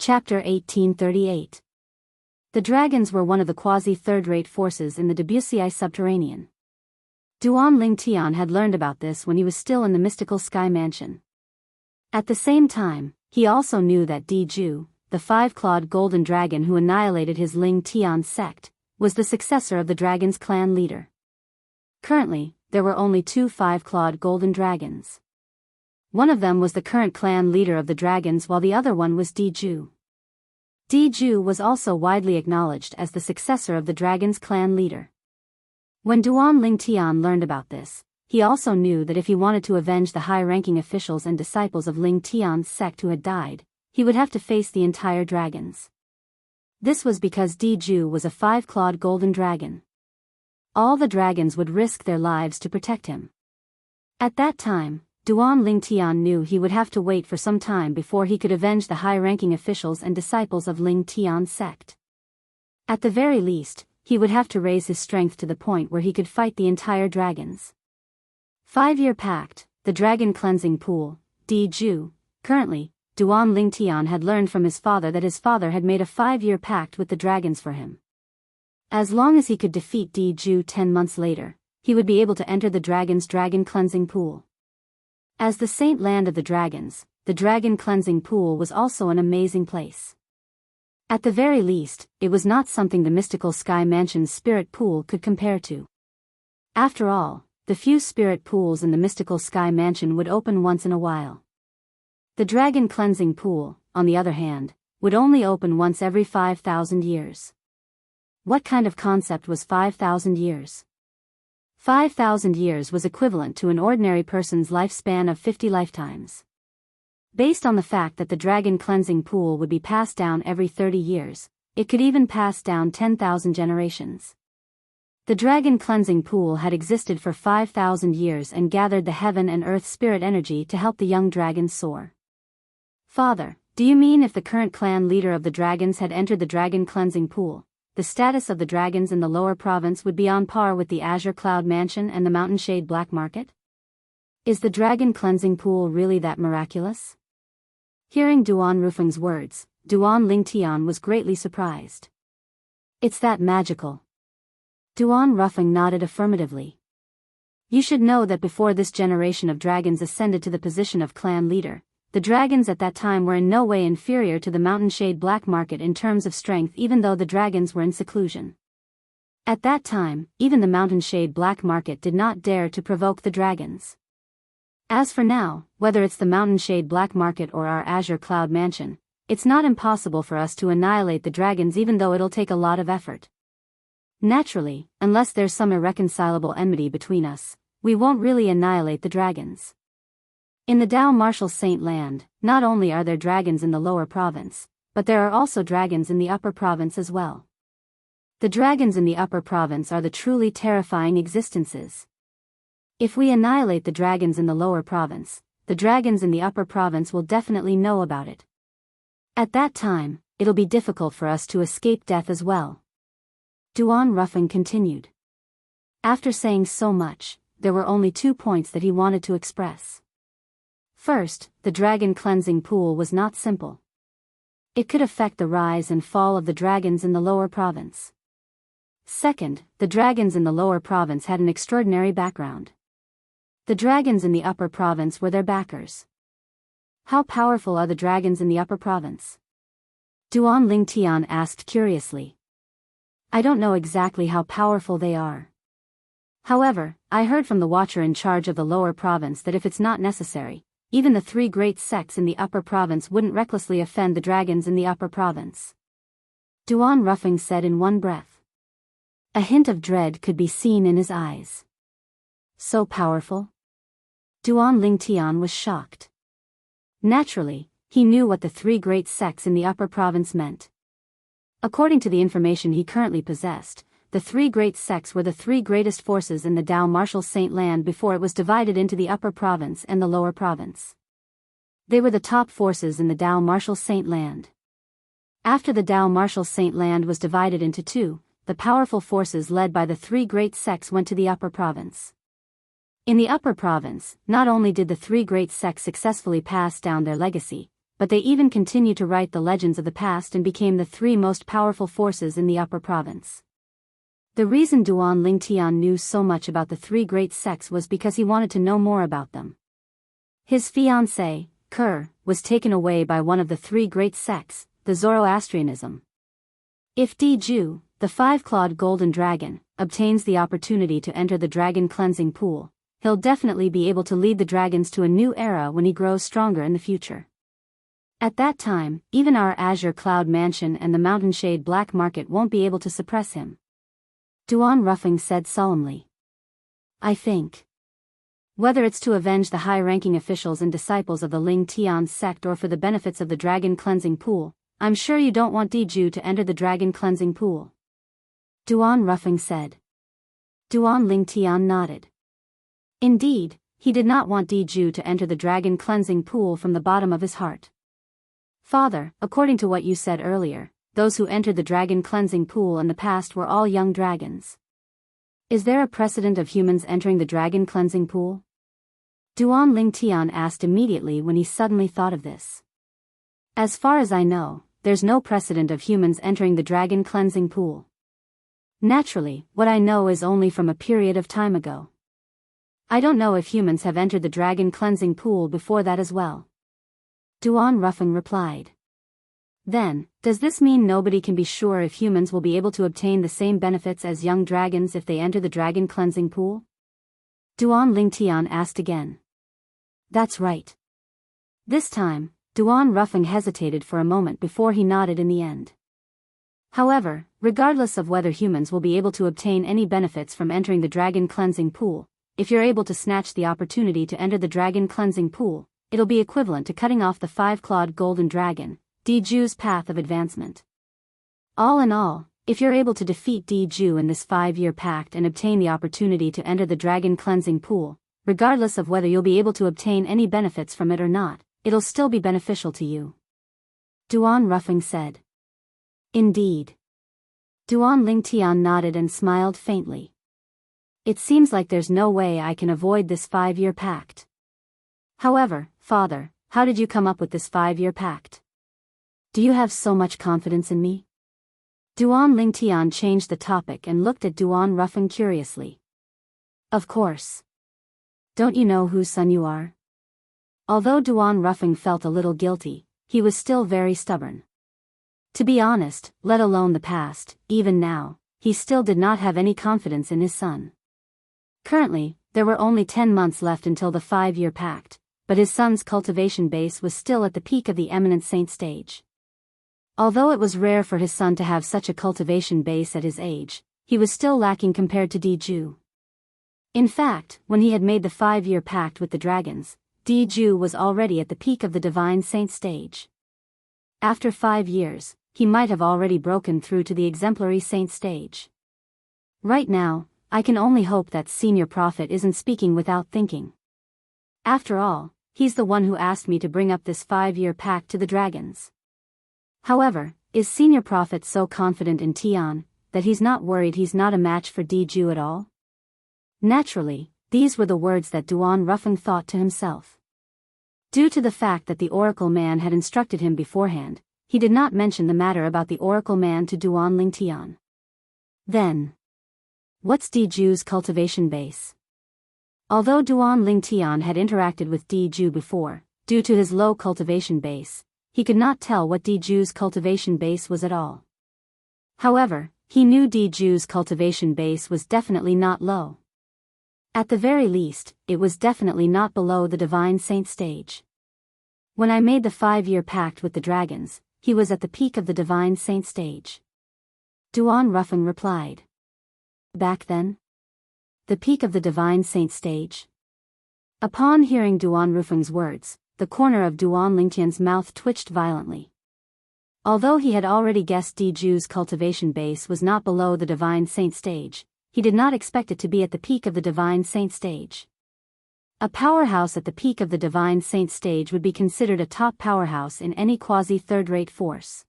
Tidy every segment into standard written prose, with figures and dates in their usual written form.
Chapter 1838. The dragons were one of the quasi-third-rate forces in the Wuxia subterranean. Duan Lingtian had learned about this when he was still in the mystical sky mansion. At the same time, he also knew that Diju, the five-clawed golden dragon who annihilated his Ling Tian sect, was the successor of the dragon's clan leader. Currently, there were only two five-clawed golden dragons. One of them was the current clan leader of the dragons while the other one was Diju. Diju was also widely acknowledged as the successor of the dragon's clan leader. When Duan Lingtian learned about this, he also knew that if he wanted to avenge the high-ranking officials and disciples of Ling Tian's sect who had died, he would have to face the entire dragons. This was because Diju was a five-clawed golden dragon. All the dragons would risk their lives to protect him. At that time, Duan Lingtian knew he would have to wait for some time before he could avenge the high-ranking officials and disciples of Ling Tian's sect. At the very least, he would have to raise his strength to the point where he could fight the entire dragons. 5-year pact, the dragon cleansing pool, Diju. Currently, Duan Lingtian had learned from his father that his father had made a 5-year pact with the dragons for him. As long as he could defeat Diju 10 months later, he would be able to enter the dragon's dragon cleansing pool. As the saint land of the dragons, the dragon cleansing pool was also an amazing place. At the very least, it was not something the mystical sky mansion's spirit pool could compare to. After all, the few spirit pools in the mystical sky mansion would open once in a while. The dragon cleansing pool, on the other hand, would only open once every 5,000 years. What kind of concept was 5,000 years? 5,000 years was equivalent to an ordinary person's lifespan of 50 lifetimes. Based on the fact that the dragon cleansing pool would be passed down every 30 years, it could even pass down 10,000 generations. The dragon cleansing pool had existed for 5,000 years and gathered the heaven and earth spirit energy to help the young dragons soar. Father, do you mean if the current clan leader of the dragons had entered the dragon cleansing pool, the status of the dragons in the lower province would be on par with the Azure Cloud Mansion and the Mountain Shade Black Market? Is the dragon cleansing pool really that miraculous? Hearing Duan Rufeng's words, Duan Lingtian was greatly surprised. It's that magical. Duan Rufeng nodded affirmatively. You should know that before this generation of dragons ascended to the position of clan leader, the dragons at that time were in no way inferior to the Mountain Shade Black Market in terms of strength, even though the dragons were in seclusion. At that time, even the Mountain Shade Black Market did not dare to provoke the dragons. As for now, whether it's the Mountain Shade Black Market or our Azure Cloud Mansion, it's not impossible for us to annihilate the dragons, even though it'll take a lot of effort. Naturally, unless there's some irreconcilable enmity between us, we won't really annihilate the dragons. In the Dao Martial Saint Land, not only are there dragons in the lower province, but there are also dragons in the upper province as well. The dragons in the upper province are the truly terrifying existences. If we annihilate the dragons in the lower province, the dragons in the upper province will definitely know about it. At that time, it'll be difficult for us to escape death as well. Duan Rufeng continued. After saying so much, there were only 2 points that he wanted to express. First, the dragon cleansing pool was not simple. It could affect the rise and fall of the dragons in the lower province. Second, the dragons in the lower province had an extraordinary background. The dragons in the upper province were their backers. How powerful are the dragons in the upper province? Duan Lingtian asked curiously. I don't know exactly how powerful they are. However, I heard from the watcher in charge of the lower province that if it's not necessary, even the 3 great sects in the upper province wouldn't recklessly offend the dragons in the upper province. Duan Rufeng said in one breath. A hint of dread could be seen in his eyes. So powerful? Duan Lingtian was shocked. Naturally, he knew what the 3 great sects in the upper province meant. According to the information he currently possessed, the 3 great sects were the 3 greatest forces in the Dao Martial Saint Land before it was divided into the upper province and the lower province. They were the top forces in the Dao Martial Saint Land. After the Dao Martial Saint Land was divided into 2, the powerful forces led by the 3 great sects went to the upper province. In the upper province, not only did the 3 great sects successfully pass down their legacy, but they even continued to write the legends of the past and became the three most powerful forces in the upper province. The reason Duan Lingtian knew so much about the three great sects was because he wanted to know more about them. His fiancée, Ker, was taken away by one of the three great sects, the Zoroastrianism. If Diju, the five-clawed golden dragon, obtains the opportunity to enter the dragon cleansing pool, he'll definitely be able to lead the dragons to a new era when he grows stronger in the future. At that time, even our Azure Cloud Mansion and the Mountainshade Black Market won't be able to suppress him. Duan Ruffing said solemnly. I think. Whether it's to avenge the high-ranking officials and disciples of the Ling Tian sect or for the benefits of the dragon cleansing pool, I'm sure you don't want Diju to enter the dragon cleansing pool. Duan Ruffing said. Duan Lingtian nodded. Indeed, he did not want Diju to enter the dragon cleansing pool from the bottom of his heart. Father, according to what you said earlier, those who entered the dragon cleansing pool in the past were all young dragons. Is there a precedent of humans entering the dragon cleansing pool? Duan Lingtian asked immediately when he suddenly thought of this. As far as I know, there's no precedent of humans entering the dragon cleansing pool. Naturally, what I know is only from a period of time ago. I don't know if humans have entered the dragon cleansing pool before that as well. Duan Ruffing replied. Then, does this mean nobody can be sure if humans will be able to obtain the same benefits as young dragons if they enter the dragon cleansing pool? Duan Lingtian asked again. That's right. This time, Duan Ruffing hesitated for a moment before he nodded in the end. However, regardless of whether humans will be able to obtain any benefits from entering the dragon cleansing pool, if you're able to snatch the opportunity to enter the dragon cleansing pool, it'll be equivalent to cutting off the five-clawed golden dragon, Diju's path of advancement. All in all, if you're able to defeat Diju in this 5-year pact and obtain the opportunity to enter the dragon cleansing pool, regardless of whether you'll be able to obtain any benefits from it or not, it'll still be beneficial to you. Duan Ruffing said. Indeed. Duan Lingtian nodded and smiled faintly. It seems like there's no way I can avoid this 5-year pact. However, Father, how did you come up with this 5-year pact? Do you have so much confidence in me? Duan Lingtian changed the topic and looked at Duan Ruffing curiously. Of course. Don't you know whose son you are? Although Duan Ruffing felt a little guilty, he was still very stubborn. To be honest, let alone the past, even now, he still did not have any confidence in his son. Currently, there were only 10 months left until the 5-year pact, but his son's cultivation base was still at the peak of the eminent saint stage. Although it was rare for his son to have such a cultivation base at his age, he was still lacking compared to Diju. In fact, when he had made the 5-year pact with the dragons, Diju was already at the peak of the divine saint stage. After 5 years, he might have already broken through to the exemplary saint stage. Right now, I can only hope that Senior Prophet isn't speaking without thinking. After all, he's the one who asked me to bring up this 5-year pact to the dragons. However, is Senior Prophet so confident in Tian, that he's not worried he's not a match for Diju at all? Naturally, these were the words that Duan Ruffing thought to himself. Due to the fact that the Oracle Man had instructed him beforehand, he did not mention the matter about the Oracle Man to Duan Lingtian. Then, what's Diju's cultivation base? Although Duan Lingtian had interacted with Diju before, due to his low cultivation base, he could not tell what Diju's cultivation base was at all. However, he knew Diju's cultivation base was definitely not low. At the very least, it was definitely not below the divine saint stage. When I made the 5-year pact with the dragons, he was at the peak of the divine saint stage. Duan Ruffing replied. Back then? The peak of the divine saint stage? Upon hearing Duan Ruffing's words, the corner of Duan Lingtian's mouth twitched violently. Although he had already guessed Diju's cultivation base was not below the divine saint stage, he did not expect it to be at the peak of the divine saint stage. A powerhouse at the peak of the divine saint stage would be considered a top powerhouse in any quasi-third-rate force.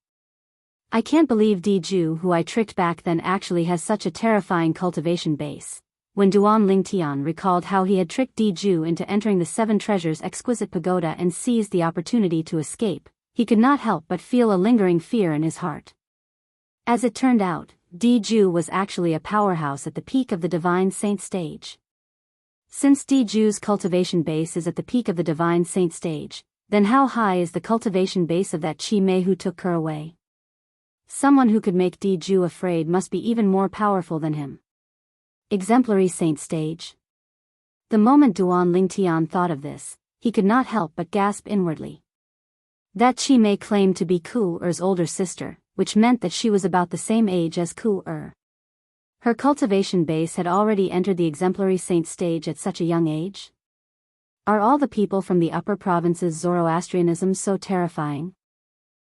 I can't believe Diju, who I tricked back then, actually has such a terrifying cultivation base. When Duan Lingtian recalled how he had tricked Diju into entering the 7 Treasures exquisite pagoda and seized the opportunity to escape, he could not help but feel a lingering fear in his heart. As it turned out, Jianghu was actually a powerhouse at the peak of the Divine Saint stage. Since Jianghu's cultivation base is at the peak of the Divine Saint stage, then how high is the cultivation base of that Qi Mei who took her away? Someone who could make Jianghu afraid must be even more powerful than him. Exemplary Saint stage. The moment Duan Lingtian thought of this, he could not help but gasp inwardly. That Qi Mei claimed to be Ku Er's older sister, which meant that she was about the same age as Ku Er. Her cultivation base had already entered the exemplary saint stage at such a young age? Are all the people from the upper provinces Zoroastrianism so terrifying?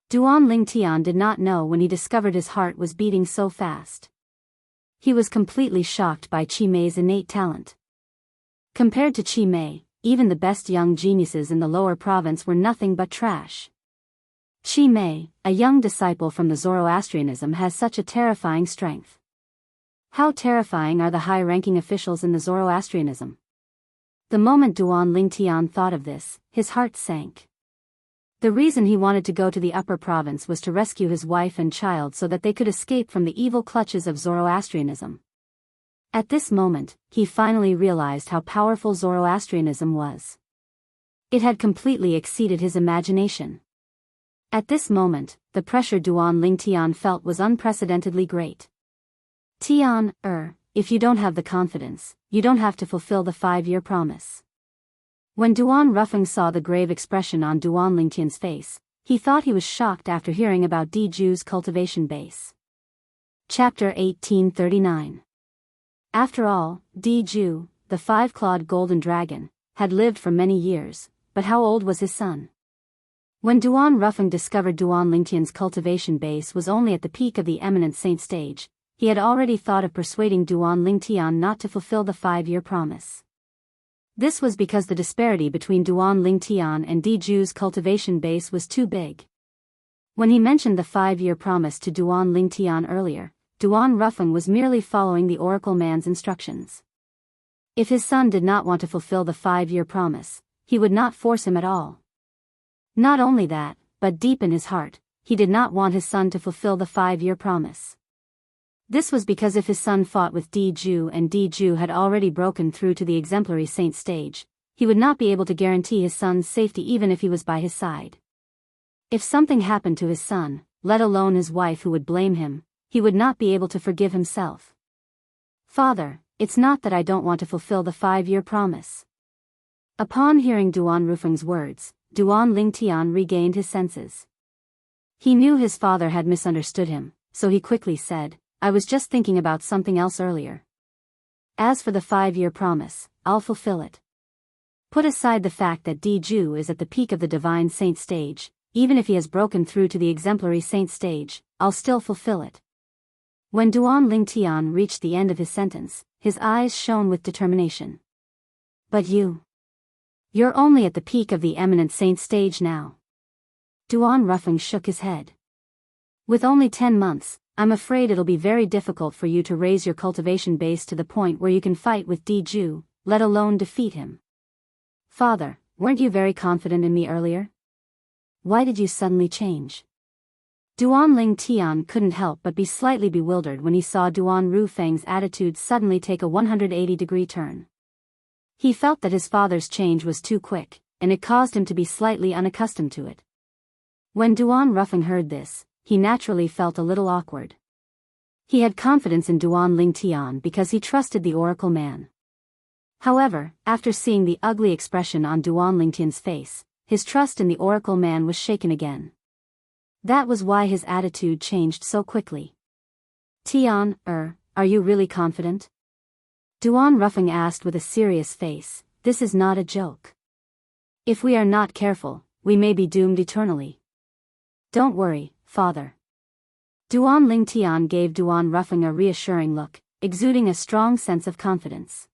Duan Lingtian did not know when he discovered his heart was beating so fast. He was completely shocked by Qi Mei's innate talent. Compared to Qi Mei, even the best young geniuses in the lower province were nothing but trash. Qi Mei, a young disciple from the Zoroastrianism, has such a terrifying strength. How terrifying are the high-ranking officials in the Zoroastrianism? The moment Duan Lingtian thought of this, his heart sank. The reason he wanted to go to the upper province was to rescue his wife and child so that they could escape from the evil clutches of Zoroastrianism. At this moment, he finally realized how powerful Zoroastrianism was. It had completely exceeded his imagination. At this moment, the pressure Duan Lingtian felt was unprecedentedly great. Tian, if you don't have the confidence, you don't have to fulfill the 5-year promise. When Duan Rufeng saw the grave expression on Duan Lingtian's face, he thought he was shocked after hearing about Jianghu's cultivation base. Chapter 1839. After all, Jianghu, the 5-clawed golden dragon, had lived for many years, but how old was his son? When Duan Rufeng discovered Duan Lingtian's cultivation base was only at the peak of the eminent saint stage, he had already thought of persuading Duan Lingtian not to fulfill the 5-year promise. This was because the disparity between Duan Lingtian and Jianghu's cultivation base was too big. When he mentioned the 5-year promise to Duan Lingtian earlier, Duan Rufeng was merely following the oracle man's instructions. If his son did not want to fulfill the 5-year promise, he would not force him at all. Not only that, but deep in his heart, he did not want his son to fulfill the 5-year promise. This was because if his son fought with Jianghu and Jianghu had already broken through to the exemplary saint stage, he would not be able to guarantee his son's safety even if he was by his side. If something happened to his son, let alone his wife who would blame him, he would not be able to forgive himself. Father, it's not that I don't want to fulfill the 5-year promise. Upon hearing Duan Rufeng's words, Duan Lingtian regained his senses. He knew his father had misunderstood him, so he quickly said, I was just thinking about something else earlier. As for the 5-year promise, I'll fulfill it. Put aside the fact that Jianghu is at the peak of the divine saint stage, even if he has broken through to the exemplary saint stage, I'll still fulfill it. When Duan Lingtian reached the end of his sentence, his eyes shone with determination. But you're only at the peak of the eminent saint stage now. Duan Rufeng shook his head. With only 10 months, I'm afraid it'll be very difficult for you to raise your cultivation base to the point where you can fight with Jianghu, let alone defeat him. Father, weren't you very confident in me earlier? Why did you suddenly change? Duan Lingtian couldn't help but be slightly bewildered when he saw Duan Rufeng's attitude suddenly take a 180-degree turn. He felt that his father's change was too quick, and it caused him to be slightly unaccustomed to it. When Duan Rufeng heard this, he naturally felt a little awkward. He had confidence in Duan Lingtian because he trusted the oracle man. However, after seeing the ugly expression on Duan Lingtian's face, his trust in the oracle man was shaken again. That was why his attitude changed so quickly. Tian, are you really confident? Duan Rufeng asked with a serious face, this is not a joke. If we are not careful, we may be doomed eternally. Don't worry, Father. Duan Lingtian gave Duan Rufeng a reassuring look, exuding a strong sense of confidence.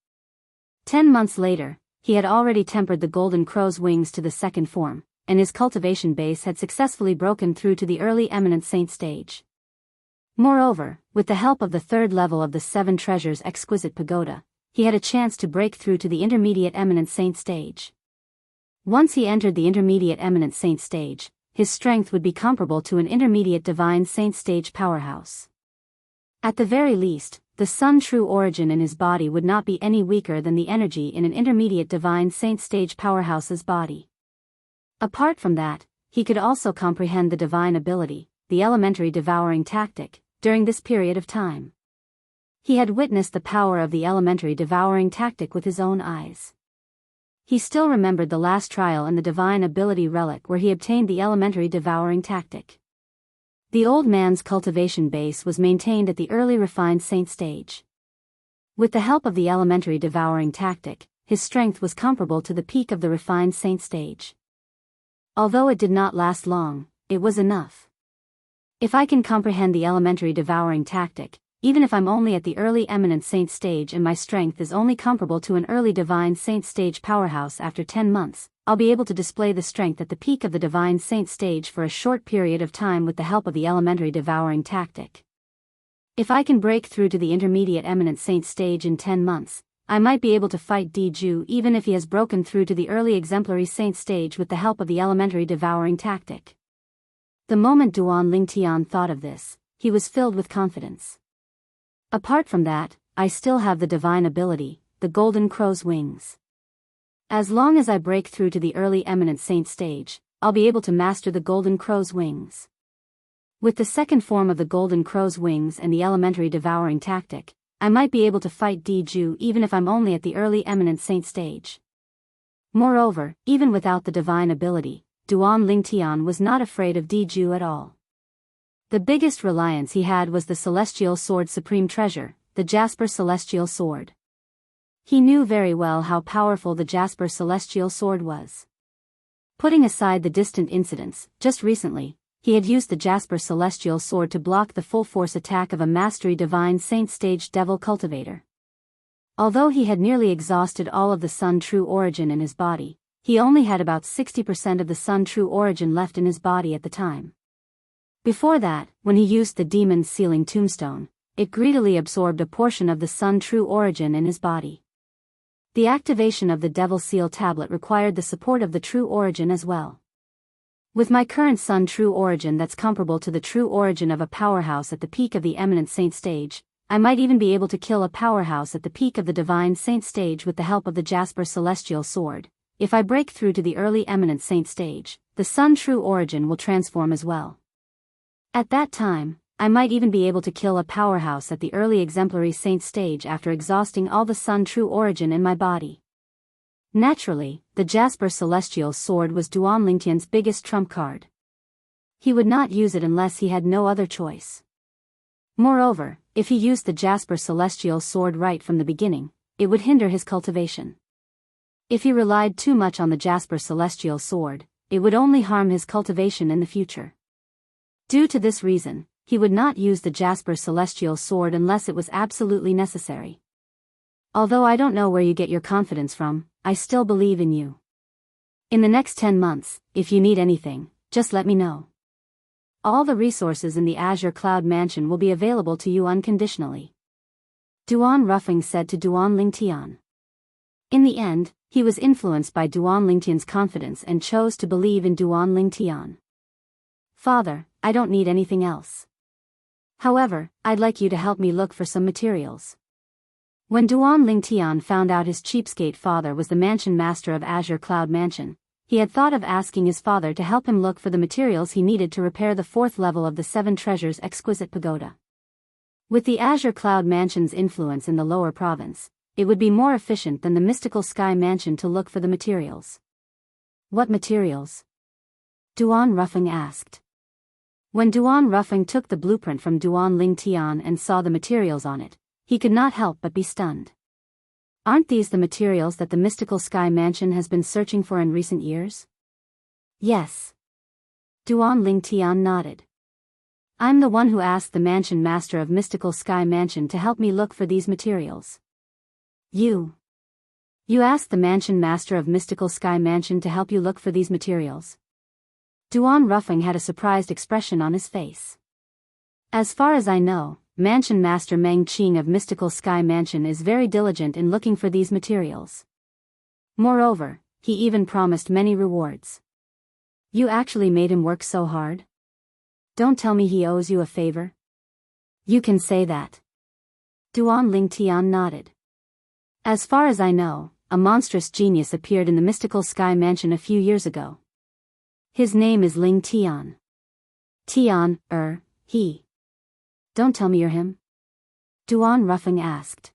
10 months later, he had already tempered the golden crow's wings to the 2nd form, and his cultivation base had successfully broken through to the early eminent saint stage. Moreover, with the help of the 3rd level of the 7 Treasures exquisite pagoda, he had a chance to break through to the intermediate eminent saint stage. Once he entered the intermediate eminent saint stage, his strength would be comparable to an intermediate divine saint stage powerhouse. At the very least, the Sun true origin in his body would not be any weaker than the energy in an intermediate divine saint stage powerhouse's body. Apart from that, he could also comprehend the divine ability, the elementary devouring tactic, during this period of time. He had witnessed the power of the elementary devouring tactic with his own eyes. He still remembered the last trial in the divine ability relic where he obtained the elementary devouring tactic. The old man's cultivation base was maintained at the early refined saint stage. With the help of the elementary devouring tactic, his strength was comparable to the peak of the refined saint stage. Although it did not last long, it was enough. If I can comprehend the elementary devouring tactic, even if I'm only at the early eminent saint stage and my strength is only comparable to an early divine saint stage powerhouse after 10 months, I'll be able to display the strength at the peak of the divine saint stage for a short period of time with the help of the elementary devouring tactic. If I can break through to the intermediate eminent saint stage in 10 months, I might be able to fight Diju even if he has broken through to the early exemplary saint stage with the help of the elementary devouring tactic. The moment Duan Lingtian thought of this, he was filled with confidence. Apart from that, I still have the divine ability, the golden crow's wings. As long as I break through to the early eminent saint stage, I'll be able to master the golden crow's wings. With the second form of the golden crow's wings and the elementary devouring tactic, I might be able to fight Diju even if I'm only at the early eminent saint stage. Moreover, even without the divine ability, Duan Lingtian was not afraid of Diju at all. The biggest reliance he had was the celestial sword supreme treasure, the Jasper celestial sword. He knew very well how powerful the Jasper celestial sword was. Putting aside the distant incidents, just recently, he had used the Jasper celestial sword to block the full-force attack of a mastery divine saint stage devil cultivator. Although he had nearly exhausted all of the Sun true origin in his body, he only had about 60% of the Sun true origin left in his body at the time. Before that, when he used the demon's sealing tombstone, it greedily absorbed a portion of the Sun true origin in his body. The activation of the Devil Seal tablet required the support of the true origin as well. With my current Sun true origin that's comparable to the true origin of a powerhouse at the peak of the eminent saint stage, I might even be able to kill a powerhouse at the peak of the divine saint stage with the help of the Jasper celestial sword. If I break through to the early eminent saint stage, the Sun true origin will transform as well. At that time, I might even be able to kill a powerhouse at the early exemplary saint stage after exhausting all the Sun true origin in my body. Naturally, the Jasper celestial sword was Duan Lingtian's biggest trump card. He would not use it unless he had no other choice. Moreover, if he used the Jasper celestial sword right from the beginning, it would hinder his cultivation. If he relied too much on the Jasper celestial sword, it would only harm his cultivation in the future. Due to this reason, he would not use the Jasper celestial sword unless it was absolutely necessary. Although I don't know where you get your confidence from, I still believe in you. In the next 10 months, if you need anything, just let me know. All the resources in the Azure Cloud Mansion will be available to you unconditionally. Duan Ruffing said to Duan Lingtian. In the end, he was influenced by Duan Lingtian's confidence and chose to believe in Duan Lingtian. Father, I don't need anything else. However, I'd like you to help me look for some materials. When Duan Lingtian found out his cheapskate father was the mansion master of Azure Cloud Mansion, he had thought of asking his father to help him look for the materials he needed to repair the 4th level of the 7 Treasures Exquisite Pagoda. With the Azure Cloud Mansion's influence in the lower province, it would be more efficient than the Mystical Sky Mansion to look for the materials. What materials? Duan Ruffing asked. When Duan Ruffing took the blueprint from Duan Lingtian and saw the materials on it, he could not help but be stunned. Aren't these the materials that the Mystical Sky Mansion has been searching for in recent years? Yes. Duan Lingtian nodded. I'm the one who asked the mansion master of Mystical Sky Mansion to help me look for these materials. You asked the mansion master of Mystical Sky Mansion to help you look for these materials? Duan Ruffing had a surprised expression on his face. As far as I know, Mansion Master Meng Qing of Mystical Sky Mansion is very diligent in looking for these materials. Moreover, he even promised many rewards. You actually made him work so hard? Don't tell me he owes you a favor. You can say that. Duan Lingtian nodded. As far as I know, a monstrous genius appeared in the mystical sky mansion a few years ago. His name is Ling Tian. Tian, he. Don't tell me you're him? Duan Ruffing asked.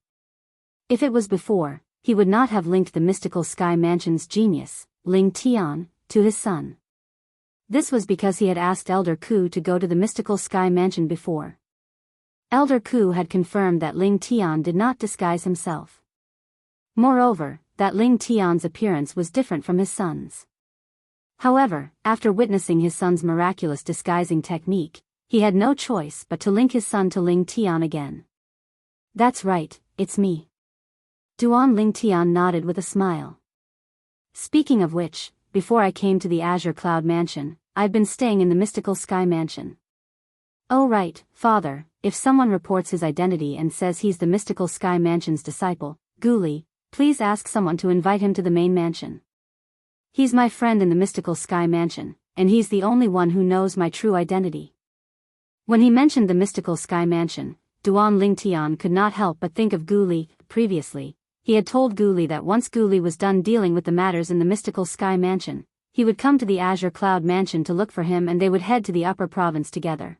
If it was before, he would not have linked the mystical sky mansion's genius, Ling Tian, to his son. This was because he had asked Elder Ku to go to the mystical sky mansion before. Elder Ku had confirmed that Ling Tian did not disguise himself. Moreover, that Ling Tian's appearance was different from his son's. However, after witnessing his son's miraculous disguising technique, he had no choice but to link his son to Ling Tian again. That's right, it's me. Duan Ling Tian nodded with a smile. Speaking of which, before I came to the Azure Cloud Mansion, I've been staying in the mystical sky mansion. Oh right, father, if someone reports his identity and says he's the mystical sky mansion's disciple, Guli, please ask someone to invite him to the main mansion. He's my friend in the mystical sky mansion, and he's the only one who knows my true identity. When he mentioned the mystical sky mansion, Duan Lingtian could not help but think of Guli. Previously, he had told Guli that once Guli was done dealing with the matters in the mystical sky mansion, he would come to the Azure Cloud Mansion to look for him and they would head to the upper province together.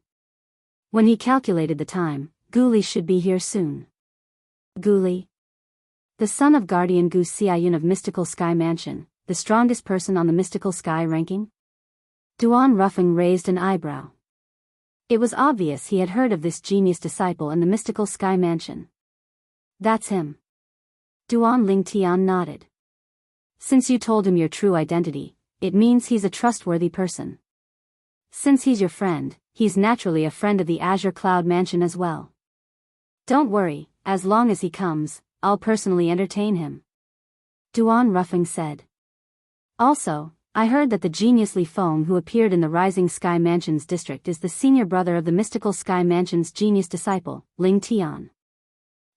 When he calculated the time, Guli should be here soon. Guli, the son of Guardian Gu Xiayun of Mystical Sky Mansion, the strongest person on the Mystical Sky ranking? Duan Ruffing raised an eyebrow. It was obvious he had heard of this genius disciple in the Mystical Sky Mansion. That's him. Duan Lingtian nodded. Since you told him your true identity, it means he's a trustworthy person. Since he's your friend, he's naturally a friend of the Azure Cloud Mansion as well. Don't worry, as long as he comes, I'll personally entertain him. Duan Ruffing said. Also, I heard that the genius Li Feng who appeared in the Rising Sky Mansion's district is the senior brother of the Mystical Sky Mansion's genius disciple, Ling Tian.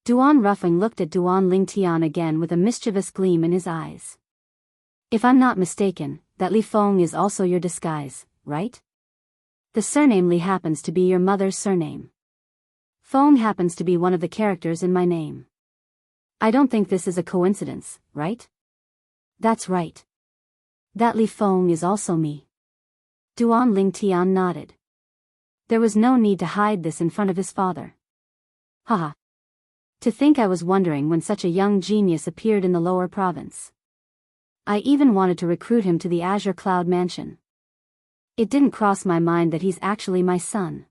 Duan Ruffing looked at Duan Ling Tian again with a mischievous gleam in his eyes. If I'm not mistaken, that Li Feng is also your disguise, right? The surname Li happens to be your mother's surname. Feng happens to be one of the characters in my name. I don't think this is a coincidence, right? That's right. That Li Feng is also me. Duan Lingtian nodded. There was no need to hide this in front of his father. Haha. To think I was wondering when such a young genius appeared in the lower province. I even wanted to recruit him to the Azure Cloud Mansion. It didn't cross my mind that he's actually my son.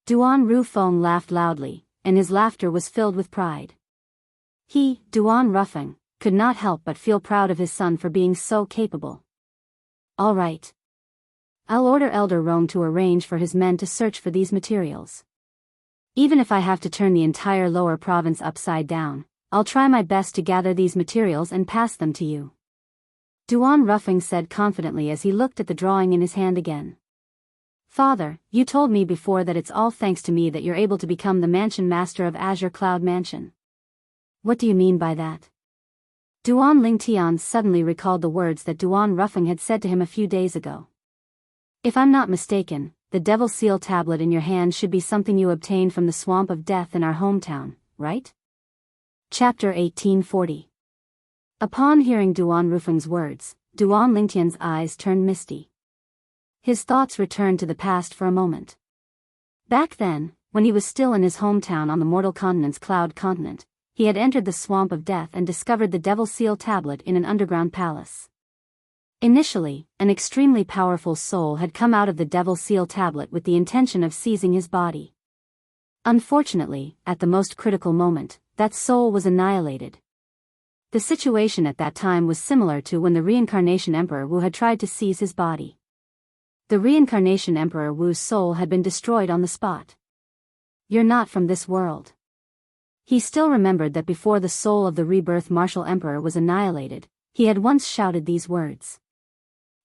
Duan Rufeng laughed loudly, and his laughter was filled with pride. He, Duan Ruffing, could not help but feel proud of his son for being so capable. All right. I'll order Elder Rome to arrange for his men to search for these materials. Even if I have to turn the entire lower province upside down, I'll try my best to gather these materials and pass them to you. Duan Ruffing said confidently as he looked at the drawing in his hand again. Father, you told me before that it's all thanks to me that you're able to become the mansion master of Azure Cloud Mansion. What do you mean by that? Duan Lingtian suddenly recalled the words that Duan Ruffing had said to him a few days ago. If I'm not mistaken, the Devil Seal tablet in your hand should be something you obtained from the Swamp of Death in our hometown, right? Chapter 1840. Upon hearing Duan Ruffing's words, Duan Lingtian's eyes turned misty. His thoughts returned to the past for a moment. Back then, when he was still in his hometown on the mortal continent's Cloud Continent, he had entered the Swamp of Death and discovered the Devil Seal tablet in an underground palace. Initially, an extremely powerful soul had come out of the Devil Seal tablet with the intention of seizing his body. Unfortunately, at the most critical moment, that soul was annihilated. The situation at that time was similar to when the Reincarnation Emperor Wu had tried to seize his body. The Reincarnation Emperor Wu's soul had been destroyed on the spot. You're not from this world. He still remembered that before the soul of the rebirth Martial Emperor was annihilated, he had once shouted these words.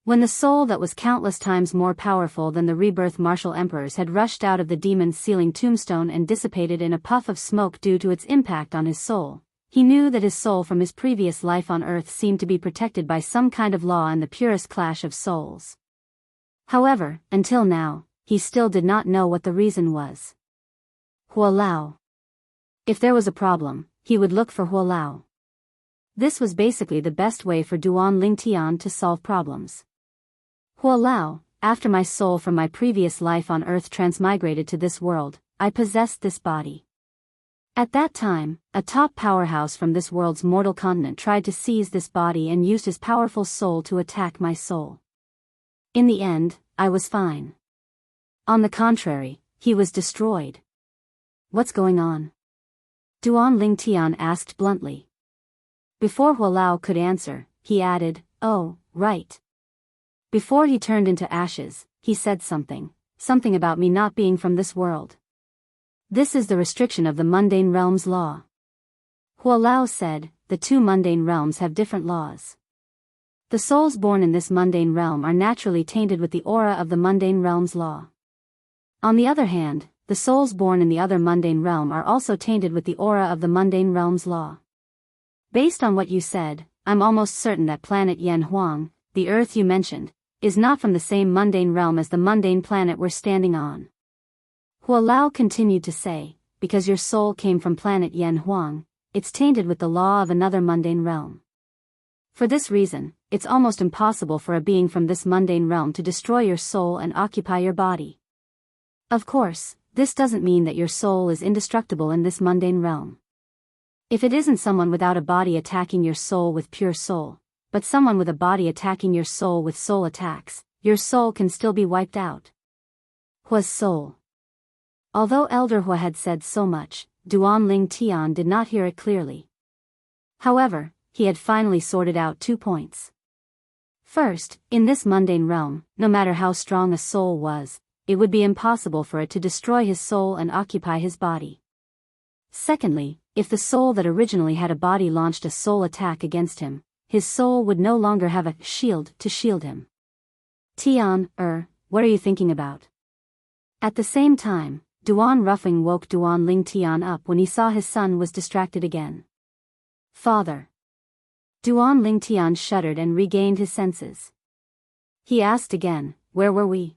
When the soul that was countless times more powerful than the rebirth Martial Emperors had rushed out of the demon's sealing tombstone and dissipated in a puff of smoke due to its impact on his soul, he knew that his soul from his previous life on Earth seemed to be protected by some kind of law in the purest clash of souls. However, until now, he still did not know what the reason was. Huo Lao. If there was a problem, he would look for Huo Lao. This was basically the best way for Duan Lingtian to solve problems. Huo Lao, after my soul from my previous life on Earth transmigrated to this world, I possessed this body. At that time, a top powerhouse from this world's mortal continent tried to seize this body and used his powerful soul to attack my soul. In the end, I was fine. On the contrary, he was destroyed. What's going on? Duan Lingtian asked bluntly. Before Huo Lao could answer, he added, "Oh, right." Before he turned into ashes, he said something about me not being from this world. This is the restriction of the mundane realm's law. Huo Lao said, the two mundane realms have different laws. The souls born in this mundane realm are naturally tainted with the aura of the mundane realm's law. On the other hand, the souls born in the other mundane realm are also tainted with the aura of the mundane realm's law. Based on what you said, I'm almost certain that planet Yan Huang, the Earth you mentioned, is not from the same mundane realm as the mundane planet we're standing on. Huo Lao continued to say, because your soul came from planet Yan Huang, it's tainted with the law of another mundane realm. For this reason, it's almost impossible for a being from this mundane realm to destroy your soul and occupy your body. Of course, this doesn't mean that your soul is indestructible in this mundane realm. If it isn't someone without a body attacking your soul with pure soul, but someone with a body attacking your soul with soul attacks, your soul can still be wiped out. Huo's soul. Although Elder Hua had said so much, Duan Lingtian did not hear it clearly. However, he had finally sorted out 2 points. First, in this mundane realm, no matter how strong a soul was, it would be impossible for it to destroy his soul and occupy his body. Secondly, if the soul that originally had a body launched a soul attack against him, his soul would no longer have a shield to shield him. Tian, what are you thinking about? At the same time, Duan Ruffing woke Duan Lingtian up when he saw his son was distracted again. Father. Duan Lingtian shuddered and regained his senses. He asked again, where were we?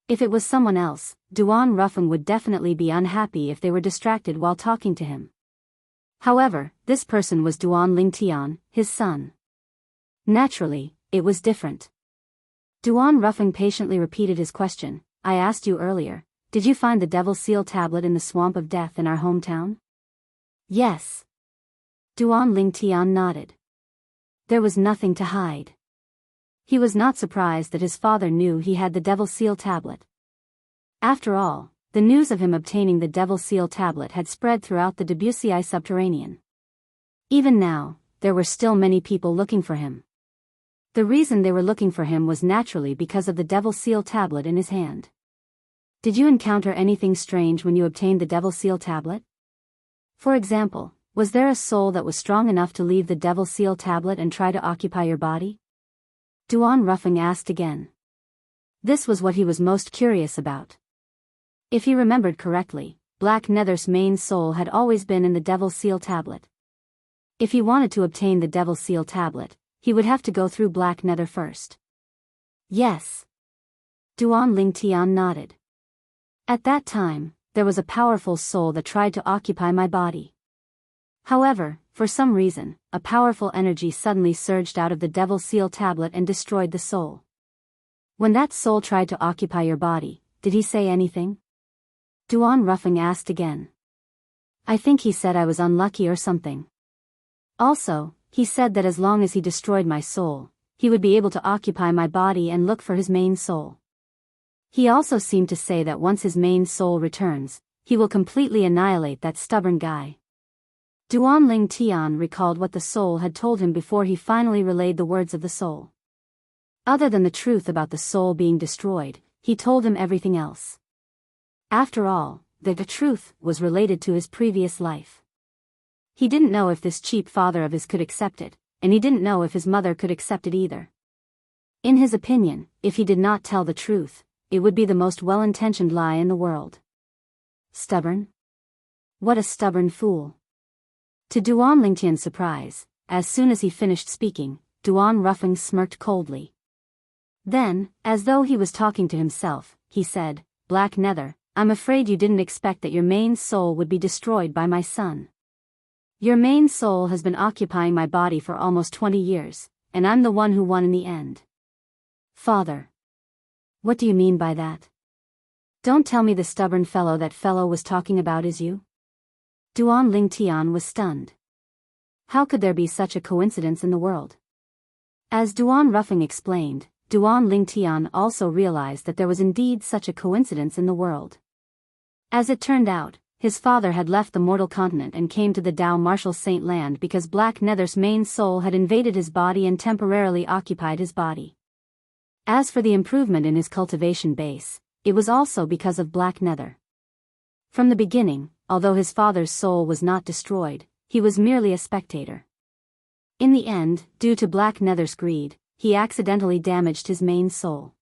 If it was someone else, Duan Ruffing would definitely be unhappy if they were distracted while talking to him. However, this person was Duan Lingtian, his son. Naturally, it was different. Duan Ruffing patiently repeated his question. I asked you earlier, did you find the Devil Seal tablet in the Swamp of Death in our hometown? Yes. Duan Lingtian nodded. There was nothing to hide. He was not surprised that his father knew he had the Devil Seal tablet. After all, the news of him obtaining the Devil Seal tablet had spread throughout the Wuxia subterranean. Even now, there were still many people looking for him. The reason they were looking for him was naturally because of the Devil Seal tablet in his hand. Did you encounter anything strange when you obtained the Devil Seal tablet? For example, was there a soul that was strong enough to leave the Devil Seal tablet and try to occupy your body? Duan Ruffing asked again. This was what he was most curious about. If he remembered correctly, Black Nether's main soul had always been in the Devil Seal tablet. If he wanted to obtain the Devil Seal tablet, he would have to go through Black Nether first. Yes. Duan Lingtian nodded. At that time, there was a powerful soul that tried to occupy my body. However, for some reason, a powerful energy suddenly surged out of the Devil Seal tablet and destroyed the soul. When that soul tried to occupy your body, did he say anything? Duan Ruffing asked again. I think he said I was unlucky or something. Also, he said that as long as he destroyed my soul, he would be able to occupy my body and look for his main soul. He also seemed to say that once his main soul returns, he will completely annihilate that stubborn guy. Duan Lingtian recalled what the soul had told him before he finally relayed the words of the soul. Other than the truth about the soul being destroyed, he told him everything else. After all, the truth was related to his previous life. He didn't know if this cheap father of his could accept it, and he didn't know if his mother could accept it either. In his opinion, if he did not tell the truth, it would be the most well-intentioned lie in the world. Stubborn? What a stubborn fool. To Duan Lingtian's surprise, as soon as he finished speaking, Duan Ruffing smirked coldly. Then, as though he was talking to himself, he said, "Black Nether, I'm afraid you didn't expect that your main soul would be destroyed by my son. Your main soul has been occupying my body for almost 20 years, and I'm the one who won in the end." "Father. What do you mean by that? Don't tell me the stubborn fellow that fellow was talking about is you?" Duan Lingtian was stunned. How could there be such a coincidence in the world? As Duan Ruffing explained, Duan Lingtian also realized that there was indeed such a coincidence in the world. As it turned out, his father had left the mortal continent and came to the Dao Martial Saint Land because Black Nether's main soul had invaded his body and temporarily occupied his body. As for the improvement in his cultivation base, it was also because of Black Nether. From the beginning, although his father's soul was not destroyed, he was merely a spectator. In the end, due to Black Nether's greed, he accidentally damaged his main soul.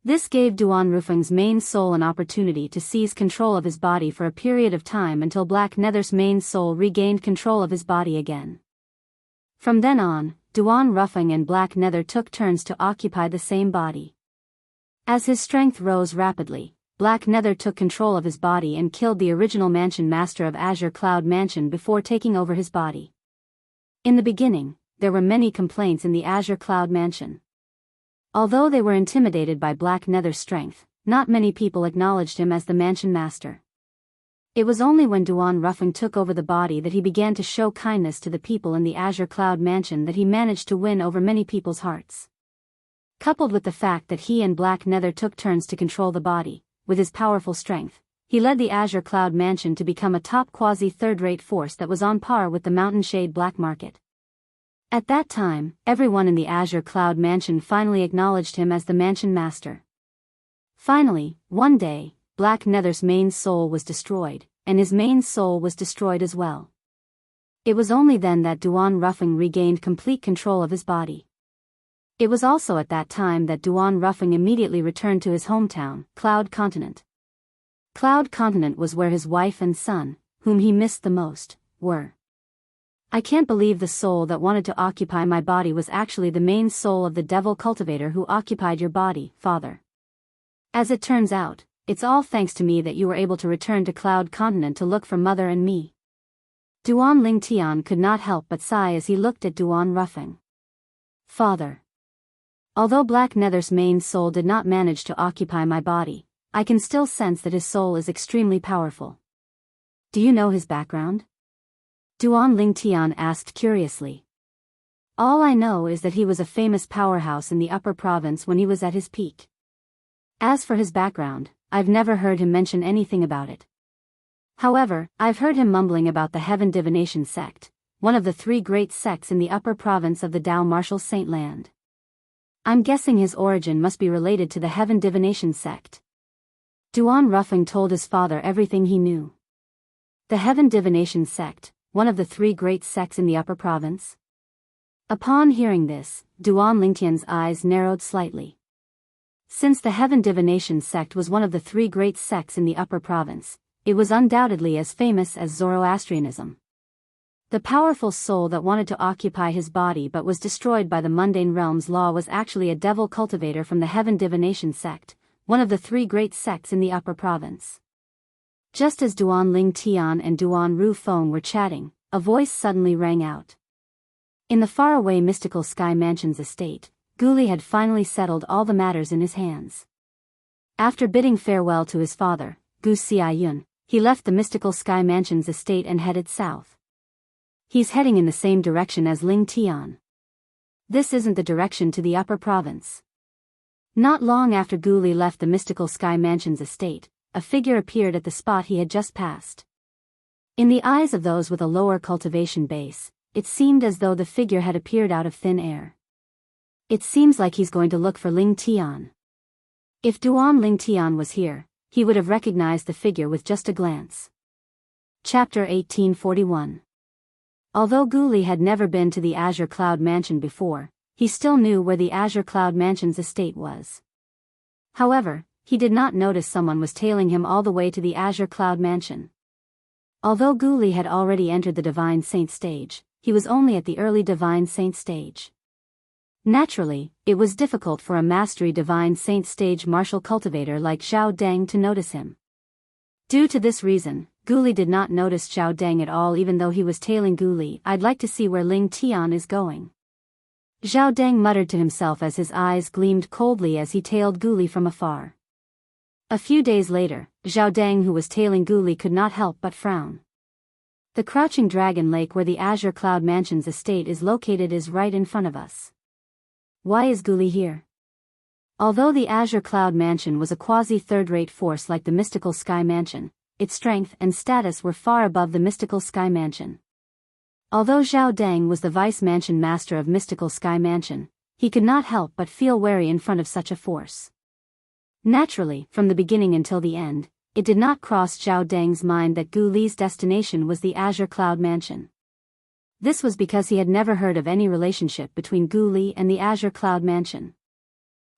This gave Duan Rufeng's main soul an opportunity to seize control of his body for a period of time until Black Nether's main soul regained control of his body again. From then on, Duan Ruffing and Black Nether took turns to occupy the same body. As his strength rose rapidly, Black Nether took control of his body and killed the original mansion master of Azure Cloud Mansion before taking over his body. In the beginning, there were many complaints in the Azure Cloud Mansion. Although they were intimidated by Black Nether's strength, not many people acknowledged him as the mansion master. It was only when Duan Ruffing took over the body that he began to show kindness to the people in the Azure Cloud Mansion that he managed to win over many people's hearts. Coupled with the fact that he and Black Nether took turns to control the body, with his powerful strength, he led the Azure Cloud Mansion to become a top quasi-third-rate force that was on par with the Mountain Shade Black Market. At that time, everyone in the Azure Cloud Mansion finally acknowledged him as the mansion master. Finally, one day, Black Nether's main soul was destroyed, and his main soul was destroyed as well. It was only then that Duan Ruffing regained complete control of his body. It was also at that time that Duan Ruffing immediately returned to his hometown, Cloud Continent. Cloud Continent was where his wife and son, whom he missed the most, were. "I can't believe the soul that wanted to occupy my body was actually the main soul of the devil cultivator who occupied your body, father. As it turns out, it's all thanks to me that you were able to return to Cloud Continent to look for mother and me." Duan Lingtian could not help but sigh as he looked at Duan Ruffing. "Father. Although Black Nether's main soul did not manage to occupy my body, I can still sense that his soul is extremely powerful. Do you know his background?" Duan Lingtian asked curiously. "All I know is that he was a famous powerhouse in the upper province when he was at his peak. As for his background, I've never heard him mention anything about it. However, I've heard him mumbling about the Heaven Divination sect, one of the 3 great sects in the upper province of the Dao Martial Saint Land. I'm guessing his origin must be related to the Heaven Divination sect." Duan Ruffing told his father everything he knew. The Heaven Divination sect, one of the 3 great sects in the upper province? Upon hearing this, Duan Lingtian's eyes narrowed slightly. Since the Heaven Divination sect was one of the 3 great sects in the upper province, it was undoubtedly as famous as Zoroastrianism. The powerful soul that wanted to occupy his body but was destroyed by the mundane realm's law was actually a devil cultivator from the Heaven Divination sect, one of the 3 great sects in the upper province. Just as Duan Lingtian and Duan Rufeng were chatting, a voice suddenly rang out. In the faraway mystical Sky Mansion's estate, Guli had finally settled all the matters in his hands. After bidding farewell to his father, Gu Xiayun, he left the mystical Sky Mansion's estate and headed south. He's heading in the same direction as Ling Tian. This isn't the direction to the upper province. Not long after Guli left the mystical Sky Mansion's estate, a figure appeared at the spot he had just passed. In the eyes of those with a lower cultivation base, it seemed as though the figure had appeared out of thin air. It seems like he's going to look for Ling Tian. If Duan Ling Tian was here, he would have recognized the figure with just a glance. Chapter 1841. Although Guli had never been to the Azure Cloud Mansion before, he still knew where the Azure Cloud Mansion's estate was. However, he did not notice someone was tailing him all the way to the Azure Cloud Mansion. Although Guli had already entered the Divine Saint stage, he was only at the early Divine Saint stage. Naturally, it was difficult for a mastery divine saint stage martial cultivator like Zhao Deng to notice him. Due to this reason, Gu Li did not notice Zhao Deng at all even though he was tailing Gu Li. I'd like to see where Ling Tian is going. Zhao Deng muttered to himself as his eyes gleamed coldly as he tailed Gu Li from afar. A few days later, Zhao Deng who was tailing Gu Li could not help but frown. The Crouching Dragon Lake where the Azure Cloud Mansion's estate is located is right in front of us. Why is Gu Li here? Although the Azure Cloud Mansion was a quasi-third-rate force like the Mystical Sky Mansion, its strength and status were far above the Mystical Sky Mansion. Although Zhao Deng was the vice-mansion master of Mystical Sky Mansion, he could not help but feel wary in front of such a force. Naturally, from the beginning until the end, it did not cross Zhao Deng's mind that Gu Li's destination was the Azure Cloud Mansion. This was because he had never heard of any relationship between Gu Li and the Azure Cloud Mansion.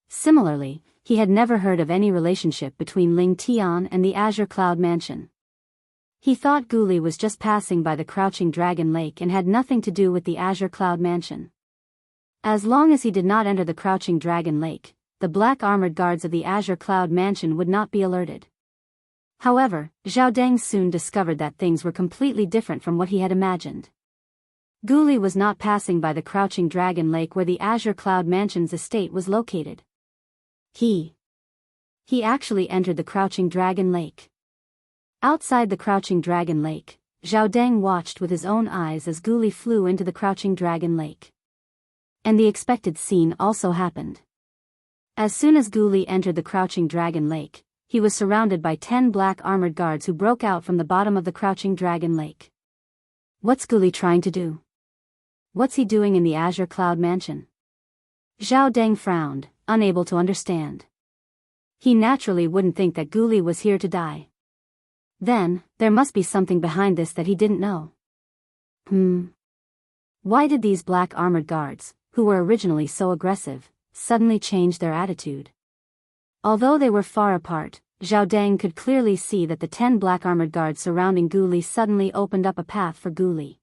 Similarly, he had never heard of any relationship between Ling Tian and the Azure Cloud Mansion. He thought Gu Li was just passing by the Crouching Dragon Lake and had nothing to do with the Azure Cloud Mansion. As long as he did not enter the Crouching Dragon Lake, the black armored guards of the Azure Cloud Mansion would not be alerted. However, Zhao Deng soon discovered that things were completely different from what he had imagined. Gu Li was not passing by the Crouching Dragon Lake where the Azure Cloud Mansion's estate was located. He actually entered the Crouching Dragon Lake. Outside the Crouching Dragon Lake, Zhao Deng watched with his own eyes as Gu Li flew into the Crouching Dragon Lake. And the expected scene also happened. As soon as Gu Li entered the Crouching Dragon Lake, he was surrounded by 10 black armored guards who broke out from the bottom of the Crouching Dragon Lake. What's Gu Li trying to do? What's he doing in the Azure Cloud Mansion? Zhao Deng frowned, unable to understand. He naturally wouldn't think that Gu Li was here to die. Then, there must be something behind this that he didn't know. Why did these black armored guards, who were originally so aggressive, suddenly change their attitude? Although they were far apart, Zhao Deng could clearly see that the 10 black armored guards surrounding Gu Li suddenly opened up a path for Gu Li.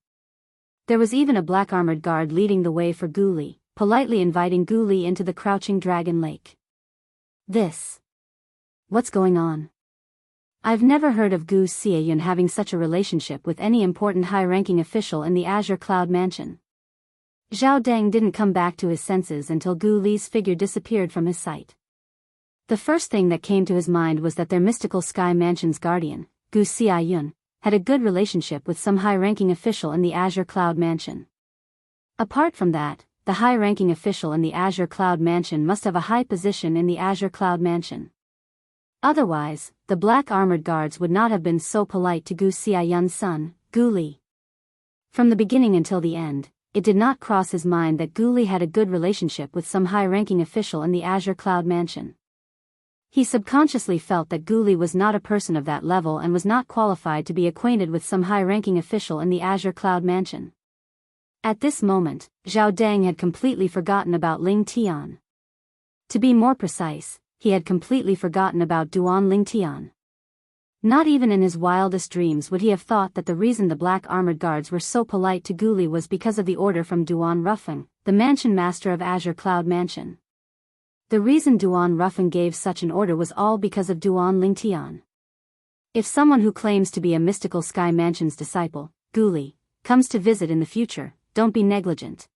There was even a black armored guard leading the way for Gu Li, politely inviting Gu Li into the Crouching Dragon Lake. What's going on? I've never heard of Gu Xianxia having such a relationship with any important high-ranking official in the Azure Cloud Mansion. Zhao Deng didn't come back to his senses until Gu Li's figure disappeared from his sight. The first thing that came to his mind was that their Mystical Sky Mansion's guardian, Gu Xianxia, had a good relationship with some high-ranking official in the Azure Cloud Mansion. Apart from that, the high-ranking official in the Azure Cloud Mansion must have a high position in the Azure Cloud Mansion. Otherwise, the black armored guards would not have been so polite to Gu Xianxia's son, Gu Li. From the beginning until the end, it did not cross his mind that Gu Li had a good relationship with some high-ranking official in the Azure Cloud Mansion. He subconsciously felt that Gu Li was not a person of that level and was not qualified to be acquainted with some high-ranking official in the Azure Cloud Mansion. At this moment, Zhao Deng had completely forgotten about Ling Tian. To be more precise, he had completely forgotten about Duan Ling Tian. Not even in his wildest dreams would he have thought that the reason the black armored guards were so polite to Gu Li was because of the order from Duan Ruffeng, the mansion master of Azure Cloud Mansion. The reason Duan Ruffeng gave such an order was all because of Duan Ling Tian. If someone who claims to be a Mystical Sky Mansion's disciple, Gu Li, comes to visit in the future, don't be negligent.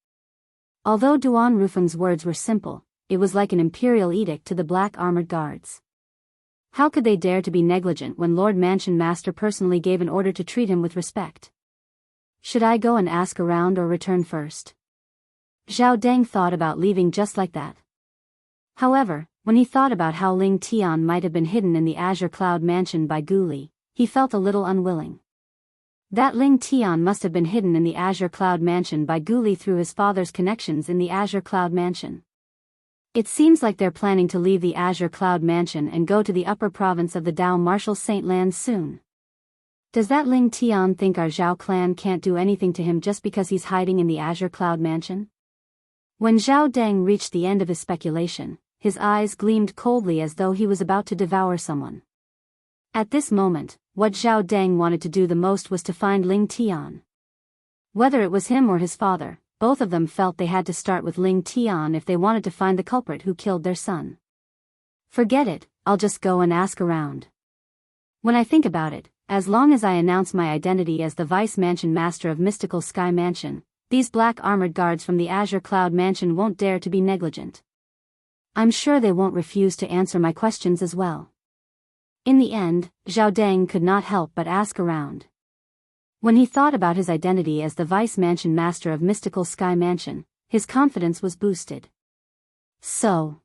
Although Duan Ruffeng's words were simple, it was like an imperial edict to the black armored guards. How could they dare to be negligent when Lord Mansion Master personally gave an order to treat him with respect? Should I go and ask around or return first? Zhao Deng thought about leaving just like that. However, when he thought about how Ling Tian might have been hidden in the Azure Cloud Mansion by Gu Li, he felt a little unwilling. That Ling Tian must have been hidden in the Azure Cloud Mansion by Gu Li through his father's connections in the Azure Cloud Mansion. It seems like they're planning to leave the Azure Cloud Mansion and go to the upper province of the Dao Martial Saint Land soon. Does that Ling Tian think our Zhao clan can't do anything to him just because he's hiding in the Azure Cloud Mansion? When Zhao Deng reached the end of his speculation, his eyes gleamed coldly as though he was about to devour someone. At this moment, what Zhao Deng wanted to do the most was to find Ling Tian. Whether it was him or his father, both of them felt they had to start with Ling Tian if they wanted to find the culprit who killed their son. Forget it, I'll just go and ask around. When I think about it, as long as I announce my identity as the Vice Mansion Master of Mystical Sky Mansion, these black armored guards from the Azure Cloud Mansion won't dare to be negligent. I'm sure they won't refuse to answer my questions as well. In the end, Zhao Deng could not help but ask around. When he thought about his identity as the Vice Mansion Master of Mystical Sky Mansion, his confidence was boosted. So,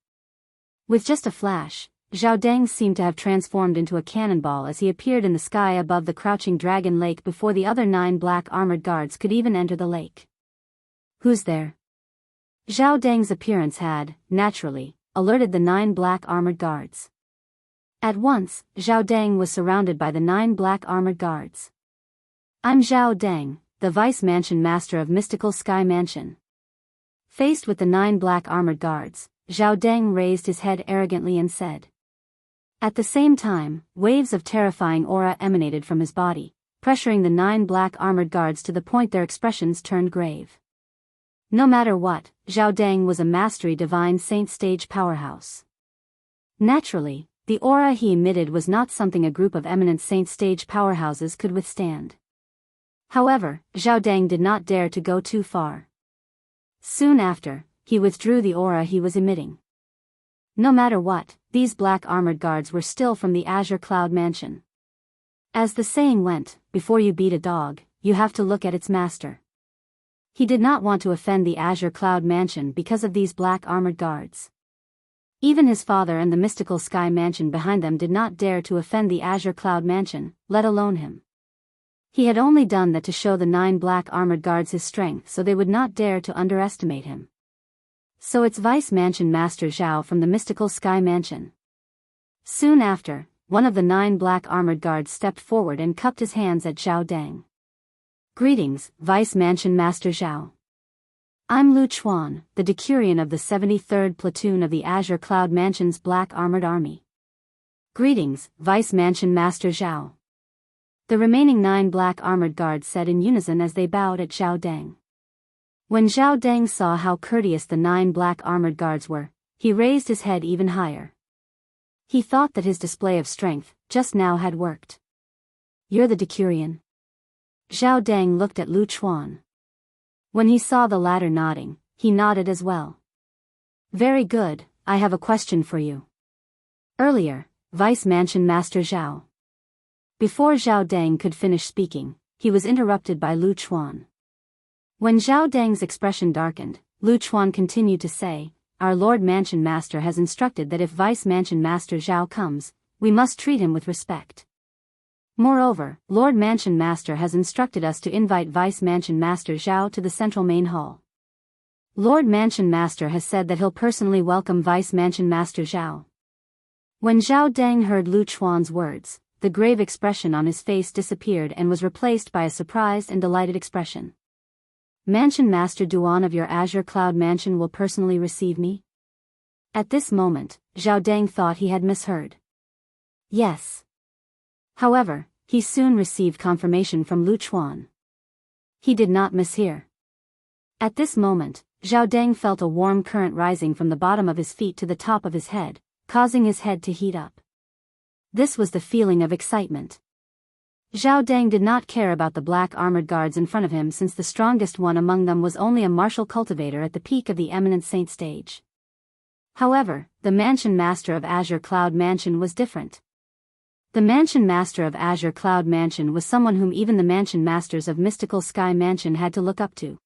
with just a flash, Zhao Deng seemed to have transformed into a cannonball as he appeared in the sky above the crouching dragon lake before the other 9 black armored guards could even enter the lake. Who's there? Zhao Deng's appearance had, naturally, alerted the 9 black armored guards. At once, Zhao Deng was surrounded by the 9 black armored guards. I'm Zhao Deng, the Vice Mansion Master of Mystical Sky Mansion. Faced with the 9 black armored guards, Zhao Deng raised his head arrogantly and said. At the same time, waves of terrifying aura emanated from his body, pressuring the 9 black armored guards to the point their expressions turned grave. No matter what, Zhao Deng was a mastery divine saint stage powerhouse. Naturally, the aura he emitted was not something a group of eminent saint stage powerhouses could withstand. However, Zhao Deng did not dare to go too far. Soon after, he withdrew the aura he was emitting. No matter what, these black armored guards were still from the Azure Cloud Mansion. As the saying went, before you beat a dog, you have to look at its master. He did not want to offend the Azure Cloud Mansion because of these black armored guards. Even his father and the Mystical Sky Mansion behind them did not dare to offend the Azure Cloud Mansion, let alone him. He had only done that to show the 9 black armored guards his strength so they would not dare to underestimate him. So it's Vice Mansion Master Zhao from the Mystical Sky Mansion. Soon after, one of the 9 black armored guards stepped forward and cupped his hands at Zhao Deng. Greetings, Vice Mansion Master Zhao. I'm Lu Chuan, the Decurion of the 73rd Platoon of the Azure Cloud Mansion's Black Armored Army. Greetings, Vice Mansion Master Zhao. The remaining 9 black armored guards said in unison as they bowed at Zhao Deng. When Zhao Deng saw how courteous the 9 black armored guards were, he raised his head even higher. He thought that his display of strength, just now had worked. You're the Decurion? Zhao Deng looked at Lu Chuan. When he saw the latter nodding, he nodded as well. Very good, I have a question for you. Earlier, Vice Mansion Master Zhao. Before Zhao Deng could finish speaking, he was interrupted by Lu Chuan. When Zhao Deng's expression darkened, Lu Chuan continued to say, Our Lord Mansion Master has instructed that if Vice Mansion Master Zhao comes, we must treat him with respect. Moreover, Lord Mansion Master has instructed us to invite Vice Mansion Master Zhao to the central main hall. Lord Mansion Master has said that he'll personally welcome Vice Mansion Master Zhao. When Zhao Deng heard Lu Chuan's words, the grave expression on his face disappeared and was replaced by a surprised and delighted expression. Mansion Master Duan of your Azure Cloud Mansion will personally receive me? At this moment, Zhao Deng thought he had misheard. Yes. However, he soon received confirmation from Lu Chuan. He did not mishear. At this moment, Zhao Deng felt a warm current rising from the bottom of his feet to the top of his head, causing his head to heat up. This was the feeling of excitement. Zhao Deng did not care about the black armored guards in front of him since the strongest one among them was only a martial cultivator at the peak of the eminent saint stage. However, the Mansion Master of Azure Cloud Mansion was different. The Mansion Master of Azure Cloud Mansion was someone whom even the Mansion Masters of Mystical Sky Mansion had to look up to.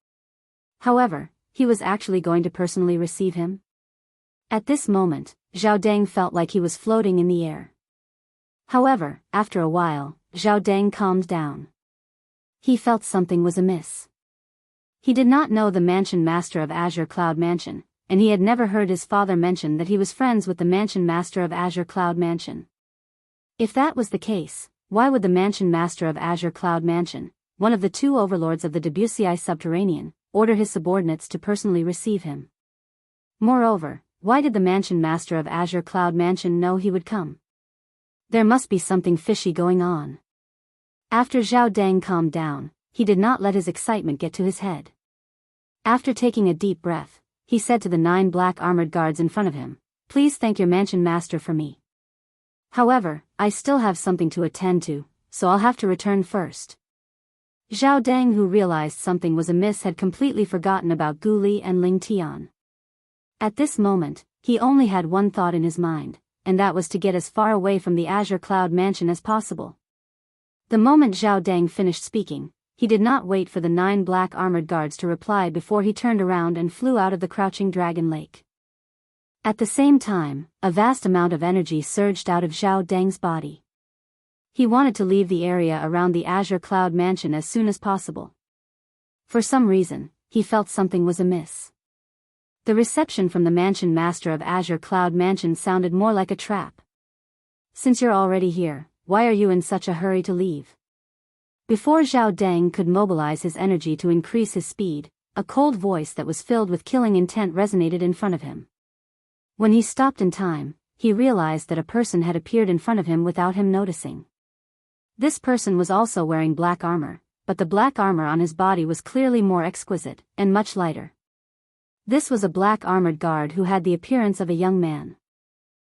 However, he was actually going to personally receive him? At this moment, Zhao Deng felt like he was floating in the air. However, after a while, Zhao Deng calmed down. He felt something was amiss. He did not know the Mansion Master of Azure Cloud Mansion, and he had never heard his father mention that he was friends with the Mansion Master of Azure Cloud Mansion. If that was the case, why would the Mansion Master of Azure Cloud Mansion, one of the 2 overlords of the Wuxia Subterranean, order his subordinates to personally receive him? Moreover, why did the Mansion Master of Azure Cloud Mansion know he would come? There must be something fishy going on. After Zhao Deng calmed down, he did not let his excitement get to his head. After taking a deep breath, he said to the 9 black armored guards in front of him, "Please thank your mansion master for me. However, I still have something to attend to, so I'll have to return first." Zhao Deng, who realized something was amiss, had completely forgotten about Gu Li and Ling Tian. At this moment, he only had one thought in his mind, and that was to get as far away from the Azure Cloud Mansion as possible. The moment Zhao Deng finished speaking, he did not wait for the 9 black armored guards to reply before he turned around and flew out of the Crouching Dragon Lake. At the same time, a vast amount of energy surged out of Zhao Deng's body. He wanted to leave the area around the Azure Cloud Mansion as soon as possible. For some reason, he felt something was amiss. The reception from the mansion master of Azure Cloud Mansion sounded more like a trap. "Since you're already here, why are you in such a hurry to leave?" Before Zhao Deng could mobilize his energy to increase his speed, a cold voice that was filled with killing intent resonated in front of him. When he stopped in time, he realized that a person had appeared in front of him without him noticing. This person was also wearing black armor, but the black armor on his body was clearly more exquisite, and much lighter. This was a black armored guard who had the appearance of a young man.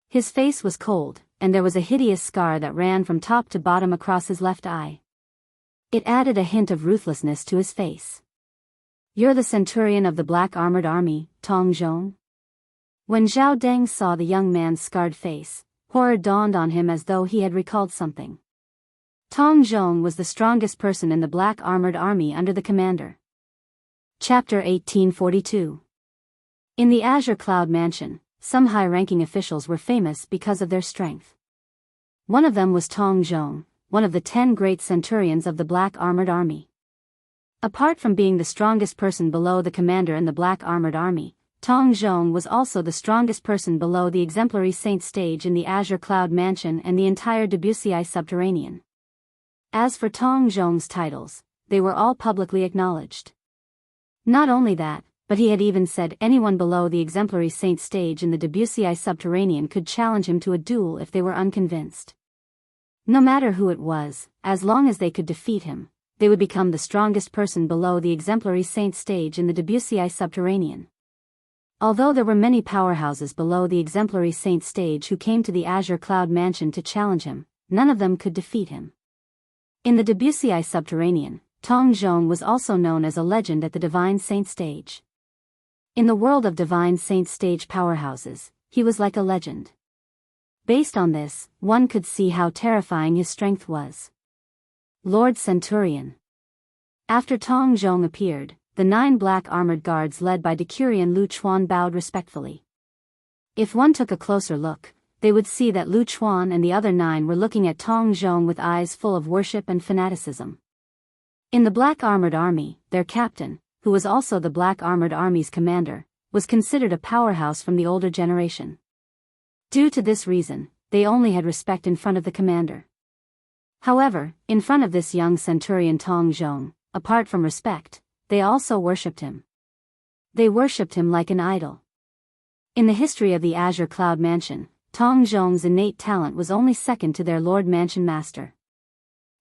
His face was cold, and there was a hideous scar that ran from top to bottom across his left eye. It added a hint of ruthlessness to his face. "You're the centurion of the black armored army, Tong Zhong?" When Zhao Deng saw the young man's scarred face, horror dawned on him as though he had recalled something. Tong Zhong was the strongest person in the black armored army under the commander. Chapter 1842. In the Azure Cloud Mansion, some high-ranking officials were famous because of their strength. One of them was Tong Zhong, one of the 10 great centurions of the black armored army. Apart from being the strongest person below the commander in the black armored army, Tong Zhong was also the strongest person below the exemplary saint stage in the Azure Cloud Mansion and the entire Debussy subterranean. As for Tong Zhong's titles, they were all publicly acknowledged. Not only that, but he had even said anyone below the exemplary saint stage in the Debussy subterranean could challenge him to a duel if they were unconvinced. No matter who it was, as long as they could defeat him, they would become the strongest person below the exemplary saint stage in the Debussy subterranean. Although there were many powerhouses below the exemplary saint stage who came to the Azure Cloud Mansion to challenge him, none of them could defeat him. In the Debussy subterranean, Tong Zhong was also known as a legend at the Divine Saint stage. In the world of Divine Saint stage powerhouses, he was like a legend. Based on this, one could see how terrifying his strength was. Lord Centurion. After Tong Zhong appeared, the 9 black armored guards led by Decurion Lu Chuan bowed respectfully. If one took a closer look, they would see that Lu Chuan and the other 9 were looking at Tong Zhong with eyes full of worship and fanaticism. In the black armored army, their captain, who was also the black armored army's commander, was considered a powerhouse from the older generation. Due to this reason, they only had respect in front of the commander. However, in front of this young centurion Tong Zhong, apart from respect, they also worshipped him. They worshipped him like an idol. In the history of the Azure Cloud Mansion, Tong Zhong's innate talent was only second to their Lord Mansion Master.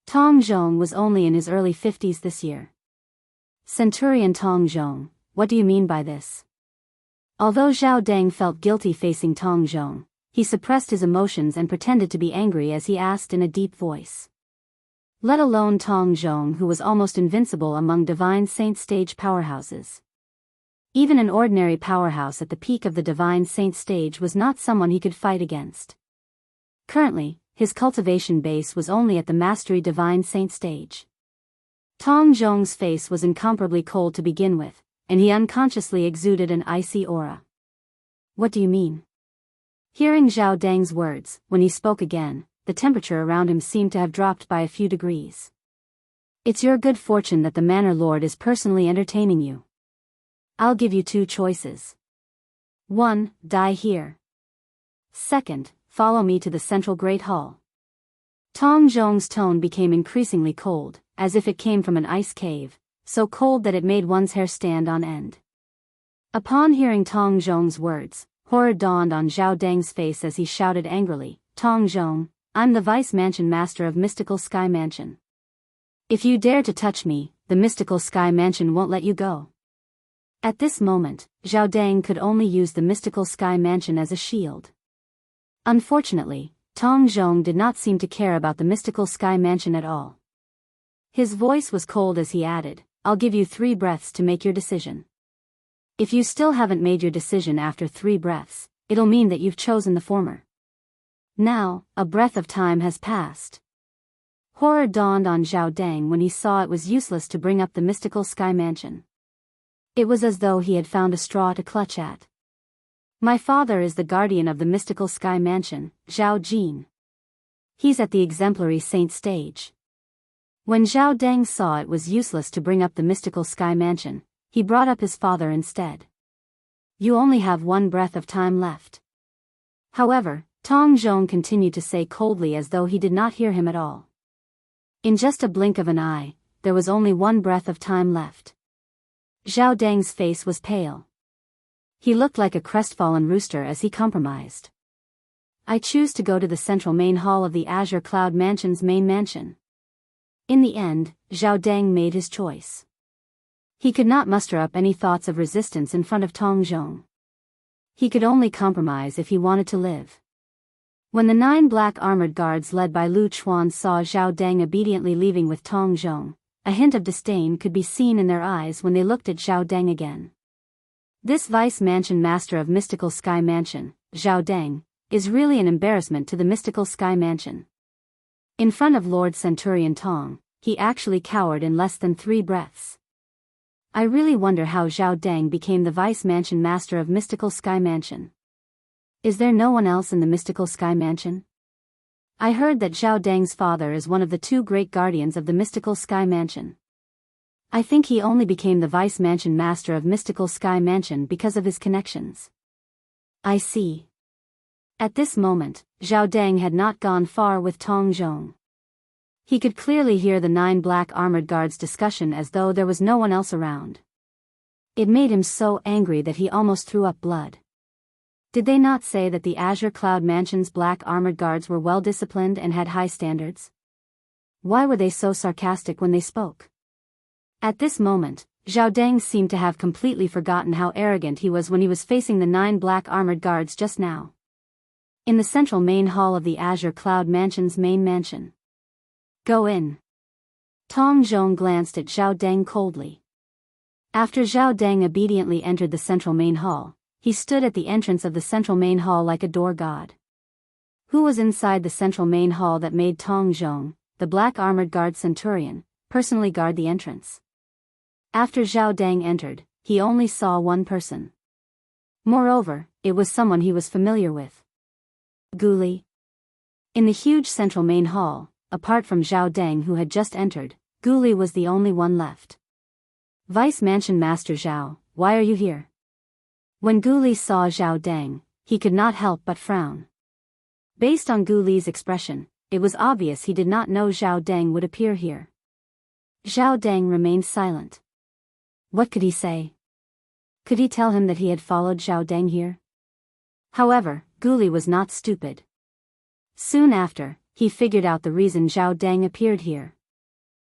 Tong Zhong was only in his early 50s this year. Centurion Tong Zhong, what do you mean by this? Although Zhao Deng felt guilty facing Tong Zhong, he suppressed his emotions and pretended to be angry as he asked in a deep voice. Let alone Tong Zhong, who was almost invincible among Divine Saint stage powerhouses. Even an ordinary powerhouse at the peak of the Divine Saint stage was not someone he could fight against. Currently, his cultivation base was only at the Mastery Divine Saint stage. Tong Zhong's face was incomparably cold to begin with, and he unconsciously exuded an icy aura. What do you mean? Hearing Zhao Deng's words, when he spoke again, the temperature around him seemed to have dropped by a few degrees. It's your good fortune that the Manor Lord is personally entertaining you. I'll give you 2 choices. 1. Die here. 2. Follow me to the central Great Hall. Tong Zhong's tone became increasingly cold, as if it came from an ice cave, so cold that it made one's hair stand on end. Upon hearing Tong Zhong's words, horror dawned on Zhao Deng's face as he shouted angrily, Tong Zhong, I'm the Vice Mansion Master of Mystical Sky Mansion. If you dare to touch me, the Mystical Sky Mansion won't let you go. At this moment, Zhao Dang could only use the mystical sky mansion as a shield. Unfortunately, Tong Zhong did not seem to care about the mystical sky mansion at all. His voice was cold as he added, "I'll give you 3 breaths to make your decision. If you still haven't made your decision after 3 breaths, it'll mean that you've chosen the former." Now, a breath of time has passed. Horror dawned on Zhao Dang when he saw it was useless to bring up the mystical sky mansion. It was as though he had found a straw to clutch at. "My father is the guardian of the mystical sky mansion, Zhao Jin. He's at the exemplary saint stage." When Zhao Dang saw it was useless to bring up the mystical sky mansion, he brought up his father instead. "You only have 1 breath of time left." However, Tong Zhong continued to say coldly as though he did not hear him at all. In just a blink of an eye, there was only 1 breath of time left. Zhao Dang's face was pale. He looked like a crestfallen rooster as he compromised. "I choose to go to the central main hall of the Azure Cloud Mansion's main mansion." In the end, Zhao Dang made his choice. He could not muster up any thoughts of resistance in front of Tong Zhong. He could only compromise if he wanted to live. When the 9 black armored guards led by Lu Chuan saw Zhao Dang obediently leaving with Tong Zhong, a hint of disdain could be seen in their eyes when they looked at Zhao Dang again. This vice mansion master of Mystical Sky Mansion, Zhao Dang, is really an embarrassment to the Mystical Sky Mansion. In front of Lord Centurion Tong, he actually cowered in less than 3 breaths. I really wonder how Zhao Dang became the vice mansion master of Mystical Sky Mansion. Is there no one else in the Mystical Sky Mansion? I heard that Zhao Dang's father is one of the 2 great guardians of the Mystical Sky Mansion. I think he only became the vice mansion master of Mystical Sky Mansion because of his connections. I see. At this moment, Zhao Dang had not gone far with Tong Zhong. He could clearly hear the 9 black armored guards' discussion as though there was no one else around. It made him so angry that he almost threw up blood. Did they not say that the Azure Cloud Mansion's black armored guards were well disciplined and had high standards? Why were they so sarcastic when they spoke? At this moment, Zhao Dang seemed to have completely forgotten how arrogant he was when he was facing the 9 black armored guards just now. In the central main hall of the Azure Cloud Mansion's main mansion. "Go in." Tong Zhong glanced at Zhao Dang coldly. After Zhao Dang obediently entered the central main hall, he stood at the entrance of the central main hall like a door god. Who was inside the central main hall that made Tong Zhong, the black armored guard centurion, personally guard the entrance? After Zhao Dang entered, he only saw 1 person. Moreover, it was someone he was familiar with. Guli. In the huge central main hall, apart from Zhao Dang who had just entered, Guli was the only one left. "Vice Mansion Master Zhao, why are you here?" When Guli saw Zhao Dang, he could not help but frown. Based on Guli's expression, it was obvious he did not know Zhao Dang would appear here. Zhao Dang remained silent. What could he say? Could he tell him that he had followed Zhao Dang here? However, Guli was not stupid. Soon after, he figured out the reason Zhao Dang appeared here.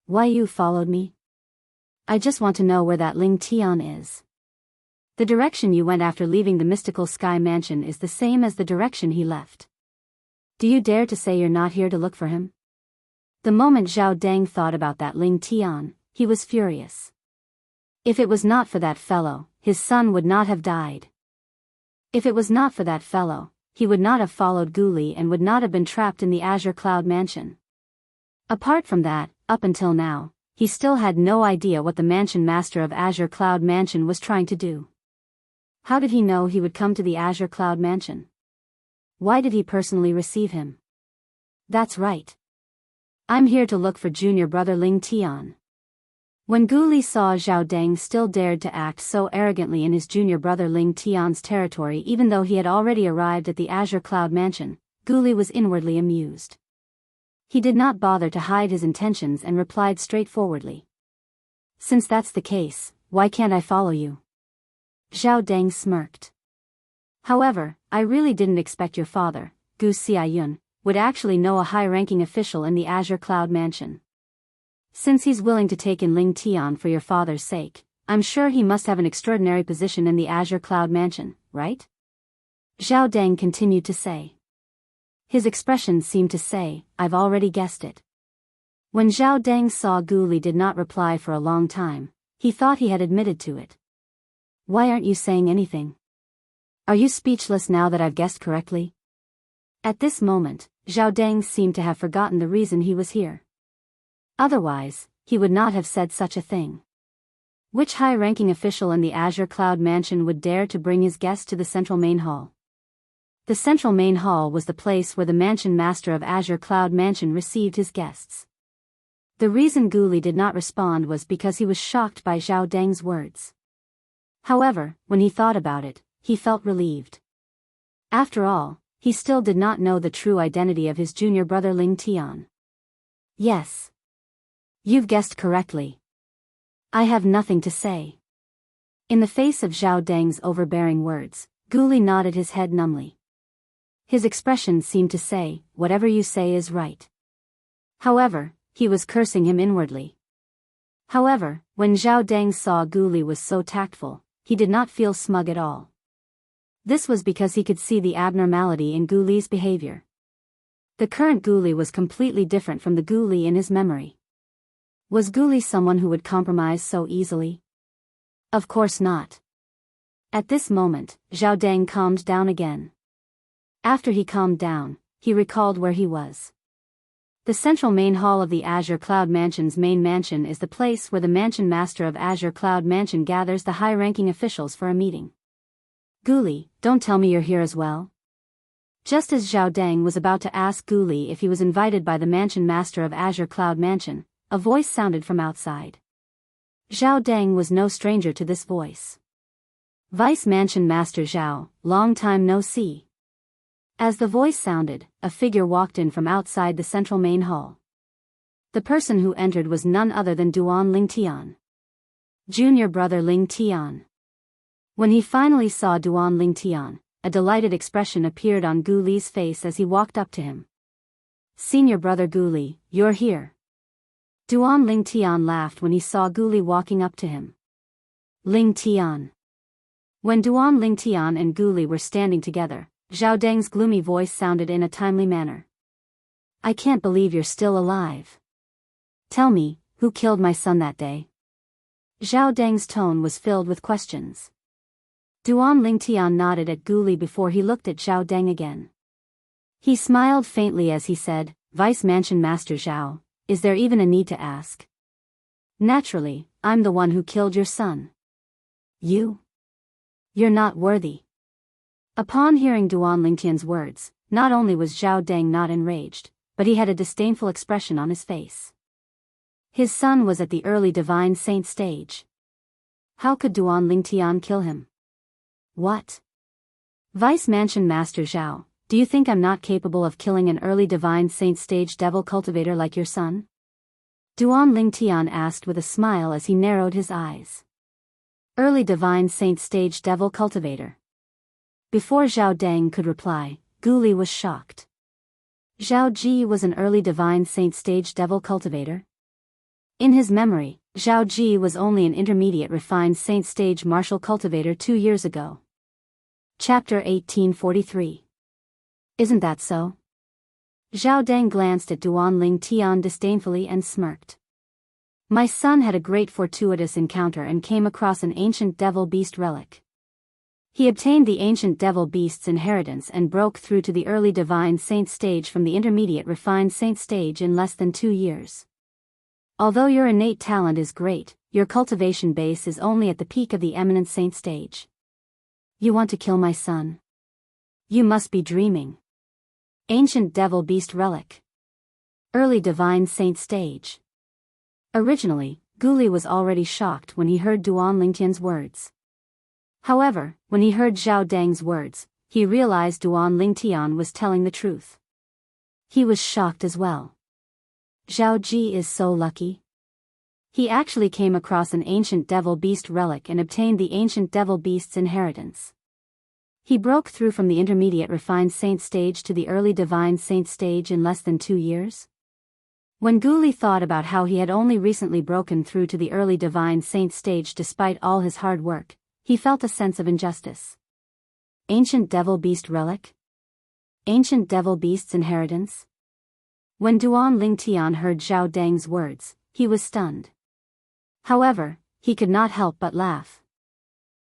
"Why you followed me?" "I just want to know where that Ling Tian is." "The direction you went after leaving the Mystical Sky Mansion is the same as the direction he left. Do you dare to say you're not here to look for him?" The moment Zhao Dang thought about that Ling Tian, he was furious. If it was not for that fellow, his son would not have died. If it was not for that fellow, he would not have followed Guli and would not have been trapped in the Azure Cloud Mansion. Apart from that, up until now, he still had no idea what the mansion master of Azure Cloud Mansion was trying to do. How did he know he would come to the Azure Cloud Mansion? Why did he personally receive him? That's right. I'm here to look for junior brother Ling Tian. When Guli saw Zhao Dang still dared to act so arrogantly in his junior brother Ling Tian's territory even though he had already arrived at the Azure Cloud Mansion, Guli was inwardly amused. He did not bother to hide his intentions and replied straightforwardly. "Since that's the case, why can't I follow you?" Zhao Dang smirked. "However, I really didn't expect your father, Gu Xiayun, would actually know a high-ranking official in the Azure Cloud Mansion. Since he's willing to take in Ling Tian for your father's sake, I'm sure he must have an extraordinary position in the Azure Cloud Mansion, right? Zhao Deng continued to say. His expression seemed to say, I've already guessed it. When Zhao Deng saw Gu Li did not reply for a long time, he thought he had admitted to it. Why aren't you saying anything? Are you speechless now that I've guessed correctly? At this moment, Zhao Deng seemed to have forgotten the reason he was here. Otherwise, he would not have said such a thing. Which high-ranking official in the Azure Cloud Mansion would dare to bring his guests to the central main hall? The central main hall was the place where the mansion master of Azure Cloud Mansion received his guests. The reason Gu Li did not respond was because he was shocked by Zhao Deng's words. However, when he thought about it, he felt relieved. After all, he still did not know the true identity of his junior brother Ling Tian. Yes. You've guessed correctly. I have nothing to say. In the face of Zhao Deng's overbearing words, Gu Li nodded his head numbly. His expression seemed to say, whatever you say is right. However, he was cursing him inwardly. However, when Zhao Deng saw Gu Li was so tactful, he did not feel smug at all. This was because he could see the abnormality in Gu Li's behavior. The current Gu Li was completely different from the Gu Li in his memory. Was Gu Li someone who would compromise so easily? Of course not. At this moment, Zhao Deng calmed down again. After he calmed down, he recalled where he was. The central main hall of the Azure Cloud Mansion's main mansion is the place where the mansion master of Azure Cloud Mansion gathers the high-ranking officials for a meeting. Gu Li, don't tell me you're here as well? Just as Zhao Deng was about to ask Gu Li if he was invited by the mansion master of Azure Cloud Mansion, a voice sounded from outside. Zhao Deng was no stranger to this voice. Vice Mansion Master Zhao, long time no see. As the voice sounded, a figure walked in from outside the central main hall. The person who entered was none other than Duan Ling Tian. Junior brother Ling Tian. When he finally saw Duan Ling Tian, a delighted expression appeared on Gu Li's face as he walked up to him. Senior brother Gu Li, you're here. Duan Ling Tian laughed when he saw Gu Li walking up to him. Ling Tian. When Duan Ling Tian and Gu Li were standing together, Zhao Deng's gloomy voice sounded in a timely manner. I can't believe you're still alive. Tell me, who killed my son that day? Zhao Deng's tone was filled with questions. Duan Ling Tian nodded at Gu Li before he looked at Zhao Deng again. He smiled faintly as he said, Vice Mansion Master Zhao, is there even a need to ask? Naturally, I'm the one who killed your son. You? You're not worthy. Upon hearing Duan Ling Tian's words, not only was Zhao Deng not enraged, but he had a disdainful expression on his face. His son was at the early divine saint stage. How could Duan Ling Tian kill him? What? Vice Mansion Master Zhao, do you think I'm not capable of killing an early divine saint stage devil cultivator like your son? Duan Ling Tian asked with a smile as he narrowed his eyes. Early divine saint stage devil cultivator. Before Zhao Deng could reply, Gu Li was shocked. Zhao Ji was an early divine saint stage devil cultivator? In his memory, Zhao Ji was only an intermediate refined saint stage martial cultivator 2 years ago. Chapter 1843. Isn't that so? Zhao Deng glanced at Duan Ling Tian disdainfully and smirked. My son had a great fortuitous encounter and came across an ancient devil beast relic. He obtained the ancient devil beast's inheritance and broke through to the early divine saint stage from the intermediate refined saint stage in less than 2 years. Although your innate talent is great, your cultivation base is only at the peak of the eminent saint stage. You want to kill my son? You must be dreaming. Ancient devil beast relic. Early divine saint stage. Originally, Gu Li was already shocked when he heard Duan Ling Tian's words. However, when he heard Zhao Deng's words, he realized Duan Ling Tian was telling the truth. He was shocked as well. Zhao Ji is so lucky. He actually came across an ancient devil beast relic and obtained the ancient devil beast's inheritance. He broke through from the intermediate refined saint stage to the early divine saint stage in less than 2 years. When Guli thought about how he had only recently broken through to the early divine saint stage despite all his hard work, he felt a sense of injustice. Ancient devil beast relic? Ancient devil beast's inheritance? When Duan Lingtian heard Zhao Deng's words, he was stunned. However, he could not help but laugh.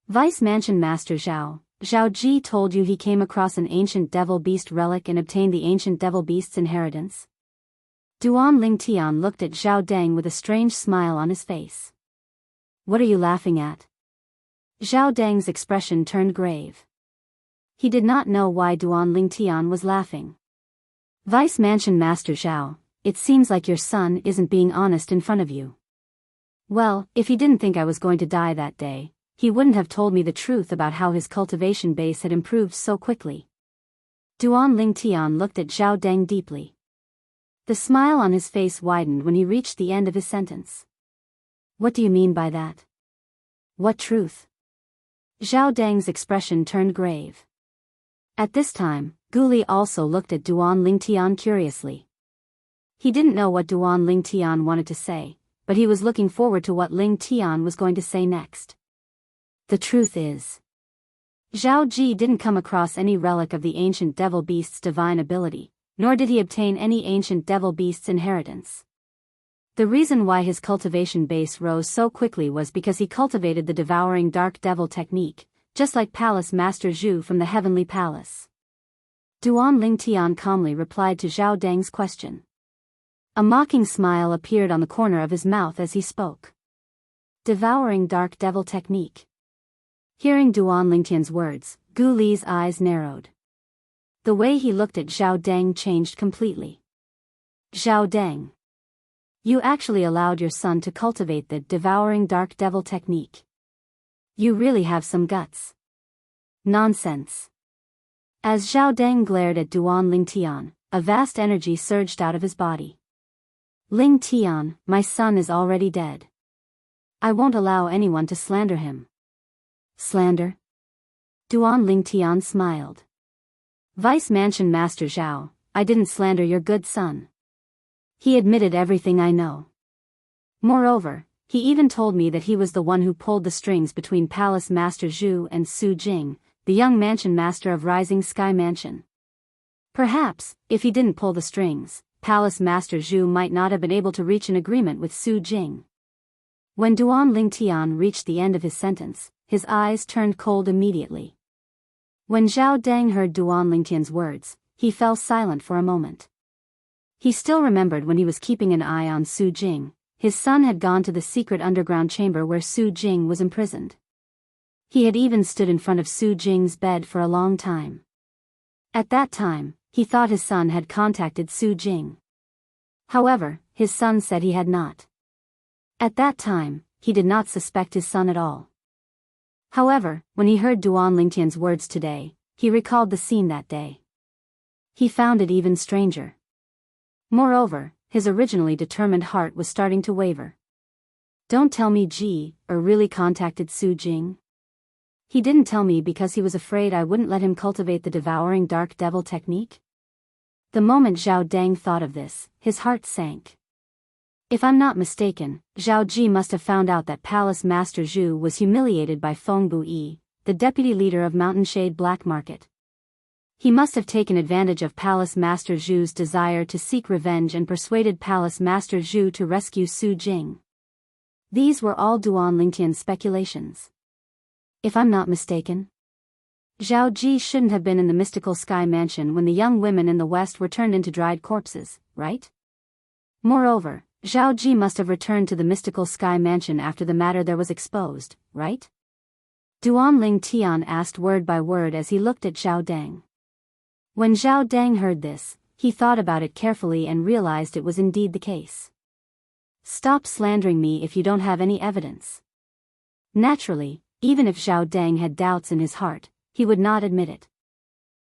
Vice Mansion Master Zhao Ji told you he came across an ancient devil beast relic and obtained the ancient devil beast's inheritance? Duan Lingtian looked at Zhao Deng with a strange smile on his face. What are you laughing at? Zhao Deng's expression turned grave. He did not know why Duan Lingtian was laughing. Vice Mansion Master Zhao, it seems like your son isn't being honest in front of you. Well, if he didn't think I was going to die that day, he wouldn't have told me the truth about how his cultivation base had improved so quickly. Duan Lingtian looked at Zhao Deng deeply. The smile on his face widened when he reached the end of his sentence. What do you mean by that? What truth? Zhao Deng's expression turned grave. At this time, Guli also looked at Duan Lingtian curiously. He didn't know what Duan Lingtian wanted to say, but he was looking forward to what Lingtian was going to say next. The truth is, Zhao Ji didn't come across any relic of the ancient devil beast's divine ability, nor did he obtain any ancient devil beast's inheritance. The reason why his cultivation base rose so quickly was because he cultivated the devouring dark devil technique, just like Palace Master Zhu from the Heavenly Palace. Duan Lingtian calmly replied to Zhao Deng's question. A mocking smile appeared on the corner of his mouth as he spoke. Devouring dark devil technique. Hearing Duan Lingtian's words, Gu Li's eyes narrowed. The way he looked at Zhao Deng changed completely. Zhao Deng. You actually allowed your son to cultivate the devouring dark devil technique. You really have some guts. Nonsense. As Zhao Deng glared at Duan Lingtian, a vast energy surged out of his body. Lingtian, my son is already dead. I won't allow anyone to slander him. Slander? Duan Lingtian smiled. Vice Mansion Master Zhao, I didn't slander your good son. He admitted everything I know. Moreover, he even told me that he was the one who pulled the strings between Palace Master Zhu and Su Jing, the young mansion master of Rising Sky Mansion. Perhaps, if he didn't pull the strings, Palace Master Zhu might not have been able to reach an agreement with Su Jing. When Duan Lingtian reached the end of his sentence, his eyes turned cold immediately. When Zhao Deng heard Duan Lingtian's words, he fell silent for a moment. He still remembered when he was keeping an eye on Su Jing, his son had gone to the secret underground chamber where Su Jing was imprisoned. He had even stood in front of Su Jing's bed for a long time. At that time, he thought his son had contacted Su Jing. However, his son said he had not. At that time, he did not suspect his son at all. However, when he heard Duan Lingtian's words today, he recalled the scene that day. He found it even stranger. Moreover, his originally determined heart was starting to waver. Don't tell me Ji really contacted Su Jing. He didn't tell me because he was afraid I wouldn't let him cultivate the devouring dark devil technique? The moment Zhao Deng thought of this, his heart sank. If I'm not mistaken, Zhao Ji must have found out that Palace Master Zhu was humiliated by Feng Buyi, the deputy leader of Mountain Shade Black Market. He must have taken advantage of Palace Master Zhu's desire to seek revenge and persuaded Palace Master Zhu to rescue Su Jing. These were all Duan Lingtian's speculations. If I'm not mistaken, Zhao Ji shouldn't have been in the mystical sky mansion when the young women in the west were turned into dried corpses, right? Moreover, Zhao Ji must have returned to the mystical sky mansion after the matter there was exposed, right? Duan Lingtian asked word by word as he looked at Zhao Deng. When Zhao Deng heard this, he thought about it carefully and realized it was indeed the case. Stop slandering me if you don't have any evidence. Naturally, even if Zhao Deng had doubts in his heart, he would not admit it.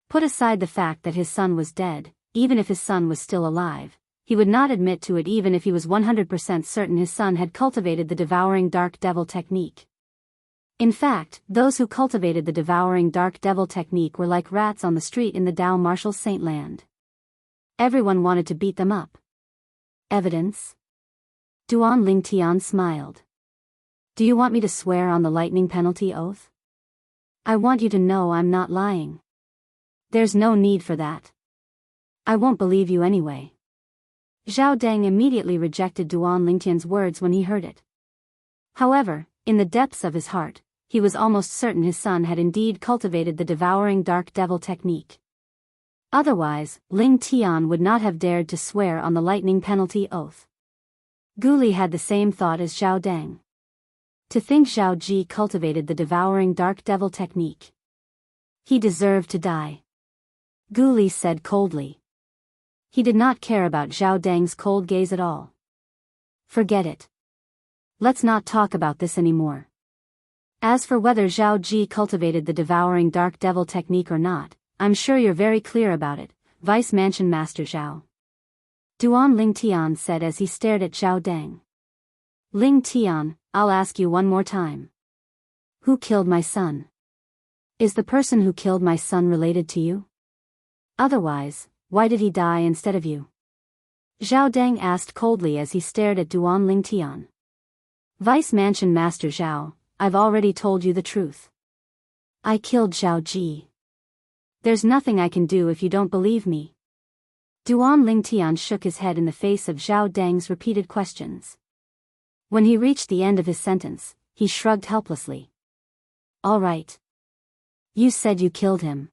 Put aside the fact that his son was dead, even if his son was still alive, he would not admit to it even if he was 100% certain his son had cultivated the devouring dark devil technique. In fact, those who cultivated the devouring dark devil technique were like rats on the street in the Dao Marshal Saint Land. Everyone wanted to beat them up. Evidence? Duan Lingtian smiled. Do you want me to swear on the lightning penalty oath? I want you to know I'm not lying. There's no need for that. I won't believe you anyway. Zhao Deng immediately rejected Duan Lingtian's words when he heard it. However, in the depths of his heart, he was almost certain his son had indeed cultivated the devouring dark devil technique. Otherwise, Ling Tian would not have dared to swear on the lightning penalty oath. Gu Li had the same thought as Zhao Deng. To think Zhao Ji cultivated the devouring dark devil technique. He deserved to die. Gu Li said coldly. He did not care about Zhao Deng's cold gaze at all. Forget it. Let's not talk about this anymore. As for whether Zhao Ji cultivated the devouring dark devil technique or not, I'm sure you're very clear about it, Vice Mansion Master Zhao. Duan Lingtian said as he stared at Zhao Deng. Ling Tian, I'll ask you one more time. Who killed my son? Is the person who killed my son related to you? Otherwise, why did he die instead of you? Zhao Deng asked coldly as he stared at Duan Lingtian. Vice Mansion Master Zhao, I've already told you the truth. I killed Zhao Ji. There's nothing I can do if you don't believe me. Duan Lingtian shook his head in the face of Zhao Deng's repeated questions. When he reached the end of his sentence, he shrugged helplessly. All right. You said you killed him.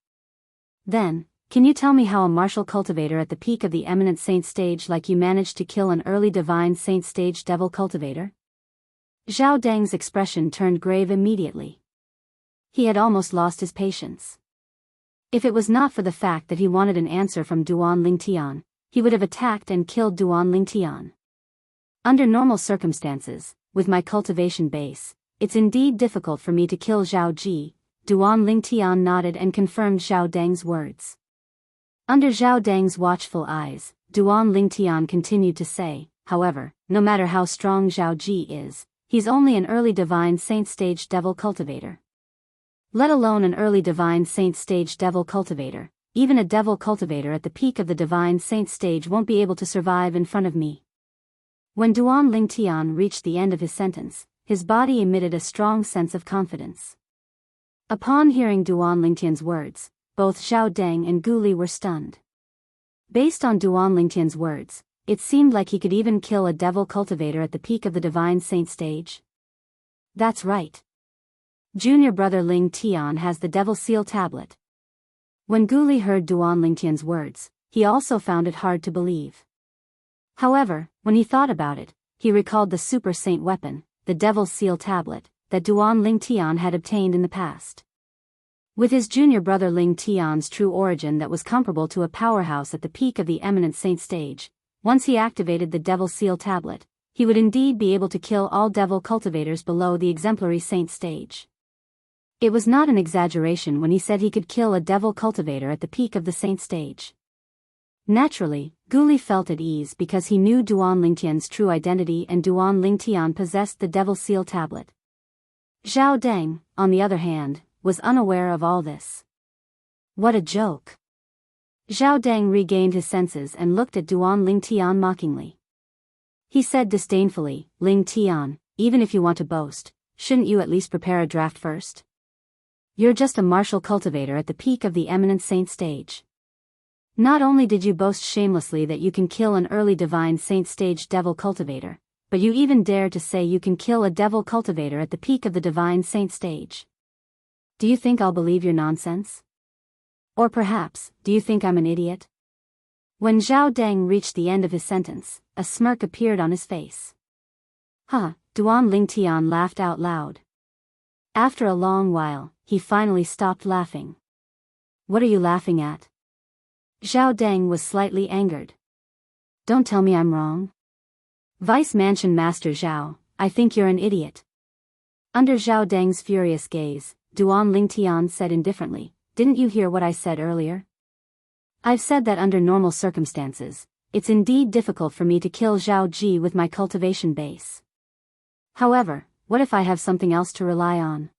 Then, can you tell me how a martial cultivator at the peak of the eminent saint stage like you managed to kill an early divine saint stage devil cultivator? Zhao Deng's expression turned grave immediately. He had almost lost his patience. If it was not for the fact that he wanted an answer from Duan Lingtian, he would have attacked and killed Duan Lingtian. Under normal circumstances, with my cultivation base, it's indeed difficult for me to kill Zhao Ji. Duan Lingtian nodded and confirmed Zhao Deng's words. Under Zhao Deng's watchful eyes, Duan Lingtian continued to say, however, no matter how strong Zhao Ji is, he's only an early divine saint stage devil cultivator. Let alone an early divine saint stage devil cultivator, even a devil cultivator at the peak of the divine saint stage won't be able to survive in front of me. When Duan Lingtian reached the end of his sentence, his body emitted a strong sense of confidence. Upon hearing Duan Lingtian's words, both Zhao Deng and Gu Li were stunned. Based on Duan Lingtian's words, it seemed like he could even kill a devil cultivator at the peak of the divine saint stage. That's right. Junior brother Ling Tian has the devil seal tablet. When Gu Li heard Duan Lingtian's words, he also found it hard to believe. However, when he thought about it, he recalled the super saint weapon, the devil seal tablet, that Duan Lingtian had obtained in the past. With his junior brother Ling Tian's true origin that was comparable to a powerhouse at the peak of the eminent saint stage, once he activated the devil seal tablet, he would indeed be able to kill all devil cultivators below the exemplary saint stage. It was not an exaggeration when he said he could kill a devil cultivator at the peak of the saint stage. Naturally, Gu Li felt at ease because he knew Duan Lingtian's true identity and Duan Lingtian possessed the devil seal tablet. Zhao Deng, on the other hand, was unaware of all this. What a joke. Zhao Deng regained his senses and looked at Duan Lingtian mockingly. He said disdainfully, Ling Tian, even if you want to boast, shouldn't you at least prepare a draft first? You're just a martial cultivator at the peak of the eminent saint stage. Not only did you boast shamelessly that you can kill an early divine saint stage devil cultivator, but you even dare to say you can kill a devil cultivator at the peak of the divine saint stage. Do you think I'll believe your nonsense? Or perhaps, do you think I'm an idiot? When Zhao Deng reached the end of his sentence, a smirk appeared on his face. Duan Lingtian laughed out loud. After a long while, he finally stopped laughing. What are you laughing at? Zhao Deng was slightly angered. Don't tell me I'm wrong. Vice Mansion Master Zhao, I think you're an idiot. Under Zhao Deng's furious gaze, Duan Lingtian said indifferently, didn't you hear what I said earlier? I've said that under normal circumstances, it's indeed difficult for me to kill Zhao Ji with my cultivation base. However, what if I have something else to rely on?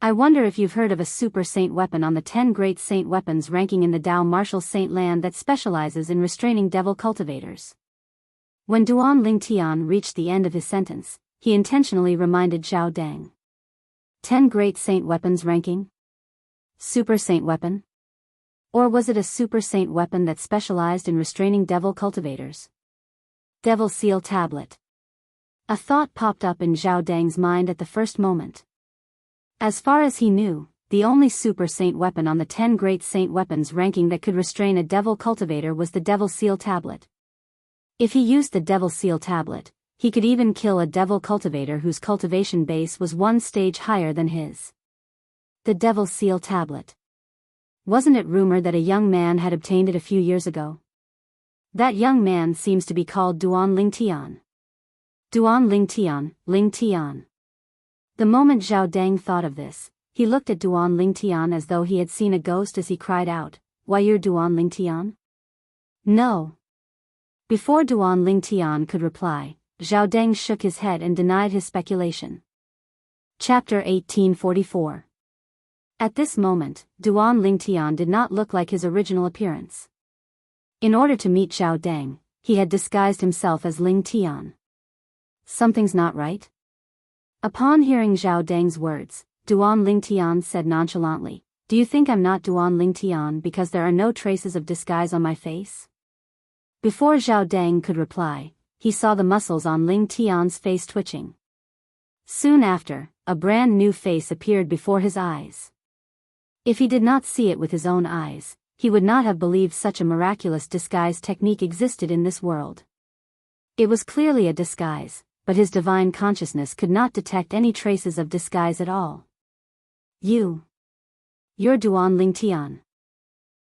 I wonder if you've heard of a super saint weapon on the 10 great saint weapons ranking in the Dao martial saint land that specializes in restraining devil cultivators. When Duan Lingtian reached the end of his sentence, he intentionally reminded Zhao Dang. 10 Great Saint Weapons ranking? Super Saint Weapon? Or was it a Super Saint Weapon that specialized in restraining devil cultivators? Devil Seal Tablet. A thought popped up in Zhao Dang's mind at the first moment. As far as he knew, the only Super Saint Weapon on the 10 Great Saint Weapons ranking that could restrain a devil cultivator was the Devil Seal Tablet. If he used the Devil Seal Tablet, he could even kill a devil cultivator whose cultivation base was one stage higher than his. The Devil Seal Tablet. Wasn't it rumored that a young man had obtained it a few years ago? That young man seems to be called Duan Lingtian. Duan Lingtian, Lingtian. The moment Zhao Dang thought of this, he looked at Duan Lingtian as though he had seen a ghost as he cried out, "Why, you're Duan Lingtian?" No. Before Duan Lingtian could reply, Zhao Dang shook his head and denied his speculation. Chapter 1844. At this moment, Duan Lingtian did not look like his original appearance. In order to meet Zhao Dang, he had disguised himself as Lingtian. Something's not right? Upon hearing Zhao Dang's words, Duan Lingtian said nonchalantly, "Do you think I'm not Duan Lingtian because there are no traces of disguise on my face?" Before Zhao Dang could reply, he saw the muscles on Ling Tian's face twitching. Soon after, a brand new face appeared before his eyes. If he did not see it with his own eyes, he would not have believed such a miraculous disguise technique existed in this world. It was clearly a disguise, but his divine consciousness could not detect any traces of disguise at all. You're Duan Lingtian.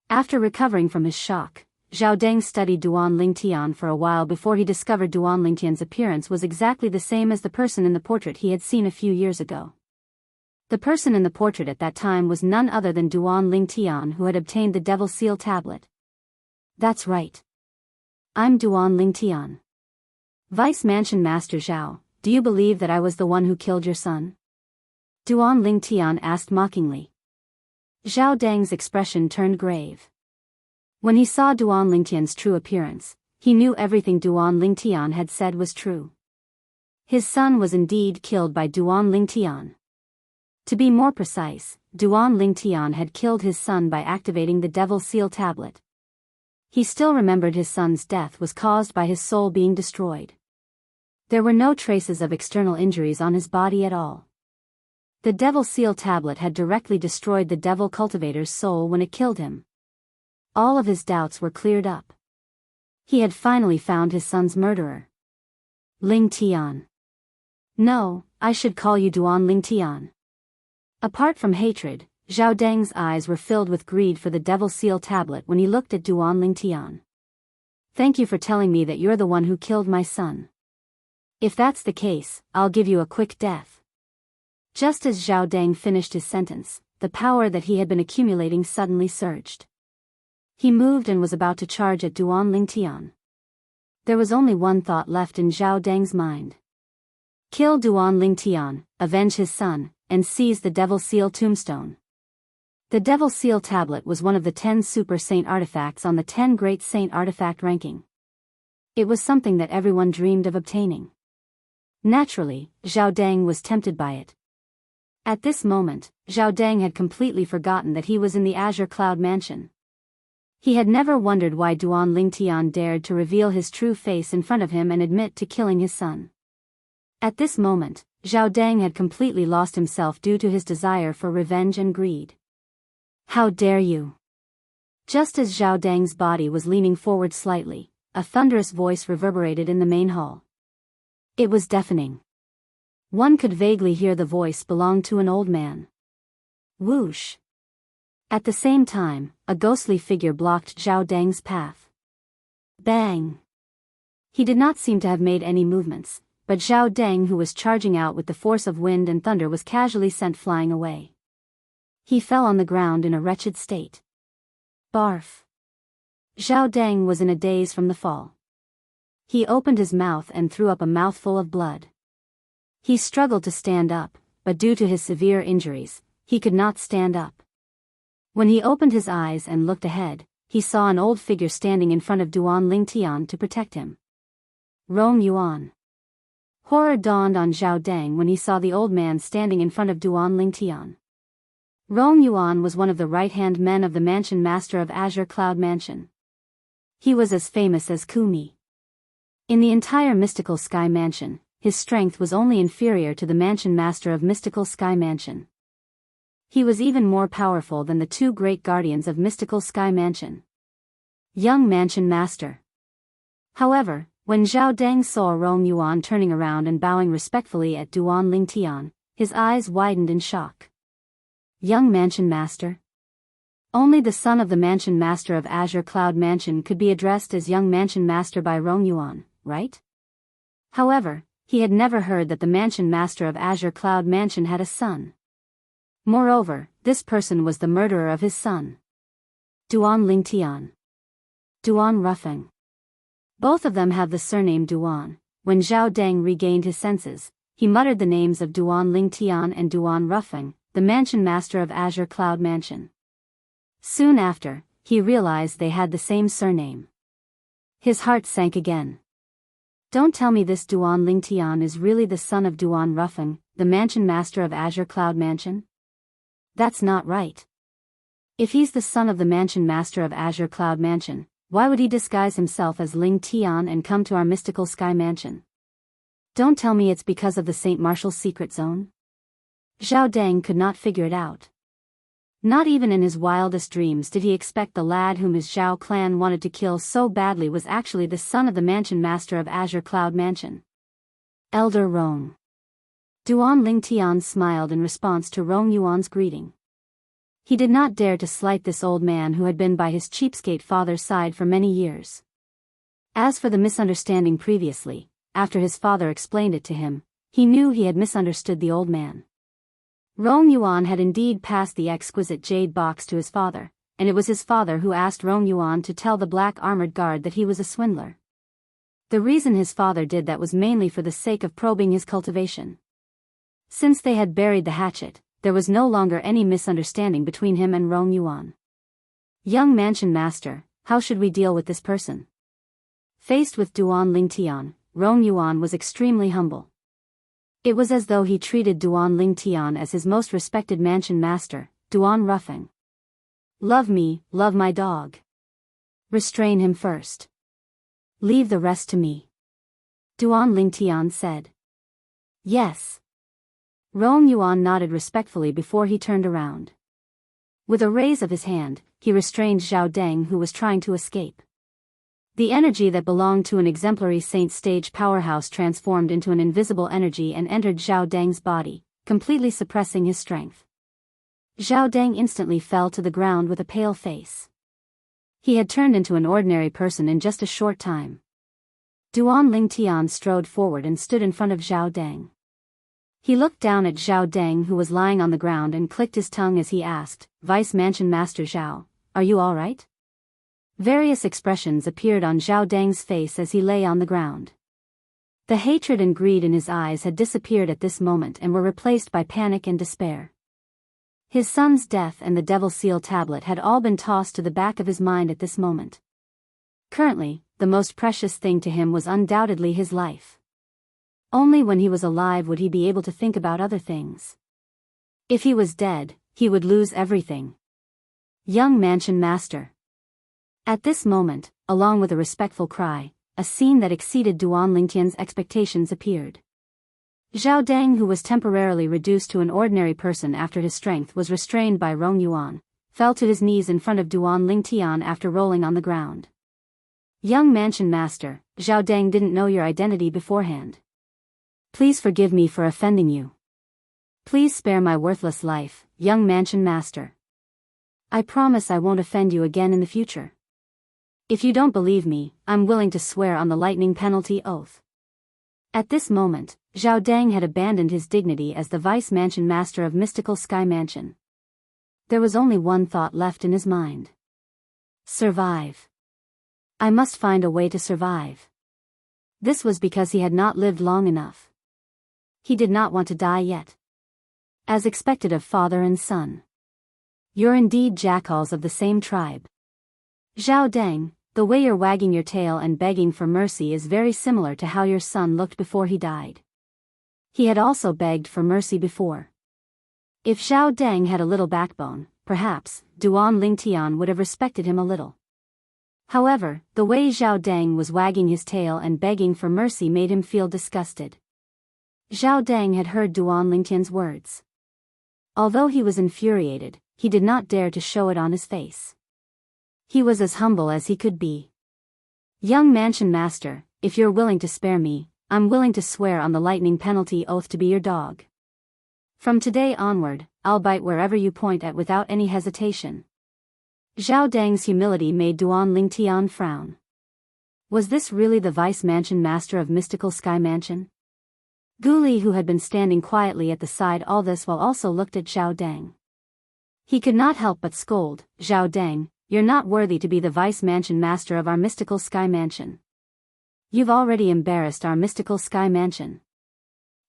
After recovering from his shock, Zhao Dang studied Duan Lingtian for a while before he discovered Duan Lingtian's appearance was exactly the same as the person in the portrait he had seen a few years ago. The person in the portrait at that time was none other than Duan Lingtian, who had obtained the Devil Seal Tablet. That's right. I'm Duan Lingtian. Vice Mansion Master Zhao, do you believe that I was the one who killed your son? Duan Lingtian asked mockingly. Zhao Dang's expression turned grave. When he saw Duan Lingtian's true appearance, he knew everything Duan Lingtian had said was true. His son was indeed killed by Duan Lingtian. To be more precise, Duan Lingtian had killed his son by activating the Devil Seal Tablet. He still remembered his son's death was caused by his soul being destroyed. There were no traces of external injuries on his body at all. The Devil Seal Tablet had directly destroyed the devil cultivator's soul when it killed him. All of his doubts were cleared up. He had finally found his son's murderer. Lingtian. No, I should call you Duan Lingtian. Apart from hatred, Zhao Dang's eyes were filled with greed for the Devil Seal Tablet when he looked at Duan Lingtian. Thank you for telling me that you're the one who killed my son. If that's the case, I'll give you a quick death. Just as Zhao Dang finished his sentence, the power that he had been accumulating suddenly surged. He moved and was about to charge at Duan Lingtian. There was only one thought left in Zhao Dang's mind. Kill Duan Lingtian, avenge his son, and seize the Devil Seal Tombstone. The Devil Seal Tablet was one of the 10 Super Saint artifacts on the 10 Great Saint artifact ranking. It was something that everyone dreamed of obtaining. Naturally, Zhao Dang was tempted by it. At this moment, Zhao Dang had completely forgotten that he was in the Azure Cloud Mansion. He had never wondered why Duan Lingtian dared to reveal his true face in front of him and admit to killing his son. At this moment, Zhao Dang had completely lost himself due to his desire for revenge and greed. How dare you! Just as Zhao Dang's body was leaning forward slightly, a thunderous voice reverberated in the main hall. It was deafening. One could vaguely hear the voice belong to an old man. Whoosh! At the same time, a ghostly figure blocked Zhao Dang's path. Bang! He did not seem to have made any movements, but Zhao Dang, who was charging out with the force of wind and thunder, was casually sent flying away. He fell on the ground in a wretched state. Barf! Zhao Dang was in a daze from the fall. He opened his mouth and threw up a mouthful of blood. He struggled to stand up, but due to his severe injuries, he could not stand up. When he opened his eyes and looked ahead, he saw an old figure standing in front of Duan Lingtian to protect him. Rong Yuan. Horror dawned on Zhao Deng when he saw the old man standing in front of Duan Lingtian. Rong Yuan was one of the right-hand men of the mansion master of Azure Cloud Mansion. He was as famous as Kumi. In the entire Mystical Sky Mansion, his strength was only inferior to the mansion master of Mystical Sky Mansion. He was even more powerful than the two great guardians of Mystical Sky Mansion. Young Mansion Master. However, when Zhao Deng saw Rong Yuan turning around and bowing respectfully at Duan Lingtian, his eyes widened in shock. Young Mansion Master? Only the son of the Mansion Master of Azure Cloud Mansion could be addressed as Young Mansion Master by Rong Yuan, right? However, he had never heard that the Mansion Master of Azure Cloud Mansion had a son. Moreover, this person was the murderer of his son. Duan Lingtian. Duan Ruffing. Both of them have the surname Duan. When Zhao Deng regained his senses, he muttered the names of Duan Lingtian and Duan Ruffing, the Mansion Master of Azure Cloud Mansion. Soon after, he realized they had the same surname. His heart sank again. Don't tell me this Duan Lingtian is really the son of Duan Ruffing, the Mansion Master of Azure Cloud Mansion? That's not right. If he's the son of the Mansion Master of Azure Cloud Mansion, why would he disguise himself as Ling Tian and come to our Mystical Sky Mansion? Don't tell me it's because of the St. Martial's secret zone? Zhao Deng could not figure it out. Not even in his wildest dreams did he expect the lad whom his Zhao clan wanted to kill so badly was actually the son of the Mansion Master of Azure Cloud Mansion. Elder Rong. Duan Lingtian smiled in response to Rong Yuan's greeting. He did not dare to slight this old man who had been by his cheapskate father's side for many years. As for the misunderstanding previously, after his father explained it to him, he knew he had misunderstood the old man. Rong Yuan had indeed passed the exquisite jade box to his father, and it was his father who asked Rong Yuan to tell the black armored guard that he was a swindler. The reason his father did that was mainly for the sake of probing his cultivation. Since they had buried the hatchet, there was no longer any misunderstanding between him and Rong Yuan. Young Mansion Master, how should we deal with this person? Faced with Duan Lingtian, Rong Yuan was extremely humble. It was as though he treated Duan Lingtian as his most respected Mansion Master, Duan Ruffing. Love me, love my dog. Restrain him first. Leave the rest to me. Duan Lingtian said. Yes. Rong Yuan nodded respectfully before he turned around. With a raise of his hand, he restrained Zhao Deng who was trying to escape. The energy that belonged to an exemplary Saint Stage powerhouse transformed into an invisible energy and entered Zhao Deng's body, completely suppressing his strength. Zhao Deng instantly fell to the ground with a pale face. He had turned into an ordinary person in just a short time. Duan Lingtian strode forward and stood in front of Zhao Deng. He looked down at Zhao Deng who was lying on the ground and clicked his tongue as he asked, Vice Mansion Master Zhao, are you all right? Various expressions appeared on Zhao Deng's face as he lay on the ground. The hatred and greed in his eyes had disappeared at this moment and were replaced by panic and despair. His son's death and the Devil Seal tablet had all been tossed to the back of his mind at this moment. Currently, the most precious thing to him was undoubtedly his life. Only when he was alive would he be able to think about other things. If he was dead, he would lose everything. Young Mansion Master. At this moment, along with a respectful cry, a scene that exceeded Duan Lingtian's expectations appeared. Zhao Deng, who was temporarily reduced to an ordinary person after his strength was restrained by Rong Yuan, fell to his knees in front of Duan Lingtian after rolling on the ground. Young Mansion Master, Zhao Deng didn't know your identity beforehand. Please forgive me for offending you. Please spare my worthless life, Young Mansion Master. I promise I won't offend you again in the future. If you don't believe me, I'm willing to swear on the lightning penalty oath. At this moment, Zhao Deng had abandoned his dignity as the Vice Mansion Master of Mystical Sky Mansion. There was only one thought left in his mind. Survive. I must find a way to survive. This was because he had not lived long enough. He did not want to die yet. As expected of father and son. You're indeed jackals of the same tribe. Zhao Deng, the way you're wagging your tail and begging for mercy is very similar to how your son looked before he died. He had also begged for mercy before. If Xiao Deng had a little backbone, perhaps, Duan Lingtian would have respected him a little. However, the way Xiao Deng was wagging his tail and begging for mercy made him feel disgusted. Xiao Deng had heard Duan Lingtian's words. Although he was infuriated, he did not dare to show it on his face. He was as humble as he could be. Young mansion master, if you're willing to spare me, I'm willing to swear on the lightning penalty oath to be your dog. From today onward, I'll bite wherever you point at without any hesitation. Xiao Deng's humility made Duan Lingtian frown. Was this really the vice mansion master of Mystical Sky Mansion? Gu Li, who had been standing quietly at the side all this while, also looked at Xiao Deng. He could not help but scold, "Xiao Deng, you're not worthy to be the vice mansion master of our Mystical Sky Mansion. You've already embarrassed our Mystical Sky Mansion."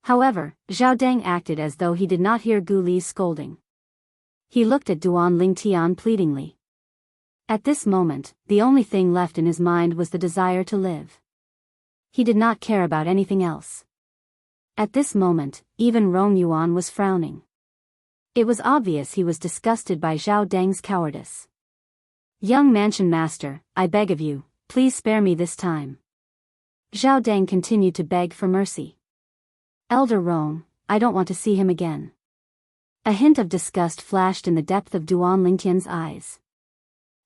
However, Xiao Deng acted as though he did not hear Gu Li's scolding. He looked at Duan Lingtian pleadingly. At this moment, the only thing left in his mind was the desire to live. He did not care about anything else. At this moment, even Rong Yuan was frowning. It was obvious he was disgusted by Xiao Deng's cowardice. "Young mansion master, I beg of you, please spare me this time." Xiao Deng continued to beg for mercy. "Elder Rong, I don't want to see him again." A hint of disgust flashed in the depth of Duan Lingtian's eyes.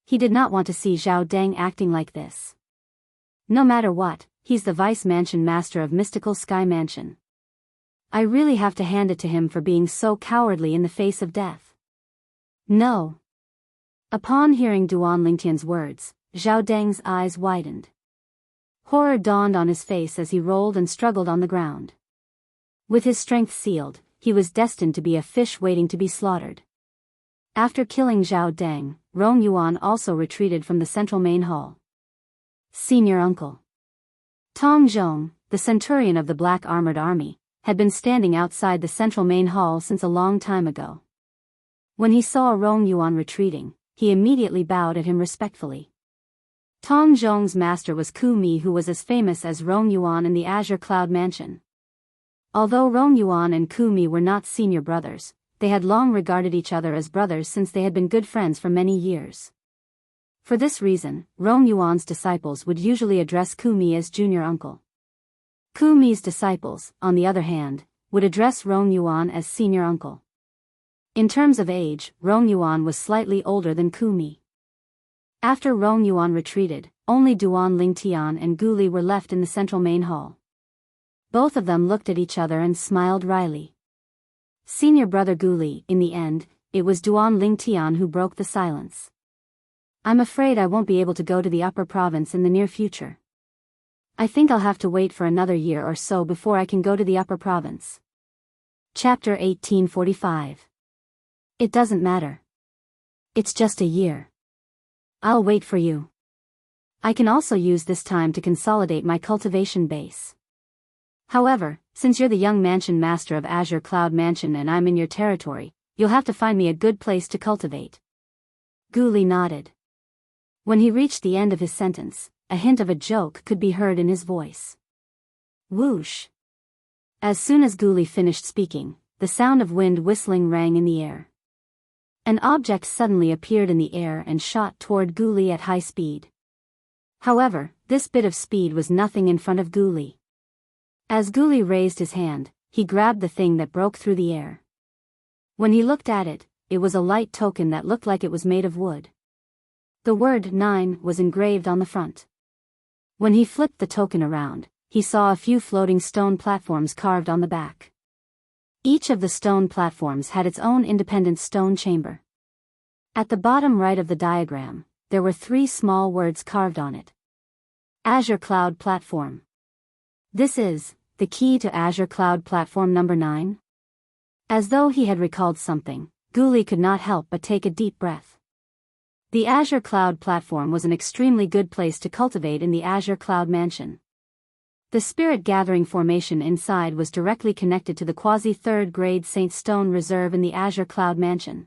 He did not want to see Xiao Deng acting like this. No matter what, he's the vice mansion master of Mystical Sky Mansion. I really have to hand it to him for being so cowardly in the face of death. No. Upon hearing Duan Lingtian's words, Xiao Deng's eyes widened. Horror dawned on his face as he rolled and struggled on the ground. With his strength sealed, he was destined to be a fish waiting to be slaughtered. After killing Xiao Deng, Rong Yuan also retreated from the central main hall. Senior uncle Tong Zhong, the centurion of the Black Armored Army, had been standing outside the central main hall since a long time ago. When he saw Rong Yuan retreating, he immediately bowed at him respectfully. Tong Zhong's master was Ku Mi, who was as famous as Rong Yuan in the Azure Cloud Mansion. Although Rong Yuan and Ku Mi were not senior brothers, they had long regarded each other as brothers since they had been good friends for many years. For this reason, Rong Yuan's disciples would usually address Ku Mi as junior uncle. Ku Mi's disciples, on the other hand, would address Rong Yuan as senior uncle. In terms of age, Rong Yuan was slightly older than Ku Mi. After Rong Yuan retreated, only Duan Lingtian and Gu Li were left in the central main hall. Both of them looked at each other and smiled wryly. Senior brother Gu Li, in the end, it was Duan Lingtian who broke the silence. "I'm afraid I won't be able to go to the upper province in the near future. I think I'll have to wait for another year or so before I can go to the upper province." Chapter 1845. It doesn't matter. It's just a year. I'll wait for you. I can also use this time to consolidate my cultivation base. However, since you're the young mansion master of Azure Cloud Mansion and I'm in your territory, you'll have to find me a good place to cultivate. Gu Li nodded. When he reached the end of his sentence, a hint of a joke could be heard in his voice. Whoosh! As soon as Gu Li finished speaking, the sound of wind whistling rang in the air. An object suddenly appeared in the air and shot toward Gu Li at high speed. However, this bit of speed was nothing in front of Gu Li. As Gu Li raised his hand, he grabbed the thing that broke through the air. When he looked at it, it was a light token that looked like it was made of wood. The word 9 was engraved on the front. When he flipped the token around, he saw a few floating stone platforms carved on the back. Each of the stone platforms had its own independent stone chamber. At the bottom right of the diagram, there were 3 small words carved on it. Azure Cloud Platform. This is the key to Azure Cloud Platform number 9? As though he had recalled something, Gu Li could not help but take a deep breath. The Azure Cloud Platform was an extremely good place to cultivate in the Azure Cloud Mansion. The Spirit Gathering formation inside was directly connected to the quasi-third grade Saint Stone Reserve in the Azure Cloud Mansion.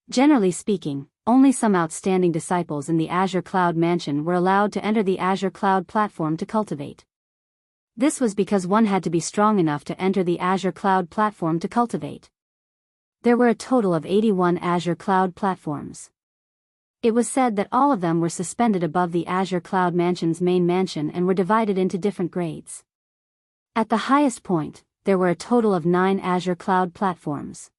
Generally speaking, only some outstanding disciples in the Azure Cloud Mansion were allowed to enter the Azure Cloud platform to cultivate. This was because one had to be strong enough to enter the Azure Cloud platform to cultivate. There were a total of 81 Azure Cloud platforms. It was said that all of them were suspended above the Azure Cloud Mansion's main mansion and were divided into different grades. At the highest point, there were a total of 9 Azure Cloud platforms.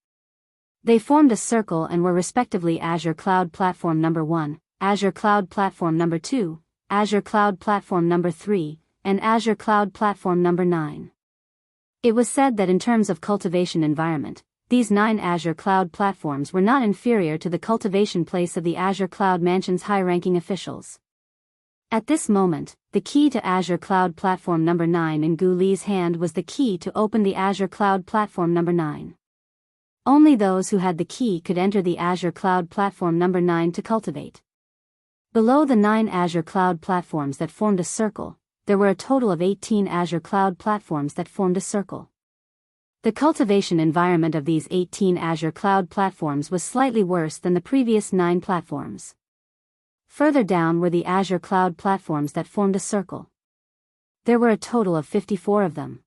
They formed a circle and were respectively Azure Cloud Platform Number 1, Azure Cloud Platform Number 2, Azure Cloud Platform Number 3, and Azure Cloud Platform Number 9. It was said that in terms of cultivation environment, these 9 Azure Cloud platforms were not inferior to the cultivation place of the Azure Cloud Mansion's high-ranking officials. At this moment, the key to Azure Cloud Platform Number 9 in Gu Li's hand was the key to open the Azure Cloud Platform Number 9. Only those who had the key could enter the Azure Cloud Platform Number 9 to cultivate. Below the 9 Azure Cloud platforms that formed a circle, there were a total of 18 Azure Cloud platforms that formed a circle. The cultivation environment of these 18 Azure Cloud platforms was slightly worse than the previous 9 platforms. Further down were the Azure Cloud platforms that formed a circle. There were a total of 54 of them.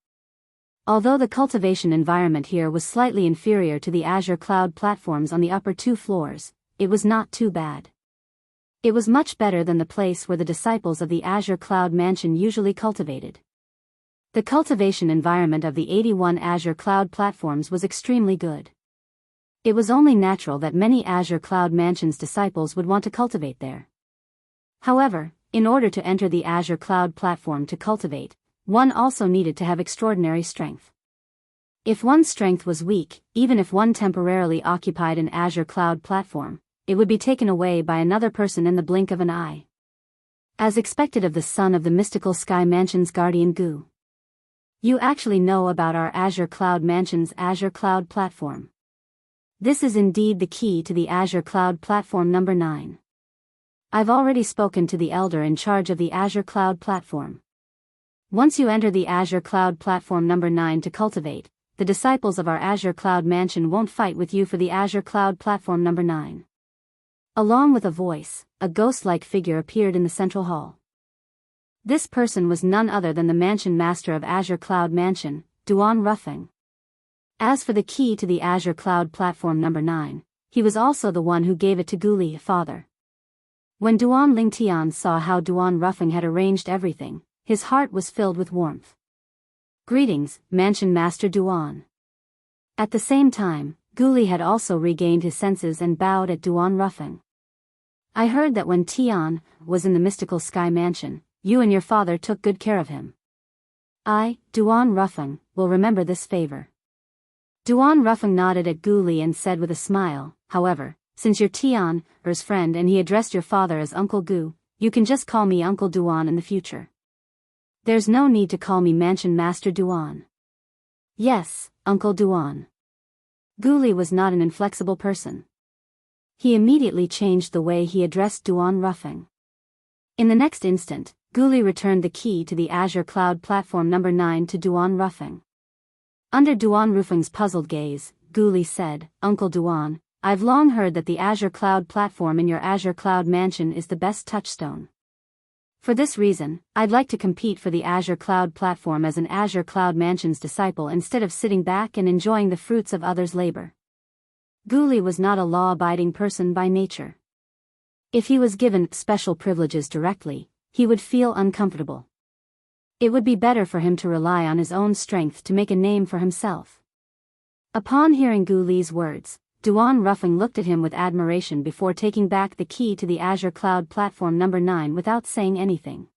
Although the cultivation environment here was slightly inferior to the Azure Cloud platforms on the upper 2 floors, it was not too bad. It was much better than the place where the disciples of the Azure Cloud Mansion usually cultivated. The cultivation environment of the 81 Azure Cloud platforms was extremely good. It was only natural that many Azure Cloud Mansion's disciples would want to cultivate there. However, in order to enter the Azure Cloud platform to cultivate, one also needed to have extraordinary strength. If one's strength was weak, even if one temporarily occupied an Azure Cloud platform, it would be taken away by another person in the blink of an eye. As expected of the son of the mystical Sky Mansion's guardian Gu. You actually know about our Azure Cloud Mansion's Azure Cloud platform. This is indeed the key to the Azure Cloud Platform Number 9. I've already spoken to the elder in charge of the Azure Cloud Platform. Once you enter the Azure Cloud Platform Number 9 to cultivate, the disciples of our Azure Cloud Mansion won't fight with you for the Azure Cloud Platform Number 9. Along with a voice, a ghost-like figure appeared in the central hall. This person was none other than the mansion master of Azure Cloud Mansion, Duan Ruffing. As for the key to the Azure Cloud Platform Number 9, he was also the one who gave it to Gu Li, father. When Duan Lingtian saw how Duan Ruffing had arranged everything, his heart was filled with warmth. Greetings, Mansion Master Duan. At the same time, Gu Li had also regained his senses and bowed at Duan Ruffing. I heard that when Tian was in the mystical Sky Mansion, you and your father took good care of him. I, Duan Ruffing, will remember this favor. Duan Ruffing nodded at Gu Li and said with a smile, however, since you're Tian's friend and he addressed your father as Uncle Gu, you can just call me Uncle Duan in the future. There's no need to call me Mansion Master Duan. Yes, Uncle Duan. Gu Li was not an inflexible person. He immediately changed the way he addressed Duan Ruffing. In the next instant, Gu Li returned the key to the Azure Cloud Platform Number 9 to Duan Ruffing. Under Duan Ruffing's puzzled gaze, Gu Li said, Uncle Duan, I've long heard that the Azure Cloud Platform in your Azure Cloud Mansion is the best touchstone. For this reason, I'd like to compete for the Azure Cloud Platform as an Azure Cloud Mansion's disciple instead of sitting back and enjoying the fruits of others' labor. Gu Li was not a law-abiding person by nature. If he was given special privileges directly, he would feel uncomfortable. It would be better for him to rely on his own strength to make a name for himself. Upon hearing Gu Li's words, Duan Ruffing looked at him with admiration before taking back the key to the Azure Cloud Platform Number 9 without saying anything.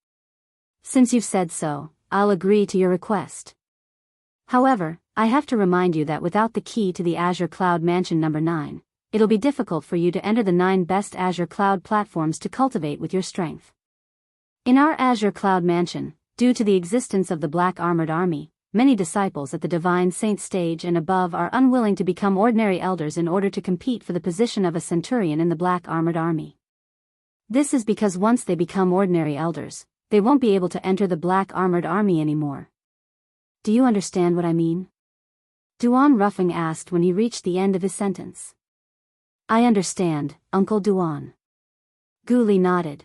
Since you've said so, I'll agree to your request. However, I have to remind you that without the key to the Azure Cloud Mansion Number 9, it'll be difficult for you to enter the 9 best Azure Cloud platforms to cultivate with your strength. In our Azure Cloud Mansion, due to the existence of the Black Armored Army, many disciples at the Divine Saint stage and above are unwilling to become ordinary elders in order to compete for the position of a centurion in the Black Armored Army. This is because once they become ordinary elders, they won't be able to enter the Black Armored Army anymore. Do you understand what I mean? Duan Ruffing asked when he reached the end of his sentence. I understand, Uncle Duan. Gu Li nodded.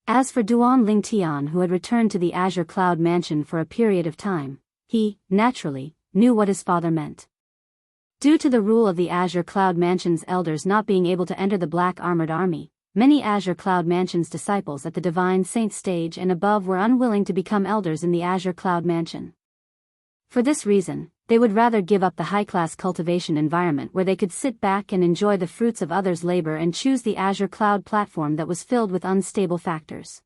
As for Duan Lingtian, who had returned to the Azure Cloud Mansion for a period of time, he, naturally, knew what his father meant. Due to the rule of the Azure Cloud Mansion's elders not being able to enter the Black Armored Army, many Azure Cloud Mansion's disciples at the Divine Saint stage and above were unwilling to become elders in the Azure Cloud Mansion. For this reason, they would rather give up the high-class cultivation environment where they could sit back and enjoy the fruits of others' labor and choose the Azure Cloud platform that was filled with unstable factors.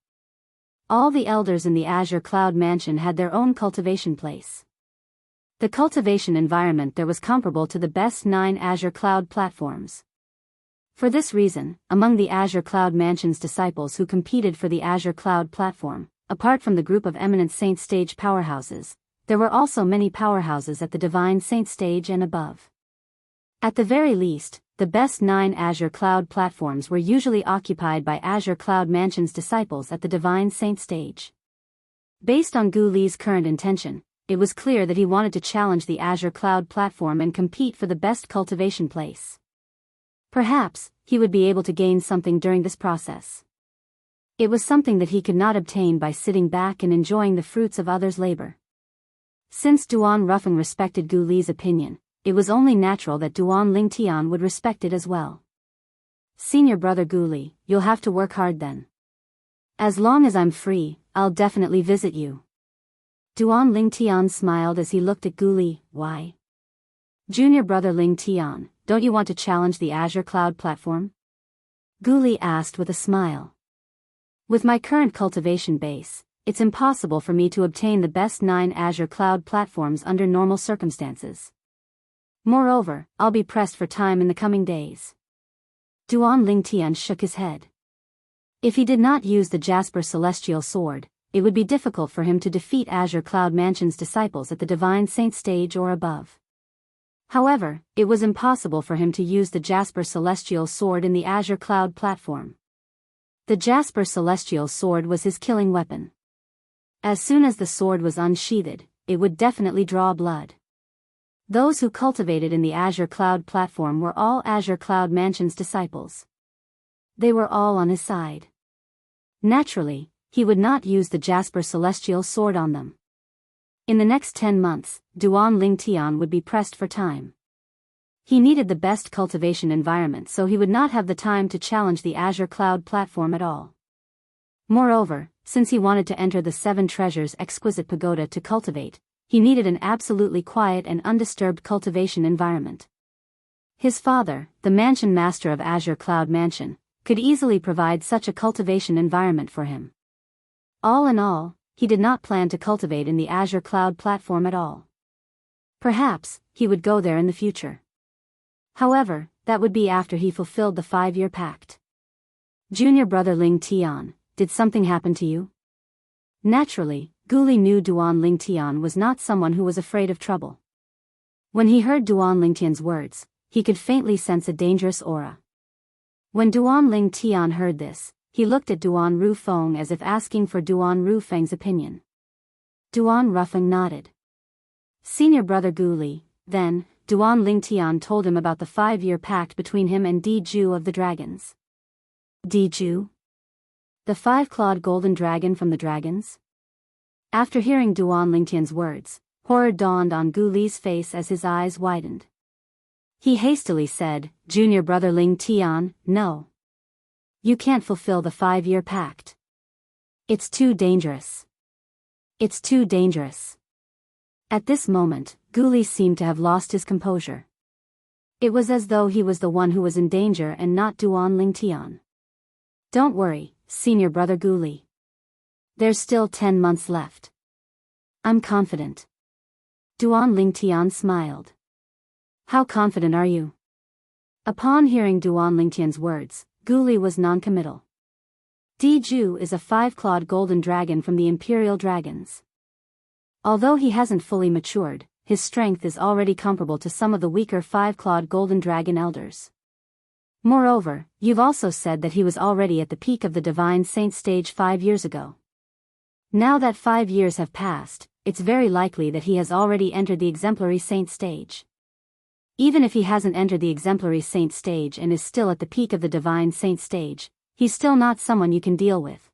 All the elders in the Azure Cloud Mansion had their own cultivation place. The cultivation environment there was comparable to the best 9 Azure Cloud platforms. For this reason, among the Azure Cloud Mansion's disciples who competed for the Azure Cloud platform, apart from the group of eminent Saint stage powerhouses, there were also many powerhouses at the Divine Saint stage and above. At the very least, the best 9 Azure Cloud platforms were usually occupied by Azure Cloud Mansion's disciples at the Divine Saint stage. Based on Gu Li's current intention, it was clear that he wanted to challenge the Azure Cloud platform and compete for the best cultivation place. Perhaps, he would be able to gain something during this process. It was something that he could not obtain by sitting back and enjoying the fruits of others' labor. Since Duan Rufeng respected Gu Li's opinion, it was only natural that Duan Lingtian would respect it as well. Senior brother Gu Li, you'll have to work hard then. As long as I'm free, I'll definitely visit you. Duan Lingtian smiled as he looked at Gu Li. Why? Junior brother Lingtian, don't you want to challenge the Azure Cloud platform? Gu Li asked with a smile. With my current cultivation base, it's impossible for me to obtain the best 9 Azure Cloud platforms under normal circumstances. Moreover, I'll be pressed for time in the coming days. Duan Lingtian shook his head. If he did not use the Jasper Celestial Sword, it would be difficult for him to defeat Azure Cloud Mansion's disciples at the Divine Saint stage or above. However, it was impossible for him to use the Jasper Celestial Sword in the Azure Cloud platform. The Jasper Celestial Sword was his killing weapon. As soon as the sword was unsheathed, it would definitely draw blood. Those who cultivated in the Azure Cloud platform were all Azure Cloud Mansion's disciples. They were all on his side. Naturally, he would not use the Jasper Celestial Sword on them. In the next 10 months, Duan Lingtian would be pressed for time. He needed the best cultivation environment, so he would not have the time to challenge the Azure Cloud platform at all. Moreover, since he wanted to enter the 7 Treasures exquisite pagoda to cultivate, he needed an absolutely quiet and undisturbed cultivation environment. His father, the mansion master of Azure Cloud Mansion, could easily provide such a cultivation environment for him. All in all, he did not plan to cultivate in the Azure Cloud platform at all. Perhaps, he would go there in the future. However, that would be after he fulfilled the 5-year pact. Junior brother Lingtian, did something happen to you? Naturally, Gu Li knew Duan Lingtian was not someone who was afraid of trouble. When he heard Duan Lingtian's words, he could faintly sense a dangerous aura. When Duan Lingtian heard this, he looked at Duan Rufeng as if asking for Duan Rufeng's opinion. Duan Rufeng nodded. Senior brother Gu Li, then, Duan Lingtian told him about the 5-year pact between him and Diju of the dragons. Diju? The 5-clawed golden dragon from the dragons? After hearing Duan Lingtian's words, horror dawned on Gu Li's face as his eyes widened. He hastily said, Junior brother Lingtian, no. You can't fulfill the 5-year pact. It's too dangerous. It's too dangerous. At this moment, Gu Li seemed to have lost his composure. It was as though he was the one who was in danger and not Duan Lingtian. Don't worry, senior brother Gu Li. There's still 10 months left. I'm confident. Duan Lingtian smiled. How confident are you? Upon hearing Duan Lingtian's words, Gu Li was non-committal. Diju is a 5-clawed golden dragon from the Imperial Dragons. Although he hasn't fully matured, his strength is already comparable to some of the weaker 5-clawed golden dragon elders. Moreover, you've also said that he was already at the peak of the Divine Saint stage 5 years ago. Now that 5 years have passed, it's very likely that he has already entered the Exemplary Saint stage. Even if he hasn't entered the exemplary saint stage and is still at the peak of the divine saint stage, he's still not someone you can deal with.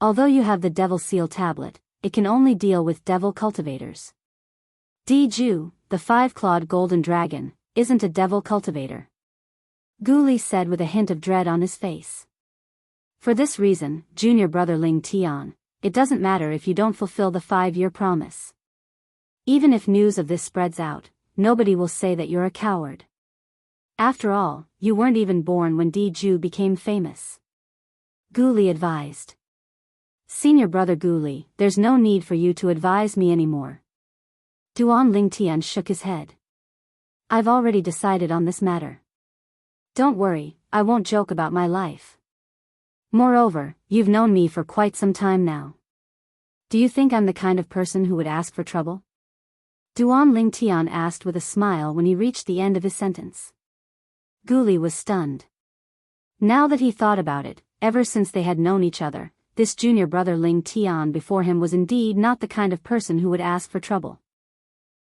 Although you have the Devil Seal tablet, it can only deal with devil cultivators. Ju, the 5-clawed golden dragon, isn't a devil cultivator. Gu Li said with a hint of dread on his face. For this reason, junior brother Ling Tian, it doesn't matter if you don't fulfill the 5-year promise. Even if news of this spreads out, nobody will say that you're a coward. After all, you weren't even born when Ju became famous. Gu Li advised. Senior brother Gu Li, there's no need for you to advise me anymore. Duan Ling Tian shook his head. I've already decided on this matter. Don't worry, I won't joke about my life. Moreover, you've known me for quite some time now. Do you think I'm the kind of person who would ask for trouble? Duan Ling Tian asked with a smile when he reached the end of his sentence. Gu Li was stunned. Now that he thought about it, ever since they had known each other, this junior brother Ling Tian before him was indeed not the kind of person who would ask for trouble.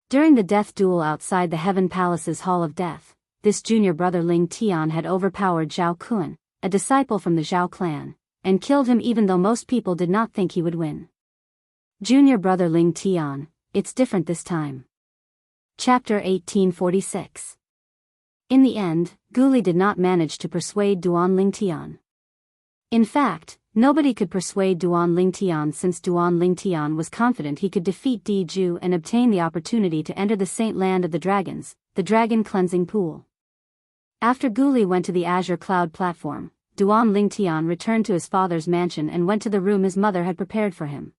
During the death duel outside the Heaven Palace's Hall of Death, this junior brother Ling Tian had overpowered Zhao Kun, a disciple from the Zhao clan, and killed him even though most people did not think he would win. Junior brother Ling Tian, it's different this time. Chapter 1846. In the end, Gu Li did not manage to persuade Duan Ling Tian. In fact, nobody could persuade Duan Ling Tian since Duan Ling Tian was confident he could defeat Ju and obtain the opportunity to enter the Saint Land of the Dragons, the Dragon Cleansing Pool. After Gu Li went to the Azure Cloud platform, Duan Ling Tian returned to his father's mansion and went to the room his mother had prepared for him.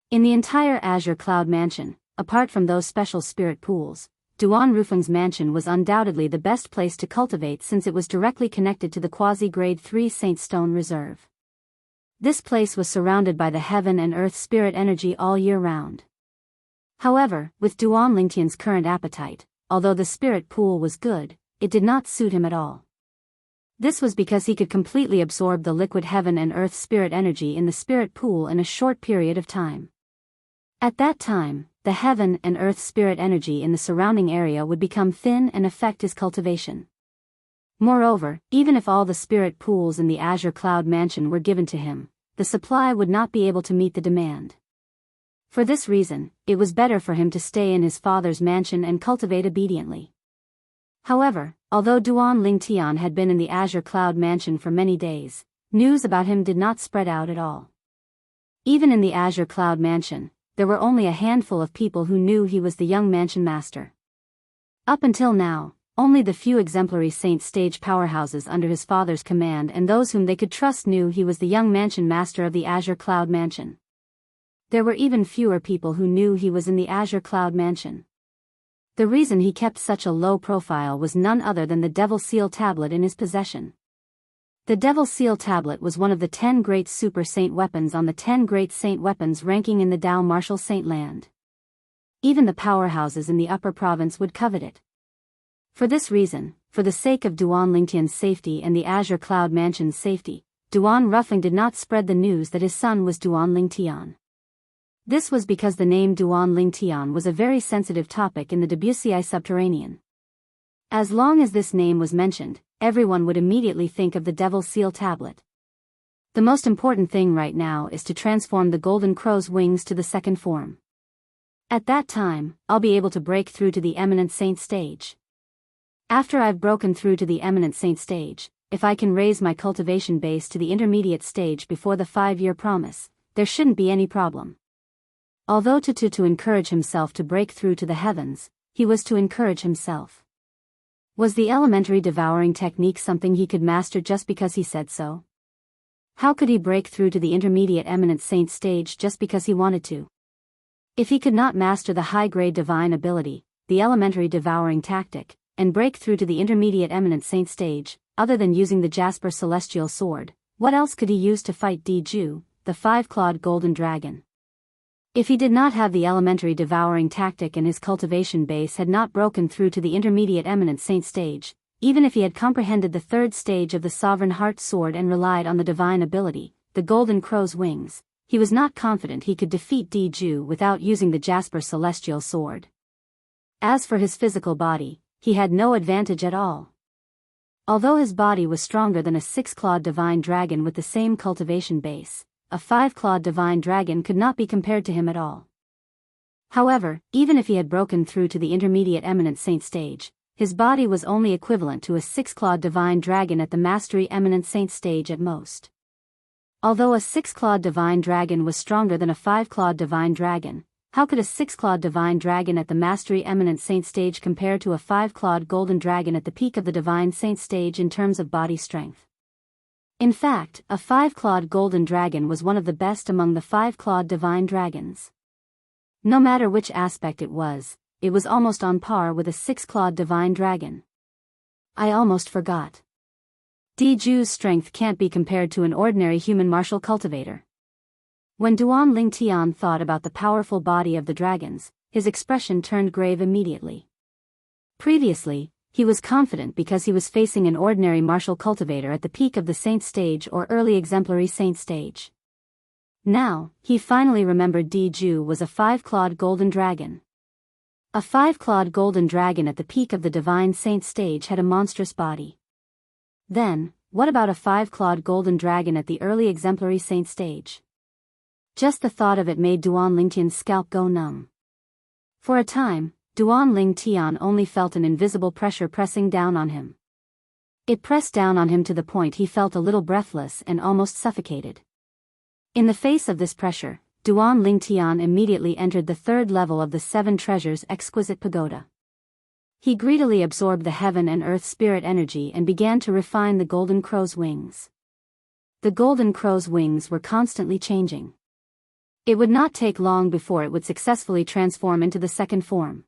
In the entire Azure Cloud mansion, apart from those special spirit pools, Duan Rufeng's mansion was undoubtedly the best place to cultivate since it was directly connected to the quasi-grade 3 Saint Stone Reserve. This place was surrounded by the heaven and earth spirit energy all year round. However, with Duan Lingtian's current appetite, although the spirit pool was good, it did not suit him at all. This was because he could completely absorb the liquid heaven and earth spirit energy in the spirit pool in a short period of time. At that time, the heaven and earth spirit energy in the surrounding area would become thin and affect his cultivation. Moreover, even if all the spirit pools in the Azure Cloud Mansion were given to him, the supply would not be able to meet the demand. For this reason, it was better for him to stay in his father's mansion and cultivate obediently. However, although Duan Ling Tian had been in the Azure Cloud Mansion for many days, news about him did not spread out at all. Even in the Azure Cloud Mansion, there were only a handful of people who knew he was the young mansion master. Up until now, only the few exemplary saint stage powerhouses under his father's command and those whom they could trust knew he was the young mansion master of the Azure Cloud Mansion. There were even fewer people who knew he was in the Azure Cloud Mansion. The reason he kept such a low profile was none other than the Devil Seal tablet in his possession. The Devil Seal tablet was one of the 10 great super saint weapons on the 10 great saint weapons ranking in the Dao Martial Saint Land. Even the powerhouses in the upper province would covet it. For this reason, for the sake of Duan Lingtian's safety and the Azure Cloud Mansion's safety, Duan Ruffling did not spread the news that his son was Duan Lingtian. This was because the name Duan Lingtian was a very sensitive topic in the Wuxia Subterranean. As long as this name was mentioned, everyone would immediately think of the Devil Seal tablet. The most important thing right now is to transform the Golden Crow's wings to the second form. At that time, I'll be able to break through to the Eminent Saint stage. After I've broken through to the Eminent Saint stage, if I can raise my cultivation base to the intermediate stage before the 5-year promise, there shouldn't be any problem. Although to encourage himself to break through to the heavens, he was to encourage himself. Was the elementary devouring technique something he could master just because he said so? How could he break through to the intermediate eminent saint stage just because he wanted to? If he could not master the high-grade divine ability, the elementary devouring tactic, and break through to the intermediate eminent saint stage, other than using the Jasper Celestial Sword, what else could he use to fight Ju, the 5-clawed golden dragon? If he did not have the elementary devouring tactic and his cultivation base had not broken through to the intermediate eminent saint stage, even if he had comprehended the 3rd stage of the Sovereign Heart Sword and relied on the divine ability, the Golden Crow's wings, he was not confident he could defeat Ju without using the Jasper Celestial Sword. As for his physical body, he had no advantage at all. Although his body was stronger than a 6-clawed divine dragon with the same cultivation base, a 5-clawed divine dragon could not be compared to him at all. However, even if he had broken through to the intermediate eminent saint stage, his body was only equivalent to a 6-clawed divine dragon at the mastery eminent saint stage at most. Although a 6-clawed divine dragon was stronger than a 5-clawed divine dragon, how could a 6-clawed divine dragon at the mastery eminent saint stage compare to a 5-clawed golden dragon at the peak of the divine saint stage in terms of body strength? In fact, a 5-clawed golden dragon was one of the best among the 5-clawed divine dragons. No matter which aspect it was almost on par with a 6-clawed divine dragon. I almost forgot. Diju's strength can't be compared to an ordinary human martial cultivator. When Duan Lingtian thought about the powerful body of the dragons, his expression turned grave immediately. Previously, he was confident because he was facing an ordinary martial cultivator at the peak of the saint stage or early exemplary saint stage. Now, he finally remembered Diju was a 5-clawed golden dragon. A 5-clawed golden dragon at the peak of the divine saint stage had a monstrous body. Then, what about a 5-clawed golden dragon at the early exemplary saint stage? Just the thought of it made Duan Lingtian's scalp go numb. For a time, Duan Lingtian only felt an invisible pressure pressing down on him. It pressed down on him to the point he felt a little breathless and almost suffocated. In the face of this pressure, Duan Lingtian immediately entered the 3rd level of the 7 Treasures Exquisite Pagoda. He greedily absorbed the heaven and earth spirit energy and began to refine the golden crow's wings. The golden crow's wings were constantly changing. It would not take long before it would successfully transform into the 2nd form.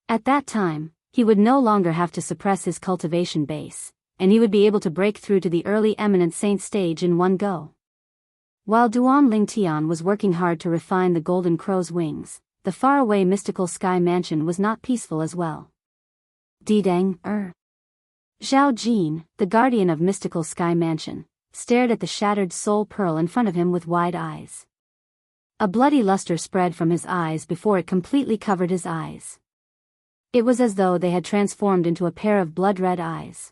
At that time, he would no longer have to suppress his cultivation base, and he would be able to break through to the early eminent saint stage in one go. While Duan Lingtian was working hard to refine the golden crow's wings, the faraway mystical sky mansion was not peaceful as well. Didang, Zhao Jin, the guardian of mystical sky mansion, stared at the shattered soul pearl in front of him with wide eyes. A bloody luster spread from his eyes before it completely covered his eyes. It was as though they had transformed into a pair of blood-red eyes.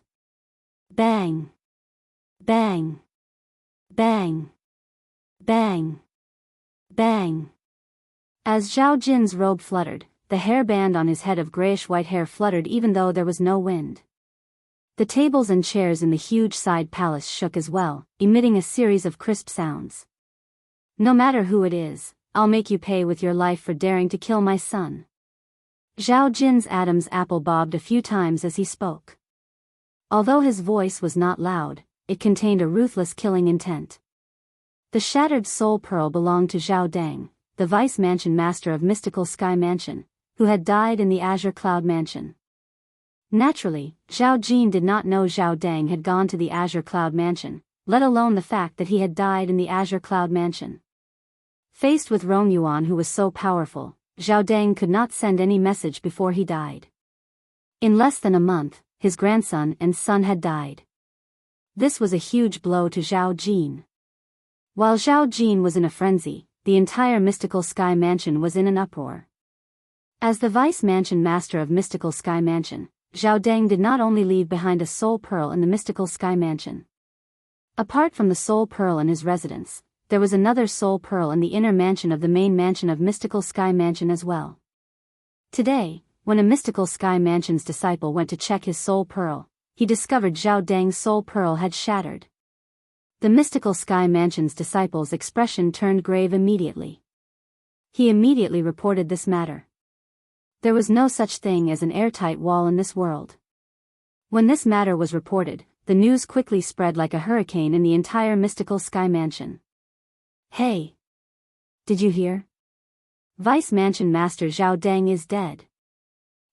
Bang! Bang! Bang! Bang! Bang! As Zhao Jin's robe fluttered, the hairband on his head of grayish-white hair fluttered even though there was no wind. The tables and chairs in the huge side palace shook as well, emitting a series of crisp sounds. No matter who it is, I'll make you pay with your life for daring to kill my son. Zhao Jin's Adam's apple bobbed a few times as he spoke. Although his voice was not loud, it contained a ruthless killing intent. The shattered soul pearl belonged to Zhao Dang, the vice mansion master of Mystical Sky Mansion, who had died in the Azure Cloud Mansion. Naturally, Zhao Jin did not know Zhao Dang had gone to the Azure Cloud Mansion, let alone the fact that he had died in the Azure Cloud Mansion. Faced with Rong Yuan who was so powerful, Zhao Dang could not send any message before he died. In less than a month, his grandson and son had died. This was a huge blow to Zhao Jin. While Zhao Jin was in a frenzy, the entire Mystical Sky Mansion was in an uproar. As the vice mansion master of Mystical Sky Mansion, Zhao Dang did not only leave behind a soul pearl in the Mystical Sky Mansion. Apart from the soul pearl in his residence, there was another soul pearl in the inner mansion of the main mansion of Mystical Sky Mansion as well. Today, when a Mystical Sky Mansion's disciple went to check his soul pearl, he discovered Zhao Dang's soul pearl had shattered. The Mystical Sky Mansion's disciple's expression turned grave immediately. He immediately reported this matter. There was no such thing as an airtight wall in this world. When this matter was reported, the news quickly spread like a hurricane in the entire Mystical Sky Mansion. Hey! Did you hear? Vice Mansion Master Zhao Dang is dead.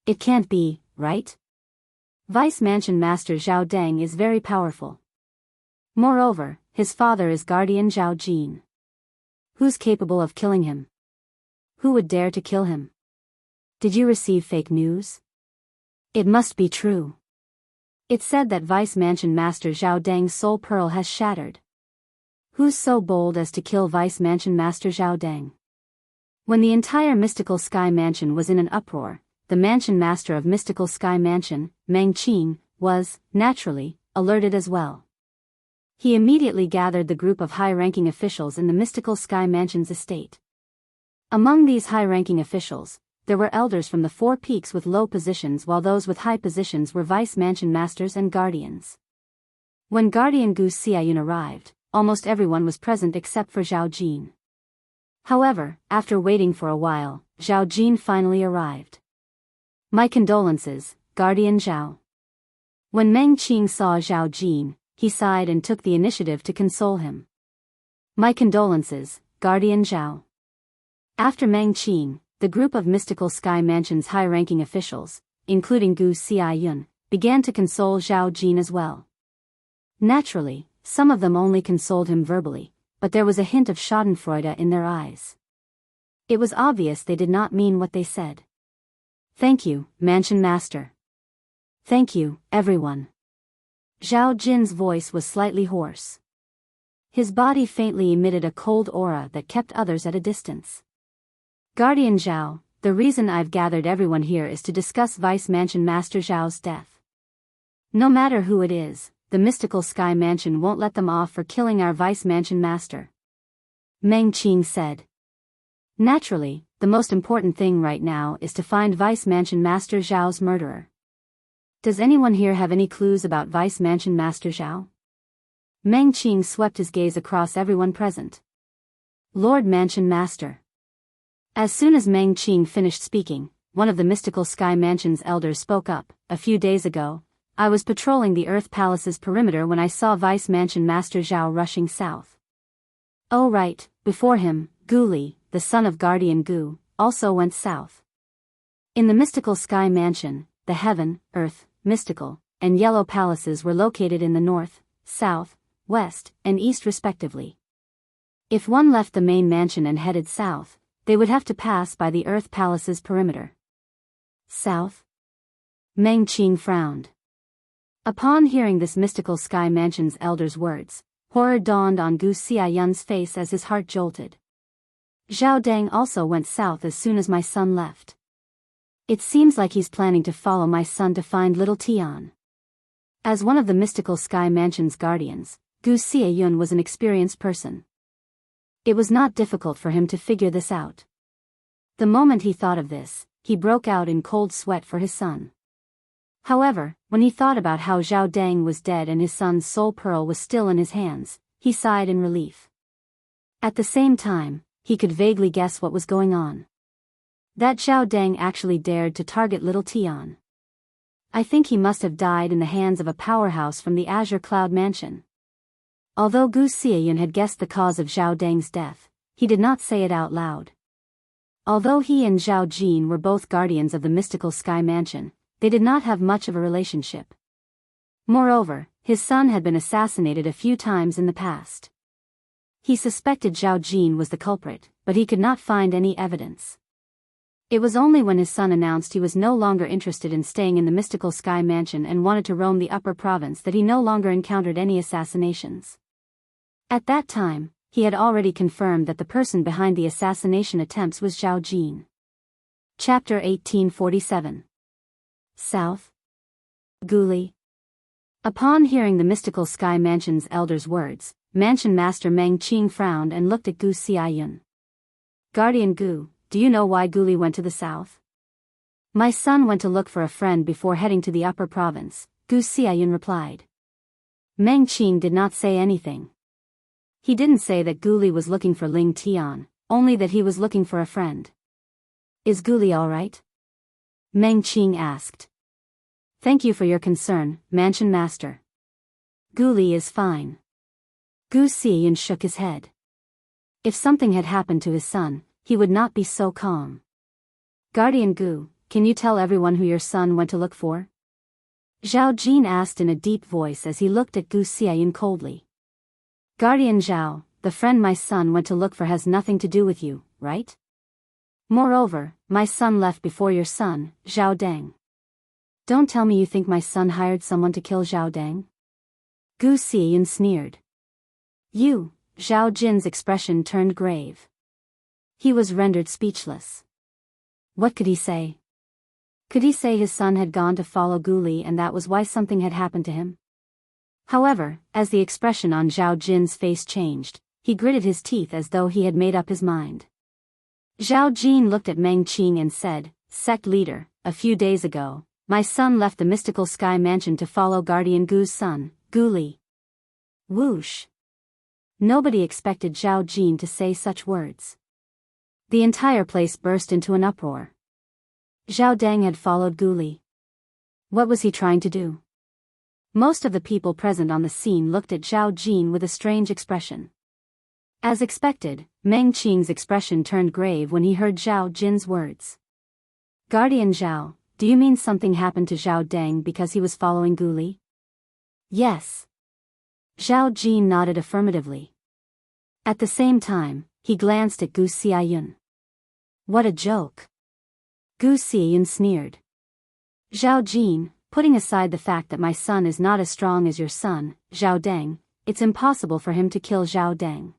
It can't be, right? Vice Mansion Master Zhao Dang is very powerful. Moreover, his father is Guardian Zhao Jin. Who's capable of killing him? Who would dare to kill him? Did you receive fake news? It must be true. It said that Vice Mansion Master Zhao Dang's soul pearl has shattered. Who's so bold as to kill Vice Mansion Master Zhao Dang? When the entire Mystical Sky Mansion was in an uproar, the mansion master of Mystical Sky Mansion, Meng Qing, was, naturally, alerted as well. He immediately gathered the group of high-ranking officials in the Mystical Sky Mansion's estate. Among these high-ranking officials, there were elders from the Four Peaks with low positions, while those with high positions were vice-mansion masters and guardians. When Guardian Gu Xiayun arrived, almost everyone was present except for Zhao Jin. However, after waiting for a while, Zhao Jin finally arrived. "My condolences, Guardian Zhao." When Meng Qing saw Zhao Jin, he sighed and took the initiative to console him. "My condolences, Guardian Zhao." After Meng Qing, the group of Mystical Sky Mansion's high-ranking officials, including Gu Xiayun, began to console Zhao Jin as well. Naturally, some of them only consoled him verbally, but there was a hint of schadenfreude in their eyes. It was obvious they did not mean what they said. "Thank you, Mansion Master." "Thank you, everyone." Zhao Jin's voice was slightly hoarse. His body faintly emitted a cold aura that kept others at a distance. "Guardian Zhao, the reason I've gathered everyone here is to discuss Vice Mansion Master Zhao's death. No matter who it is, the Mystical Sky Mansion won't let them off for killing our Vice Mansion Master," Meng Qing said. "Naturally, the most important thing right now is to find Vice Mansion Master Zhao's murderer. Does anyone here have any clues about Vice Mansion Master Zhao?" Meng Qing swept his gaze across everyone present. "Lord Mansion Master." As soon as Meng Qing finished speaking, one of the Mystical Sky Mansion's elders spoke up. "A few days ago, I was patrolling the Earth Palace's perimeter when I saw Vice Mansion Master Zhao rushing south. Oh right, before him, Gu Li, the son of Guardian Gu, also went south. In the Mystical Sky Mansion, the Heaven, Earth, Mystical, and Yellow Palaces were located in the north, south, west, and east respectively. If one left the main mansion and headed south, they would have to pass by the Earth Palace's perimeter." "South?" Meng Qing frowned. Upon hearing this Mystical Sky Mansion's elder's words, horror dawned on Gu Xiayun's face as his heart jolted. "Zhao Dang also went south as soon as my son left. It seems like he's planning to follow my son to find little Tian." As one of the Mystical Sky Mansion's guardians, Gu Xiayun was an experienced person. It was not difficult for him to figure this out. The moment he thought of this, he broke out in cold sweat for his son. However, when he thought about how Zhao Dang was dead and his son's soul pearl was still in his hands, he sighed in relief. At the same time, he could vaguely guess what was going on. That Zhao Dang actually dared to target little Tian. I think he must have died in the hands of a powerhouse from the Azure Cloud Mansion. Although Gu Xiayun had guessed the cause of Zhao Dang's death, he did not say it out loud. Although he and Zhao Jin were both guardians of the Mystical Sky Mansion, they did not have much of a relationship. Moreover, his son had been assassinated a few times in the past. He suspected Zhao Jin was the culprit, but he could not find any evidence. It was only when his son announced he was no longer interested in staying in the Mystical Sky Mansion and wanted to roam the upper province that he no longer encountered any assassinations. At that time, he had already confirmed that the person behind the assassination attempts was Zhao Jin. Chapter 1847. South? Gu Li. Upon hearing the Mystical Sky Mansion's elder's words, Mansion Master Meng Qing frowned and looked at Gu Xiayun. "Guardian Gu, do you know why Gu Li went to the south?" "My son went to look for a friend before heading to the upper province," Gu Xiayun replied. Meng Qing did not say anything. He didn't say that Gu Li was looking for Ling Tian, only that he was looking for a friend. "Is Gu Li all right?" Meng Qing asked. "Thank you for your concern, Mansion Master. Gu Li is fine." Gu Xiayun shook his head. If something had happened to his son, he would not be so calm. "Guardian Gu, can you tell everyone who your son went to look for?" Zhao Jin asked in a deep voice as he looked at Gu Xiayun coldly. "Guardian Zhao, the friend my son went to look for has nothing to do with you, right? Moreover, my son left before your son, Zhao Dang. Don't tell me you think my son hired someone to kill Zhao Dang?" Gu Xiayun sneered. "You," Zhao Jin's expression turned grave. He was rendered speechless. What could he say? Could he say his son had gone to follow Guli and that was why something had happened to him? However, as the expression on Zhao Jin's face changed, he gritted his teeth as though he had made up his mind. Zhao Jin looked at Meng Qing and said, "Sect leader, a few days ago, my son left the mystical sky mansion to follow Guardian Gu's son, Guli." Whoosh! Nobody expected Zhao Jin to say such words. The entire place burst into an uproar. Zhao Deng had followed Guli. What was he trying to do? Most of the people present on the scene looked at Zhao Jin with a strange expression. As expected, Meng Qing's expression turned grave when he heard Zhao Jin's words. "Guardian Zhao, do you mean something happened to Zhao Deng because he was following Guli?" "Yes." Zhao Jin nodded affirmatively. At the same time, he glanced at Gu Xiaoyun. "What a joke." Gu Xiaoyun sneered. "Zhao Jin, putting aside the fact that my son is not as strong as your son, Zhao Deng, it's impossible for him to kill Zhao Deng.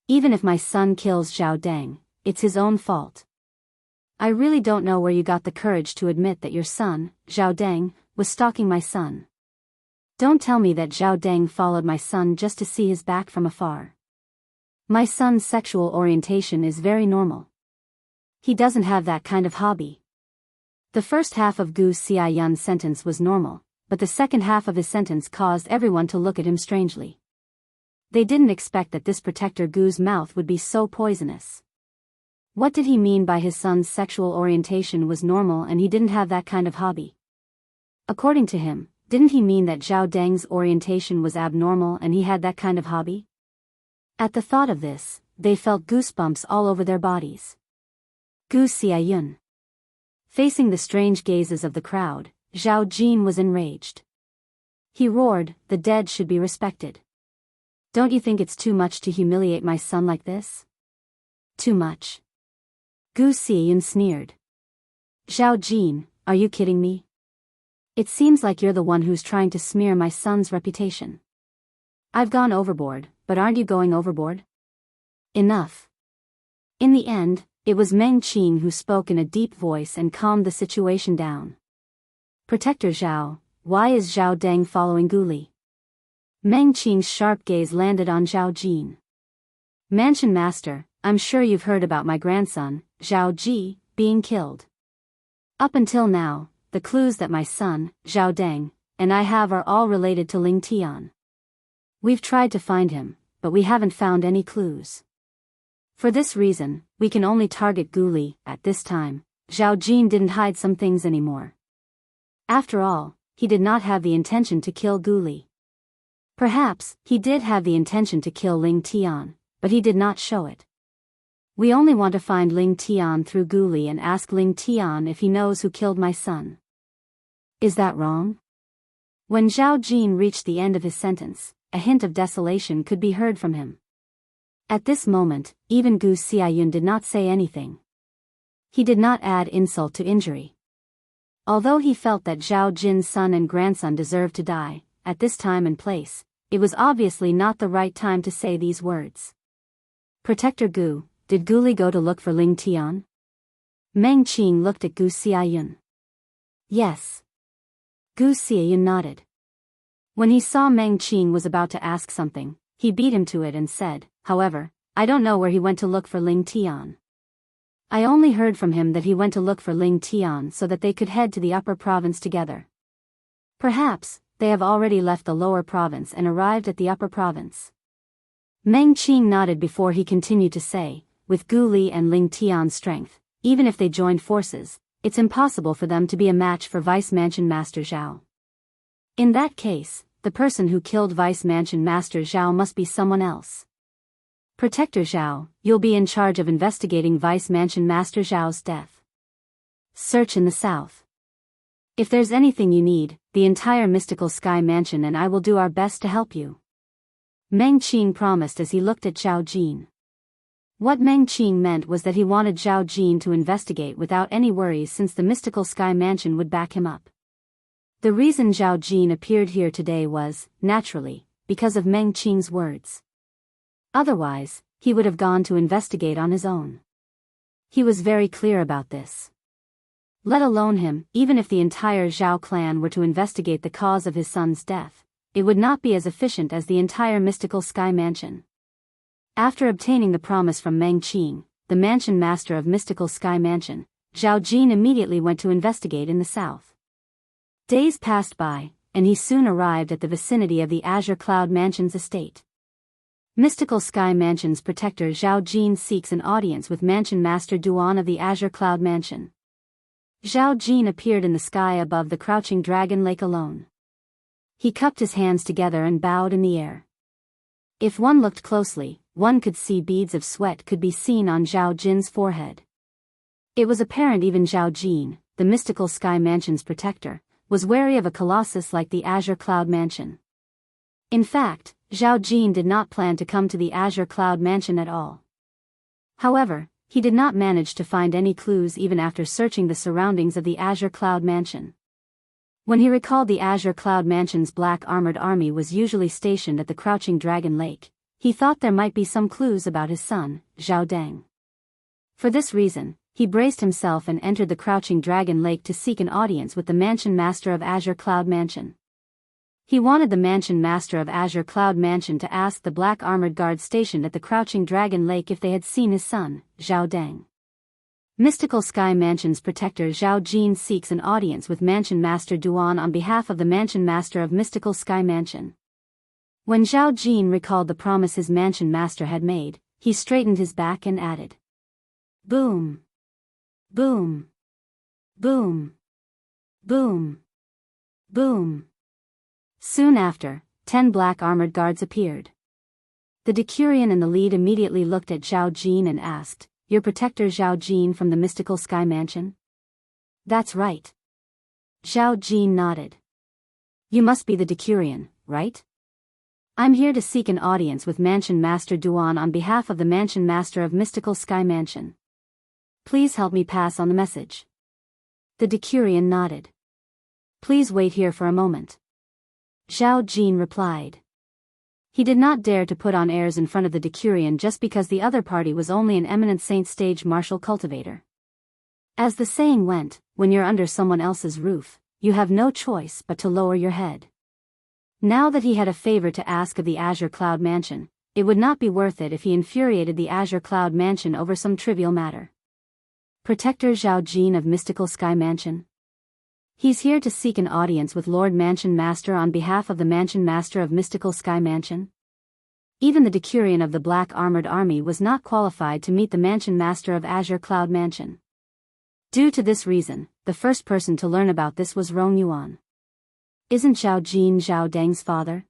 Even if my son kills Zhao Deng, it's his own fault. I really don't know where you got the courage to admit that your son, Zhao Deng, was stalking my son. Don't tell me that Zhao Deng followed my son just to see his back from afar. My son's sexual orientation is very normal. He doesn't have that kind of hobby." The first half of Gu Xiaoyun's sentence was normal, but the second half of his sentence caused everyone to look at him strangely. They didn't expect that this protector Gu's mouth would be so poisonous. What did he mean by his son's sexual orientation was normal and he didn't have that kind of hobby? According to him, didn't he mean that Zhao Deng's orientation was abnormal and he had that kind of hobby? At the thought of this, they felt goosebumps all over their bodies. Gu Xiaoyun. Facing the strange gazes of the crowd, Zhao Jin was enraged. He roared, "The dead should be respected. Don't you think it's too much to humiliate my son like this?" "Too much?" Gu Xiaoyun sneered. "Zhao Jin, are you kidding me? It seems like you're the one who's trying to smear my son's reputation. I've gone overboard, but aren't you going overboard? Enough." In the end, it was Meng Qing who spoke in a deep voice and calmed the situation down. "Protector Zhao, why is Zhao Deng following Guli?" Meng Qing's sharp gaze landed on Zhao Jin. "Mansion Master, I'm sure you've heard about my grandson, Zhao Ji, being killed. Up until now, the clues that my son, Zhao Deng, and I have are all related to Ling Tian. We've tried to find him, but we haven't found any clues. For this reason, we can only target Guli. At this time, Zhao Jin didn't hide some things anymore. After all, he did not have the intention to kill Guli. Perhaps, he did have the intention to kill Ling Tian, but he did not show it. We only want to find Ling Tian through Guli and ask Ling Tian if he knows who killed my son." Is that wrong? When Zhao Jin reached the end of his sentence, a hint of desolation could be heard from him. At this moment, even Gu Xiaoyun did not say anything. He did not add insult to injury. Although he felt that Zhao Jin's son and grandson deserved to die, at this time and place, it was obviously not the right time to say these words. "Protector Gu, did Guli go to look for Ling Tian?" Meng Qing looked at Gu Xiaoyun. "Yes." Gu Xiaoyun nodded. When he saw Meng Qing was about to ask something, he beat him to it and said, "However, I don't know where he went to look for Ling Tian. I only heard from him that he went to look for Ling Tian so that they could head to the upper province together. Perhaps, they have already left the lower province and arrived at the upper province." Meng Qing nodded before he continued to say, "With Guli and Ling Tian's strength, even if they joined forces, it's impossible for them to be a match for Vice Mansion Master Zhao. In that case, the person who killed Vice Mansion Master Zhao must be someone else. Protector Zhao, you'll be in charge of investigating Vice Mansion Master Zhao's death. Search in the south. If there's anything you need, the entire Mystical Sky Mansion and I will do our best to help you." Meng Qing promised as he looked at Zhao Jin. What Meng Qing meant was that he wanted Zhao Jin to investigate without any worries since the Mystical Sky Mansion would back him up. The reason Zhao Jin appeared here today was, naturally, because of Meng Qing's words. Otherwise, he would have gone to investigate on his own. He was very clear about this. Let alone him, even if the entire Zhao clan were to investigate the cause of his son's death, it would not be as efficient as the entire mystical sky mansion. After obtaining the promise from Meng Qing, the mansion master of mystical sky mansion, Zhao Jin immediately went to investigate in the south. Days passed by, and he soon arrived at the vicinity of the Azure Cloud Mansion's estate. Mystical Sky Mansion's protector Zhao Jin seeks an audience with Mansion Master Duan of the Azure Cloud Mansion. Zhao Jin appeared in the sky above the crouching dragon lake alone. He cupped his hands together and bowed in the air. If one looked closely, one could see beads of sweat could be seen on Zhao Jin's forehead. It was apparent even Zhao Jin, the Mystical Sky Mansion's protector, was wary of a colossus like the Azure Cloud Mansion. In fact, Zhao Jin did not plan to come to the Azure Cloud Mansion at all. However, he did not manage to find any clues even after searching the surroundings of the Azure Cloud Mansion. When he recalled the Azure Cloud Mansion's black armored army was usually stationed at the Crouching Dragon Lake, he thought there might be some clues about his son, Zhao Deng. For this reason, he braced himself and entered the Crouching Dragon Lake to seek an audience with the Mansion Master of Azure Cloud Mansion. He wanted the Mansion Master of Azure Cloud Mansion to ask the black armored guard stationed at the Crouching Dragon Lake if they had seen his son, Zhao Deng. Mystical Sky Mansion's protector Zhao Jin seeks an audience with Mansion Master Duan on behalf of the Mansion Master of Mystical Sky Mansion. When Zhao Jin recalled the promise his Mansion Master had made, he straightened his back and added, "Boom! Boom! Boom! Boom! Boom!" Soon after, 10 black armored guards appeared. The Decurion in the lead immediately looked at Zhao Jin and asked, "Your protector Zhao Jin from the Mystical Sky Mansion?" "That's right." Zhao Jin nodded. "You must be the Decurion, right? I'm here to seek an audience with Mansion Master Duan on behalf of the Mansion Master of Mystical Sky Mansion. Please help me pass on the message." The Decurion nodded. "Please wait here for a moment." Zhao Jin replied. He did not dare to put on airs in front of the Decurion just because the other party was only an eminent saint stage martial cultivator. As the saying went, when you're under someone else's roof, you have no choice but to lower your head. Now that he had a favor to ask of the Azure Cloud Mansion, it would not be worth it if he infuriated the Azure Cloud Mansion over some trivial matter. Protector Zhao Jin of Mystical Sky Mansion? He's here to seek an audience with Lord Mansion Master on behalf of the Mansion Master of Mystical Sky Mansion? Even the Decurion of the Black Armored Army was not qualified to meet the Mansion Master of Azure Cloud Mansion. Due to this reason, the first person to learn about this was Rong Yuan. Isn't Zhao Jin Zhao Deng's father?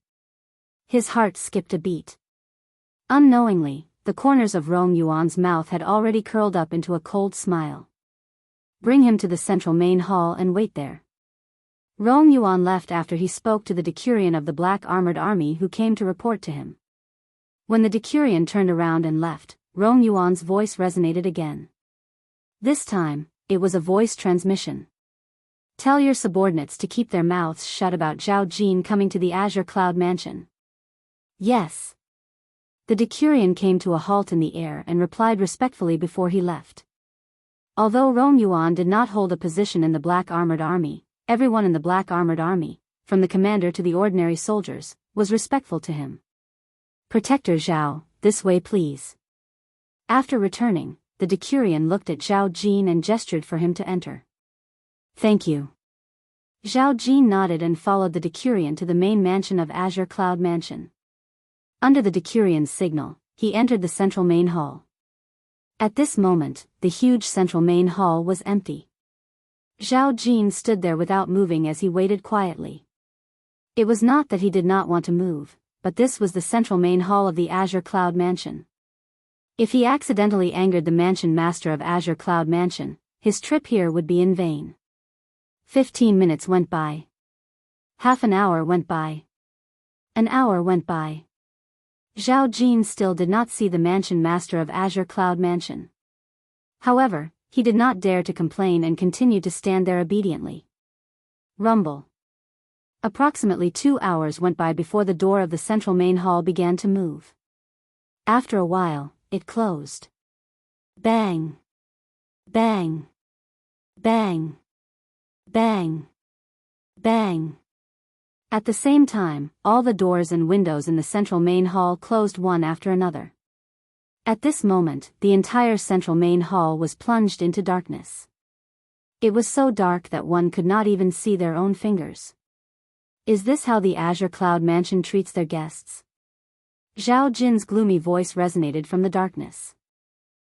His heart skipped a beat. Unknowingly, the corners of Rong Yuan's mouth had already curled up into a cold smile. Bring him to the central main hall and wait there. Rong Yuan left after he spoke to the Decurion of the Black Armored Army who came to report to him. When the Decurion turned around and left, Rong Yuan's voice resonated again. This time, it was a voice transmission. Tell your subordinates to keep their mouths shut about Zhao Jin coming to the Azure Cloud Mansion. Yes. The Decurion came to a halt in the air and replied respectfully before he left. Although Rong Yuan did not hold a position in the Black Armored Army, everyone in the Black Armored Army, from the commander to the ordinary soldiers, was respectful to him. Protector Zhao, this way please. After returning, the Decurion looked at Zhao Jin and gestured for him to enter. Thank you. Zhao Jin nodded and followed the Decurion to the main mansion of Azure Cloud Mansion. Under the Decurion's signal, he entered the central main hall. At this moment, the huge central main hall was empty. Zhao Jin stood there without moving as he waited quietly. It was not that he did not want to move, but this was the central main hall of the Azure Cloud Mansion. If he accidentally angered the Mansion Master of Azure Cloud Mansion, his trip here would be in vain. 15 minutes went by. Half an hour went by. An hour went by. Zhao Jin still did not see the Mansion Master of Azure Cloud Mansion. However, he did not dare to complain and continued to stand there obediently. Rumble. Approximately 2 hours went by before the door of the central main hall began to move. After a while, it closed. Bang! Bang! Bang! Bang! Bang! At the same time, all the doors and windows in the central main hall closed one after another. At this moment, the entire central main hall was plunged into darkness. It was so dark that one could not even see their own fingers. Is this how the Azure Cloud Mansion treats their guests? Zhao Jin's gloomy voice resonated from the darkness.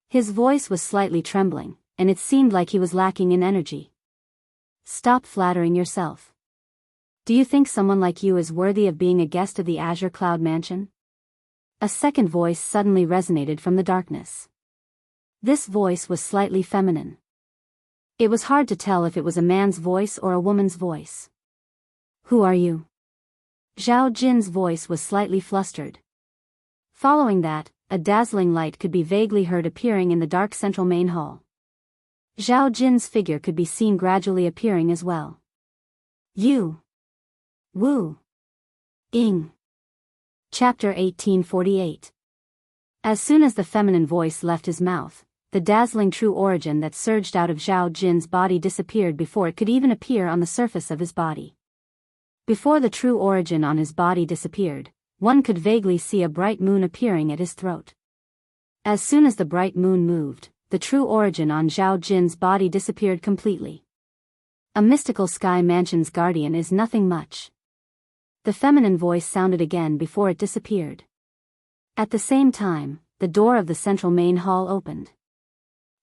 His voice was slightly trembling, and it seemed like he was lacking in energy. Stop flattering yourself. Do you think someone like you is worthy of being a guest of the Azure Cloud Mansion? A second voice suddenly resonated from the darkness. This voice was slightly feminine. It was hard to tell if it was a man's voice or a woman's voice. Who are you? Zhao Jin's voice was slightly flustered. Following that, a dazzling light could be vaguely heard appearing in the dark central main hall. Zhao Jin's figure could be seen gradually appearing as well. You. Wu. Ing. Chapter 1848. As soon as the feminine voice left his mouth, the dazzling true origin that surged out of Zhao Jin's body disappeared before it could even appear on the surface of his body. Before the true origin on his body disappeared, one could vaguely see a bright moon appearing at his throat. As soon as the bright moon moved, the true origin on Zhao Jin's body disappeared completely. A mystical sky mansion's guardian is nothing much. The feminine voice sounded again before it disappeared. At the same time, the door of the central main hall opened.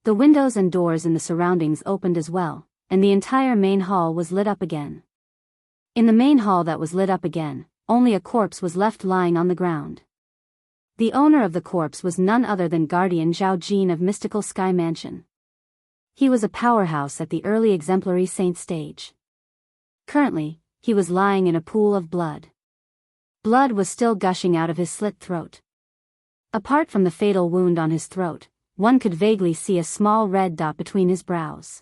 The windows and doors in the surroundings opened as well, and the entire main hall was lit up again. In the main hall that was lit up again, only a corpse was left lying on the ground. The owner of the corpse was none other than Guardian Zhao Jin of Mystical Sky Mansion. He was a powerhouse at the early exemplary saint stage. Currently, he was lying in a pool of blood. Blood was still gushing out of his slit throat. Apart from the fatal wound on his throat, one could vaguely see a small red dot between his brows.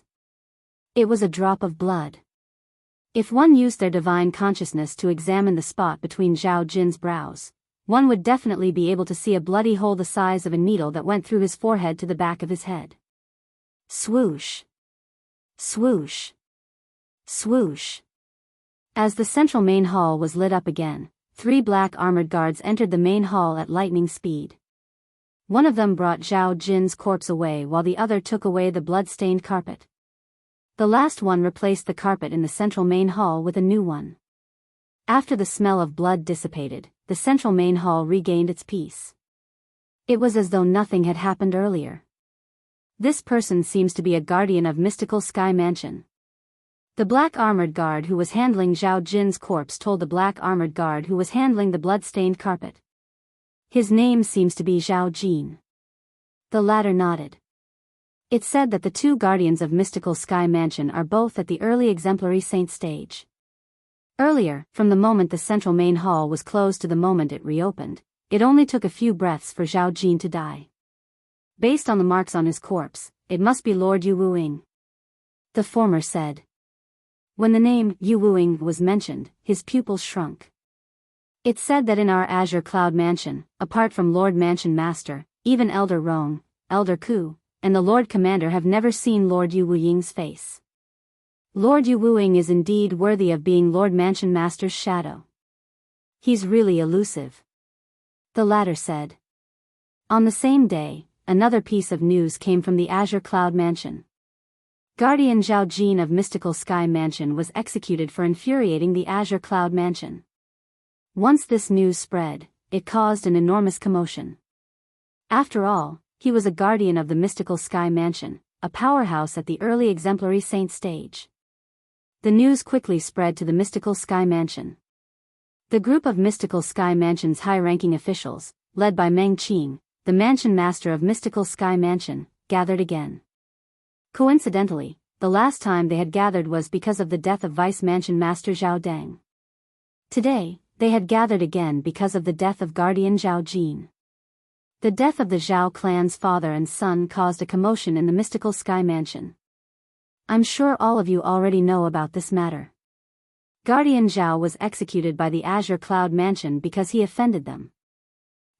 It was a drop of blood. If one used their divine consciousness to examine the spot between Zhao Jin's brows, one would definitely be able to see a bloody hole the size of a needle that went through his forehead to the back of his head. Swoosh. Swoosh. Swoosh. As the central main hall was lit up again, 3 black armored guards entered the main hall at lightning speed. One of them brought Zhao Jin's corpse away while the other took away the blood-stained carpet. The last one replaced the carpet in the central main hall with a new one. After the smell of blood dissipated, the central main hall regained its peace. It was as though nothing had happened earlier. This person seems to be a guardian of Mystical Sky Mansion. The black armored guard who was handling Zhao Jin's corpse told the black armored guard who was handling the blood-stained carpet. His name seems to be Zhao Jin. The latter nodded. It said that the 2 guardians of Mystical Sky Mansion are both at the early exemplary saint stage. Earlier, from the moment the central main hall was closed to the moment it reopened, it only took a few breaths for Zhao Jin to die. Based on the marks on his corpse, it must be Lord Yu Wuing. The former said. When the name Yu Wuing was mentioned, his pupils shrunk. It said that in our Azure Cloud Mansion, apart from Lord Mansion Master, even Elder Rong, Elder Ku, and the Lord Commander have never seen Lord Yu Wuying's face. Lord Yu Wuing is indeed worthy of being Lord Mansion Master's shadow. He's really elusive. The latter said. On the same day, another piece of news came from the Azure Cloud Mansion. Guardian Zhao Jin of Mystical Sky Mansion was executed for infuriating the Azure Cloud Mansion. Once this news spread, it caused an enormous commotion. After all, he was a guardian of the Mystical Sky Mansion, a powerhouse at the early exemplary saint stage. The news quickly spread to the Mystical Sky Mansion. The group of Mystical Sky Mansion's high-ranking officials, led by Meng Qing, the Mansion Master of Mystical Sky Mansion, gathered again. Coincidentally, the last time they had gathered was because of the death of Vice Mansion Master Zhao Deng. Today, they had gathered again because of the death of Guardian Zhao Jin. The death of the Zhao clan's father and son caused a commotion in the Mystical Sky Mansion. I'm sure all of you already know about this matter. Guardian Zhao was executed by the Azure Cloud Mansion because he offended them.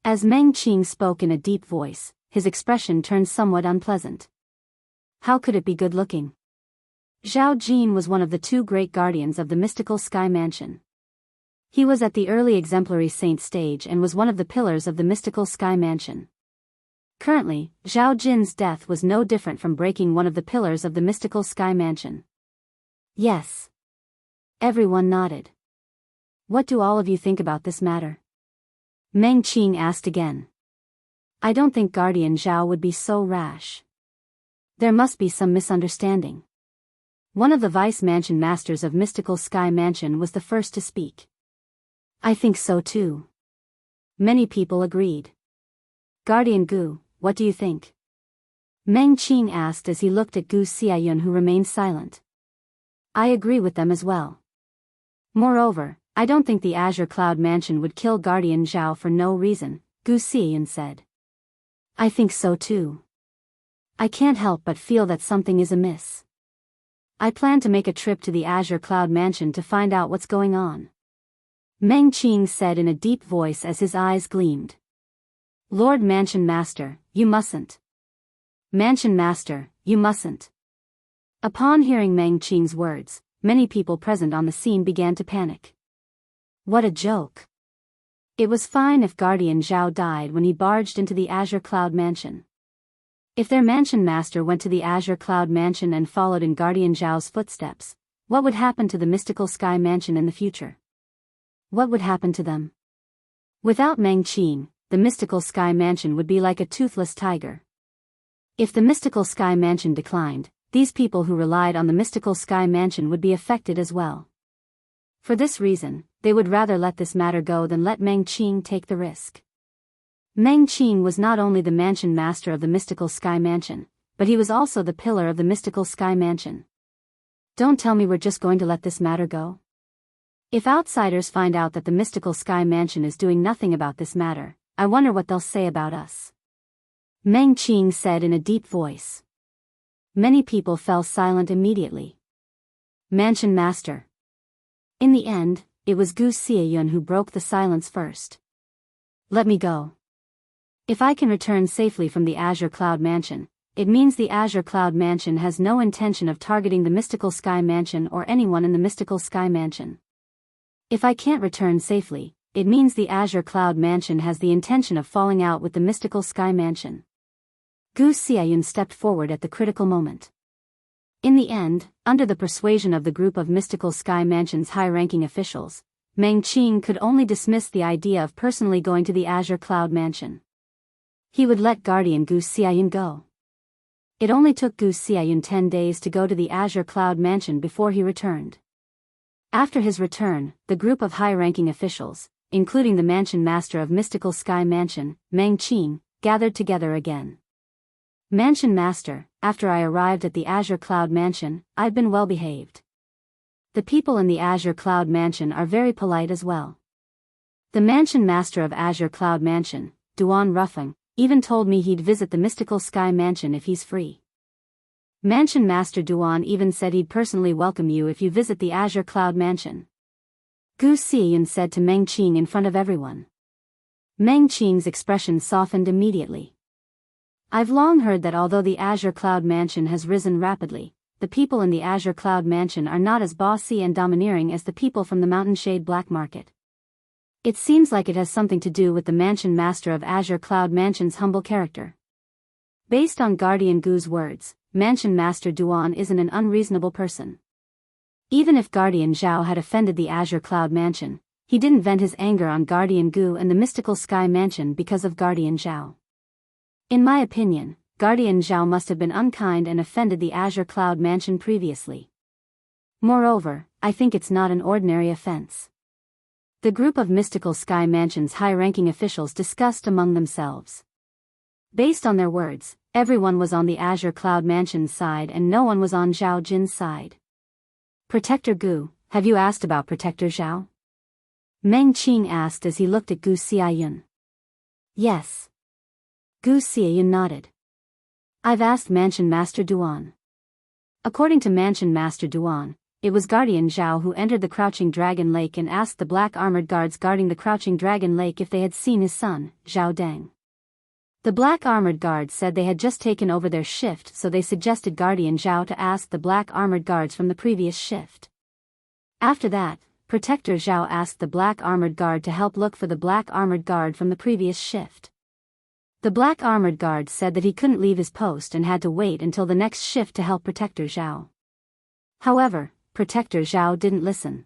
As Meng Qing spoke in a deep voice, his expression turned somewhat unpleasant. How could it be good-looking? Zhao Jin was one of the two great guardians of the mystical sky mansion. He was at the early exemplary saint stage and was one of the pillars of the mystical sky mansion. Currently, Zhao Jin's death was no different from breaking one of the pillars of the mystical sky mansion. Yes. Everyone nodded. What do all of you think about this matter? Meng Qing asked again. I don't think Guardian Zhao would be so rash. There must be some misunderstanding. One of the vice mansion masters of Mystical Sky Mansion was the first to speak. I think so too. Many people agreed. Guardian Gu, what do you think? Meng Qing asked as he looked at Gu Xiaoyun, who remained silent. I agree with them as well. Moreover, I don't think the Azure Cloud Mansion would kill Guardian Zhao for no reason, Gu Xiaoyun said. I think so too. I can't help but feel that something is amiss. I plan to make a trip to the Azure Cloud Mansion to find out what's going on. Meng Qing said in a deep voice as his eyes gleamed. Lord Mansion Master, you mustn't. Mansion Master, you mustn't. Upon hearing Meng Qing's words, many people present on the scene began to panic. What a joke. It was fine if Guardian Zhao died when he barged into the Azure Cloud Mansion. If their Mansion Master went to the Azure Cloud Mansion and followed in Guardian Zhao's footsteps, what would happen to the Mystical Sky Mansion in the future? What would happen to them? Without Meng Qing, the Mystical Sky Mansion would be like a toothless tiger. If the Mystical Sky Mansion declined, these people who relied on the Mystical Sky Mansion would be affected as well. For this reason, they would rather let this matter go than let Meng Qing take the risk. Meng Qing was not only the Mansion Master of the Mystical Sky Mansion, but he was also the pillar of the Mystical Sky Mansion. Don't tell me we're just going to let this matter go. If outsiders find out that the Mystical Sky Mansion is doing nothing about this matter, I wonder what they'll say about us. Meng Qing said in a deep voice. Many people fell silent immediately. Mansion Master. In the end, it was Gu Xiaoyun who broke the silence first. Let me go. If I can return safely from the Azure Cloud Mansion, it means the Azure Cloud Mansion has no intention of targeting the Mystical Sky Mansion or anyone in the Mystical Sky Mansion. If I can't return safely, it means the Azure Cloud Mansion has the intention of falling out with the Mystical Sky Mansion. Gu Xiaoyun stepped forward at the critical moment. In the end, under the persuasion of the group of Mystical Sky Mansion's high-ranking officials, Meng Qing could only dismiss the idea of personally going to the Azure Cloud Mansion. He would let Guardian Gu Xiaoyun go. It only took Gu Xiaoyun 10 days to go to the Azure Cloud Mansion before he returned. After his return, the group of high-ranking officials, including the Mansion Master of Mystical Sky Mansion, Meng Qing, gathered together again. Mansion Master, after I arrived at the Azure Cloud Mansion, I've been well behaved. The people in the Azure Cloud Mansion are very polite as well. The Mansion Master of Azure Cloud Mansion, Duan Ruffing, even told me he'd visit the Mystical Sky Mansion if he's free. Mansion Master Duan even said he'd personally welcome you if you visit the Azure Cloud Mansion. Gu Xiaoyun said to Meng Qing in front of everyone. Meng Qing's expression softened immediately. I've long heard that although the Azure Cloud Mansion has risen rapidly, the people in the Azure Cloud Mansion are not as bossy and domineering as the people from the Mountain Shade Black Market. It seems like it has something to do with the Mansion Master of Azure Cloud Mansion's humble character. Based on Guardian Gu's words, Mansion Master Duan isn't an unreasonable person. Even if Guardian Zhao had offended the Azure Cloud Mansion, he didn't vent his anger on Guardian Gu and the Mystical Sky Mansion because of Guardian Zhao. In my opinion, Guardian Zhao must have been unkind and offended the Azure Cloud Mansion previously. Moreover, I think it's not an ordinary offense. The group of Mystical Sky Mansion's high-ranking officials discussed among themselves. Based on their words, everyone was on the Azure Cloud Mansion's side and no one was on Zhao Jin's side. Protector Gu, have you asked about Protector Zhao? Meng Qing asked as he looked at Gu Xiaoyun. Yes. Gu Xiaoyun nodded. I've asked Mansion Master Duan. According to Mansion Master Duan, it was Guardian Zhao who entered the Crouching Dragon Lake and asked the black armored guards guarding the Crouching Dragon Lake if they had seen his son, Zhao Deng. The black armored guards said they had just taken over their shift, so they suggested Guardian Zhao to ask the black armored guards from the previous shift. After that, Protector Zhao asked the black armored guard to help look for the black armored guard from the previous shift. The black armored guard said that he couldn't leave his post and had to wait until the next shift to help Protector Zhao. However, Protector Zhao didn't listen.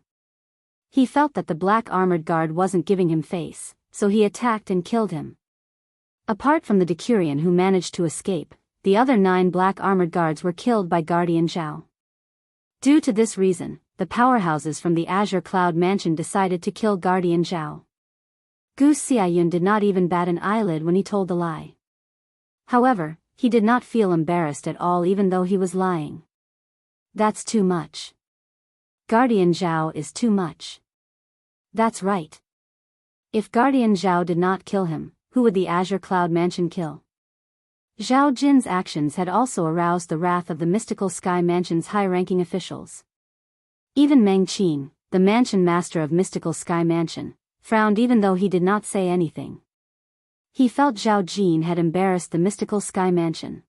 He felt that the black armored guard wasn't giving him face, so he attacked and killed him. Apart from the Decurion who managed to escape, the other 9 black armored guards were killed by Guardian Zhao. Due to this reason, the powerhouses from the Azure Cloud Mansion decided to kill Guardian Zhao. Gu Xiaoyun did not even bat an eyelid when he told the lie. However, he did not feel embarrassed at all even though he was lying. That's too much. Guardian Zhao is too much. That's right. If Guardian Zhao did not kill him, who would the Azure Cloud Mansion kill? Zhao Jin's actions had also aroused the wrath of the Mystical Sky Mansion's high-ranking officials. Even Meng Qin, the mansion master of Mystical Sky Mansion, frowned even though he did not say anything. He felt Zhao Jin had embarrassed the Mystical Sky Mansion.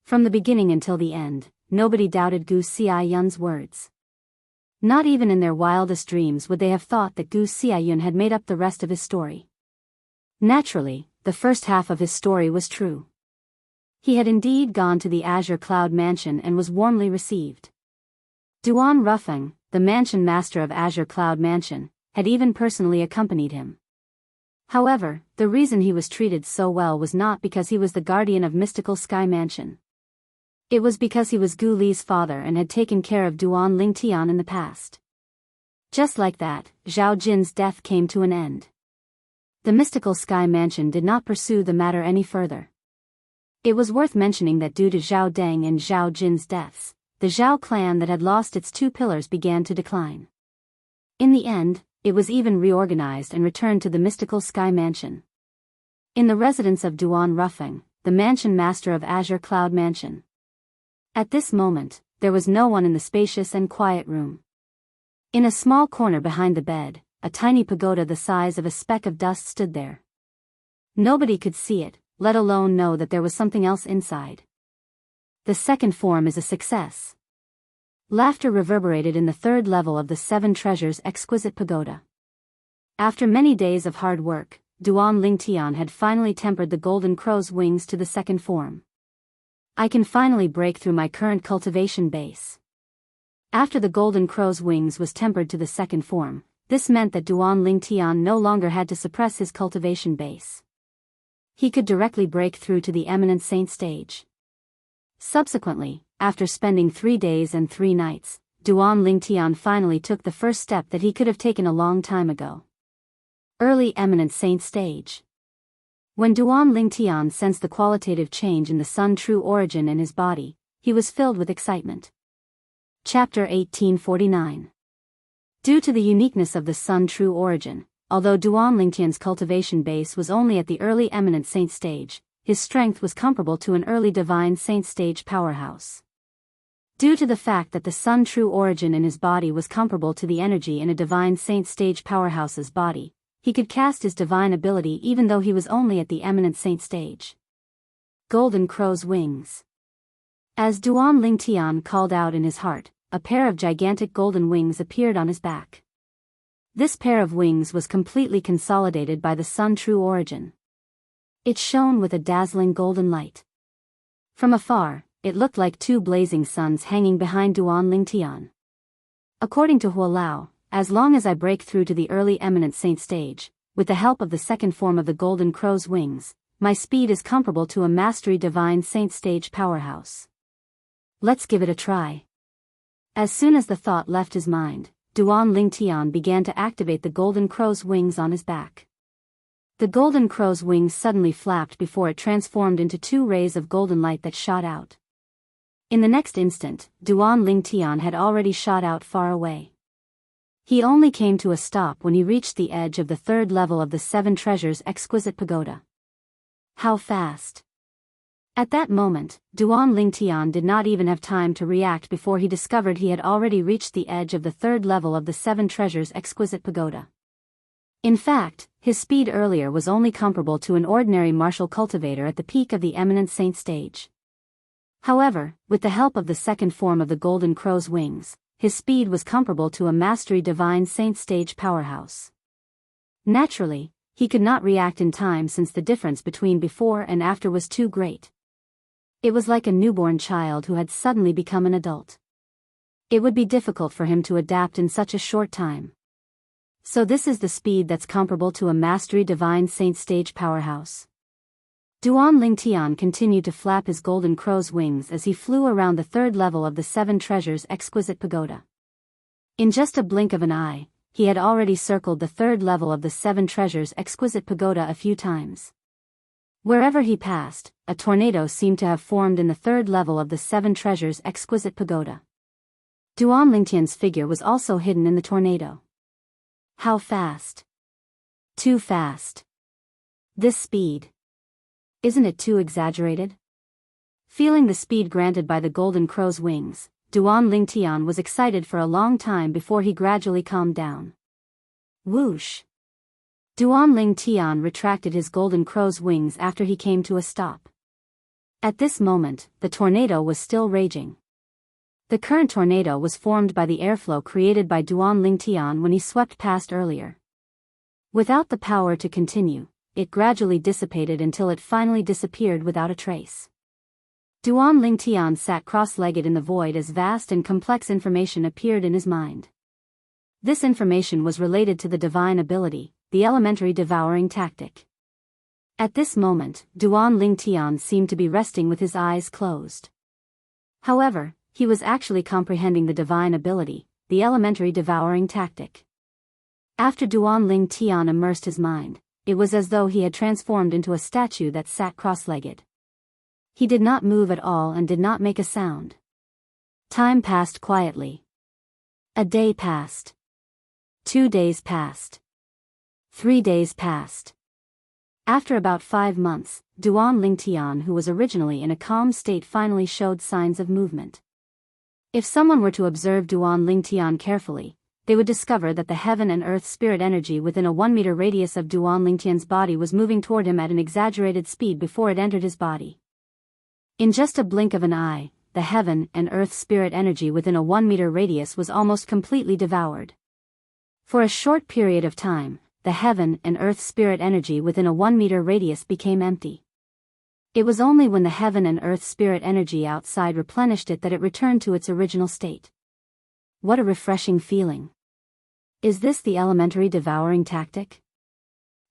From the beginning until the end, nobody doubted Gu Xiaoyun's words. Not even in their wildest dreams would they have thought that Gu Xiaoyun had made up the rest of his story. Naturally, the first half of his story was true. He had indeed gone to the Azure Cloud Mansion and was warmly received. Duan Rufeng, the mansion master of Azure Cloud Mansion, had even personally accompanied him. However, the reason he was treated so well was not because he was the guardian of Mystical Sky Mansion. It was because he was Gu Li's father and had taken care of Duan Lingtian in the past. Just like that, Zhao Jin's death came to an end. The Mystical Sky Mansion did not pursue the matter any further. It was worth mentioning that due to Zhao Deng and Zhao Jin's deaths, the Zhao clan that had lost its 2 pillars began to decline. In the end, it was even reorganized and returned to the Mystical Sky Mansion. In the residence of Duan Rufeng, the mansion master of Azure Cloud Mansion. At this moment, there was no one in the spacious and quiet room. In a small corner behind the bed, a tiny pagoda the size of a speck of dust stood there. Nobody could see it, let alone know that there was something else inside. The second form is a success. Laughter reverberated in the 3rd level of the 7 Treasures exquisite pagoda. After many days of hard work, Duan Lingtian had finally tempered the golden crow's wings to the 2nd form. I can finally break through my current cultivation base. After the golden crow's wings was tempered to the 2nd form, this meant that Duan Lingtian no longer had to suppress his cultivation base. He could directly break through to the eminent saint stage. Subsequently, after spending 3 days and 3 nights, Duan Lingtian finally took the first step that he could have taken a long time ago. Early eminent saint stage. When Duan Lingtian sensed the qualitative change in the Sun True Origin in his body, he was filled with excitement. Chapter 1849. Due to the uniqueness of the Sun True Origin, although Duan Lingtian's cultivation base was only at the early eminent saint stage, his strength was comparable to an early divine saint stage powerhouse. Due to the fact that the Sun True Origin in his body was comparable to the energy in a divine saint stage powerhouse's body, he could cast his divine ability even though he was only at the eminent saint stage. Golden Crow's Wings. As Duan Lingtian called out in his heart, a pair of gigantic golden wings appeared on his back. This pair of wings was completely consolidated by the Sun True Origin. It shone with a dazzling golden light. From afar, it looked like 2 blazing suns hanging behind Duan Lingtian. According to Huolao, as long as I break through to the early eminent saint stage, with the help of the 2nd form of the golden crow's wings, my speed is comparable to a mastery divine saint stage powerhouse. Let's give it a try. As soon as the thought left his mind, Duan Lingtian began to activate the golden crow's wings on his back. The golden crow's wings suddenly flapped before it transformed into 2 rays of golden light that shot out. In the next instant, Duan Lingtian had already shot out far away. He only came to a stop when he reached the edge of the 3rd level of the 7 Treasures exquisite pagoda. How fast! At that moment, Duan Lingtian did not even have time to react before he discovered he had already reached the edge of the 3rd level of the 7 Treasures exquisite pagoda. In fact, his speed earlier was only comparable to an ordinary martial cultivator at the peak of the eminent saint stage. However, with the help of the second form of the Golden Crow's wings, his speed was comparable to a mastery divine saint stage powerhouse. Naturally, he could not react in time since the difference between before and after was too great. It was like a newborn child who had suddenly become an adult. It would be difficult for him to adapt in such a short time. So this is the speed that's comparable to a mastery divine saint stage powerhouse. Duan Lingtian continued to flap his Golden Crow's wings as he flew around the third level of the Seven Treasures Exquisite Pagoda. In just a blink of an eye, he had already circled the third level of the Seven Treasures Exquisite Pagoda a few times. Wherever he passed, a tornado seemed to have formed in the third level of the Seven Treasures Exquisite Pagoda. Duan Lingtian's figure was also hidden in the tornado. How fast? Too fast. This speed. Isn't it too exaggerated? Feeling the speed granted by the Golden Crow's wings, Duan Lingtian was excited for a long time before he gradually calmed down. Whoosh! Duan Lingtian retracted his Golden Crow's wings after he came to a stop. At this moment, the tornado was still raging. The current tornado was formed by the airflow created by Duan Lingtian when he swept past earlier. Without the power to continue, it gradually dissipated until it finally disappeared without a trace. Duan Lingtian sat cross-legged in the void as vast and complex information appeared in his mind. This information was related to the divine ability, the elementary devouring tactic. At this moment, Duan Lingtian seemed to be resting with his eyes closed. However, he was actually comprehending the divine ability, the elementary devouring tactic. After Duan Lingtian immersed his mind, it was as though he had transformed into a statue that sat cross-legged. He did not move at all and did not make a sound. Time passed quietly. A day passed. 2 days passed. 3 days passed. After about 5 months, Duan Lingtian, who was originally in a calm state, finally showed signs of movement. If someone were to observe Duan Lingtian carefully, they would discover that the heaven and earth spirit energy within a 1-meter radius of Duan Lingtian's body was moving toward him at an exaggerated speed before it entered his body. In just a blink of an eye, the heaven and earth spirit energy within a 1-meter radius was almost completely devoured. For a short period of time, the heaven and earth spirit energy within a 1-meter radius became empty. It was only when the heaven and earth spirit energy outside replenished it that it returned to its original state. What a refreshing feeling. Is this the elementary devouring tactic?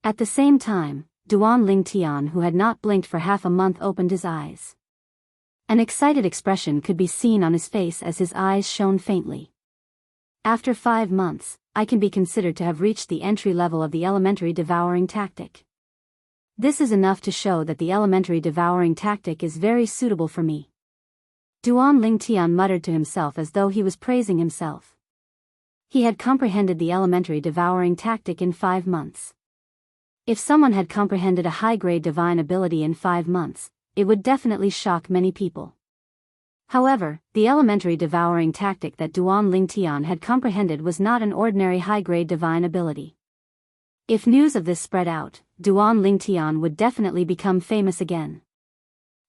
At the same time, Duan Lingtian, who had not blinked for half a month, opened his eyes. An excited expression could be seen on his face as his eyes shone faintly. After 5 months, I can be considered to have reached the entry level of the elementary devouring tactic. This is enough to show that the elementary devouring tactic is very suitable for me. Duan Lingtian muttered to himself as though he was praising himself. He had comprehended the elementary devouring tactic in 5 months. If someone had comprehended a high-grade divine ability in 5 months, it would definitely shock many people. However, the elementary devouring tactic that Duan Lingtian had comprehended was not an ordinary high-grade divine ability. If news of this spread out, Duan Lingtian would definitely become famous again.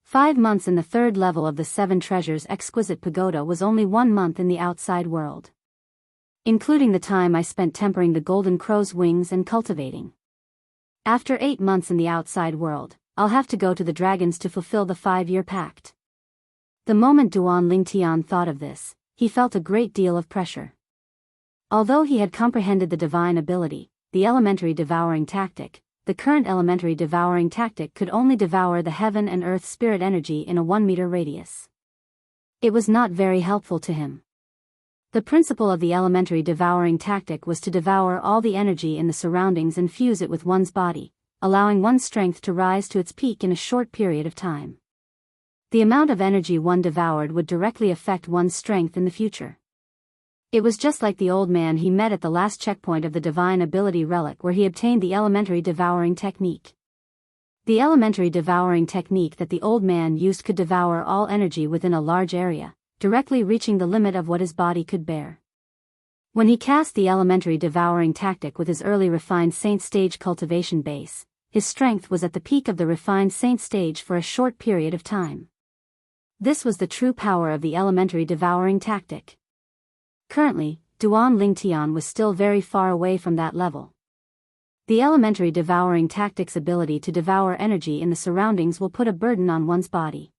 5 months in the third level of the Seven Treasures Exquisite Pagoda was only 1 month in the outside world, including the time I spent tempering the Golden Crow's wings and cultivating. After 8 months in the outside world, I'll have to go to the dragons to fulfill the 5-year pact. The moment Duan Lingtian thought of this, he felt a great deal of pressure. Although he had comprehended the divine ability, the elementary devouring tactic, the current elementary devouring tactic could only devour the heaven and earth spirit energy in a 1-meter radius. It was not very helpful to him. The principle of the elementary devouring tactic was to devour all the energy in the surroundings and fuse it with one's body, allowing one's strength to rise to its peak in a short period of time. The amount of energy one devoured would directly affect one's strength in the future. It was just like the old man he met at the last checkpoint of the divine ability relic where he obtained the elementary devouring technique. The elementary devouring technique that the old man used could devour all energy within a large area, directly reaching the limit of what his body could bear. When he cast the elementary devouring tactic with his early refined saint stage cultivation base, his strength was at the peak of the refined saint stage for a short period of time. This was the true power of the elementary devouring tactic. Currently, Duan Lingtian was still very far away from that level. The elementary devouring tactic's ability to devour energy in the surroundings will put a burden on one's body.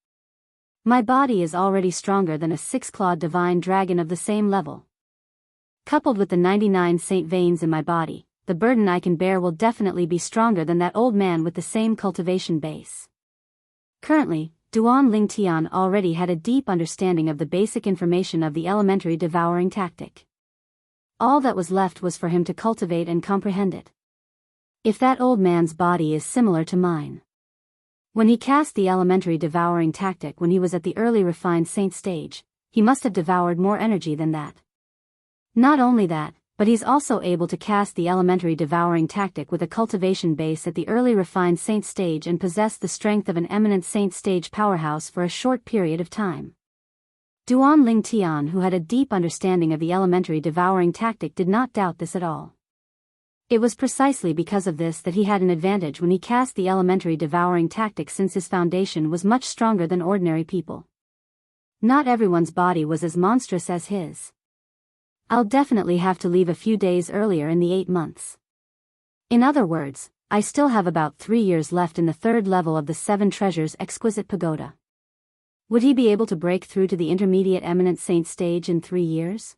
My body is already stronger than a six-clawed divine dragon of the same level. Coupled with the 99 saint veins in my body, the burden I can bear will definitely be stronger than that old man with the same cultivation base. Currently, Duan Lingtian already had a deep understanding of the basic information of the elementary devouring tactic. All that was left was for him to cultivate and comprehend it. If that old man's body is similar to mine. When he cast the elementary devouring tactic when he was at the early refined saint stage, he must have devoured more energy than that. Not only that, but he's also able to cast the elementary devouring tactic with a cultivation base at the early refined saint stage and possess the strength of an eminent saint stage powerhouse for a short period of time. Duan Lingtian, who had a deep understanding of the elementary devouring tactic, did not doubt this at all. It was precisely because of this that he had an advantage when he cast the elementary devouring tactic, since his foundation was much stronger than ordinary people. Not everyone's body was as monstrous as his. I'll definitely have to leave a few days earlier in the 8 months. In other words, I still have about 3 years left in the third level of the 7 Treasures Exquisite Pagoda. Would he be able to break through to the intermediate eminent saint stage in 3 years?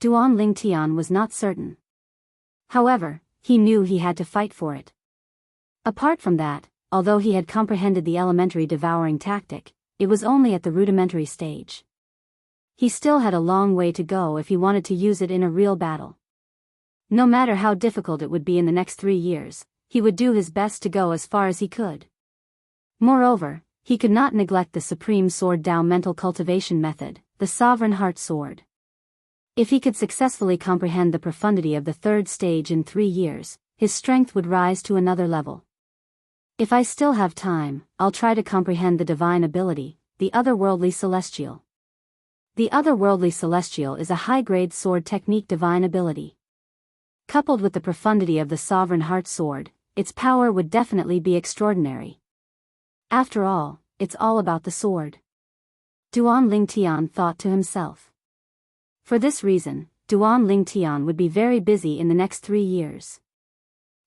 Duan Lingtian was not certain. However, he knew he had to fight for it. Apart from that, although he had comprehended the elementary devouring tactic, it was only at the rudimentary stage. He still had a long way to go if he wanted to use it in a real battle. No matter how difficult it would be in the next 3 years, he would do his best to go as far as he could. Moreover, he could not neglect the supreme sword Dao mental cultivation method, the sovereign heart sword. If he could successfully comprehend the profundity of the third stage in 3 years, his strength would rise to another level. If I still have time, I'll try to comprehend the divine ability, the otherworldly celestial. The otherworldly celestial is a high-grade sword technique divine ability. Coupled with the profundity of the sovereign heart sword, its power would definitely be extraordinary. After all, it's all about the sword. Duan Lingtian thought to himself. For this reason, Duan Lingtian would be very busy in the next 3 years.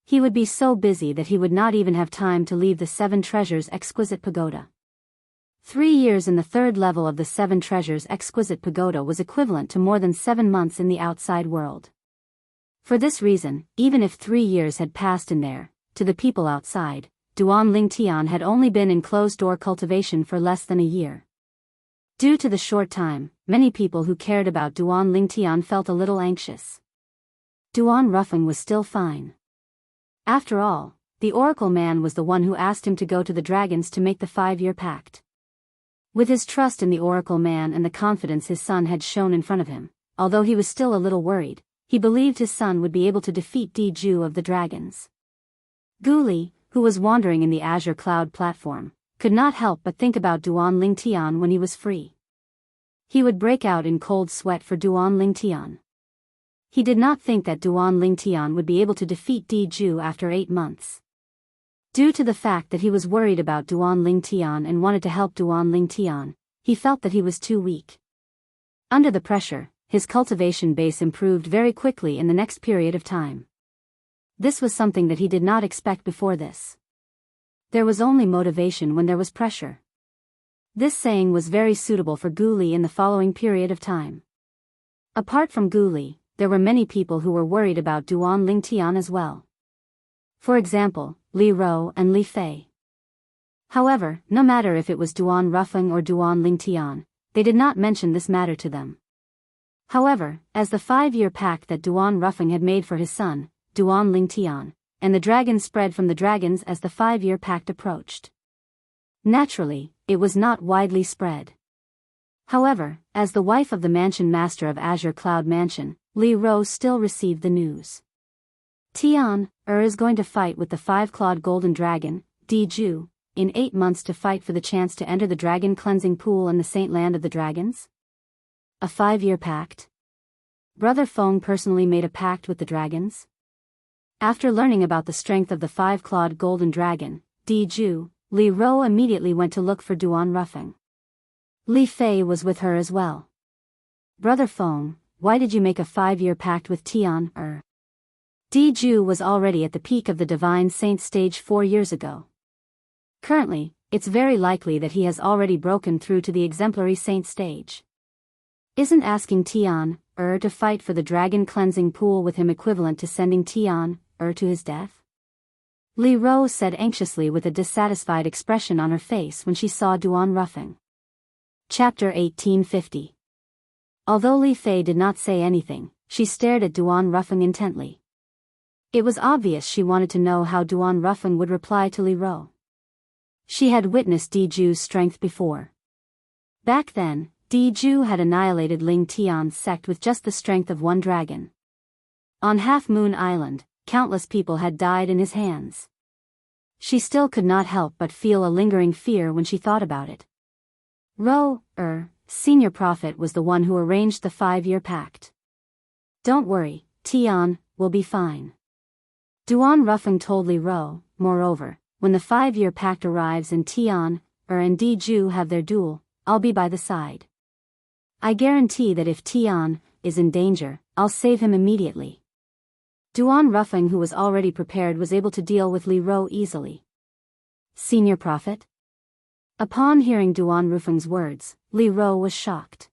He would be so busy that he would not even have time to leave the 7 Treasures Exquisite Pagoda. 3 years in the third level of the 7 Treasures Exquisite Pagoda was equivalent to more than 7 months in the outside world. For this reason, even if 3 years had passed in there, to the people outside, Duan Lingtian had only been in closed-door cultivation for less than a year. Due to the short time, many people who cared about Duan Lingtian felt a little anxious. Duan Ruffing was still fine. After all, the Oracle man was the one who asked him to go to the dragons to make the 5-year pact. With his trust in the Oracle man and the confidence his son had shown in front of him, although he was still a little worried, he believed his son would be able to defeat Jianghu of the dragons. Guli, who was wandering in the azure cloud platform, could not help but think about Duan Lingtian when he was free. He would break out in cold sweat for Duan Lingtian. He did not think that Duan Lingtian would be able to defeat Jianghu after 8 months. Due to the fact that he was worried about Duan Lingtian and wanted to help Duan Lingtian, he felt that he was too weak. Under the pressure, his cultivation base improved very quickly in the next period of time. This was something that he did not expect before this. There was only motivation when there was pressure. This saying was very suitable for Guli in the following period of time. Apart from Guli, there were many people who were worried about Duan Lingtian as well. For example, Li Ro and Li Fei. However, no matter if it was Duan Ruffing or Duan Lingtian, they did not mention this matter to them. However, as the 5-year pact that Duan Ruffing had made for his son, Duan Lingtian, and the dragons spread from the dragons as the 5-year pact approached. Naturally, it was not widely spread. However, as the wife of the mansion master of Azure Cloud Mansion, Li Ro still received the news. Tian is going to fight with the 5-clawed golden dragon, Jianghu, in 8 months to fight for the chance to enter the dragon cleansing pool in the Saint Land of the Dragons? A 5-year pact? Brother Feng personally made a pact with the dragons? After learning about the strength of the five-clawed golden dragon, Diju, Li Ro immediately went to look for Duan Rufeng. Li Fei was with her as well. Brother Feng, why did you make a 5-year pact with Tian? Diju was already at the peak of the Divine Saint stage 4 years ago. Currently, it's very likely that he has already broken through to the exemplary saint stage. Isn't asking Tian, to fight for the dragon cleansing pool with him equivalent to sending Tian, to his death? Li Ro said anxiously with a dissatisfied expression on her face when she saw Duan Rufeng. Chapter 1850. Although Li Fei did not say anything, she stared at Duan Rufeng intently. It was obvious she wanted to know how Duan Rufeng would reply to Li Ro. She had witnessed Diju's strength before. Back then, Diju had annihilated Ling Tian's sect with just the strength of one dragon. On Half Moon Island, countless people had died in his hands. She still could not help but feel a lingering fear when she thought about it. Senior Prophet was the one who arranged the 5-year pact. Don't worry, Tian, will be fine. Duan Rufeng told Li Ro. Moreover, when the 5-year pact arrives and Tian, and Diju have their duel, I'll be by the side. I guarantee that if Tian is in danger, I'll save him immediately. Duan Rufeng, who was already prepared, was able to deal with Li Ro easily. Senior Prophet? Upon hearing Duan Rufeng's words, Li Ro was shocked.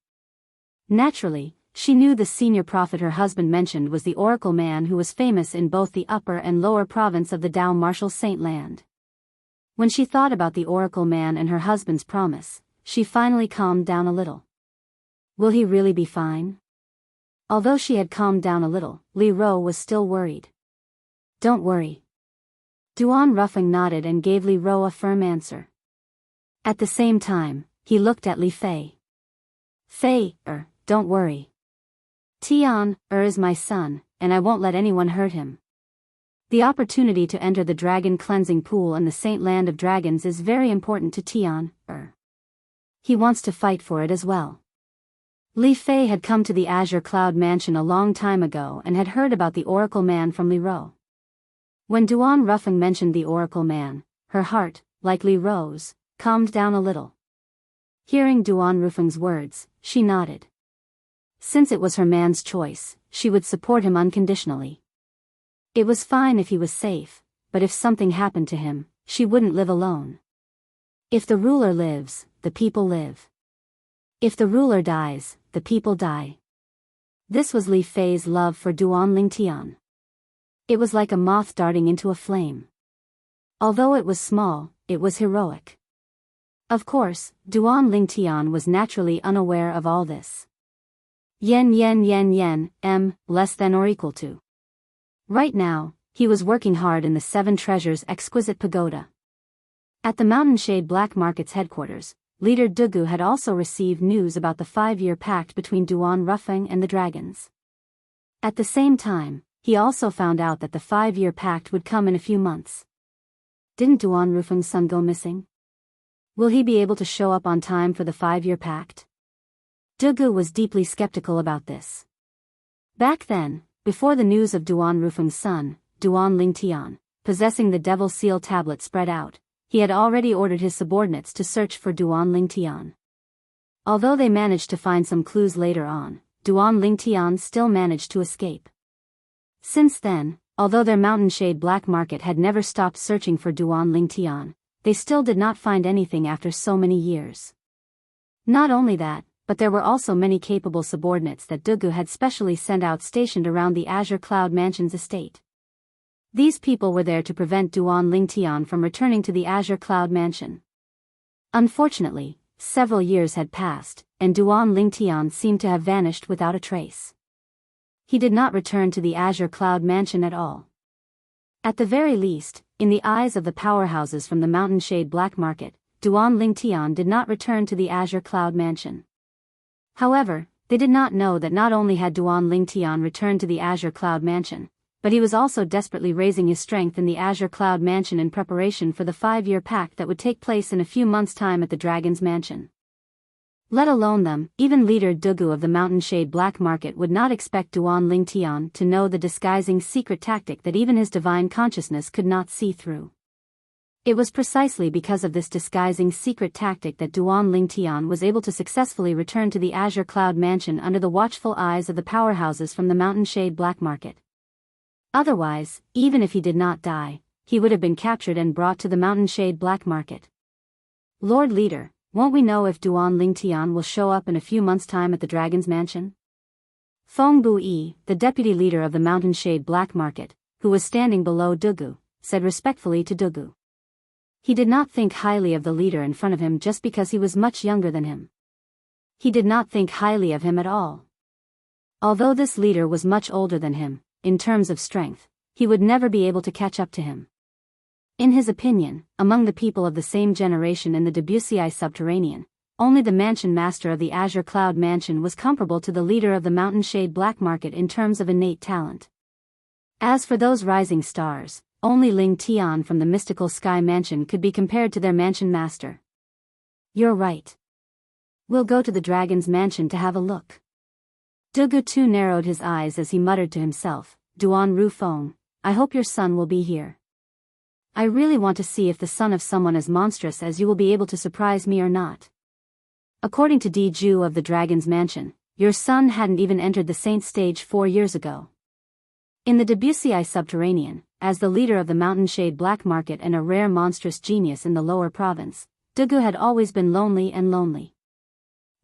Naturally, she knew the senior prophet her husband mentioned was the oracle man who was famous in both the upper and lower province of the Dao Martial Saint Land. When she thought about the oracle man and her husband's promise, she finally calmed down a little. Will he really be fine? Although she had calmed down a little, Li Ro was still worried. Don't worry. Duan Rufeng nodded and gave Li Ro a firm answer. At the same time, he looked at Li Fei. Fei, don't worry. Tian, is my son, and I won't let anyone hurt him. The opportunity to enter the dragon cleansing pool in the Saint Land of Dragons is very important to Tian, He wants to fight for it as well. Li Fei had come to the Azure Cloud Mansion a long time ago and had heard about the Oracle Man from Li Ro. When Duan Rufeng mentioned the Oracle Man, her heart, like Li Ro's, calmed down a little. Hearing Duan Rufeng's words, she nodded. Since it was her man's choice, she would support him unconditionally. It was fine if he was safe, but if something happened to him, she wouldn't live alone. If the ruler lives, the people live. If the ruler dies, the people die. This was Li Fei's love for Duan Lingtian. It was like a moth darting into a flame. Although it was small, it was heroic. Of course, Duan Lingtian was naturally unaware of all this. Yen, less than or equal to. Right now, he was working hard in the Seven Treasures exquisite pagoda. At the Mountain Shade Black Market's headquarters, Leader Dugu had also received news about the 5-year pact between Duan Rufeng and the dragons. At the same time, he also found out that the 5-year pact would come in a few months. Didn't Duan Rufeng's son go missing? Will he be able to show up on time for the 5-year pact? Dugu was deeply skeptical about this. Back then, before the news of Duan Rufeng's son, Duan Lingtian, possessing the Devil Seal tablet spread out, he had already ordered his subordinates to search for Duan Lingtian. Although they managed to find some clues later on, Duan Lingtian still managed to escape. Since then, although their Mountain Shade Black Market had never stopped searching for Duan Lingtian, they still did not find anything after so many years. Not only that, but there were also many capable subordinates that Dugu had specially sent out stationed around the Azure Cloud Mansion's estate. These people were there to prevent Duan Lingtian from returning to the Azure Cloud Mansion. Unfortunately, several years had passed, and Duan Lingtian seemed to have vanished without a trace. He did not return to the Azure Cloud Mansion at all. At the very least, in the eyes of the powerhouses from the Mountain Shade Black Market, Duan Lingtian did not return to the Azure Cloud Mansion. However, they did not know that not only had Duan Lingtian returned to the Azure Cloud Mansion, but he was also desperately raising his strength in the Azure Cloud Mansion in preparation for the 5-year pact that would take place in a few months' time at the Dragon's Mansion. Let alone them, even leader Dugu of the Mountain Shade Black Market would not expect Duan Lingtian to know the disguising secret tactic that even his divine consciousness could not see through. It was precisely because of this disguising secret tactic that Duan Lingtian was able to successfully return to the Azure Cloud Mansion under the watchful eyes of the powerhouses from the Mountain Shade Black Market. Otherwise, even if he did not die, he would have been captured and brought to the Mountain Shade Black Market. Lord Leader, won't we know if Duan Lingtian will show up in a few months' time at the Dragon's Mansion? Feng Bui, the deputy leader of the Mountain Shade Black Market, who was standing below Dugu, said respectfully to Dugu. He did not think highly of the leader in front of him just because he was much younger than him. He did not think highly of him at all. Although this leader was much older than him, in terms of strength, he would never be able to catch up to him. In his opinion, among the people of the same generation in the Wuxia Subterranean, only the mansion master of the Azure Cloud Mansion was comparable to the leader of the Mountain Shade Black Market in terms of innate talent. As for those rising stars, only Ling Tian from the Mystical Sky Mansion could be compared to their mansion master. You're right. We'll go to the Dragon's Mansion to have a look. Dugu too narrowed his eyes as he muttered to himself, Duan Rufeng, I hope your son will be here. I really want to see if the son of someone as monstrous as you will be able to surprise me or not. According to Di Ju of the Dragon's Mansion, your son hadn't even entered the Saint stage 4 years ago. In the Wuxia Subterranean, as the leader of the Mountain Shade Black Market and a rare monstrous genius in the lower province, Dugu had always been lonely and lonely.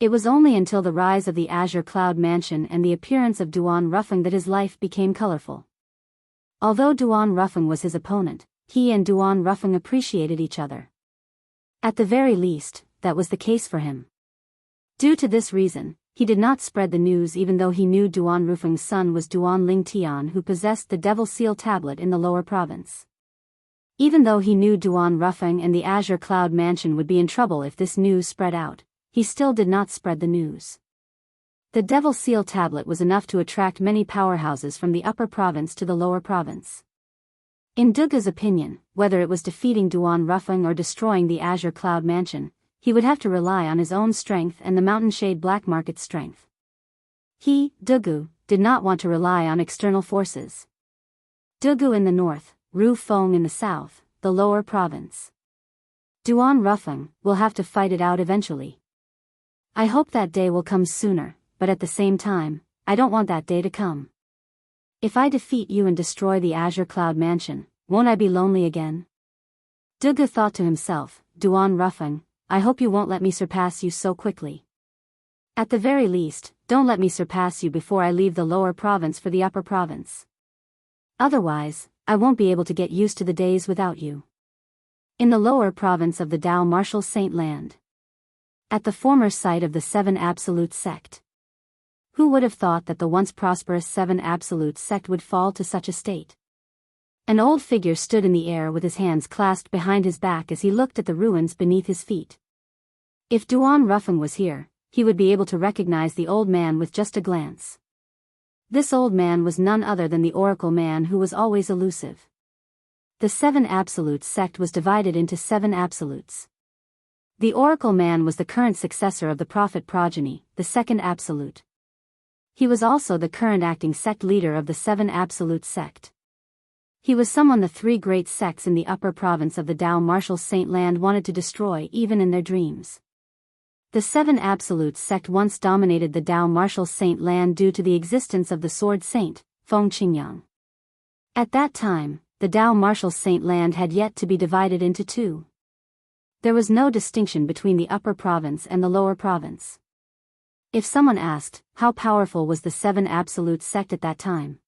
It was only until the rise of the Azure Cloud Mansion and the appearance of Duan Rufeng that his life became colorful. Although Duan Rufeng was his opponent, he and Duan Rufeng appreciated each other. At the very least, that was the case for him. Due to this reason, he did not spread the news even though he knew Duan Rufeng's son was Duan Lingtian who possessed the Devil Seal tablet in the lower province. Even though he knew Duan Rufeng and the Azure Cloud Mansion would be in trouble if this news spread out, he still did not spread the news. The Devil Seal tablet was enough to attract many powerhouses from the upper province to the lower province. In Dugu's opinion, whether it was defeating Duan Rufeng or destroying the Azure Cloud Mansion, he would have to rely on his own strength and the Mountain Shade Black Market's strength. He, Dugu, did not want to rely on external forces. Dugu in the north, Ru Feng in the south, the lower province. Duan Rufeng will have to fight it out eventually. I hope that day will come sooner, but at the same time, I don't want that day to come. If I defeat you and destroy the Azure Cloud Mansion, won't I be lonely again? Dugu thought to himself, Duan Rufeng, I hope you won't let me surpass you so quickly. At the very least, don't let me surpass you before I leave the lower province for the upper province. Otherwise, I won't be able to get used to the days without you. In the lower province of the Dao Martial Saint Land. At the former site of the Seven Absolute Sect. Who would have thought that the once prosperous Seven Absolute Sect would fall to such a state? An old figure stood in the air with his hands clasped behind his back as he looked at the ruins beneath his feet. If Duan Rufeng was here, he would be able to recognize the old man with just a glance. This old man was none other than the Oracle Man who was always elusive. The Seven Absolute Sect was divided into 7 Absolutes. The Oracle Man was the current successor of the Prophet Progeny, the second Absolute. He was also the current acting sect leader of the 7 Absolute Sect. He was someone the 3 great sects in the upper province of the Dao Martial Saint Land wanted to destroy even in their dreams. The 7 Absolute Sect once dominated the Dao Martial Saint Land due to the existence of the Sword Saint, Feng Qingyang. At that time, the Dao Martial Saint Land had yet to be divided into 2. There was no distinction between the upper province and the lower province. If someone asked, how powerful was the 7 Absolute Sect at that time?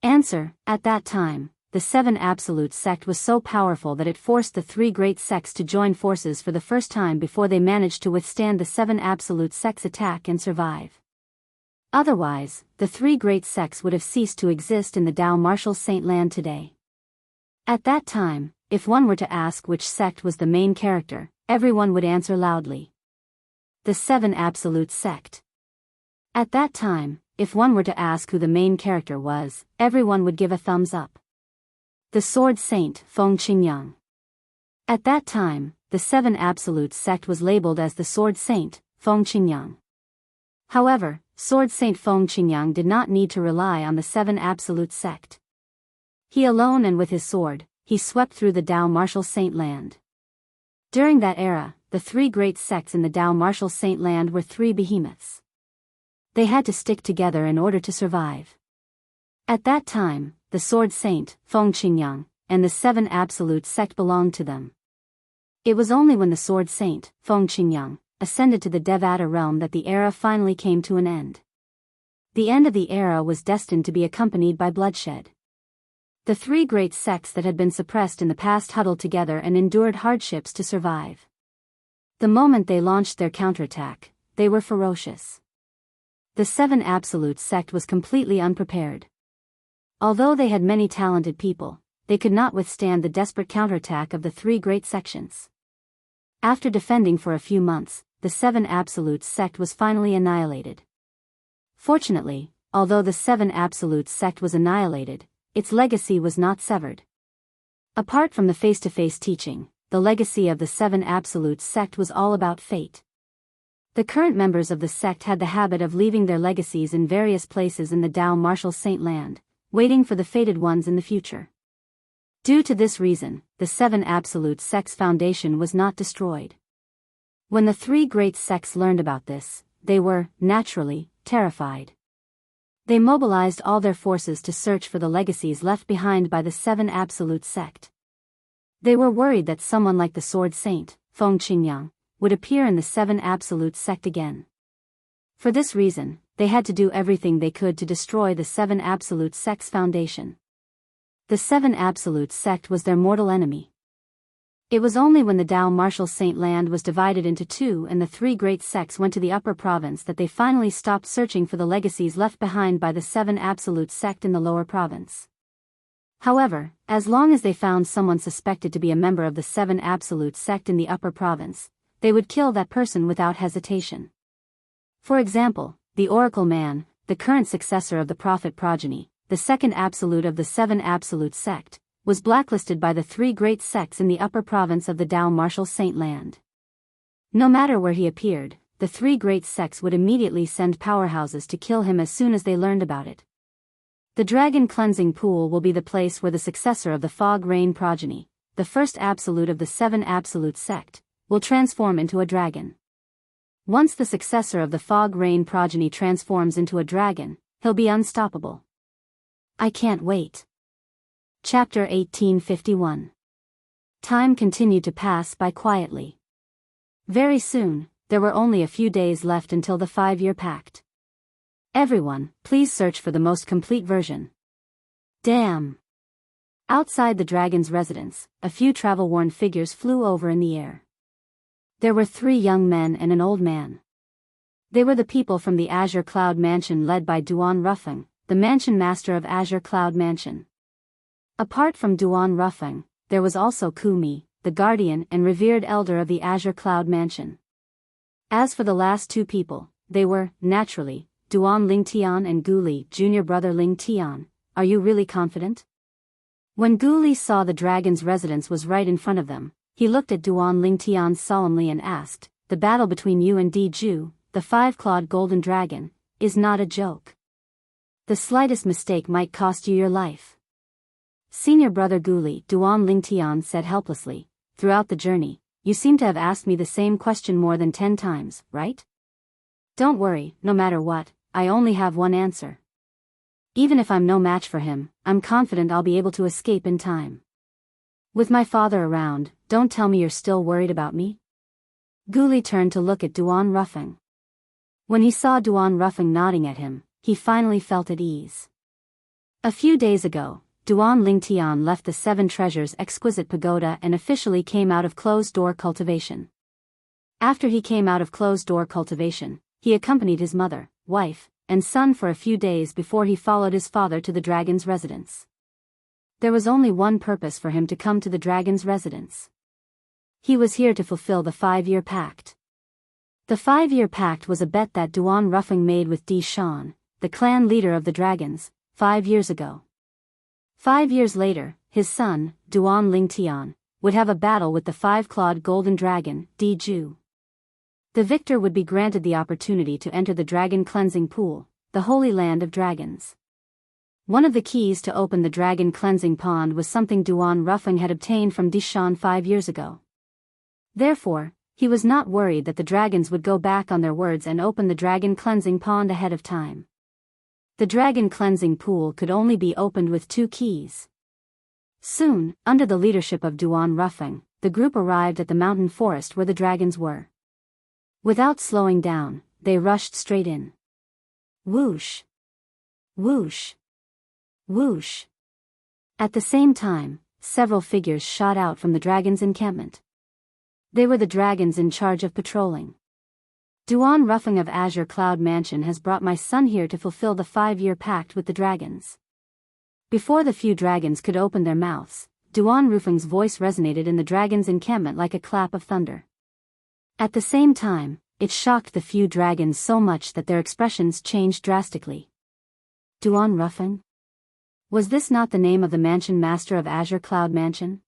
Answer, at that time, the 7 Absolute Sect was so powerful that it forced the 3 great sects to join forces for the first time before they managed to withstand the 7 Absolute Sects' attack and survive. Otherwise, the 3 great sects would have ceased to exist in the Dao Martial Saint Land today. At that time, if one were to ask which sect was the main character, everyone would answer loudly. The 7 Absolute Sect. At that time, if one were to ask who the main character was, everyone would give a thumbs up. The Sword Saint, Feng Qingyang. At that time, the 7 Absolute Sect was labeled as the Sword Saint, Feng Qingyang. However, Sword Saint Feng Qingyang did not need to rely on the Seven Absolute Sect. He alone and with his sword, he swept through the Dao Martial Saint Land. During that era, the three great sects in the Dao Martial Saint Land were three behemoths. They had to stick together in order to survive. At that time, the Sword Saint, Feng Qingyang, and the Seven Absolute Sect belonged to them. It was only when the Sword Saint, Feng Qingyang, ascended to the Devata realm that the era finally came to an end. The end of the era was destined to be accompanied by bloodshed. The three great sects that had been suppressed in the past huddled together and endured hardships to survive. The moment they launched their counterattack, they were ferocious. The Seven Absolute Sect was completely unprepared. Although they had many talented people, they could not withstand the desperate counterattack of the three great sections. After defending for a few months, the Seven Absolute Sect was finally annihilated. Fortunately, although the Seven Absolute Sect was annihilated, its legacy was not severed. Apart from the face-to-face teaching, the legacy of the Seven Absolute Sect was all about fate. The current members of the sect had the habit of leaving their legacies in various places in the Dao Martial Saint Land, waiting for the fated ones in the future. Due to this reason, the Seven Absolute Sect's foundation was not destroyed. When the three great sects learned about this, they were, naturally, terrified. They mobilized all their forces to search for the legacies left behind by the Seven Absolute Sect. They were worried that someone like the Sword Saint, Feng Qingyang, would appear in the Seven Absolute Sect again. For this reason, they had to do everything they could to destroy the Seven Absolute Sect's foundation. The Seven Absolute Sect was their mortal enemy. It was only when the Dao Martial Saint Land was divided into two and the three great sects went to the upper province that they finally stopped searching for the legacies left behind by the Seven Absolute Sect in the lower province. However, as long as they found someone suspected to be a member of the Seven Absolute Sect in the upper province, they would kill that person without hesitation. For example, the Oracle Man, the current successor of the Prophet progeny, the second absolute of the Seven Absolute Sect, was blacklisted by the three great sects in the upper province of the Dao Martial Saint Land. No matter where he appeared, the three great sects would immediately send powerhouses to kill him as soon as they learned about it. The Dragon Cleansing Pool will be the place where the successor of the Fog Rain progeny, the first absolute of the Seven Absolute Sect, will transform into a dragon. Once the successor of the Fog Rain progeny transforms into a dragon, he'll be unstoppable. I can't wait. Chapter 1851. Time continued to pass by quietly. Very soon, there were only a few days left until the 5-year pact. Everyone, please search for the most complete version. Damn! Outside the dragon's residence, a few travel-worn figures flew over in the air. There were 3 young men and an old man. They were the people from the Azure Cloud Mansion led by Duan Ruffeng, the mansion master of Azure Cloud Mansion. Apart from Duan Ruffeng, there was also Kumi, the guardian and revered elder of the Azure Cloud Mansion. As for the last 2 people, they were, naturally, Duan Lingtian and Guli, junior brother Lingtian. Are you really confident? When Guli saw the dragon's residence was right in front of them, he looked at Duan Lingtian solemnly and asked, "The battle between you and Diju, the 5-clawed golden dragon, is not a joke. The slightest mistake might cost you your life." Senior brother Guli, Duan Lingtian said helplessly, "Throughout the journey, you seem to have asked me the same question more than 10 times, right? Don't worry, no matter what, I only have one answer. Even if I'm no match for him, I'm confident I'll be able to escape in time. With my father around, don't tell me you're still worried about me?" Guli turned to look at Duan Ruffeng. When he saw Duan Ruffeng nodding at him, he finally felt at ease. A few days ago, Duan Lingtian left the 7 Treasures Exquisite Pagoda and officially came out of closed-door cultivation. After he came out of closed-door cultivation, he accompanied his mother, wife, and son for a few days before he followed his father to the dragon's residence. There was only one purpose for him to come to the dragon's residence. He was here to fulfill the 5-year pact. The 5-year pact was a bet that Duan Ruffeng made with Di Shan, the clan leader of the dragons, 5 years ago. 5 years later, his son, Duan Lingtian, would have a battle with the 5-clawed golden dragon, Diju. The victor would be granted the opportunity to enter the dragon cleansing pool, the holy land of dragons. One of the keys to open the dragon cleansing pond was something Duan Ruffing had obtained from Dishan 5 years ago. Therefore, he was not worried that the dragons would go back on their words and open the dragon cleansing pond ahead of time. The dragon cleansing pool could only be opened with 2 keys. Soon, under the leadership of Duan Ruffing, the group arrived at the mountain forest where the dragons were. Without slowing down, they rushed straight in. Whoosh! Whoosh! Whoosh! At the same time, several figures shot out from the dragon's encampment. They were the dragons in charge of patrolling. Duan Ruffing of Azure Cloud Mansion has brought my son here to fulfill the 5-year pact with the dragons. Before the few dragons could open their mouths, Duan Ruffing's voice resonated in the dragon's encampment like a clap of thunder. At the same time, it shocked the few dragons so much that their expressions changed drastically. Duan Ruffing? Was this not the name of the mansion master of Azure Cloud Mansion?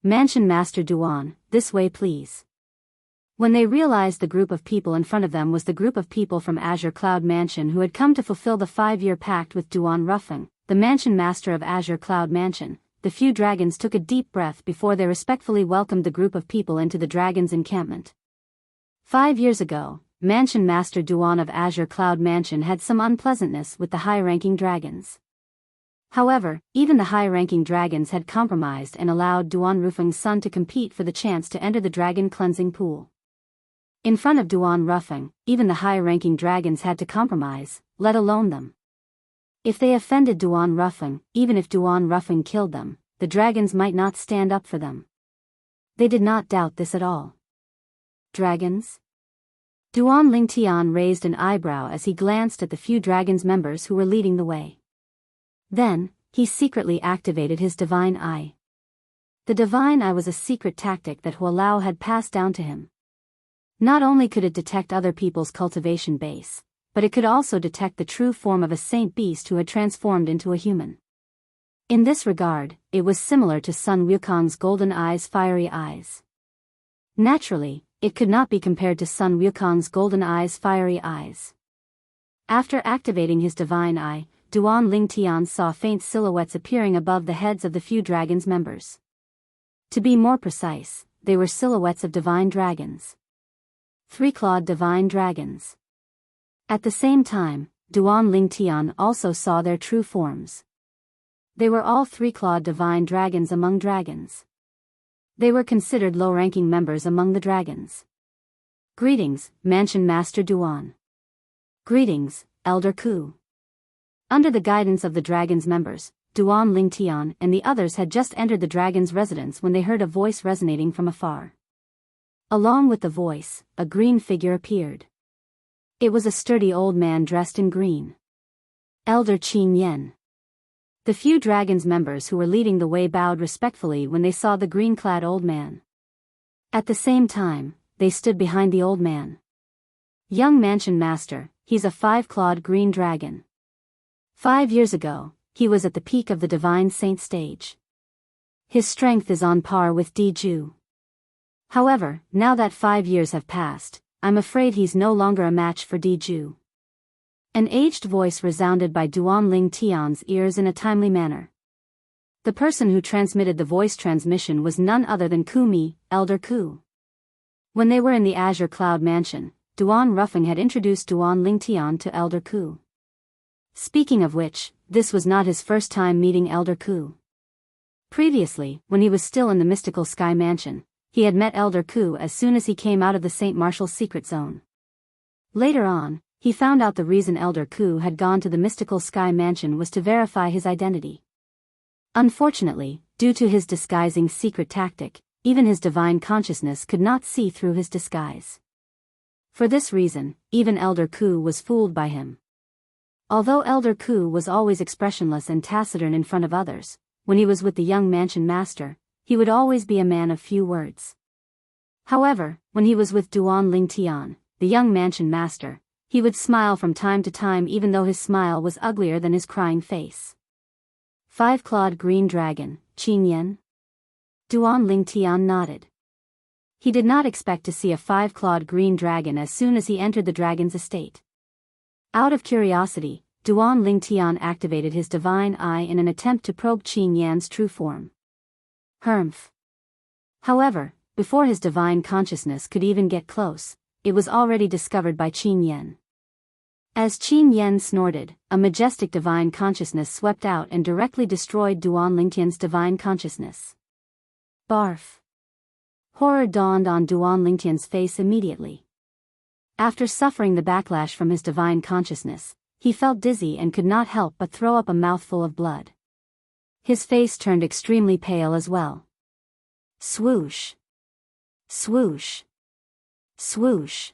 Mansion Master Duan, this way please. When they realized the group of people in front of them was the group of people from Azure Cloud Mansion who had come to fulfill the 5-year pact with Duan Ruffing, the mansion master of Azure Cloud Mansion, the few dragons took a deep breath before they respectfully welcomed the group of people into the dragon's encampment. 5 years ago, Mansion Master Duan of Azure Cloud Mansion had some unpleasantness with the high-ranking dragons. However, even the high-ranking dragons had compromised and allowed Duan Ruffing's son to compete for the chance to enter the dragon cleansing pool. In front of Duan Ruffing, even the high-ranking dragons had to compromise, let alone them. If they offended Duan Ruffing, even if Duan Ruffing killed them, the dragons might not stand up for them. They did not doubt this at all. Dragons? Duan Lingtian raised an eyebrow as he glanced at the few dragons members who were leading the way. Then, he secretly activated his divine eye. The divine eye was a secret tactic that Hualao had passed down to him. Not only could it detect other people's cultivation base, but it could also detect the true form of a saint beast who had transformed into a human. In this regard, it was similar to Sun Wukong's golden eyes' fiery eyes. Naturally, it could not be compared to Sun Wukong's golden eyes' fiery eyes. After activating his divine eye, Duan Lingtian saw faint silhouettes appearing above the heads of the few dragons members. To be more precise, they were silhouettes of divine dragons. 3-clawed divine dragons. At the same time, Duan Lingtian also saw their true forms. They were all 3-clawed divine dragons among dragons. They were considered low-ranking members among the dragons. Greetings, Mansion Master Duan. Greetings, Elder Ku. Under the guidance of the dragon's members, Duan Lingtian and the others had just entered the dragon's residence when they heard a voice resonating from afar. Along with the voice, a green figure appeared. It was a sturdy old man dressed in green. Elder Qin Yen. The few dragons members who were leading the way bowed respectfully when they saw the green-clad old man. At the same time, they stood behind the old man. Young Mansion Master, he's a 5-clawed green dragon. 5 years ago, he was at the peak of the Divine Saint stage. His strength is on par with Diju. However, now that 5 years have passed, I'm afraid he's no longer a match for Diju. An aged voice resounded by Duan Lingtian's ears in a timely manner. The person who transmitted the voice transmission was none other than Ku Mi, Elder Ku. When they were in the Azure Cloud Mansion, Duan Ruffing had introduced Duan Lingtian to Elder Ku. Speaking of which, this was not his first time meeting Elder Ku. Previously, when he was still in the mystical Sky Mansion, he had met Elder Ku as soon as he came out of the St. Martial's secret zone. Later on, he found out the reason Elder Ku had gone to the mystical Sky Mansion was to verify his identity. Unfortunately, due to his disguising secret tactic, even his divine consciousness could not see through his disguise. For this reason, even Elder Ku was fooled by him. Although Elder Ku was always expressionless and taciturn in front of others, when he was with the young Mansion Master, he would always be a man of few words. However, when he was with Duan Lingtian, the young Mansion Master, he would smile from time to time even though his smile was uglier than his crying face. 5-clawed green dragon, Qin Yen? Duan Lingtian nodded. He did not expect to see a 5-clawed green dragon as soon as he entered the dragon's estate. Out of curiosity, Duan Lingtian activated his divine eye in an attempt to probe Qin Yan's true form. Humph. However, before his divine consciousness could even get close, it was already discovered by Qin Yan. As Qin Yan snorted, a majestic divine consciousness swept out and directly destroyed Duan Lingtian's divine consciousness. Barf. Horror dawned on Duan Lingtian's face immediately. After suffering the backlash from his divine consciousness, he felt dizzy and could not help but throw up a mouthful of blood. His face turned extremely pale as well. Swoosh. Swoosh. Swoosh.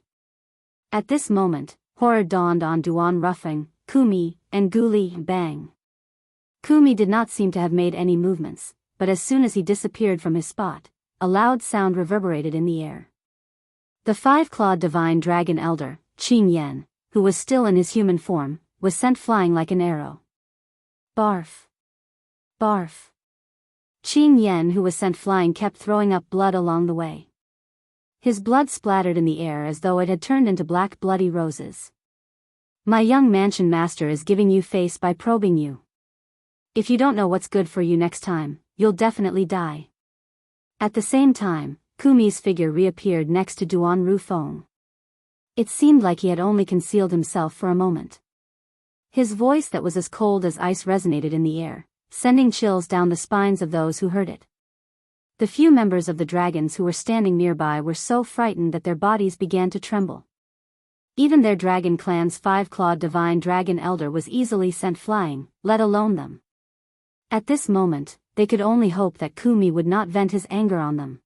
At this moment, horror dawned on Duan Ruffing, Kumi, and Guli Bang. Kumi did not seem to have made any movements, but as soon as he disappeared from his spot, a loud sound reverberated in the air. The 5-clawed divine dragon elder, Qin Yan, who was still in his human form, was sent flying like an arrow. Barf. Barf. Qin Yan, who was sent flying, kept throwing up blood along the way. His blood splattered in the air as though it had turned into black bloody roses. My young mansion master is giving you face by probing you. If you don't know what's good for you next time, you'll definitely die. At the same time, Kumi's figure reappeared next to Duan Rufeng. It seemed like he had only concealed himself for a moment. His voice that was as cold as ice resonated in the air, sending chills down the spines of those who heard it. The few members of the dragons who were standing nearby were so frightened that their bodies began to tremble. Even their dragon clan's 5-clawed divine dragon elder was easily sent flying, let alone them. At this moment, they could only hope that Kumi would not vent his anger on them.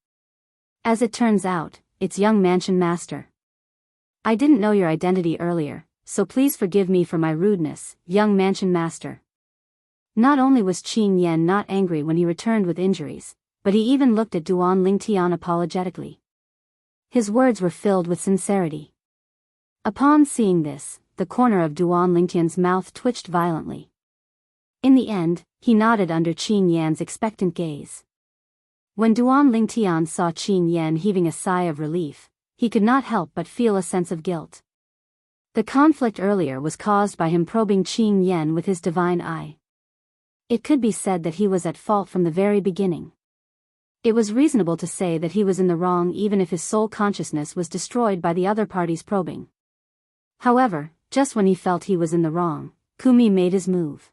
As it turns out, it's young mansion master. I didn't know your identity earlier, so please forgive me for my rudeness, young mansion master. Not only was Qin Yan not angry when he returned with injuries, but he even looked at Duan Lingtian apologetically. His words were filled with sincerity. Upon seeing this, the corner of Duan Lingtian's mouth twitched violently. In the end, he nodded under Qin Yan's expectant gaze. When Duan Lingtian saw Qin Yan heaving a sigh of relief, he could not help but feel a sense of guilt. The conflict earlier was caused by him probing Qin Yan with his divine eye. It could be said that he was at fault from the very beginning. It was reasonable to say that he was in the wrong even if his soul consciousness was destroyed by the other party's probing. However, just when he felt he was in the wrong, Kumi made his move.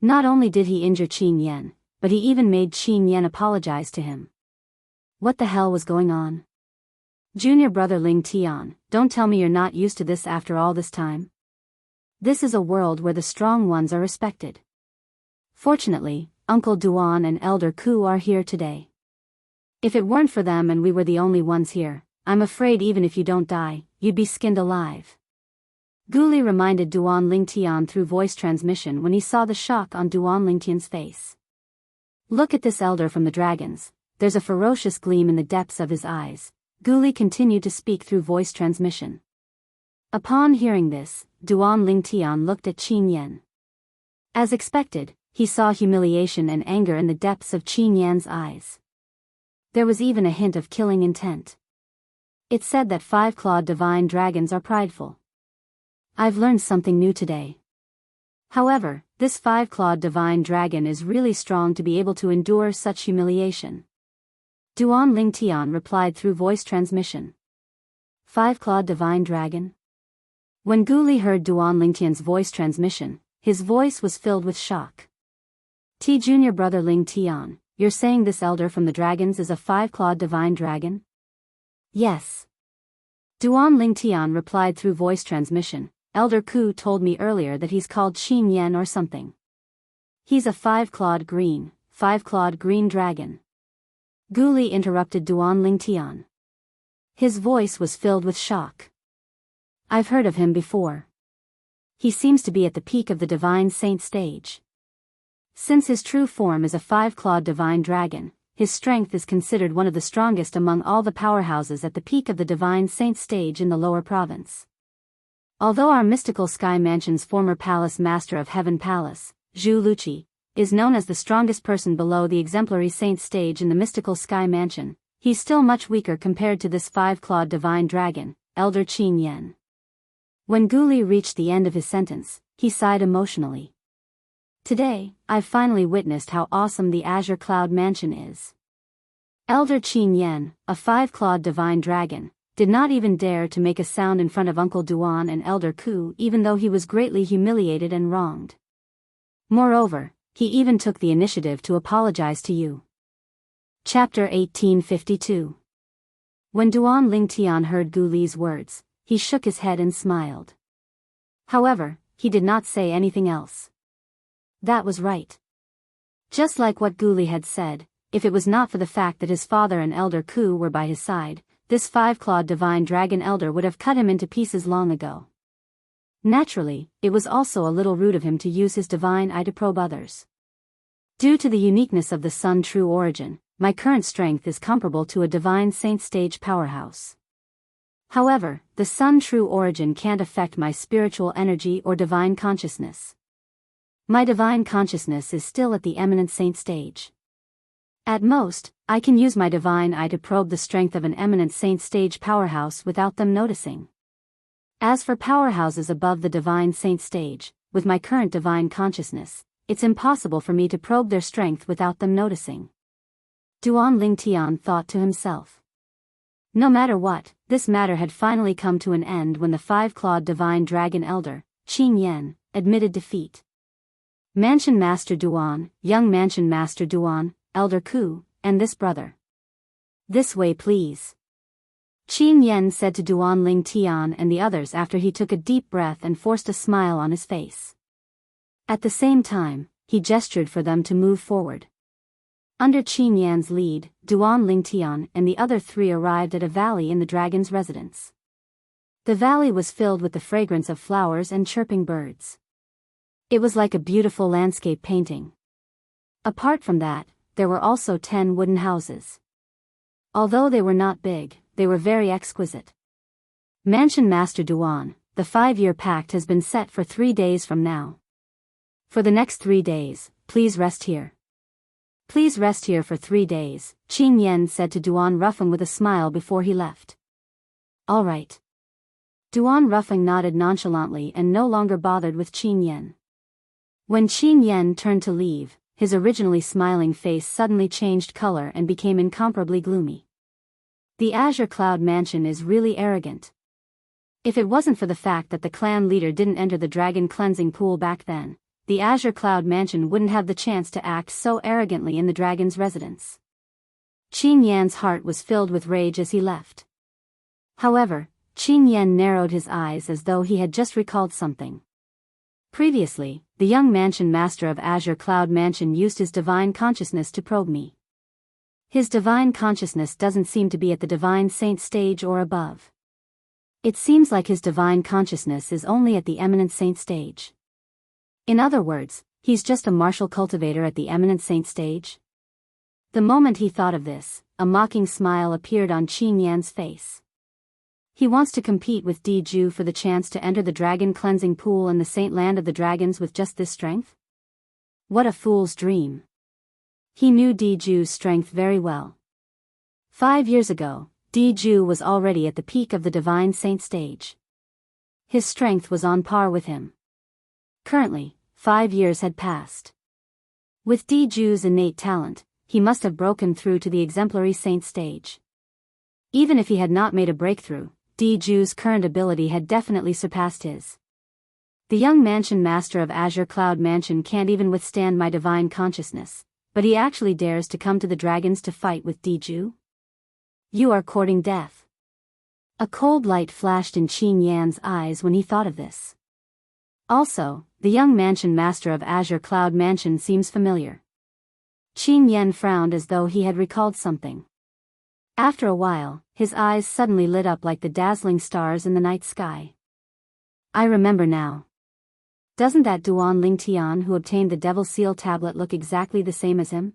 Not only did he injure Qin Yan, but he even made Qin Yan apologize to him. What the hell was going on? Junior brother Ling Tian, don't tell me you're not used to this after all this time. This is a world where the strong ones are respected. Fortunately, Uncle Duan and Elder Ku are here today. If it weren't for them and we were the only ones here, I'm afraid even if you don't die, you'd be skinned alive. Guli reminded Duan Lingtian through voice transmission when he saw the shock on Duan Lingtian's face. Look at this elder from the dragons, there's a ferocious gleam in the depths of his eyes, Guli continued to speak through voice transmission. Upon hearing this, Duan Lingtian looked at Qin Yan. As expected, he saw humiliation and anger in the depths of Qin Yan's eyes. There was even a hint of killing intent. It said that 5-clawed divine dragons are prideful. I've learned something new today. However, this 5-clawed divine dragon is really strong to be able to endure such humiliation. Duan Lingtian replied through voice transmission. 5-clawed divine dragon? When Guli heard Duan Lingtian's voice transmission, his voice was filled with shock. Junior brother Lingtian, you're saying this elder from the dragons is a 5-clawed divine dragon? Yes. Duan Lingtian replied through voice transmission. Elder Ku told me earlier that he's called Qin Yan or something. He's a 5-clawed green dragon. Guli interrupted Duan Lingtian. His voice was filled with shock. I've heard of him before. He seems to be at the peak of the divine saint stage. Since his true form is a 5-clawed divine dragon, his strength is considered one of the strongest among all the powerhouses at the peak of the divine saint stage in the lower province. Although our mystical sky mansion's former palace master of Heaven Palace, Zhu Luqi, is known as the strongest person below the exemplary saint stage in the mystical sky mansion, he's still much weaker compared to this five-clawed divine dragon, Elder Qin Yan. When Gu Li reached the end of his sentence, he sighed emotionally. Today, I've finally witnessed how awesome the Azure Cloud Mansion is. Elder Qin Yan, a five-clawed divine dragon, did not even dare to make a sound in front of Uncle Duan and Elder Ku, even though he was greatly humiliated and wronged. Moreover, he even took the initiative to apologize to you. Chapter 1852. When Duan Lingtian heard Gu Li's words, he shook his head and smiled. However, he did not say anything else. That was right. Just like what Gu Li had said, if it was not for the fact that his father and Elder Ku were by his side, this five-clawed divine dragon elder would have cut him into pieces long ago. Naturally, it was also a little rude of him to use his divine eye to probe others. Due to the uniqueness of the Sun True Origin, my current strength is comparable to a divine saint stage powerhouse. However, the Sun True Origin can't affect my spiritual energy or divine consciousness. My divine consciousness is still at the eminent saint stage. At most, I can use my divine eye to probe the strength of an eminent saint stage powerhouse without them noticing. As for powerhouses above the divine saint stage, with my current divine consciousness, it's impossible for me to probe their strength without them noticing. Duan Lingtian thought to himself. No matter what, this matter had finally come to an end when the five-clawed divine dragon elder, Qin Yan, admitted defeat. Mansion Master Duan, young Mansion Master Duan, Elder Ku, and this brother. This way please. Qin Yan said to Duan Lingtian and the others after he took a deep breath and forced a smile on his face. At the same time, he gestured for them to move forward. Under Qin Yan's lead, Duan Lingtian and the other three arrived at a valley in the dragon's residence. The valley was filled with the fragrance of flowers and chirping birds. It was like a beautiful landscape painting. Apart from that, there were also 10 wooden houses. Although they were not big, they were very exquisite. Mansion Master Duan, the 5-year pact has been set for 3 days from now. For the next 3 days, please rest here. Please rest here for 3 days, Qin Yan said to Duan Ruffing with a smile before he left. All right. Duan Ruffing nodded nonchalantly and no longer bothered with Qin Yan. When Qin Yan turned to leave, his originally smiling face suddenly changed color and became incomparably gloomy. The Azure Cloud Mansion is really arrogant. If it wasn't for the fact that the clan leader didn't enter the dragon cleansing pool back then, the Azure Cloud Mansion wouldn't have the chance to act so arrogantly in the dragon's residence. Qin Yan's heart was filled with rage as he left. However, Qin Yan narrowed his eyes as though he had just recalled something. Previously, the young Mansion Master of Azure Cloud Mansion used his divine consciousness to probe me. His divine consciousness doesn't seem to be at the divine saint stage or above. It seems like his divine consciousness is only at the eminent saint stage. In other words, he's just a martial cultivator at the eminent saint stage. The moment he thought of this, a mocking smile appeared on Qin Yan's face. He wants to compete with Diju for the chance to enter the dragon cleansing pool in the saint land of the dragons with just this strength? What a fool's dream. He knew Diju's strength very well. 5 years ago, Diju was already at the peak of the divine saint stage. His strength was on par with him. Currently, 5 years had passed. With Diju's innate talent, he must have broken through to the exemplary saint stage. Even if he had not made a breakthrough, Diju's current ability had definitely surpassed his. The young Mansion Master of Azure Cloud Mansion can't even withstand my divine consciousness, but he actually dares to come to the dragons to fight with Diju? You are courting death. A cold light flashed in Qin Yan's eyes when he thought of this. Also, the young Mansion Master of Azure Cloud Mansion seems familiar. Qin Yan frowned as though he had recalled something. After a while, his eyes suddenly lit up like the dazzling stars in the night sky. I remember now. Doesn't that Duan Lingtian who obtained the Devil Seal tablet look exactly the same as him?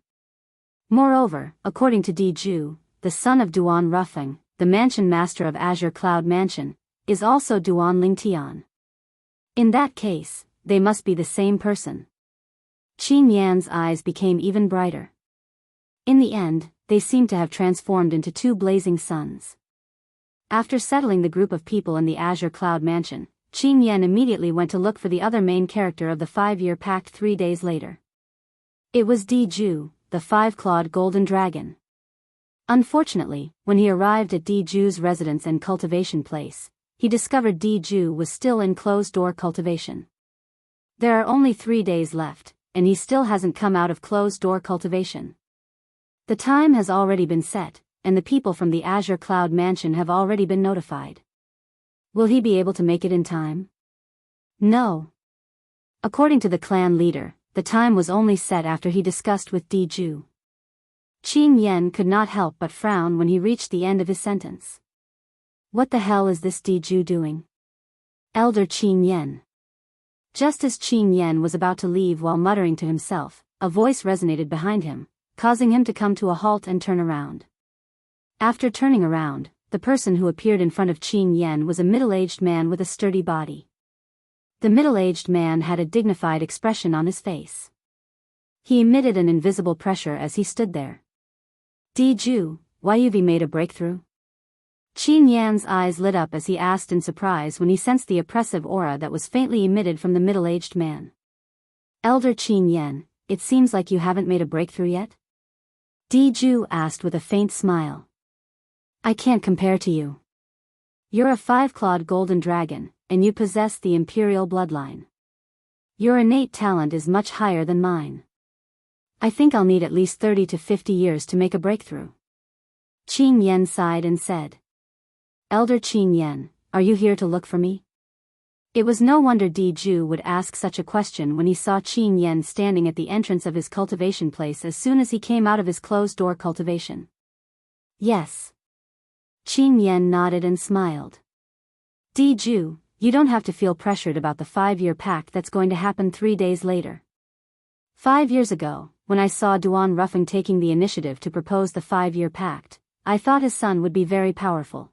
Moreover, according to Diju, the son of Duan Ruffing, the Mansion Master of Azure Cloud Mansion, is also Duan Lingtian. In that case, they must be the same person. Qin Yan's eyes became even brighter. In the end, they seemed to have transformed into two blazing suns. After settling the group of people in the Azure Cloud Mansion, Qing Yan immediately went to look for the other main character of the 5-year pact 3 days later. It was Diju, the 5-clawed golden dragon. Unfortunately, when he arrived at Diju's residence and cultivation place, he discovered Diju was still in closed-door cultivation. There are only 3 days left, and he still hasn't come out of closed-door cultivation. The time has already been set, and the people from the Azure Cloud Mansion have already been notified. Will he be able to make it in time? No. According to the clan leader, the time was only set after he discussed with Diju. Qing Yan could not help but frown when he reached the end of his sentence. What the hell is this Diju doing? Elder Qing Yan. Just as Qing Yan was about to leave while muttering to himself, a voice resonated behind him, causing him to come to a halt and turn around. After turning around, the person who appeared in front of Qing Yan was a middle-aged man with a sturdy body. The middle-aged man had a dignified expression on his face. He emitted an invisible pressure as he stood there. Diju, why have you made a breakthrough? Qing Yan's eyes lit up as he asked in surprise when he sensed the oppressive aura that was faintly emitted from the middle-aged man. Elder Qing Yan, it seems like you haven't made a breakthrough yet? Diju asked with a faint smile. I can't compare to you. You're a 5-clawed golden dragon, and you possess the imperial bloodline. Your innate talent is much higher than mine. I think I'll need at least 30 to 50 years to make a breakthrough. Qing Yan sighed and said. Elder Qing Yan, are you here to look for me? It was no wonder Diju would ask such a question when he saw Qing Yan standing at the entrance of his cultivation place as soon as he came out of his closed-door cultivation. Yes. Qing Yan nodded and smiled. Diju, you don't have to feel pressured about the 5-year pact that's going to happen 3 days later. 5 years ago, when I saw Duan Ruffing taking the initiative to propose the 5-year pact, I thought his son would be very powerful.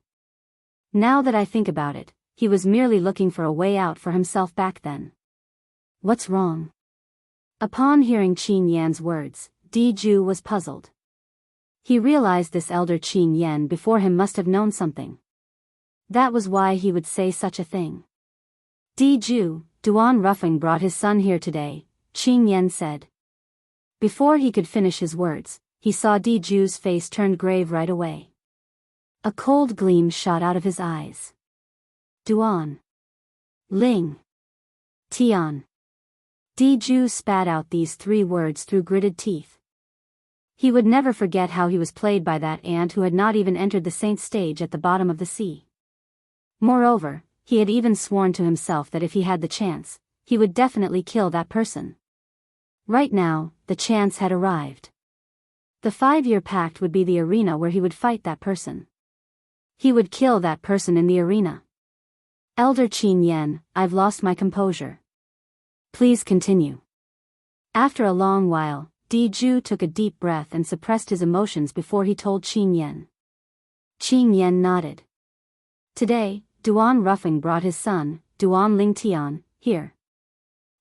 Now that I think about it, he was merely looking for a way out for himself back then. What's wrong? Upon hearing Qing Yan's words, Diju was puzzled. He realized this elder Qing Yan before him must have known something. That was why he would say such a thing. Diju, Duan Ruffing brought his son here today, Qing Yan said. Before he could finish his words, he saw Diju's face turned grave right away. A cold gleam shot out of his eyes. Duan. Ling. Tian. Diju spat out these 3 words through gritted teeth. He would never forget how he was played by that ant who had not even entered the saint stage at the bottom of the sea. Moreover, he had even sworn to himself that if he had the chance, he would definitely kill that person. Right now, the chance had arrived. The 5-year pact would be the arena where he would fight that person. He would kill that person in the arena. Elder Qing Yan, I've lost my composure. Please continue. After a long while, Diju took a deep breath and suppressed his emotions before he told Qing Yan. Qing Yan nodded. Today, Duan Ruffing brought his son, Duan Ling Tian, here.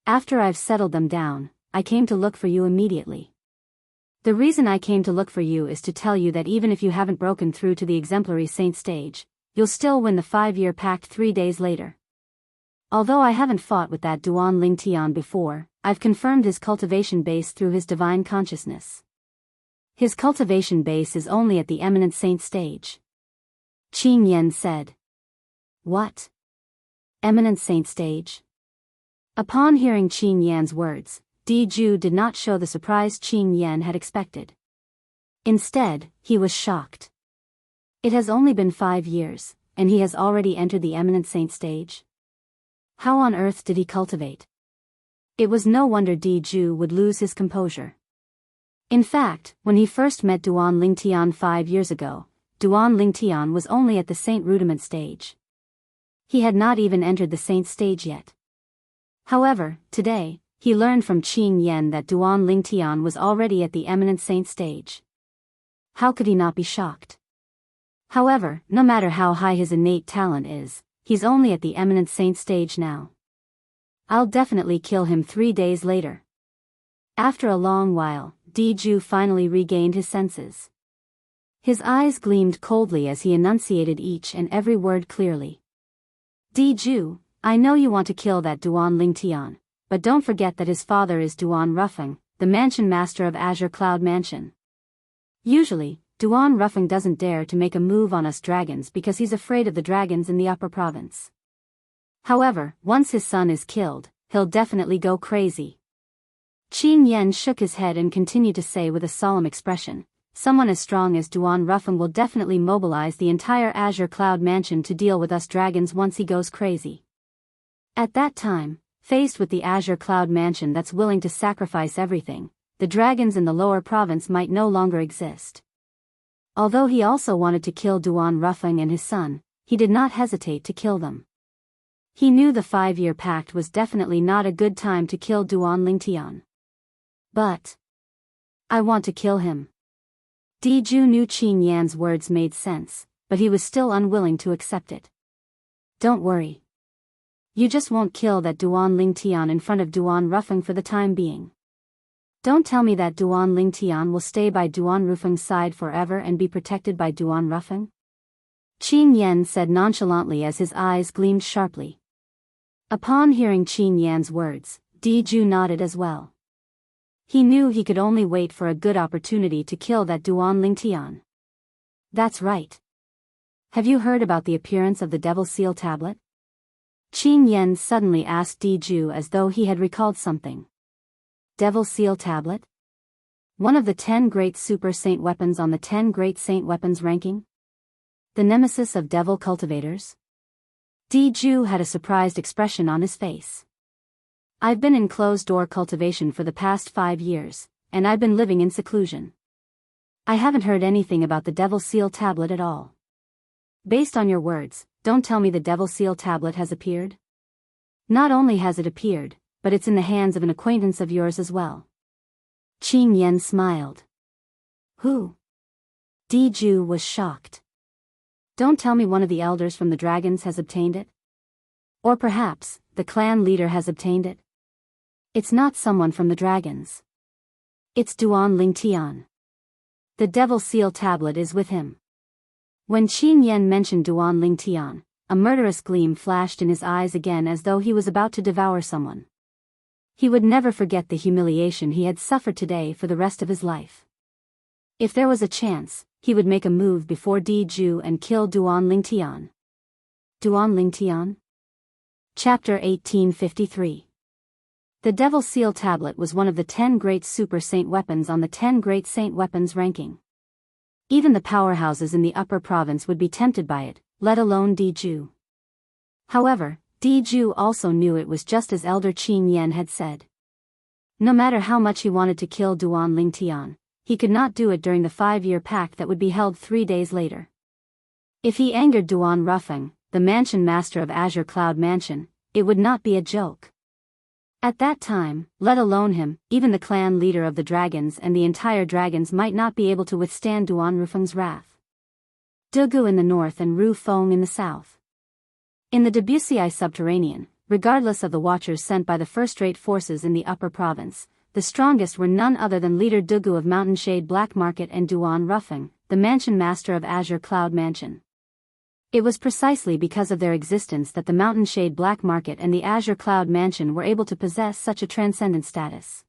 After I've settled them down, I came to look for you immediately. The reason I came to look for you is to tell you that even if you haven't broken through to the exemplary saint stage, you'll still win the 5-year pact 3 days later. Although I haven't fought with that Duan Ling Tian before, I've confirmed his cultivation base through his divine consciousness. His cultivation base is only at the eminent saint stage. Qing Yan said. What? Eminent saint stage? Upon hearing Qing Yan's words, Diju did not show the surprise Qing Yan had expected. Instead, he was shocked. It has only been 5 years, and he has already entered the eminent saint stage? How on earth did he cultivate? It was no wonder Diju would lose his composure. In fact, when he first met Duan Ling Tian 5 years ago, Duan Ling Tian was only at the saint rudiment stage. He had not even entered the saint stage yet. However, today, he learned from Qing Yan that Duan Ling Tian was already at the eminent saint stage. How could he not be shocked? However, no matter how high his innate talent is, he's only at the eminent saint stage now. I'll definitely kill him 3 days later. After a long while, Diju finally regained his senses. His eyes gleamed coldly as he enunciated each and every word clearly. Diju, I know you want to kill that Duan Lingtian, but don't forget that his father is Duan Rufeng, the mansion master of Azure Cloud Mansion. Usually, Duan Rufeng doesn't dare to make a move on us dragons because he's afraid of the dragons in the upper province. However, once his son is killed, he'll definitely go crazy. Qin Yen shook his head and continued to say with a solemn expression, someone as strong as Duan Rufeng will definitely mobilize the entire Azure Cloud Mansion to deal with us dragons once he goes crazy. At that time, faced with the Azure Cloud Mansion that's willing to sacrifice everything, the dragons in the lower province might no longer exist. Although he also wanted to kill Duan Rufeng and his son, he did not hesitate to kill them. He knew the 5-year pact was definitely not a good time to kill Duan Lingtian. But I want to kill him. Diju knew Qin Yan's words made sense, but he was still unwilling to accept it. Don't worry. You just won't kill that Duan Lingtian in front of Duan Rufeng for the time being. Don't tell me that Duan Lingtian will stay by Duan Rufeng's side forever and be protected by Duan Rufeng? Qin Yan said nonchalantly as his eyes gleamed sharply. Upon hearing Qin Yan's words, Diju nodded as well. He knew he could only wait for a good opportunity to kill that Duan Lingtian. That's right. Have you heard about the appearance of the Devil Seal Tablet? Qin Yan suddenly asked Diju as though he had recalled something. Devil Seal Tablet? One of the 10 great super saint weapons on the 10 great saint weapons ranking? The nemesis of devil cultivators? Diju had a surprised expression on his face. I've been in closed-door cultivation for the past 5 years, and I've been living in seclusion. I haven't heard anything about the Devil Seal Tablet at all. Based on your words, don't tell me the Devil Seal Tablet has appeared? Not only has it appeared, but it's in the hands of an acquaintance of yours as well. Qin Yan smiled. Who? Diju was shocked. Don't tell me one of the elders from the dragons has obtained it? Or perhaps, the clan leader has obtained it? It's not someone from the dragons. It's Duan Lingtian. The Devil Seal Tablet is with him. When Qin Yan mentioned Duan Lingtian, a murderous gleam flashed in his eyes again as though he was about to devour someone. He would never forget the humiliation he had suffered today for the rest of his life. If there was a chance, he would make a move before Diju and kill Duan Lingtian. Duan Lingtian? Chapter 1853. The Devil Seal Tablet was one of the 10 great super saint weapons on the 10 great saint weapons ranking. Even the powerhouses in the upper province would be tempted by it, let alone Diju. However, Diju also knew it was just as Elder Qin Yan had said. No matter how much he wanted to kill Duan Lingtian, he could not do it during the 5-year pact that would be held 3 days later. If he angered Duan Rufeng, the mansion master of Azure Cloud Mansion, it would not be a joke. At that time, let alone him, even the clan leader of the dragons and the entire dragons might not be able to withstand Duan Rufeng's wrath. Dugu in the north and Ru Feng in the south. In the Debussy subterranean, regardless of the watchers sent by the first-rate forces in the upper province, the strongest were none other than leader Dugu of Mountain Shade Black Market and Duan Rufeng, the mansion master of Azure Cloud Mansion. It was precisely because of their existence that the Mountain Shade Black Market and the Azure Cloud Mansion were able to possess such a transcendent status.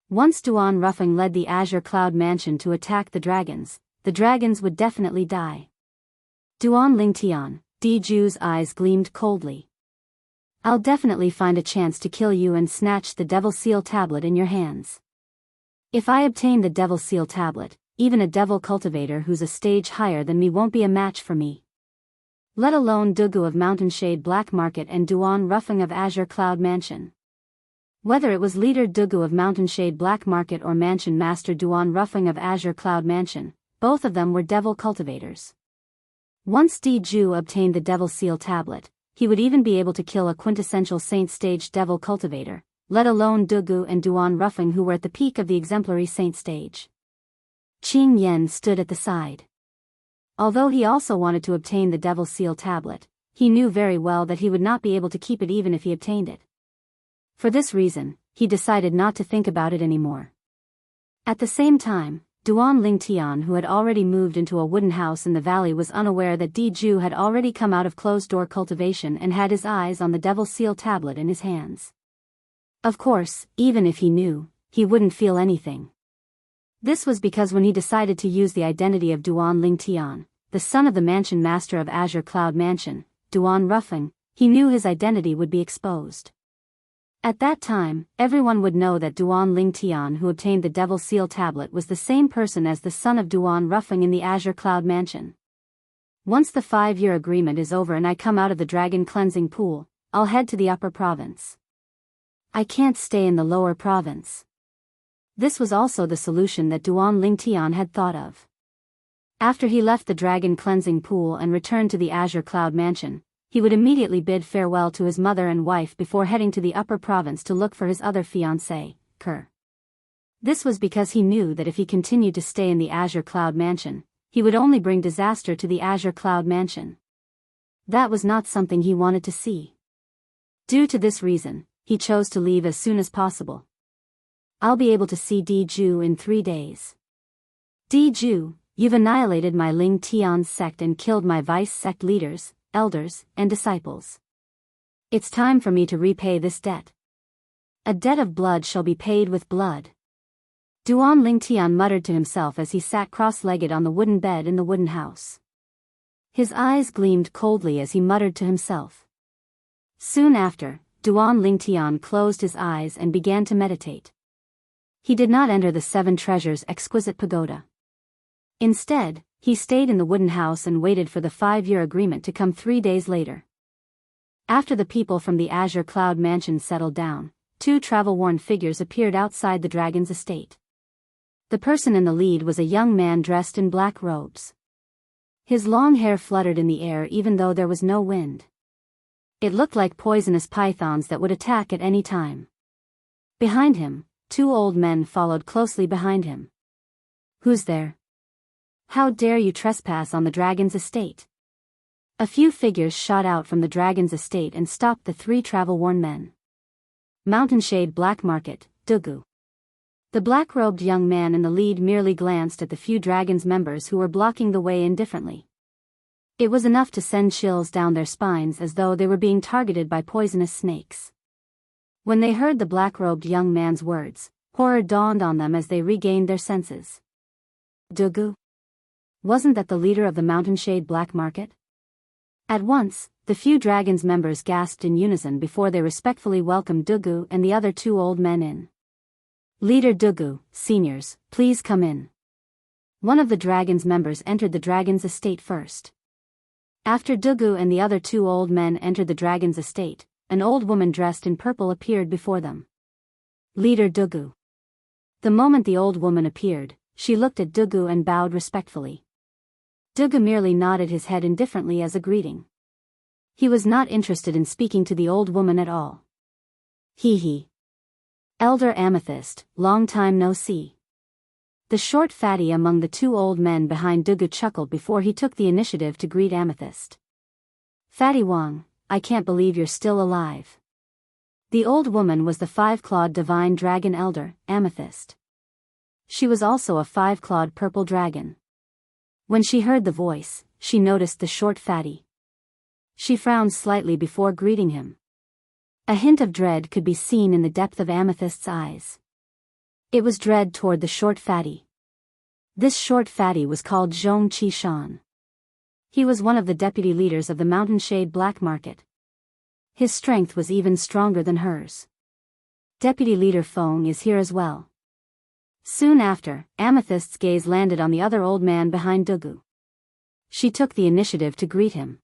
Once Duan Rufeng led the Azure Cloud Mansion to attack the dragons would definitely die. Duan Lingtian, Diju's eyes gleamed coldly. I'll definitely find a chance to kill you and snatch the Devil Seal Tablet in your hands. If I obtain the Devil Seal Tablet, even a devil cultivator who's a stage higher than me won't be a match for me. Let alone Dugu of Mountain Shade Black Market and Duan Rufeng of Azure Cloud Mansion. Whether it was leader Dugu of Mountain Shade Black Market or mansion master Duan Rufeng of Azure Cloud Mansion, both of them were devil cultivators. Once Diju obtained the Devil Seal Tablet, he would even be able to kill a quintessential saint stage devil cultivator, let alone Dugu and Duan Rufeng who were at the peak of the exemplary saint stage. Qin Yan stood at the side. Although he also wanted to obtain the Devil Seal Tablet, he knew very well that he would not be able to keep it even if he obtained it. For this reason, he decided not to think about it anymore. At the same time, Duan Lingtian, who had already moved into a wooden house in the valley, was unaware that Diju had already come out of closed-door cultivation and had his eyes on the Devil Seal tablet in his hands. Of course, even if he knew, he wouldn't feel anything. This was because when he decided to use the identity of Duan Lingtian, the son of the mansion master of Azure Cloud Mansion, Duan Ruffing, he knew his identity would be exposed. At that time, everyone would know that Duan Lingtian, who obtained the Devil Seal tablet, was the same person as the son of Duan Ruffing in the Azure Cloud Mansion. Once the 5-year agreement is over and I come out of the dragon cleansing pool, I'll head to the upper province. I can't stay in the lower province. This was also the solution that Duan Lingtian had thought of. After he left the dragon cleansing pool and returned to the Azure Cloud Mansion, he would immediately bid farewell to his mother and wife before heading to the upper province to look for his other fiancée, Ker. This was because he knew that if he continued to stay in the Azure Cloud Mansion, he would only bring disaster to the Azure Cloud Mansion. That was not something he wanted to see. Due to this reason, he chose to leave as soon as possible. I'll be able to see Diju in 3 days. Diju, you've annihilated my Ling Tian sect and killed my vice sect leaders, elders, and disciples. It's time for me to repay this debt. A debt of blood shall be paid with blood. Duan Lingtian muttered to himself as he sat cross-legged on the wooden bed in the wooden house. His eyes gleamed coldly as he muttered to himself. Soon after, Duan Lingtian closed his eyes and began to meditate. He did not enter the 7 Treasures exquisite pagoda. Instead, he stayed in the wooden house and waited for the 5-year agreement to come 3 days later. After the people from the Azure Cloud Mansion settled down, 2 travel-worn figures appeared outside the dragon's estate. The person in the lead was a young man dressed in black robes. His long hair fluttered in the air even though there was no wind. It looked like poisonous pythons that would attack at any time. Behind him, 2 old men followed closely behind him. Who's there? How dare you trespass on the dragon's estate? A few figures shot out from the dragon's estate and stopped the 3 travel-worn men. Mountainshade Black Market, Dugu. The black-robed young man in the lead merely glanced at the few dragon's members who were blocking the way indifferently. It was enough to send chills down their spines as though they were being targeted by poisonous snakes. When they heard the black-robed young man's words, horror dawned on them as they regained their senses. Dugu? Wasn't that the leader of the Mountainshade Black Market? At once, the few dragon's members gasped in unison before they respectfully welcomed Dugu and the other 2 old men in. Leader Dugu, seniors, please come in. One of the dragon's members entered the dragon's estate first. After Dugu and the other 2 old men entered the dragon's estate, an old woman dressed in purple appeared before them. Leader Dugu. The moment the old woman appeared, she looked at Dugu and bowed respectfully. Dugu merely nodded his head indifferently as a greeting. He was not interested in speaking to the old woman at all. Hee. Elder Amethyst, long time no see. The short fatty among the 2 old men behind Dugu chuckled before he took the initiative to greet Amethyst. Fatty Wang, I can't believe you're still alive. The old woman was the 5-clawed divine dragon elder, Amethyst. She was also a 5-clawed purple dragon. When she heard the voice, she noticed the short fatty. She frowned slightly before greeting him. A hint of dread could be seen in the depth of Amethyst's eyes. It was dread toward the short fatty. This short fatty was called Zhong Qishan. He was one of the deputy leaders of the Mountainshade Black Market. His strength was even stronger than hers. Deputy leader Feng is here as well. Soon after, Amethyst's gaze landed on the other old man behind Dugu. She took the initiative to greet him.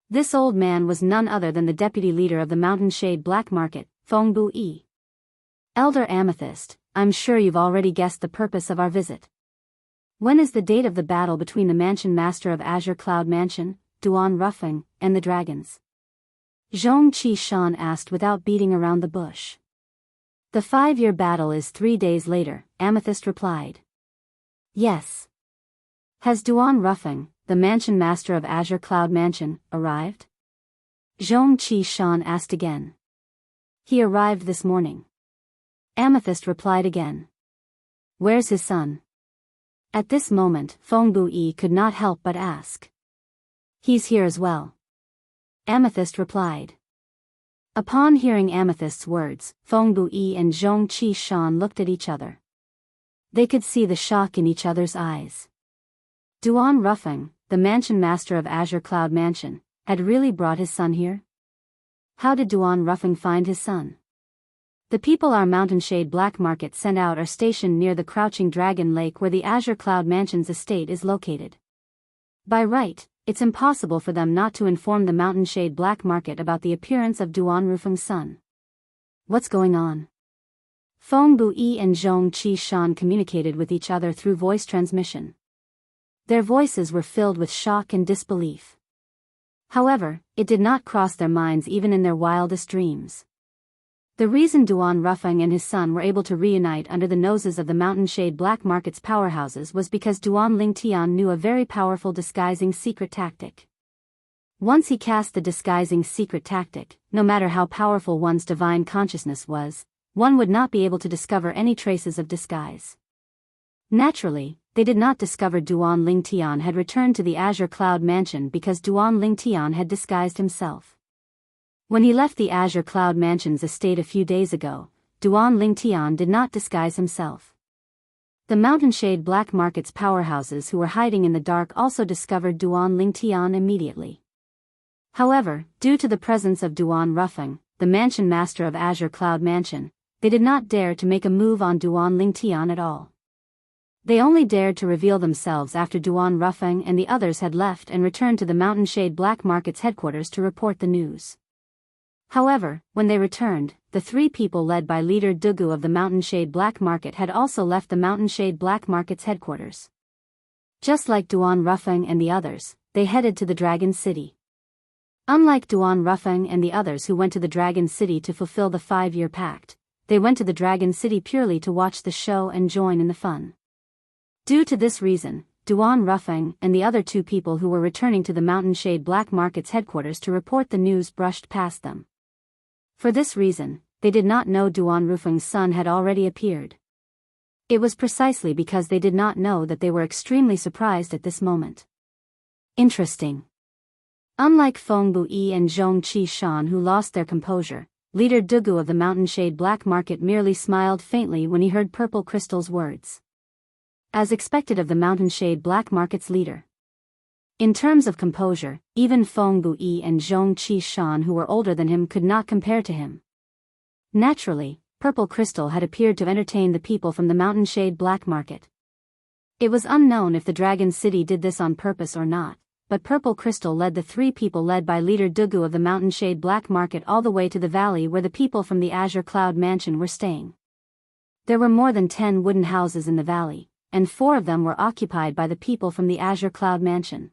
This old man was none other than the deputy leader of the Mountainshade Black Market, Feng Bu-yi. Elder Amethyst, I'm sure you've already guessed the purpose of our visit. When is the date of the battle between the mansion master of Azure Cloud Mansion, Duan Ruffing, and the dragons? Zhong Qishan asked without beating around the bush. The 5-year battle is 3 days later, Amethyst replied. Yes. Has Duan Ruffing, the mansion master of Azure Cloud Mansion, arrived? Zhong Qishan asked again. He arrived this morning. Amethyst replied again. Where's his son? At this moment, Feng Buyi could not help but ask. He's here as well. Amethyst replied. Upon hearing Amethyst's words, Feng Buyi and Zhong Qishan looked at each other. They could see the shock in each other's eyes. Duan Rufeng, the mansion master of Azure Cloud Mansion, had really brought his son here? How did Duan Rufeng find his son? The people our Mountainshade Black Market sent out are stationed near the Crouching Dragon Lake where the Azure Cloud Mansion's estate is located. By right, it's impossible for them not to inform the Mountainshade Black Market about the appearance of Duan Rufeng's son. What's going on? Feng Buyi and Zhong Qishan communicated with each other through voice transmission. Their voices were filled with shock and disbelief. However, it did not cross their minds even in their wildest dreams. The reason Duan Rufeng and his son were able to reunite under the noses of the Mountainshade Black Market's powerhouses was because Duan Lingtian knew a very powerful disguising secret tactic. Once he cast the disguising secret tactic, no matter how powerful one's divine consciousness was, one would not be able to discover any traces of disguise. Naturally, they did not discover Duan Lingtian had returned to the Azure Cloud Mansion because Duan Lingtian had disguised himself. When he left the Azure Cloud Mansion's estate a few days ago, Duan Lingtian did not disguise himself. The Mountainshade Black Market's powerhouses who were hiding in the dark also discovered Duan Lingtian immediately. However, due to the presence of Duan Rufeng, the mansion master of Azure Cloud Mansion, they did not dare to make a move on Duan Lingtian at all. They only dared to reveal themselves after Duan Rufeng and the others had left and returned to the Mountainshade Black Market's headquarters to report the news. However, when they returned, the three people led by leader Dugu of the Mountainshade Black Market had also left the Mountainshade Black Market's headquarters. Just like Duan Rufeng and the others, they headed to the Dragon City. Unlike Duan Rufeng and the others who went to the Dragon City to fulfill the 5-year pact, they went to the Dragon City purely to watch the show and join in the fun. Due to this reason, Duan Rufeng and the other two people who were returning to the Mountainshade Black Market's headquarters to report the news brushed past them. For this reason, they did not know Duan Rufeng's son had already appeared. It was precisely because they did not know that they were extremely surprised at this moment. Interesting. Unlike Feng Buyi and Zhong Qishan who lost their composure, leader Dugu of the Mountainshade Black Market merely smiled faintly when he heard Purple Crystal's words. As expected of the Mountainshade Black Market's leader. In terms of composure, even Feng Buyi and Zhong Qishan who were older than him could not compare to him. Naturally, Purple Crystal had appeared to entertain the people from the Mountainshade Black Market. It was unknown if the Dragon City did this on purpose or not, but Purple Crystal led the three people led by leader Dugu of the Mountainshade Black Market all the way to the valley where the people from the Azure Cloud Mansion were staying. There were more than 10 wooden houses in the valley, and 4 of them were occupied by the people from the Azure Cloud Mansion.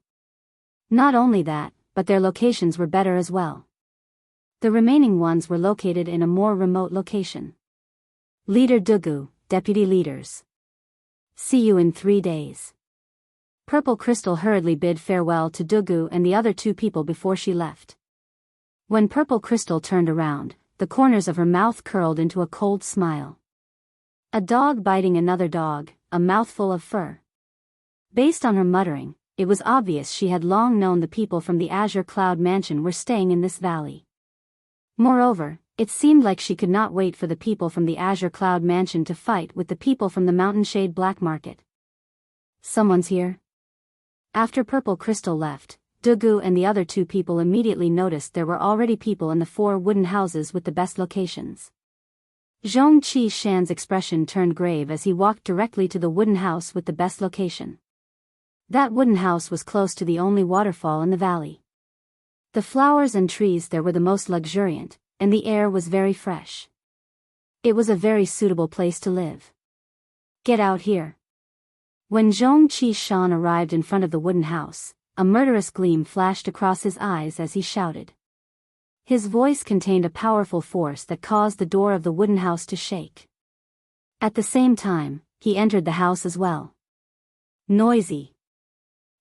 Not only that, but their locations were better as well. The remaining ones were located in a more remote location. Leader Dugu, deputy leaders. See you in 3 days. Purple Crystal hurriedly bid farewell to Dugu and the other 2 people before she left. When Purple Crystal turned around, the corners of her mouth curled into a cold smile. A dog biting another dog, a mouthful of fur. Based on her muttering, it was obvious she had long known the people from the Azure Cloud Mansion were staying in this valley. Moreover, it seemed like she could not wait for the people from the Azure Cloud Mansion to fight with the people from the Mountainshade Black Market. Someone's here? After Purple Crystal left, Dugu and the other 2 people immediately noticed there were already people in the 4 wooden houses with the best locations. Zhong Qishan's expression turned grave as he walked directly to the wooden house with the best location. That wooden house was close to the only waterfall in the valley. The flowers and trees there were the most luxuriant, and the air was very fresh. It was a very suitable place to live. Get out here. When Zhong Qishan arrived in front of the wooden house, a murderous gleam flashed across his eyes as he shouted. His voice contained a powerful force that caused the door of the wooden house to shake. At the same time, he entered the house as well. Noisy.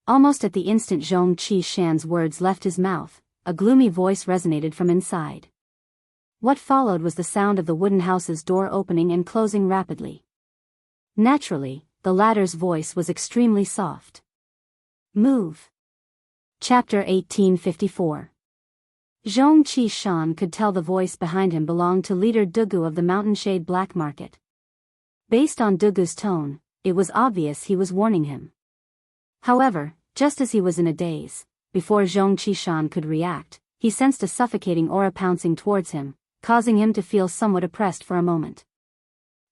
Almost at the instant Zhong Qishan's words left his mouth, a gloomy voice resonated from inside. What followed was the sound of the wooden house's door opening and closing rapidly. Naturally, the latter's voice was extremely soft. Move. Chapter 1854. Zhong Qishan could tell the voice behind him belonged to leader Dugu of the Mountainshade Black Market. Based on Dugu's tone, it was obvious he was warning him. However, just as he was in a daze, before Zhong Qishan could react, he sensed a suffocating aura pouncing towards him, causing him to feel somewhat oppressed for a moment.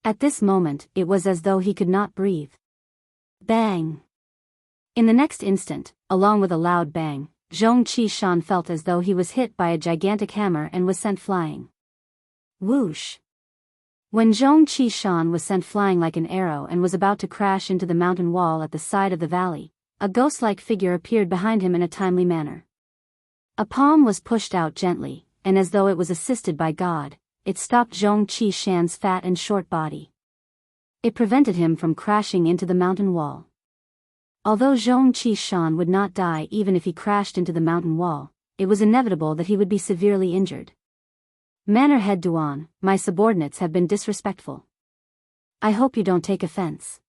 At this moment, it was as though he could not breathe. Bang! In the next instant, along with a loud bang, Zhong Qishan felt as though he was hit by a gigantic hammer and was sent flying. Whoosh! When Zhong Qishan was sent flying like an arrow and was about to crash into the mountain wall at the side of the valley, a ghost-like figure appeared behind him in a timely manner. A palm was pushed out gently, and as though it was assisted by God, it stopped Zhong Qishan's fat and short body. It prevented him from crashing into the mountain wall. Although Zhong Qishan would not die even if he crashed into the mountain wall, it was inevitable that he would be severely injured. Manor Head Duan, my subordinates have been disrespectful. I hope you don't take offense.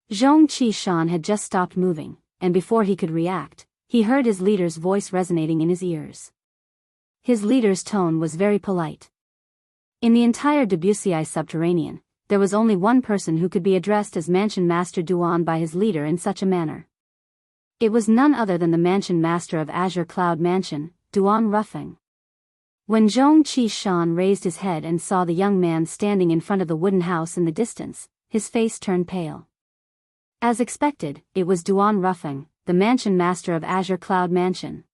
Zhong Qishan had just stopped moving, and before he could react, he heard his leader's voice resonating in his ears. His leader's tone was very polite. In the entire Debussy subterranean, there was only one person who could be addressed as Mansion Master Duan by his leader in such a manner. It was none other than the Mansion Master of Azure Cloud Mansion, Duan Ruffing. When Zhong Qishan raised his head and saw the young man standing in front of the wooden house in the distance, his face turned pale. As expected, it was Duan Ruffing, the Mansion Master of Azure Cloud Mansion.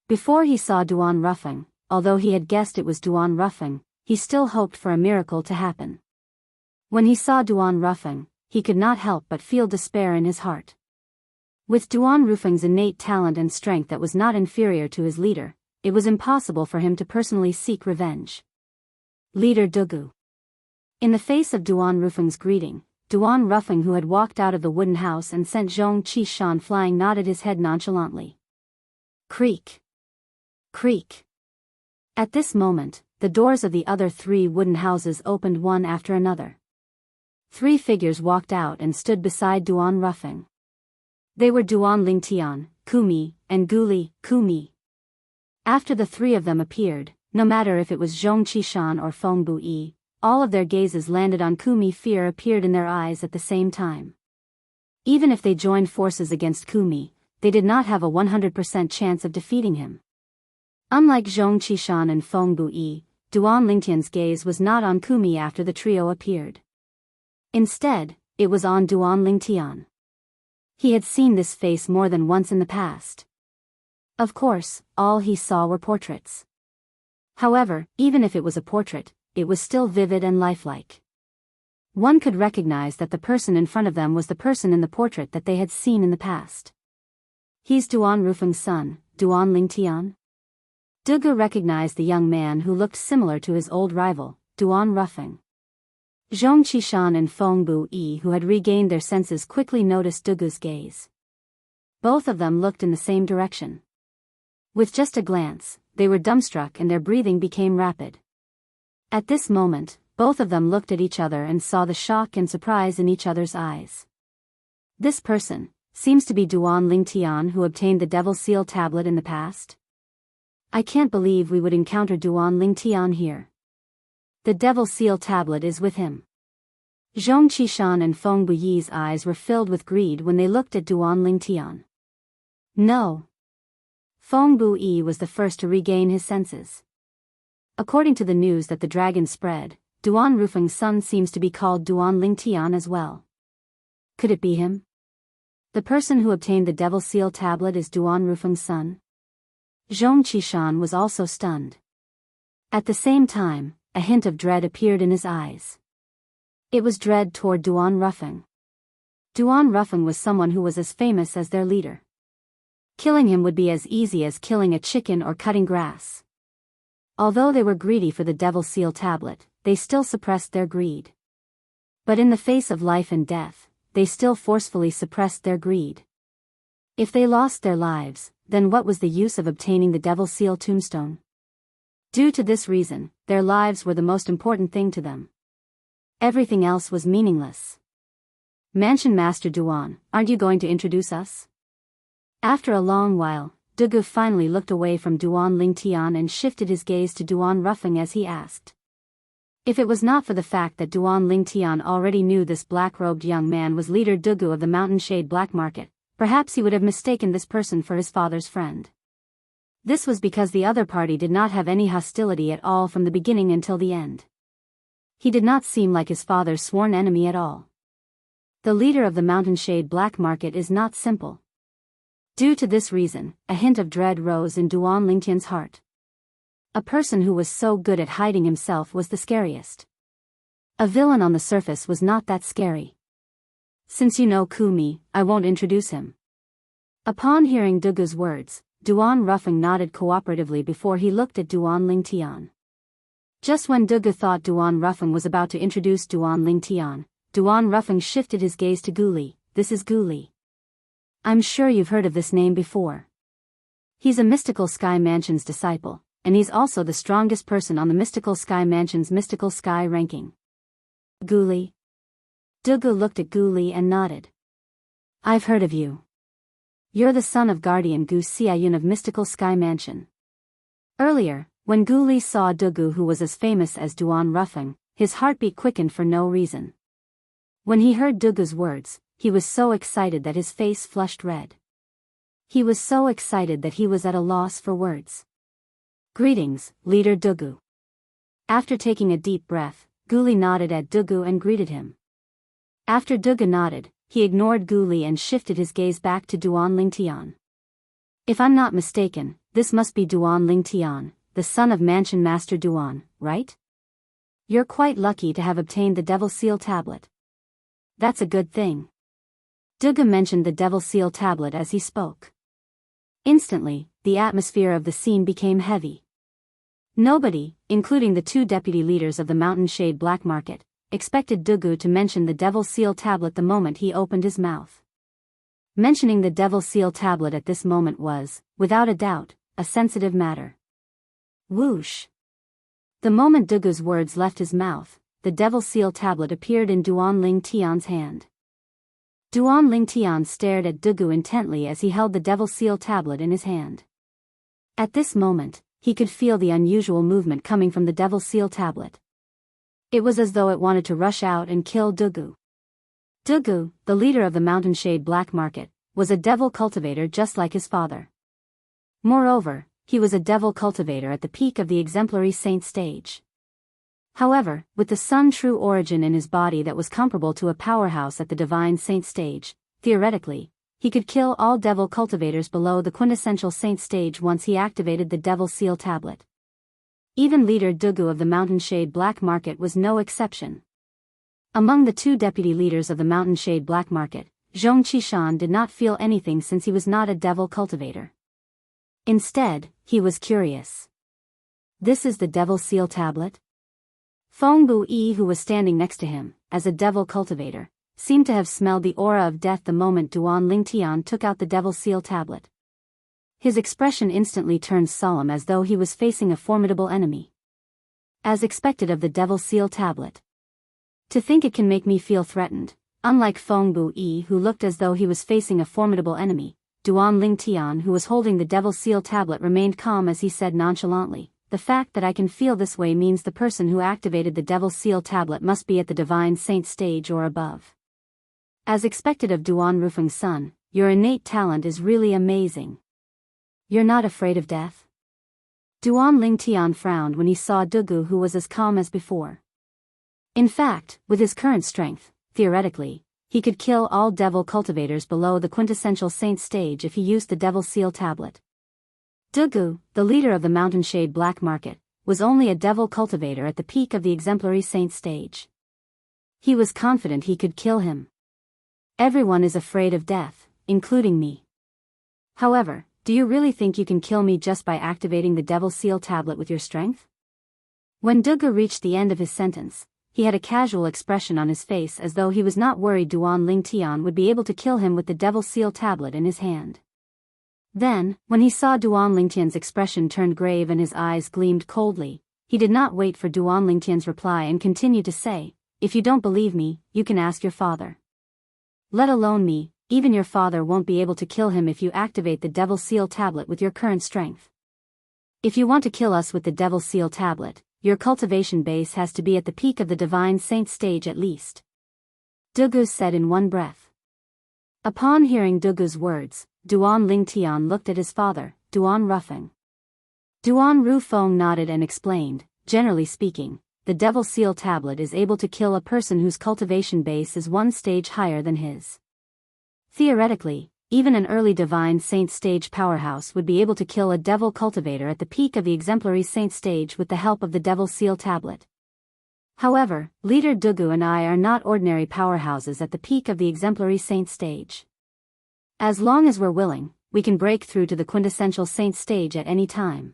Before he saw Duan Ruffing, although he had guessed it was Duan Ruffing, he still hoped for a miracle to happen. When he saw Duan Ruffing, he could not help but feel despair in his heart. With Duan Ruffing's innate talent and strength that was not inferior to his leader, it was impossible for him to personally seek revenge. Leader Dugu. In the face of Duan Ruffing's greeting, Duan Ruffing, who had walked out of the wooden house and sent Zhong Qishan flying, nodded his head nonchalantly. Creak. Creak. At this moment, the doors of the other 3 wooden houses opened one after another. 3 figures walked out and stood beside Duan Ruffing. They were Duan Lingtian, Kumi, and Guli, Kumi. After the 3 of them appeared, no matter if it was Zhong Qishan or Feng Buyi, all of their gazes landed on Kumi. Fear appeared in their eyes at the same time. Even if they joined forces against Kumi, they did not have a 100% chance of defeating him. Unlike Zhong Qishan and Feng Buyi, Duan Lingtian's gaze was not on Kumi after the trio appeared. Instead, it was on Duan Lingtian. He had seen this face more than once in the past. Of course, all he saw were portraits. However, even if it was a portrait, it was still vivid and lifelike. One could recognize that the person in front of them was the person in the portrait that they had seen in the past. He's Duan Ruffing's son, Duan Lingtian? Dugu recognized the young man who looked similar to his old rival, Duan Ruffing. Zhong Qishan and Feng Buyi, who had regained their senses, quickly noticed Dugu's gaze. Both of them looked in the same direction. With just a glance, they were dumbstruck and their breathing became rapid. At this moment, both of them looked at each other and saw the shock and surprise in each other's eyes. This person seems to be Duan Lingtian, who obtained the Devil Seal tablet in the past. I can't believe we would encounter Duan Lingtian here. The Devil Seal tablet is with him. Zhong Qishan and Feng Buyi's eyes were filled with greed when they looked at Duan Lingtian. No. Feng Buyi was the first to regain his senses. According to the news that the dragon spread, Duan Ruffing's son seems to be called Duan Lingtian as well. Could it be him? The person who obtained the Devil Seal tablet is Duan Ruffing's son? Zhong Qishan was also stunned. At the same time, a hint of dread appeared in his eyes. It was dread toward Duan Ruffing. Duan Ruffing was someone who was as famous as their leader. Killing him would be as easy as killing a chicken or cutting grass. Although they were greedy for the Devil Seal tablet, they still suppressed their greed. But in the face of life and death, they still forcefully suppressed their greed. If they lost their lives, then what was the use of obtaining the Devil Seal tombstone? Due to this reason, their lives were the most important thing to them. Everything else was meaningless. Mansion Master Duan, aren't you going to introduce us? After a long while, Dugu finally looked away from Duan Lingtian and shifted his gaze to Duan Ruffing as he asked. If it was not for the fact that Duan Lingtian already knew this black-robed young man was leader Dugu of the Mountain Shade Black Market, perhaps he would have mistaken this person for his father's friend. This was because the other party did not have any hostility at all from the beginning until the end. He did not seem like his father's sworn enemy at all. The leader of the Mountain Shade Black Market is not simple. Due to this reason, a hint of dread rose in Duan Lingtian's heart. A person who was so good at hiding himself was the scariest. A villain on the surface was not that scary. Since you know Kumi, I won't introduce him. Upon hearing Dugu's words, Duan Ruffing nodded cooperatively before he looked at Duan Lingtian. Just when Dugu thought Duan Ruffing was about to introduce Duan Lingtian, Duan Ruffing shifted his gaze to Guli. This is Guli. I'm sure you've heard of this name before. He's a Mystical Sky Mansion's disciple, and he's also the strongest person on the Mystical Sky Mansion's Mystical Sky ranking. Guli? Dugu looked at Guli and nodded. I've heard of you. You're the son of Guardian Gu Xiayun of Mystical Sky Mansion. Earlier, when Guli saw Dugu, who was as famous as Duan Ruffing, his heartbeat quickened for no reason. When he heard Dugu's words, he was so excited that his face flushed red. He was so excited that he was at a loss for words. Greetings, Leader Dugu. After taking a deep breath, Guli nodded at Dugu and greeted him. After Dugu nodded, he ignored Guli and shifted his gaze back to Duan Lingtian. If I'm not mistaken, this must be Duan Lingtian, the son of Mansion Master Duan, right? You're quite lucky to have obtained the Devil Seal Tablet. That's a good thing. Dugu mentioned the Devil Seal Tablet as he spoke. Instantly, the atmosphere of the scene became heavy. Nobody, including the two deputy leaders of the Mountain Shade Black Market, expected Dugu to mention the Devil Seal Tablet the moment he opened his mouth. Mentioning the Devil Seal Tablet at this moment was, without a doubt, a sensitive matter. Whoosh! The moment Dugu's words left his mouth, the Devil Seal Tablet appeared in Duan Lingtian's hand. Duan Lingtian stared at Dugu intently as he held the Devil Seal Tablet in his hand. At this moment, he could feel the unusual movement coming from the Devil Seal Tablet. It was as though it wanted to rush out and kill Dugu. Dugu, the leader of the Mountain Shade Black Market, was a devil cultivator just like his father. Moreover, he was a devil cultivator at the peak of the exemplary saint stage. However, with the Sun True origin in his body that was comparable to a powerhouse at the Divine Saint stage, theoretically, he could kill all devil cultivators below the quintessential saint stage once he activated the Devil Seal Tablet. Even leader Dugu of the Mountain Shade Black Market was no exception. Among the two deputy leaders of the Mountain Shade Black Market, Zhong Qishan did not feel anything since he was not a devil cultivator. Instead, he was curious. This is the Devil Seal Tablet? Feng Buyi, who was standing next to him, as a devil cultivator, seemed to have smelled the aura of death the moment Duan Lingtian took out the Devil Seal Tablet. His expression instantly turned solemn as though he was facing a formidable enemy. As expected of the Devil Seal Tablet. To think it can make me feel threatened, unlike Feng Buyi, who looked as though he was facing a formidable enemy, Duan Lingtian, who was holding the Devil Seal Tablet, remained calm as he said nonchalantly, "The fact that I can feel this way means the person who activated the Devil Seal Tablet must be at the Divine Saint stage or above. As expected of Duan Rufeng's son, your innate talent is really amazing. You're not afraid of death?" Duan Lingtian frowned when he saw Dugu, who was as calm as before. In fact, with his current strength, theoretically, he could kill all devil cultivators below the quintessential saint stage if he used the Devil Seal Tablet. Dugu, the leader of the Mountain Shade Black Market, was only a devil cultivator at the peak of the exemplary saint stage. He was confident he could kill him. Everyone is afraid of death, including me. However, do you really think you can kill me just by activating the Devil Seal Tablet with your strength? When Dugu reached the end of his sentence, he had a casual expression on his face as though he was not worried Duan Lingtian would be able to kill him with the Devil Seal Tablet in his hand. Then, when he saw Duan Lingtian's expression turned grave and his eyes gleamed coldly, he did not wait for Duan Lingtian's reply and continued to say, "If you don't believe me, you can ask your father." let alone me. Even your father won't be able to kill him if you activate the Devil Seal Tablet with your current strength. If you want to kill us with the Devil Seal Tablet, your cultivation base has to be at the peak of the Divine Saint stage at least. Dugu said in one breath. Upon hearing Dugu's words, Duan Lingtian looked at his father, Duan Rufeng. Duan Rufeng nodded and explained, generally speaking, the Devil Seal Tablet is able to kill a person whose cultivation base is one stage higher than his. Theoretically, even an early Divine Saint stage powerhouse would be able to kill a Devil cultivator at the peak of the Exemplary Saint stage with the help of the Devil Seal Tablet. However, Leader Dugu and I are not ordinary powerhouses at the peak of the Exemplary Saint stage. As long as we're willing, we can break through to the quintessential Saint stage at any time.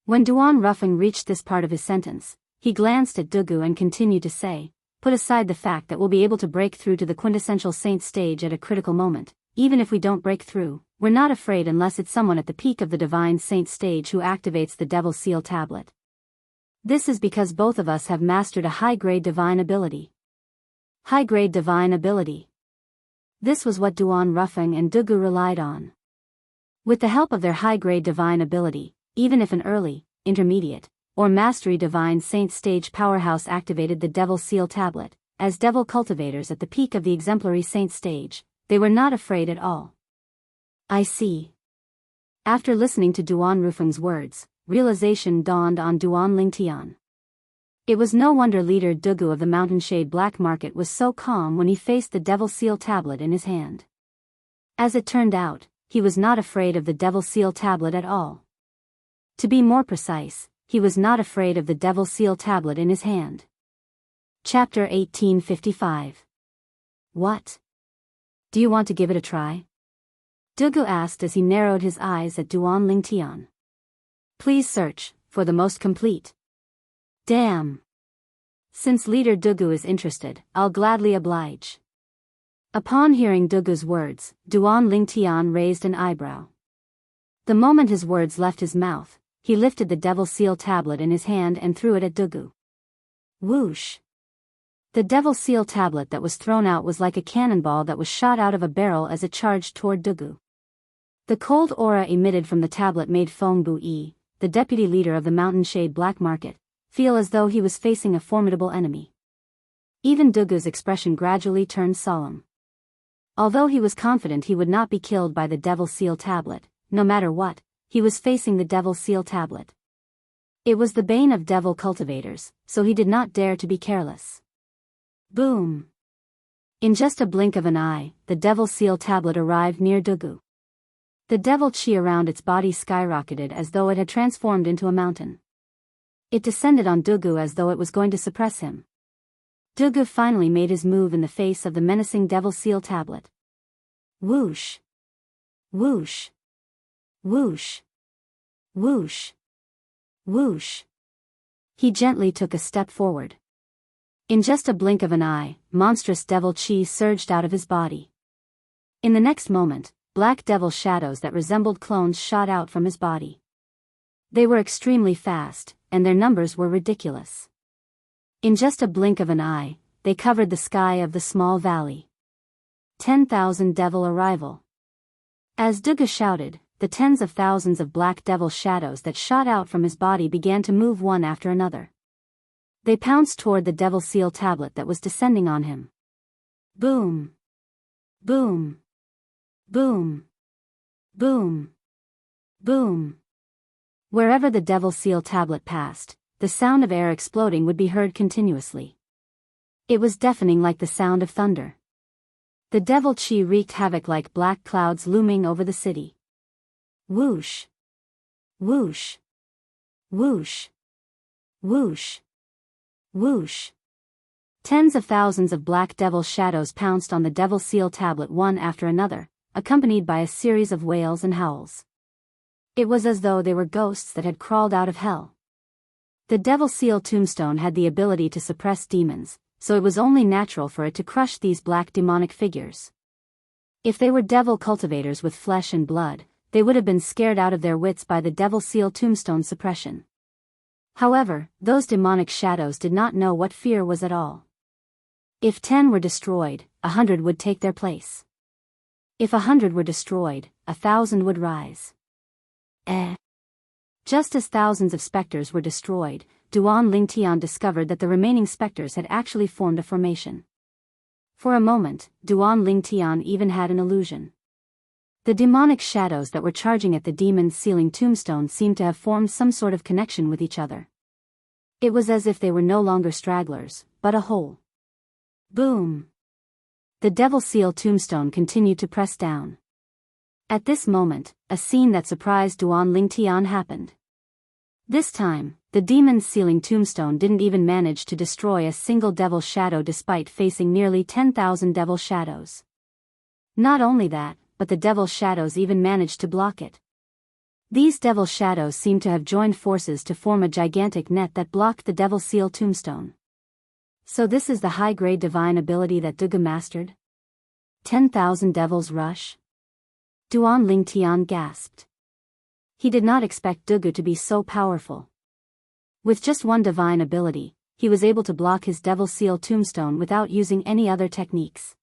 When Duan Rufeng reached this part of his sentence, he glanced at Dugu and continued to say, put aside the fact that we'll be able to break through to the quintessential Saint stage at a critical moment. Even if we don't break through, we're not afraid unless it's someone at the peak of the Divine Saint stage who activates the Devil Seal Tablet. This is because both of us have mastered a high-grade divine ability. High-grade divine ability. This was what Duan Rufeng and Dugu relied on. With the help of their high-grade divine ability, even if an early, intermediate, or mastery Divine Saint stage powerhouse activated the Devil Seal Tablet, as Devil cultivators at the peak of the Exemplary Saint stage, they were not afraid at all. I see. After listening to Duan Rufeng's words, realization dawned on Duan Lingtian. It was no wonder Leader Dugu of the Mountainshade Black Market was so calm when he faced the Devil Seal Tablet in his hand. As it turned out, he was not afraid of the Devil Seal Tablet at all. To be more precise, he was not afraid of the Devil Seal Tablet in his hand. Chapter 1855. What? Do you want to give it a try? Dugu asked as he narrowed his eyes at Duan Lingtian. Please search for the most complete. Damn. Since Leader Dugu is interested, I'll gladly oblige. Upon hearing Dugu's words, Duan Lingtian raised an eyebrow. The moment his words left his mouth, he lifted the Devil Seal Tablet in his hand and threw it at Dugu. Whoosh! The Devil Seal Tablet that was thrown out was like a cannonball that was shot out of a barrel as it charged toward Dugu. The cold aura emitted from the tablet made Feng Bui, the deputy leader of the Mountainshade Black Market, feel as though he was facing a formidable enemy. Even Dugu's expression gradually turned solemn. Although he was confident he would not be killed by the Devil Seal Tablet, no matter what, he was facing the Devil Seal Tablet. It was the bane of devil cultivators, so he did not dare to be careless. Boom! In just a blink of an eye, the Devil Seal Tablet arrived near Dugu. The devil chi around its body skyrocketed as though it had transformed into a mountain. It descended on Dugu as though it was going to suppress him. Dugu finally made his move in the face of the menacing Devil Seal Tablet. Whoosh! Whoosh! Whoosh! Whoosh! Whoosh! He gently took a step forward. In just a blink of an eye, monstrous devil chi surged out of his body. In the next moment, black devil shadows that resembled clones shot out from his body. They were extremely fast, and their numbers were ridiculous. In just a blink of an eye, they covered the sky of the small valley. 10,000 devil arrival. As Dugu shouted, the tens of thousands of black devil shadows that shot out from his body began to move one after another. They pounced toward the Devil Seal Tablet that was descending on him. Boom! Boom! Boom! Boom! Boom! Wherever the Devil Seal Tablet passed, the sound of air exploding would be heard continuously. It was deafening like the sound of thunder. The devil chi wreaked havoc like black clouds looming over the city. Whoosh! Whoosh! Whoosh! Whoosh! Whoosh! Tens of thousands of black devil shadows pounced on the Devil Seal Tablet one after another, accompanied by a series of wails and howls. It was as though they were ghosts that had crawled out of hell. The Devil Seal Tombstone had the ability to suppress demons, so it was only natural for it to crush these black demonic figures. If they were devil cultivators with flesh and blood, they would have been scared out of their wits by the Devil Seal Tombstone suppression. However, those demonic shadows did not know what fear was at all. If 10 were destroyed, 100 would take their place. If 100 were destroyed, 1,000 would rise. Just as thousands of specters were destroyed, Duan Lingtian discovered that the remaining specters had actually formed a formation. For a moment, Duan Lingtian even had an illusion. The demonic shadows that were charging at the demon's sealing tombstone seemed to have formed some sort of connection with each other. It was as if they were no longer stragglers, but a whole. Boom! The devil seal tombstone continued to press down. At this moment, a scene that surprised Duan Lingtian happened. This time, the demon's sealing tombstone didn't even manage to destroy a single devil shadow despite facing nearly 10,000 devil shadows. Not only that, but the devil shadows even managed to block it. These devil shadows seemed to have joined forces to form a gigantic net that blocked the devil seal tombstone. So this is the high-grade divine ability that Dugu mastered? 10,000 devils rush? Duan Lingtian gasped. He did not expect Dugu to be so powerful. With just one divine ability, he was able to block his devil seal tombstone without using any other techniques.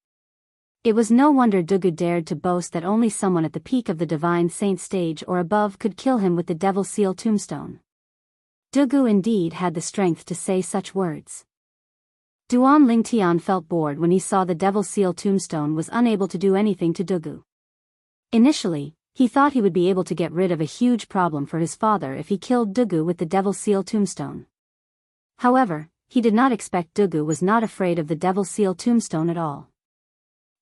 It was no wonder Dugu dared to boast that only someone at the peak of the divine saint stage or above could kill him with the devil seal tombstone. Dugu indeed had the strength to say such words. Duan Lingtian felt bored when he saw the devil seal tombstone was unable to do anything to Dugu. Initially, he thought he would be able to get rid of a huge problem for his father if he killed Dugu with the devil seal tombstone. However, he did not expect Dugu was not afraid of the devil seal tombstone at all.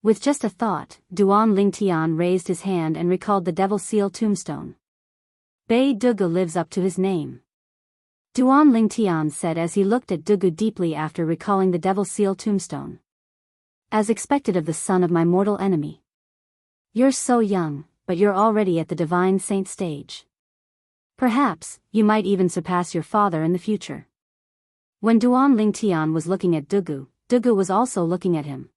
With just a thought, Duan Lingtian raised his hand and recalled the devil seal tombstone. Bei Dugu lives up to his name. Duan Lingtian said as he looked at Dugu deeply after recalling the devil seal tombstone. As expected of the son of my mortal enemy. You're so young, but you're already at the divine saint stage. Perhaps, you might even surpass your father in the future. When Duan Lingtian was looking at Dugu, Dugu was also looking at him.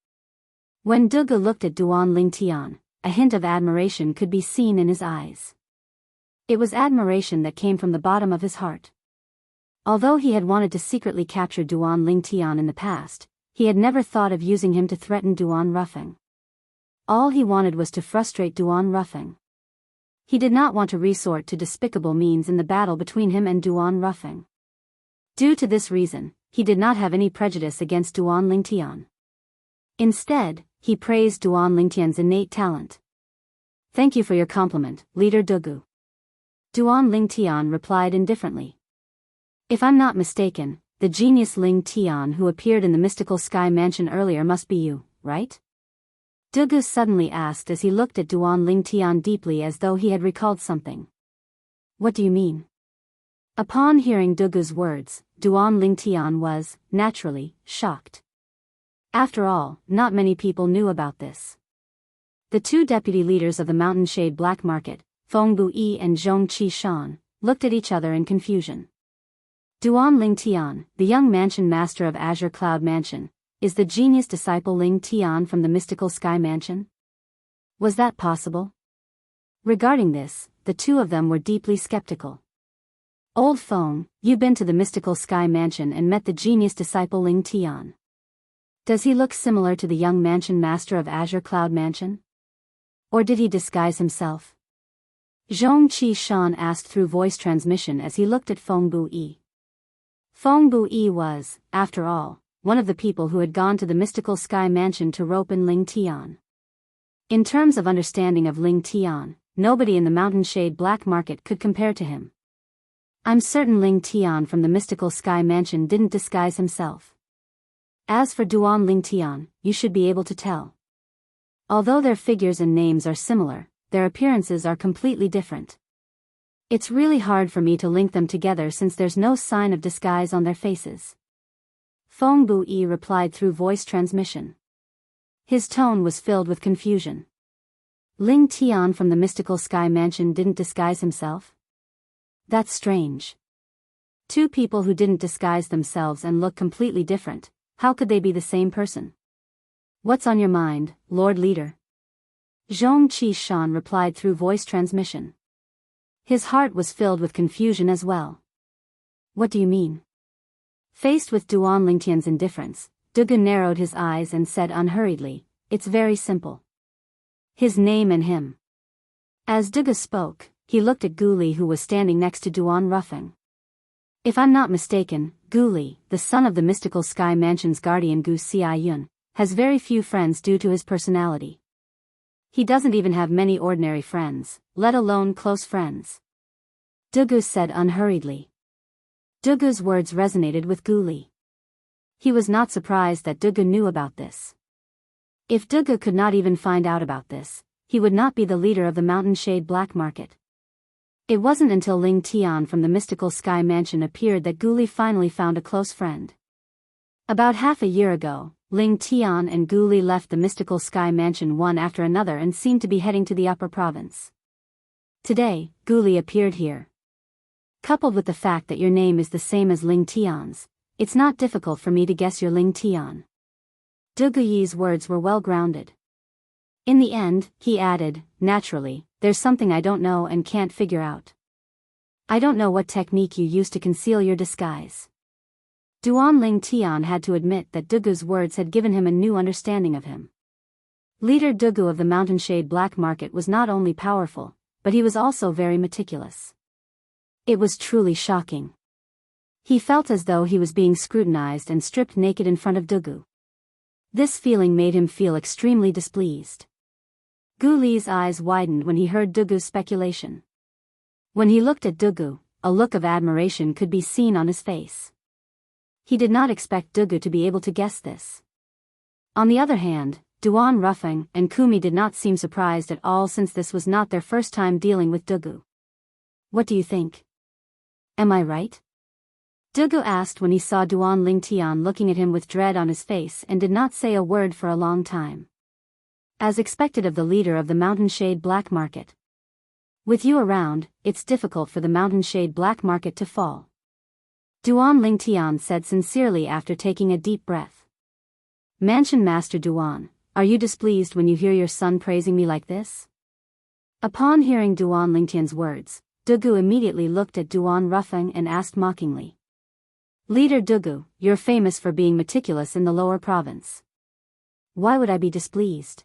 When Dugu looked at Duan Lingtian, a hint of admiration could be seen in his eyes. It was admiration that came from the bottom of his heart. Although he had wanted to secretly capture Duan Lingtian in the past, he had never thought of using him to threaten Duan Ruffing. All he wanted was to frustrate Duan Ruffing. He did not want to resort to despicable means in the battle between him and Duan Ruffing. Due to this reason, he did not have any prejudice against Duan Lingtian. Instead, he praised Duan Lingtian's innate talent. Thank you for your compliment, Leader Dugu. Duan Lingtian replied indifferently. If I'm not mistaken, the genius Lingtian who appeared in the mystical sky mansion earlier must be you, right? Dugu suddenly asked as he looked at Duan Lingtian deeply as though he had recalled something. What do you mean? Upon hearing Dugu's words, Duan Lingtian was, naturally, shocked. After all, not many people knew about this. The two deputy leaders of the Mountain Shade Black Market, Feng Buyi and Zhongqi Shan, looked at each other in confusion. Duan Lingtian, the young mansion master of Azure Cloud Mansion, is the genius disciple Lingtian from the mystical sky mansion? Was that possible? Regarding this, the two of them were deeply skeptical. Old Feng, you've been to the mystical sky mansion and met the genius disciple Lingtian. Does he look similar to the young mansion master of Azure Cloud Mansion? Or did he disguise himself? Zhongqi Shan asked through voice transmission as he looked at Feng Buyi. Feng Buyi was, after all, one of the people who had gone to the mystical sky mansion to rope in Lingtian. In terms of understanding of Lingtian, nobody in the Mountain Shade Black Market could compare to him. I'm certain Lingtian from the mystical sky mansion didn't disguise himself. As for Duan Lingtian, you should be able to tell. Although their figures and names are similar, their appearances are completely different. It's really hard for me to link them together since there's no sign of disguise on their faces. Feng Buyi replied through voice transmission. His tone was filled with confusion. Lingtian from the mystical sky mansion didn't disguise himself? That's strange. Two people who didn't disguise themselves and look completely different. How could they be the same person? What's on your mind, Lord Leader? Zhongqi Shan replied through voice transmission. His heart was filled with confusion as well. What do you mean? Faced with Duan Lingtian's indifference, Dugu narrowed his eyes and said unhurriedly, it's very simple. His name and him. As Dugu spoke, he looked at Guli, who was standing next to Duan Ruffing. If I'm not mistaken, Guli, the son of the mystical sky mansion's guardian Gu Xiayun, has very few friends due to his personality. He doesn't even have many ordinary friends, let alone close friends. Dugu said unhurriedly. Dugu's words resonated with Guli. He was not surprised that Dugu knew about this. If Dugu could not even find out about this, he would not be the leader of the Mountain Shade Black Market. It wasn't until Ling Tian from the mystical sky mansion appeared that Guli finally found a close friend. About half a year ago, Ling Tian and Guli left the mystical sky mansion one after another and seemed to be heading to the upper province. Today, Guli appeared here. Coupled with the fact that your name is the same as Ling Tian's, it's not difficult for me to guess you're Ling Tian. Dugu Yi's words were well grounded. In the end, he added, naturally, there's something I don't know and can't figure out. I don't know what technique you used to conceal your disguise. Duan Ling Tian had to admit that Dugu's words had given him a new understanding of him. Leader Dugu of the Mountain Shade Black Market was not only powerful, but he was also very meticulous. It was truly shocking. He felt as though he was being scrutinized and stripped naked in front of Dugu. This feeling made him feel extremely displeased. Guli's eyes widened when he heard Dugu's speculation. When he looked at Dugu, a look of admiration could be seen on his face. He did not expect Dugu to be able to guess this. On the other hand, Duan Ruffing and Kumi did not seem surprised at all since this was not their first time dealing with Dugu. What do you think? Am I right? Dugu asked when he saw Duan Ling Tian looking at him with dread on his face and did not say a word for a long time. As expected of the leader of the Mountain Shade Black Market. With you around, it's difficult for the Mountain Shade Black Market to fall. Duan Ling Tian said sincerely after taking a deep breath. Mansion Master Duan, are you displeased when you hear your son praising me like this? Upon hearing Duan Ling Tian's words, Dugu immediately looked at Duan Ruffing and asked mockingly. Leader Dugu, you're famous for being meticulous in the lower province. Why would I be displeased?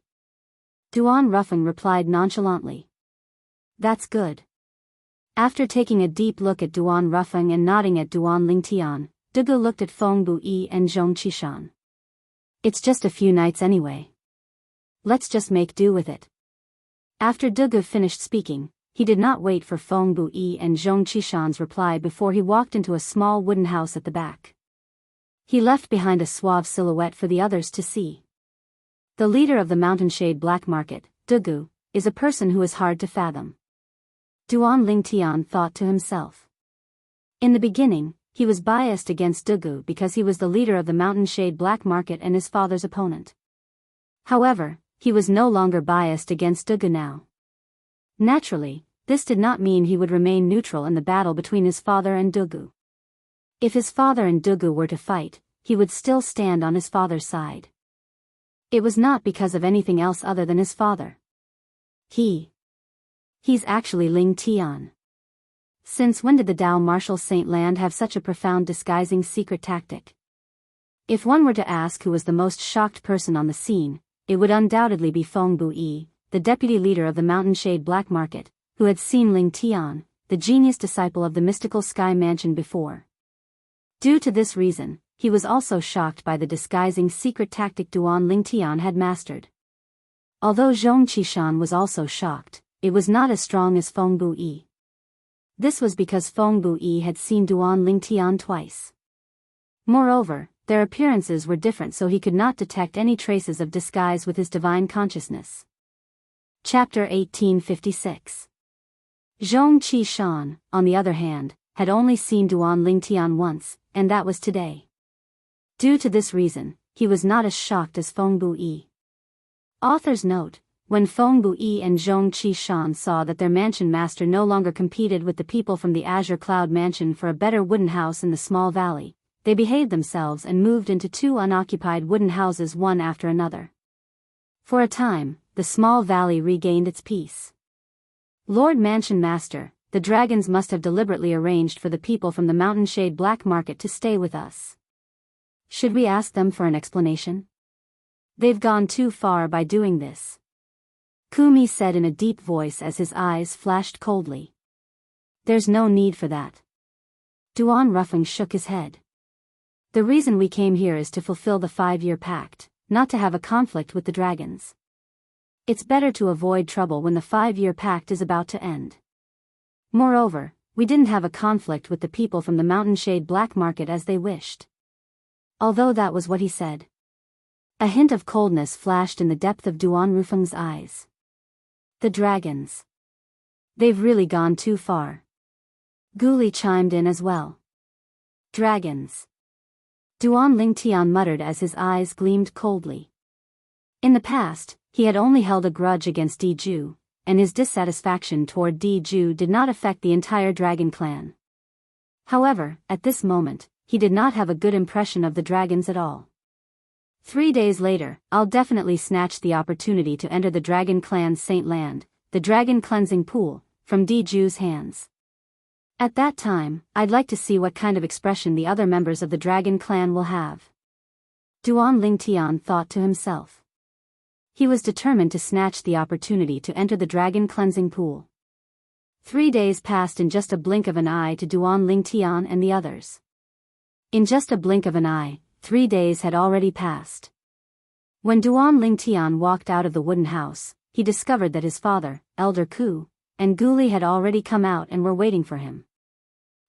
Duan Ruffing replied nonchalantly. That's good. After taking a deep look at Duan Ruffing and nodding at Duan Ling Tian, Dugu looked at Feng Bu-yi and Zhong Qishan. It's just a few nights anyway. Let's just make do with it. After Dugu finished speaking, he did not wait for Feng Bu-yi and Zhong Qishan's reply before he walked into a small wooden house at the back. He left behind a suave silhouette for the others to see. The leader of the Mountain Shade Black Market, Dugu, is a person who is hard to fathom. Duan Ling Tian thought to himself. In the beginning, he was biased against Dugu because he was the leader of the Mountain Shade Black Market and his father's opponent. However, he was no longer biased against Dugu now. Naturally, this did not mean he would remain neutral in the battle between his father and Dugu. If his father and Dugu were to fight, he would still stand on his father's side. It was not because of anything else other than his father. He's actually Ling Tian. Since when did the Dao Martial Saint Land have such a profound disguising secret tactic? If one were to ask who was the most shocked person on the scene, it would undoubtedly be Feng Bu-yi, the deputy leader of the Mountain Shade Black Market, who had seen Ling Tian, the genius disciple of the mystical sky mansion before. Due to this reason, he was also shocked by the disguising secret tactic Duan Ling Tian had mastered. Although Zhong Qishan was also shocked, it was not as strong as Feng Bu-yi. This was because Feng Bu-yi had seen Duan Ling Tian twice. Moreover, their appearances were different, so he could not detect any traces of disguise with his divine consciousness. Chapter 1856. Zhong Qishan, on the other hand, had only seen Duan Ling Tian once, and that was today. Due to this reason, he was not as shocked as Feng Bu-yi. Author's note: when Feng Bu-yi and Zhong Qishan saw that their mansion master no longer competed with the people from the Azure Cloud Mansion for a better wooden house in the small valley, they behaved themselves and moved into 2 unoccupied wooden houses one after another. For a time, the small valley regained its peace. Lord Mansion Master, the dragons must have deliberately arranged for the people from the Mountain Shade Black Market to stay with us. Should we ask them for an explanation? They've gone too far by doing this. Kumi said in a deep voice as his eyes flashed coldly. There's no need for that. Duan Ruffing shook his head. The reason we came here is to fulfill the 5-year pact, not to have a conflict with the dragons. It's better to avoid trouble when the 5-year pact is about to end. Moreover, we didn't have a conflict with the people from the Mountainshade Black Market as they wished. Although that was what he said. A hint of coldness flashed in the depth of Duan Rufeng's eyes. The dragons. They've really gone too far. Guli chimed in as well. Dragons. Duan Lingtian muttered as his eyes gleamed coldly. In the past, he had only held a grudge against Diju, and his dissatisfaction toward Diju did not affect the entire dragon clan. However, at this moment, he did not have a good impression of the dragons at all. 3 days later, I'll definitely snatch the opportunity to enter the dragon clan's Saint Land, the dragon cleansing pool, from Diju's hands. At that time, I'd like to see what kind of expression the other members of the dragon clan will have. Duan Lingtian thought to himself. He was determined to snatch the opportunity to enter the dragon cleansing pool. 3 days passed in just a blink of an eye to Duan Lingtian and the others. In just a blink of an eye, 3 days had already passed. When Duan Lingtian walked out of the wooden house, he discovered that his father, Elder Ku, and Guli had already come out and were waiting for him.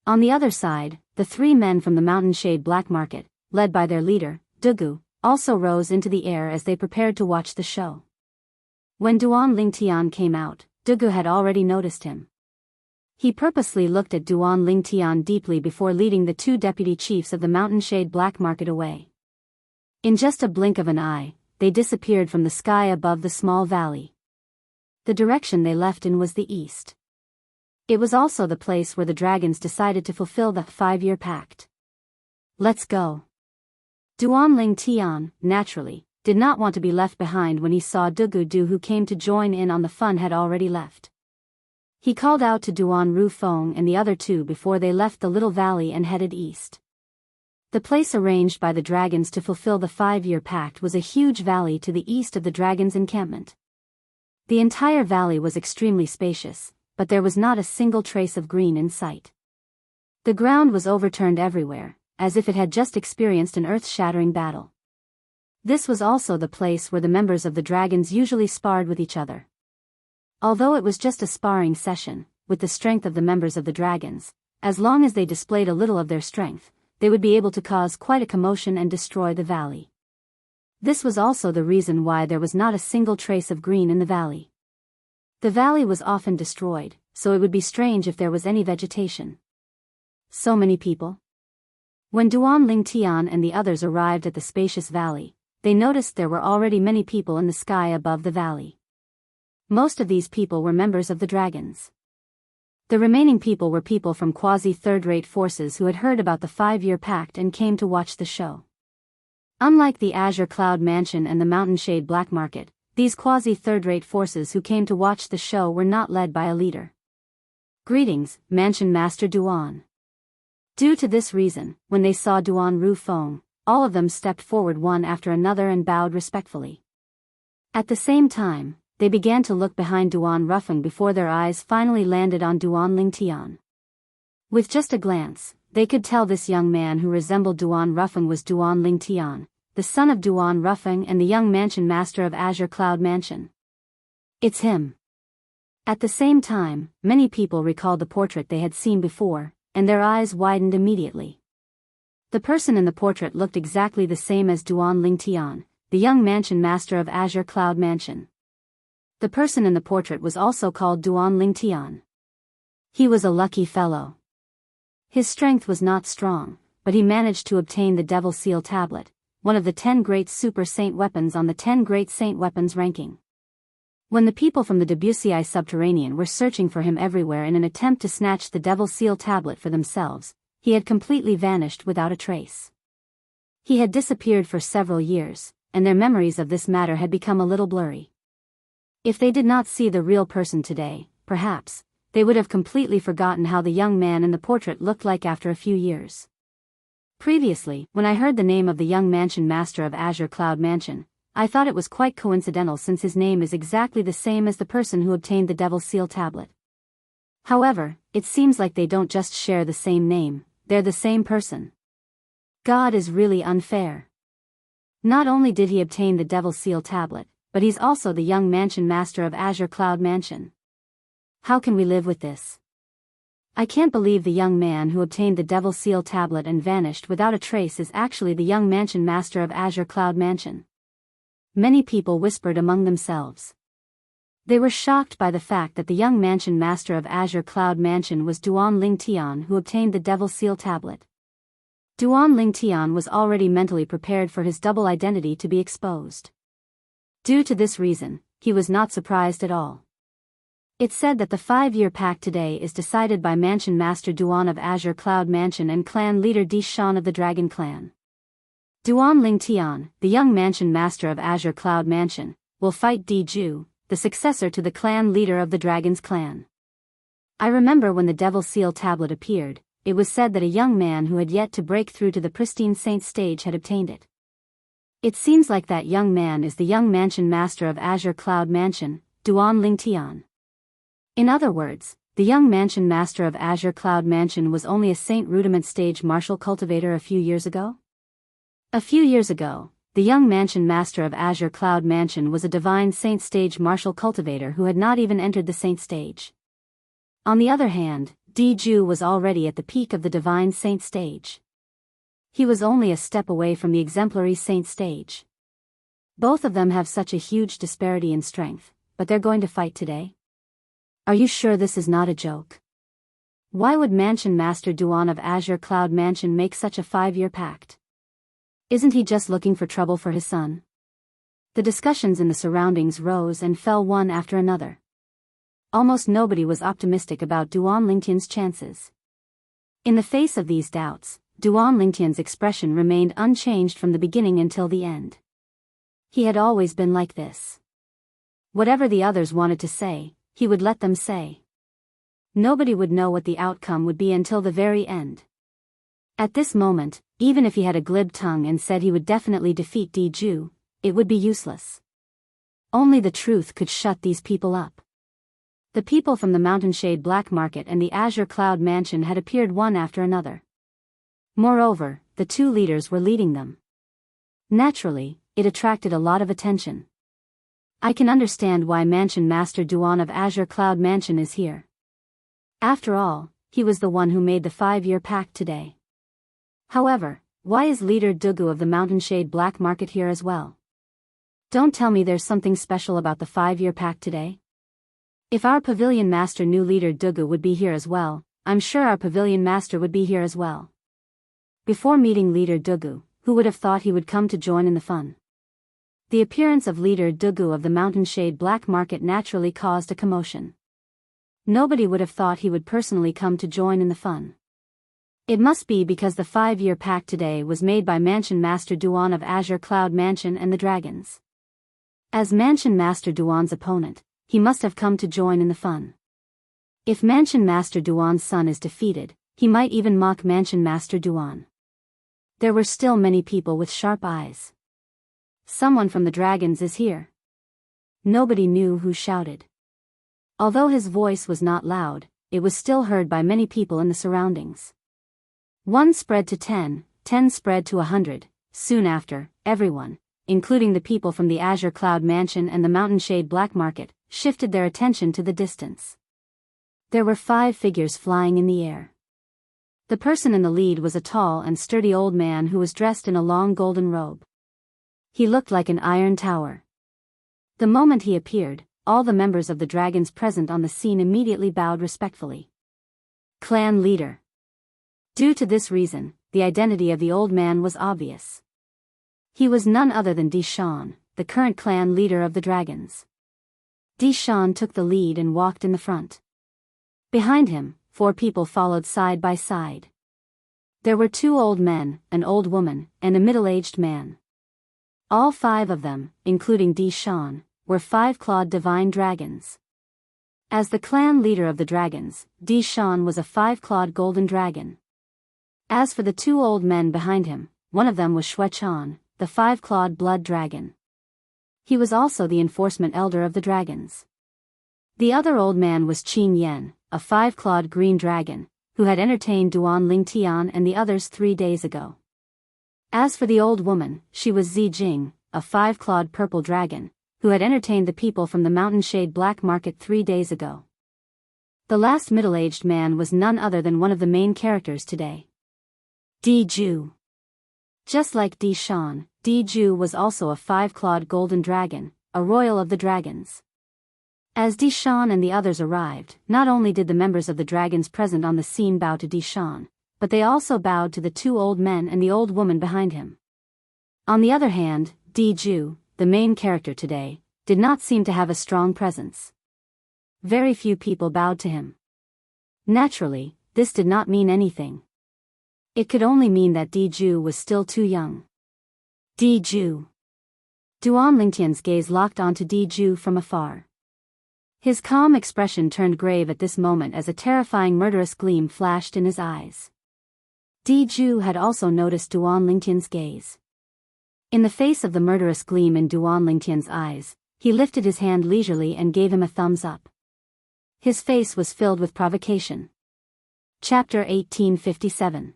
On the other side, the 3 men from the Mountainshade Black Market, led by their leader, Dugu, also rose into the air as they prepared to watch the show. When Duan Lingtian came out, Dugu had already noticed him. He purposely looked at Duan Lingtian deeply before leading the 2 deputy chiefs of the Mountainshade Black Market away. In just a blink of an eye, they disappeared from the sky above the small valley. The direction they left in was the east. It was also the place where the dragons decided to fulfill the 5-year pact. Let's go. Duan Lingtian, naturally, did not want to be left behind when he saw Dugu who came to join in on the fun had already left. He called out to Duan Rufeng and the other 2 before they left the little valley and headed east. The place arranged by the dragons to fulfill the 5-year pact was a huge valley to the east of the dragons' encampment. The entire valley was extremely spacious, but there was not a single trace of green in sight. The ground was overturned everywhere, as if it had just experienced an earth-shattering battle. This was also the place where the members of the dragons usually sparred with each other. Although it was just a sparring session, with the strength of the members of the dragons, as long as they displayed a little of their strength, they would be able to cause quite a commotion and destroy the valley. This was also the reason why there was not a single trace of green in the valley. The valley was often destroyed, so it would be strange if there was any vegetation. So many people. When Duan Lingtian and the others arrived at the spacious valley, they noticed there were already many people in the sky above the valley. Most of these people were members of the dragons. The remaining people were people from quasi-third-rate forces who had heard about the 5-year pact and came to watch the show. Unlike the Azure Cloud Mansion and the Mountainshade Black Market, these quasi-third-rate forces who came to watch the show were not led by a leader. Greetings, Mansion Master Duan. Due to this reason, when they saw Duan Rufeng, all of them stepped forward one after another and bowed respectfully. At the same time, they began to look behind Duan Rufeng before their eyes finally landed on Duan Lingtian. With just a glance, they could tell this young man who resembled Duan Rufeng was Duan Lingtian, the son of Duan Rufeng and the young mansion master of Azure Cloud Mansion. It's him. At the same time, many people recalled the portrait they had seen before, and their eyes widened immediately. The person in the portrait looked exactly the same as Duan Lingtian, the young mansion master of Azure Cloud Mansion. The person in the portrait was also called Duan Lingtian. He was a lucky fellow. His strength was not strong, but he managed to obtain the Devil Seal Tablet, one of the 10 great Super Saint weapons on the 10 Great Saint Weapons ranking. When the people from the Wuxia Subterranean were searching for him everywhere in an attempt to snatch the Devil Seal Tablet for themselves, he had completely vanished without a trace. He had disappeared for several years, and their memories of this matter had become a little blurry. If they did not see the real person today, perhaps, they would have completely forgotten how the young man in the portrait looked like after a few years. Previously, when I heard the name of the young mansion master of Azure Cloud Mansion, I thought it was quite coincidental since his name is exactly the same as the person who obtained the Devil's Seal tablet. However, it seems like they don't just share the same name, they're the same person. God is really unfair. Not only did he obtain the Devil's Seal tablet, but he's also the young mansion master of Azure Cloud Mansion. How can we live with this? I can't believe the young man who obtained the Devil's Seal tablet and vanished without a trace is actually the young mansion master of Azure Cloud Mansion. Many people whispered among themselves. They were shocked by the fact that the young mansion master of Azure Cloud Mansion was Duan Lingtian, who obtained the Devil's Seal tablet. Duan Lingtian was already mentally prepared for his double identity to be exposed. Due to this reason, he was not surprised at all. It's said that the 5-year pact today is decided by Mansion Master Duan of Azure Cloud Mansion and clan leader Di Shan of the Dragon Clan. Duan Lingtian, the young mansion master of Azure Cloud Mansion, will fight Di Ju, the successor to the clan leader of the Dragon's clan. I remember when the Devil's Seal tablet appeared, it was said that a young man who had yet to break through to the pristine saint stage had obtained it. It seems like that young man is the young mansion master of Azure Cloud Mansion, Duan Lingtian. In other words, the young mansion master of Azure Cloud Mansion was only a saint rudiment stage martial cultivator a few years ago? A few years ago, the young mansion master of Azure Cloud Mansion was a divine saint stage martial cultivator who had not even entered the saint stage. On the other hand, Di Ju was already at the peak of the divine saint stage. He was only a step away from the exemplary saint stage. Both of them have such a huge disparity in strength, but they're going to fight today? Are you sure this is not a joke? Why would Mansion Master Duan of Azure Cloud Mansion make such a 5-year pact? Isn't he just looking for trouble for his son? The discussions in the surroundings rose and fell one after another. Almost nobody was optimistic about Duan Lingtian's chances. In the face of these doubts, Duan Lingtian's expression remained unchanged from the beginning until the end. He had always been like this. Whatever the others wanted to say, he would let them say. Nobody would know what the outcome would be until the very end. At this moment, even if he had a glib tongue and said he would definitely defeat Di Ju, it would be useless. Only the truth could shut these people up. The people from the Mountainshade Black Market and the Azure Cloud Mansion had appeared one after another. Moreover, the two leaders were leading them. Naturally, it attracted a lot of attention. I can understand why Mansion Master Duan of Azure Cloud Mansion is here. After all, he was the one who made the 5-year pact today. However, why is leader Dugu of the Mountainshade Black Market here as well? Don't tell me there's something special about the 5-year pact today. If our pavilion master knew leader Dugu would be here as well, I'm sure our pavilion master would be here as well. Before meeting leader Dugu, who would have thought he would come to join in the fun? The appearance of leader Dugu of the Mountainshade Black Market naturally caused a commotion. Nobody would have thought he would personally come to join in the fun. It must be because the 5-year pact today was made by Mansion Master Duan of Azure Cloud Mansion and the Dragons. As Mansion Master Duan's opponent, he must have come to join in the fun. If Mansion Master Duan's son is defeated, he might even mock Mansion Master Duan. There were still many people with sharp eyes. Someone from the Dragons is here. Nobody knew who shouted. Although his voice was not loud, it was still heard by many people in the surroundings. 1 spread to 10, 10 spread to 100, soon after, everyone, including the people from the Azure Cloud Mansion and the Mountainshade Black Market, shifted their attention to the distance. There were 5 figures flying in the air. The person in the lead was a tall and sturdy old man who was dressed in a long golden robe. He looked like an iron tower. The moment he appeared, all the members of the dragons present on the scene immediately bowed respectfully. Clan leader. Due to this reason, the identity of the old man was obvious. He was none other than Di Shan, the current clan leader of the dragons. Di Shan took the lead and walked in the front. Behind him, 4 people followed side by side. There were 2 old men, an old woman, and a middle-aged man. All 5 of them, including Di Shan, were 5-clawed divine dragons. As the clan leader of the dragons, Di Shan was a 5-clawed golden dragon. As for the 2 old men behind him, one of them was Shui Chan, the 5-clawed blood dragon. He was also the enforcement elder of the dragons. The other old man was Qin Yan, a 5-clawed green dragon, who had entertained Duan Lingtian and the others 3 days ago. As for the old woman, she was Zi Jing, a 5-clawed purple dragon, who had entertained the people from the Mountain Shade Black Market 3 days ago. The last middle-aged man was none other than one of the main characters today. Di Ju. Just like Di Shan, Di Ju was also a 5-clawed golden dragon, a royal of the dragons. As Di Shan and the others arrived, not only did the members of the dragons present on the scene bow to Di Shan, but they also bowed to the 2 old men and the old woman behind him. On the other hand, Di Ju, the main character today, did not seem to have a strong presence. Very few people bowed to him. Naturally, this did not mean anything. It could only mean that Di Ju was still too young. Di Ju. Duan Lingtian's gaze locked onto Di Ju from afar. His calm expression turned grave at this moment as a terrifying murderous gleam flashed in his eyes. Di Ju had also noticed Duan Lingtian's gaze. In the face of the murderous gleam in Duan Lingtian's eyes, he lifted his hand leisurely and gave him a thumbs up. His face was filled with provocation. Chapter 1857.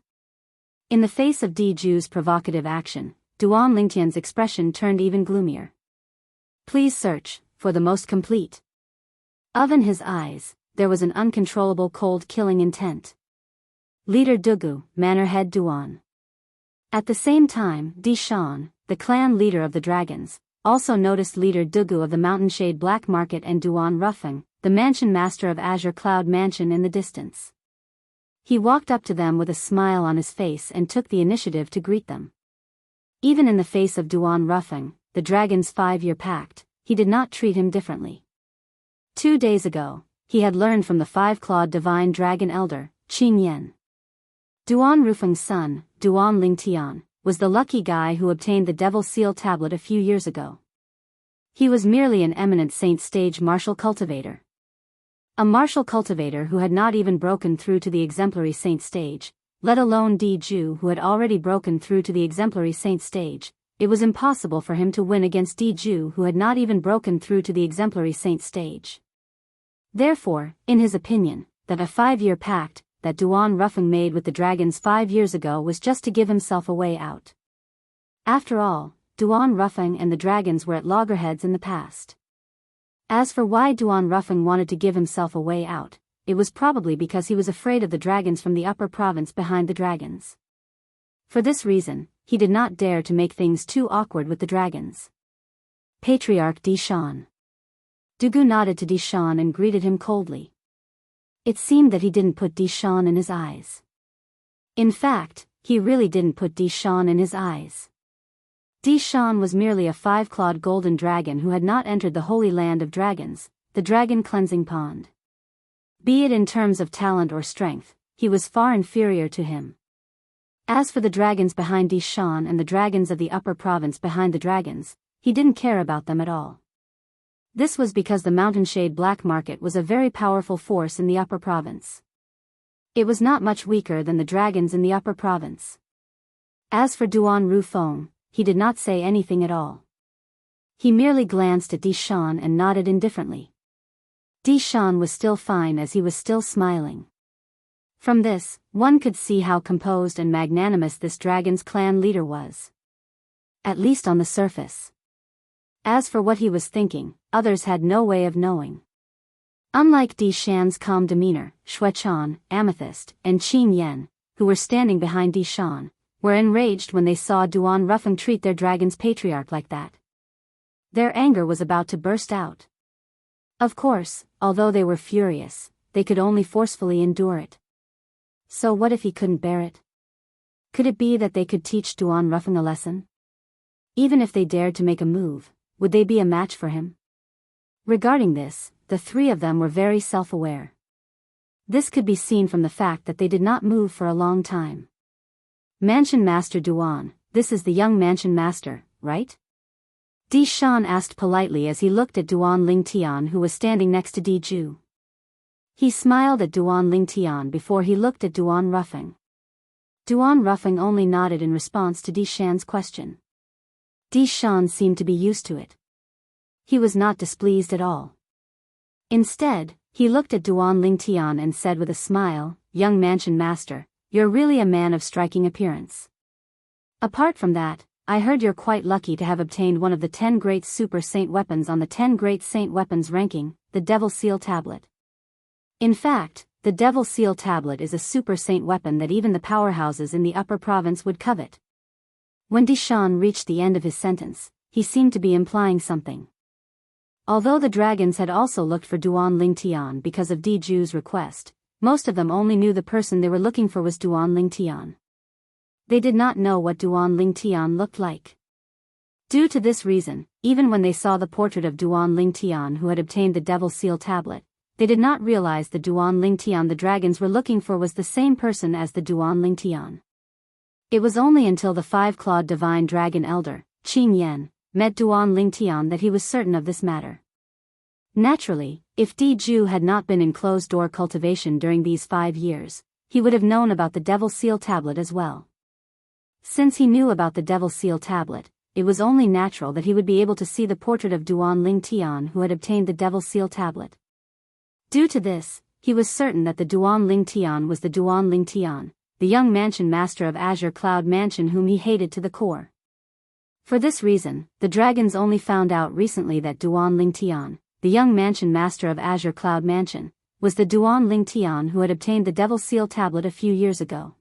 In the face of Di Ju's provocative action, Duan Lingtian's expression turned even gloomier. Please search for the most complete. In his eyes, there was an uncontrollable cold killing intent. Leader Dugu, Manor Head Duan. At the same time, Di Shan, the clan leader of the dragons, also noticed Leader Dugu of the Mountain Shade Black Market and Duan Ruffing, the mansion master of Azure Cloud Mansion in the distance. He walked up to them with a smile on his face and took the initiative to greet them. Even in the face of Duan Ruffing, the dragon's 5-year pact, he did not treat him differently. 2 days ago, he had learned from the 5-clawed divine dragon elder, Qin Yan. Duan Rufeng's son, Duan Lingtian, was the lucky guy who obtained the Devil Seal tablet a few years ago. He was merely an eminent saint stage martial cultivator. A martial cultivator who had not even broken through to the exemplary saint stage, let alone Di Ju who had already broken through to the exemplary saint stage. It was impossible for him to win against Di Ju who had not even broken through to the exemplary saint stage. Therefore, in his opinion, that a 5-year pact that Duan Ruffing made with the dragons 5 years ago was just to give himself a way out. After all, Duan Ruffing and the dragons were at loggerheads in the past. As for why Duan Ruffing wanted to give himself a way out, it was probably because he was afraid of the dragons from the upper province behind the dragons. For this reason, he did not dare to make things too awkward with the dragons. Patriarch Di Shan. Dugu nodded to Di Shan and greeted him coldly. It seemed that he didn't put Di Shan in his eyes. In fact, he really didn't put Di Shan in his eyes. Di Shan was merely a 5-clawed golden dragon who had not entered the holy land of dragons, the dragon cleansing pond. Be it in terms of talent or strength, he was far inferior to him. As for the dragons behind Di Shan and the dragons of the upper province behind the dragons, he didn't care about them at all. This was because the Mountain Shade Black Market was a very powerful force in the upper province. It was not much weaker than the dragons in the upper province. As for Duan Rufeng, he did not say anything at all. He merely glanced at Di Shan and nodded indifferently. Di Shan was still fine as he was still smiling. From this, one could see how composed and magnanimous this dragon's clan leader was. At least on the surface. As for what he was thinking, others had no way of knowing. Unlike Di Shan's calm demeanor, Xuechan, Amethyst, and Qin Yan, who were standing behind Di Shan, were enraged when they saw Duan Ruffeng treat their dragon's patriarch like that. Their anger was about to burst out. Of course, although they were furious, they could only forcefully endure it. So what if he couldn't bear it? Could it be that they could teach Duan Ruffeng a lesson? Even if they dared to make a move, would they be a match for him? Regarding this, the 3 of them were very self-aware. This could be seen from the fact that they did not move for a long time. Mansion Master Duan, this is the young Mansion Master, right? Di Shan asked politely as he looked at Duan Lingtian who was standing next to Di Ju. He smiled at Duan Lingtian before he looked at Duan Ruffeng. Duan Ruffeng only nodded in response to Di Shan's question. Di Shan seemed to be used to it. he was not displeased at all. Instead, he looked at Duan Lingtian and said with a smile, "Young mansion master, you're really a man of striking appearance. Apart from that, I heard you're quite lucky to have obtained one of the 10 great super saint weapons on the 10 great saint weapons ranking, the Devil Seal Tablet. In fact, the Devil Seal Tablet is a super saint weapon that even the powerhouses in the upper province would covet." When Dishan reached the end of his sentence, he seemed to be implying something. Although the dragons had also looked for Duan Lingtian because of Diju's request, most of them only knew the person they were looking for was Duan Lingtian. They did not know what Duan Lingtian looked like. Due to this reason, even when they saw the portrait of Duan Lingtian who had obtained the Devil Seal Tablet, they did not realize the Duan Lingtian the dragons were looking for was the same person as the Duan Lingtian. It was only until the 5-clawed divine dragon elder, Qing Yan, met Duan Lingtian that he was certain of this matter. Naturally, if Diju had not been in closed-door cultivation during these 5 years, he would have known about the Devil Seal Tablet as well. Since he knew about the Devil Seal Tablet, it was only natural that he would be able to see the portrait of Duan Lingtian who had obtained the Devil Seal Tablet. Due to this, he was certain that the Duan Lingtian was the Duan Lingtian, the young mansion master of Azure Cloud Mansion whom he hated to the core. For this reason, the dragons only found out recently that Duan Lingtian, the young mansion master of Azure Cloud Mansion, was the Duan Lingtian who had obtained the Devil Seal Tablet a few years ago.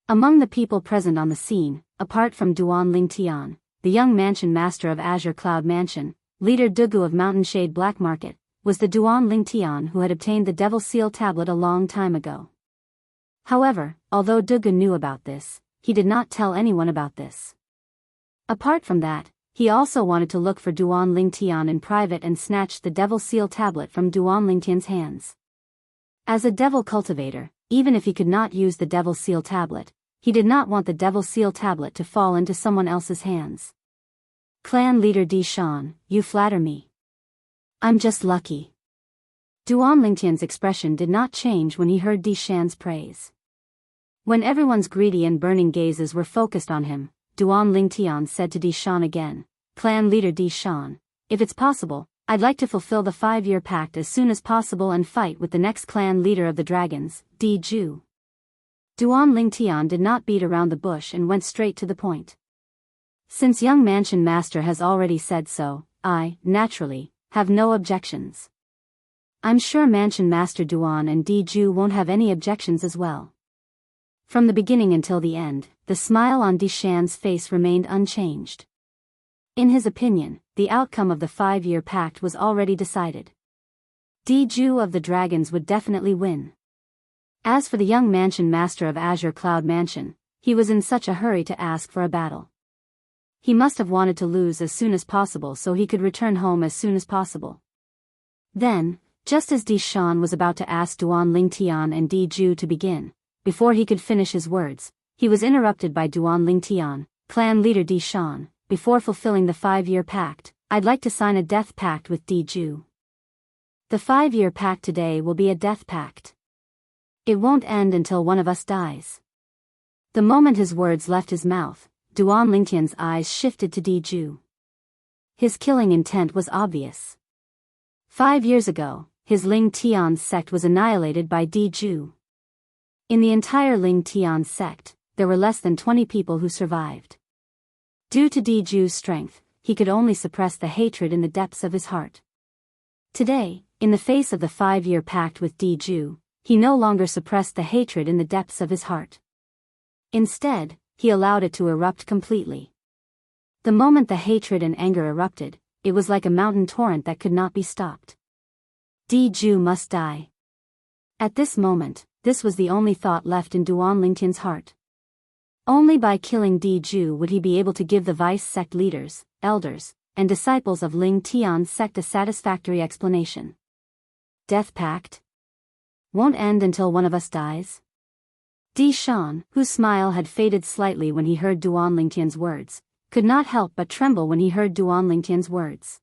Among the people present on the scene, apart from Duan Lingtian, the young mansion master of Azure Cloud Mansion, leader Dugu of Mountain Shade Black Market, was the Duan Lingtian who had obtained the Devil Seal Tablet a long time ago. However, although Dugu knew about this, he did not tell anyone about this. Apart from that, he also wanted to look for Duan Lingtian in private and snatched the Devil Seal Tablet from Duan Lingtian's hands. As a devil cultivator, even if he could not use the Devil Seal Tablet, he did not want the Devil Seal Tablet to fall into someone else's hands. Clan leader Di Shan, you flatter me. I'm just lucky. Duan Lingtian's expression did not change when he heard Di Shan's praise. When everyone's greedy and burning gazes were focused on him, Duan Lingtian said to Di Shan again, "Clan leader Di Shan, if it's possible, I'd like to fulfill the 5-year pact as soon as possible and fight with the next clan leader of the dragons, Di Ju." Duan Lingtian did not beat around the bush and went straight to the point. "Since young mansion master has already said so, I, naturally, have no objections. I'm sure mansion master Duan and Di Ju won't have any objections as well." From the beginning until the end, the smile on Di Shan's face remained unchanged. In his opinion, the outcome of the 5-year pact was already decided. Di Ju of the dragons would definitely win. As for the young mansion master of Azure Cloud Mansion, he was in such a hurry to ask for a battle. He must have wanted to lose as soon as possible so he could return home as soon as possible. Then, just as Di Shan was about to ask Duan Lingtian and Di Ju to begin, before he could finish his words, he was interrupted by Duan Lingtian, clan leader Di Shan. "Before fulfilling the 5-year pact, I'd like to sign a death pact with Di Ju. The 5-year pact today will be a death pact. It won't end until one of us dies." The moment his words left his mouth, Duan Lingtian's eyes shifted to Di Ju. His killing intent was obvious. 5 years ago, his Ling Tian sect was annihilated by Di Ju. In the entire Ling Tian sect, there were less than 20 people who survived. Due to Di Ju's strength, he could only suppress the hatred in the depths of his heart. Today, in the face of the 5-year pact with Di Ju, he no longer suppressed the hatred in the depths of his heart. Instead, he allowed it to erupt completely. The moment the hatred and anger erupted, it was like a mountain torrent that could not be stopped. Di Ju must die. At this moment, this was the only thought left in Duan Lingtian's heart. Only by killing Di Ju would he be able to give the vice sect leaders, elders, and disciples of Ling Tian's sect a satisfactory explanation. Death pact? Won't end until one of us dies? Di Shan, whose smile had faded slightly when he heard Duan Lingtian's words, could not help but tremble when he heard Duan Lingtian's words.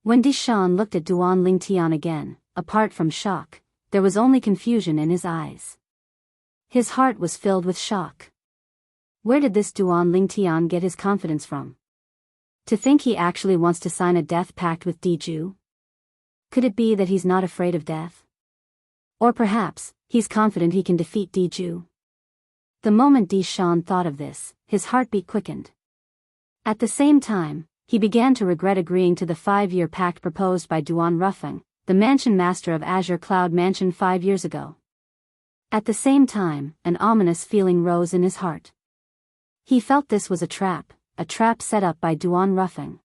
When Di Shan looked at Duan Lingtian again, apart from shock, there was only confusion in his eyes. His heart was filled with shock. Where did this Duan Lingtian get his confidence from? To think he actually wants to sign a death pact with Diju? Could it be that he's not afraid of death? Or perhaps, he's confident he can defeat Diju? The moment Di Shan thought of this, his heartbeat quickened. At the same time, he began to regret agreeing to the 5-year pact proposed by Duan Rufeng, the mansion master of Azure Cloud Mansion 5 years ago. At the same time, an ominous feeling rose in his heart. He felt this was a trap set up by Duan Rufeng.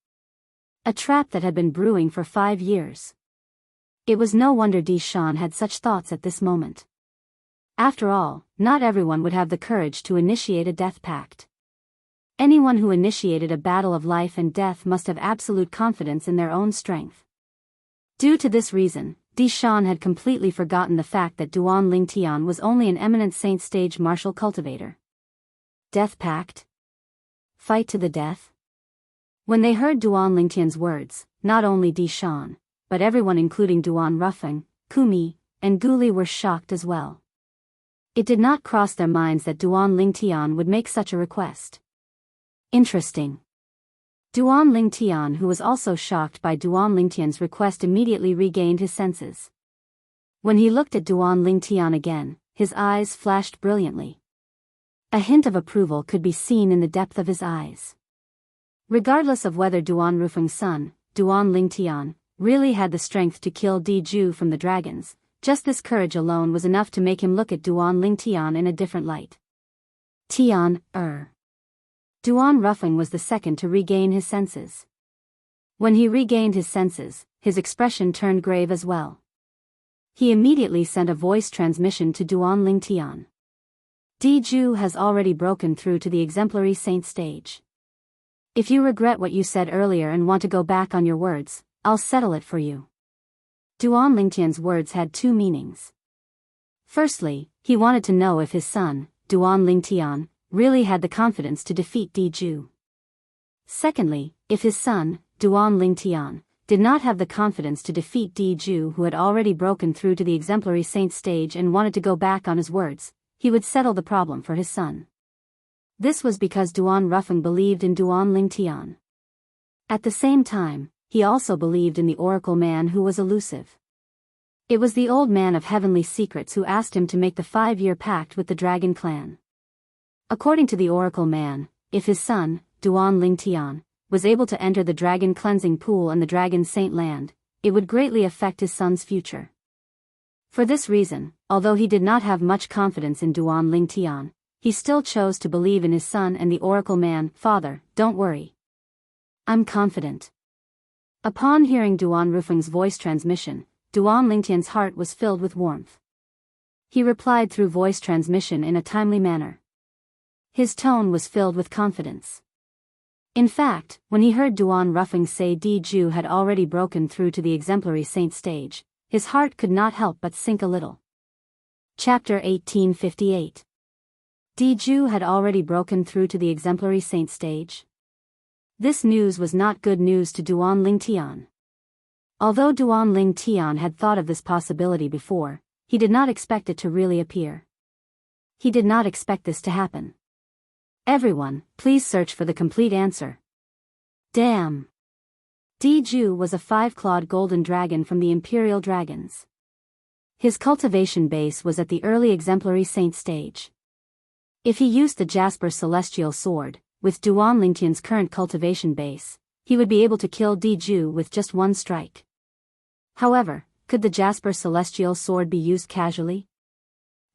A trap that had been brewing for 5 years. It was no wonder Di Shan had such thoughts at this moment. After all, not everyone would have the courage to initiate a death pact. Anyone who initiated a battle of life and death must have absolute confidence in their own strength. Due to this reason, Di Shan had completely forgotten the fact that Duan Lingtian was only an eminent saint stage martial cultivator. Death pact? Fight to the death? When they heard Duan Lingtian's words, not only Di Shan, but everyone including Duan Rufeng, Kumi, and Guli were shocked as well. It did not cross their minds that Duan Lingtian would make such a request. Interesting. Duan Lingtian, who was also shocked by Duan Lingtian's request, immediately regained his senses. When he looked at Duan Lingtian again, his eyes flashed brilliantly. A hint of approval could be seen in the depth of his eyes. Regardless of whether Duan Rufeng's son, Duan Lingtian, really had the strength to kill Diju from the dragons, just this courage alone was enough to make him look at Duan Lingtian in a different light. Duan Rufeng was the second to regain his senses. When he regained his senses, his expression turned grave as well. He immediately sent a voice transmission to Duan Lingtian. Diju has already broken through to the exemplary saint stage. If you regret what you said earlier and want to go back on your words, I'll settle it for you. Duan Lingtian's words had 2 meanings. Firstly, he wanted to know if his son, Duan Lingtian, really had the confidence to defeat Diju. Secondly, if his son, Duan Lingtian, did not have the confidence to defeat Diju, who had already broken through to the exemplary saint stage and wanted to go back on his words, he would settle the problem for his son. This was because Duan Rufeng believed in Duan Lingtian. At the same time, he also believed in the oracle man who was elusive. It was the old man of heavenly secrets who asked him to make the 5-year pact with the dragon clan. According to the oracle man, if his son, Duan Lingtian, was able to enter the dragon cleansing pool and the dragon saint land, it would greatly affect his son's future. For this reason, although he did not have much confidence in Duan Lingtian, he still chose to believe in his son and the oracle man. Father, don't worry. I'm confident. Upon hearing Duan Rufeng's voice transmission, Duan Lingtian's heart was filled with warmth. He replied through voice transmission in a timely manner. His tone was filled with confidence. In fact, when he heard Duan Rufeng say Diju had already broken through to the exemplary saint stage, his heart could not help but sink a little. Chapter 1858. Diju had already broken through to the exemplary saint stage. This news was not good news to Duan Lingtian. Although Duan Lingtian had thought of this possibility before, he did not expect it to really appear. He did not expect this to happen. Everyone, please search for the complete answer. Damn! Diju was a 5-clawed golden dragon from the Imperial Dragons. His cultivation base was at the early exemplary saint stage. If he used the Jasper Celestial Sword, with Duan Lingtian's current cultivation base, he would be able to kill Diju with just 1 strike. However, could the Jasper Celestial Sword be used casually?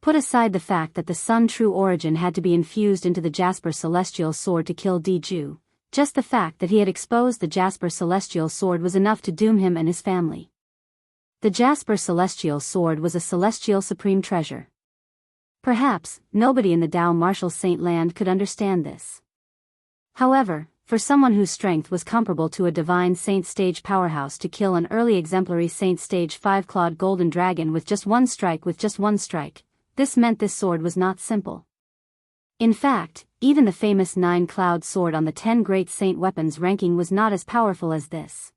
Put aside the fact that the Sun True Origin had to be infused into the Jasper Celestial Sword to kill Diju, just the fact that he had exposed the Jasper Celestial Sword was enough to doom him and his family. The Jasper Celestial Sword was a celestial supreme treasure. Perhaps, nobody in the Dao Martial Saint Land could understand this. However, for someone whose strength was comparable to a divine saint stage powerhouse to kill an early exemplary saint stage 5-clawed golden dragon with just 1 strike, this meant this sword was not simple. In fact, even the famous 9-cloud sword on the 10 great saint weapons ranking was not as powerful as this.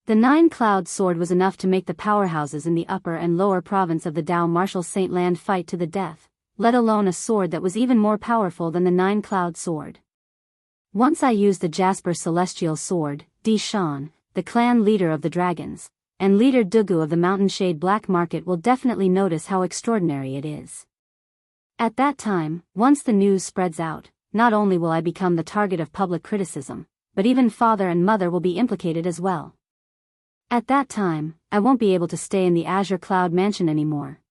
The 9-cloud sword was enough to make the powerhouses in the upper and lower province of the Dao Martial Saint Land fight to the death, let alone a sword that was even more powerful than the 9-cloud sword. Once I use the Jasper Celestial Sword, Di Shan, the clan leader of the dragons, and leader Dugu of the Mountain Shade Black Market will definitely notice how extraordinary it is. At that time, once the news spreads out, not only will I become the target of public criticism, but even father and mother will be implicated as well. At that time, I won't be able to stay in the Azure Cloud Mansion anymore.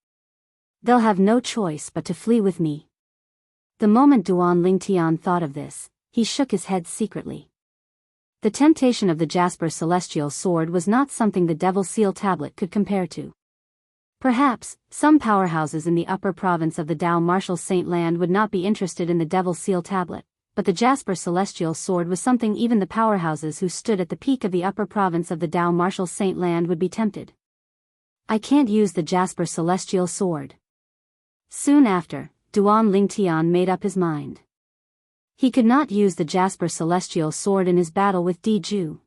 They'll have no choice but to flee with me. The moment Duan Lingtian thought of this, he shook his head secretly. The temptation of the Jasper Celestial Sword was not something the Devil Seal Tablet could compare to. Perhaps, some powerhouses in the upper province of the Dao Martial Saint Land would not be interested in the Devil Seal Tablet, but the Jasper Celestial Sword was something even the powerhouses who stood at the peak of the upper province of the Dao Martial Saint Land would be tempted. I can't use the Jasper Celestial Sword. Soon after, Duan Lingtian made up his mind. He could not use the Jasper Celestial Sword in his battle with Diju.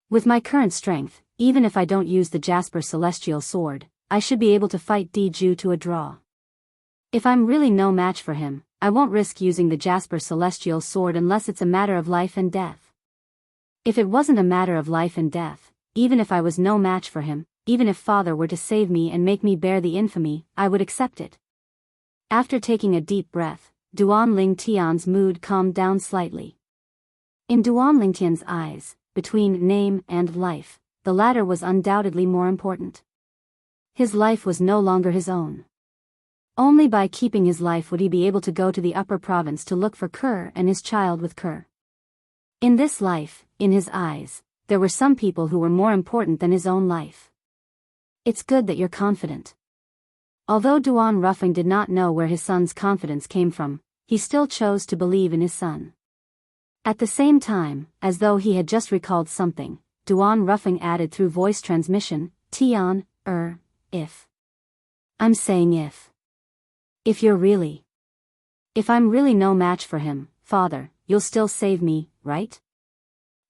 With my current strength, even if I don't use the Jasper Celestial Sword, I should be able to fight Diju to a draw. If I'm really no match for him, I won't risk using the Jasper Celestial Sword unless it's a matter of life and death. If it wasn't a matter of life and death, even if I was no match for him, even if father were to save me and make me bear the infamy, I would accept it. After taking a deep breath, Duan Lingtian's mood calmed down slightly. In Duan Lingtian's eyes, between name and life, the latter was undoubtedly more important. His life was no longer his own. Only by keeping his life would he be able to go to the upper province to look for Kerr and his child with Kerr. In this life, in his eyes, there were some people who were more important than his own life. It's good that you're confident. Although Duan Ruffing did not know where his son's confidence came from, he still chose to believe in his son. At the same time, as though he had just recalled something, Duan Ruffing added through voice transmission, Tian, if. I'm saying if. If you're really. If I'm really no match for him, father, you'll still save me, right?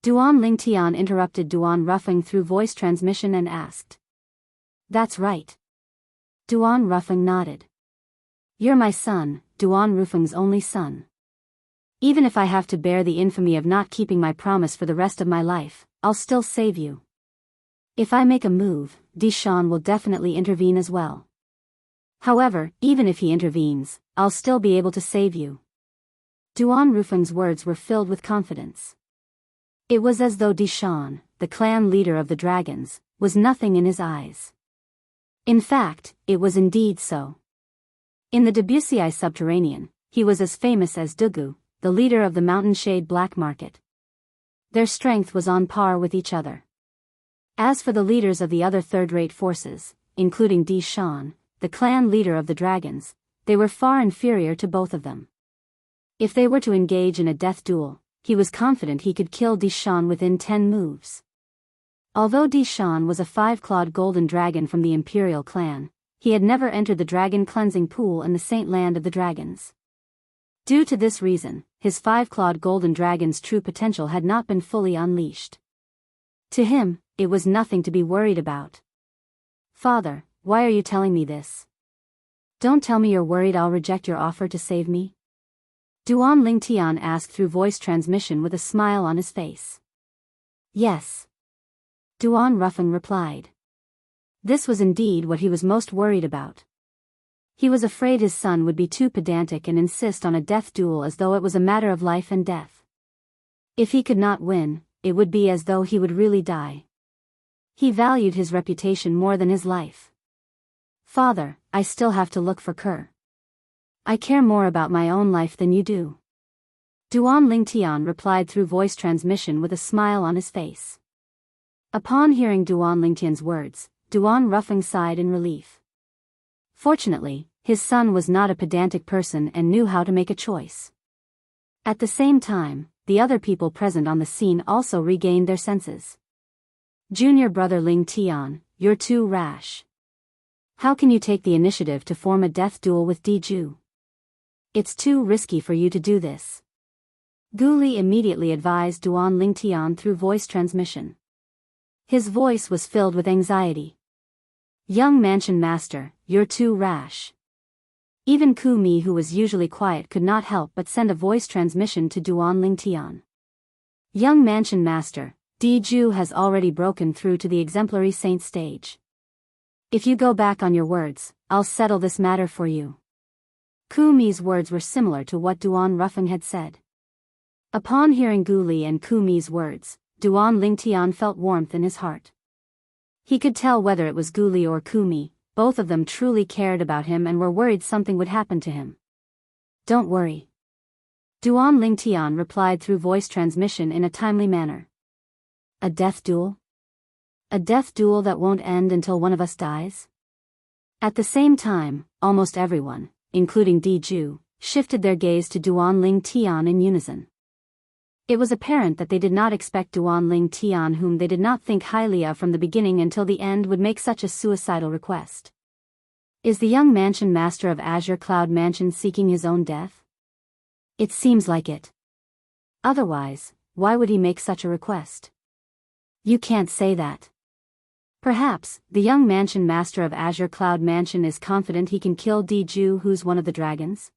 Duan Lingtian interrupted Duan Ruffing through voice transmission and asked. That's right. Duan Ruffing nodded. You're my son, Duan Ruffing's only son. Even if I have to bear the infamy of not keeping my promise for the rest of my life, I'll still save you. If I make a move, Di Shan will definitely intervene as well. However, even if he intervenes, I'll still be able to save you. Duan Ruffing's words were filled with confidence. It was as though Di Shan, the clan leader of the dragons, was nothing in his eyes. In fact, it was indeed so. In the Debussy subterranean, he was as famous as Dugu, the leader of the Mountain Shade Black Market. Their strength was on par with each other. As for the leaders of the other third-rate forces, including Di Shan, the clan leader of the dragons, they were far inferior to both of them. If they were to engage in a death duel, he was confident he could kill Di Shan within 10 moves. Although Di Shan was a 5-clawed golden dragon from the Imperial clan, he had never entered the dragon cleansing pool in the Saint Land of the Dragons. Due to this reason, his 5-clawed golden dragon's true potential had not been fully unleashed. To him, it was nothing to be worried about. Father, why are you telling me this? Don't tell me you're worried I'll reject your offer to save me? Duan Lingtian asked through voice transmission with a smile on his face. Yes. Duan Ruffing replied. This was indeed what he was most worried about. He was afraid his son would be too pedantic and insist on a death duel as though it was a matter of life and death. If he could not win, it would be as though he would really die. He valued his reputation more than his life. Father, I still have to look for Kerr. I care more about my own life than you do. Duan Lingtian replied through voice transmission with a smile on his face. Upon hearing Duan Lingtian's words, Duan Ruffing sighed in relief. Fortunately, his son was not a pedantic person and knew how to make a choice. At the same time, the other people present on the scene also regained their senses. Junior brother Lingtian, you're too rash. How can you take the initiative to form a death duel with Diju? It's too risky for you to do this. Guli immediately advised Duan Lingtian through voice transmission. His voice was filled with anxiety. Young mansion master, you're too rash. Even Ku Mi, who was usually quiet, could not help but send a voice transmission to Duan Lingtian. Young Mansion Master, Diju has already broken through to the exemplary saint stage. If you go back on your words, I'll settle this matter for you. Ku Mi's words were similar to what Duan Rufeng had said. Upon hearing Gu Li and Ku Mi's words, Duan Lingtian felt warmth in his heart. He could tell whether it was Gu Li or Ku Mi, both of them truly cared about him and were worried something would happen to him. Don't worry. Duan Lingtian replied through voice transmission in a timely manner. A death duel? A death duel that won't end until one of us dies? At the same time, almost everyone, including Diju, shifted their gaze to Duan Lingtian in unison. It was apparent that they did not expect Duan Lingtian, whom they did not think highly of from the beginning until the end, would make such a suicidal request. Is the young mansion master of Azure Cloud Mansion seeking his own death? It seems like it. Otherwise, why would he make such a request? You can't say that. Perhaps, the young mansion master of Azure Cloud Mansion is confident he can kill Diju, who's one of the dragons?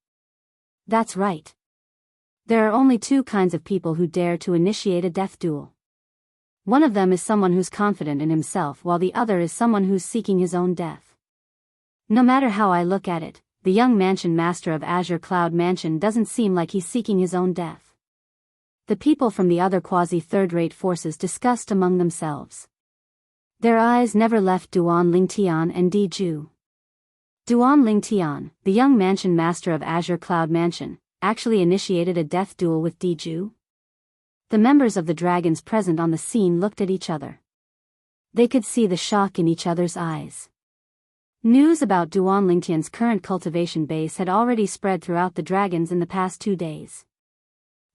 That's right. There are only two kinds of people who dare to initiate a death duel. One of them is someone who's confident in himself, while the other is someone who's seeking his own death. No matter how I look at it, the young mansion master of Azure Cloud Mansion doesn't seem like he's seeking his own death. The people from the other quasi-third-rate forces discussed among themselves. Their eyes never left Duan Lingtian and Diju. Duan Lingtian, the young mansion master of Azure Cloud Mansion, actually initiated a death duel with Diju? The members of the dragons present on the scene looked at each other. They could see the shock in each other's eyes. News about Duan Lingtian's current cultivation base had already spread throughout the dragons in the past 2 days.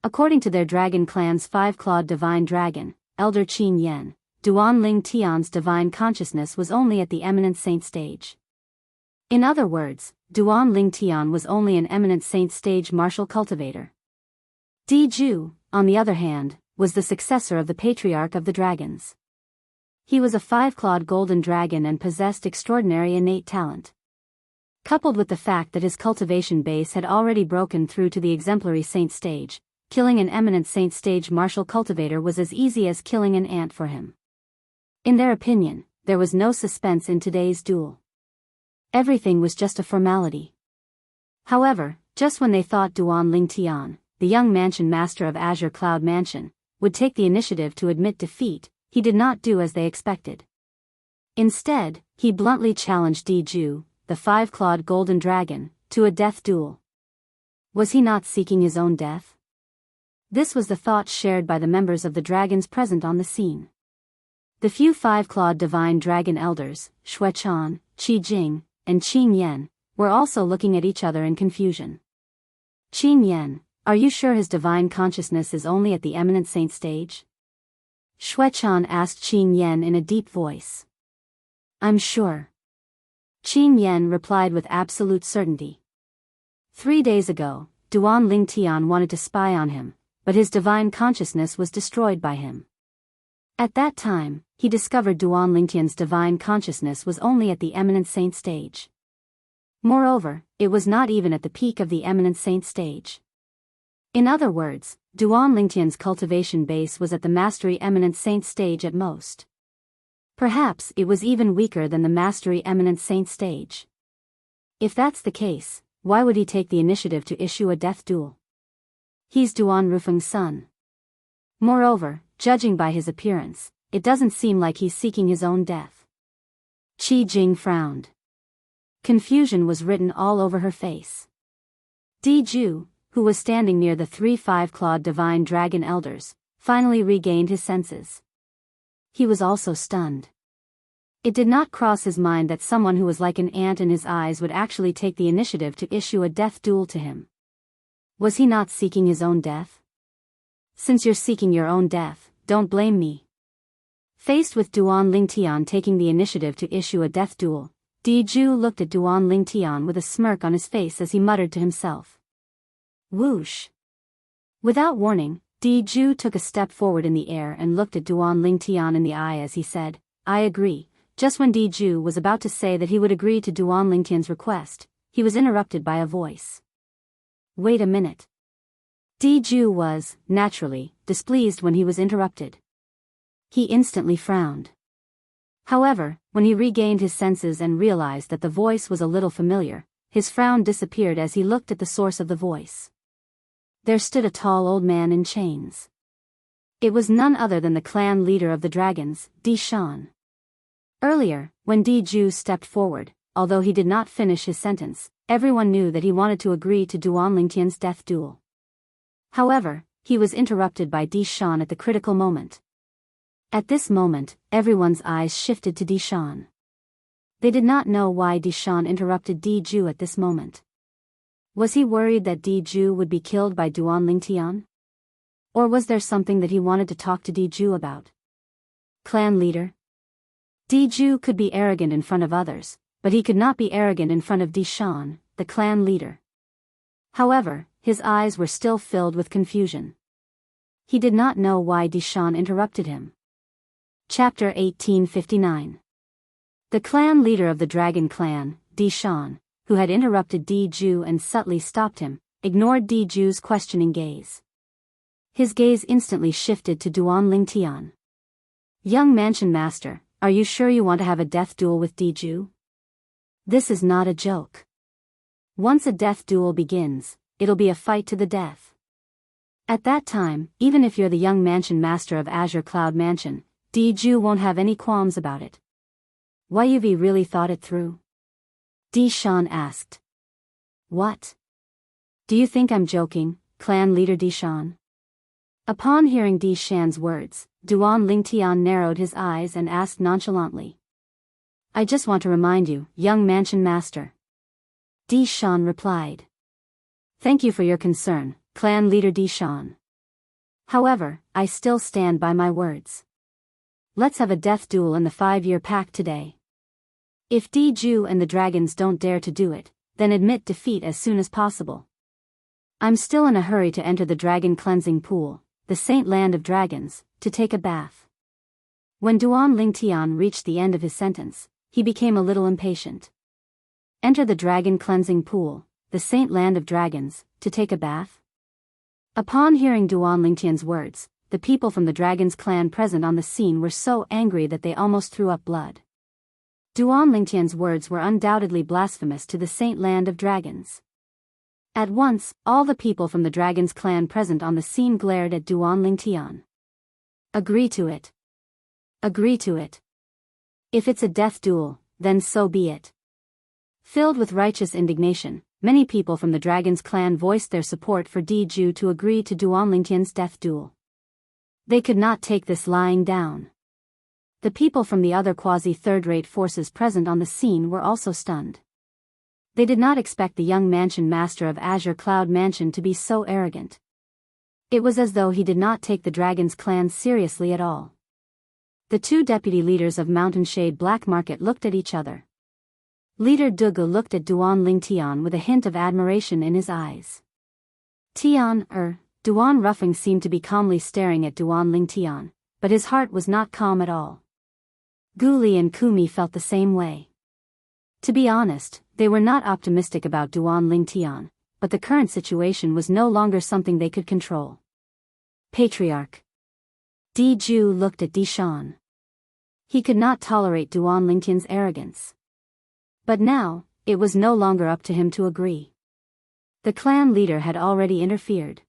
According to their dragon clan's five-clawed divine dragon, Elder Qin Yen, Duan Lingtian's divine consciousness was only at the eminent saint stage. In other words, Duan Lingtian was only an eminent saint stage martial cultivator. Diju, on the other hand, was the successor of the patriarch of the dragons. He was a five-clawed golden dragon and possessed extraordinary innate talent. Coupled with the fact that his cultivation base had already broken through to the exemplary saint stage, killing an eminent saint stage martial cultivator was as easy as killing an ant for him. In their opinion, there was no suspense in today's duel. Everything was just a formality. However, just when they thought Duan Lingtian, the young mansion master of Azure Cloud Mansion, would take the initiative to admit defeat, he did not do as they expected. Instead, he bluntly challenged Diju, the five-clawed golden dragon, to a death duel. Was he not seeking his own death? This was the thought shared by the members of the dragons present on the scene. The few five-clawed divine dragon elders, Xuechan, Qi Jing, and Qin Yen, were also looking at each other in confusion. Qin Yen, are you sure his divine consciousness is only at the eminent saint stage? Xuechan asked Qin Yen in a deep voice. I'm sure. Qin Yen replied with absolute certainty. 3 days ago, Duan Lingtian wanted to spy on him, but his divine consciousness was destroyed by him. At that time, he discovered Duan Lingtian's divine consciousness was only at the eminent saint stage. Moreover, it was not even at the peak of the eminent saint stage. In other words, Duan Lingtian's cultivation base was at the mastery eminent saint stage at most. Perhaps it was even weaker than the mastery eminent saint stage. If that's the case, why would he take the initiative to issue a death duel? He's Duan Rufeng's son. Moreover, judging by his appearance, it doesn't seem like he's seeking his own death. Qi Jing frowned. Confusion was written all over her face. Diju, who was standing near the 3 five-clawed divine dragon elders, finally regained his senses. He was also stunned. It did not cross his mind that someone who was like an ant in his eyes would actually take the initiative to issue a death duel to him. Was he not seeking his own death? Since you're seeking your own death, don't blame me. Faced with Duan Lingtian taking the initiative to issue a death duel, Diju looked at Duan Lingtian with a smirk on his face as he muttered to himself. Whoosh! Without warning, Diju took a step forward in the air and looked at Duan Lingtian in the eye as he said, I agree. Just when Diju was about to say that he would agree to Duan Lingtian's request, he was interrupted by a voice. Wait a minute. Diju was, naturally, displeased when he was interrupted. He instantly frowned. However, when he regained his senses and realized that the voice was a little familiar, his frown disappeared as he looked at the source of the voice. There stood a tall old man in chains. It was none other than the clan leader of the dragons, Di Shan. Earlier, when Diju stepped forward, although he did not finish his sentence, everyone knew that he wanted to agree to Duan Lingtian's death duel. However, he was interrupted by Di Shan at the critical moment. At this moment, everyone's eyes shifted to Di Shan. They did not know why Di Shan interrupted Diju at this moment. Was he worried that Diju would be killed by Duan Lingtian? Or was there something that he wanted to talk to Diju about? Clan leader. Diju could be arrogant in front of others, but he could not be arrogant in front of Di Shan, the clan leader. However, his eyes were still filled with confusion. He did not know why Di Shan interrupted him. Chapter 1859. The clan leader of the dragon clan, Di Shan, who had interrupted Diju and subtly stopped him, ignored Diju's questioning gaze. His gaze instantly shifted to Duan Lingtian. Young mansion master, are you sure you want to have a death duel with Diju? This is not a joke. Once a death duel begins, it'll be a fight to the death. At that time, even if you're the young mansion master of Azure Cloud Mansion, Diju won't have any qualms about it. You've really thought it through? Di Shan asked. What? Do you think I'm joking, clan leader Di Shan? Upon hearing Di Shan's words, Duan Lingtian narrowed his eyes and asked nonchalantly. I just want to remind you, young mansion master. Di Shan replied. Thank you for your concern, clan leader Di Shan. However, I still stand by my words. Let's have a death duel in the 5-year pact today. If Diju and the dragons don't dare to do it, then admit defeat as soon as possible. I'm still in a hurry to enter the dragon cleansing pool, the Saint Land of Dragons, to take a bath. When Duan Lingtian reached the end of his sentence, he became a little impatient. Enter the dragon cleansing pool, the Saint Land of Dragons, to take a bath? Upon hearing Duan Lingtian's words, the people from the dragon's clan present on the scene were so angry that they almost threw up blood. Duan Lingtian's words were undoubtedly blasphemous to the Saint Land of Dragons. At once, all the people from the dragon's clan present on the scene glared at Duan Lingtian. Agree to it. Agree to it. If it's a death duel, then so be it. Filled with righteous indignation, many people from the dragon's clan voiced their support for Diju to agree to Duan Lingtian's death duel. They could not take this lying down. The people from the other quasi-third-rate forces present on the scene were also stunned. They did not expect the young mansion master of Azure Cloud Mansion to be so arrogant. It was as though he did not take the dragon's clan seriously at all. The two deputy leaders of Mountain Shade Black Market looked at each other. Leader Dugu looked at Duan Lingtian with a hint of admiration in his eyes. Duan Ruffing seemed to be calmly staring at Duan Lingtian, but his heart was not calm at all. Guli and Kumi felt the same way. To be honest, they were not optimistic about Duan Lingtian, but the current situation was no longer something they could control. Patriarch. Diju looked at Di Shan. He could not tolerate Duan Lingtian's arrogance. But now, it was no longer up to him to agree. The clan leader had already interfered.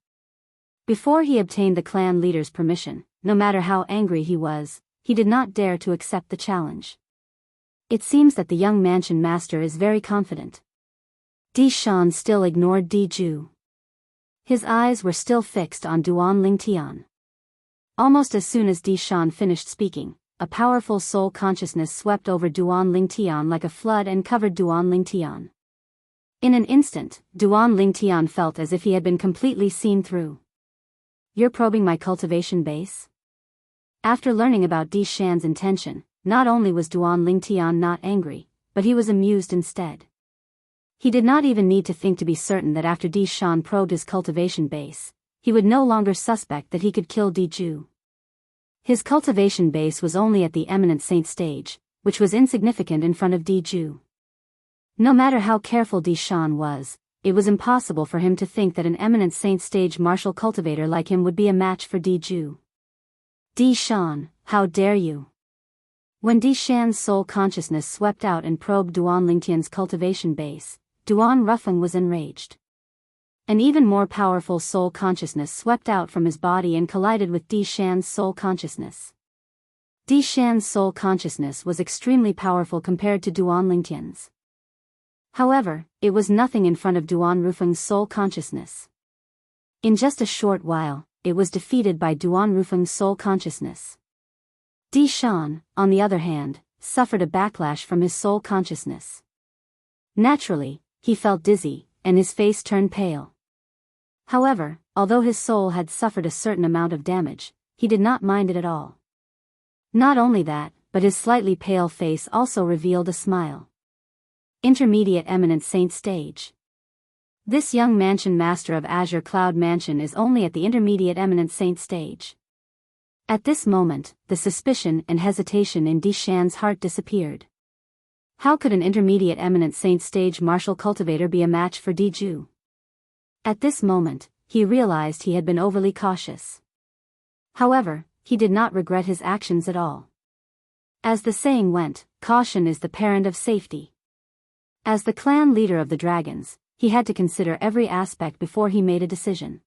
Before he obtained the clan leader's permission, no matter how angry he was, he did not dare to accept the challenge. It seems that the young mansion master is very confident. Di Shan still ignored Diju. His eyes were still fixed on Duan Lingtian. Almost as soon as Di Shan finished speaking, a powerful soul consciousness swept over Duan Lingtian like a flood and covered Duan Lingtian. In an instant, Duan Lingtian felt as if he had been completely seen through. You're probing my cultivation base? After learning about Di Shan's intention, not only was Duan Lingtian not angry, but he was amused instead. He did not even need to think to be certain that after Di Shan probed his cultivation base, he would no longer suspect that he could kill Diju. His cultivation base was only at the eminent saint stage, which was insignificant in front of Diju. No matter how careful Di Shan was, it was impossible for him to think that an eminent saint stage martial cultivator like him would be a match for Di Ju. Di Shan, how dare you? When Di Shan's soul consciousness swept out and probed Duan Lingtian's cultivation base, Duan Rufeng was enraged. An even more powerful soul consciousness swept out from his body and collided with Di Shan's soul consciousness. Di Shan's soul consciousness was extremely powerful compared to Duan Lingtian's. However, it was nothing in front of Duan Rufeng's soul consciousness. In just a short while, it was defeated by Duan Rufeng's soul consciousness. Di Shan, on the other hand, suffered a backlash from his soul consciousness. Naturally, he felt dizzy, and his face turned pale. However, although his soul had suffered a certain amount of damage, he did not mind it at all. Not only that, but his slightly pale face also revealed a smile. Intermediate Eminent Saint Stage. This young mansion master of Azure Cloud Mansion is only at the Intermediate Eminent Saint Stage. At this moment, the suspicion and hesitation in Di Shan's heart disappeared. How could an Intermediate Eminent Saint Stage martial cultivator be a match for Di Ju? At this moment, he realized he had been overly cautious. However, he did not regret his actions at all. As the saying went, caution is the parent of safety. As the clan leader of the dragons, he had to consider every aspect before he made a decision.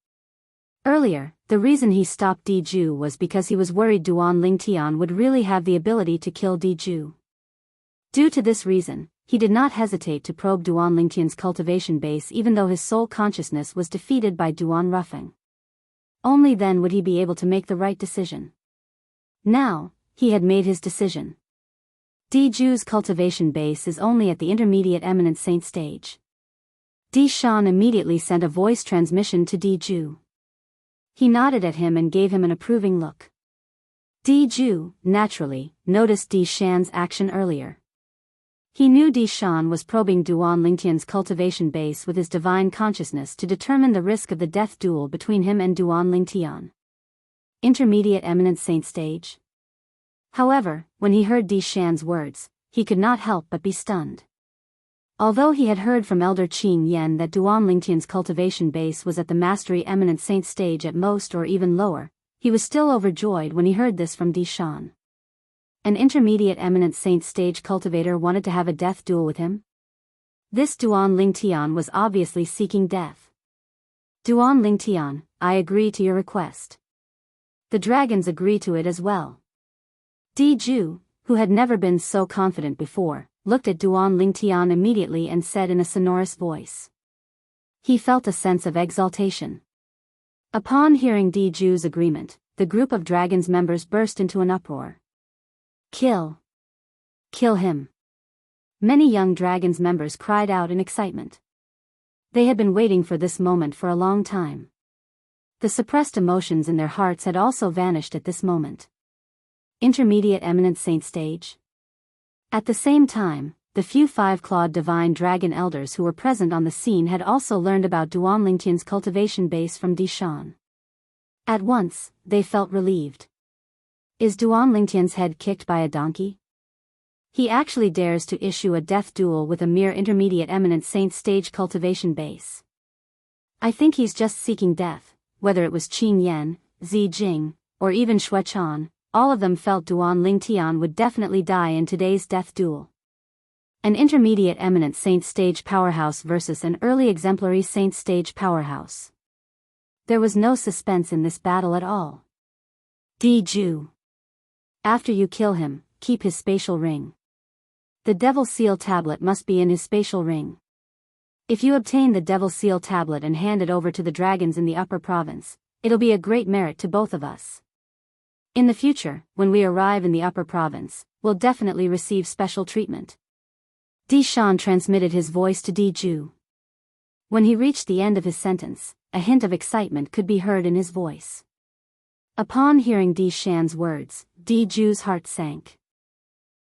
Earlier, the reason he stopped Di Ju was because he was worried Duan Lingtian would really have the ability to kill Di Ju. Due to this reason, he did not hesitate to probe Duan Lingtian's cultivation base even though his soul consciousness was defeated by Duan Rufeng. Only then would he be able to make the right decision. Now, he had made his decision. Di Ju's cultivation base is only at the Intermediate Eminent Saint Stage. Di Shan immediately sent a voice transmission to Di Ju. He nodded at him and gave him an approving look. Di Ju, naturally, noticed Di Shan's action earlier. He knew Di Shan was probing Duan Lingtian's cultivation base with his divine consciousness to determine the risk of the death duel between him and Duan Lingtian. Intermediate Eminent Saint Stage. However, when he heard Di Shan's words, he could not help but be stunned. Although he had heard from Elder Qing Yan that Duan Lingtian's cultivation base was at the Mastery Eminent Saint Stage at most or even lower, he was still overjoyed when he heard this from Di Shan. An Intermediate Eminent Saint Stage cultivator wanted to have a death duel with him? This Duan Lingtian was obviously seeking death. Duan Lingtian, I agree to your request. The dragons agree to it as well. Di Ju, who had never been so confident before, looked at Duan Lingtian immediately and said in a sonorous voice. He felt a sense of exaltation. Upon hearing Di Ju's agreement, the group of dragons members burst into an uproar. Kill! Kill him! Many young dragons members cried out in excitement. They had been waiting for this moment for a long time. The suppressed emotions in their hearts had also vanished at this moment. Intermediate Eminent Saint Stage. At the same time, the few five-clawed divine dragon elders who were present on the scene had also learned about Duan Lingtian's cultivation base from Di Shan. At once, they felt relieved. Is Duan Lingtian's head kicked by a donkey? He actually dares to issue a death duel with a mere Intermediate Eminent Saint Stage cultivation base. I think he's just seeking death, whether it was Qing Yan, Zi Jing, or even Xuechan. All of them felt Duan Lingtian would definitely die in today's death duel. An Intermediate Eminent Saint Stage powerhouse versus an early exemplary Saint Stage powerhouse. There was no suspense in this battle at all. Di Ju. After you kill him, keep his spatial ring. The Devil Seal tablet must be in his spatial ring. If you obtain the Devil Seal tablet and hand it over to the dragons in the upper province, it'll be a great merit to both of us. In the future, when we arrive in the upper province, we'll definitely receive special treatment. Di Shan transmitted his voice to Di Ju. When he reached the end of his sentence, a hint of excitement could be heard in his voice. Upon hearing Di Shan's words, Di Ju's heart sank.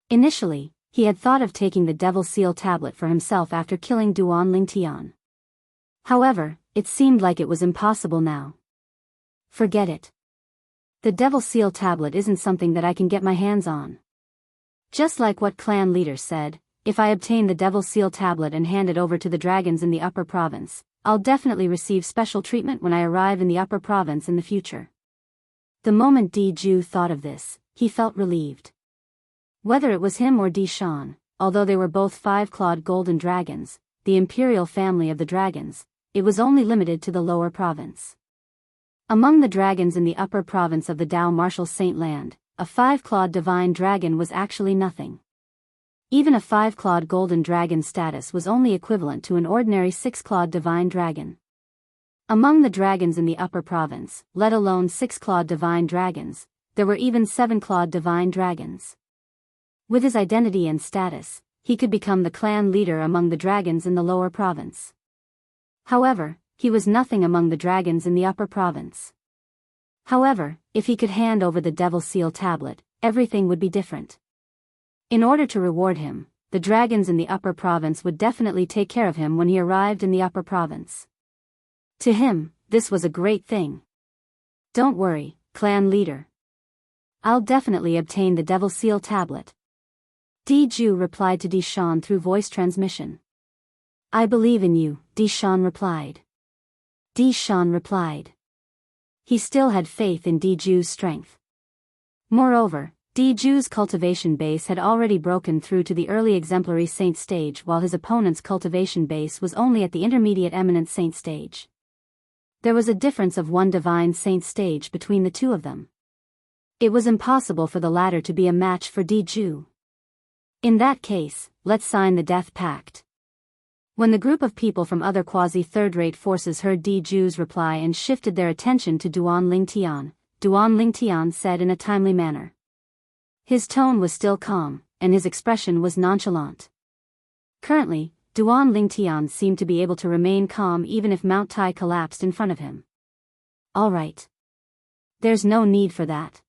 Initially, he had thought of taking the Devil Seal tablet for himself after killing Duan Lingtian. However, it seemed like it was impossible now. Forget it. The Devil Seal tablet isn't something that I can get my hands on. Just like what clan leader said, if I obtain the Devil Seal tablet and hand it over to the dragons in the upper province, I'll definitely receive special treatment when I arrive in the upper province in the future. The moment Di thought of this, he felt relieved. Whether it was him or Di Shan, although they were both five-clawed golden dragons, the imperial family of the dragons, it was only limited to the lower province. Among the dragons in the upper province of the Dao Martial Saint Land, a five-clawed divine dragon was actually nothing. Even a five-clawed golden dragon status was only equivalent to an ordinary six-clawed divine dragon. Among the dragons in the upper province, let alone six-clawed divine dragons, there were even seven-clawed divine dragons. With his identity and status, he could become the clan leader among the dragons in the lower province. However, he was nothing among the dragons in the upper province. However, if he could hand over the Devil Seal tablet, everything would be different. In order to reward him, the dragons in the upper province would definitely take care of him when he arrived in the upper province. To him, this was a great thing. Don't worry, clan leader. I'll definitely obtain the Devil Seal tablet. Di replied to Di Shan through voice transmission. I believe in you, Di Shan replied. Di Shan replied. He still had faith in Diju's strength. Moreover, Diju's cultivation base had already broken through to the early exemplary saint stage while his opponent's cultivation base was only at the intermediate eminent saint stage. There was a difference of one divine saint stage between the two of them. It was impossible for the latter to be a match for Diju. In that case, let's sign the death pact. When the group of people from other quasi-third-rate forces heard Diju's reply and shifted their attention to Duan Lingtian said in a timely manner. His tone was still calm, and his expression was nonchalant. Currently, Duan Lingtian seemed to be able to remain calm even if Mount Tai collapsed in front of him. All right. There's no need for that.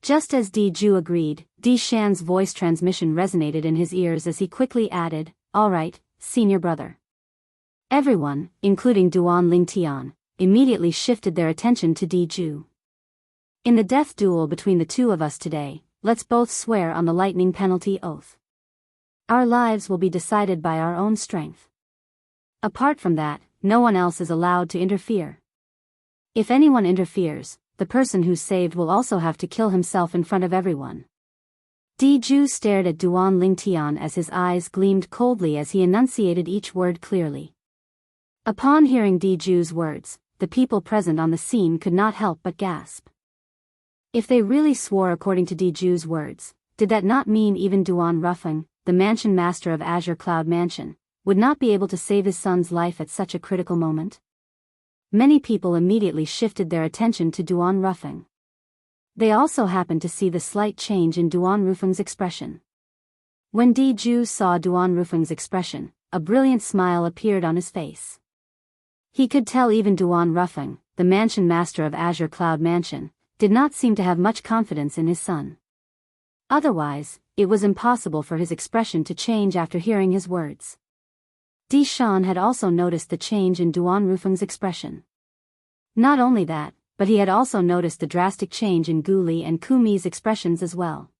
Just as Diju agreed, Di Shan's voice transmission resonated in his ears as he quickly added, all right, senior brother. Everyone, including Duan Lingtian, immediately shifted their attention to Diju. In the death duel between the two of us today, let's both swear on the lightning penalty oath. Our lives will be decided by our own strength. Apart from that, no one else is allowed to interfere. If anyone interferes, the person who's saved will also have to kill himself in front of everyone. Diju stared at Duan Lingtian as his eyes gleamed coldly as he enunciated each word clearly. Upon hearing Diju's words, the people present on the scene could not help but gasp. If they really swore according to Diju's words, did that not mean even Duan Ruffing, the mansion master of Azure Cloud Mansion, would not be able to save his son's life at such a critical moment? Many people immediately shifted their attention to Duan Ruffing. They also happened to see the slight change in Duan Ruffing's expression. When Diju saw Duan Ruffing's expression, a brilliant smile appeared on his face. He could tell even Duan Ruffing, the mansion master of Azure Cloud Mansion, did not seem to have much confidence in his son. Otherwise, it was impossible for his expression to change after hearing his words. Di Shan had also noticed the change in Duan Ruffing's expression. Not only that, but he had also noticed the drastic change in Guli and Kumi's expressions as well.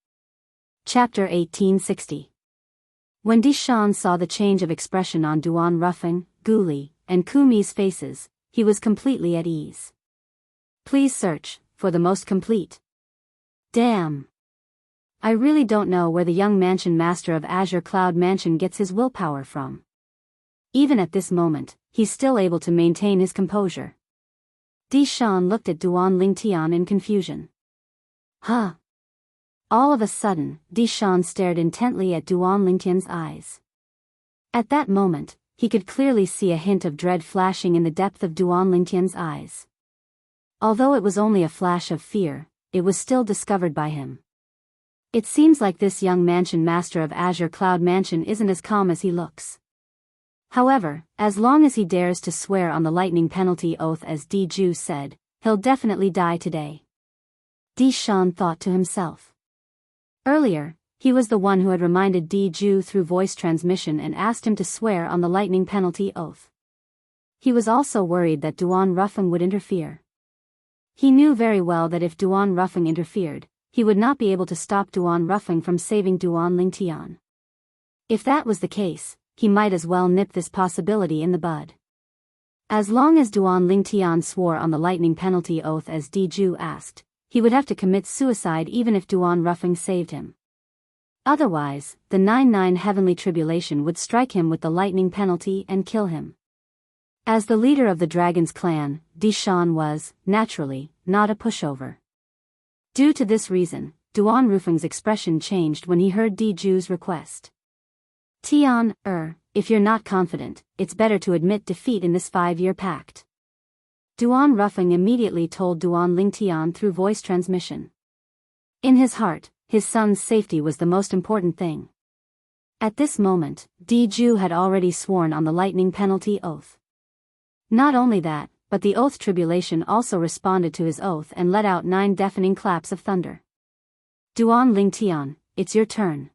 Chapter 1860. When Di Shan saw the change of expression on Duan Ruffing, Guli, and Kumi's faces, he was completely at ease. Please search for the most complete. Damn. I really don't know where the young mansion master of Azure Cloud Mansion gets his willpower from. Even at this moment, he's still able to maintain his composure. Di Shan looked at Duan Lingtian in confusion. Huh? All of a sudden, Di Shan stared intently at Duan Lingtian's eyes. At that moment, he could clearly see a hint of dread flashing in the depth of Duan Lingtian's eyes. Although it was only a flash of fear, it was still discovered by him. It seems like this young mansion master of Azure Cloud Mansion isn't as calm as he looks. However, as long as he dares to swear on the lightning penalty oath as Diju said, he'll definitely die today. Di Shan thought to himself. Earlier, he was the one who had reminded Diju through voice transmission and asked him to swear on the lightning penalty oath. He was also worried that Duan Ruffing would interfere. He knew very well that if Duan Ruffing interfered, he would not be able to stop Duan Ruffing from saving Duan Lingtian. If that was the case, he might as well nip this possibility in the bud. As long as Duan Lingtian swore on the lightning penalty oath as Diju asked, he would have to commit suicide even if Duan Ruffing saved him. Otherwise, the 9-9 heavenly tribulation would strike him with the lightning penalty and kill him. As the leader of the dragon's clan, Di Shan was, naturally, not a pushover. Due to this reason, Duan Rufeng's expression changed when he heard Diju's request. Tian, if you're not confident, it's better to admit defeat in this 5-year pact. Duan Ruffing immediately told Duan Lingtian through voice transmission. In his heart, his son's safety was the most important thing. At this moment, Diju had already sworn on the lightning penalty oath. Not only that, but the oath tribulation also responded to his oath and let out 9 deafening claps of thunder. Duan Lingtian, it's your turn.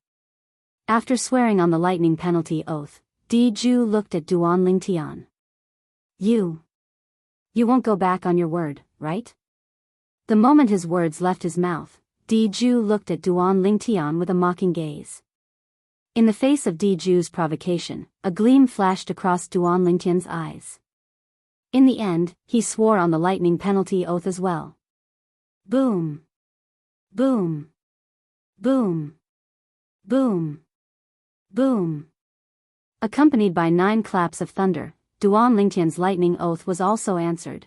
After swearing on the lightning penalty oath, Diju looked at Duan Lingtian. You won't go back on your word, right? The moment his words left his mouth, Diju looked at Duan Lingtian with a mocking gaze. In the face of Diju's provocation, a gleam flashed across Duan Lingtian's eyes. In the end, he swore on the lightning penalty oath as well. Boom! Boom! Boom! Boom! Boom! Accompanied by 9 claps of thunder, Duan Lingtian's lightning oath was also answered.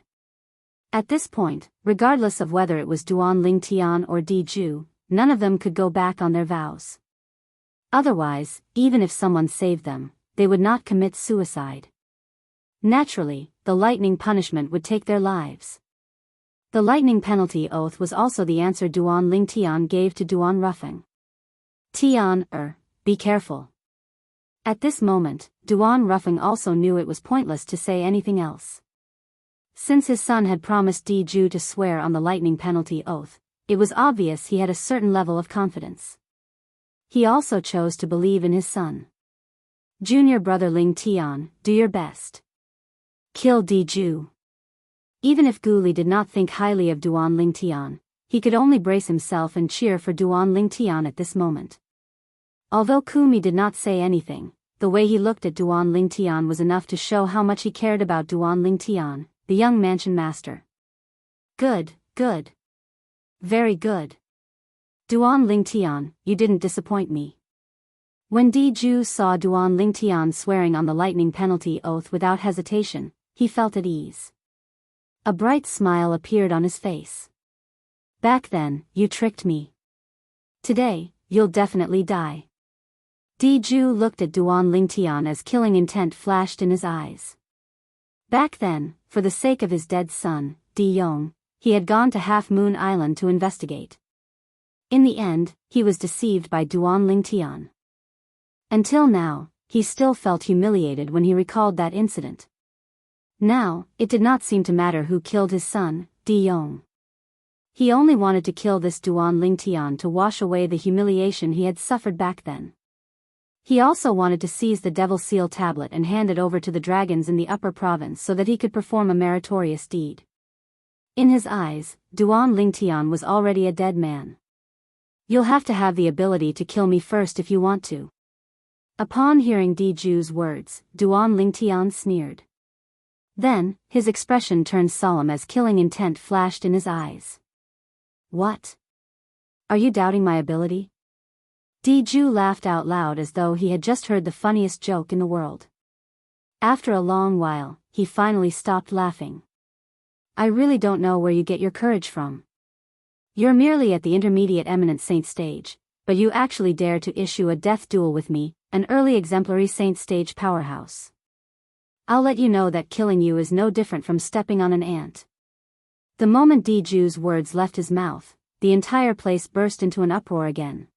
At this point, regardless of whether it was Duan Lingtian or Diju, none of them could go back on their vows. Otherwise, even if someone saved them, they would not commit suicide. Naturally, the lightning punishment would take their lives. The lightning penalty oath was also the answer Duan Lingtian gave to Duan Ruffing. Tian, be careful. At this moment, Duan Ruffing also knew it was pointless to say anything else. Since his son had promised Diju to swear on the lightning penalty oath, it was obvious he had a certain level of confidence. He also chose to believe in his son. Junior brother Ling Tian, do your best. Kill Diju. Even if Guli did not think highly of Duan Lingtian, he could only brace himself and cheer for Duan Lingtian at this moment. Although Kumi did not say anything, the way he looked at Duan Lingtian was enough to show how much he cared about Duan Lingtian, the young mansion master. Good, good. Very good. Duan Lingtian, you didn't disappoint me. When Diju saw Duan Lingtian swearing on the lightning penalty oath without hesitation, he felt at ease. A bright smile appeared on his face. Back then, you tricked me. Today, you'll definitely die. Diju looked at Duan Lingtian as killing intent flashed in his eyes. Back then, for the sake of his dead son, Di Yong, he had gone to Half Moon Island to investigate. In the end, he was deceived by Duan Lingtian. Until now, he still felt humiliated when he recalled that incident. Now, it did not seem to matter who killed his son, Di Yong. He only wanted to kill this Duan Lingtian to wash away the humiliation he had suffered back then. He also wanted to seize the Devil Seal tablet and hand it over to the dragons in the upper province so that he could perform a meritorious deed. In his eyes, Duan Lingtian was already a dead man. You'll have to have the ability to kill me first if you want to. Upon hearing Diju's words, Duan Lingtian sneered. Then, his expression turned solemn as killing intent flashed in his eyes. What? Are you doubting my ability? Diju laughed out loud as though he had just heard the funniest joke in the world. After a long while, he finally stopped laughing. I really don't know where you get your courage from. You're merely at the intermediate eminent saint stage, but you actually dare to issue a death duel with me, an early exemplary saint stage powerhouse. I'll let you know that killing you is no different from stepping on an ant. The moment Diju's words left his mouth, the entire place burst into an uproar again.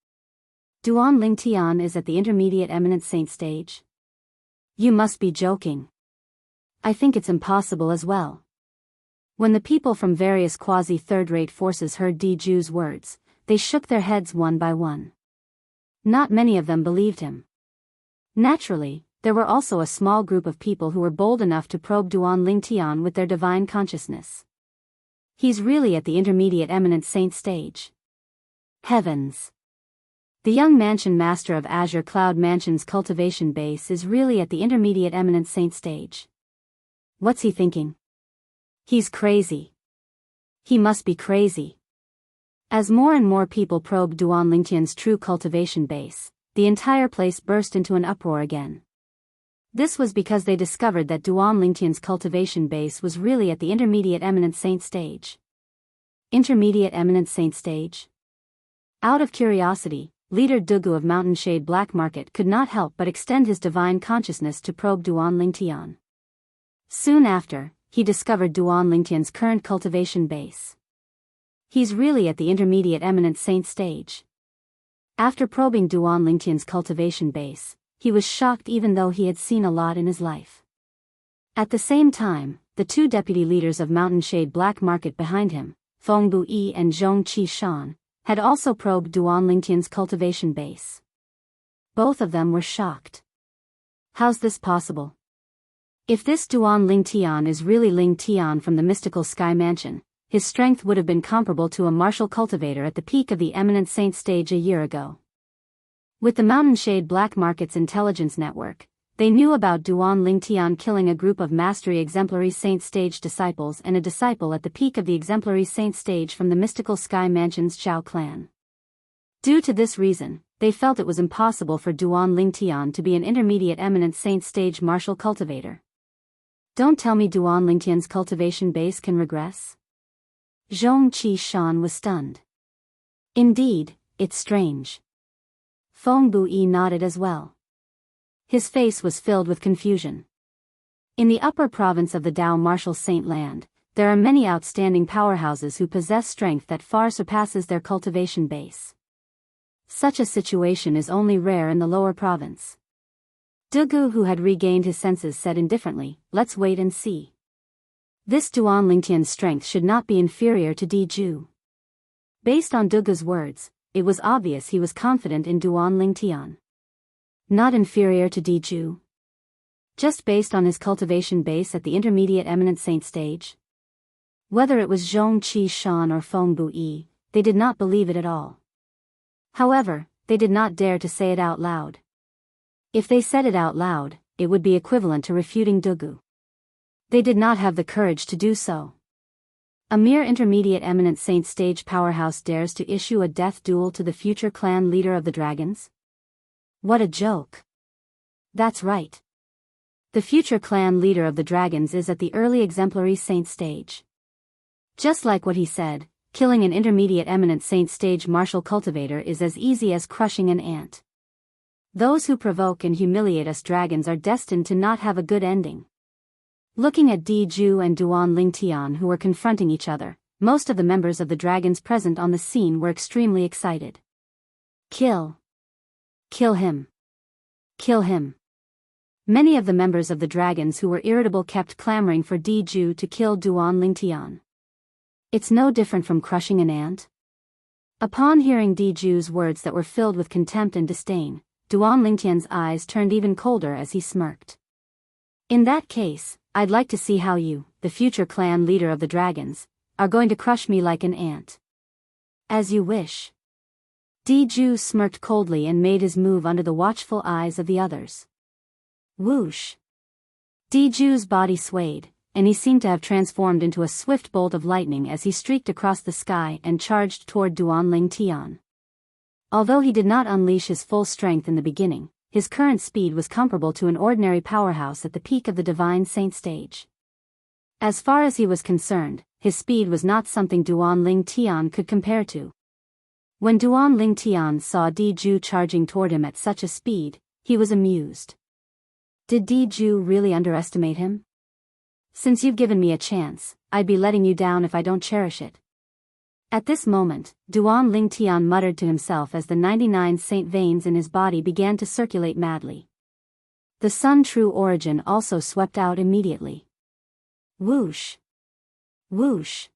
Duan Lingtian is at the intermediate eminent saint stage? You must be joking. I think it's impossible as well. When the people from various quasi-third-rate forces heard Diju's words, they shook their heads one by one. Not many of them believed him. Naturally, there were also a small group of people who were bold enough to probe Duan Lingtian with their divine consciousness. He's really at the intermediate eminent saint stage. Heavens! The young mansion master of Azure Cloud Mansion's cultivation base is really at the intermediate eminent saint stage. What's he thinking? He's crazy. He must be crazy. As more and more people probed Duan Lingtian's true cultivation base, the entire place burst into an uproar again. This was because they discovered that Duan Lingtian's cultivation base was really at the intermediate eminent saint stage. Intermediate eminent saint stage? Out of curiosity, leader Dugu of Mountain Shade Black Market could not help but extend his divine consciousness to probe Duan Lingtian. Soon after, he discovered Duan Lingtian's current cultivation base. He's really at the intermediate eminent saint stage. After probing Duan Lingtian's cultivation base, he was shocked even though he had seen a lot in his life. At the same time, the two deputy leaders of Mountain Shade Black Market behind him, Feng Bu-yi and Zhong Qi-shan, had also probed Duan Lingtian's cultivation base. Both of them were shocked. How's this possible? If this Duan Lingtian is really Lingtian from the mystical Sky Mansion, his strength would have been comparable to a martial cultivator at the peak of the eminent saint stage a year ago. With the Mountain Shade Black Market's intelligence network, they knew about Duan Lingtian killing a group of Mastery Exemplary Saint Stage disciples and a disciple at the peak of the Exemplary Saint Stage from the mystical Sky Mansion's Zhao clan. Due to this reason, they felt it was impossible for Duan Lingtian to be an intermediate eminent Saint Stage martial cultivator. Don't tell me Duan Lingtian's cultivation base can regress? Zhong Qi-shan was stunned. Indeed, it's strange. Feng Bu-yi nodded as well. His face was filled with confusion. In the upper province of the Dao Martial Saint Land, there are many outstanding powerhouses who possess strength that far surpasses their cultivation base. Such a situation is only rare in the lower province. Dugu, who had regained his senses, said indifferently, "Let's wait and see." This Duan Lingtian's strength should not be inferior to Diju. Based on Dugu's words, it was obvious he was confident in Duan Lingtian. Not inferior to Diju? Just based on his cultivation base at the intermediate eminent saint stage? Whether it was Zhong Qi-shan or Feng Bu-yi, they did not believe it at all. However, they did not dare to say it out loud. If they said it out loud, it would be equivalent to refuting Dugu. They did not have the courage to do so. A mere intermediate eminent saint stage powerhouse dares to issue a death duel to the future clan leader of the dragons? What a joke. That's right. The future clan leader of the dragons is at the early exemplary saint stage. Just like what he said, killing an intermediate eminent saint stage martial cultivator is as easy as crushing an ant. Those who provoke and humiliate us dragons are destined to not have a good ending. Looking at Diju and Duan Lingtian, who were confronting each other, most of the members of the dragons present on the scene were extremely excited. Kill. Kill him. Kill him. Many of the members of the dragons who were irritable kept clamoring for Diju to kill Duan Lingtian. It's no different from crushing an ant. Upon hearing Diju's words that were filled with contempt and disdain, Duan Lingtian's eyes turned even colder as he smirked. In that case, I'd like to see how you, the future clan leader of the dragons, are going to crush me like an ant. As you wish. Diju smirked coldly and made his move under the watchful eyes of the others. Whoosh! Diju's body swayed, and he seemed to have transformed into a swift bolt of lightning as he streaked across the sky and charged toward Duan Lingtian. Although he did not unleash his full strength in the beginning, his current speed was comparable to an ordinary powerhouse at the peak of the Divine Saint stage. As far as he was concerned, his speed was not something Duan Lingtian could compare to. When Duan Lingtian saw Diju charging toward him at such a speed, he was amused. Did Diju really underestimate him? Since you've given me a chance, I'd be letting you down if I don't cherish it. At this moment, Duan Lingtian muttered to himself as the 99 saint veins in his body began to circulate madly. The Sun True Origin also swept out immediately. Whoosh! Whoosh!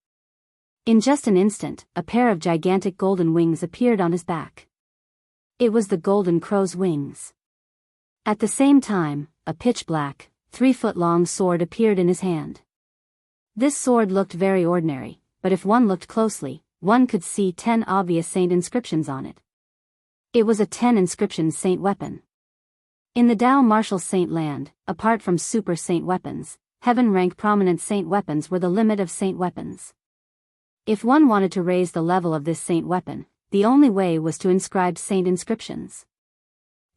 In just an instant, a pair of gigantic golden wings appeared on his back. It was the Golden Crow's wings. At the same time, a pitch-black, 3-foot-long sword appeared in his hand. This sword looked very ordinary, but if one looked closely, one could see 10 obvious saint inscriptions on it. It was a 10 inscription saint weapon. In the Dao martial saint land, apart from super saint weapons, heaven rank prominent saint weapons were the limit of saint weapons. If one wanted to raise the level of this saint weapon, the only way was to inscribe saint inscriptions.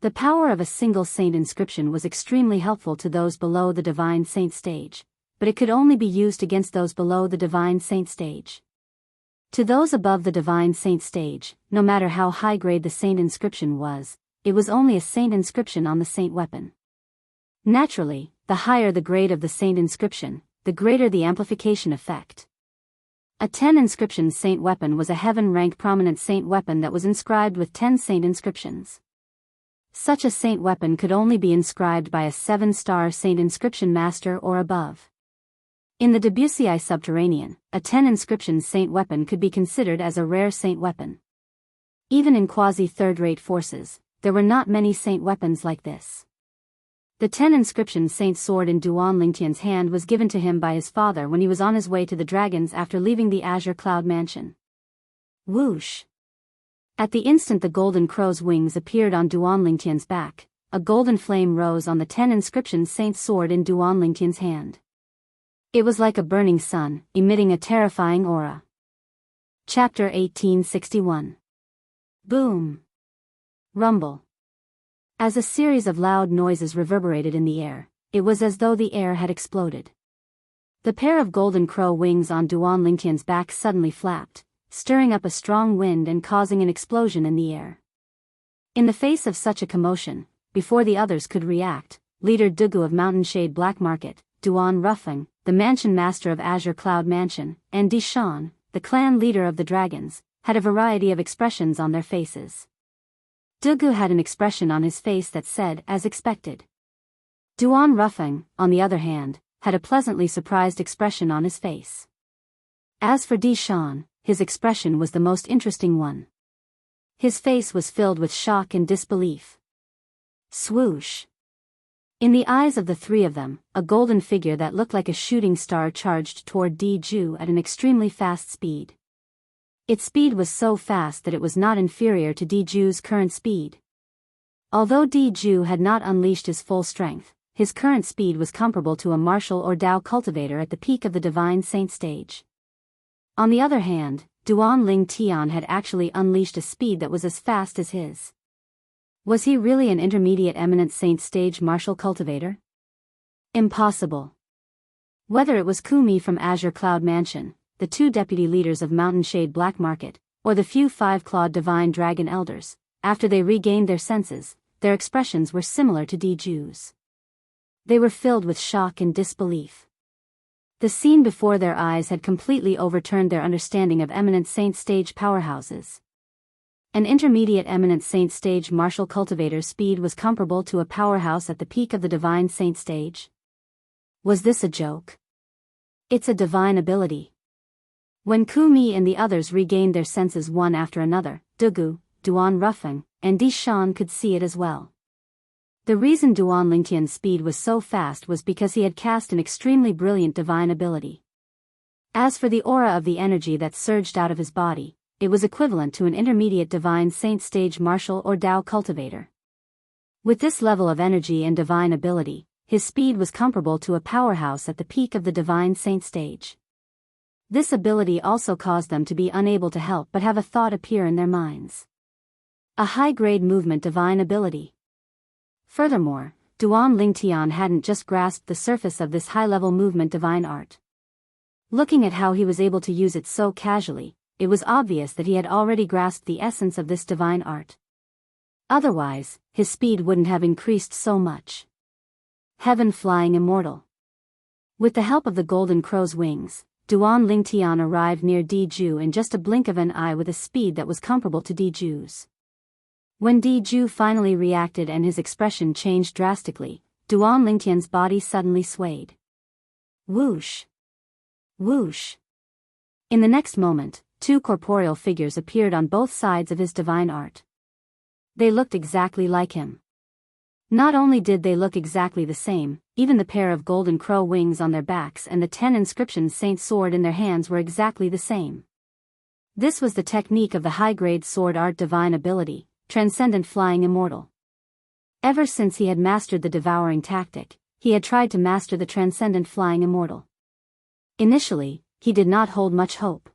The power of a single saint inscription was extremely helpful to those below the divine saint stage, but it could only be used against those below the divine saint stage. To those above the divine saint stage, no matter how high grade the saint inscription was, it was only a saint inscription on the saint weapon. Naturally, the higher the grade of the saint inscription, the greater the amplification effect. A 10 inscription saint weapon was a heaven rank prominent saint weapon that was inscribed with 10 saint inscriptions. Such a saint weapon could only be inscribed by a 7-star saint inscription master or above. In the Wuxia subterranean, a 10 inscription saint weapon could be considered as a rare saint weapon. Even in quasi-third-rate forces, there were not many saint weapons like this. The 10 inscription saint sword in Duan Lingtian's hand was given to him by his father when he was on his way to the dragons after leaving the Azure Cloud Mansion. Whoosh! At the instant the golden crow's wings appeared on Duan Lingtian's back, a golden flame rose on the 10 inscription saint sword in Duan Lingtian's hand. It was like a burning sun, emitting a terrifying aura. Chapter 1861. Boom! Rumble. As a series of loud noises reverberated in the air, it was as though the air had exploded. The pair of golden crow wings on Duan Lingtian's back suddenly flapped, stirring up a strong wind and causing an explosion in the air. In the face of such a commotion, before the others could react, leader Dugu of Mountain Shade Black Market, Duan Ruffing, the mansion master of Azure Cloud Mansion, and Dishan, the clan leader of the dragons, had a variety of expressions on their faces. Dugu had an expression on his face that said, as expected. Duan Ruffing, on the other hand, had a pleasantly surprised expression on his face. As for Dishan, his expression was the most interesting one. His face was filled with shock and disbelief. Swoosh! In the eyes of the three of them, a golden figure that looked like a shooting star charged toward Diju at an extremely fast speed. Its speed was so fast that it was not inferior to Diju's current speed. Although Diju had not unleashed his full strength, his current speed was comparable to a martial or Dao cultivator at the peak of the divine saint stage. On the other hand, Duan Ling Tian had actually unleashed a speed that was as fast as his. Was he really an intermediate eminent saint stage martial cultivator? Impossible. Whether it was Kumi from Azure Cloud Mansion, the two deputy leaders of Mountain Shade Black Market, or the few five-clawed divine dragon elders, after they regained their senses, their expressions were similar to Diju's. They were filled with shock and disbelief. The scene before their eyes had completely overturned their understanding of eminent saint stage powerhouses. An intermediate eminent saint stage martial cultivator's speed was comparable to a powerhouse at the peak of the divine saint stage. Was this a joke? It's a divine ability. When Kumi and the others regained their senses one after another, Dugu, Duan Ruffing, and Dishan could see it as well. The reason Duan Lingtian's speed was so fast was because he had cast an extremely brilliant divine ability. As for the aura of the energy that surged out of his body, it was equivalent to an intermediate divine saint stage martial or Dao cultivator. With this level of energy and divine ability, his speed was comparable to a powerhouse at the peak of the divine saint stage. This ability also caused them to be unable to help but have a thought appear in their minds. A high-grade movement divine ability. Furthermore, Duan Lingtian hadn't just grasped the surface of this high-level movement divine art. Looking at how he was able to use it so casually, it was obvious that he had already grasped the essence of this divine art. Otherwise, his speed wouldn't have increased so much. Heaven flying immortal. With the help of the golden crow's wings, Duan Lingtian arrived near Diju in just a blink of an eye with a speed that was comparable to Diju's. When Diju finally reacted and his expression changed drastically, Duan Lingtian's body suddenly swayed. Whoosh! Whoosh! In the next moment, two corporeal figures appeared on both sides of his divine art. They looked exactly like him. Not only did they look exactly the same, even the pair of golden crow wings on their backs and the 10 inscriptions saint sword in their hands were exactly the same. This was the technique of the high-grade sword art divine ability, Transcendent Flying Immortal. Ever since he had mastered the devouring tactic, he had tried to master the Transcendent Flying Immortal. Initially, he did not hold much hope.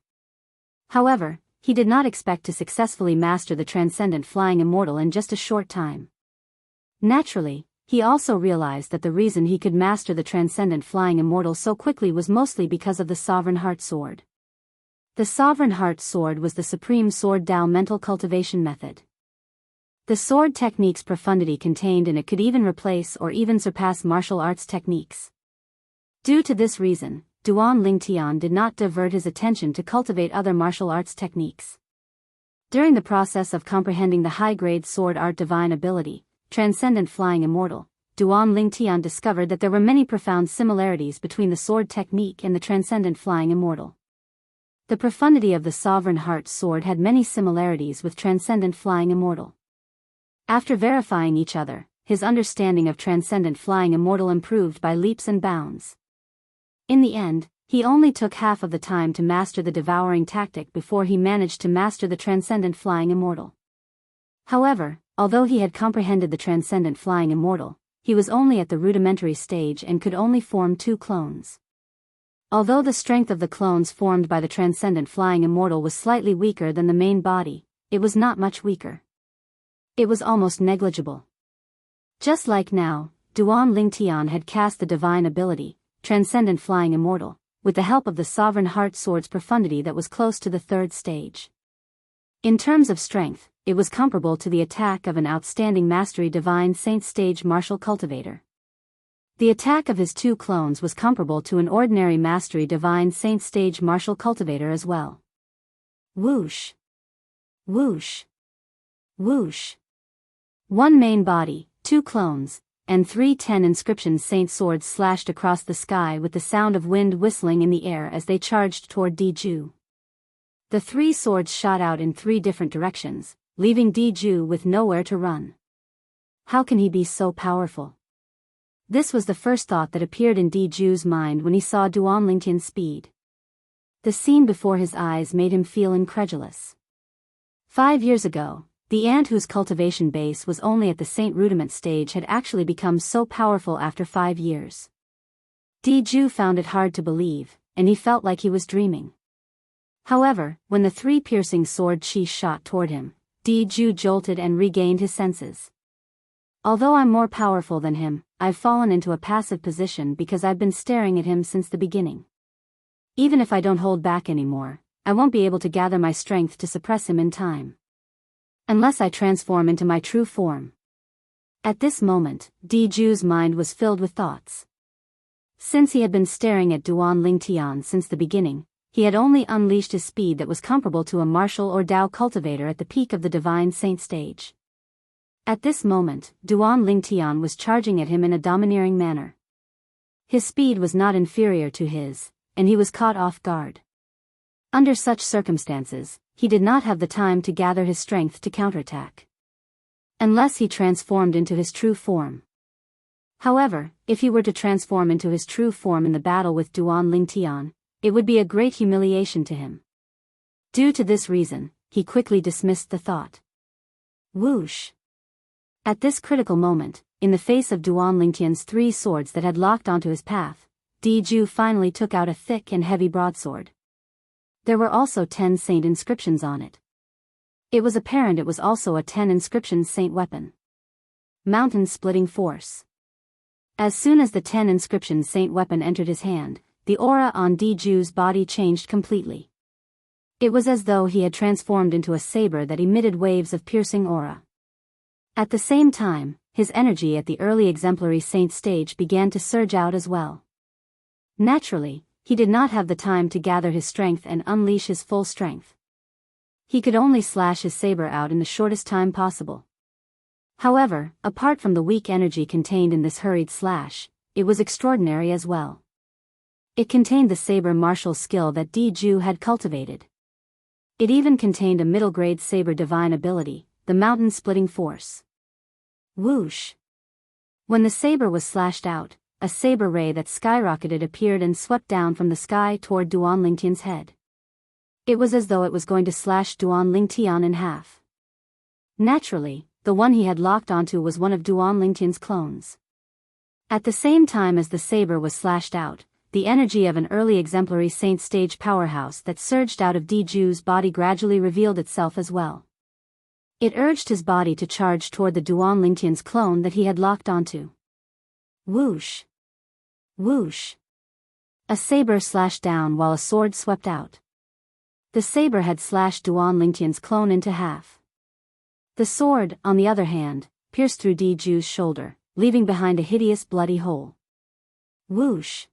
However, he did not expect to successfully master the Transcendent Flying Immortal in just a short time. Naturally, he also realized that the reason he could master the Transcendent Flying Immortal so quickly was mostly because of the Sovereign Heart Sword. The Sovereign Heart Sword was the supreme sword Dao mental cultivation method. The sword technique's profundity contained in it could even replace or even surpass martial arts techniques. Due to this reason, Duan Lingtian did not divert his attention to cultivate other martial arts techniques. During the process of comprehending the high-grade sword art divine ability, Transcendent Flying Immortal, Duan Lingtian discovered that there were many profound similarities between the sword technique and the Transcendent Flying Immortal. The profundity of the Sovereign Heart Sword had many similarities with Transcendent Flying Immortal. After verifying each other, his understanding of Transcendent Flying Immortal improved by leaps and bounds. In the end, he only took half of the time to master the devouring tactic before he managed to master the Transcendent Flying Immortal. However, although he had comprehended the Transcendent Flying Immortal, he was only at the rudimentary stage and could only form 2 clones. Although the strength of the clones formed by the Transcendent Flying Immortal was slightly weaker than the main body, it was not much weaker. It was almost negligible. Just like now, Duan Lingtian had cast the divine ability, Transcendent Flying Immortal, with the help of the Sovereign Heart Sword's profundity that was close to the 3rd stage. In terms of strength, it was comparable to the attack of an outstanding mastery divine saint stage martial cultivator. The attack of his 2 clones was comparable to an ordinary mastery divine saint stage martial cultivator as well. Whoosh! Whoosh! Whoosh! 1 main body, 2 clones, and 3 10 inscription saint swords slashed across the sky with the sound of wind whistling in the air as they charged toward Diju. The 3 swords shot out in 3 different directions, leaving Diju with nowhere to run. How can he be so powerful? This was the first thought that appeared in Diju's mind when he saw Duan Lingtian's speed. The scene before his eyes made him feel incredulous. 5 years ago, the ant whose cultivation base was only at the Saint Rudiment stage had actually become so powerful after 5 years. Diju found it hard to believe, and he felt like he was dreaming. However, when the 3 piercing sword chi shot toward him, Diju jolted and regained his senses. Although I'm more powerful than him, I've fallen into a passive position because I've been staring at him since the beginning. Even if I don't hold back anymore, I won't be able to gather my strength to suppress him in time. Unless I transform into my true form. At this moment, Diju's mind was filled with thoughts. Since he had been staring at Duan Lingtian since the beginning, he had only unleashed his speed that was comparable to a martial or Dao cultivator at the peak of the divine saint stage. At this moment, Duan Lingtian was charging at him in a domineering manner. His speed was not inferior to his, and he was caught off guard. Under such circumstances, he did not have the time to gather his strength to counterattack. Unless he transformed into his true form. However, if he were to transform into his true form in the battle with Duan Lingtian, it would be a great humiliation to him. Due to this reason, he quickly dismissed the thought. Whoosh! At this critical moment, in the face of Duan Lingtian's 3 swords that had locked onto his path, Diju finally took out a thick and heavy broadsword. There were also 10 saint inscriptions on it. It was apparent it was also a 10 inscription saint weapon. Mountain splitting force. As soon as the 10 inscription saint weapon entered his hand, the aura on Diju's body changed completely. It was as though he had transformed into a saber that emitted waves of piercing aura. At the same time, his energy at the early exemplary saint stage began to surge out as well. Naturally, he did not have the time to gather his strength and unleash his full strength. He could only slash his saber out in the shortest time possible. However, apart from the weak energy contained in this hurried slash, it was extraordinary as well. It contained the saber martial skill that Diju had cultivated. It even contained a middle-grade saber divine ability, the mountain splitting force. Whoosh! When the saber was slashed out, a saber ray that skyrocketed appeared and swept down from the sky toward Duan Lingtian's head. It was as though it was going to slash Duan Lingtian in half. Naturally, the one he had locked onto was one of Duan Lingtian's clones. At the same time as the saber was slashed out, the energy of an early exemplary saint stage powerhouse that surged out of Diju's body gradually revealed itself as well. It urged his body to charge toward the Duan Lingtian's clone that he had locked onto. Whoosh! Whoosh! A saber slashed down while a sword swept out. The saber had slashed Duan Lingtian's clone into half. The sword, on the other hand, pierced through Diju's shoulder, leaving behind a hideous bloody hole. Whoosh!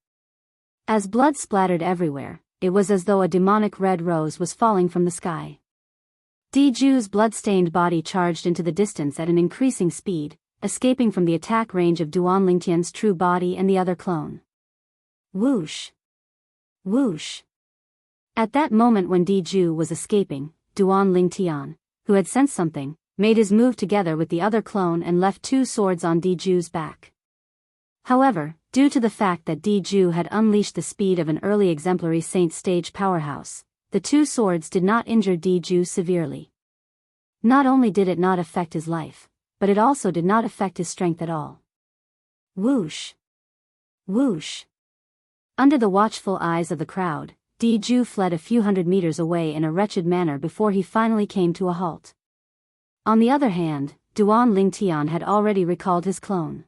As blood splattered everywhere, it was as though a demonic red rose was falling from the sky. Diju's blood-stained body charged into the distance at an increasing speed, escaping from the attack range of Duan Lingtian's true body and the other clone. Whoosh! Whoosh! At that moment when Diju was escaping, Duan Lingtian, who had sensed something, made his move together with the other clone and left two swords on Diju's back. However, due to the fact that Diju had unleashed the speed of an early exemplary saint stage powerhouse, the two swords did not injure Diju severely. Not only did it not affect his life, but it also did not affect his strength at all. Whoosh! Whoosh! Under the watchful eyes of the crowd, Diju fled a few hundred meters away in a wretched manner before he finally came to a halt. On the other hand, Duan Lingtian had already recalled his clone.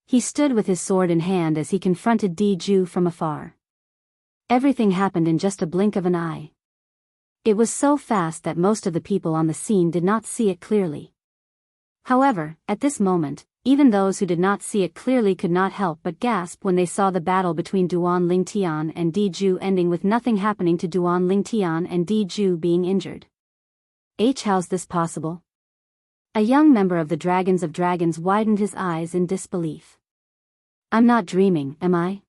He stood with his sword in hand as he confronted Diju from afar. Everything happened in just a blink of an eye. It was so fast that most of the people on the scene did not see it clearly. However, at this moment, even those who did not see it clearly could not help but gasp when they saw the battle between Duan Lingtian and Diju ending with nothing happening to Duan Lingtian and Diju being injured. How's this possible? A young member of the Dragons of Dragons widened his eyes in disbelief. I'm not dreaming, am I?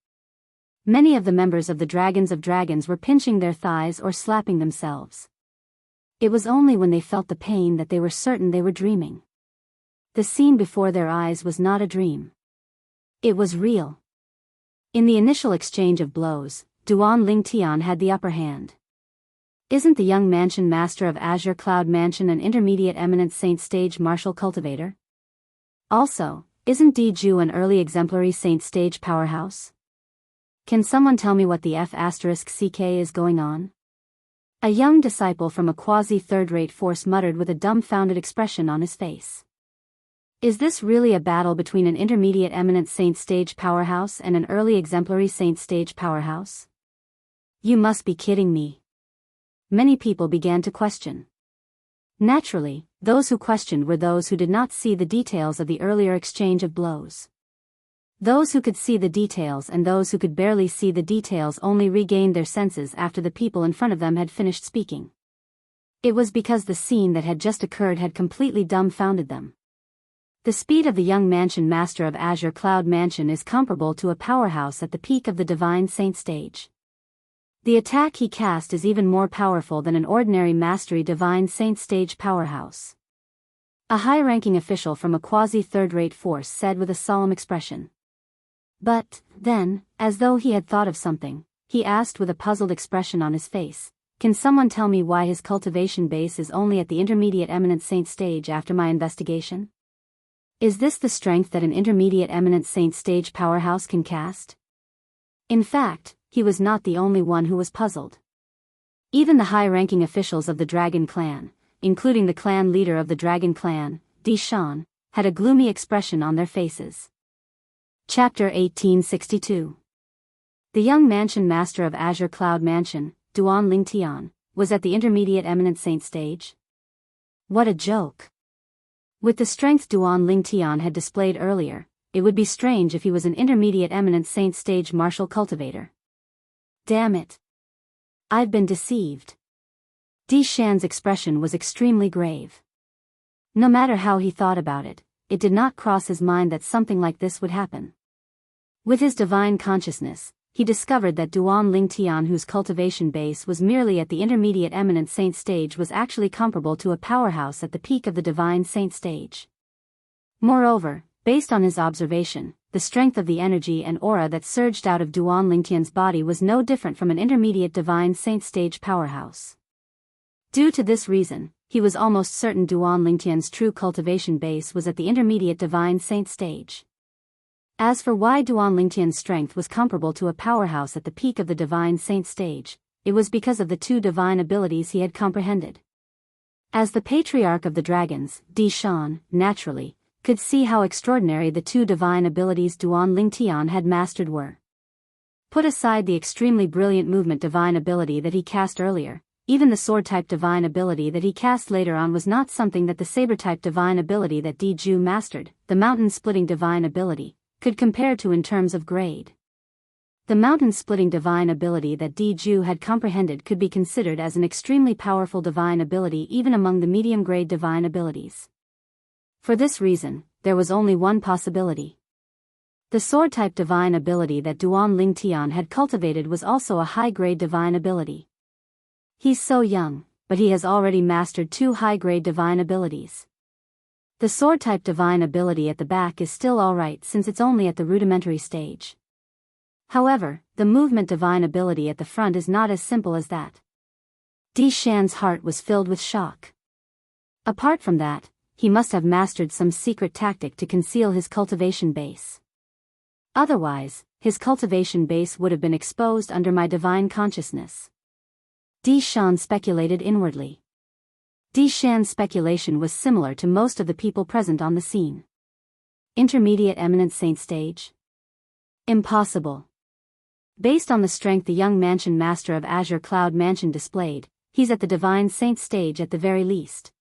Many of the members of the Dragons of Dragons were pinching their thighs or slapping themselves. It was only when they felt the pain that they were certain they were dreaming. The scene before their eyes was not a dream. It was real. In the initial exchange of blows, Duan Lingtian had the upper hand. Isn't the young mansion master of Azure Cloud Mansion an intermediate eminent saint stage martial cultivator? Also, isn't Diju an early exemplary saint stage powerhouse? Can someone tell me what the F***CK is going on? A young disciple from a quasi-third-rate force muttered with a dumbfounded expression on his face. Is this really a battle between an intermediate eminent saint stage powerhouse and an early exemplary saint stage powerhouse? You must be kidding me. Many people began to question. Naturally, those who questioned were those who did not see the details of the earlier exchange of blows. Those who could see the details and those who could barely see the details only regained their senses after the people in front of them had finished speaking. It was because the scene that had just occurred had completely dumbfounded them. The speed of the young mansion master of Azure Cloud Mansion is comparable to a powerhouse at the peak of the divine saint stage. The attack he cast is even more powerful than an ordinary mastery divine saint stage powerhouse. A high-ranking official from a quasi-third-rate force said with a solemn expression. But, then, as though he had thought of something, he asked with a puzzled expression on his face, can someone tell me why his cultivation base is only at the intermediate eminent saint stage after my investigation? Is this the strength that an intermediate eminent saint stage powerhouse can cast? In fact, he was not the only one who was puzzled. Even the high-ranking officials of the Dragon Clan, including the clan leader of the Dragon Clan, Di Shan, had a gloomy expression on their faces. Chapter 1862. The young mansion master of Azure Cloud Mansion, Duan Lingtian, was at the intermediate eminent saint stage. What a joke. With the strength Duan Lingtian had displayed earlier, it would be strange if he was an intermediate eminent saint stage martial cultivator. Damn it. I've been deceived. Di Shan's expression was extremely grave. No matter how he thought about it, it did not cross his mind that something like this would happen. With his divine consciousness, he discovered that Duan Lingtian, whose cultivation base was merely at the intermediate eminent saint stage, was actually comparable to a powerhouse at the peak of the divine saint stage. Moreover, based on his observation, the strength of the energy and aura that surged out of Duan Lingtian's body was no different from an intermediate divine saint stage powerhouse. Due to this reason, he was almost certain Duan Lingtian's true cultivation base was at the intermediate divine saint stage. As for why Duan Lingtian's strength was comparable to a powerhouse at the peak of the divine saint stage, it was because of the two divine abilities he had comprehended. As the patriarch of the dragons, Di Shan, naturally, could see how extraordinary the two divine abilities Duan Lingtian had mastered were. Put aside the extremely brilliant movement divine ability that he cast earlier, even the sword-type divine ability that he cast later on was not something that the saber-type divine ability that Di Ju mastered, the mountain-splitting divine ability, could compare to in terms of grade. The mountain-splitting divine ability that Di Ju had comprehended could be considered as an extremely powerful divine ability even among the medium-grade divine abilities. For this reason, there was only one possibility. The sword-type divine ability that Duan Lingtian had cultivated was also a high-grade divine ability. He's so young, but he has already mastered two high-grade divine abilities. The sword-type divine ability at the back is still alright since it's only at the rudimentary stage. However, the movement divine ability at the front is not as simple as that. Di Shan's heart was filled with shock. Apart from that, he must have mastered some secret tactic to conceal his cultivation base. Otherwise, his cultivation base would have been exposed under my divine consciousness. Di Shan speculated inwardly. Di Shan's speculation was similar to most of the people present on the scene. Intermediate eminent saint stage? Impossible. Based on the strength the young mansion master of Azure Cloud Mansion displayed, he's at the divine saint stage at the very least.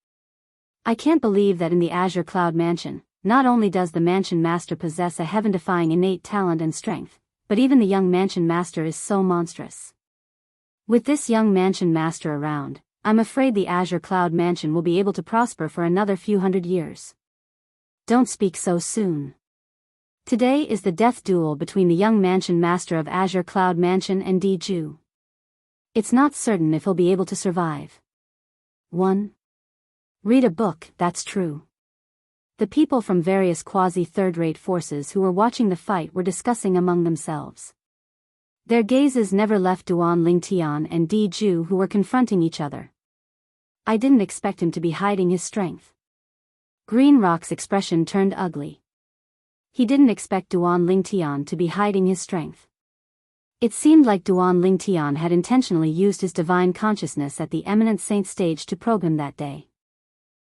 I can't believe that in the Azure Cloud Mansion, not only does the mansion master possess a heaven-defying innate talent and strength, but even the young mansion master is so monstrous. With this young mansion master around, I'm afraid the Azure Cloud Mansion will be able to prosper for another few hundred years. Don't speak so soon. Today is the death duel between the young mansion master of Azure Cloud Mansion and Di Ju. It's not certain if he'll be able to survive. 1. Read a book, that's true. The people from various quasi-third-rate forces who were watching the fight were discussing among themselves. Their gazes never left Duan Lingtian and Di Ju who were confronting each other. I didn't expect him to be hiding his strength. Green Rock's expression turned ugly. He didn't expect Duan Lingtian to be hiding his strength. It seemed like Duan Lingtian had intentionally used his divine consciousness at the eminent saint stage to probe him that day.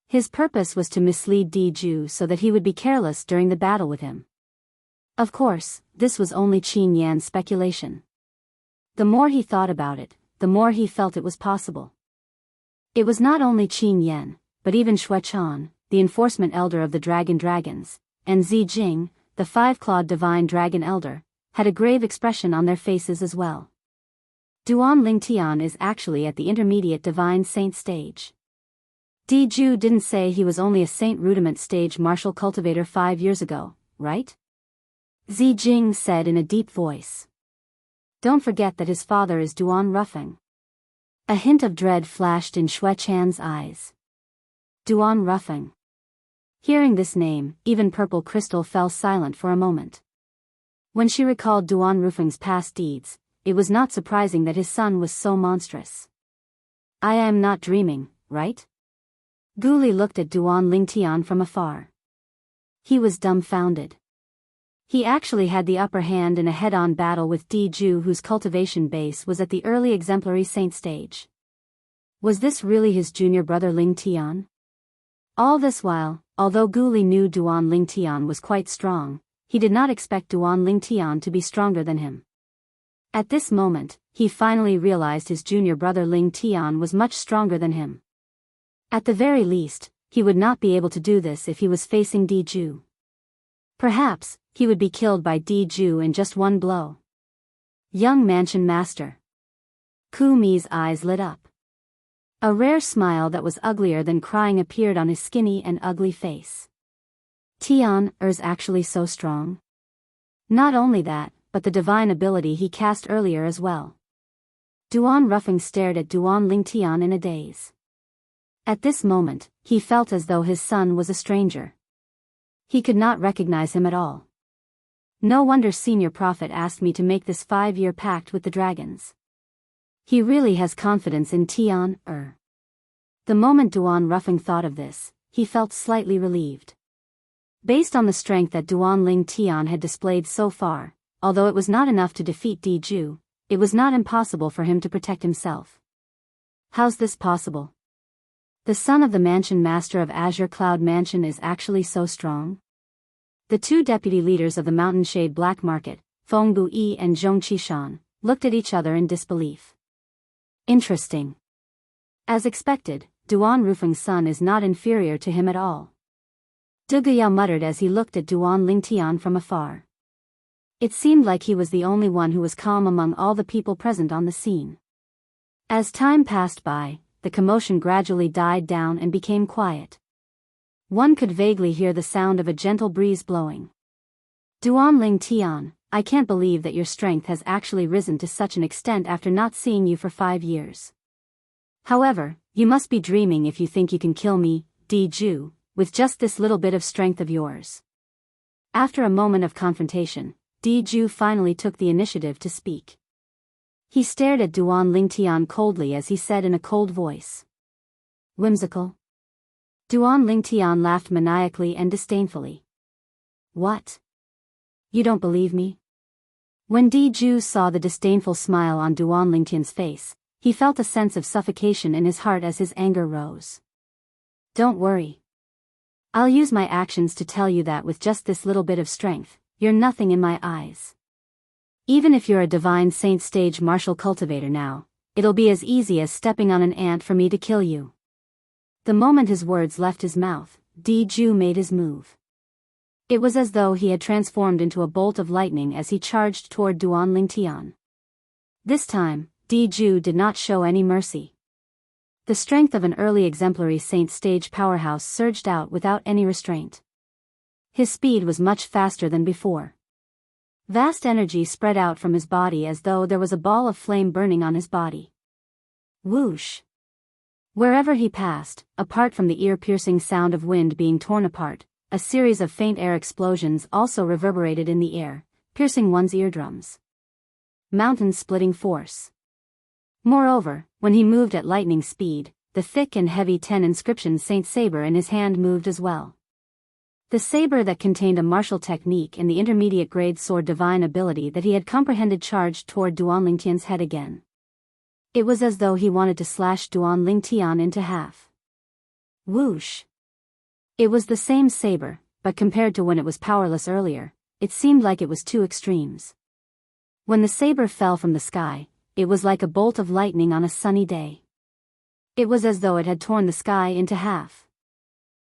His purpose was to mislead Di Ju so that he would be careless during the battle with him. Of course, this was only Qin Yan's speculation. The more he thought about it, the more he felt it was possible. It was not only Qin Yan, but even Xue Chan, the enforcement elder of the dragons, and Zi Jing, the five-clawed divine dragon elder, had a grave expression on their faces as well. Duan Lingtian is actually at the intermediate divine saint stage. Di Ju didn't say he was only a saint rudiment stage martial cultivator 5 years ago, right? Zi Jing said in a deep voice. Don't forget that his father is Duan Ruffing. A hint of dread flashed in Xue Chan's eyes. Duan Ruffing. Hearing this name, even Purple Crystal fell silent for a moment. When she recalled Duan Ruffing's past deeds, it was not surprising that his son was so monstrous. I am not dreaming, right? Guli looked at Duan Lingtian from afar. He was dumbfounded. He actually had the upper hand in a head-on battle with Di Ju whose cultivation base was at the early exemplary saint stage. Was this really his junior brother Lingtian? All this while, although Guli knew Duan Lingtian was quite strong, he did not expect Duan Lingtian to be stronger than him. At this moment, he finally realized his junior brother Lingtian was much stronger than him. At the very least, he would not be able to do this if he was facing Di Ju. Perhaps, he would be killed by Di Ju in just one blow. Young mansion master. Ku Mi's eyes lit up. A rare smile that was uglier than crying appeared on his skinny and ugly face. Tian Er's actually so strong? Not only that, but the divine ability he cast earlier as well. Duan Ruffing stared at Duan Lingtian in a daze. At this moment, he felt as though his son was a stranger. He could not recognize him at all. No wonder Senior Prophet asked me to make this 5-year pact with the dragons. He really has confidence in Tian Er. The moment Duan Ruffing thought of this, he felt slightly relieved. Based on the strength that Duan Ling Tian had displayed so far, although it was not enough to defeat Di Ju, it was not impossible for him to protect himself. How's this possible? The son of the mansion master of Azure Cloud Mansion is actually so strong? The two deputy leaders of the Mountain Shade Black Market, Feng Buyi and Zhong Qishan, looked at each other in disbelief. Interesting. As expected, Duan Rufeng's son is not inferior to him at all. Du Guyao muttered as he looked at Duan Lingtian from afar. It seemed like he was the only one who was calm among all the people present on the scene. As time passed by, the commotion gradually died down and became quiet. One could vaguely hear the sound of a gentle breeze blowing. Duan Lingtian, I can't believe that your strength has actually risen to such an extent after not seeing you for 5 years. However, you must be dreaming if you think you can kill me, Di Ju, with just this little bit of strength of yours. After a moment of confrontation, Di Ju finally took the initiative to speak. He stared at Duan Lingtian coldly as he said in a cold voice. Whimsical. Duan Lingtian laughed maniacally and disdainfully. What? You don't believe me? When Di Ju saw the disdainful smile on Duan Lingtian's face, he felt a sense of suffocation in his heart as his anger rose. Don't worry. I'll use my actions to tell you that with just this little bit of strength, you're nothing in my eyes. Even if you're a divine saint stage martial cultivator now, it'll be as easy as stepping on an ant for me to kill you. The moment his words left his mouth, Di Ju made his move. It was as though he had transformed into a bolt of lightning as he charged toward Duan Lingtian. This time, Di Ju did not show any mercy. The strength of an early exemplary saint stage powerhouse surged out without any restraint. His speed was much faster than before. Vast energy spread out from his body as though there was a ball of flame burning on his body. Whoosh! Wherever he passed, apart from the ear-piercing sound of wind being torn apart, a series of faint air explosions also reverberated in the air, piercing one's eardrums. Mountain-splitting force. Moreover, when he moved at lightning speed, the thick and heavy 10 inscription Saint Saber in his hand moved as well. The saber that contained a martial technique and the intermediate grade sword divine ability that he had comprehended charged toward Duan Lingtian's head again. It was as though he wanted to slash Duan Lingtian into half. Whoosh! It was the same saber, but compared to when it was powerless earlier, it seemed like it was two extremes. When the saber fell from the sky, it was like a bolt of lightning on a sunny day. It was as though it had torn the sky into half.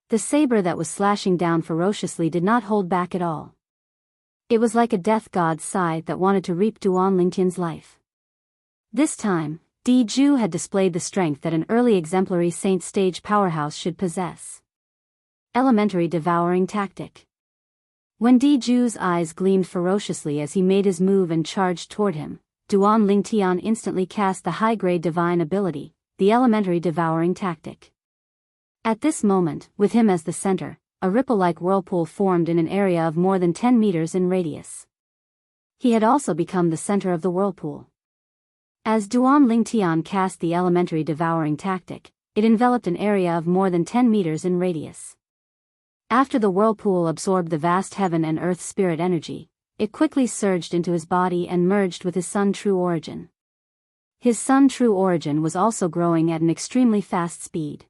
The saber that was slashing down ferociously did not hold back at all. It was like a death god's scythe that wanted to reap Duan Lingtian's life. This time, Di Ju had displayed the strength that an early exemplary saint stage powerhouse should possess. Elementary devouring tactic. When Di Ju's eyes gleamed ferociously as he made his move and charged toward him, Duan Lingtian instantly cast the high-grade divine ability, the elementary devouring tactic. At this moment, with him as the center, a ripple-like whirlpool formed in an area of more than 10 meters in radius. He had also become the center of the whirlpool. As Duan Lingtian cast the elementary devouring tactic, it enveloped an area of more than 10 meters in radius. After the whirlpool absorbed the vast heaven and earth spirit energy, it quickly surged into his body and merged with his Sun True Origin. His Sun True Origin was also growing at an extremely fast speed.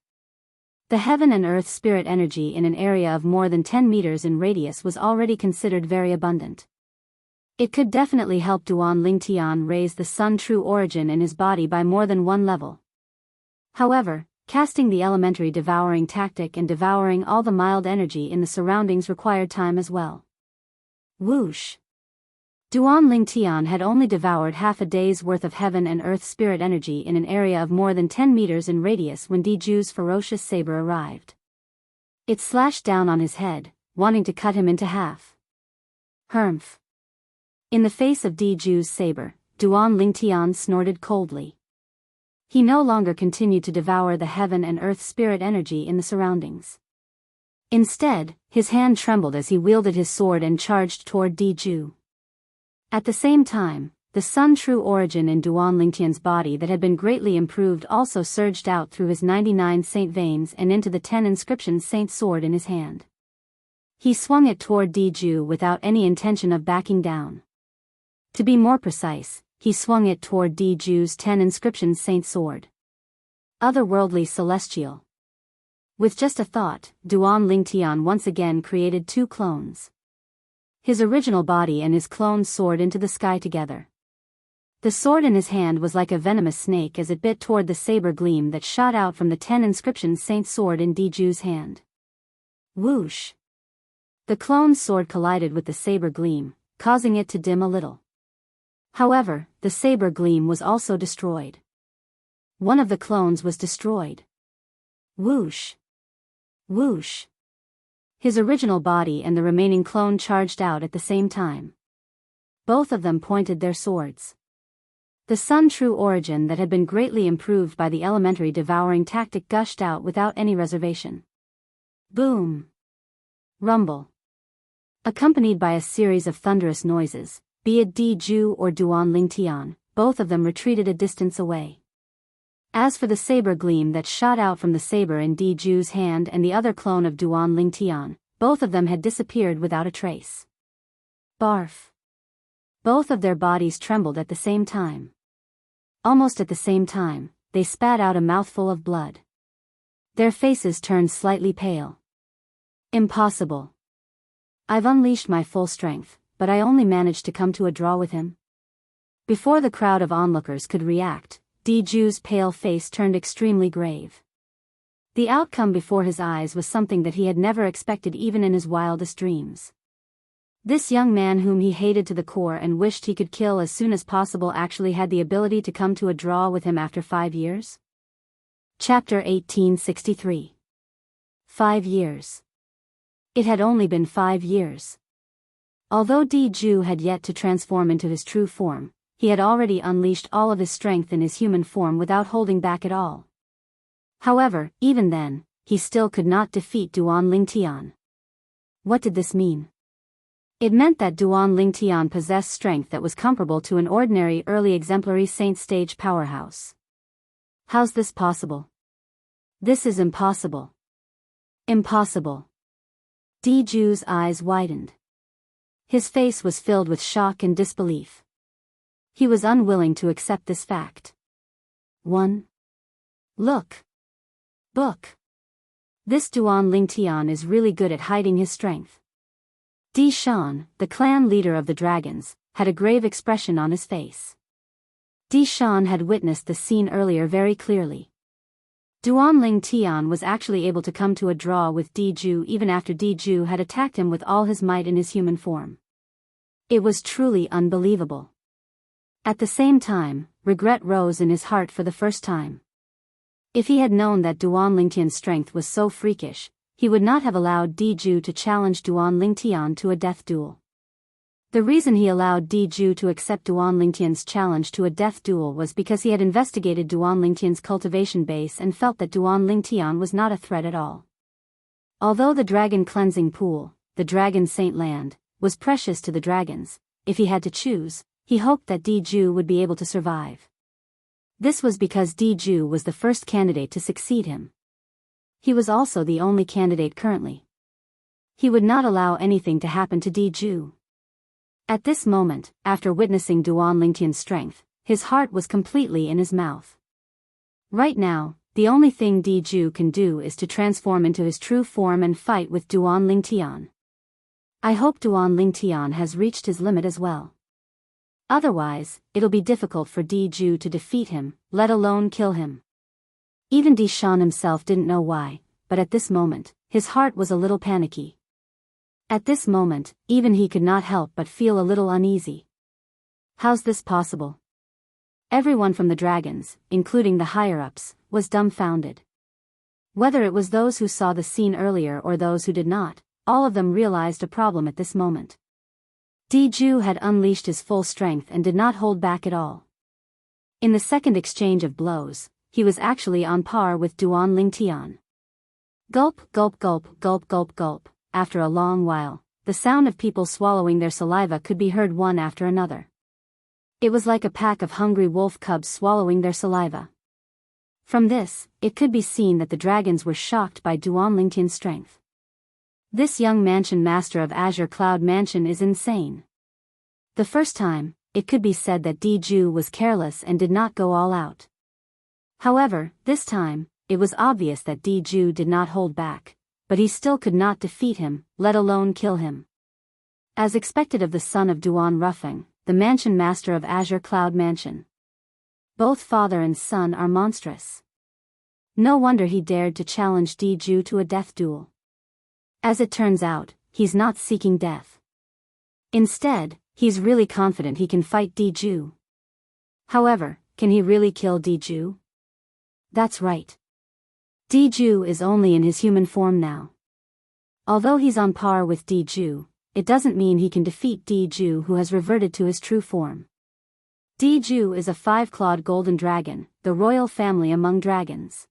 The heaven and earth spirit energy in an area of more than 10 meters in radius was already considered very abundant. It could definitely help Duan Lingtian raise the Sun True Origin in his body by more than one level. However, casting the elementary devouring tactic and devouring all the mild energy in the surroundings required time as well. Whoosh! Duan Lingtian had only devoured half a day's worth of heaven and earth spirit energy in an area of more than 10 meters in radius when Di Ju's ferocious saber arrived. It slashed down on his head, wanting to cut him into half. Humph! In the face of Di Ju's saber, Duan Lingtian snorted coldly. He no longer continued to devour the heaven and earth spirit energy in the surroundings. Instead, his hand trembled as he wielded his sword and charged toward Di Ju. At the same time, the Sun True Origin in Duan Lingtian's body that had been greatly improved also surged out through his 99 saint veins and into the 10 inscription saint sword in his hand. He swung it toward Diju without any intention of backing down. To be more precise, he swung it toward Diju's 10 inscription saint sword. Otherworldly celestial. With just a thought, Duan Lingtian once again created 2 clones. His original body and his clone soared into the sky together. The sword in his hand was like a venomous snake as it bit toward the saber gleam that shot out from the 10 inscription saint sword in Diju's hand. Whoosh! The clone's sword collided with the saber gleam, causing it to dim a little. However, the saber gleam was also destroyed. One of the clones was destroyed. Whoosh! Whoosh! His original body and the remaining clone charged out at the same time. Both of them pointed their swords. The Sun True Origin that had been greatly improved by the elementary devouring tactic gushed out without any reservation. Boom! Rumble. Accompanied by a series of thunderous noises, be it Diju or Duan Lingtian, both of them retreated a distance away. As for the saber gleam that shot out from the saber in Diju's hand and the other clone of Duan Lingtian, both of them had disappeared without a trace. Barf. Both of their bodies trembled at the same time. Almost at the same time, they spat out a mouthful of blood. Their faces turned slightly pale. Impossible. I've unleashed my full strength, but I only managed to come to a draw with him. Before the crowd of onlookers could react, Diju's pale face turned extremely grave. The outcome before his eyes was something that he had never expected even in his wildest dreams. This young man whom he hated to the core and wished he could kill as soon as possible actually had the ability to come to a draw with him after 5 years? Chapter 1863. 5 years. It had only been 5 years. Although Diju had yet to transform into his true form, he had already unleashed all of his strength in his human form without holding back at all. However, even then, he still could not defeat Duan Lingtian. What did this mean? It meant that Duan Lingtian possessed strength that was comparable to an ordinary early exemplary saint stage powerhouse. How's this possible? This is impossible. Impossible. Diju's eyes widened. His face was filled with shock and disbelief. He was unwilling to accept this fact. 1. Look. Book. This Duan Lingtian is really good at hiding his strength. Di Shan, the clan leader of the dragons, had a grave expression on his face. Di Shan had witnessed the scene earlier very clearly. Duan Lingtian was actually able to come to a draw with Diju even after Diju had attacked him with all his might in his human form. It was truly unbelievable. At the same time, regret rose in his heart for the first time. If he had known that Duan Lingtian's strength was so freakish, he would not have allowed Diju to challenge Duan Lingtian to a death duel. The reason he allowed Diju to accept Duan Lingtian's challenge to a death duel was because he had investigated Duan Lingtian's cultivation base and felt that Duan Lingtian was not a threat at all. Although the dragon cleansing pool, the dragon saint land, was precious to the dragons, if he had to choose, he hoped that Diju would be able to survive. This was because Diju was the first candidate to succeed him. He was also the only candidate currently. He would not allow anything to happen to Diju. At this moment, after witnessing Duan Lingtian's strength, his heart was completely in his mouth. Right now, the only thing Diju can do is to transform into his true form and fight with Duan Lingtian. I hope Duan Lingtian has reached his limit as well. Otherwise, it'll be difficult for Diju to defeat him, let alone kill him. Even Di Shan himself didn't know why, but at this moment, his heart was a little panicky. At this moment, even he could not help but feel a little uneasy. How's this possible? Everyone from the dragons, including the higher-ups, was dumbfounded. Whether it was those who saw the scene earlier or those who did not, all of them realized a problem at this moment. Diju had unleashed his full strength and did not hold back at all. In the second exchange of blows, he was actually on par with Duan Lingtian. Gulp, gulp, gulp, gulp, gulp, gulp. After a long while, the sound of people swallowing their saliva could be heard one after another. It was like a pack of hungry wolf cubs swallowing their saliva. From this, it could be seen that the dragons were shocked by Duan Lingtian's strength. This young mansion master of Azure Cloud Mansion is insane. The first time, it could be said that Diju was careless and did not go all out. However, this time, it was obvious that Diju did not hold back, but he still could not defeat him, let alone kill him. As expected of the son of Duan Ruffing, the mansion master of Azure Cloud Mansion. Both father and son are monstrous. No wonder he dared to challenge Diju to a death duel. As it turns out, he's not seeking death. Instead, he's really confident he can fight Diju. However, can he really kill Diju? That's right. Diju is only in his human form now. Although he's on par with Diju, it doesn't mean he can defeat Diju, who has reverted to his true form. Diju is a 5-clawed golden dragon, the royal family among dragons.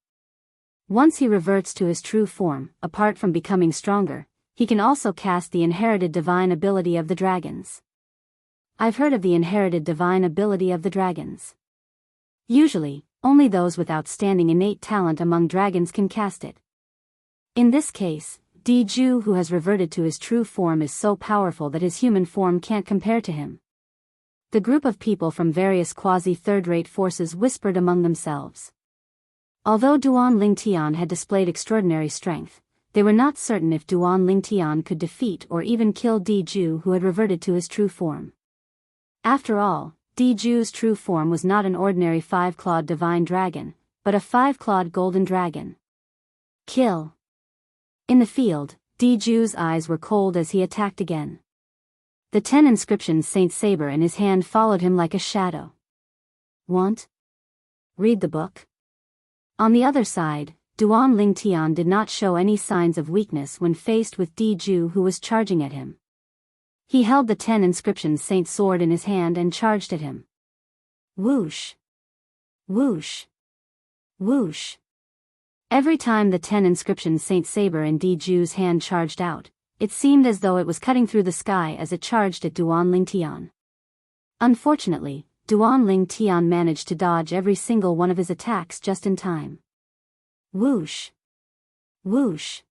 Once he reverts to his true form, apart from becoming stronger, he can also cast the inherited divine ability of the dragons. I've heard of the inherited divine ability of the dragons. Usually, only those with outstanding innate talent among dragons can cast it. In this case, Diju, who has reverted to his true form, is so powerful that his human form can't compare to him. The group of people from various quasi-third-rate forces whispered among themselves. Although Duan Lingtian had displayed extraordinary strength, they were not certain if Duan Lingtian could defeat or even kill Diju, who had reverted to his true form. After all, Diju's true form was not an ordinary 5-clawed divine dragon, but a 5-clawed golden dragon. Kill. In the field, Diju's eyes were cold as he attacked again. The 10 inscriptions Saint Saber in his hand followed him like a shadow. Want? Read the book? On the other side, Duan Lingtian did not show any signs of weakness when faced with Diju, who was charging at him. He held the 10 inscriptions Saint sword in his hand and charged at him. Whoosh! Whoosh! Whoosh! Every time the 10 inscriptions Saint Saber in Diju's hand charged out, it seemed as though it was cutting through the sky as it charged at Duan Lingtian. Unfortunately, Duan Lingtian managed to dodge every single one of his attacks just in time. Whoosh! Whoosh!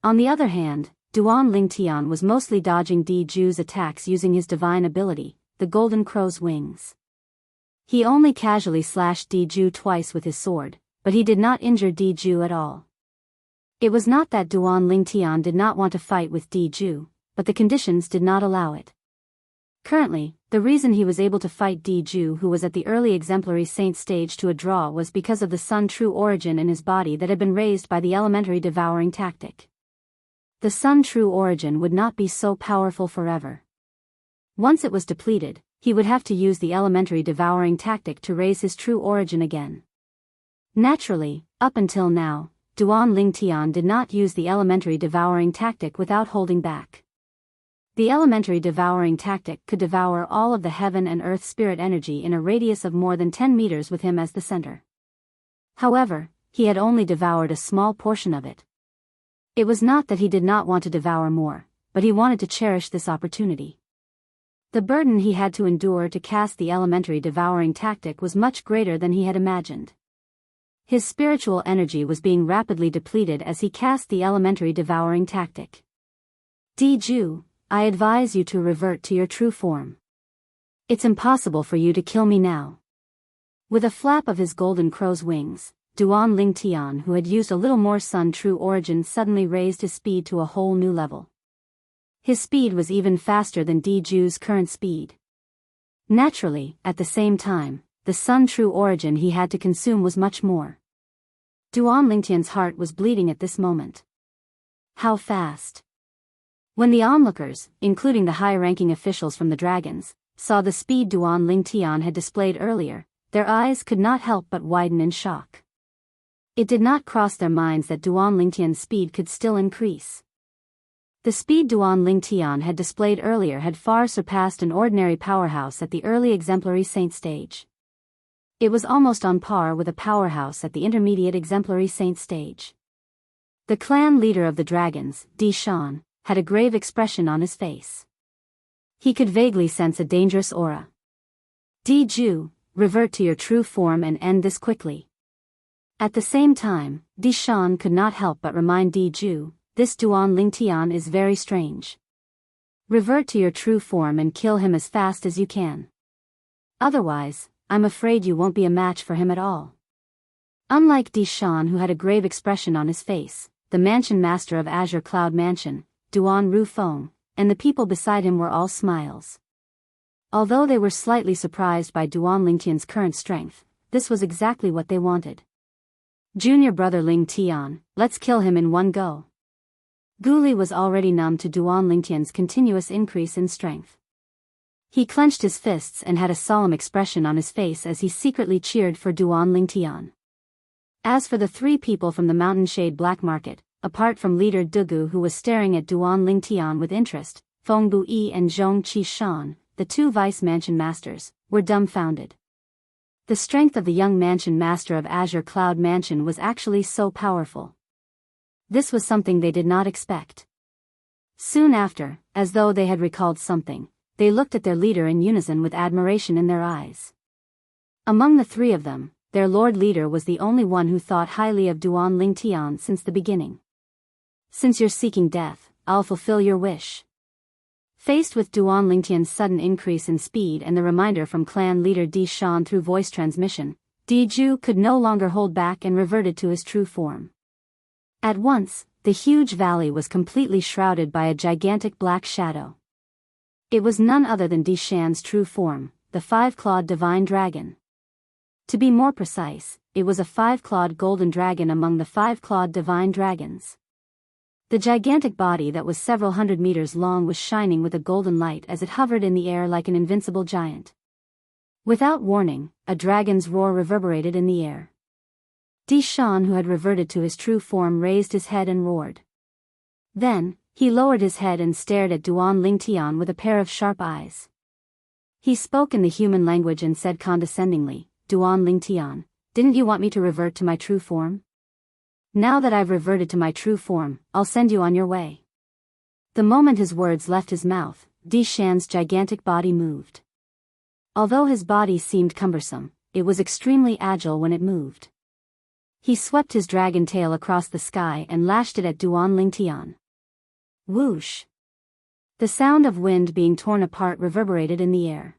On the other hand, Duan Lingtian was mostly dodging Diju's attacks using his divine ability, the Golden Crow's Wings. He only casually slashed Diju twice with his sword, but he did not injure Diju at all. It was not that Duan Lingtian did not want to fight with Diju, but the conditions did not allow it. Currently, the reason he was able to fight Diju, who was at the early exemplary saint stage, to a draw was because of the sun true origin in his body that had been raised by the elementary devouring tactic. The sun true origin would not be so powerful forever. Once it was depleted, he would have to use the elementary devouring tactic to raise his true origin again. Naturally, up until now, Duan Lingtian did not use the elementary devouring tactic without holding back. The elementary devouring tactic could devour all of the heaven and earth spirit energy in a radius of more than 10 meters with him as the center. However, he had only devoured a small portion of it. It was not that he did not want to devour more, but he wanted to cherish this opportunity. The burden he had to endure to cast the elementary devouring tactic was much greater than he had imagined. His spiritual energy was being rapidly depleted as he cast the elementary devouring tactic. Diju, I advise you to revert to your true form. It's impossible for you to kill me now. With a flap of his golden crow's wings, Duan Lingtian, who had used a little more sun true origin, suddenly raised his speed to a whole new level. His speed was even faster than Diju's current speed. Naturally, at the same time, the sun true origin he had to consume was much more. Duan Lingtian's heart was bleeding at this moment. How fast? When the onlookers, including the high-ranking officials from the dragons, saw the speed Duan Lingtian had displayed earlier, their eyes could not help but widen in shock. It did not cross their minds that Duan Lingtian's speed could still increase. The speed Duan Lingtian had displayed earlier had far surpassed an ordinary powerhouse at the early exemplary saint stage. It was almost on par with a powerhouse at the intermediate exemplary saint stage. The clan leader of the dragons, Di Shan, had a grave expression on his face. He could vaguely sense a dangerous aura. Di revert to your true form and end this quickly. At the same time, Di Shan could not help but remind Di this Duan Lingtian is very strange. Revert to your true form and kill him as fast as you can. Otherwise, I'm afraid you won't be a match for him at all. Unlike Di Shan, who had a grave expression on his face, the mansion master of Azure Cloud Mansion, Duan Rufeng, and the people beside him were all smiles. Although they were slightly surprised by Duan Lingtian's current strength, this was exactly what they wanted. Junior brother Ling Tian, let's kill him in one go. Guli was already numb to Duan Lingtian's continuous increase in strength. He clenched his fists and had a solemn expression on his face as he secretly cheered for Duan Lingtian. As for the three people from the Mountain Shade Black Market, apart from leader Dugu, who was staring at Duan Lingtian with interest, Feng Buyi and Zhong Qishan, the two vice mansion masters, were dumbfounded. The strength of the young mansion master of Azure Cloud Mansion was actually so powerful. This was something they did not expect. Soon after, as though they had recalled something, they looked at their leader in unison with admiration in their eyes. Among the three of them, their lord leader was the only one who thought highly of Duan Lingtian since the beginning. Since you're seeking death, I'll fulfill your wish. Faced with Duan Lingtian's sudden increase in speed and the reminder from clan leader Di Shan through voice transmission, Di could no longer hold back and reverted to his true form. At once, the huge valley was completely shrouded by a gigantic black shadow. It was none other than Di Shan's true form, the five-clawed divine dragon. To be more precise, it was a five-clawed golden dragon among the five-clawed divine dragons. The gigantic body that was several hundred meters long was shining with a golden light as it hovered in the air like an invincible giant. Without warning, a dragon's roar reverberated in the air. Di Shan, who had reverted to his true form, raised his head and roared. Then, he lowered his head and stared at Duan Lingtian with a pair of sharp eyes. He spoke in the human language and said condescendingly, Duan Lingtian, didn't you want me to revert to my true form? Now that I've reverted to my true form, I'll send you on your way. The moment his words left his mouth, Di Shan's gigantic body moved. Although his body seemed cumbersome, it was extremely agile when it moved. He swept his dragon tail across the sky and lashed it at Duan Lingtian. Whoosh! The sound of wind being torn apart reverberated in the air.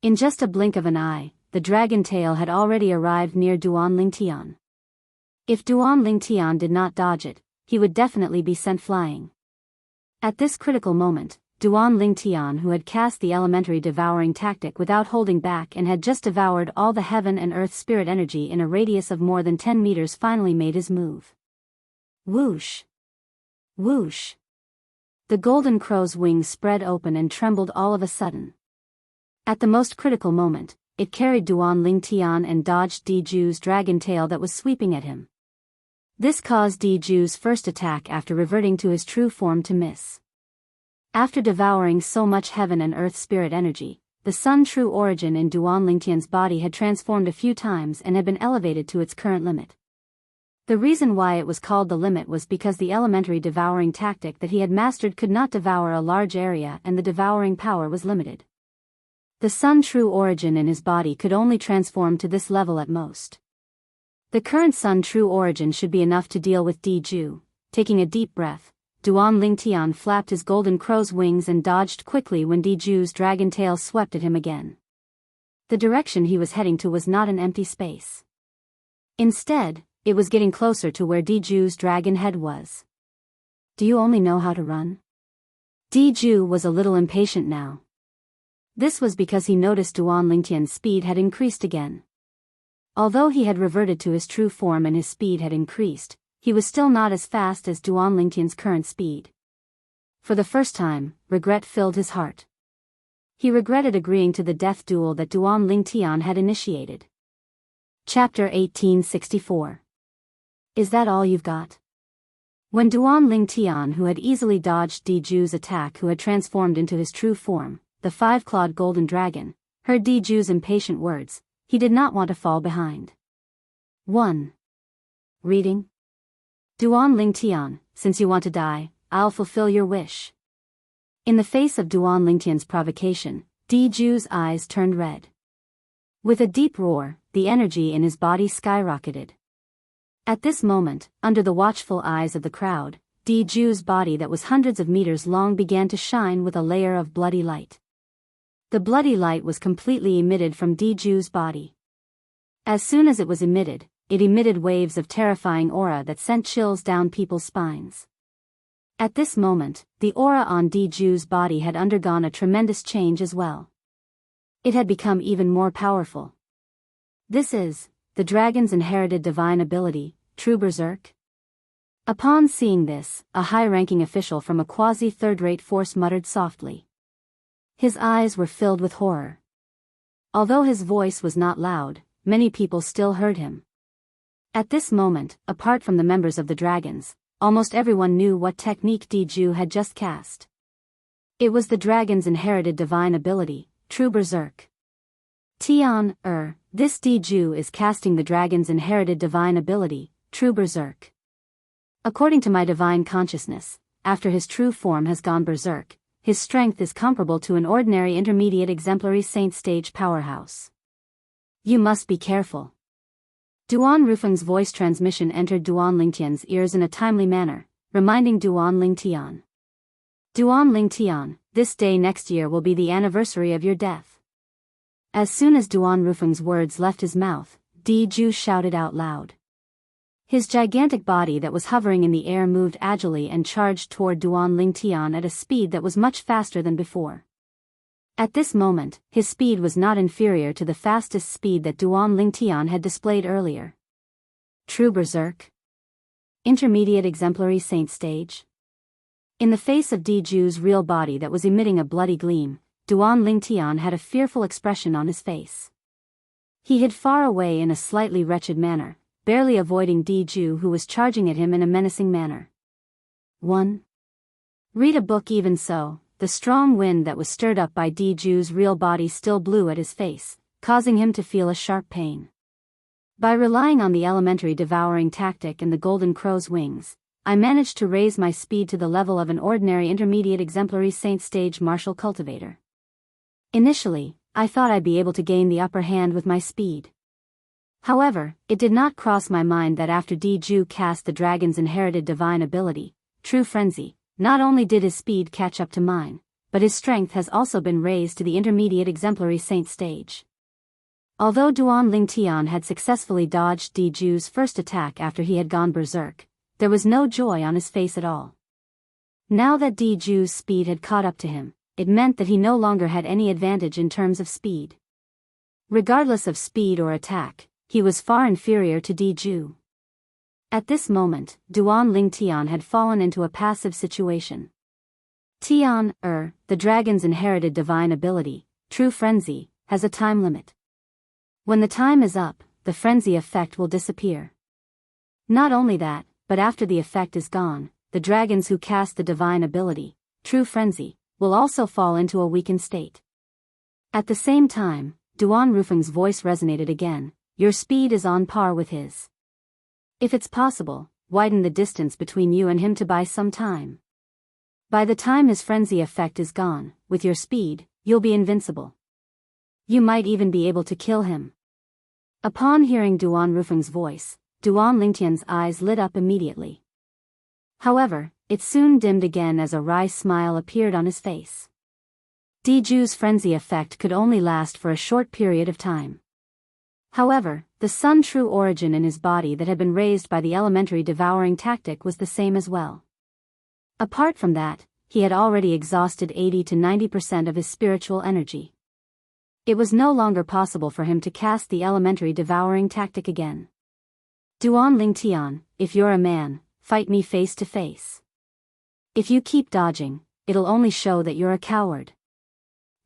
In just a blink of an eye, the dragon tail had already arrived near Duan Lingtian. If Duan Lingtian did not dodge it, he would definitely be sent flying. At this critical moment, Duan Lingtian, who had cast the elementary devouring tactic without holding back and had just devoured all the heaven and earth spirit energy in a radius of more than 10 meters, finally made his move. Whoosh! Whoosh! The golden crow's wings spread open and trembled all of a sudden. At the most critical moment, it carried Duan Lingtian and dodged Di Ju's dragon tail that was sweeping at him. This caused Di Ju's first attack after reverting to his true form to miss. After devouring so much heaven and earth spirit energy, the sun true origin in Duan Lingtian's body had transformed a few times and had been elevated to its current limit. The reason why it was called the limit was because the elementary devouring tactic that he had mastered could not devour a large area and the devouring power was limited. The sun true origin in his body could only transform to this level at most. The current sun true origin should be enough to deal with Di Ju. Taking a deep breath, Duan Lingtian flapped his golden crow's wings and dodged quickly when Di Ju's dragon tail swept at him again. The direction he was heading to was not an empty space. Instead, it was getting closer to where Di Ju's dragon head was. Do you only know how to run? Di Ju was a little impatient now. This was because he noticed Duan Lingtian's speed had increased again. Although he had reverted to his true form and his speed had increased, he was still not as fast as Duan Lingtian's current speed. For the first time, regret filled his heart. He regretted agreeing to the death duel that Duan Lingtian had initiated. Chapter 1864. Is that all you've got? When Duan Lingtian, who had easily dodged Di Ju's attack, who had transformed into his true form, the five-clawed golden dragon, heard Di Ju's impatient words, he did not want to fall behind. 1. Reading. Duan Lingtian, since you want to die, I'll fulfill your wish. In the face of Duan Lingtian's provocation, Di Ju's eyes turned red. With a deep roar, the energy in his body skyrocketed. At this moment, under the watchful eyes of the crowd, Diju's body that was hundreds of meters long began to shine with a layer of bloody light. The bloody light was completely emitted from Diju's body. As soon as it was emitted, it emitted waves of terrifying aura that sent chills down people's spines. At this moment, the aura on Diju's body had undergone a tremendous change as well. It had become even more powerful. This is the dragon's inherited divine ability, true berserk. Upon seeing this, a high-ranking official from a quasi-third-rate force muttered softly. His eyes were filled with horror. Although his voice was not loud, many people still heard him. At this moment, apart from the members of the dragons, almost everyone knew what technique Diju had just cast. It was the dragon's inherited divine ability, true berserk. Tian, this Diju is casting the dragon's inherited divine ability, true berserk. According to my divine consciousness, after his true form has gone berserk, his strength is comparable to an ordinary intermediate exemplary saint stage powerhouse. You must be careful. Duan Rufeng's voice transmission entered Duan Lingtian's ears in a timely manner, reminding Duan Lingtian. Duan Lingtian, this day next year will be the anniversary of your death. As soon as Duan Rufeng's words left his mouth, Diju shouted out loud. His gigantic body that was hovering in the air moved agilely and charged toward Duan Lingtian at a speed that was much faster than before. At this moment, his speed was not inferior to the fastest speed that Duan Lingtian had displayed earlier. True berserk. Intermediate exemplary saint stage. In the face of Diju's real body that was emitting a bloody gleam, Duan Lingtian had a fearful expression on his face. He hid far away in a slightly wretched manner, barely avoiding Diju who was charging at him in a menacing manner. 1. Read a book. Even so, the strong wind that was stirred up by Diju's real body still blew at his face, causing him to feel a sharp pain. By relying on the elementary devouring tactic and the golden crow's wings, I managed to raise my speed to the level of an ordinary intermediate exemplary saint stage martial cultivator. Initially, I thought I'd be able to gain the upper hand with my speed. However, it did not cross my mind that after Diju cast the dragon's inherited divine ability, true frenzy, not only did his speed catch up to mine, but his strength has also been raised to the intermediate exemplary saint stage. Although Duan Lingtian had successfully dodged Diju's first attack after he had gone berserk, there was no joy on his face at all. Now that Diju's speed had caught up to him, it meant that he no longer had any advantage in terms of speed. Regardless of speed or attack, he was far inferior to Diju. At this moment, Duan Lingtian had fallen into a passive situation. Tian, the dragon's inherited divine ability, true frenzy, has a time limit. When the time is up, the frenzy effect will disappear. Not only that, but after the effect is gone, the dragons who cast the divine ability, true frenzy, will also fall into a weakened state. At the same time, Duan Rufeng's voice resonated again. Your speed is on par with his. If it's possible, widen the distance between you and him to buy some time. By the time his frenzy effect is gone, with your speed, you'll be invincible. You might even be able to kill him. Upon hearing Duan Rufeng's voice, Duan Lingtian's eyes lit up immediately. However, it soon dimmed again as a wry smile appeared on his face. Diju's frenzy effect could only last for a short period of time. However, the sun true origin in his body that had been raised by the elementary devouring tactic was the same as well. Apart from that, he had already exhausted 80 to 90% of his spiritual energy. It was no longer possible for him to cast the elementary devouring tactic again. Duan Lingtian, if you're a man, fight me face to face. If you keep dodging, it'll only show that you're a coward.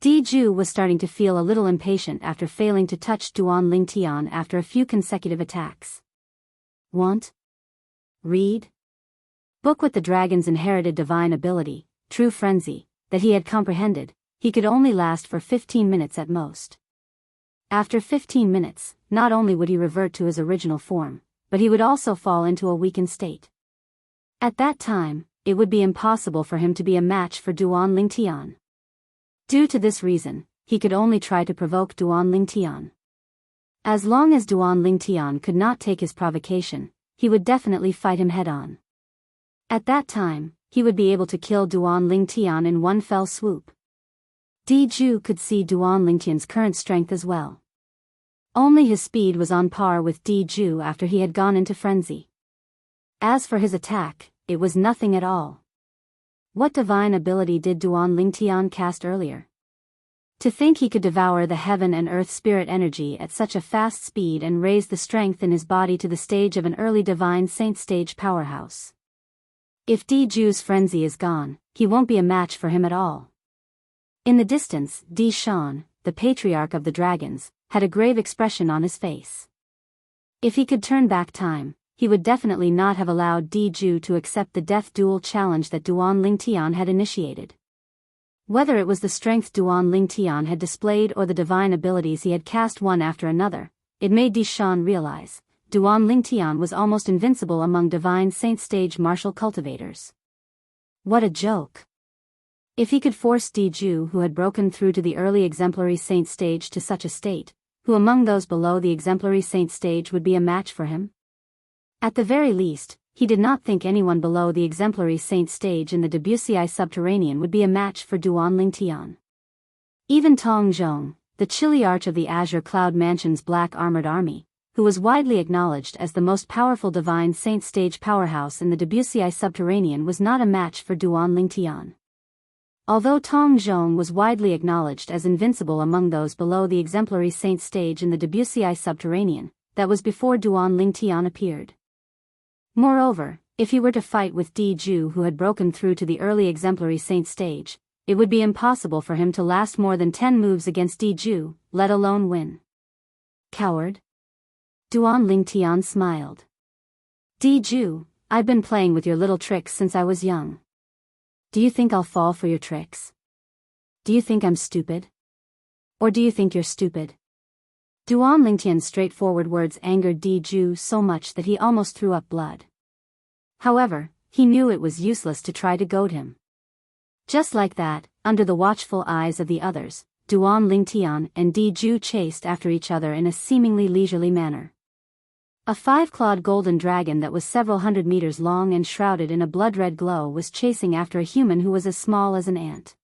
Diju was starting to feel a little impatient after failing to touch Duan Lingtian after a few consecutive attacks. Want? Read? Book with the dragon's inherited divine ability, true frenzy, that he had comprehended, he could only last for 15 minutes at most. After 15 minutes, not only would he revert to his original form, but he would also fall into a weakened state. At that time, it would be impossible for him to be a match for Duan Lingtian. Due to this reason, he could only try to provoke Duan Lingtian. As long as Duan Lingtian could not take his provocation, he would definitely fight him head-on. At that time, he would be able to kill Duan Lingtian in one fell swoop. Di Zhu could see Duan Lingtian's current strength as well. Only his speed was on par with Di Zhu after he had gone into frenzy. As for his attack, it was nothing at all. What divine ability did Duan Lingtian cast earlier? To think he could devour the heaven and earth spirit energy at such a fast speed and raise the strength in his body to the stage of an early divine saint stage powerhouse. If Di Zhu's frenzy is gone, he won't be a match for him at all. In the distance, Di Shan, the patriarch of the dragons, had a grave expression on his face. If he could turn back time, he would definitely not have allowed Di Zhu to accept the death duel challenge that Duan Lingtian had initiated. Whether it was the strength Duan Lingtian had displayed or the divine abilities he had cast one after another, it made Di Shan realize Duan Lingtian was almost invincible among divine saint stage martial cultivators. What a joke! If he could force Di Zhu, who had broken through to the early exemplary saint stage, to such a state, who among those below the exemplary saint stage would be a match for him? At the very least, he did not think anyone below the exemplary saint stage in the Debussyi subterranean would be a match for Duan Lingtian. Even Tong Zhong, the chiliarch of the Azure Cloud Mansion's black armored army, who was widely acknowledged as the most powerful divine saint stage powerhouse in the Debussyi subterranean, was not a match for Duan Lingtian. Although Tong Zhong was widely acknowledged as invincible among those below the exemplary saint stage in the Debussyi subterranean, that was before Duan Lingtian appeared. Moreover, if he were to fight with Di Zhu, who had broken through to the early exemplary saint stage, it would be impossible for him to last more than 10 moves against Di Zhu, let alone win. Coward? Duan Lingtian smiled. Di Zhu, I've been playing with your little tricks since I was young. Do you think I'll fall for your tricks? Do you think I'm stupid? Or do you think you're stupid? Duan Lingtian's straightforward words angered Di Zhu so much that he almost threw up blood. However, he knew it was useless to try to goad him. Just like that, under the watchful eyes of the others, Duan Lingtian and Di Zhu chased after each other in a seemingly leisurely manner. A 5-clawed golden dragon that was several hundred meters long and shrouded in a blood-red glow was chasing after a human who was as small as an ant.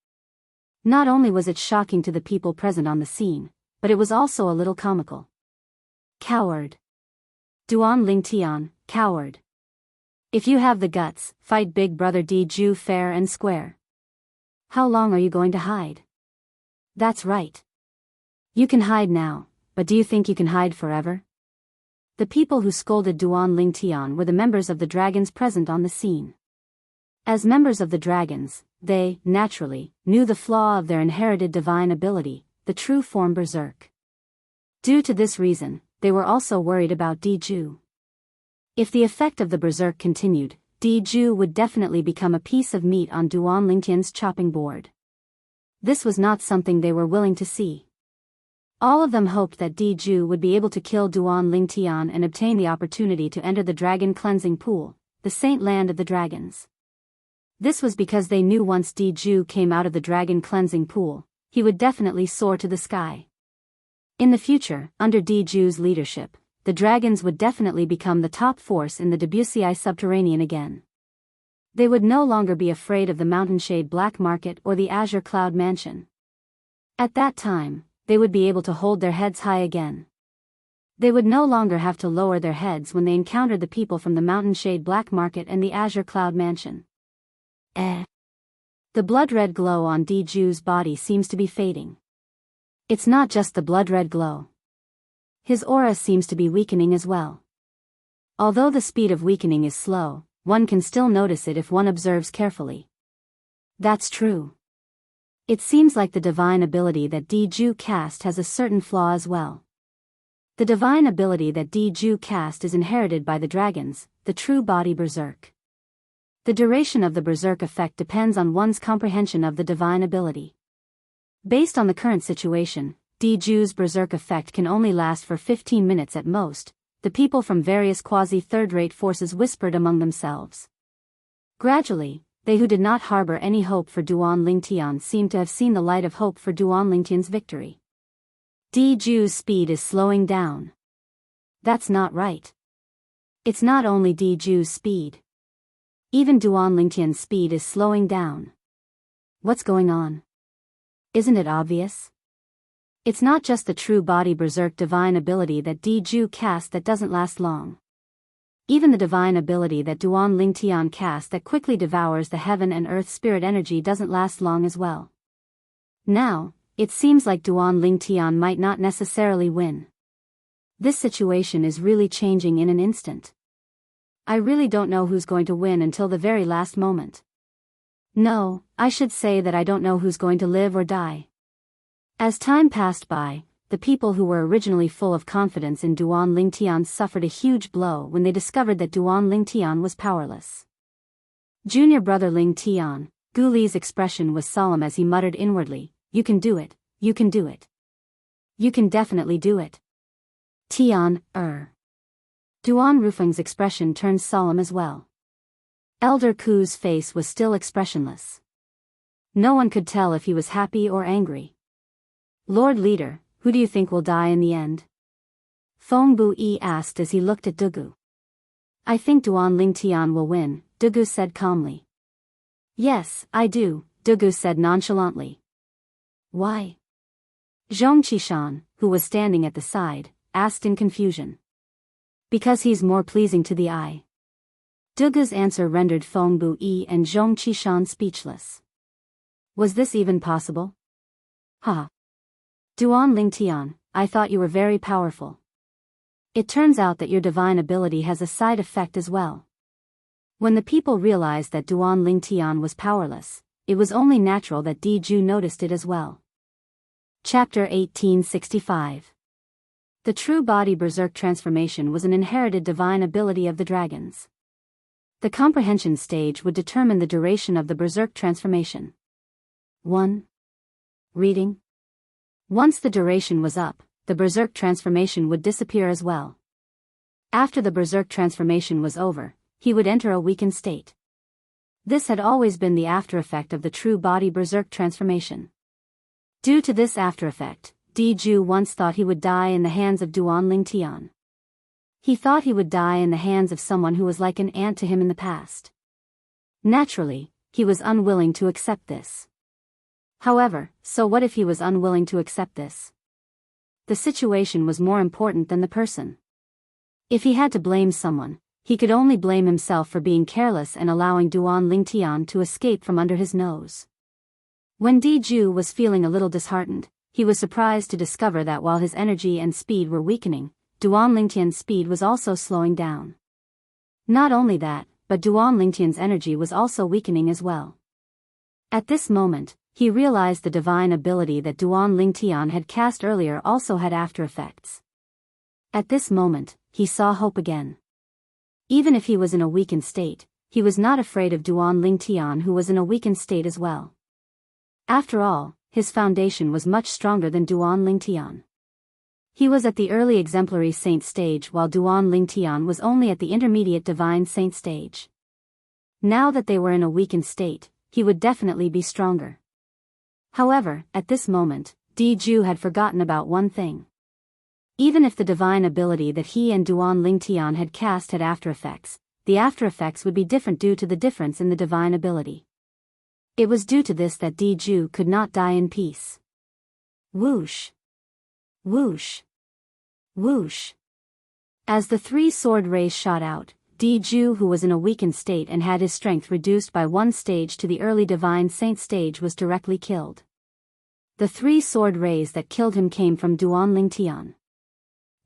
Not only was it shocking to the people present on the scene, but it was also a little comical. Coward. Duan Lingtian, coward. If you have the guts, fight Big Brother Di Zhu fair and square. How long are you going to hide? That's right. You can hide now, but do you think you can hide forever? The people who scolded Duan Lingtian were the members of the dragons present on the scene. As members of the dragons, they, naturally, knew the flaw of their inherited divine ability, the true form berserk. Due to this reason, they were also worried about Di Zhu. If the effect of the berserk continued, Di Zhu would definitely become a piece of meat on Duan Lingtian's chopping board. This was not something they were willing to see. All of them hoped that Di Zhu would be able to kill Duan Lingtian and obtain the opportunity to enter the dragon cleansing pool, the saint land of the dragons. This was because they knew once Di Zhu came out of the dragon cleansing pool, he would definitely soar to the sky. In the future, under Di Zhu's leadership, the dragons would definitely become the top force in the Debussyi subterranean again. They would no longer be afraid of the Mountainshade Black Market or the Azure Cloud Mansion. At that time, they would be able to hold their heads high again. They would no longer have to lower their heads when they encountered the people from the Mountainshade Black Market and the Azure Cloud Mansion. The blood-red glow on Di Zhu's body seems to be fading. It's not just the blood-red glow. His aura seems to be weakening as well. Although the speed of weakening is slow, one can still notice it if one observes carefully. That's true. It seems like the divine ability that Di Zhu cast has a certain flaw as well. The divine ability that Di Zhu cast is inherited by the dragons, the true body berserk. The duration of the berserk effect depends on one's comprehension of the divine ability. Based on the current situation, Di Zhu's berserk effect can only last for 15 minutes at most. The people from various quasi-third-rate forces whispered among themselves. Gradually, they who did not harbor any hope for Duan Lingtian seemed to have seen the light of hope for Duan Lingtian's victory. Diju's speed is slowing down. That's not right. It's not only Diju's speed. Even Duan Lingtian's speed is slowing down. What's going on? Isn't it obvious? It's not just the true body berserk divine ability that Diju cast that doesn't last long. Even the divine ability that Duan Lingtian cast that quickly devours the heaven and earth spirit energy doesn't last long as well. Now, it seems like Duan Lingtian might not necessarily win. This situation is really changing in an instant. I really don't know who's going to win until the very last moment. No, I should say that I don't know who's going to live or die. As time passed by, the people who were originally full of confidence in Duan Lingtian suffered a huge blow when they discovered that Duan Lingtian was powerless. Junior brother Lingtian, Gu Li's expression was solemn as he muttered inwardly, "You can do it, you can do it. You can definitely do it." Tian, Duan Rufeng's expression turned solemn as well. Elder Ku's face was still expressionless. No one could tell if he was happy or angry. "Lord Leader, who do you think will die in the end?" Feng Buyi asked as he looked at Dugu. "I think Duan Lingtian will win," Dugu said calmly. "Yes, I do," Dugu said nonchalantly. "Why?" Zhong Qishan, who was standing at the side, asked in confusion. "Because he's more pleasing to the eye." Dugu's answer rendered Feng Buyi and Zhong Qishan speechless. Was this even possible? Ha! Duan Lingtian, I thought you were very powerful. It turns out that your divine ability has a side effect as well. When the people realized that Duan Lingtian was powerless, it was only natural that Diju noticed it as well. Chapter 1865. The true body berserk transformation was an inherited divine ability of the dragons. The comprehension stage would determine the duration of the berserk transformation. 1. Reading. Once the duration was up, the berserk transformation would disappear as well. After the berserk transformation was over, he would enter a weakened state. This had always been the after-effect of the true body berserk transformation. Due to this after-effect, Diju once thought he would die in the hands of Duan Lingtian. He thought he would die in the hands of someone who was like an aunt to him in the past. Naturally, he was unwilling to accept this. However, so what if he was unwilling to accept this? The situation was more important than the person. If he had to blame someone, he could only blame himself for being careless and allowing Duan Lingtian to escape from under his nose. When Diju was feeling a little disheartened, he was surprised to discover that while his energy and speed were weakening, Duan Lingtian's speed was also slowing down. Not only that, but Duan Lingtian's energy was also weakening as well. At this moment, he realized the divine ability that Duan Lingtian had cast earlier also had after-effects. At this moment, he saw hope again. Even if he was in a weakened state, he was not afraid of Duan Lingtian who was in a weakened state as well. After all, his foundation was much stronger than Duan Lingtian. He was at the early exemplary saint stage while Duan Lingtian was only at the intermediate divine saint stage. Now that they were in a weakened state, he would definitely be stronger. However, at this moment, Diju had forgotten about one thing. Even if the divine ability that he and Duan Lingtian had cast had after-effects, the after-effects would be different due to the difference in the divine ability. It was due to this that Diju could not die in peace. Whoosh! Whoosh! Whoosh! As the three sword rays shot out, Diju, who was in a weakened state and had his strength reduced by one stage to the early divine saint stage, was directly killed. The three sword rays that killed him came from Duan Lingtian.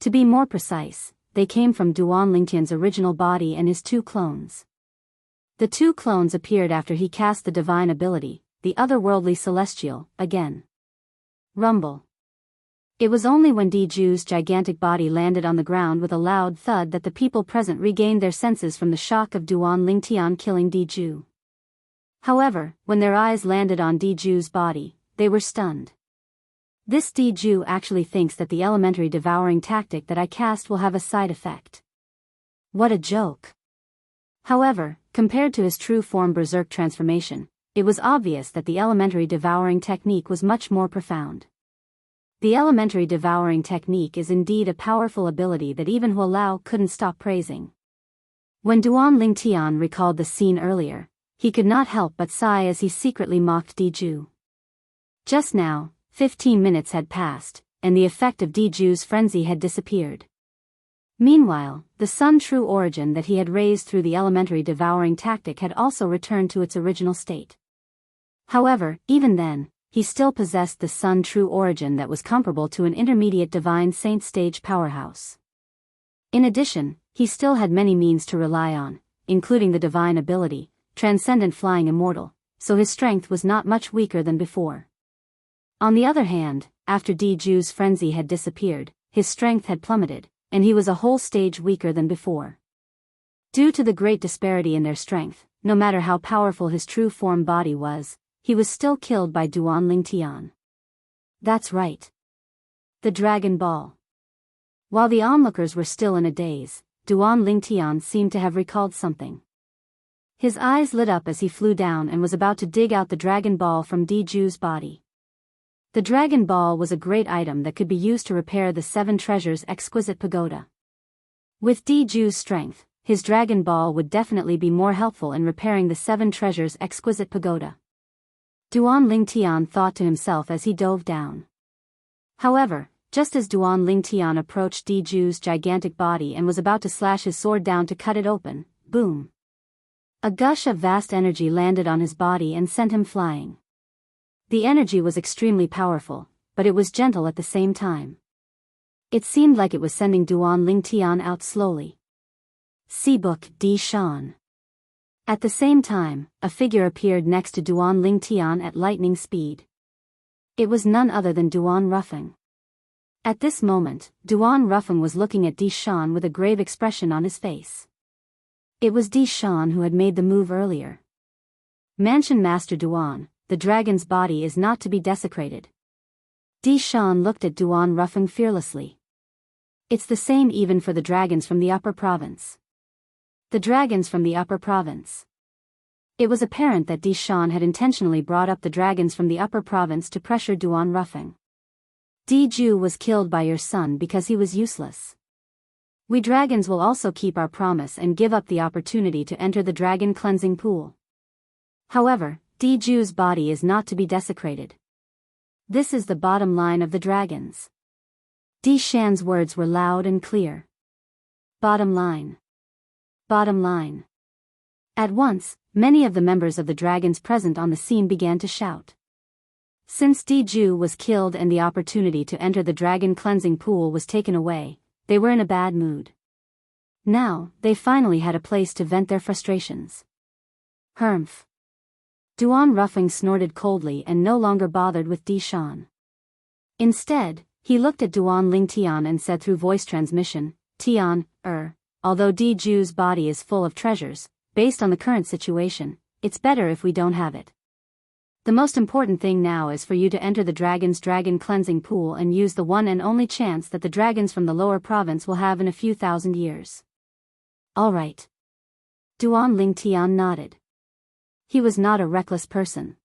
To be more precise, they came from Duan Lingtian's original body and his two clones. The two clones appeared after he cast the divine ability, the otherworldly celestial, again. Rumble. It was only when Diju's gigantic body landed on the ground with a loud thud that the people present regained their senses from the shock of Duan Lingtian killing Diju. However, when their eyes landed on Diju's body, they were stunned. This Diju actually thinks that the elementary devouring tactic that I cast will have a side effect. What a joke. However, compared to his true form berserk transformation, it was obvious that the elementary devouring technique was much more profound. The elementary devouring technique is indeed a powerful ability that even Hualao couldn't stop praising. When Duan Lingtian recalled the scene earlier, he could not help but sigh as he secretly mocked Diju. Just now, 15 minutes had passed, and the effect of Diju's frenzy had disappeared. Meanwhile, the Sun True Origin that he had raised through the elementary devouring tactic had also returned to its original state. However, even then, he still possessed the Sun True Origin that was comparable to an intermediate Divine Saint stage powerhouse. In addition, he still had many means to rely on, including the divine ability, Transcendent Flying Immortal, so his strength was not much weaker than before. On the other hand, after Diju's frenzy had disappeared, his strength had plummeted, and he was a whole stage weaker than before. Due to the great disparity in their strength, no matter how powerful his true form body was, he was still killed by Duan Lingtian. That's right. The Dragon Ball. While the onlookers were still in a daze, Duan Lingtian seemed to have recalled something. His eyes lit up as he flew down and was about to dig out the Dragon Ball from Diju's body. The Dragon Ball was a great item that could be used to repair the Seven Treasures' exquisite pagoda. With Diju's strength, his Dragon Ball would definitely be more helpful in repairing the Seven Treasures' exquisite pagoda. Duan Lingtian thought to himself as he dove down. However, just as Duan Lingtian approached Diju's gigantic body and was about to slash his sword down to cut it open, boom! A gush of vast energy landed on his body and sent him flying. The energy was extremely powerful, but it was gentle at the same time. It seemed like it was sending Duan Lingtian out slowly. See Book D. Shan. At the same time, a figure appeared next to Duan Lingtian at lightning speed. It was none other than Duan Ruffeng. At this moment, Duan Ruffeng was looking at Di Shan with a grave expression on his face. It was Di Shan who had made the move earlier. Mansion Master Duan, the dragon's body is not to be desecrated. Di Shan looked at Duan Ruffeng fearlessly. It's the same even for the dragons from the upper province. The dragons from the upper province. It was apparent that Di Shan had intentionally brought up the dragons from the upper province to pressure Duan Ruffeng. Diju was killed by your son because he was useless. We dragons will also keep our promise and give up the opportunity to enter the dragon cleansing pool. However, Diju's body is not to be desecrated. This is the bottom line of the dragons. Di Shan's words were loud and clear. Bottom line. Bottom line. At once, many of the members of the dragons present on the scene began to shout. Since Diju was killed and the opportunity to enter the dragon cleansing pool was taken away, they were in a bad mood. Now, they finally had a place to vent their frustrations. Humph. Duan Ruffeng snorted coldly and no longer bothered with Di Shan. Instead, he looked at Duan Lingtian and said through voice transmission, Tian, although Diju's body is full of treasures, based on the current situation, it's better if we don't have it. The most important thing now is for you to enter the dragon's dragon cleansing pool and use the one and only chance that the dragons from the lower province will have in a few thousand years. All right. Duan Lingtian nodded. He was not a reckless person.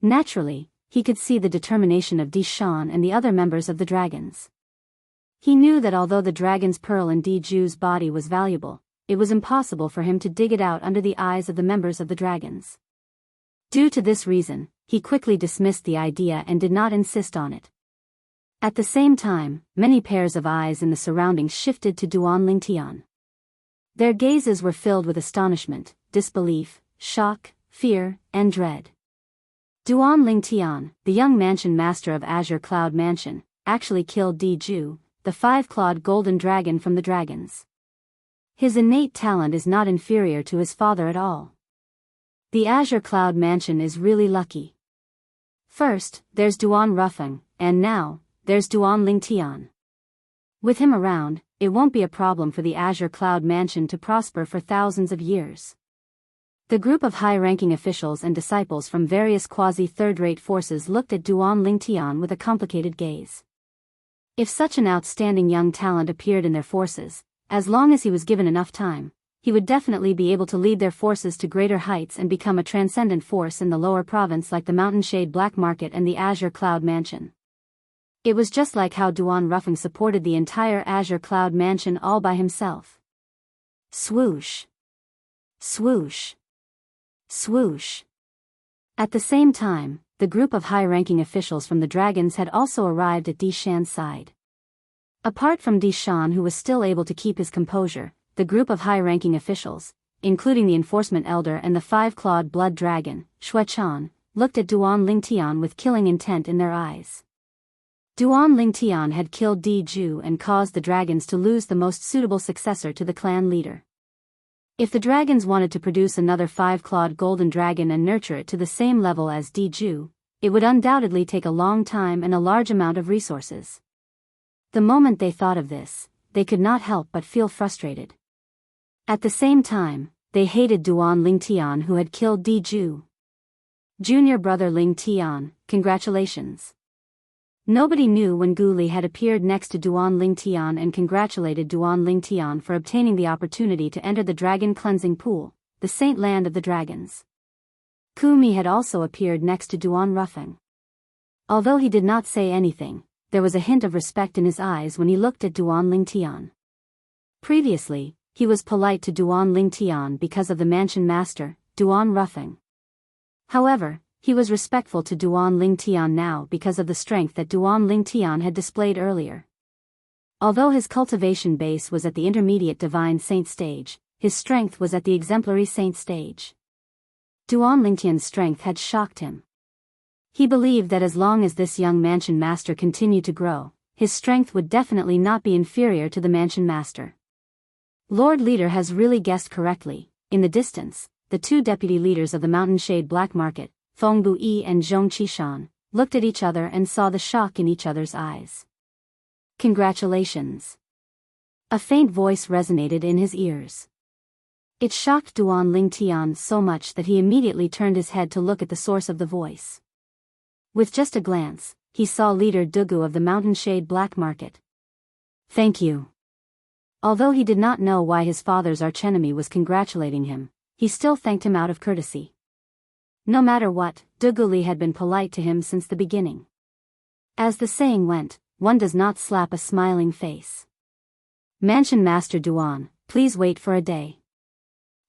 Naturally, he could see the determination of Di Shan and the other members of the dragons. He knew that although the dragon's pearl in Diju's body was valuable, it was impossible for him to dig it out under the eyes of the members of the dragons. Due to this reason, he quickly dismissed the idea and did not insist on it. At the same time, many pairs of eyes in the surroundings shifted to Duan Lingtian. Their gazes were filled with astonishment, disbelief, shock, fear, and dread. Duan Lingtian, the young mansion master of Azure Cloud Mansion, actually killed Diju, the five-clawed golden dragon from the dragons. His innate talent is not inferior to his father at all. The Azure Cloud Mansion is really lucky. First, there's Duan Ruffeng, and now, there's Duan Lingtian. With him around, it won't be a problem for the Azure Cloud Mansion to prosper for thousands of years. The group of high-ranking officials and disciples from various quasi-third-rate forces looked at Duan Lingtian with a complicated gaze. If such an outstanding young talent appeared in their forces, as long as he was given enough time, he would definitely be able to lead their forces to greater heights and become a transcendent force in the lower province like the Mountain Shade Black Market and the Azure Cloud Mansion. It was just like how Duan Ruffing supported the entire Azure Cloud Mansion all by himself. Swoosh. Swoosh. Swoosh. At the same time, the group of high-ranking officials from the dragons had also arrived at Di Shan's side. Apart from Di Shan, who was still able to keep his composure, the group of high-ranking officials, including the enforcement elder and the five-clawed blood dragon, Shuechan, looked at Duan Lingtian with killing intent in their eyes. Duan Lingtian had killed Di Ju and caused the dragons to lose the most suitable successor to the clan leader. If the dragons wanted to produce another five-clawed golden dragon and nurture it to the same level as Di Ju, it would undoubtedly take a long time and a large amount of resources. The moment they thought of this, they could not help but feel frustrated. At the same time, they hated Duan Lingtian, who had killed Di Ju. Junior brother Lingtian, congratulations. Nobody knew when Gu Li had appeared next to Duan Lingtian and congratulated Duan Lingtian for obtaining the opportunity to enter the dragon cleansing pool, the saint land of the dragons. Ku Mi had also appeared next to Duan Ruffing. Although he did not say anything, there was a hint of respect in his eyes when he looked at Duan Lingtian. Previously, he was polite to Duan Lingtian because of the mansion master, Duan Ruffing. However, he was respectful to Duan Lingtian now because of the strength that Duan Lingtian had displayed earlier. Although his cultivation base was at the intermediate divine saint stage, his strength was at the exemplary saint stage. Duan Lingtian's strength had shocked him. He believed that as long as this young mansion master continued to grow, his strength would definitely not be inferior to the mansion master. Lord Leader has really guessed correctly. In the distance, the two deputy leaders of the Mountain Shade Black Market, Feng Buyi and Zhong Qishan, looked at each other and saw the shock in each other's eyes. Congratulations. A faint voice resonated in his ears. It shocked Duan Lingtian so much that he immediately turned his head to look at the source of the voice. With just a glance, he saw leader Dugu of the Mountain Shade Black Market. Thank you. Although he did not know why his father's archenemy was congratulating him, he still thanked him out of courtesy. No matter what, Dugu Li had been polite to him since the beginning. As the saying went, one does not slap a smiling face. Mansion Master Duan, please wait for a day.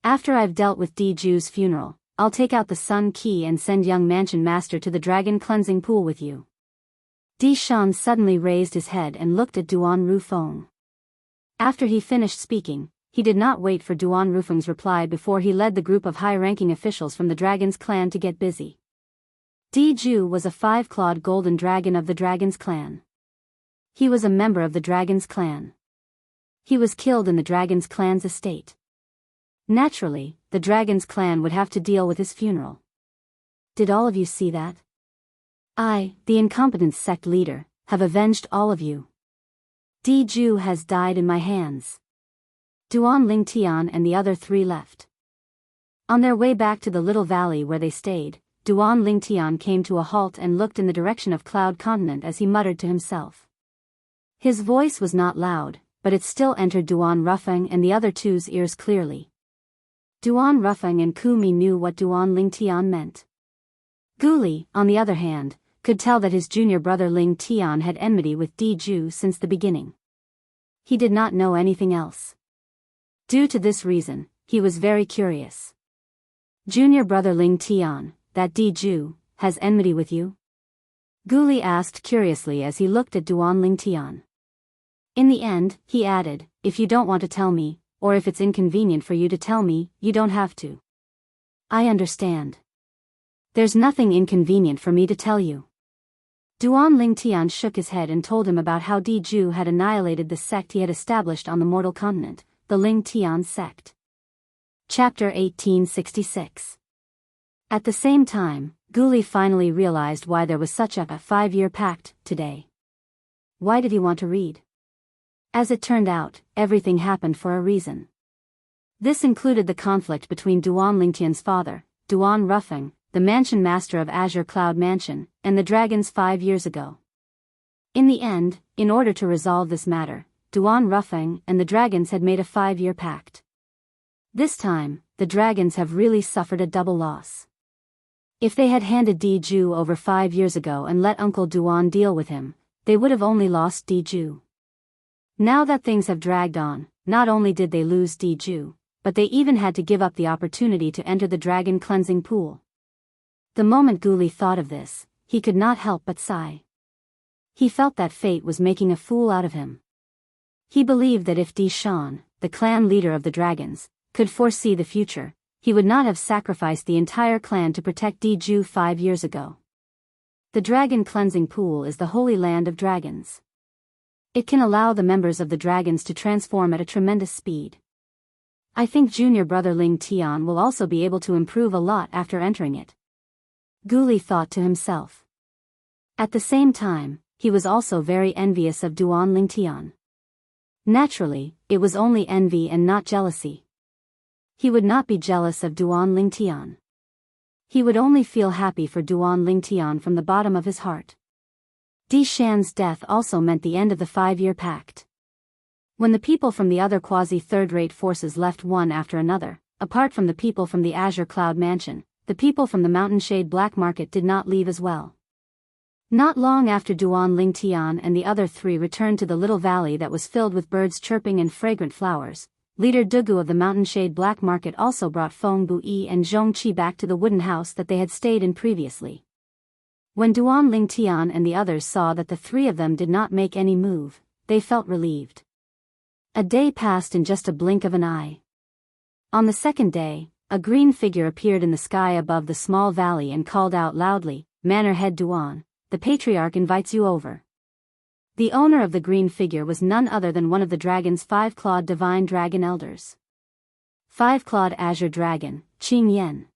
After I've dealt with Di Ju's funeral, I'll take out the Sun Key and send young Mansion Master to the Dragon Cleansing Pool with you. Di Shan suddenly raised his head and looked at Duan Rufeng. After he finished speaking, he did not wait for Duan Rufeng's reply before he led the group of high-ranking officials from the Dragon's clan to get busy. Di Ju was a five-clawed golden dragon of the Dragon's clan. He was a member of the Dragon's clan. He was killed in the Dragon's clan's estate. Naturally, the Dragon's clan would have to deal with his funeral. Did all of you see that? I, the incompetent sect leader, have avenged all of you. Di Ju has died in my hands. Duan Lingtian and the other three left. On their way back to the little valley where they stayed, Duan Lingtian came to a halt and looked in the direction of Cloud Continent as he muttered to himself. His voice was not loud, but it still entered Duan Ruffeng and the other two's ears clearly. Duan Ruffeng and Ku Mi knew what Duan Lingtian meant. Gu Li, on the other hand, could tell that his junior brother Lingtian had enmity with Di Ju since the beginning. He did not know anything else. Due to this reason, he was very curious. Junior brother Lingtian, that Di Ju, has enmity with you? Gu Li asked curiously as he looked at Duan Lingtian. In the end, he added, if you don't want to tell me, or if it's inconvenient for you to tell me, you don't have to. I understand. There's nothing inconvenient for me to tell you. Duan Lingtian shook his head and told him about how Di Ju had annihilated the sect he had established on the mortal continent, the Lingtian sect. Chapter 1866. At the same time, Gu Li finally realized why there was such a 5-year pact today. Why did he want to read? As it turned out, everything happened for a reason. This included the conflict between Duan Lingtian's father, Duan Ruffeng, the mansion master of Azure Cloud Mansion, and the dragons 5 years ago. In the end, in order to resolve this matter, Duan Ruffeng and the dragons had made a 5-year pact. This time, the dragons have really suffered a double loss. If they had handed Di Ju over 5 years ago and let Uncle Duan deal with him, they would have only lost Diju. Now that things have dragged on, not only did they lose Diju, but they even had to give up the opportunity to enter the dragon cleansing pool. The moment Guli thought of this, he could not help but sigh. He felt that fate was making a fool out of him. He believed that if Di Shan, the clan leader of the dragons, could foresee the future, he would not have sacrificed the entire clan to protect Diju 5 years ago. The dragon cleansing pool is the holy land of dragons. It can allow the members of the dragons to transform at a tremendous speed. I think junior brother Ling Tian will also be able to improve a lot after entering it. Guli thought to himself. At the same time, he was also very envious of Duan Ling Tian. Naturally, it was only envy and not jealousy. He would not be jealous of Duan Ling Tian. He would only feel happy for Duan Ling Tian from the bottom of his heart. Di Shan's death also meant the end of the 5-year pact. When the people from the other quasi-third-rate forces left one after another, apart from the people from the Azure Cloud Mansion, the people from the Mountain Shade Black Market did not leave as well. Not long after Duan Ling Tian and the other 3 returned to the little valley that was filled with birds chirping and fragrant flowers, leader Dugu of the Mountain Shade Black Market also brought Feng Bui and Zhong Qi back to the wooden house that they had stayed in previously. When Duan Ling Tian and the others saw that the 3 of them did not make any move, they felt relieved. A day passed in just a blink of an eye. On the second day, a green figure appeared in the sky above the small valley and called out loudly, "Manor Head Duan, the Patriarch invites you over." The owner of the green figure was none other than one of the dragon's 5-clawed divine dragon elders. 5-clawed azure dragon, Qing Yan.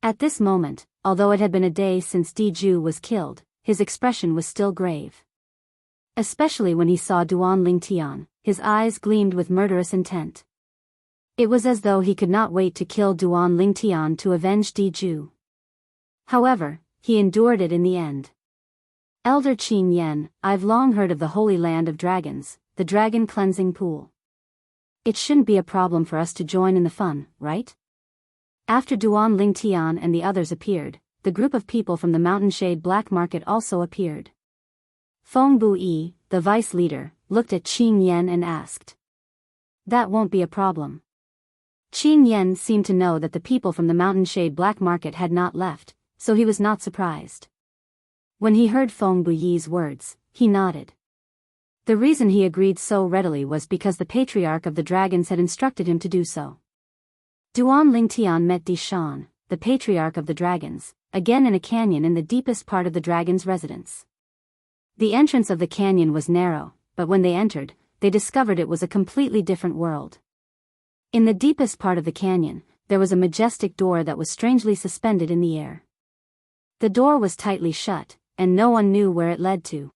At this moment, although it had been a day since Diju was killed, his expression was still grave. Especially when he saw Duan Ling Tian, his eyes gleamed with murderous intent. It was as though he could not wait to kill Duan Ling Tian to avenge Diju. However, he endured it in the end. Elder Qin Yan, I've long heard of the Holy Land of Dragons, the Dragon Cleansing Pool. It shouldn't be a problem for us to join in the fun, right? After Duan Ling Tian and the others appeared, the group of people from the Mountain Shade Black Market also appeared. Feng Bui, the vice leader, looked at Qin Yan and asked. That won't be a problem. Qin Yan seemed to know that the people from the Mountain Shade Black Market had not left, so he was not surprised. When he heard Feng Buyi's words, he nodded. The reason he agreed so readily was because the Patriarch of the Dragons had instructed him to do so. Duan Ling Tian met Di Shan, the Patriarch of the Dragons, again in a canyon in the deepest part of the dragon's residence. The entrance of the canyon was narrow, but when they entered, they discovered it was a completely different world. In the deepest part of the canyon, there was a majestic door that was strangely suspended in the air. The door was tightly shut, and no one knew where it led to.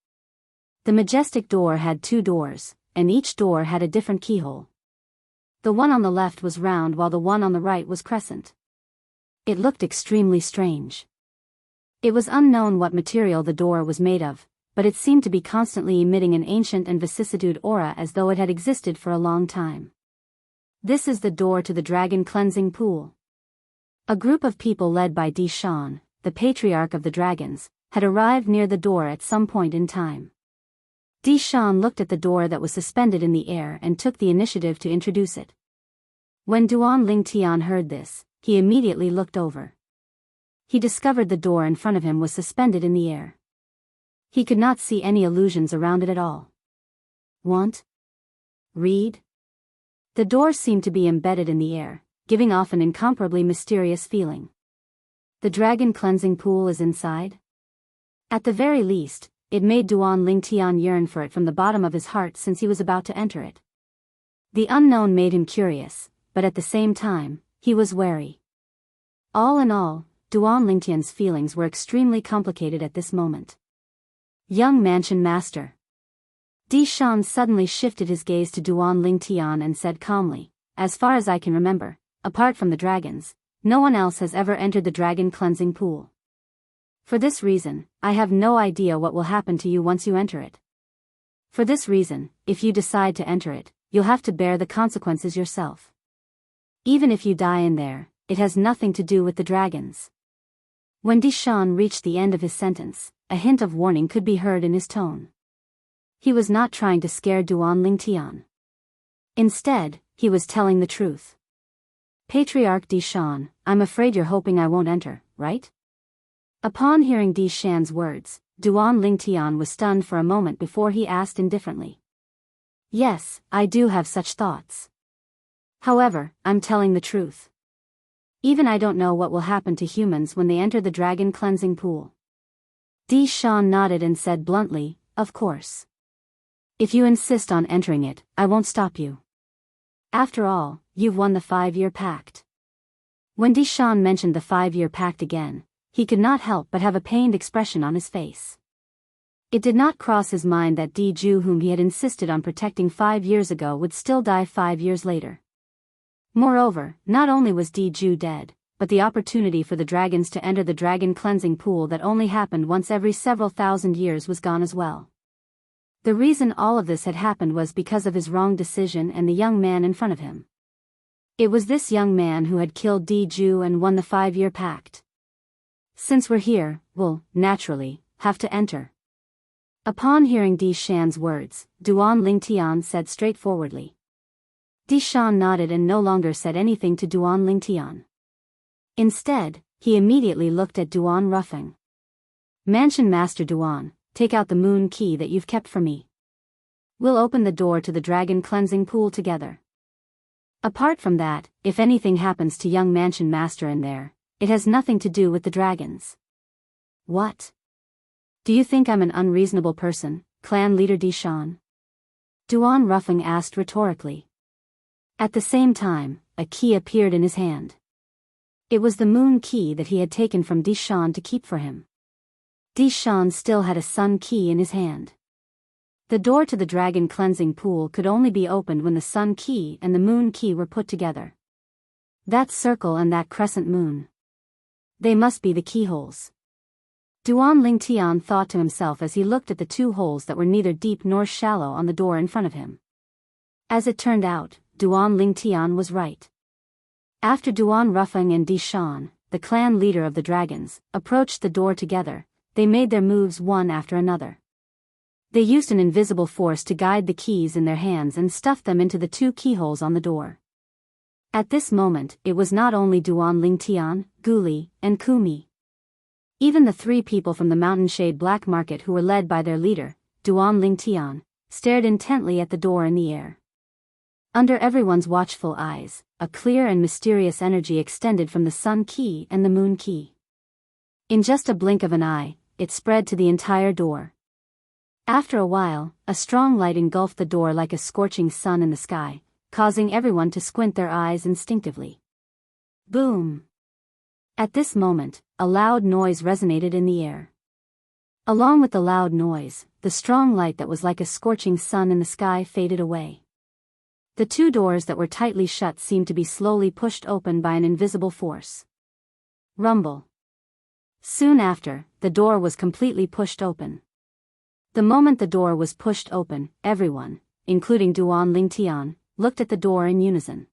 The majestic door had 2 doors, and each door had a different keyhole. The one on the left was round while the one on the right was crescent. It looked extremely strange. It was unknown what material the door was made of, but it seemed to be constantly emitting an ancient and vicissitude aura as though it had existed for a long time. This is the door to the Dragon Cleansing Pool. A group of people led by Di Shan, the Patriarch of the Dragons, had arrived near the door at some point in time. Di Shan looked at the door that was suspended in the air and took the initiative to introduce it. When Duan Ling Tian heard this, he immediately looked over. He discovered the door in front of him was suspended in the air. He could not see any illusions around it at all. Want? Read? The door seemed to be embedded in the air, giving off an incomparably mysterious feeling. The Dragon Cleansing Pool is inside? At the very least, it made Duan Ling Tian yearn for it from the bottom of his heart since he was about to enter it. The unknown made him curious, but at the same time, he was wary. All in all, Duan Ling Tian's feelings were extremely complicated at this moment. Young Mansion Master. Di Shan suddenly shifted his gaze to Duan Ling Tian and said calmly, as far as I can remember, apart from the dragons, no one else has ever entered the Dragon Cleansing Pool. For this reason, I have no idea what will happen to you once you enter it. For this reason, if you decide to enter it, you'll have to bear the consequences yourself. Even if you die in there, it has nothing to do with the dragons. When Di Shan reached the end of his sentence, a hint of warning could be heard in his tone. He was not trying to scare Duan Lingtian. Instead, he was telling the truth. Patriarch Di Shan, I'm afraid you're hoping I won't enter, right? Upon hearing Di Shan's words, Duan Lingtian was stunned for a moment before he asked indifferently. Yes, I do have such thoughts. However, I'm telling the truth. Even I don't know what will happen to humans when they enter the dragon cleansing pool. Di Shan nodded and said bluntly, of course. If you insist on entering it, I won't stop you. After all, you've won the 5-year pact. When Di Shan mentioned the 5-year pact again, he could not help but have a pained expression on his face. It did not cross his mind that Di Ju, whom he had insisted on protecting 5 years ago, would still die 5 years later. Moreover, not only was Di Ju dead, but the opportunity for the dragons to enter the dragon cleansing pool that only happened once every several thousand years was gone as well. The reason all of this had happened was because of his wrong decision and the young man in front of him. It was this young man who had killed Di Ju and won the 5-year pact. Since we're here, we'll, naturally, have to enter. Upon hearing Di Shan's words, Duan Lingtian said straightforwardly. Di Shan nodded and no longer said anything to Duan Lingtian. Instead, he immediately looked at Duan Ruffing. Mansion Master Duan, take out the moon key that you've kept for me. We'll open the door to the dragon cleansing pool together. Apart from that, if anything happens to young Mansion Master in there, it has nothing to do with the dragons. What? Do you think I'm an unreasonable person, clan leader Di Shan? Duan Ruffing asked rhetorically. At the same time, a key appeared in his hand. It was the moon key that he had taken from Di Shan to keep for him. Di Shan still had a sun key in his hand. The door to the dragon cleansing pool could only be opened when the sun key and the moon key were put together. That circle and that crescent moon. They must be the keyholes. Duan Lingtian thought to himself as he looked at the 2 holes that were neither deep nor shallow on the door in front of him. As it turned out, Duan Lingtian was right. After Duan Ruffing and Di Shan, the clan leader of the dragons, approached the door together, they made their moves one after another. They used an invisible force to guide the keys in their hands and stuffed them into the 2 keyholes on the door. At this moment, it was not only Duan Lingtian, Guli, and Kumi. Even the 3 people from the Mountainshade Black Market who were led by their leader, Duan Lingtian, stared intently at the door in the air. Under everyone's watchful eyes, a clear and mysterious energy extended from the sun key and the moon key. In just a blink of an eye, it spread to the entire door. After a while, a strong light engulfed the door like a scorching sun in the sky, causing everyone to squint their eyes instinctively. Boom! At this moment, a loud noise resonated in the air. Along with the loud noise, the strong light that was like a scorching sun in the sky faded away. The 2 doors that were tightly shut seemed to be slowly pushed open by an invisible force. Rumble. Soon after, the door was completely pushed open. The moment the door was pushed open, everyone, including Duan Lingtian, looked at the door in unison.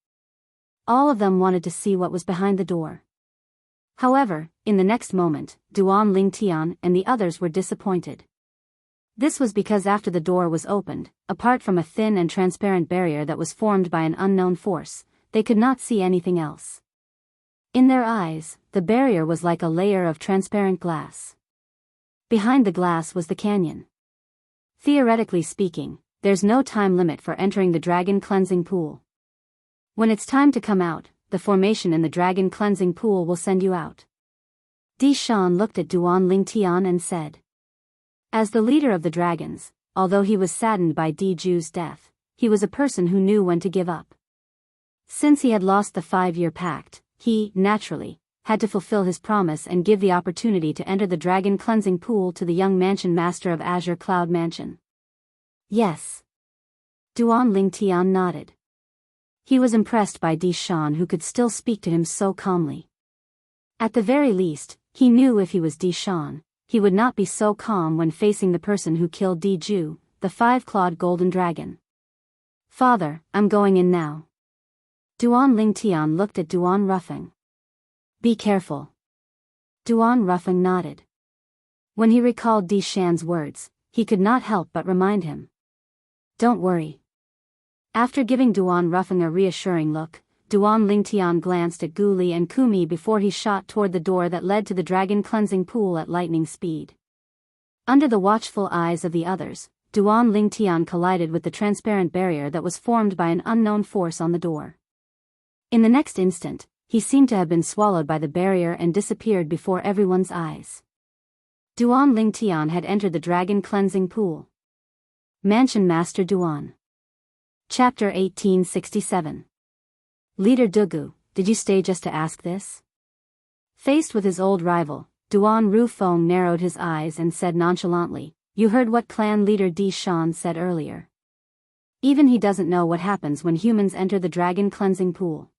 All of them wanted to see what was behind the door. However, in the next moment, Duan Lingtian and the others were disappointed. This was because after the door was opened, apart from a thin and transparent barrier that was formed by an unknown force, they could not see anything else. In their eyes, the barrier was like a layer of transparent glass. Behind the glass was the canyon. Theoretically speaking, there's no time limit for entering the dragon cleansing pool. When it's time to come out, the formation in the dragon cleansing pool will send you out. Di Shan looked at Duan Lingtian and said. As the leader of the dragons, although he was saddened by Di Ju's death, he was a person who knew when to give up. Since he had lost the 5-year pact, he, naturally, had to fulfill his promise and give the opportunity to enter the dragon cleansing pool to the young mansion master of Azure Cloud Mansion. Yes. Duan Lingtian nodded. He was impressed by Di Shan, who could still speak to him so calmly. At the very least, he knew if he was Di Shan, he would not be so calm when facing the person who killed Di Ju, the 5-clawed golden dragon. Father, I'm going in now. Duan Lingtian looked at Duan Ruffing. Be careful. Duan Ruffing nodded. When he recalled Di Shan's words, he could not help but remind him. Don't worry. After giving Duan Rufeng a reassuring look, Duan Lingtian glanced at Gu Li and Kumi before he shot toward the door that led to the dragon cleansing pool at lightning speed. Under the watchful eyes of the others, Duan Lingtian collided with the transparent barrier that was formed by an unknown force on the door. In the next instant, he seemed to have been swallowed by the barrier and disappeared before everyone's eyes. Duan Lingtian had entered the dragon cleansing pool. Mansion Master Duan. Chapter 1867. Leader Dugu, did you stay just to ask this? Faced with his old rival, Duan Rufeng narrowed his eyes and said nonchalantly, you heard what clan leader Di Shan said earlier. Even he doesn't know what happens when humans enter the dragon cleansing pool.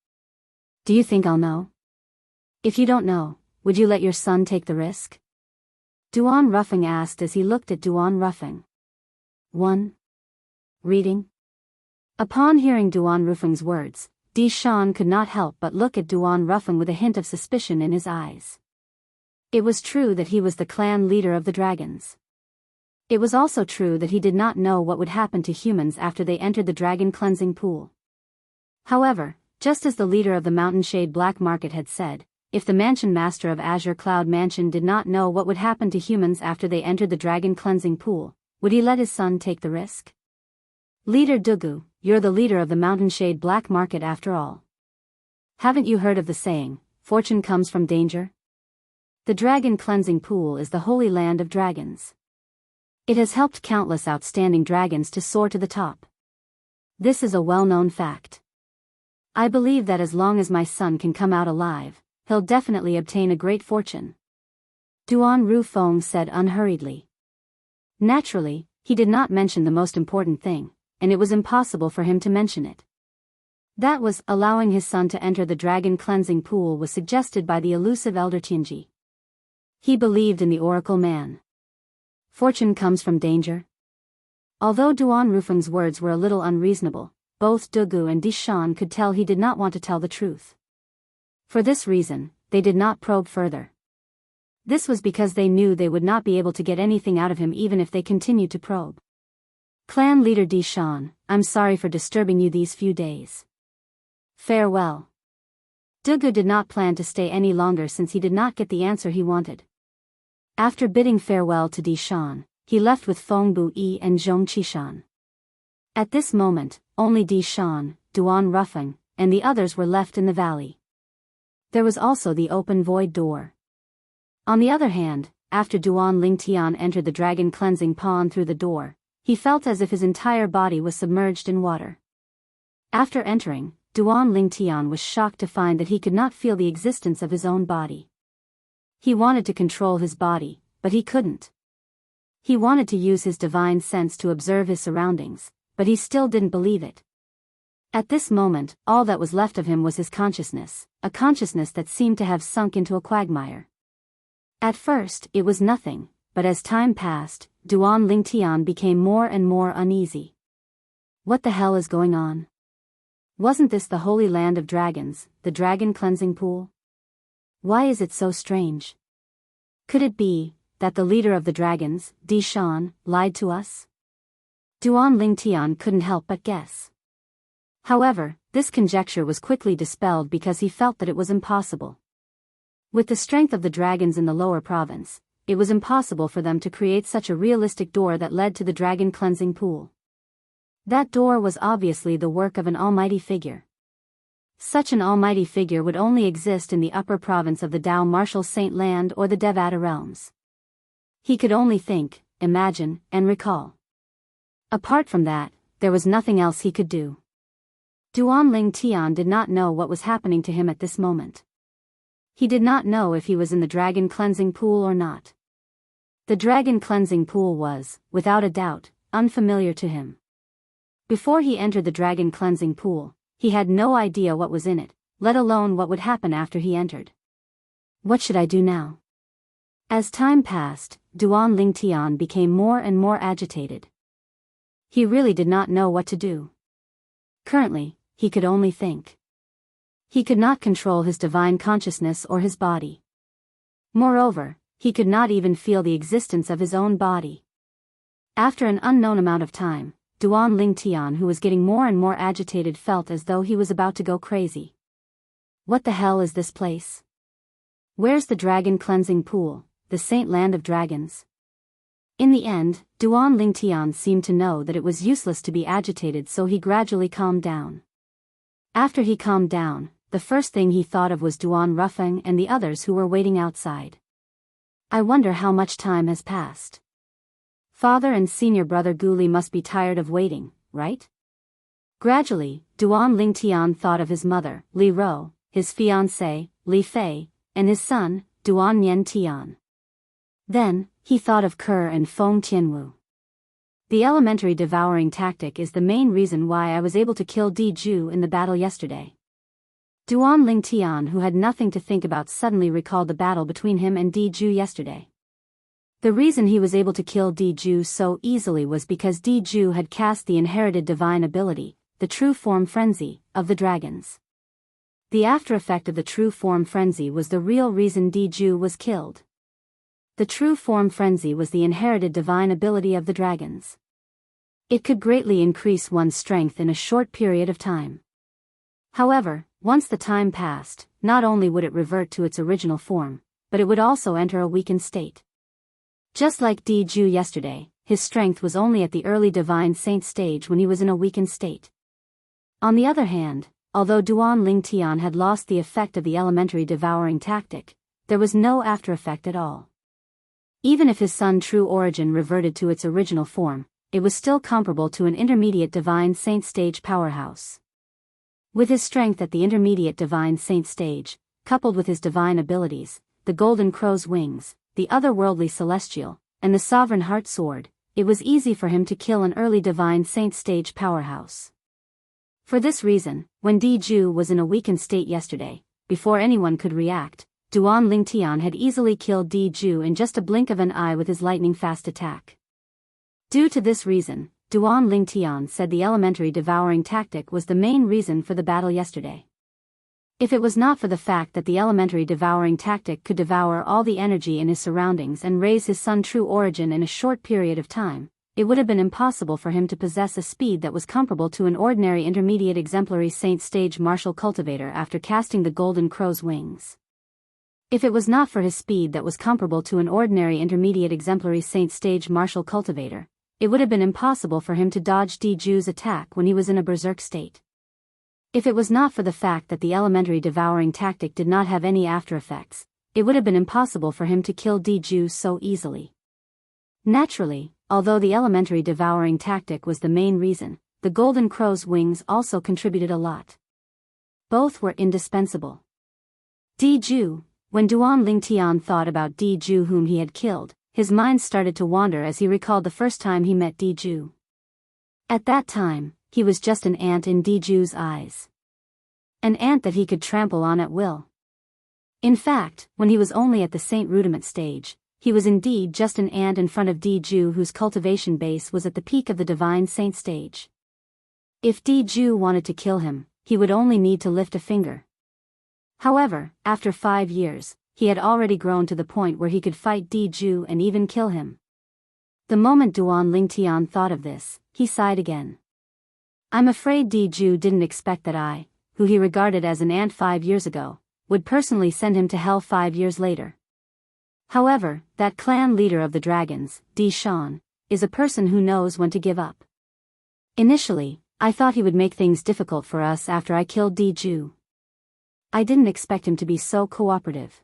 Do you think I'll know? If you don't know, would you let your son take the risk? Duan Rufeng asked as he looked at Duan Rufeng. 1. Reading. Upon hearing Duan Rufeng's words, Di Shan could not help but look at Duan Rufeng with a hint of suspicion in his eyes. It was true that he was the clan leader of the dragons. It was also true that he did not know what would happen to humans after they entered the dragon cleansing pool. However, just as the leader of the Mountain Shade Black Market had said, if the mansion master of Azure Cloud Mansion did not know what would happen to humans after they entered the dragon cleansing pool, would he let his son take the risk? Leader Dugu, you're the leader of the Mountain Shade Black Market after all. Haven't you heard of the saying, fortune comes from danger? The dragon cleansing pool is the holy land of dragons. It has helped countless outstanding dragons to soar to the top. This is a well-known fact. I believe that as long as my son can come out alive, he'll definitely obtain a great fortune. Duan Rufeng said unhurriedly. Naturally, he did not mention the most important thing, and it was impossible for him to mention it. That was, allowing his son to enter the dragon cleansing pool was suggested by the elusive elder Tianji. He believed in the oracle man. Fortune comes from danger. Although Duan Rufeng's words were a little unreasonable, both Dugu and Di Shan could tell he did not want to tell the truth. For this reason, they did not probe further. This was because they knew they would not be able to get anything out of him even if they continued to probe. Clan leader Di Shan, I'm sorry for disturbing you these few days. Farewell. Dugu did not plan to stay any longer since he did not get the answer he wanted. After bidding farewell to Di Shan, he left with Feng Bu-yi and Zhong Qishan. At this moment, only Di Shan, Duan Rufeng, and the others were left in the valley. There was also the open void door. On the other hand, after Duan Lingtian entered the dragon cleansing pond through the door, he felt as if his entire body was submerged in water. After entering, Duan Lingtian was shocked to find that he could not feel the existence of his own body. He wanted to control his body, but he couldn't. He wanted to use his divine sense to observe his surroundings, but he still didn't believe it. At this moment, all that was left of him was his consciousness, a consciousness that seemed to have sunk into a quagmire. At first, it was nothing, but as time passed, Duan Lingtian became more and more uneasy. What the hell is going on? Wasn't this the holy land of dragons, the dragon cleansing pool? Why is it so strange? Could it be that the leader of the dragons, Di Shan, lied to us? Duan Lingtian couldn't help but guess. However, this conjecture was quickly dispelled because he felt that it was impossible. With the strength of the dragons in the lower province, it was impossible for them to create such a realistic door that led to the dragon cleansing pool. That door was obviously the work of an almighty figure. Such an almighty figure would only exist in the upper province of the Dao Martial Saint Land or the Devata realms. He could only think, imagine, and recall. Apart from that, there was nothing else he could do. Duan Lingtian did not know what was happening to him at this moment. He did not know if he was in the dragon cleansing pool or not. The dragon cleansing pool was, without a doubt, unfamiliar to him. Before he entered the dragon cleansing pool, he had no idea what was in it, let alone what would happen after he entered. What should I do now? As time passed, Duan Lingtian became more and more agitated. He really did not know what to do. Currently, he could only think. He could not control his divine consciousness or his body. Moreover, he could not even feel the existence of his own body. After an unknown amount of time, Duan Lingtian, who was getting more and more agitated, felt as though he was about to go crazy. What the hell is this place? Where's the dragon cleansing pool, the saint land of dragons? In the end, Duan Lingtian seemed to know that it was useless to be agitated, so he gradually calmed down. After he calmed down, the first thing he thought of was Duan Rufeng and the others who were waiting outside. I wonder how much time has passed. Father and senior brother Guli must be tired of waiting, right? Gradually, Duan Lingtian thought of his mother, Li Ro, his fiancée, Li Fei, and his son, Duan Nian Tian. Then, he thought of Ke and Feng Tianwu. The elementary devouring tactic is the main reason why I was able to kill Di Ju in the battle yesterday. Duan Lingtian, who had nothing to think about, suddenly recalled the battle between him and Di Ju yesterday. The reason he was able to kill Di Ju so easily was because Di Ju had cast the inherited divine ability, the true form frenzy, of the dragons. The after effect of the true form frenzy was the real reason Di Ju was killed. The true form frenzy was the inherited divine ability of the dragons. It could greatly increase one's strength in a short period of time. However, once the time passed, not only would it revert to its original form, but it would also enter a weakened state. Just like Di Ju yesterday, his strength was only at the early divine saint stage when he was in a weakened state. On the other hand, although Duan Lingtian had lost the effect of the elementary devouring tactic, there was no after effect at all. Even if his Sun True Origin reverted to its original form, it was still comparable to an intermediate divine saint stage powerhouse. With his strength at the intermediate divine saint stage, coupled with his divine abilities, the golden crow's wings, the otherworldly celestial, and the sovereign heart sword, it was easy for him to kill an early divine saint stage powerhouse. For this reason, when Di Ju was in a weakened state yesterday, before anyone could react, Duan Lingtian had easily killed Di Ju in just a blink of an eye with his lightning-fast attack. Due to this reason, Duan Lingtian said the elementary devouring tactic was the main reason for the battle yesterday. If it was not for the fact that the elementary devouring tactic could devour all the energy in his surroundings and raise his Sun True Origin in a short period of time, it would have been impossible for him to possess a speed that was comparable to an ordinary intermediate exemplary saint stage martial cultivator after casting the golden crow's wings. If it was not for his speed that was comparable to an ordinary intermediate exemplary saint stage martial cultivator, it would have been impossible for him to dodge Di Ju's attack when he was in a berserk state. If it was not for the fact that the elementary devouring tactic did not have any after effects, it would have been impossible for him to kill Di Ju so easily. Naturally, although the elementary devouring tactic was the main reason, the golden crow's wings also contributed a lot. Both were indispensable. Di Ju, when Duan Lingtian thought about Di Ju whom he had killed, his mind started to wander as he recalled the first time he met Di Ju. At that time, he was just an ant in Di Ju's eyes. An ant that he could trample on at will. In fact, when he was only at the Saint Rudiment stage, he was indeed just an ant in front of Di Ju, whose cultivation base was at the peak of the Divine Saint stage. If Di Ju wanted to kill him, he would only need to lift a finger. However, after 5 years, he had already grown to the point where he could fight Di Ju and even kill him. The moment Duan Lingtian thought of this, he sighed again. I'm afraid Di Ju didn't expect that I, who he regarded as an ant 5 years ago, would personally send him to hell 5 years later. However, that clan leader of the dragons, Di Shan, is a person who knows when to give up. Initially, I thought he would make things difficult for us after I killed Di Ju. I didn't expect him to be so cooperative.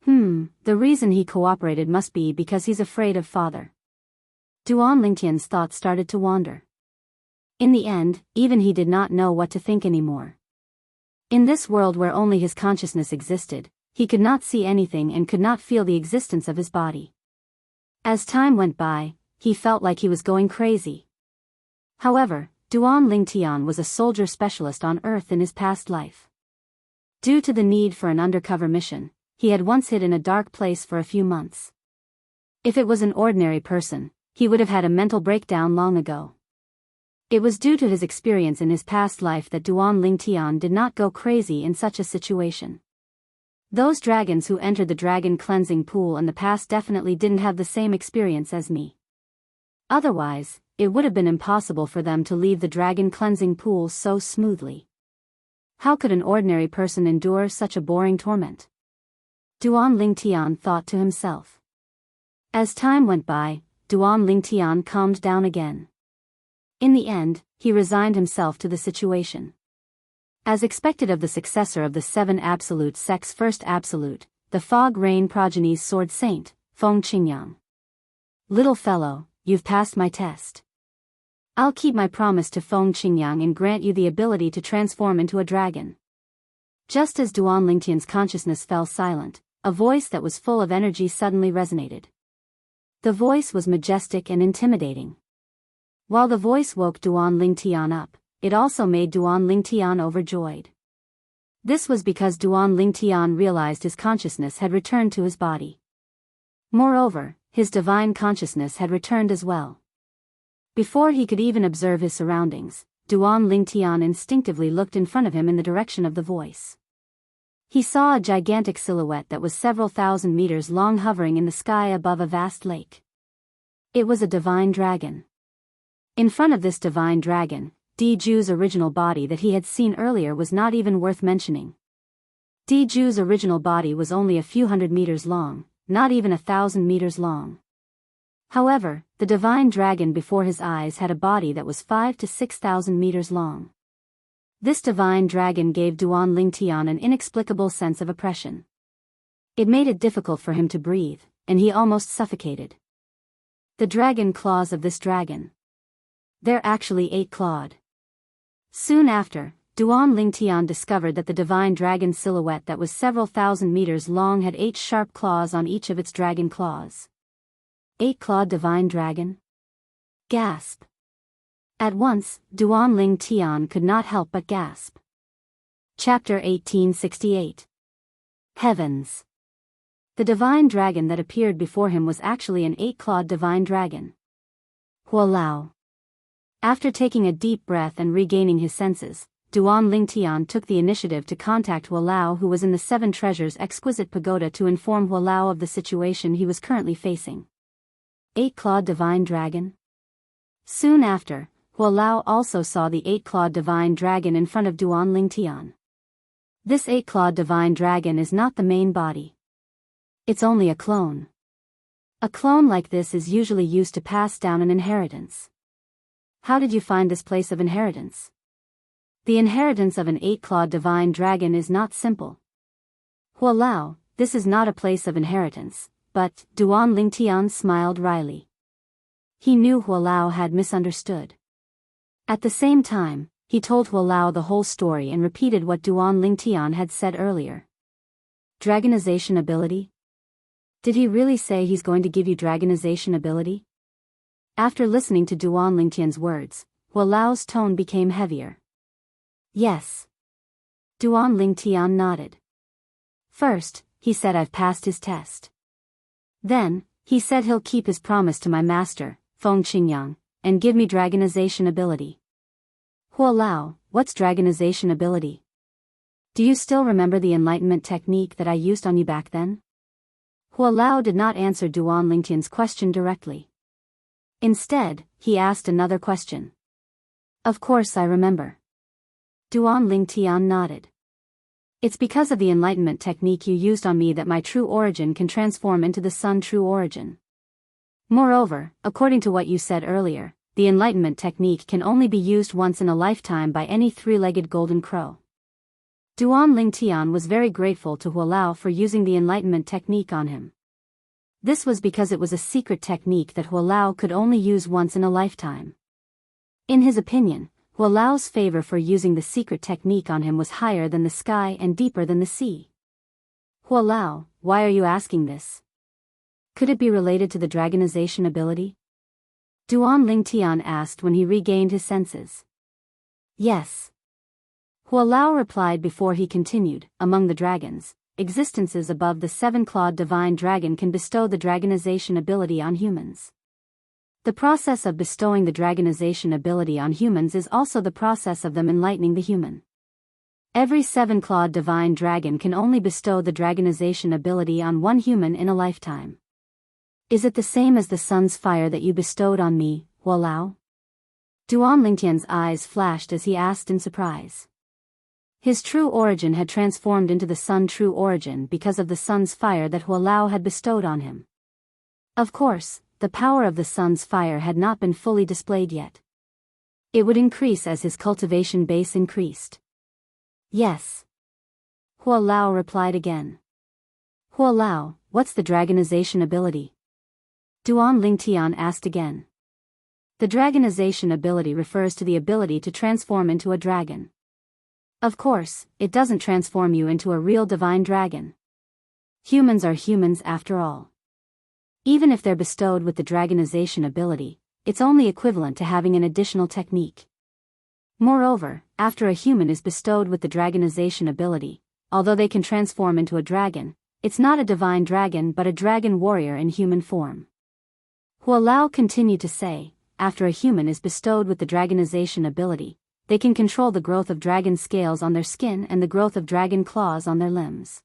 The reason he cooperated must be because he's afraid of father. Duan Lingtian's thoughts started to wander. In the end, even he did not know what to think anymore. In this world where only his consciousness existed, he could not see anything and could not feel the existence of his body. As time went by, he felt like he was going crazy. However, Duan Lingtian was a soldier specialist on Earth in his past life. Due to the need for an undercover mission, he had once hid in a dark place for a few months. If it was an ordinary person, he would have had a mental breakdown long ago. It was due to his experience in his past life that Duan Lingtian did not go crazy in such a situation. Those dragons who entered the dragon cleansing pool in the past definitely didn't have the same experience as me. Otherwise, it would have been impossible for them to leave the dragon cleansing pool so smoothly. How could an ordinary person endure such a boring torment? Duan Lingtian thought to himself. As time went by, Duan Lingtian calmed down again. In the end, he resigned himself to the situation. As expected of the successor of the seven absolute sects' first absolute, the Fog Rain Progeny's sword saint, Feng Qingyang. Little fellow, you've passed my test. I'll keep my promise to Feng Qingyang and grant you the ability to transform into a dragon. Just as Duan Lingtian's consciousness fell silent, a voice that was full of energy suddenly resonated. The voice was majestic and intimidating. While the voice woke Duan Lingtian up, it also made Duan Lingtian overjoyed. This was because Duan Lingtian realized his consciousness had returned to his body. Moreover, his divine consciousness had returned as well. Before he could even observe his surroundings, Duan Lingtian instinctively looked in front of him in the direction of the voice. He saw a gigantic silhouette that was several thousand meters long hovering in the sky above a vast lake. It was a divine dragon. In front of this divine dragon, Di Ju's original body that he had seen earlier was not even worth mentioning. Di Ju's original body was only a few hundred meters long, not even 1,000 meters long. However, the divine dragon before his eyes had a body that was 5,000 to 6,000 meters long. This divine dragon gave Duan Lingtian an inexplicable sense of oppression. It made it difficult for him to breathe, and he almost suffocated. The dragon claws of this dragon. They're actually 8-clawed. Soon after, Duan Lingtian discovered that the divine dragon silhouette that was several thousand meters long had 8 sharp claws on each of its dragon claws. 8-clawed divine dragon? Gasp. At once, Duan Lingtian could not help but gasp. Chapter 1868. Heavens. The divine dragon that appeared before him was actually an 8-clawed divine dragon. Huolao. After taking a deep breath and regaining his senses, Duan Lingtian took the initiative to contact Huolao, who was in the Seven Treasures Exquisite Pagoda, to inform Huolao of the situation he was currently facing. 8-clawed divine dragon? Soon after, Huolao also saw the 8-clawed divine dragon in front of Duan Lingtian. This 8-clawed divine dragon is not the main body. It's only a clone. A clone like this is usually used to pass down an inheritance. How did you find this place of inheritance? The inheritance of an 8-clawed divine dragon is not simple. Huolao, this is not a place of inheritance, but Duan Lingtian smiled wryly. He knew Huolao had misunderstood. At the same time, he told Huolao the whole story and repeated what Duan Lingtian had said earlier. Dragonization ability? Did he really say he's going to give you dragonization ability? After listening to Duan Lingtian's words, Huolao's tone became heavier. Yes. Duan Lingtian nodded. First, he said I've passed his test. Then, he said he'll keep his promise to my master, Feng Qingyang, and give me dragonization ability. Huolao, what's dragonization ability? Do you still remember the enlightenment technique that I used on you back then? Huolao did not answer Duan Lingtian's question directly. Instead, he asked another question. Of course I remember. Duan Lingtian nodded. It's because of the enlightenment technique you used on me that my true origin can transform into the sun true origin. Moreover, according to what you said earlier, the enlightenment technique can only be used once in a lifetime by any 3-legged golden crow. Duan Lingtian was very grateful to Huolao for using the enlightenment technique on him. This was because it was a secret technique that Huolao could only use once in a lifetime. In his opinion, Huolao's favor for using the secret technique on him was higher than the sky and deeper than the sea. Huolao, why are you asking this? Could it be related to the dragonization ability? Duan Lingtian asked when he regained his senses. Yes. Huolao replied before he continued. Among the dragons, existences above the 7-clawed divine dragon can bestow the dragonization ability on humans. The process of bestowing the dragonization ability on humans is also the process of them enlightening the human. Every 7-clawed divine dragon can only bestow the dragonization ability on one human in a lifetime. Is it the same as the sun's fire that you bestowed on me, Huolao? Duan Lingtian's eyes flashed as he asked in surprise. His true origin had transformed into the sun true origin because of the sun's fire that Huolao had bestowed on him. Of course, the power of the sun's fire had not been fully displayed yet. It would increase as his cultivation base increased. Yes. Huolao replied again. Huolao, what's the dragonization ability? Duan Lingtian asked again. The dragonization ability refers to the ability to transform into a dragon. Of course, it doesn't transform you into a real divine dragon. Humans are humans after all. Even if they're bestowed with the dragonization ability, it's only equivalent to having an additional technique. Moreover, after a human is bestowed with the dragonization ability, although they can transform into a dragon, it's not a divine dragon but a dragon warrior in human form. Huolao continued to say, after a human is bestowed with the dragonization ability, they can control the growth of dragon scales on their skin and the growth of dragon claws on their limbs.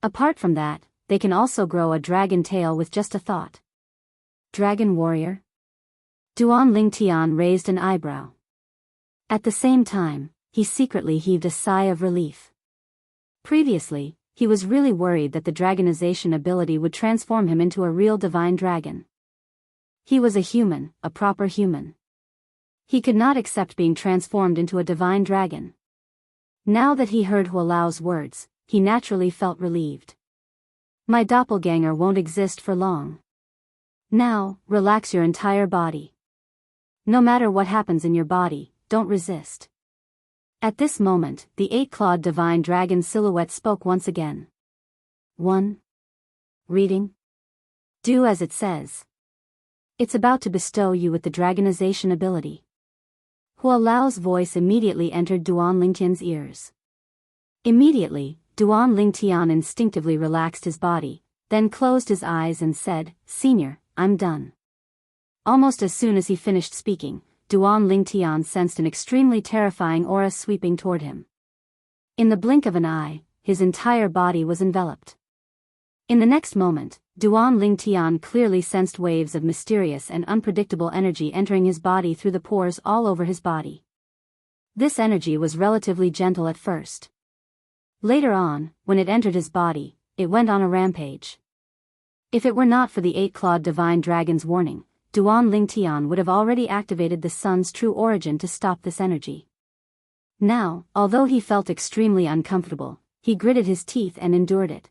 Apart from that, they can also grow a dragon tail with just a thought. Dragon warrior? Duan Lingtian raised an eyebrow. At the same time, he secretly heaved a sigh of relief. Previously, he was really worried that the dragonization ability would transform him into a real divine dragon. He was a human, a proper human. He could not accept being transformed into a divine dragon. Now that he heard Huolao's words, he naturally felt relieved. My doppelganger won't exist for long. Now, relax your entire body. No matter what happens in your body, don't resist. At this moment, the eight-clawed divine dragon silhouette spoke once again. 1. Reading. Do as it says. It's about to bestow you with the dragonization ability. Huolao's voice immediately entered Duan Lingtian's ears. Immediately, Duan Lingtian instinctively relaxed his body, then closed his eyes and said, Senior, I'm done. Almost as soon as he finished speaking, Duan Lingtian sensed an extremely terrifying aura sweeping toward him. In the blink of an eye, his entire body was enveloped. In the next moment, Duan Lingtian clearly sensed waves of mysterious and unpredictable energy entering his body through the pores all over his body. This energy was relatively gentle at first. Later on, when it entered his body, it went on a rampage. If it were not for the eight-clawed divine dragon's warning, Duan Lingtian would have already activated the sun's true origin to stop this energy. Now, although he felt extremely uncomfortable, he gritted his teeth and endured it.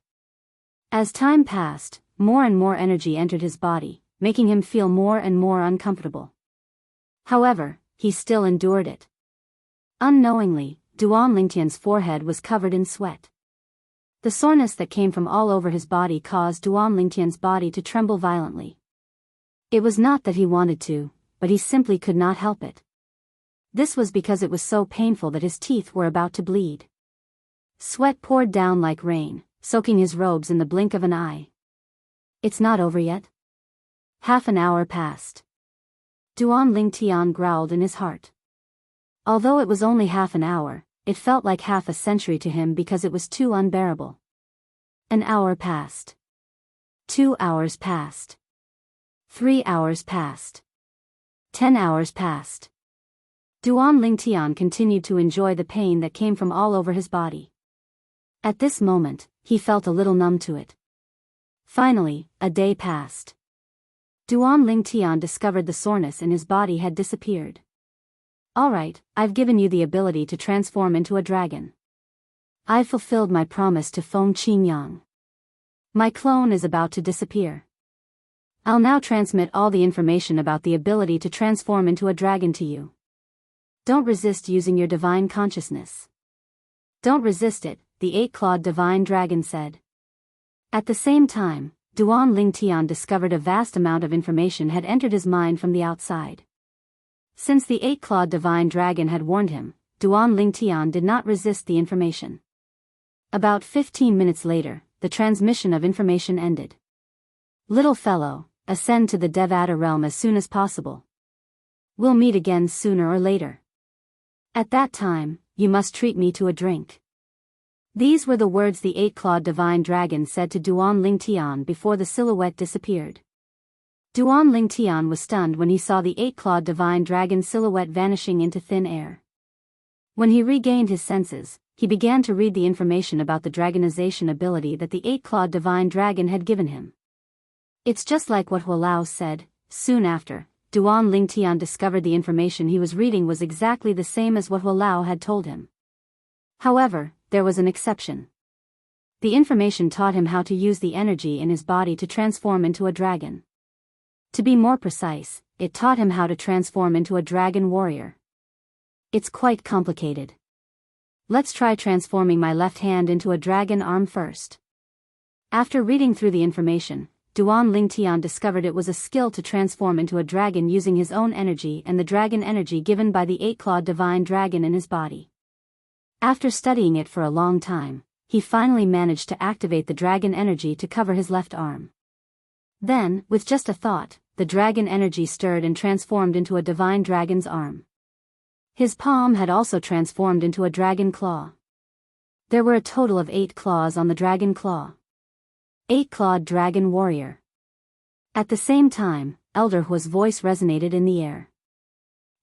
As time passed, more and more energy entered his body, making him feel more and more uncomfortable. However, he still endured it. Unknowingly, Duan Lingtian's forehead was covered in sweat. The soreness that came from all over his body caused Duan Lingtian's body to tremble violently. It was not that he wanted to, but he simply could not help it. This was because it was so painful that his teeth were about to bleed. Sweat poured down like rain, soaking his robes in the blink of an eye. It's not over yet? Half an hour passed. Duan Lingtian growled in his heart. Although it was only half an hour, it felt like half a century to him because it was too unbearable. An hour passed. 2 hours passed. 3 hours passed. 10 hours passed. Duan Lingtian continued to enjoy the pain that came from all over his body. At this moment, he felt a little numb to it. Finally, a day passed. Duan Lingtian discovered the soreness in his body had disappeared. Alright, I've given you the ability to transform into a dragon. I've fulfilled my promise to Feng Qingyang. My clone is about to disappear. I'll now transmit all the information about the ability to transform into a dragon to you. Don't resist using your divine consciousness. Don't resist it, the eight-clawed divine dragon said. At the same time, Duan Lingtian discovered a vast amount of information had entered his mind from the outside. Since the eight-clawed divine dragon had warned him, Duan Lingtian did not resist the information. About 15 minutes later, the transmission of information ended. Little fellow, ascend to the Devata realm as soon as possible. We'll meet again sooner or later. At that time, you must treat me to a drink. These were the words the eight-clawed divine dragon said to Duan Lingtian before the silhouette disappeared. Duan Lingtian was stunned when he saw the eight-clawed divine dragon silhouette vanishing into thin air. When he regained his senses, he began to read the information about the dragonization ability that the eight-clawed divine dragon had given him. It's just like what Hualao said. Soon after, Duan Lingtian discovered the information he was reading was exactly the same as what Hualao had told him. However, there was an exception. The information taught him how to use the energy in his body to transform into a dragon. To be more precise, it taught him how to transform into a dragon warrior. It's quite complicated. Let's try transforming my left hand into a dragon arm first. After reading through the information, Duan Lingtian discovered it was a skill to transform into a dragon using his own energy and the dragon energy given by the eight-clawed divine dragon in his body. After studying it for a long time, he finally managed to activate the dragon energy to cover his left arm. Then, with just a thought, the dragon energy stirred and transformed into a divine dragon's arm. His palm had also transformed into a dragon claw. There were a total of 8 claws on the dragon claw. 8-clawed dragon warrior. At the same time, Elder Hua's voice resonated in the air.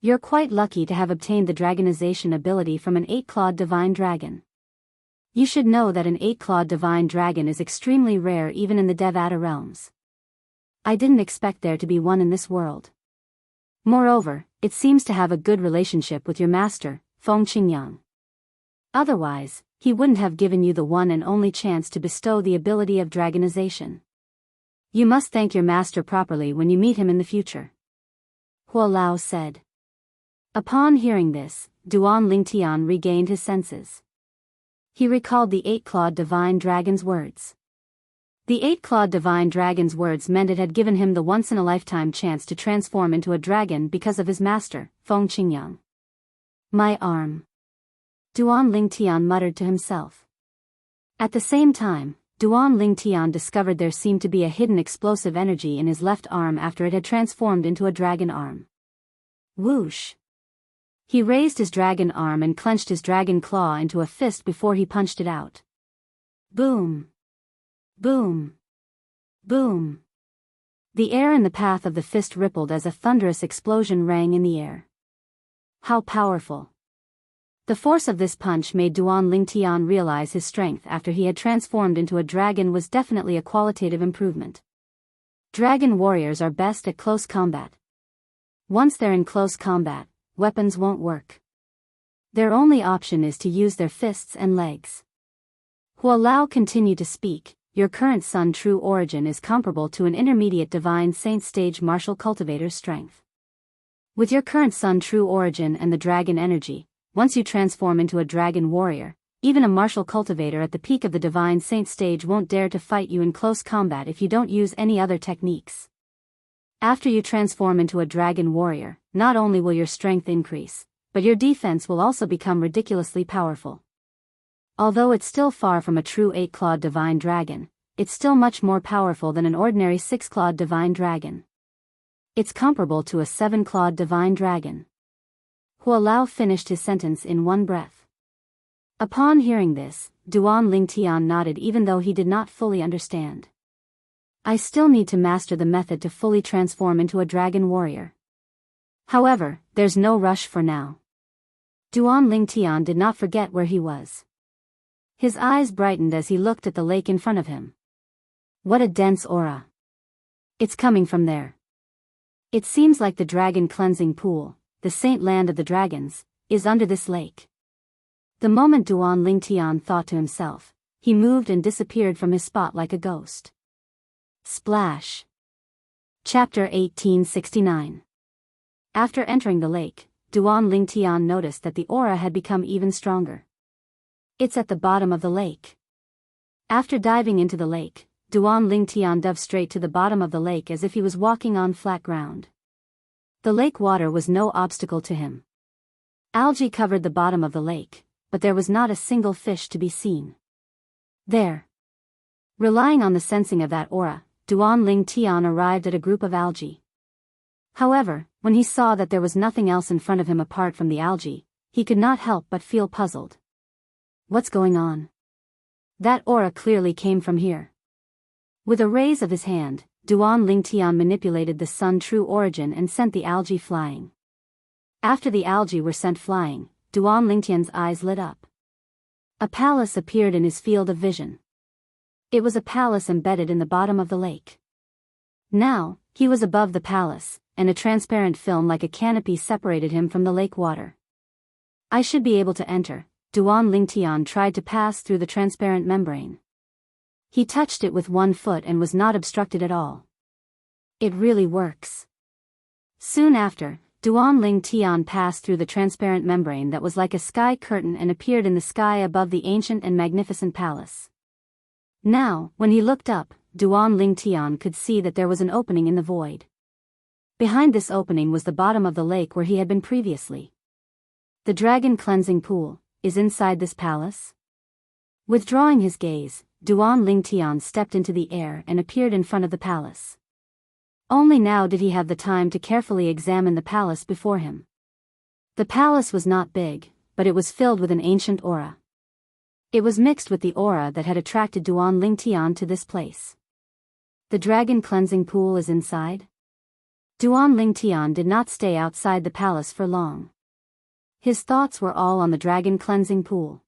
You're quite lucky to have obtained the dragonization ability from an 8-clawed divine dragon. You should know that an 8-clawed divine dragon is extremely rare even in the Devata realms. I didn't expect there to be one in this world. Moreover, it seems to have a good relationship with your master, Feng Qingyang. Otherwise, he wouldn't have given you the one and only chance to bestow the ability of dragonization. You must thank your master properly when you meet him in the future. Hualao said. Upon hearing this, Duan Lingtian regained his senses. He recalled the 8-clawed divine dragon's words. The 8-clawed divine dragon's words meant it had given him the once-in-a-lifetime chance to transform into a dragon because of his master, Feng Qingyang. My arm. Duan Lingtian muttered to himself. At the same time, Duan Lingtian discovered there seemed to be a hidden explosive energy in his left arm after it had transformed into a dragon arm. Whoosh! He raised his dragon arm and clenched his dragon claw into a fist before he punched it out. Boom! Boom! Boom! The air in the path of the fist rippled as a thunderous explosion rang in the air. How powerful! The force of this punch made Duan Lingtian realize his strength after he had transformed into a dragon was definitely a qualitative improvement. Dragon warriors are best at close combat. Once they're in close combat, weapons won't work. Their only option is to use their fists and legs. Hualao continued to speak. Your current Sun True origin is comparable to an intermediate Divine Saint stage martial cultivator's strength. With your current Sun True origin and the dragon energy, once you transform into a dragon warrior, even a martial cultivator at the peak of the Divine Saint stage won't dare to fight you in close combat if you don't use any other techniques. After you transform into a dragon warrior, not only will your strength increase, but your defense will also become ridiculously powerful. Although it's still far from a true 8-clawed divine dragon, it's still much more powerful than an ordinary 6-clawed divine dragon. It's comparable to a 7-clawed divine dragon. Hualao finished his sentence in one breath. Upon hearing this, Duan Lingtian nodded even though he did not fully understand. I still need to master the method to fully transform into a dragon warrior. However, there's no rush for now. Duan Lingtian did not forget where he was. His eyes brightened as he looked at the lake in front of him. What a dense aura. It's coming from there. It seems like the dragon cleansing pool, the saint land of the dragons, is under this lake. The moment Duan Lingtian thought to himself, he moved and disappeared from his spot like a ghost. Splash. Chapter 1869. After entering the lake, Duan Lingtian noticed that the aura had become even stronger. It's at the bottom of the lake. After diving into the lake, Duan Lingtian dove straight to the bottom of the lake as if he was walking on flat ground. The lake water was no obstacle to him. Algae covered the bottom of the lake, but there was not a single fish to be seen. There. Relying on the sensing of that aura, Duan Lingtian arrived at a group of algae. However, when he saw that there was nothing else in front of him apart from the algae, he could not help but feel puzzled. What's going on? That aura clearly came from here. With a raise of his hand, Duan Lingtian manipulated the sun true origin and sent the algae flying. After the algae were sent flying, Duan Lingtian's eyes lit up. A palace appeared in his field of vision. It was a palace embedded in the bottom of the lake. Now, he was above the palace, and a transparent film like a canopy separated him from the lake water. I should be able to enter. Duan Lingtian tried to pass through the transparent membrane. He touched it with one foot and was not obstructed at all. It really works. Soon after, Duan Lingtian passed through the transparent membrane that was like a sky curtain and appeared in the sky above the ancient and magnificent palace. Now, when he looked up, Duan Lingtian could see that there was an opening in the void. Behind this opening was the bottom of the lake where he had been previously. The dragon cleansing pool is inside this palace? Withdrawing his gaze, Duan Lingtian stepped into the air and appeared in front of the palace. Only now did he have the time to carefully examine the palace before him. The palace was not big, but it was filled with an ancient aura. It was mixed with the aura that had attracted Duan Lingtian to this place. The dragon cleansing pool is inside? Duan Lingtian did not stay outside the palace for long. His thoughts were all on the dragon cleansing pool.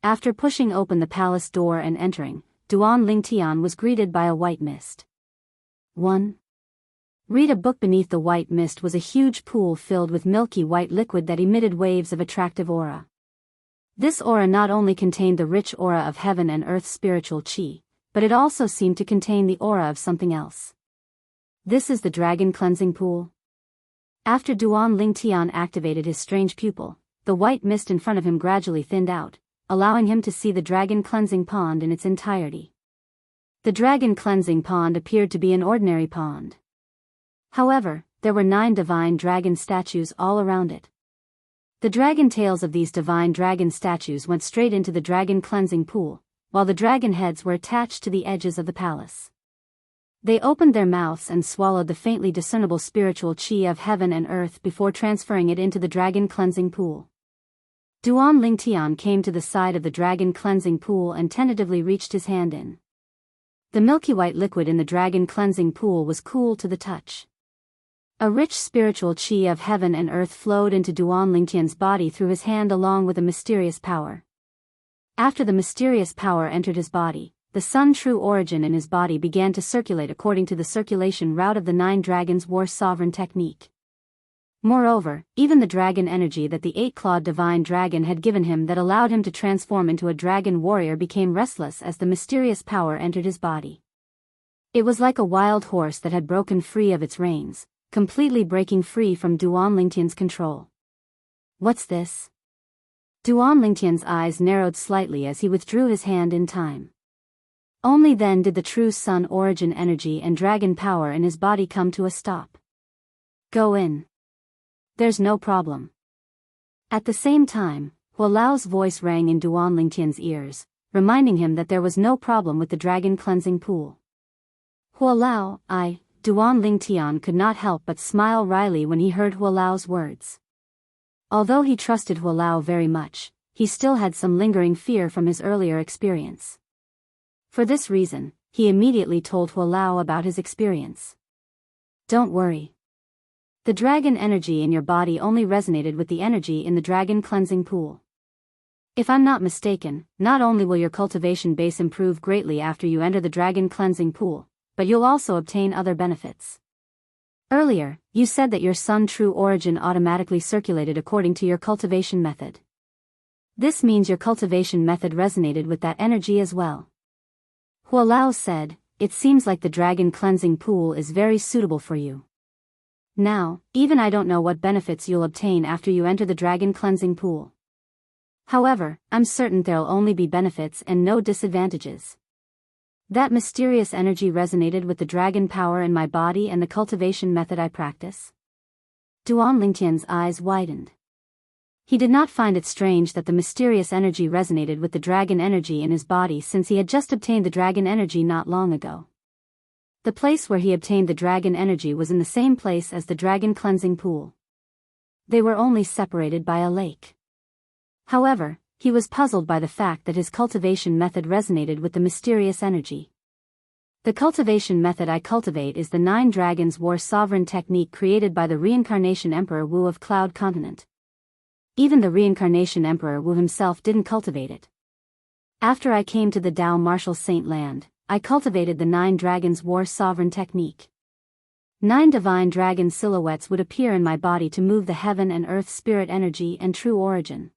After pushing open the palace door and entering, Duan Lingtian was greeted by a white mist. 1. Read a book. Beneath the white mist was a huge pool filled with milky white liquid that emitted waves of attractive aura. This aura not only contained the rich aura of heaven and earth spiritual chi, but it also seemed to contain the aura of something else. This is the dragon cleansing pool. After Duan Lingtian activated his strange pupil, the white mist in front of him gradually thinned out, allowing him to see the dragon cleansing pond in its entirety. The dragon cleansing pond appeared to be an ordinary pond. However, there were 9 divine dragon statues all around it. The dragon tails of these divine dragon statues went straight into the dragon cleansing pool, while the dragon heads were attached to the edges of the palace. They opened their mouths and swallowed the faintly discernible spiritual chi of heaven and earth before transferring it into the dragon cleansing pool. Duan Lingtian came to the side of the dragon cleansing pool and tentatively reached his hand in. The milky white liquid in the dragon cleansing pool was cool to the touch. A rich spiritual chi of heaven and earth flowed into Duan Lingtian's body through his hand along with a mysterious power. After the mysterious power entered his body, the sun true origin in his body began to circulate according to the circulation route of the 9 dragons war sovereign technique. Moreover, even the dragon energy that the 8-clawed divine dragon had given him that allowed him to transform into a dragon warrior became restless as the mysterious power entered his body. It was like a wild horse that had broken free of its reins, completely breaking free from Duan Lingtian's control. What's this? Duan Lingtian's eyes narrowed slightly as he withdrew his hand in time. Only then did the true sun origin energy and dragon power in his body come to a stop. Go in. There's no problem. At the same time, Hualao's voice rang in Duan Lingtian's ears, reminding him that there was no problem with the dragon cleansing pool. Hualao, Duan Lingtian could not help but smile wryly when he heard Hualao's words. Although he trusted Hualao very much, he still had some lingering fear from his earlier experience. For this reason, he immediately told Hualao about his experience. Don't worry. The dragon energy in your body only resonated with the energy in the dragon cleansing pool. If I'm not mistaken, not only will your cultivation base improve greatly after you enter the dragon cleansing pool, but you'll also obtain other benefits. Earlier, you said that your sun true origin automatically circulated according to your cultivation method. This means your cultivation method resonated with that energy as well. Hualao said, it seems like the dragon cleansing pool is very suitable for you. Now, even I don't know what benefits you'll obtain after you enter the dragon cleansing pool. However, I'm certain there'll only be benefits and no disadvantages. That mysterious energy resonated with the dragon power in my body and the cultivation method I practice. Duan Lingtian's eyes widened. He did not find it strange that the mysterious energy resonated with the dragon energy in his body since he had just obtained the dragon energy not long ago. The place where he obtained the dragon energy was in the same place as the dragon cleansing pool. They were only separated by a lake. However, he was puzzled by the fact that his cultivation method resonated with the mysterious energy. The cultivation method I cultivate is the 9 Dragons War sovereign technique created by the reincarnation Emperor Wu of Cloud Continent. Even the reincarnation Emperor Wu himself didn't cultivate it. After I came to the Dao Martial Saint Land, I cultivated the 9 Dragons War sovereign technique. 9 divine dragon silhouettes would appear in my body to move the heaven and earth spirit energy and true origin.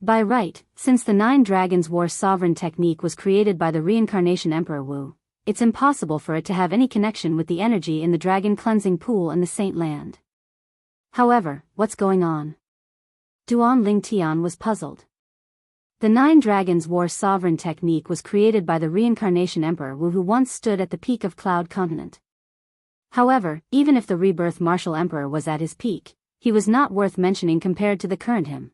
By right, since the 9 Dragons War sovereign technique was created by the reincarnation Emperor Wu, it's impossible for it to have any connection with the energy in the dragon cleansing pool and the Saint Land. However, what's going on? Duan Lingtian was puzzled. The 9 Dragons War sovereign technique was created by the reincarnation Emperor Wu, who once stood at the peak of Cloud Continent. However, even if the rebirth martial emperor was at his peak, he was not worth mentioning compared to the current him.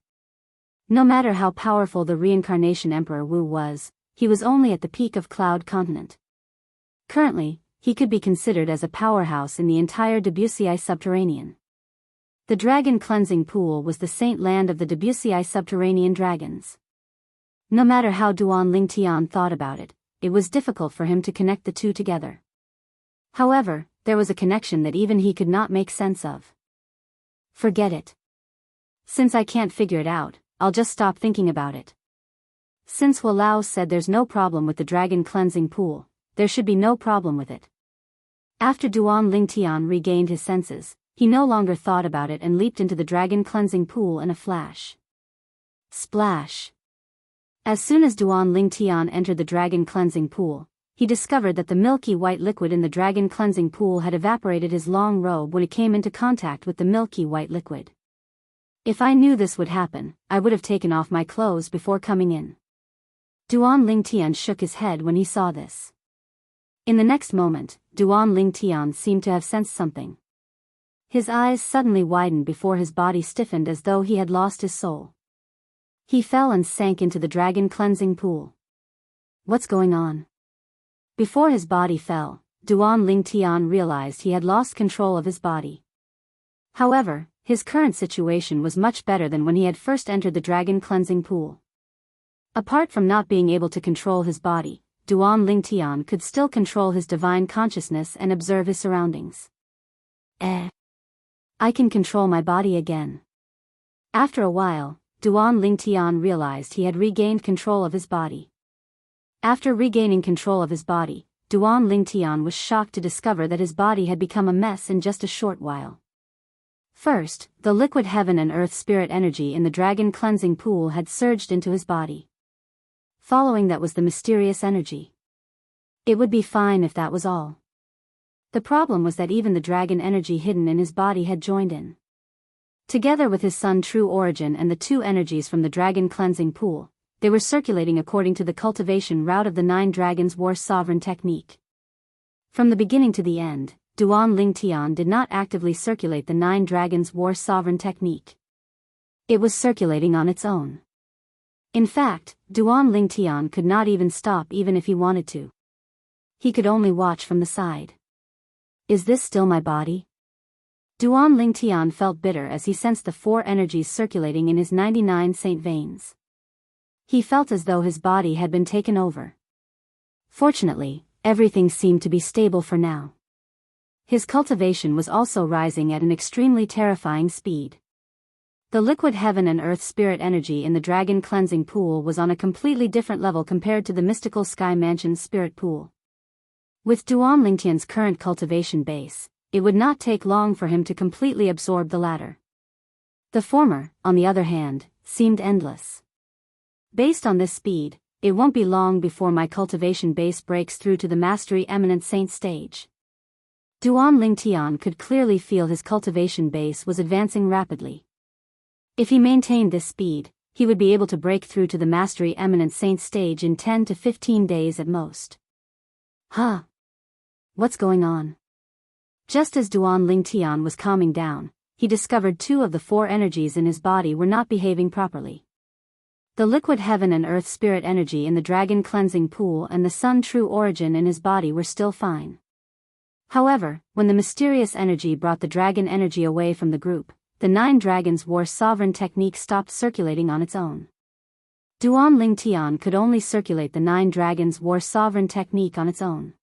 No matter how powerful the reincarnation Emperor Wu was, he was only at the peak of Cloud Continent. Currently, he could be considered as a powerhouse in the entire Wuxia subterranean. The dragon cleansing pool was the saint land of the Wuxia subterranean dragons. No matter how Duan Lingtian thought about it, it was difficult for him to connect the two together. However, there was a connection that even he could not make sense of. Forget it. Since I can't figure it out, I'll just stop thinking about it. Since Walao said there's no problem with the dragon cleansing pool, there should be no problem with it. After Duan Lingtian regained his senses, he no longer thought about it and leaped into the dragon cleansing pool in a flash. Splash! As soon as Duan Lingtian entered the dragon cleansing pool, he discovered that the milky white liquid in the dragon cleansing pool had evaporated his long robe when it came into contact with the milky white liquid. If I knew this would happen, I would have taken off my clothes before coming in. Duan Lingtian shook his head when he saw this. In the next moment, Duan Lingtian seemed to have sensed something. His eyes suddenly widened before his body stiffened as though he had lost his soul. He fell and sank into the dragon cleansing pool. What's going on? Before his body fell, Duan Lingtian realized he had lost control of his body. However, his current situation was much better than when he had first entered the dragon cleansing pool. Apart from not being able to control his body, Duan Lingtian could still control his divine consciousness and observe his surroundings. I can control my body again. After a while, Duan Lingtian realized he had regained control of his body. After regaining control of his body, Duan Lingtian was shocked to discover that his body had become a mess in just a short while. First, the liquid heaven and earth spirit energy in the dragon cleansing pool had surged into his body. Following that was the mysterious energy. It would be fine if that was all. The problem was that even the dragon energy hidden in his body had joined in. Together with his sun true origin and the 2 energies from the dragon cleansing pool, they were circulating according to the cultivation route of the 9 Dragons War sovereign technique. From the beginning to the end, Duan Lingtian did not actively circulate the 9 Dragons War sovereign technique. It was circulating on its own. In fact, Duan Lingtian could not even stop even if he wanted to. He could only watch from the side. Is this still my body? Duan Lingtian felt bitter as he sensed the 4 energies circulating in his 99 saint veins. He felt as though his body had been taken over. Fortunately, everything seemed to be stable for now. His cultivation was also rising at an extremely terrifying speed. The liquid heaven and earth spirit energy in the dragon cleansing pool was on a completely different level compared to the mystical sky mansion's spirit pool. With Duan Lingtian's current cultivation base, it would not take long for him to completely absorb the latter. The former, on the other hand, seemed endless. Based on this speed, it won't be long before my cultivation base breaks through to the mastery eminent saint stage. Duan Lingtian could clearly feel his cultivation base was advancing rapidly. If he maintained this speed, he would be able to break through to the mastery eminent saint stage in 10 to 15 days at most. What's going on? Just as Duan Lingtian was calming down, he discovered 2 of the 4 energies in his body were not behaving properly. The liquid heaven and earth spirit energy in the dragon cleansing pool and the sun true origin in his body were still fine. However, when the mysterious energy brought the dragon energy away from the group, the 9 Dragons War sovereign technique stopped circulating on its own. Duan Lingtian could only circulate the 9 Dragons War sovereign technique on its own.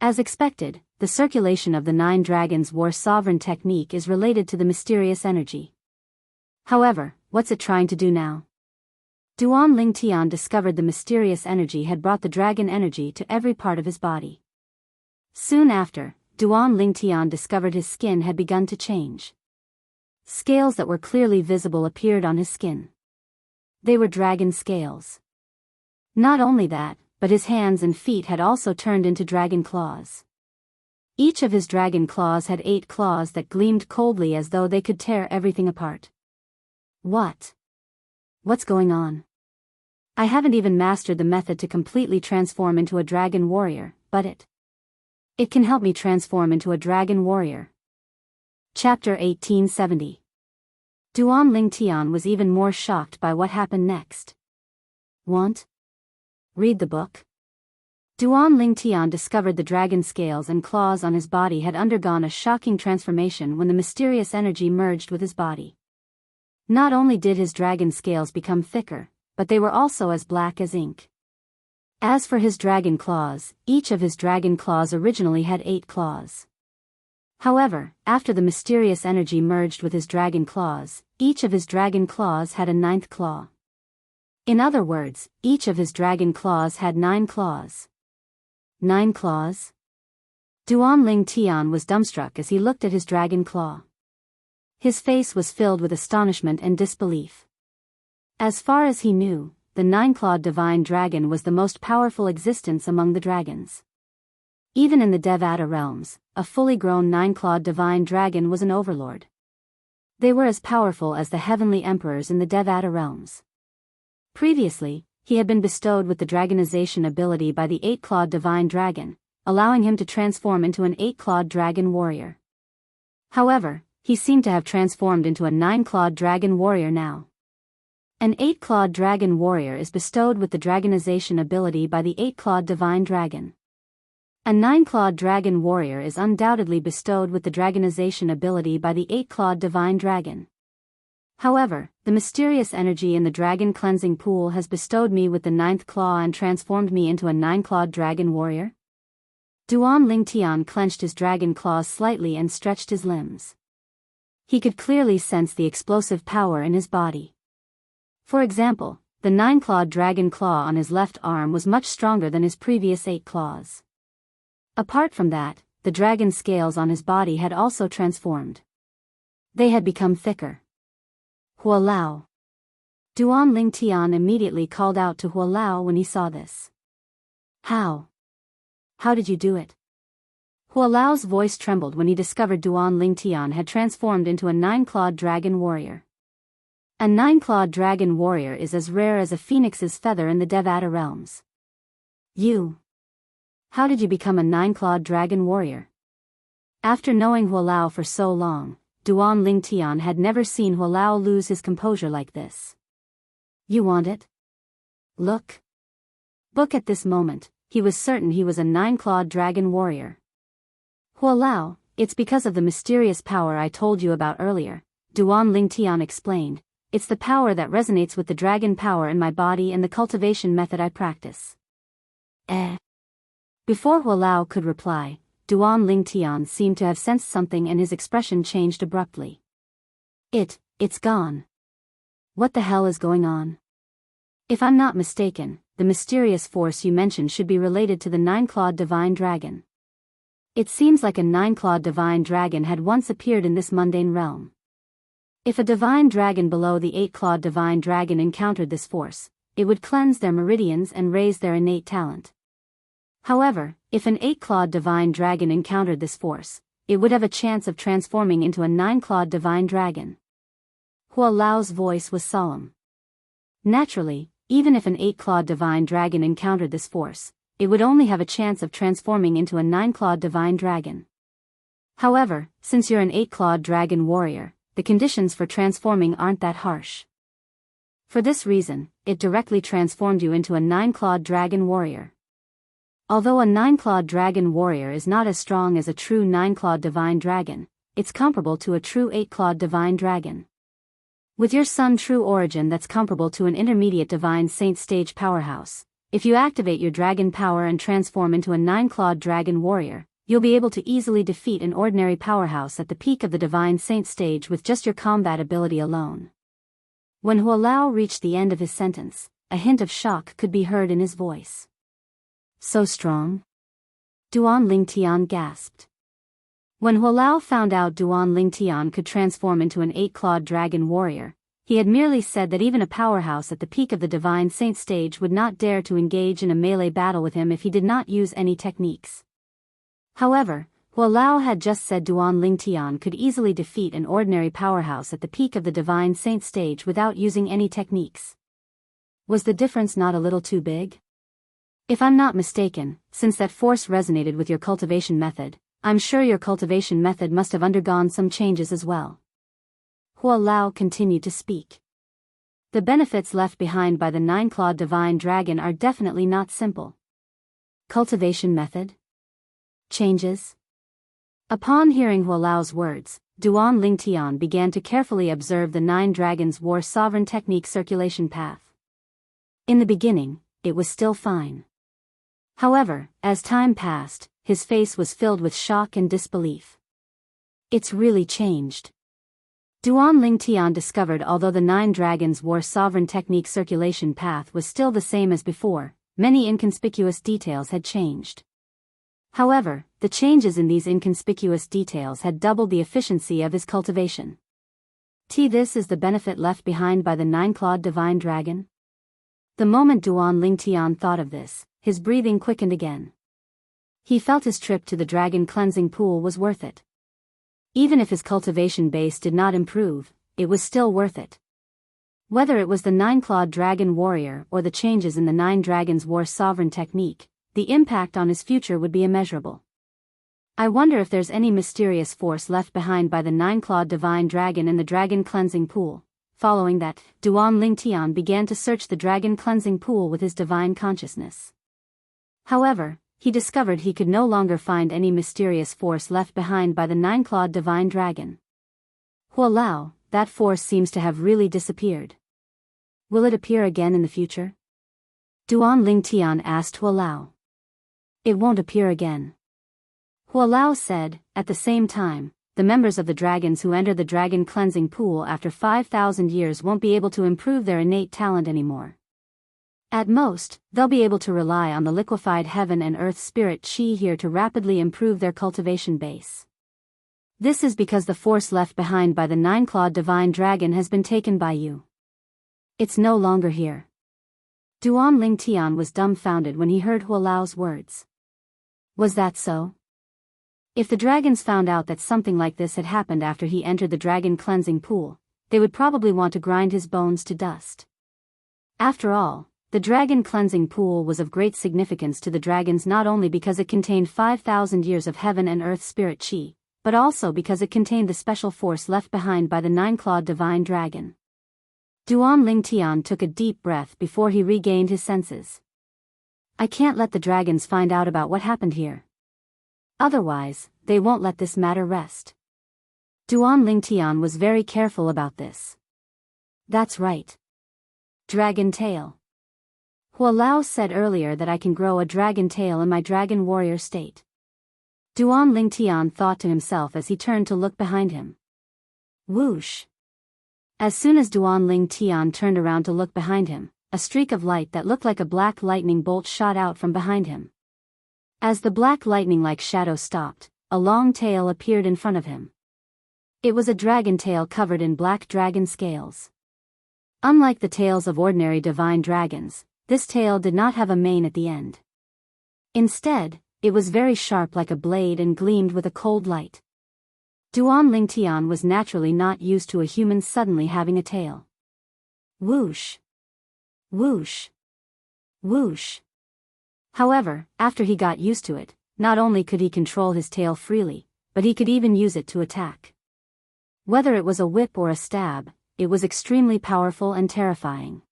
As expected, the circulation of the 9 dragons' war sovereign technique is related to the mysterious energy. However, what's it trying to do now? Duan Lingtian discovered the mysterious energy had brought the dragon energy to every part of his body. Soon after, Duan Lingtian discovered his skin had begun to change. Scales that were clearly visible appeared on his skin. They were dragon scales. Not only that, but his hands and feet had also turned into dragon claws. Each of his dragon claws had 8 claws that gleamed coldly as though they could tear everything apart. What's going on? I haven't even mastered the method to completely transform into a dragon warrior, but it can help me transform into a dragon warrior. Chapter 1870. Duan Lingtian was even more shocked by what happened next. Want? Read the book? Duan Lingtian discovered the dragon scales and claws on his body had undergone a shocking transformation when the mysterious energy merged with his body. Not only did his dragon scales become thicker, but they were also as black as ink. As for his dragon claws, each of his dragon claws originally had 8 claws. However, after the mysterious energy merged with his dragon claws, each of his dragon claws had a 9th claw. In other words, each of his dragon claws had 9 claws. 9 claws? Duan Lingtian was dumbstruck as he looked at his dragon claw. His face was filled with astonishment and disbelief. As far as he knew, the 9-clawed divine dragon was the most powerful existence among the dragons. Even in the Devata realms, a fully grown 9-clawed divine dragon was an overlord. They were as powerful as the heavenly emperors in the Devata realms. Previously, he had been bestowed with the dragonization ability by the 8-clawed divine dragon, allowing him to transform into an 8-clawed dragon warrior. However, he seemed to have transformed into a 9-clawed dragon warrior now. An 8-clawed dragon warrior is bestowed with the dragonization ability by the 8-clawed divine dragon. A 9-clawed dragon warrior is undoubtedly bestowed with the dragonization ability by the 8-clawed divine dragon. However, the mysterious energy in the dragon cleansing pool has bestowed me with the 9th claw and transformed me into a 9-clawed dragon warrior? Duan Lingtian clenched his dragon claws slightly and stretched his limbs. He could clearly sense the explosive power in his body. For example, the 9-clawed dragon claw on his left arm was much stronger than his previous 8 claws. Apart from that, the dragon scales on his body had also transformed. They had become thicker. Hua Lao. Duan Lingtian immediately called out to Hua Lao when he saw this. How did you do it? Hua Lao's voice trembled when he discovered Duan Lingtian had transformed into a 9-clawed dragon warrior. A 9-clawed dragon warrior is as rare as a phoenix's feather in the Devata realms. How did you become a 9-clawed dragon warrior? After knowing Hua Lao for so long, Duan Lingtian had never seen Hua Lao lose his composure like this. You want it? Look. At this moment, he was certain he was a 9-clawed dragon warrior. Hua Lao, it's because of the mysterious power I told you about earlier, Duan Lingtian explained. It's the power that resonates with the dragon power in my body and the cultivation method I practice. Before Hua Lao could reply, Duan Lingtian seemed to have sensed something and his expression changed abruptly. It's gone. What the hell is going on? If I'm not mistaken, the mysterious force you mentioned should be related to the 9-clawed divine dragon. It seems like a 9-clawed divine dragon had once appeared in this mundane realm. If a divine dragon below the 8-clawed divine dragon encountered this force, it would cleanse their meridians and raise their innate talent. However, if an 8-clawed divine dragon encountered this force, it would have a chance of transforming into a 9-clawed divine dragon. Hua Lao's voice was solemn. Naturally, even if an 8-clawed divine dragon encountered this force, it would only have a chance of transforming into a 9-clawed divine dragon. However, since you're an 8-clawed dragon warrior, the conditions for transforming aren't that harsh. For this reason, it directly transformed you into a 9-clawed dragon warrior. Although a 9-clawed dragon warrior is not as strong as a true 9-clawed divine dragon, it's comparable to a true 8-clawed divine dragon. With your Sun true origin that's comparable to an intermediate divine saint stage powerhouse, if you activate your dragon power and transform into a 9-clawed dragon warrior, you'll be able to easily defeat an ordinary powerhouse at the peak of the Divine Saint stage with just your combat ability alone. When Hualao reached the end of his sentence, a hint of shock could be heard in his voice. So strong? Duan Lingtian gasped. When Hualao found out Duan Lingtian could transform into an 8-clawed dragon warrior, he had merely said that even a powerhouse at the peak of the Divine Saint stage would not dare to engage in a melee battle with him if he did not use any techniques. However, Hualao had just said Duan Lingtian could easily defeat an ordinary powerhouse at the peak of the Divine Saint stage without using any techniques. Was the difference not a little too big? If I'm not mistaken, since that force resonated with your cultivation method, I'm sure your cultivation method must have undergone some changes as well. Hualao continued to speak. The benefits left behind by the 9-clawed divine dragon are definitely not simple. Cultivation method? Changes? Upon hearing Hualao's words, Duan Lingtian began to carefully observe the 9 dragons' war sovereign technique circulation path. In the beginning, it was still fine. However, as time passed, his face was filled with shock and disbelief. It's really changed. Duan Lingtian discovered although the 9 dragons' war sovereign technique circulation path was still the same as before, many inconspicuous details had changed. However, the changes in these inconspicuous details had doubled the efficiency of his cultivation. This is the benefit left behind by the 9-clawed divine dragon? The moment Duan Lingtian thought of this, his breathing quickened again. He felt his trip to the dragon cleansing pool was worth it. Even if his cultivation base did not improve, it was still worth it. Whether it was the 9-clawed dragon warrior or the changes in the 9 dragons' war sovereign technique, the impact on his future would be immeasurable. I wonder if there's any mysterious force left behind by the 9-clawed divine dragon in the dragon cleansing pool. Following that, Duan Lingtian began to search the dragon cleansing pool with his divine consciousness. However, he discovered he could no longer find any mysterious force left behind by the 9-clawed divine dragon. Hualao, that force seems to have really disappeared. Will it appear again in the future? Duan Lingtian asked Hualao. It won't appear again. Hualao said. At the same time, the members of the dragons who enter the dragon cleansing pool after 5,000 years won't be able to improve their innate talent anymore. At most, they'll be able to rely on the liquefied heaven and earth spirit chi here to rapidly improve their cultivation base. This is because the force left behind by the 9-clawed divine dragon has been taken by you. It's no longer here. Duan Lingtian was dumbfounded when he heard Hualao's words. Was that so? If the dragons found out that something like this had happened after he entered the dragon cleansing pool, they would probably want to grind his bones to dust. After all, the dragon cleansing pool was of great significance to the dragons not only because it contained 5,000 years of heaven and earth spirit chi, but also because it contained the special force left behind by the 9-clawed divine dragon. Duan Lingtian took a deep breath before he regained his senses. I can't let the dragons find out about what happened here. Otherwise, they won't let this matter rest. Duan Lingtian was very careful about this. That's right. Dragon tail. Hualao said earlier that I can grow a dragon tail in my dragon warrior state. Duan Lingtian thought to himself as he turned to look behind him. Whoosh! As soon as Duan Lingtian turned around to look behind him, a streak of light that looked like a black lightning bolt shot out from behind him. As the black lightning-like shadow stopped, a long tail appeared in front of him. It was a dragon tail covered in black dragon scales. Unlike the tails of ordinary divine dragons, this tail did not have a mane at the end. Instead, it was very sharp like a blade and gleamed with a cold light. Duan Lingtian was naturally not used to a human suddenly having a tail. Whoosh! Whoosh! Whoosh! However, after he got used to it, not only could he control his tail freely, but he could even use it to attack. Whether it was a whip or a stab, it was extremely powerful and terrifying.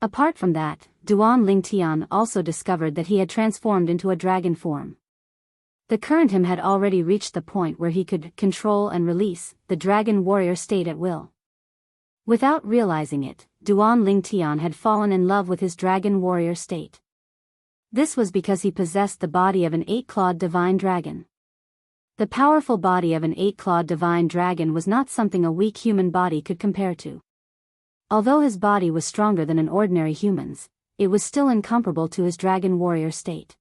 Apart from that, Duan Lingtian also discovered that he had transformed into a dragon form. The current him had already reached the point where he could control and release the dragon warrior state at will. Without realizing it, Duan Lingtian had fallen in love with his dragon warrior state. This was because he possessed the body of an 8-clawed divine dragon. The powerful body of an 8-clawed divine dragon was not something a weak human body could compare to. Although his body was stronger than an ordinary human's, it was still incomparable to his dragon warrior state.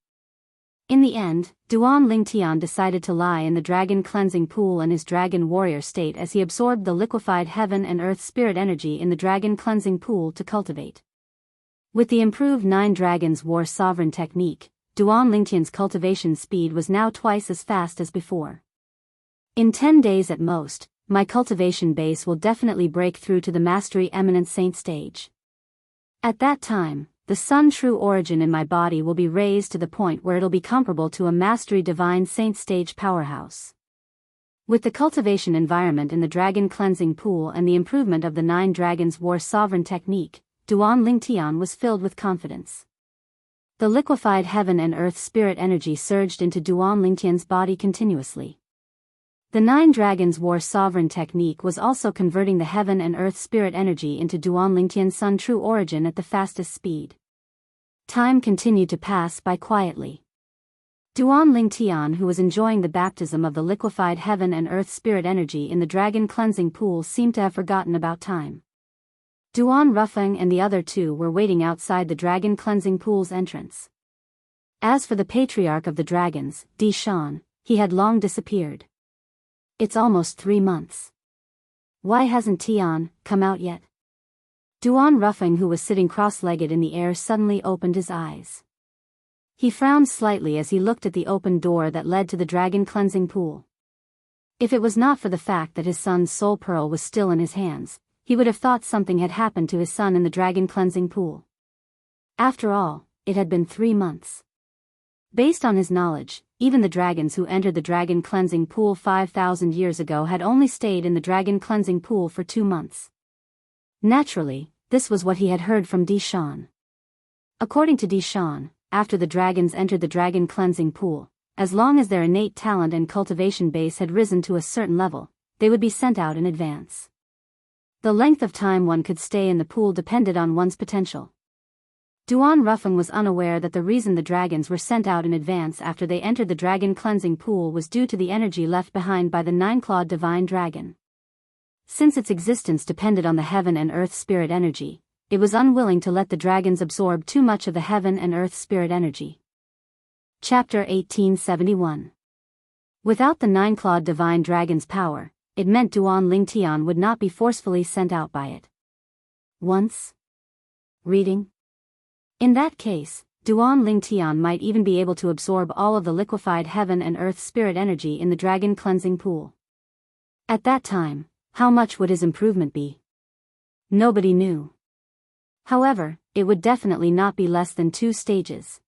In the end, Duan Lingtian decided to lie in the dragon cleansing pool in his dragon warrior state as he absorbed the liquefied heaven and earth spirit energy in the dragon cleansing pool to cultivate. With the improved 9 Dragons War Sovereign technique, Duan Lingtian's cultivation speed was now twice as fast as before. In 10 days at most, my cultivation base will definitely break through to the Mastery Eminent Saint stage. At that time, the Sun True Origin in my body will be raised to the point where it'll be comparable to a Mastery Divine Saint stage powerhouse. With the cultivation environment in the Dragon Cleansing Pool and the improvement of the 9 Dragons War Sovereign technique, Duan Lingtian was filled with confidence. The liquefied heaven and earth spirit energy surged into Duan Lingtian's body continuously. The 9 Dragons War Sovereign technique was also converting the heaven and earth spirit energy into Duan Lingtian's Sun True Origin at the fastest speed. Time continued to pass by quietly. Duan Lingtian, who was enjoying the baptism of the liquefied heaven and earth spirit energy in the dragon cleansing pool, seemed to have forgotten about time. Duan Rufeng and the other 2 were waiting outside the dragon cleansing pool's entrance. As for the patriarch of the dragons, Di Shan, he had long disappeared. It's almost 3 months. Why hasn't Tian come out yet? Duan Rufeng, who was sitting cross-legged in the air, suddenly opened his eyes. He frowned slightly as he looked at the open door that led to the dragon cleansing pool. If it was not for the fact that his son's soul pearl was still in his hands, he would have thought something had happened to his son in the dragon cleansing pool. After all, it had been 3 months. Based on his knowledge, even the dragons who entered the dragon cleansing pool 5,000 years ago had only stayed in the dragon cleansing pool for 2 months. Naturally, this was what he had heard from Di Shan. According to Di Shan, after the dragons entered the dragon cleansing pool, as long as their innate talent and cultivation base had risen to a certain level, they would be sent out in advance. The length of time one could stay in the pool depended on one's potential. Duan Rufeng was unaware that the reason the dragons were sent out in advance after they entered the dragon cleansing pool was due to the energy left behind by the 9-clawed divine dragon. Since its existence depended on the heaven and earth spirit energy, it was unwilling to let the dragons absorb too much of the heaven and earth spirit energy. Chapter 1871. Without the 9-clawed divine dragon's power, it meant Duan Lingtian would not be forcefully sent out by it. Once? Reading? In that case, Duan Lingtian might even be able to absorb all of the liquefied heaven and earth spirit energy in the dragon cleansing pool. At that time, how much would his improvement be? Nobody knew. However, it would definitely not be less than 2 stages.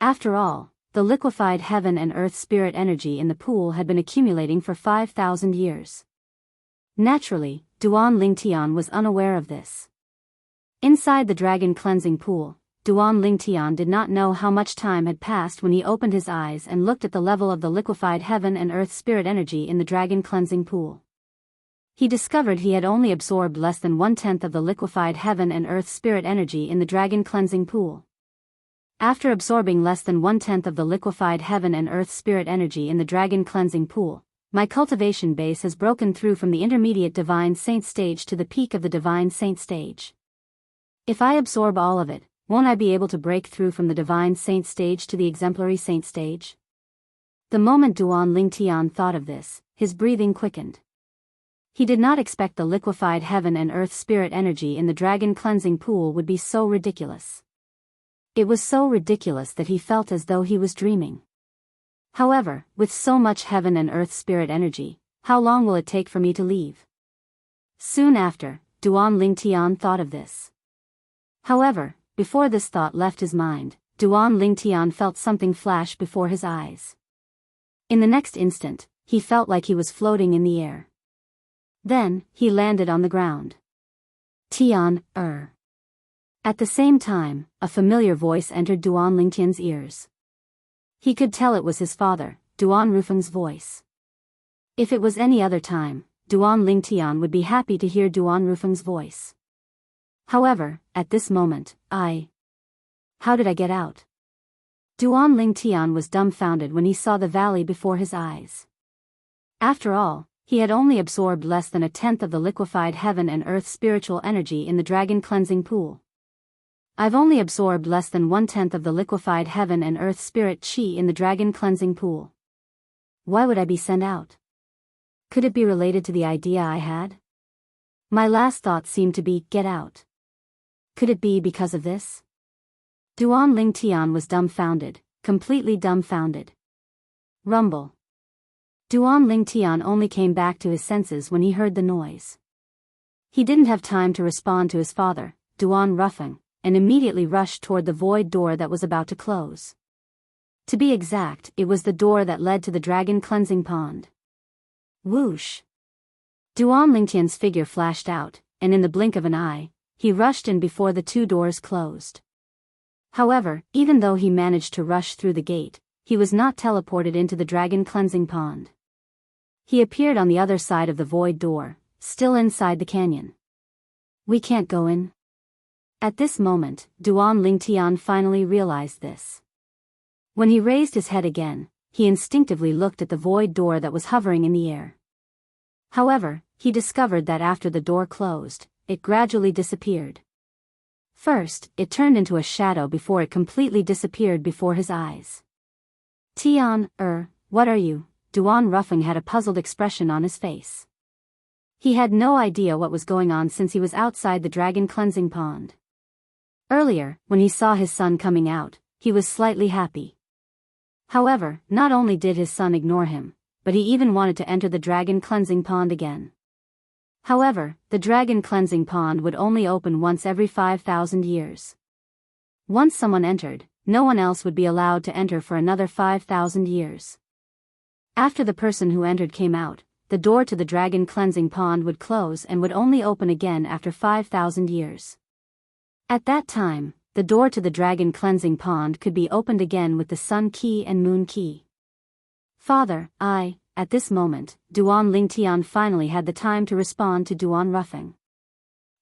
After all, the liquefied heaven and earth spirit energy in the pool had been accumulating for 5,000 years. Naturally, Duan Lingtian was unaware of this. Inside the dragon cleansing pool, Duan Lingtian did not know how much time had passed when he opened his eyes and looked at the level of the liquefied heaven and earth spirit energy in the dragon cleansing pool. He discovered he had only absorbed less than 1/10 of the liquefied heaven and earth spirit energy in the dragon cleansing pool. After absorbing less than 1/10 of the liquefied heaven and earth spirit energy in the dragon cleansing pool, my cultivation base has broken through from the intermediate divine saint stage to the peak of the divine saint stage. If I absorb all of it, won't I be able to break through from the divine saint stage to the exemplary saint stage? The moment Duan Lingtian thought of this, his breathing quickened. He did not expect the liquefied heaven and earth spirit energy in the dragon cleansing pool would be so ridiculous. It was so ridiculous that he felt as though he was dreaming. However, with so much heaven and earth spirit energy, how long will it take for me to leave? Soon after, Duan Lingtian thought of this. However, before this thought left his mind, Duan Lingtian felt something flash before his eyes. In the next instant, he felt like he was floating in the air. Then, he landed on the ground. Tian, At the same time, a familiar voice entered Duan Lingtian's ears. He could tell it was his father, Duan Rufeng's voice. If it was any other time, Duan Lingtian would be happy to hear Duan Rufeng's voice. However, at this moment, how did I get out? Duan Lingtian was dumbfounded when he saw the valley before his eyes. After all, he had only absorbed less than a tenth of the liquefied heaven and earth spiritual energy in the dragon cleansing pool. I've only absorbed less than 1/10 of the liquefied heaven and earth spirit chi in the dragon cleansing pool. Why would I be sent out? Could it be related to the idea I had? My last thought seemed to be, get out. Could it be because of this? Duan Lingtian was dumbfounded, completely dumbfounded. Rumble. Duan Lingtian only came back to his senses when he heard the noise. He didn't have time to respond to his father, Duan Ruffing, and immediately rushed toward the void door that was about to close. To be exact, it was the door that led to the dragon cleansing pond. Whoosh! Duan Lingtian's figure flashed out, and in the blink of an eye, he rushed in before the two doors closed. However, even though he managed to rush through the gate, he was not teleported into the dragon cleansing pond. He appeared on the other side of the void door, still inside the canyon. We can't go in. At this moment, Duan Lingtian finally realized this. When he raised his head again, he instinctively looked at the void door that was hovering in the air. However, he discovered that after the door closed, it gradually disappeared. First, it turned into a shadow before it completely disappeared before his eyes. Tian, what are you? Duan Ruffing had a puzzled expression on his face. He had no idea what was going on since he was outside the dragon cleansing pond. Earlier, when he saw his son coming out, he was slightly happy. However, not only did his son ignore him, but he even wanted to enter the dragon cleansing pond again. However, the dragon cleansing pond would only open once every 5,000 years. Once someone entered, no one else would be allowed to enter for another 5,000 years. After the person who entered came out, the door to the dragon cleansing pond would close and would only open again after 5,000 years. At that time, the door to the dragon cleansing pond could be opened again with the sun key and moon key. Father, at this moment, Duan Lingtian finally had the time to respond to Duan Ruffing.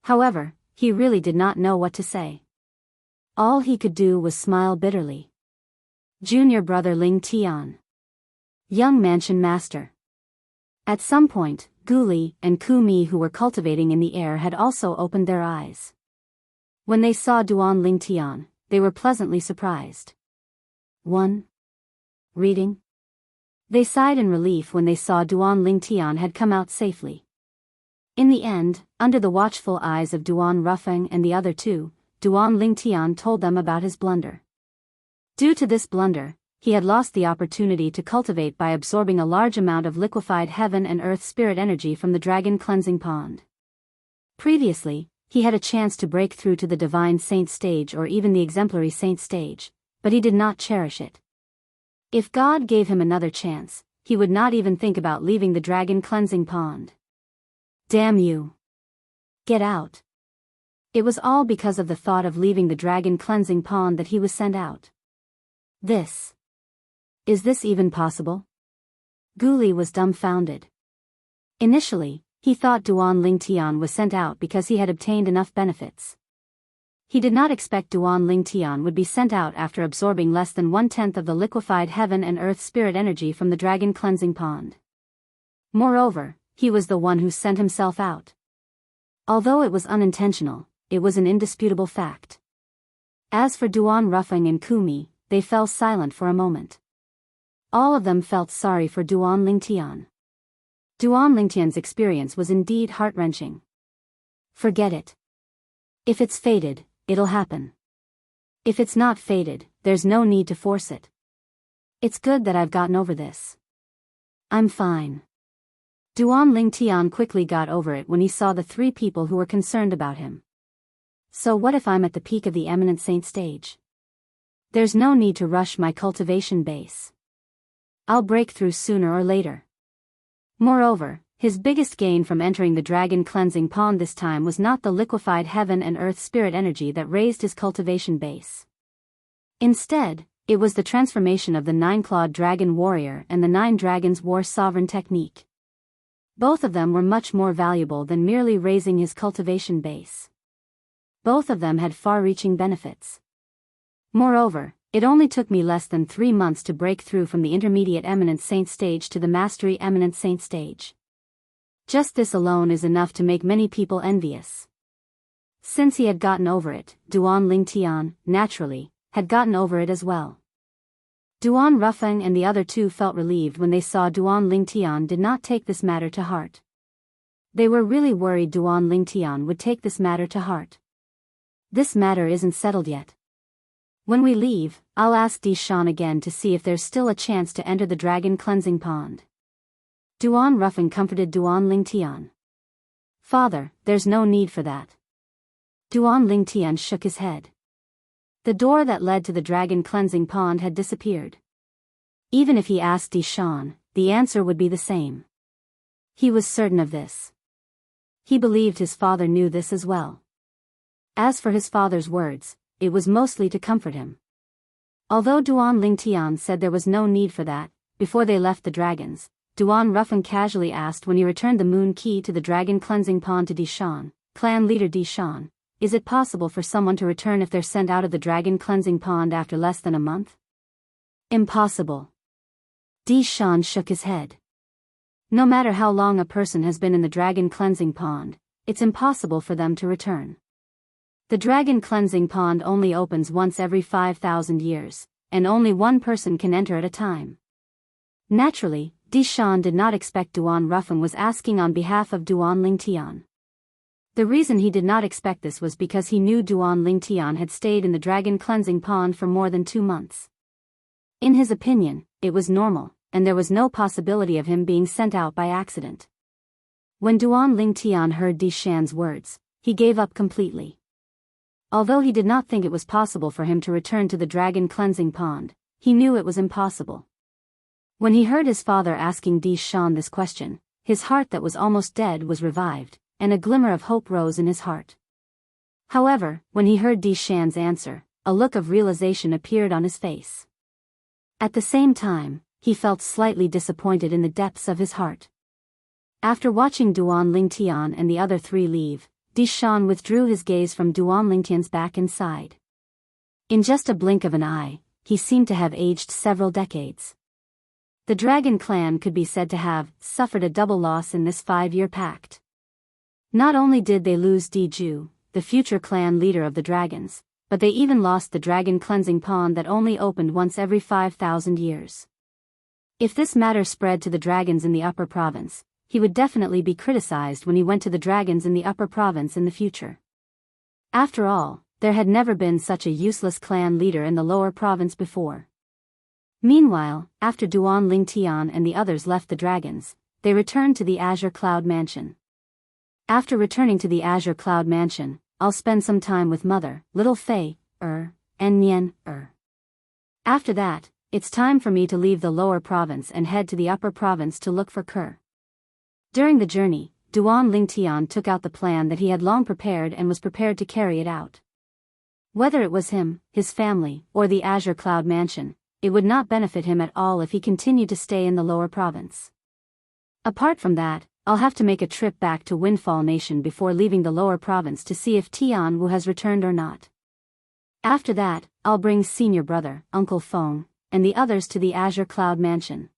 However, he really did not know what to say. All he could do was smile bitterly. Junior brother Lingtian. Young mansion master. At some point, Guli and Kumi who were cultivating in the air had also opened their eyes. When they saw Duan Lingtian, they were pleasantly surprised. 1. Reading. They sighed in relief when they saw Duan Lingtian had come out safely. In the end, under the watchful eyes of Duan Ruffing and the other two, Duan Lingtian told them about his blunder. Due to this blunder, he had lost the opportunity to cultivate by absorbing a large amount of liquefied heaven and earth spirit energy from the dragon cleansing pond. Previously, he had a chance to break through to the divine saint stage or even the exemplary saint stage, but he did not cherish it. If God gave him another chance, he would not even think about leaving the dragon cleansing pond. Damn you. Get out. It was all because of the thought of leaving the dragon cleansing pond that he was sent out. Is this even possible? Guli was dumbfounded. Initially, he thought Duan Lingtian was sent out because he had obtained enough benefits. He did not expect Duan Lingtian would be sent out after absorbing less than 1/10 of the liquefied heaven and earth spirit energy from the dragon cleansing pond. Moreover, he was the one who sent himself out. Although it was unintentional, it was an indisputable fact. As for Duan Ruffing and Kumi, they fell silent for a moment. All of them felt sorry for Duan Lingtian. Duan Lingtian's experience was indeed heart-wrenching. Forget it. If it's fated, it'll happen. If it's not fated, there's no need to force it. It's good that I've gotten over this. I'm fine. Duan Lingtian quickly got over it when he saw the three people who were concerned about him. So what if I'm at the peak of the eminent saint stage? There's no need to rush my cultivation base. I'll break through sooner or later. Moreover, his biggest gain from entering the dragon cleansing pond this time was not the liquefied heaven and earth spirit energy that raised his cultivation base. Instead, it was the transformation of the 9-clawed dragon warrior and the 9 dragons war sovereign technique. Both of them were much more valuable than merely raising his cultivation base. Both of them had far-reaching benefits. Moreover, It only took me less than 3 months to break through from the intermediate eminent saint stage to the mastery eminent saint stage. Just this alone is enough to make many people envious. Since he had gotten over it, Duan Lingtian, naturally, had gotten over it as well. Duan Rufeng and the other two felt relieved when they saw Duan Lingtian did not take this matter to heart. They were really worried Duan Lingtian would take this matter to heart. This matter isn't settled yet. When we leave, I'll ask Di Shan again to see if there's still a chance to enter the dragon cleansing pond. Duan Rufeng comforted Duan Lingtian. Father, there's no need for that. Duan Lingtian shook his head. The door that led to the dragon cleansing pond had disappeared. Even if he asked Di Shan, the answer would be the same. He was certain of this. He believed his father knew this as well. As for his father's words, it was mostly to comfort him. Although Duan Lingtian said there was no need for that, before they left the dragons, Duan Rufeng casually asked when he returned the moon key to the dragon cleansing pond to Di Shan, clan leader Di Shan, is it possible for someone to return if they're sent out of the dragon cleansing pond after less than a month? Impossible. Di Shan shook his head. No matter how long a person has been in the dragon cleansing pond, it's impossible for them to return. The dragon cleansing pond only opens once every 5,000 years, and only one person can enter at a time. Naturally, Di Shan did not expect Duan Rufeng was asking on behalf of Duan Lingtian. The reason he did not expect this was because he knew Duan Lingtian had stayed in the dragon cleansing pond for more than 2 months. In his opinion, it was normal, and there was no possibility of him being sent out by accident. When Duan Lingtian heard Di Shan's words, he gave up completely. Although he did not think it was possible for him to return to the dragon cleansing pond, he knew it was impossible. When he heard his father asking Di Shan this question, his heart that was almost dead was revived, and a glimmer of hope rose in his heart. However, when he heard Di Shan's answer, a look of realization appeared on his face. At the same time, he felt slightly disappointed in the depths of his heart. After watching Duan Lingtian and the other three leave, Di Shan withdrew his gaze from Duan Lingtian's back and sighed. In just a blink of an eye, he seemed to have aged several decades. The dragon clan could be said to have suffered a double loss in this 5-year pact. Not only did they lose Di Ju, the future clan leader of the dragons, but they even lost the dragon cleansing pond that only opened once every 5,000 years. If this matter spread to the dragons in the upper province, he would definitely be criticized when he went to the dragons in the upper province in the future. After all, there had never been such a useless clan leader in the lower province before. Meanwhile, after Duan Lingtian and the others left the dragons, they returned to the Azure Cloud Mansion. After returning to the Azure Cloud Mansion, I'll spend some time with Mother, Little Fei, and Nian, After that, it's time for me to leave the lower province and head to the upper province to look for Ker. During the journey, Duan Lingtian took out the plan that he had long prepared and was prepared to carry it out. Whether it was him, his family, or the Azure Cloud Mansion, it would not benefit him at all if he continued to stay in the lower province. Apart from that, I'll have to make a trip back to Windfall Nation before leaving the lower province to see if Tianwu has returned or not. After that, I'll bring senior brother, Uncle Feng, and the others to the Azure Cloud Mansion.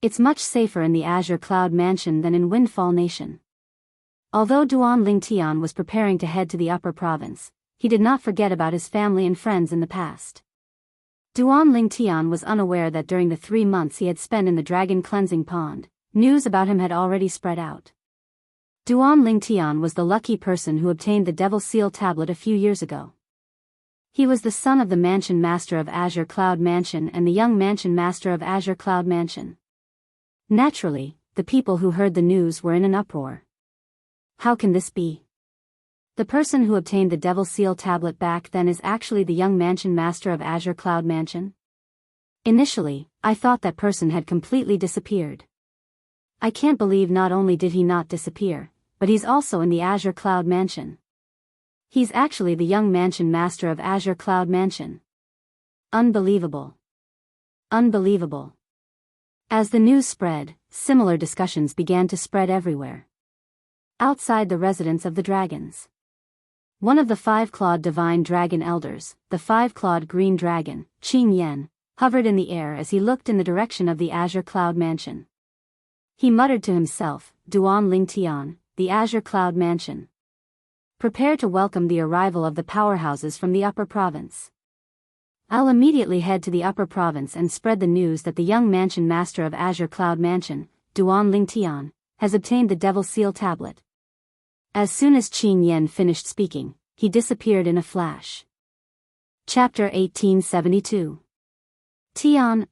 It's much safer in the Azure Cloud Mansion than in Windfall Nation. Although Duan Lingtian was preparing to head to the upper province, he did not forget about his family and friends in the past. Duan Lingtian was unaware that during the 3 months he had spent in the dragon cleansing pond, news about him had already spread out. Duan Lingtian was the lucky person who obtained the Devil Seal tablet a few years ago. He was the son of the Mansion Master of Azure Cloud Mansion and the young Mansion Master of Azure Cloud Mansion. Naturally, the people who heard the news were in an uproar. How can this be? The person who obtained the Devil Seal tablet back then is actually the young Mansion Master of Azure Cloud Mansion? Initially, I thought that person had completely disappeared. I can't believe not only did he not disappear, but he's also in the Azure Cloud Mansion. He's actually the young Mansion Master of Azure Cloud Mansion. Unbelievable. Unbelievable. As the news spread, similar discussions began to spread everywhere. Outside the residence of the dragons. One of the five-clawed divine dragon elders, the five-clawed green dragon, Qing Yan, hovered in the air as he looked in the direction of the Azure Cloud Mansion. He muttered to himself, Duan Ling Tian, the Azure Cloud Mansion. Prepare to welcome the arrival of the powerhouses from the Upper Province. I'll immediately head to the Upper Province and spread the news that the young mansion master of Azure Cloud Mansion, Duan Ling Tian, has obtained the Devil Seal Tablet. As soon as Qing Yan finished speaking, he disappeared in a flash. Chapter 1872. Tian,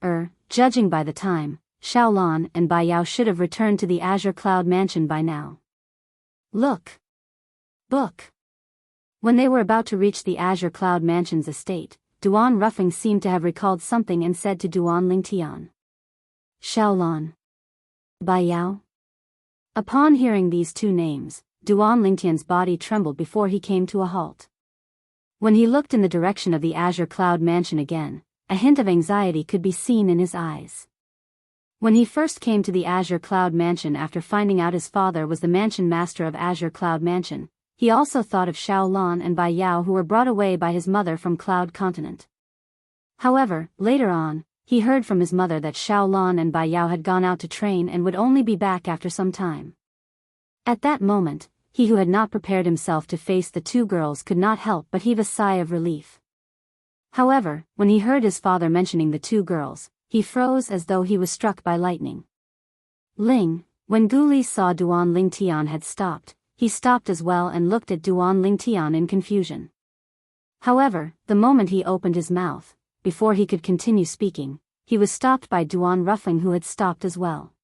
judging by the time, Xiaolan and Bai Yao should have returned to the Azure Cloud Mansion by now. Look. Book. When they were about to reach the Azure Cloud Mansion's estate, Duan Ruffing seemed to have recalled something and said to Duan Ling Tian. Xiaolan. Bai Yao. Upon hearing these two names, Duan Lingtian's body trembled before he came to a halt. When he looked in the direction of the Azure Cloud Mansion again, a hint of anxiety could be seen in his eyes. When he first came to the Azure Cloud Mansion after finding out his father was the mansion master of Azure Cloud Mansion, he also thought of Xiaolan and Bai Yao who were brought away by his mother from Cloud Continent. However, later on, he heard from his mother that Xiaolan and Bai Yao had gone out to train and would only be back after some time. At that moment, he who had not prepared himself to face the two girls could not help but heave a sigh of relief. However, when he heard his father mentioning the two girls, he froze as though he was struck by lightning. When Guli saw Duan Ling Tian had stopped, he stopped as well and looked at Duan Ling Tian in confusion. However, the moment he opened his mouth, before he could continue speaking, he was stopped by Duan Ruffing who had stopped as well.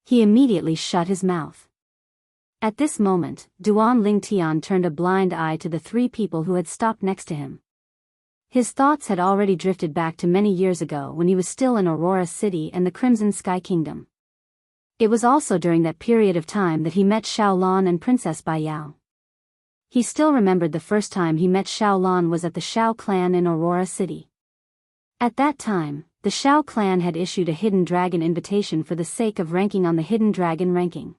He immediately shut his mouth. At this moment, Duan Ling Tian turned a blind eye to the three people who had stopped next to him. His thoughts had already drifted back to many years ago when he was still in Aurora City and the Crimson Sky Kingdom. It was also during that period of time that he met Xiaolan and Princess Bai Yao. He still remembered the first time he met Xiaolan was at the Xiao clan in Aurora City. At that time, the Xiao clan had issued a hidden dragon invitation for the sake of ranking on the hidden dragon ranking.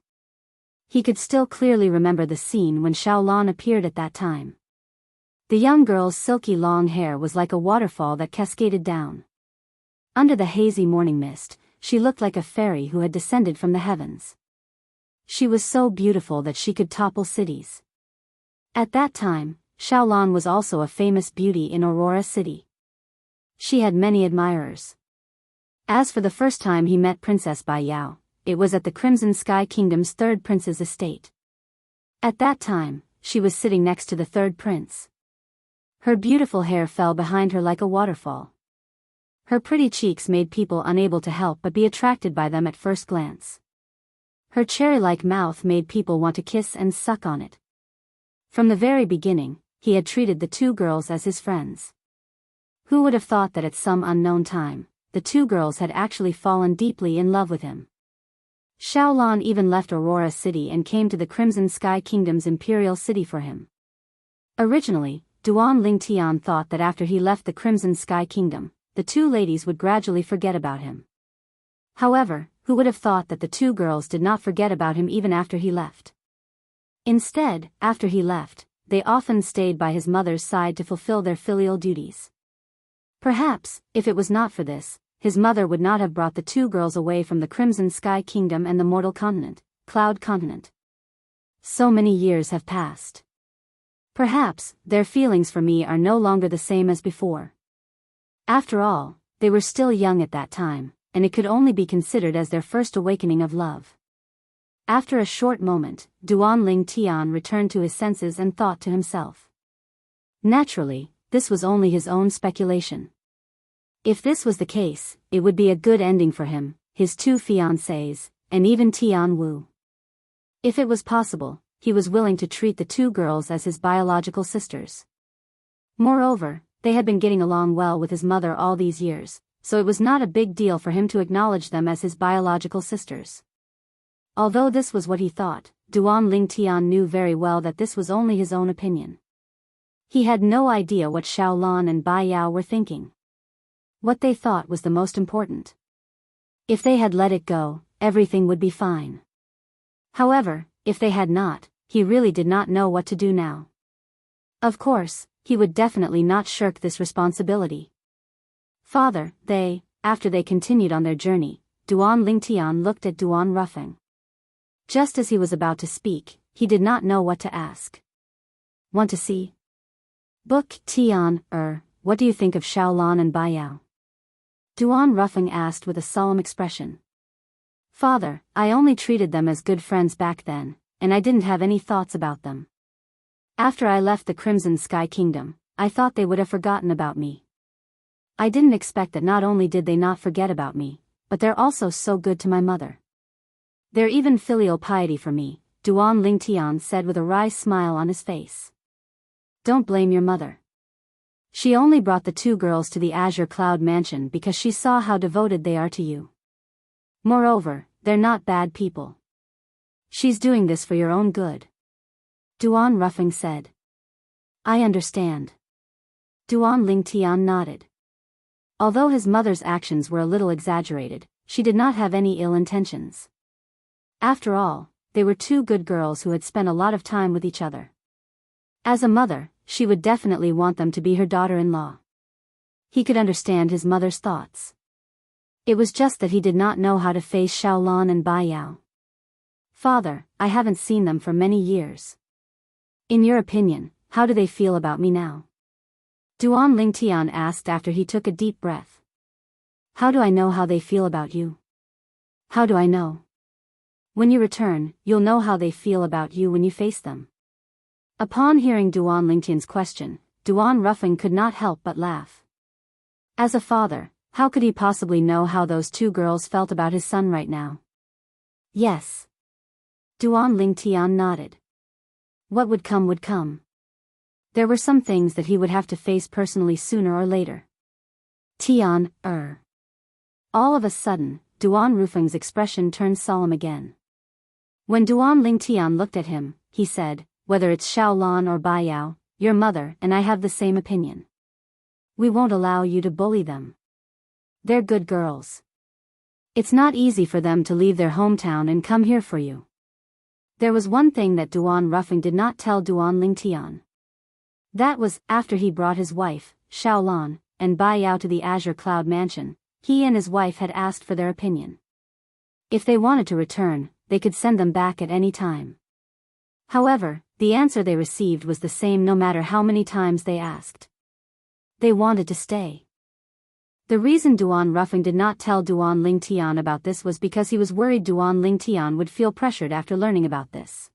He could still clearly remember the scene when Xiaolan appeared at that time. The young girl's silky long hair was like a waterfall that cascaded down. Under the hazy morning mist, she looked like a fairy who had descended from the heavens. She was so beautiful that she could topple cities. At that time, Xiaolan was also a famous beauty in Aurora City. She had many admirers. As for the first time he met Princess Bai Yao, it was at the Crimson Sky Kingdom's third prince's estate. At that time, she was sitting next to the third prince. Her beautiful hair fell behind her like a waterfall. Her pretty cheeks made people unable to help but be attracted by them at first glance. Her cherry-like mouth made people want to kiss and suck on it. From the very beginning, he had treated the two girls as his friends. Who would have thought that at some unknown time, the two girls had actually fallen deeply in love with him? Xiaolan even left Aurora City and came to the Crimson Sky Kingdom's imperial city for him. Originally, Duan Ling Tian thought that after he left the Crimson Sky Kingdom, the two ladies would gradually forget about him. However, who would have thought that the two girls did not forget about him even after he left? Instead, after he left, they often stayed by his mother's side to fulfill their filial duties. Perhaps, if it was not for this, his mother would not have brought the two girls away from the Crimson Sky Kingdom and the mortal continent, Cloud Continent. So many years have passed. Perhaps, their feelings for me are no longer the same as before. After all, they were still young at that time, and it could only be considered as their first awakening of love. After a short moment, Duan Ling Tian returned to his senses and thought to himself. Naturally, this was only his own speculation. If this was the case, it would be a good ending for him, his two fiancées, and even Tian Wu. If it was possible, he was willing to treat the two girls as his biological sisters. Moreover, they had been getting along well with his mother all these years, so it was not a big deal for him to acknowledge them as his biological sisters. Although this was what he thought, Duan Ling Tian knew very well that this was only his own opinion. He had no idea what Xiaolan and Bai Yao were thinking. What they thought was the most important. If they had let it go, everything would be fine. However, if they had not, he really did not know what to do now. Of course, he would definitely not shirk this responsibility. Father, after they continued on their journey, Duan Lingtian looked at Duan Ruffing. Just as he was about to speak, he did not know what to ask. Want to see? Book Tian, what do you think of Xiaolan and Baiyao? Duan Ruffing asked with a solemn expression. Father, I only treated them as good friends back then, and I didn't have any thoughts about them. After I left the Crimson Sky Kingdom, I thought they would have forgotten about me. I didn't expect that not only did they not forget about me, but they're also so good to my mother. They're even filial piety for me, Duan Lingtian said with a wry smile on his face. Don't blame your mother. She only brought the two girls to the Azure Cloud Mansion because she saw how devoted they are to you. Moreover, they're not bad people. She's doing this for your own good. Duan Ruffing said. I understand. Duan Lingtian nodded. Although his mother's actions were a little exaggerated, she did not have any ill intentions. After all, they were two good girls who had spent a lot of time with each other. As a mother, she would definitely want them to be her daughter-in-law. He could understand his mother's thoughts. It was just that he did not know how to face Xiaolan and Baiyao. Father, I haven't seen them for many years. In your opinion, how do they feel about me now? Duan Lingtian asked after he took a deep breath. How do I know how they feel about you? How do I know? When you return, you'll know how they feel about you when you face them. Upon hearing Duan Lingtian's question, Duan Ruffing could not help but laugh. As a father, how could he possibly know how those two girls felt about his son right now? Yes. Duan Lingtian nodded. What would come would come. There were some things that he would have to face personally sooner or later. Tian, All of a sudden, Duan Ruffing's expression turned solemn again. When Duan Lingtian looked at him, he said, whether it's Xiaolan or Baiyao, your mother and I have the same opinion. We won't allow you to bully them. They're good girls. It's not easy for them to leave their hometown and come here for you. There was one thing that Duan Ruffing did not tell Duan Lingtian. That was, after he brought his wife, Xiaolan, and Baiyao to the Azure Cloud Mansion, he and his wife had asked for their opinion. If they wanted to return, they could send them back at any time. However, the answer they received was the same no matter how many times they asked. They wanted to stay. The reason Duan Ruffing did not tell Duan Lingtian about this was because he was worried Duan Lingtian would feel pressured after learning about this.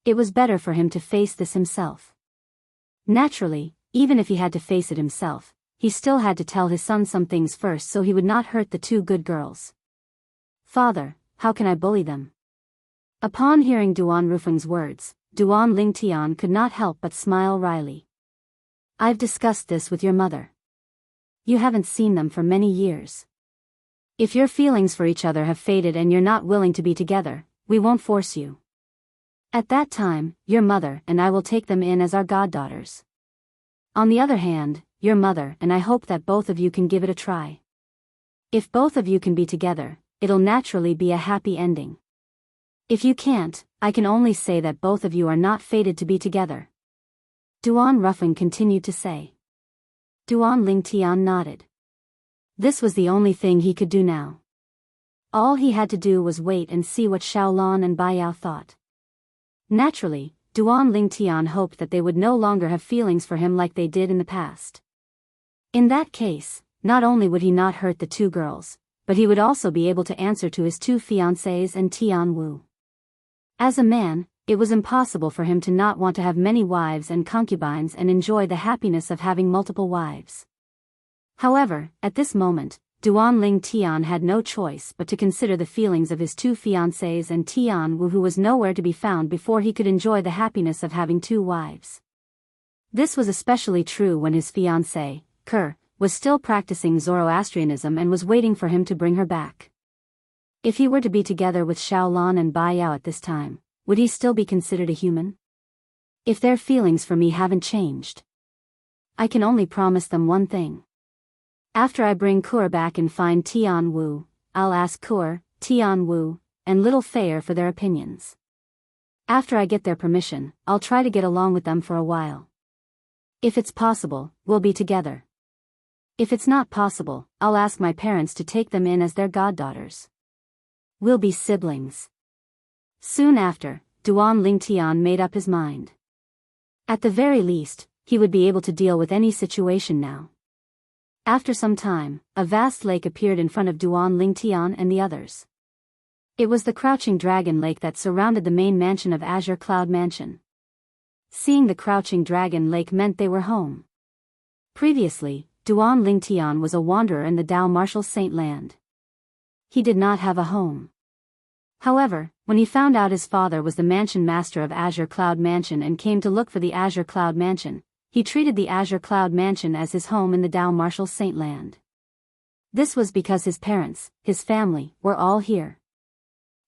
It was better for him to face this himself. Naturally, even if he had to face it himself, he still had to tell his son some things first so he would not hurt the two good girls. Father, how can I bully them? Upon hearing Duan Ruffing's words, Duan Lingtian could not help but smile wryly. I've discussed this with your mother. You haven't seen them for many years. If your feelings for each other have faded and you're not willing to be together, we won't force you. At that time, your mother and I will take them in as our goddaughters. On the other hand, your mother and I hope that both of you can give it a try. If both of you can be together, it'll naturally be a happy ending. If you can't, I can only say that both of you are not fated to be together. Duan Ruffing continued to say. Duan Lingtian nodded. This was the only thing he could do now. All he had to do was wait and see what Xiaolan and Baiyao thought. Naturally, Duan Lingtian hoped that they would no longer have feelings for him like they did in the past. In that case, not only would he not hurt the two girls, but he would also be able to answer to his two fiancées and Tian Wu. As a man, it was impossible for him to not want to have many wives and concubines and enjoy the happiness of having multiple wives. However, at this moment, Duan Lingtian had no choice but to consider the feelings of his two fiancées and Tian Wu, who was nowhere to be found, before he could enjoy the happiness of having two wives. This was especially true when his fiancée, Ker, was still practicing Zoroastrianism and was waiting for him to bring her back. If he were to be together with Xiaolan and Baiyao at this time, would he still be considered a human? If their feelings for me haven't changed, I can only promise them one thing. After I bring Kur back and find Tian Wu, I'll ask Kur, Tian Wu, and little Fayer for their opinions. After I get their permission, I'll try to get along with them for a while. If it's possible, we'll be together. If it's not possible, I'll ask my parents to take them in as their goddaughters. We'll be siblings. Soon after, Duan Lingtian made up his mind. At the very least, he would be able to deal with any situation now. After some time, a vast lake appeared in front of Duan Lingtian and the others. It was the crouching dragon lake that surrounded the main mansion of Azure Cloud Mansion. Seeing the crouching dragon lake meant they were home. Previously, Duan Lingtian was a wanderer in the Dao Martial Saint Land. He did not have a home. However, when he found out his father was the mansion master of Azure Cloud Mansion and came to look for the Azure Cloud Mansion, he treated the Azure Cloud Mansion as his home in the Dao Martial Saint Land. This was because his parents, his family, were all here.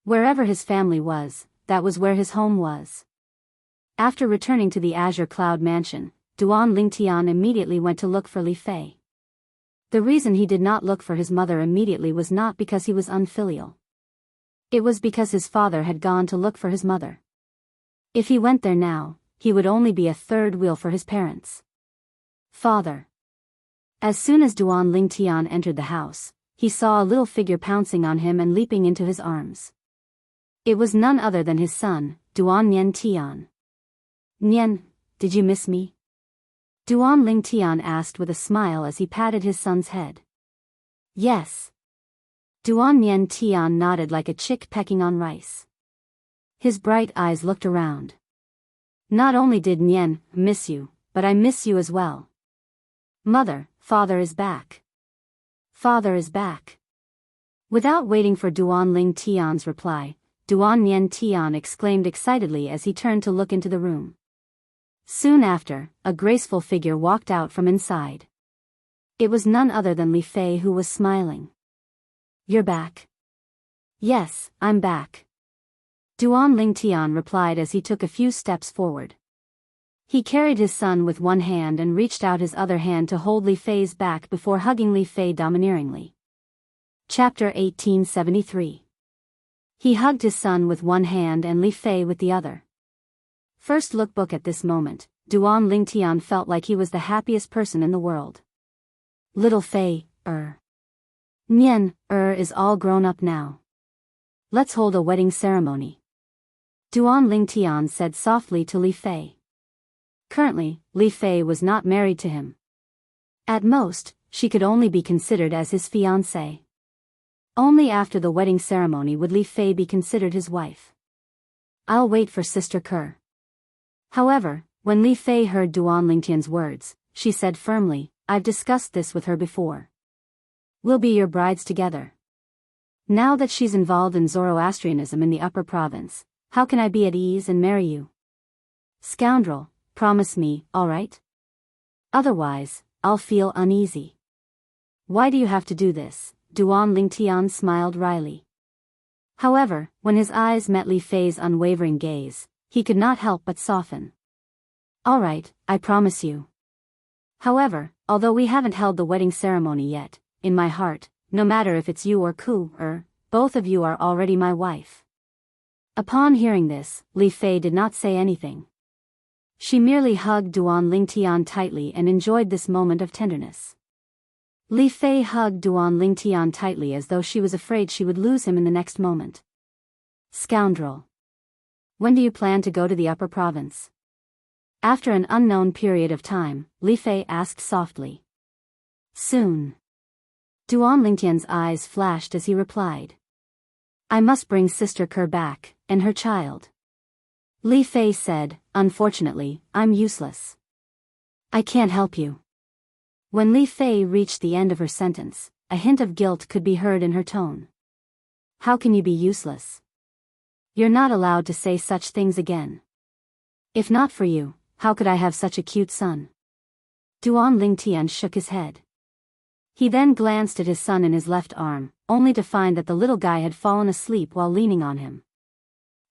Wherever his family was, that was where his home was. After returning to the Azure Cloud Mansion, Duan Lingtian immediately went to look for Li Fei. The reason he did not look for his mother immediately was not because he was unfilial. It was because his father had gone to look for his mother. If he went there now, he would only be a third wheel for his parents. Father. As soon as Duan Lingtian entered the house, he saw a little figure pouncing on him and leaping into his arms. It was none other than his son, Duan Nian Tian. Nian, did you miss me? Duan Lingtian asked with a smile as he patted his son's head. Yes. Duan Nian Tian nodded like a chick pecking on rice. His bright eyes looked around. Not only did Nian miss you, but I miss you as well. Mother, father is back. Father is back. Without waiting for Duan Lingtian's reply, Duan Nian Tian exclaimed excitedly as he turned to look into the room. Soon after, a graceful figure walked out from inside. It was none other than Li Fei who was smiling. You're back? Yes, I'm back. Duan Lingtian replied as he took a few steps forward. He carried his son with one hand and reached out his other hand to hold Li Fei's back before hugging Li Fei domineeringly. Chapter 1873. He hugged his son with one hand and Li Fei with the other. First lookbook at this moment, Duan Lingtian felt like he was the happiest person in the world. Little Fei, Nian, is all grown up now. Let's hold a wedding ceremony. Duan Lingtian said softly to Li Fei. Currently, Li Fei was not married to him. At most, she could only be considered as his fiancée. Only after the wedding ceremony would Li Fei be considered his wife. I'll wait for Sister Kerr. However, when Li Fei heard Duan Lingtian's words, she said firmly, I've discussed this with her before. We'll be your brides together. Now that she's involved in Zoroastrianism in the upper province, how can I be at ease and marry you? Scoundrel, promise me, all right? Otherwise, I'll feel uneasy. Why do you have to do this? Duan Lingtian smiled wryly. However, when his eyes met Li Fei's unwavering gaze, he could not help but soften. All right, I promise you. However, although we haven't held the wedding ceremony yet, in my heart, no matter if it's you or Ku, both of you are already my wife. Upon hearing this, Li Fei did not say anything. She merely hugged Duan Lingtian tightly and enjoyed this moment of tenderness. Li Fei hugged Duan Lingtian tightly as though she was afraid she would lose him in the next moment. Scoundrel. When do you plan to go to the upper province? After an unknown period of time, Li Fei asked softly. Soon. Duan Lingtian's eyes flashed as he replied. I must bring Sister Kerr back, and her child. Li Fei said, unfortunately, I'm useless. I can't help you. When Li Fei reached the end of her sentence, a hint of guilt could be heard in her tone. How can you be useless? You're not allowed to say such things again. If not for you, how could I have such a cute son? Duan Lingtian shook his head. He then glanced at his son in his left arm, only to find that the little guy had fallen asleep while leaning on him.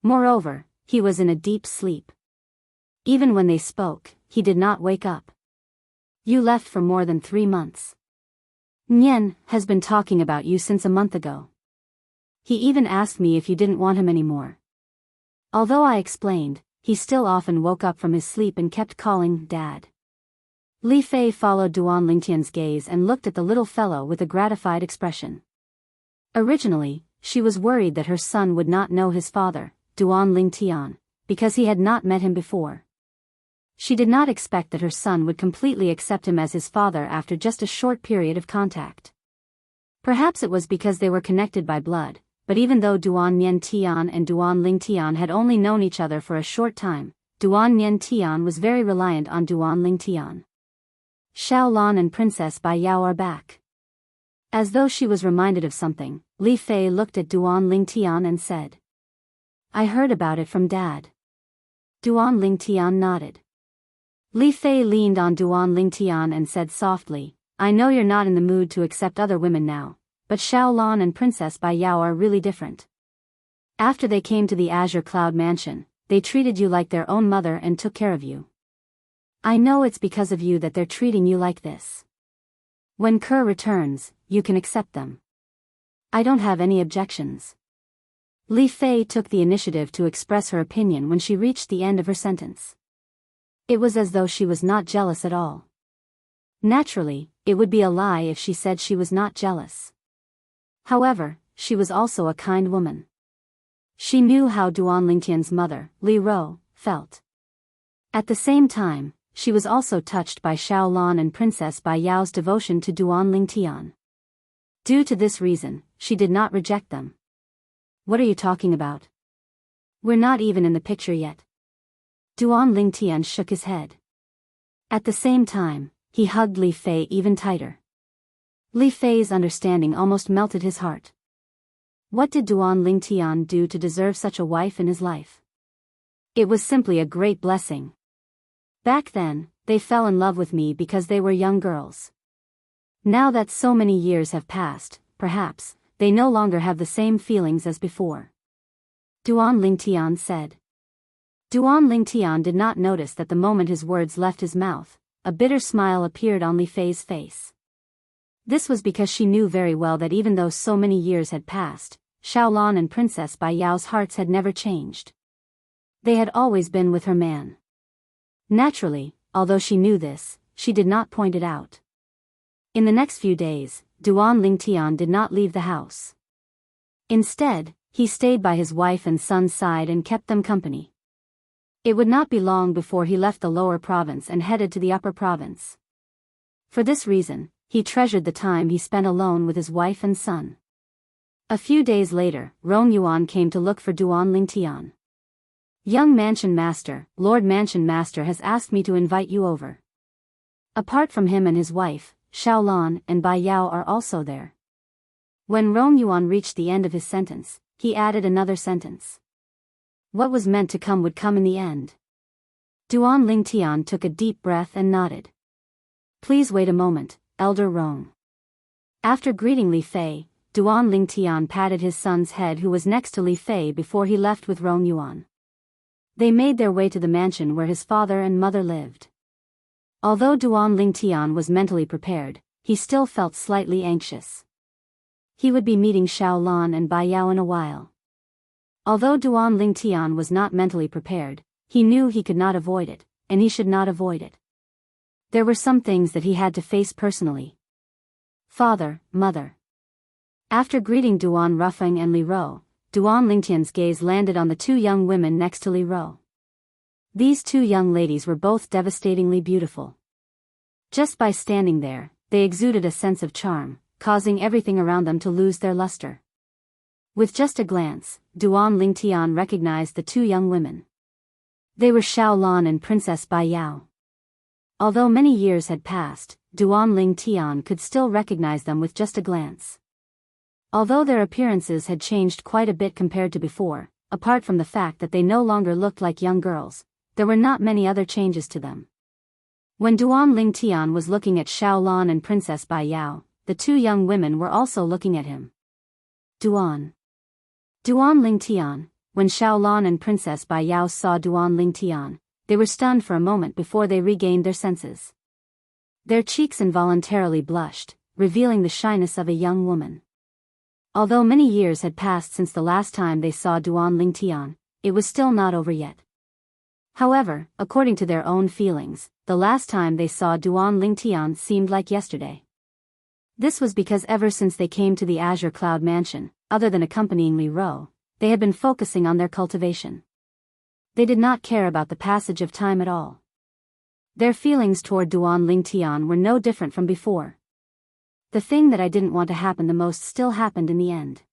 Moreover, he was in a deep sleep. Even when they spoke, he did not wake up. You left for more than 3 months. Nian has been talking about you since a month ago. He even asked me if you didn't want him anymore. Although I explained, he still often woke up from his sleep and kept calling Dad. Li Fei followed Duan Lingtian's gaze and looked at the little fellow with a gratified expression. Originally, she was worried that her son would not know his father, Duan Lingtian, because he had not met him before. She did not expect that her son would completely accept him as his father after just a short period of contact. Perhaps it was because they were connected by blood, but even though Duan Niantian and Duan Lingtian had only known each other for a short time, Duan Niantian was very reliant on Duan Lingtian. Xiaolan and Princess Bai Yao are back. As though she was reminded of something, Li Fei looked at Duan Lingtian and said, "I heard about it from Dad." Duan Lingtian nodded. Li Fei leaned on Duan Lingtian and said softly, "I know you're not in the mood to accept other women now, but Xiaolan and Princess Bai Yao are really different. After they came to the Azure Cloud Mansion, they treated you like their own mother and took care of you. I know it's because of you that they're treating you like this. When Kerr returns, you can accept them. I don't have any objections." Li Fei took the initiative to express her opinion when she reached the end of her sentence. It was as though she was not jealous at all. Naturally, it would be a lie if she said she was not jealous. However, she was also a kind woman. She knew how Duan Lingtian's mother, Li Ro, felt. At the same time, she was also touched by Xiaolan and Princess Bai Yao's devotion to Duan Lingtian. Due to this reason, she did not reject them. "What are you talking about? We're not even in the picture yet." Duan Lingtian shook his head. At the same time, he hugged Li Fei even tighter. Li Fei's understanding almost melted his heart. What did Duan Lingtian do to deserve such a wife in his life? It was simply a great blessing. Back then, they fell in love with me because they were young girls. Now that so many years have passed, perhaps, they no longer have the same feelings as before. Duan Lingtian said. Duan Lingtian did not notice that the moment his words left his mouth, a bitter smile appeared on Li Fei's face. This was because she knew very well that even though so many years had passed, Xiaolan and Princess Bai Yao's hearts had never changed. They had always been with her man. Naturally, although she knew this, she did not point it out. In the next few days, Duan Lingtian did not leave the house. Instead, he stayed by his wife and son's side and kept them company. It would not be long before he left the lower province and headed to the upper province. For this reason, he treasured the time he spent alone with his wife and son. A few days later, Rong Yuan came to look for Duan Lingtian. "Young Mansion Master, Lord Mansion Master has asked me to invite you over." Apart from him and his wife, Xiaolan and Bai Yao are also there. When Rong Yuan reached the end of his sentence, he added another sentence. What was meant to come would come in the end. Duan Lingtian took a deep breath and nodded. "Please wait a moment, Elder Rong." After greeting Li Fei, Duan Lingtian patted his son's head who was next to Li Fei before he left with Rong Yuan. They made their way to the mansion where his father and mother lived. Although Duan Lingtian was mentally prepared, he still felt slightly anxious. He would be meeting Xiaolan and Bai Yao in a while. Although Duan Lingtian was not mentally prepared, he knew he could not avoid it, and he should not avoid it. There were some things that he had to face personally. Father, mother. After greeting Duan Rufeng and Li Ro, Duan Lingtian's gaze landed on the two young women next to Li Ro. These two young ladies were both devastatingly beautiful. Just by standing there, they exuded a sense of charm, causing everything around them to lose their luster. With just a glance, Duan Lingtian recognized the two young women. They were Xiaolan and Princess Bai Yao. Although many years had passed, Duan Lingtian could still recognize them with just a glance. Although their appearances had changed quite a bit compared to before, apart from the fact that they no longer looked like young girls, there were not many other changes to them. When Duan Lingtian was looking at Xiaolan and Princess Bai Yao, the two young women were also looking at him. Duan Lingtian. When Xiaolan and Princess Bai Yao saw Duan Lingtian, they were stunned for a moment before they regained their senses. Their cheeks involuntarily blushed, revealing the shyness of a young woman. Although many years had passed since the last time they saw Duan Lingtian, it was still not over yet. However, according to their own feelings, the last time they saw Duan Lingtian seemed like yesterday. This was because ever since they came to the Azure Cloud Mansion, other than accompanying Li Ro, they had been focusing on their cultivation. They did not care about the passage of time at all. Their feelings toward Duan Lingtian were no different from before. The thing that I didn't want to happen the most still happened in the end.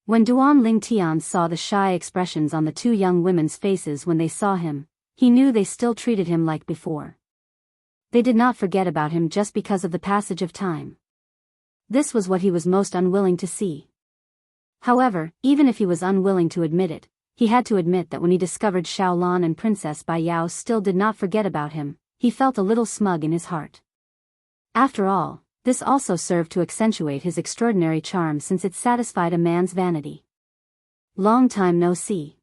When Duan Lingtian saw the shy expressions on the two young women's faces when they saw him, he knew they still treated him like before. They did not forget about him just because of the passage of time. This was what he was most unwilling to see. However, even if he was unwilling to admit it, he had to admit that when he discovered Xiaolan and Princess Bai Yao still did not forget about him, he felt a little smug in his heart. After all, this also served to accentuate his extraordinary charm since it satisfied a man's vanity. Long time no see.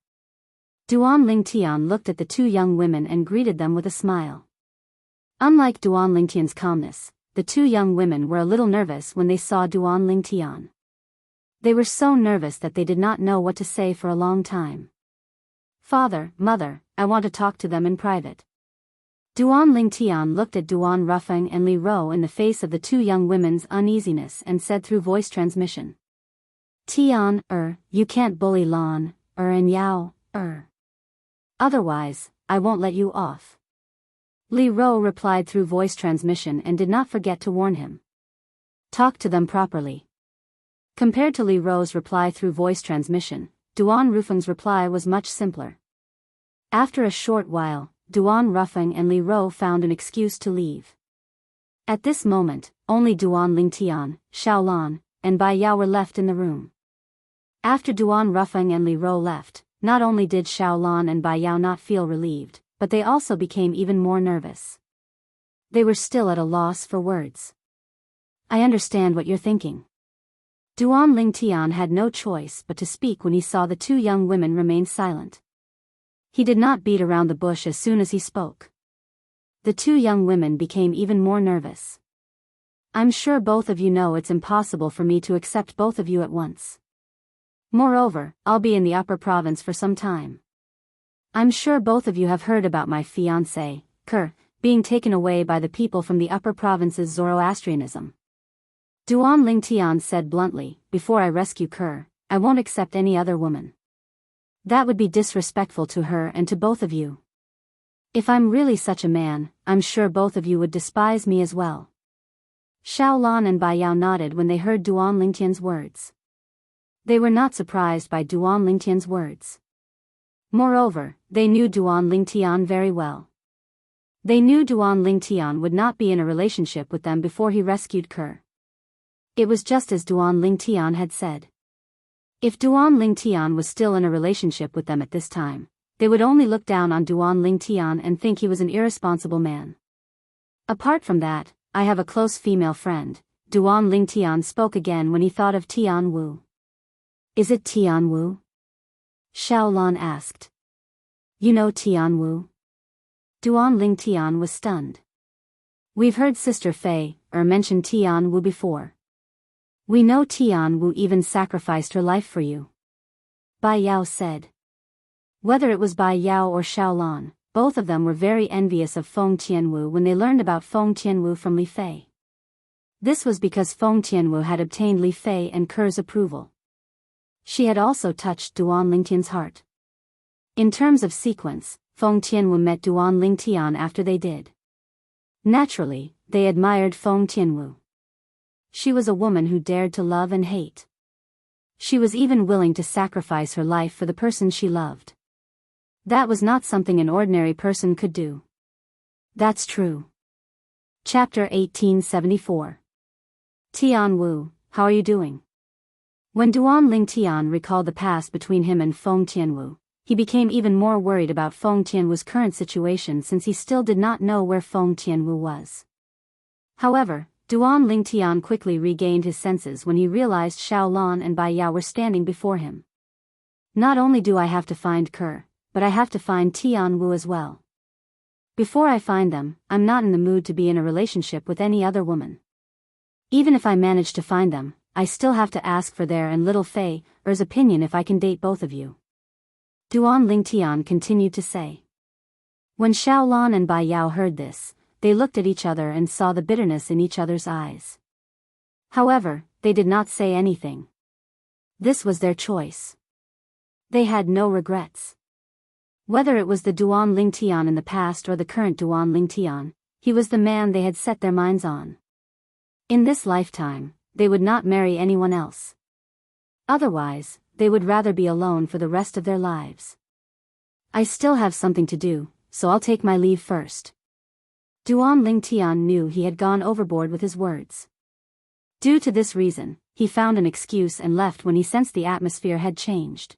Duan Lingtian looked at the two young women and greeted them with a smile. Unlike Duan Lingtian's calmness, the two young women were a little nervous when they saw Duan Lingtian. They were so nervous that they did not know what to say for a long time. "Father, Mother, I want to talk to them in private." Duan Lingtian looked at Duan Rufeng and Li Ro in the face of the two young women's uneasiness and said through voice transmission. "Tian, you can't bully Lan, and Yao, Otherwise, I won't let you off." Li Ro replied through voice transmission and did not forget to warn him. "Talk to them properly." Compared to Li Ro's reply through voice transmission, Duan Rufeng's reply was much simpler. After a short while, Duan Rufeng and Li Ro found an excuse to leave. At this moment, only Duan Lingtian, Xiaolan, and Bai Yao were left in the room. After Duan Rufeng and Li Ro left, not only did Xiaolan and Bai Yao not feel relieved, but they also became even more nervous. They were still at a loss for words. "I understand what you're thinking." Duan Lingtian had no choice but to speak when he saw the two young women remain silent. He did not beat around the bush as soon as he spoke. The two young women became even more nervous. "I'm sure both of you know it's impossible for me to accept both of you at once. Moreover, I'll be in the upper province for some time. I'm sure both of you have heard about my fiancé, Ker, being taken away by the people from the upper province's Zoroastrianism." Duan Lingtian said bluntly, "Before I rescue Ker, I won't accept any other woman. That would be disrespectful to her and to both of you. If I'm really such a man, I'm sure both of you would despise me as well." Xiaolan and Bai Yao nodded when they heard Duan Lingtian's words. They were not surprised by Duan Lingtian's words. Moreover, they knew Duan Lingtian very well. They knew Duan Lingtian would not be in a relationship with them before he rescued Ker. It was just as Duan Lingtian had said. If Duan Lingtian was still in a relationship with them at this time, they would only look down on Duan Lingtian and think he was an irresponsible man. "Apart from that, I have a close female friend," Duan Lingtian spoke again when he thought of Tian Wu. "Is it Tian Wu?" Xiaolan asked. "You know Tian Wu?" Duan Lingtian was stunned. "We've heard Sister Fei, mention Tian Wu before. We know Tian Wu even sacrificed her life for you," Bai Yao said. Whether it was Bai Yao or Xiaolan, both of them were very envious of Feng Tianwu when they learned about Feng Tianwu from Li Fei. This was because Feng Tianwu had obtained Li Fei and Ker's approval. She had also touched Duan Lingtian's heart. In terms of sequence, Feng Tianwu met Duan Lingtian after they did. Naturally, they admired Feng Tianwu. She was a woman who dared to love and hate. She was even willing to sacrifice her life for the person she loved. That was not something an ordinary person could do. That's true. Chapter 1874. Tian Wu, how are you doing? When Duan Lingtian recalled the past between him and Feng Tianwu, he became even more worried about Feng Tianwu's current situation since he still did not know where Feng Tianwu was. However, Duan Lingtian quickly regained his senses when he realized Xiaolan and Bai Yao were standing before him. "Not only do I have to find Ker, but I have to find Tian Wu as well. Before I find them, I'm not in the mood to be in a relationship with any other woman. Even if I manage to find them, I still have to ask for their and little Fei's opinion if I can date both of you," Duan Lingtian continued to say. When Xiaolan and Bai Yao heard this, they looked at each other and saw the bitterness in each other's eyes. However, they did not say anything. This was their choice. They had no regrets. Whether it was the Duan Lingtian in the past or the current Duan Lingtian, he was the man they had set their minds on. In this lifetime, they would not marry anyone else. Otherwise, they would rather be alone for the rest of their lives. I still have something to do, so I'll take my leave first. Duan Lingtian knew he had gone overboard with his words. Due to this reason, he found an excuse and left when he sensed the atmosphere had changed.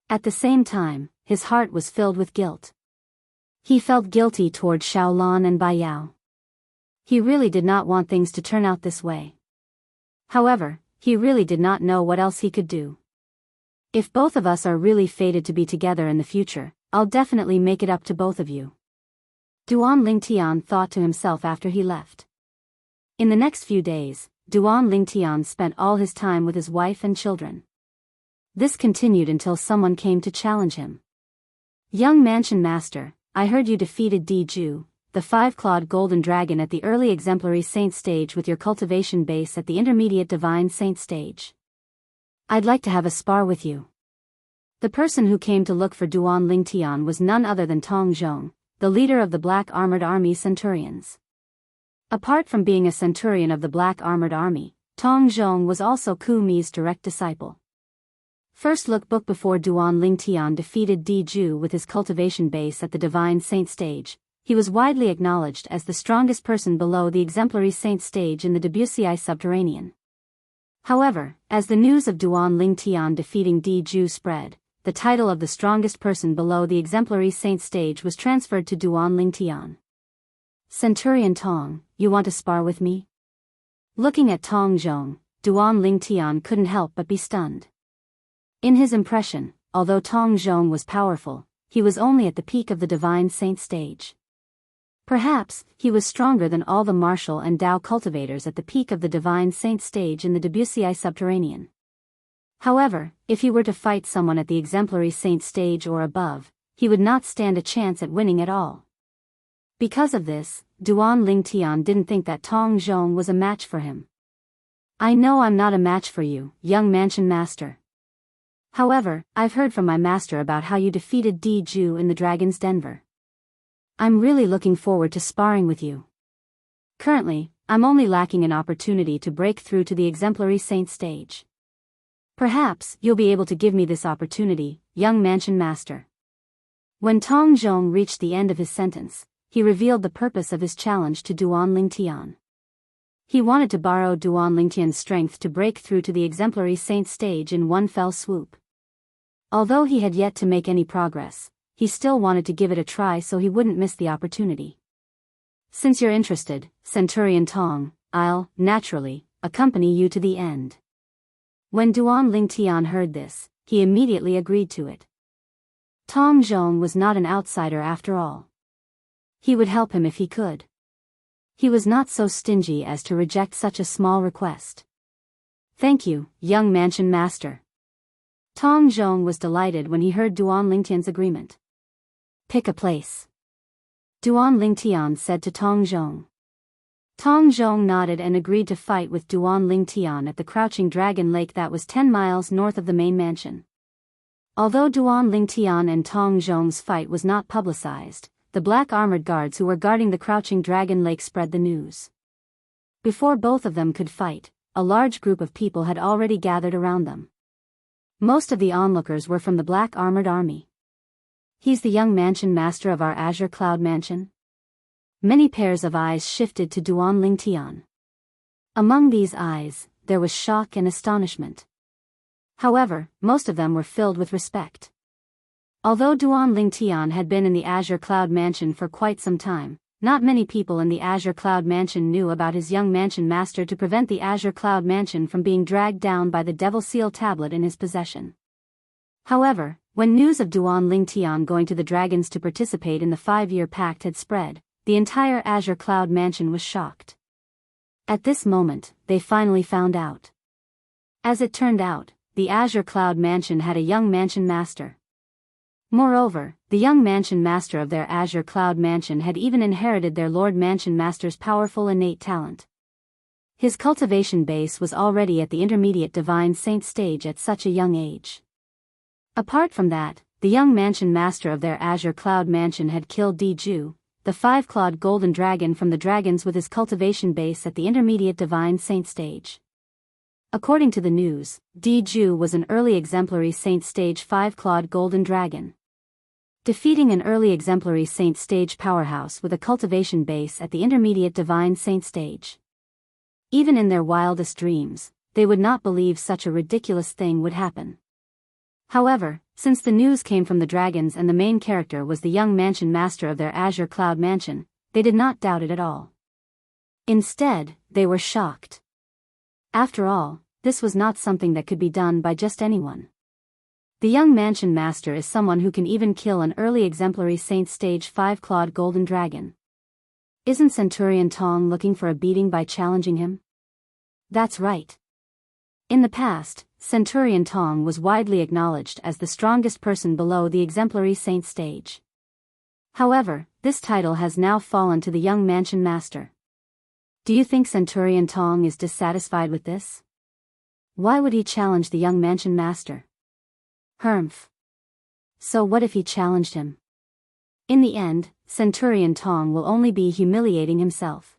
At the same time, his heart was filled with guilt. He felt guilty toward Xiaolan and Bai Yao. He really did not want things to turn out this way. However, he really did not know what else he could do. If both of us are really fated to be together in the future, I'll definitely make it up to both of you. Duan Lingtian thought to himself after he left. In the next few days, Duan Lingtian spent all his time with his wife and children. This continued until someone came to challenge him. Young Mansion Master, I heard you defeated Diju, the five-clawed golden dragon at the early exemplary saint stage with your cultivation base at the intermediate divine saint stage. I'd like to have a spar with you. The person who came to look for Duan Lingtian was none other than Tong Zhong, the leader of the Black Armored Army Centurions. Apart from being a centurion of the Black Armored Army, Tong Zhong was also Ku Mi's direct disciple. First look book before Duan Lingtian defeated Diju with his cultivation base at the Divine Saint stage, he was widely acknowledged as the strongest person below the exemplary saint stage in the Wuxia subterranean. However, as the news of Duan Lingtian defeating Diju spread, the title of the strongest person below the exemplary saint stage was transferred to Duan Lingtian. Centurion Tong, you want to spar with me? Looking at Tong Zhong, Duan Lingtian couldn't help but be stunned. In his impression, although Tong Zhong was powerful, he was only at the peak of the divine saint stage. Perhaps, he was stronger than all the martial and Dao cultivators at the peak of the divine saint stage in the Wuxia subterranean. However, if he were to fight someone at the exemplary saint stage or above, he would not stand a chance at winning at all. Because of this, Duan Lingtian didn't think that Tong Zhong was a match for him. I know I'm not a match for you, young Mansion Master. However, I've heard from my master about how you defeated Diju in the Dragon's Denver. I'm really looking forward to sparring with you. Currently, I'm only lacking an opportunity to break through to the exemplary saint stage. Perhaps you'll be able to give me this opportunity, young Mansion Master. When Tong Zhong reached the end of his sentence, he revealed the purpose of his challenge to Duan Lingtian. He wanted to borrow Duan Lingtian's strength to break through to the exemplary saint stage in one fell swoop. Although he had yet to make any progress, he still wanted to give it a try so he wouldn't miss the opportunity. Since you're interested, Centurion Tong, I'll, naturally, accompany you to the end. When Duan Lingtian heard this, he immediately agreed to it. Tong Zhong was not an outsider after all. He would help him if he could. He was not so stingy as to reject such a small request. Thank you, young Mansion Master. Tong Zhong was delighted when he heard Duan Lingtian's agreement. Pick a place. Duan Lingtian said to Tong Zhong. Tong Zhong nodded and agreed to fight with Duan Lingtian at the Crouching Dragon Lake that was 10 miles north of the main mansion. Although Duan Lingtian and Tong Zhong's fight was not publicized, the black armored guards who were guarding the Crouching Dragon Lake spread the news. Before both of them could fight, a large group of people had already gathered around them. Most of the onlookers were from the Black Armored Army. He's the young Mansion Master of our Azure Cloud Mansion? Many pairs of eyes shifted to Duan Lingtian. Among these eyes, there was shock and astonishment. However, most of them were filled with respect. Although Duan Lingtian had been in the Azure Cloud Mansion for quite some time, not many people in the Azure Cloud Mansion knew about his young Mansion Master to prevent the Azure Cloud Mansion from being dragged down by the Devil Seal tablet in his possession. However, when news of Duan Lingtian going to the Dragons to participate in the 5-year pact had spread, the entire Azure Cloud Mansion was shocked. At this moment, they finally found out. As it turned out, the Azure Cloud Mansion had a young Mansion Master. Moreover, the young mansion master of their Azure Cloud Mansion had even inherited their Lord Mansion Master's powerful innate talent. His cultivation base was already at the intermediate divine saint stage at such a young age. Apart from that, the young mansion master of their Azure Cloud Mansion had killed Diju, the five-clawed golden dragon from the dragons, with his cultivation base at the intermediate divine saint stage. According to the news, Diju was an early exemplary saint stage five-clawed golden dragon. Defeating an early exemplary saint stage powerhouse with a cultivation base at the intermediate divine saint stage. Even in their wildest dreams, they would not believe such a ridiculous thing would happen. However, since the news came from the dragons and the main character was the young mansion master of their Azure Cloud Mansion, they did not doubt it at all. Instead, they were shocked. After all, this was not something that could be done by just anyone. The young mansion master is someone who can even kill an early exemplary saint stage five-clawed golden dragon. Isn't Centurion Tong looking for a beating by challenging him? That's right. In the past, Centurion Tong was widely acknowledged as the strongest person below the exemplary saint stage. However, this title has now fallen to the young mansion master. Do you think Centurion Tong is dissatisfied with this? Why would he challenge the young mansion master? Humph. So what if he challenged him? In the end, Centurion Tong will only be humiliating himself.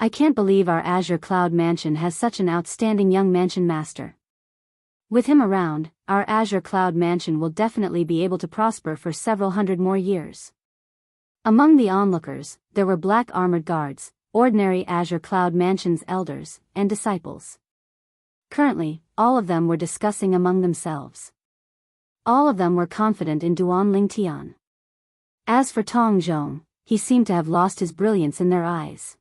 I can't believe our Azure Cloud Mansion has such an outstanding young mansion master. With him around, our Azure Cloud Mansion will definitely be able to prosper for several hundred more years. Among the onlookers, there were black armored guards, ordinary Azure Cloud Mansion's elders, and disciples. Currently, all of them were discussing among themselves. All of them were confident in Duan Lingtian. As for Tong Zhong, he seemed to have lost his brilliance in their eyes.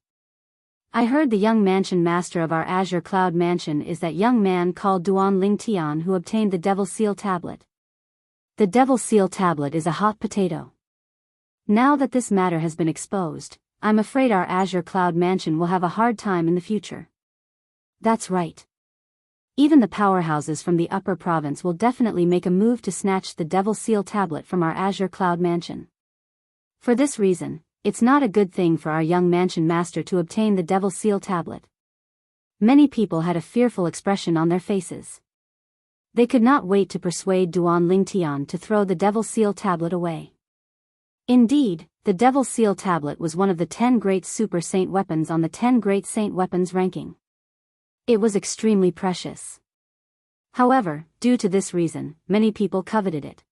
I heard the young mansion master of our Azure Cloud Mansion is that young man called Duan Lingtian who obtained the Devil Seal Tablet. The Devil Seal Tablet is a hot potato. Now that this matter has been exposed, I'm afraid our Azure Cloud Mansion will have a hard time in the future. That's right. Even the powerhouses from the upper province will definitely make a move to snatch the Devil Seal Tablet from our Azure Cloud Mansion. For this reason, it's not a good thing for our young mansion master to obtain the Devil Seal Tablet. Many people had a fearful expression on their faces. They could not wait to persuade Duan Lingtian to throw the Devil Seal Tablet away. Indeed, the Devil Seal Tablet was one of the 10 great super saint weapons on the 10 great saint weapons ranking. It was extremely precious. However, due to this reason, many people coveted it.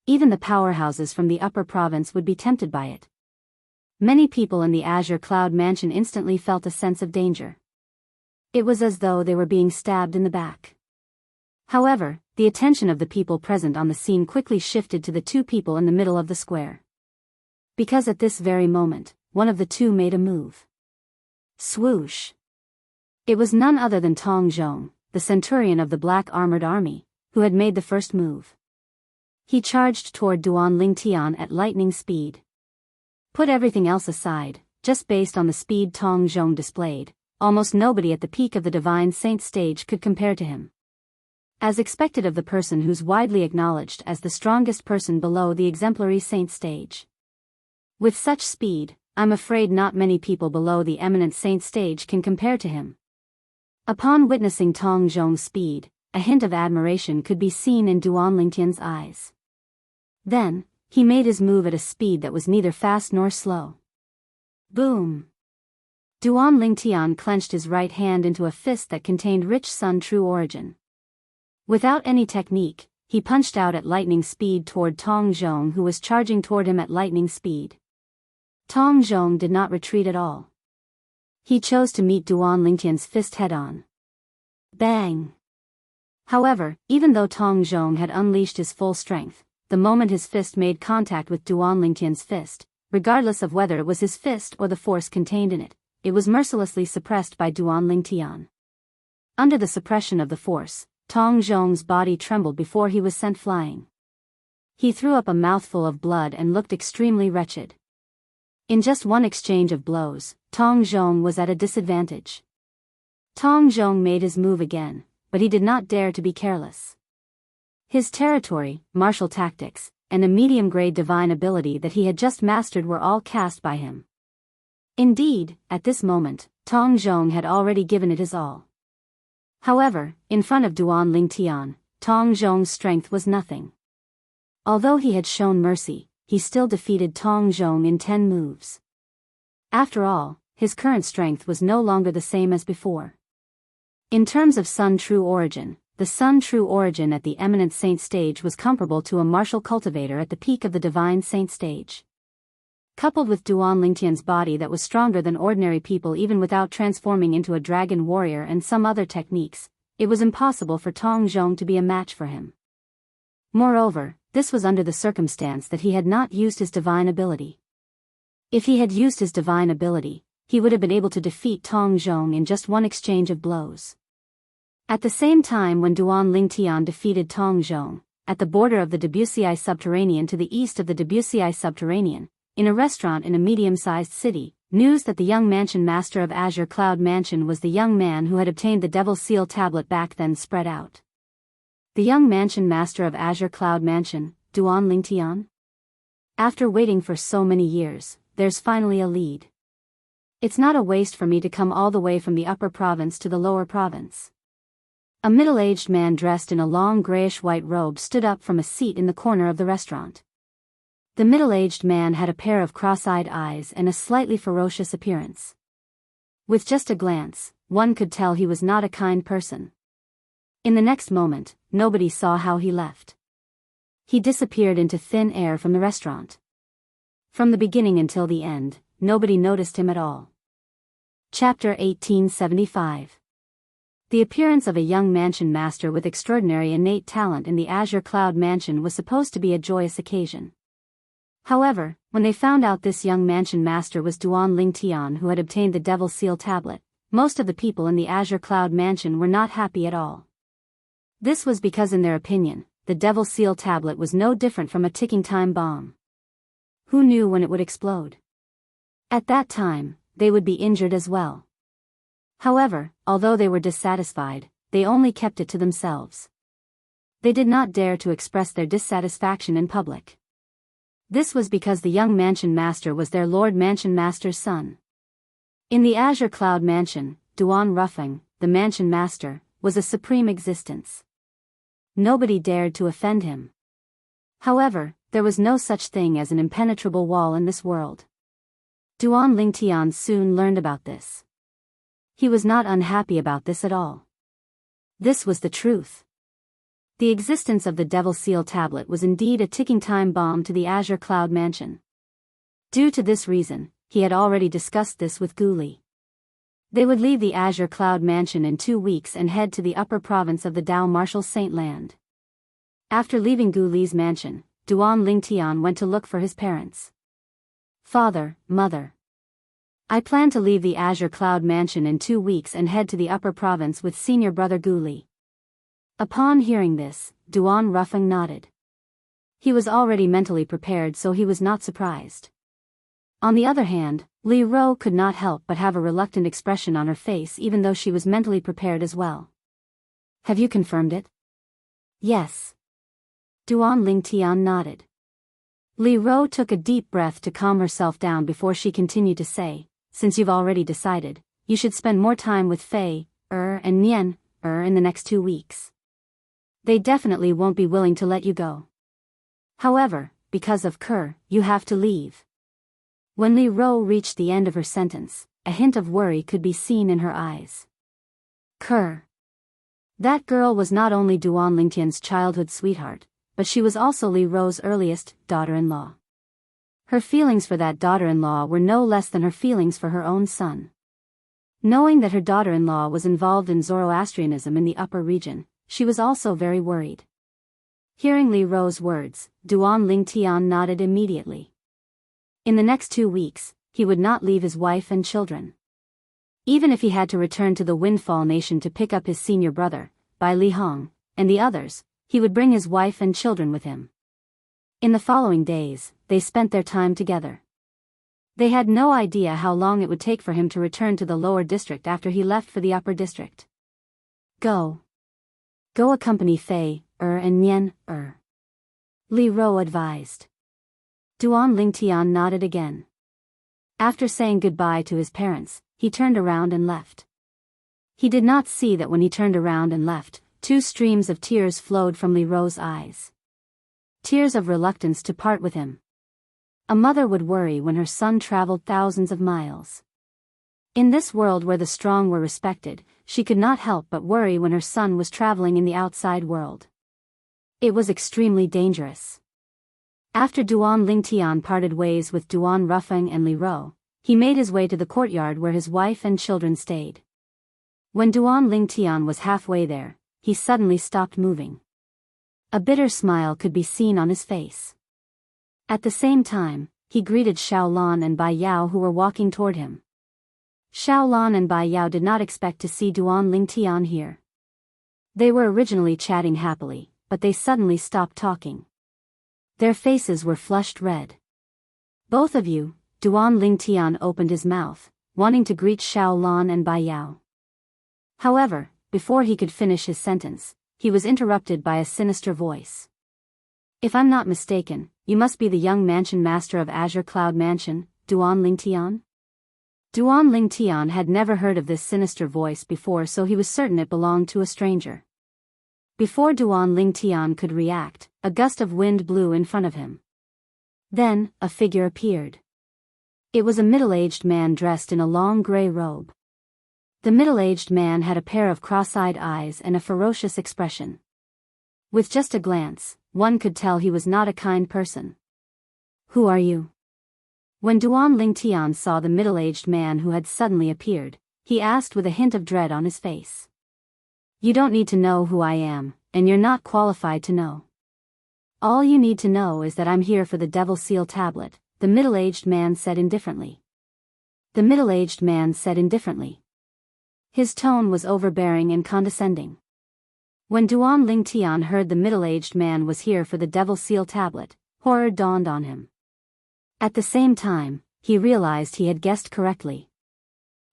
Even the powerhouses from the upper province would be tempted by it. Many people in the Azure Cloud Mansion instantly felt a sense of danger. It was as though they were being stabbed in the back. However, the attention of the people present on the scene quickly shifted to the two people in the middle of the square. Because at this very moment, one of the two made a move. Swoosh! It was none other than Tong Zhong, the centurion of the Black Armored Army, who had made the first move. He charged toward Duan Lingtian at lightning speed. Put everything else aside, just based on the speed Tong Zhong displayed, almost nobody at the peak of the Divine Saint stage could compare to him. As expected of the person who's widely acknowledged as the strongest person below the exemplary saint stage. With such speed, I'm afraid not many people below the eminent saint stage can compare to him. Upon witnessing Tong Zhong's speed, a hint of admiration could be seen in Duan Lingtian's eyes. Then, he made his move at a speed that was neither fast nor slow. Boom! Duan Lingtian clenched his right hand into a fist that contained rich sun true origin. Without any technique, he punched out at lightning speed toward Tong Zhong, who was charging toward him at lightning speed. Tong Zhong did not retreat at all. He chose to meet Duan Lingtian's fist head-on. Bang! However, even though Tong Zhong had unleashed his full strength, the moment his fist made contact with Duan Lingtian's fist, regardless of whether it was his fist or the force contained in it, it was mercilessly suppressed by Duan Lingtian. Under the suppression of the force, Tong Zhong's body trembled before he was sent flying. He threw up a mouthful of blood and looked extremely wretched. In just one exchange of blows, Tong Zhong was at a disadvantage. Tong Zhong made his move again, but he did not dare to be careless. His territory, martial tactics, and a medium-grade divine ability that he had just mastered were all cast by him. Indeed, at this moment, Tong Zhong had already given it his all. However, in front of Duan Lingtian, Tong Zhong's strength was nothing. Although he had shown mercy, he still defeated Tong Zhong in 10 moves. After all, his current strength was no longer the same as before. In terms of Sun True Origin, the Sun True Origin at the Eminent Saint stage was comparable to a martial cultivator at the peak of the Divine Saint stage. Coupled with Duan Lingtian's body that was stronger than ordinary people even without transforming into a dragon warrior and some other techniques, it was impossible for Tong Zhong to be a match for him. Moreover, this was under the circumstance that he had not used his divine ability. If he had used his divine ability, he would have been able to defeat Tong Zhong in just one exchange of blows. At the same time when Duan Lingtian defeated Tong Zhong, at the border of the Wuxia Subterranean to the east of the Wuxia Subterranean, in a restaurant in a medium-sized city, news that the young mansion master of Azure Cloud Mansion was the young man who had obtained the Devil Seal tablet back then spread out. The young mansion master of Azure Cloud Mansion, Duan Lingtian? After waiting for so many years, there's finally a lead. It's not a waste for me to come all the way from the upper province to the lower province. A middle-aged man dressed in a long grayish-white robe stood up from a seat in the corner of the restaurant. The middle-aged man had a pair of cross-eyed eyes and a slightly ferocious appearance. With just a glance, one could tell he was not a kind person. In the next moment, nobody saw how he left. He disappeared into thin air from the restaurant. From the beginning until the end, nobody noticed him at all. Chapter 1875. The appearance of a young mansion master with extraordinary innate talent in the Azure Cloud Mansion was supposed to be a joyous occasion. However, when they found out this young mansion master was Duan Lingtian who had obtained the Devil Seal tablet, most of the people in the Azure Cloud Mansion were not happy at all. This was because in their opinion, the Devil Seal tablet was no different from a ticking time bomb. Who knew when it would explode? At that time, they would be injured as well. However, although they were dissatisfied, they only kept it to themselves. They did not dare to express their dissatisfaction in public. This was because the young mansion master was their Lord Mansion Master's son. In the Azure Cloud Mansion, Duan Ruffing, the mansion master, was a supreme existence. Nobody dared to offend him. However, there was no such thing as an impenetrable wall in this world. Duan Lingtian soon learned about this. He was not unhappy about this at all. This was the truth. The existence of the Devil Seal tablet was indeed a ticking time bomb to the Azure Cloud Mansion. Due to this reason, he had already discussed this with Gu Li. They would leave the Azure Cloud Mansion in 2 weeks and head to the upper province of the Dao Martial Saint Land. After leaving Gu Li's mansion, Duan Lingtian went to look for his parents. Father, mother. I plan to leave the Azure Cloud Mansion in 2 weeks and head to the upper province with senior brother Gu Li. Upon hearing this, Duan Ruffing nodded. He was already mentally prepared, so he was not surprised. On the other hand, Li Ro could not help but have a reluctant expression on her face even though she was mentally prepared as well. Have you confirmed it? Yes. Duan Lingtian nodded. Li Ro took a deep breath to calm herself down before she continued to say, since you've already decided, you should spend more time with Fei, and Nian, in the next 2 weeks. They definitely won't be willing to let you go. However, because of Kerr, you have to leave. When Li Ro reached the end of her sentence, a hint of worry could be seen in her eyes. Kerr. That girl was not only Duan Lingtian's childhood sweetheart, but she was also Li Ro's earliest daughter-in-law. Her feelings for that daughter-in-law were no less than her feelings for her own son. Knowing that her daughter-in-law was involved in Zoroastrianism in the upper region, she was also very worried. Hearing Li Ro's words, Duan Lingtian nodded immediately. In the next 2 weeks, he would not leave his wife and children. Even if he had to return to the Windfall Nation to pick up his senior brother, Bai Li Hong, and the others, he would bring his wife and children with him. In the following days, they spent their time together. They had no idea how long it would take for him to return to the lower district after he left for the upper district. Go accompany Fei, and Nian, Li Ro advised. Duan Lingtian nodded again. After saying goodbye to his parents, he turned around and left. He did not see that when he turned around and left, 2 streams of tears flowed from Li Ro's eyes. Tears of reluctance to part with him. A mother would worry when her son traveled thousands of miles. In this world where the strong were respected, she could not help but worry when her son was traveling in the outside world. It was extremely dangerous. After Duan Lingtian parted ways with Duan Rufeng and Li Ro, he made his way to the courtyard where his wife and children stayed. When Duan Lingtian was halfway there, he suddenly stopped moving. A bitter smile could be seen on his face. At the same time, he greeted Xiaolan and Bai Yao who were walking toward him. Xiaolan and Bai Yao did not expect to see Duan Lingtian here. They were originally chatting happily, but they suddenly stopped talking. Their faces were flushed red. Both of you, Duan Lingtian opened his mouth, wanting to greet Xiaolan and Bai Yao. However, before he could finish his sentence, he was interrupted by a sinister voice. If I'm not mistaken, you must be the young mansion master of Azure Cloud Mansion, Duan Lingtian? Duan Lingtian had never heard of this sinister voice before, so he was certain it belonged to a stranger. Before Duan Lingtian could react, a gust of wind blew in front of him. Then, a figure appeared. It was a middle-aged man dressed in a long gray robe. The middle-aged man had a pair of cross-eyed eyes and a ferocious expression. With just a glance, one could tell he was not a kind person. Who are you? When Duan Lingtian saw the middle-aged man who had suddenly appeared, he asked with a hint of dread on his face. You don't need to know who I am, and you're not qualified to know. All you need to know is that I'm here for the Devil Seal Tablet, the middle-aged man said indifferently. The middle-aged man said indifferently. His tone was overbearing and condescending. When Duan Lingtian heard the middle-aged man was here for the Devil Seal Tablet, horror dawned on him. At the same time, he realized he had guessed correctly.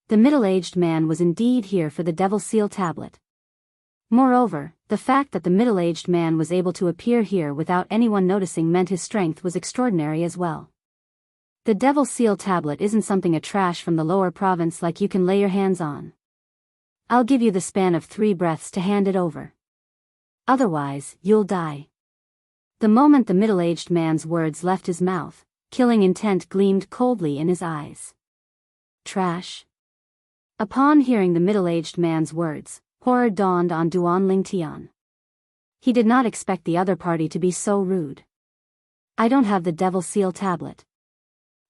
The middle-aged man was indeed here for the Devil Seal Tablet. Moreover, the fact that the middle-aged man was able to appear here without anyone noticing meant his strength was extraordinary as well. The Devil Seal Tablet isn't something a trash from the lower province like you can lay your hands on. I'll give you the span of 3 breaths to hand it over. Otherwise, you'll die. The moment the middle-aged man's words left his mouth, killing intent gleamed coldly in his eyes. Trash? Upon hearing the middle-aged man's words, horror dawned on Duan Lingtian. He did not expect the other party to be so rude. I don't have the Devil Seal Tablet.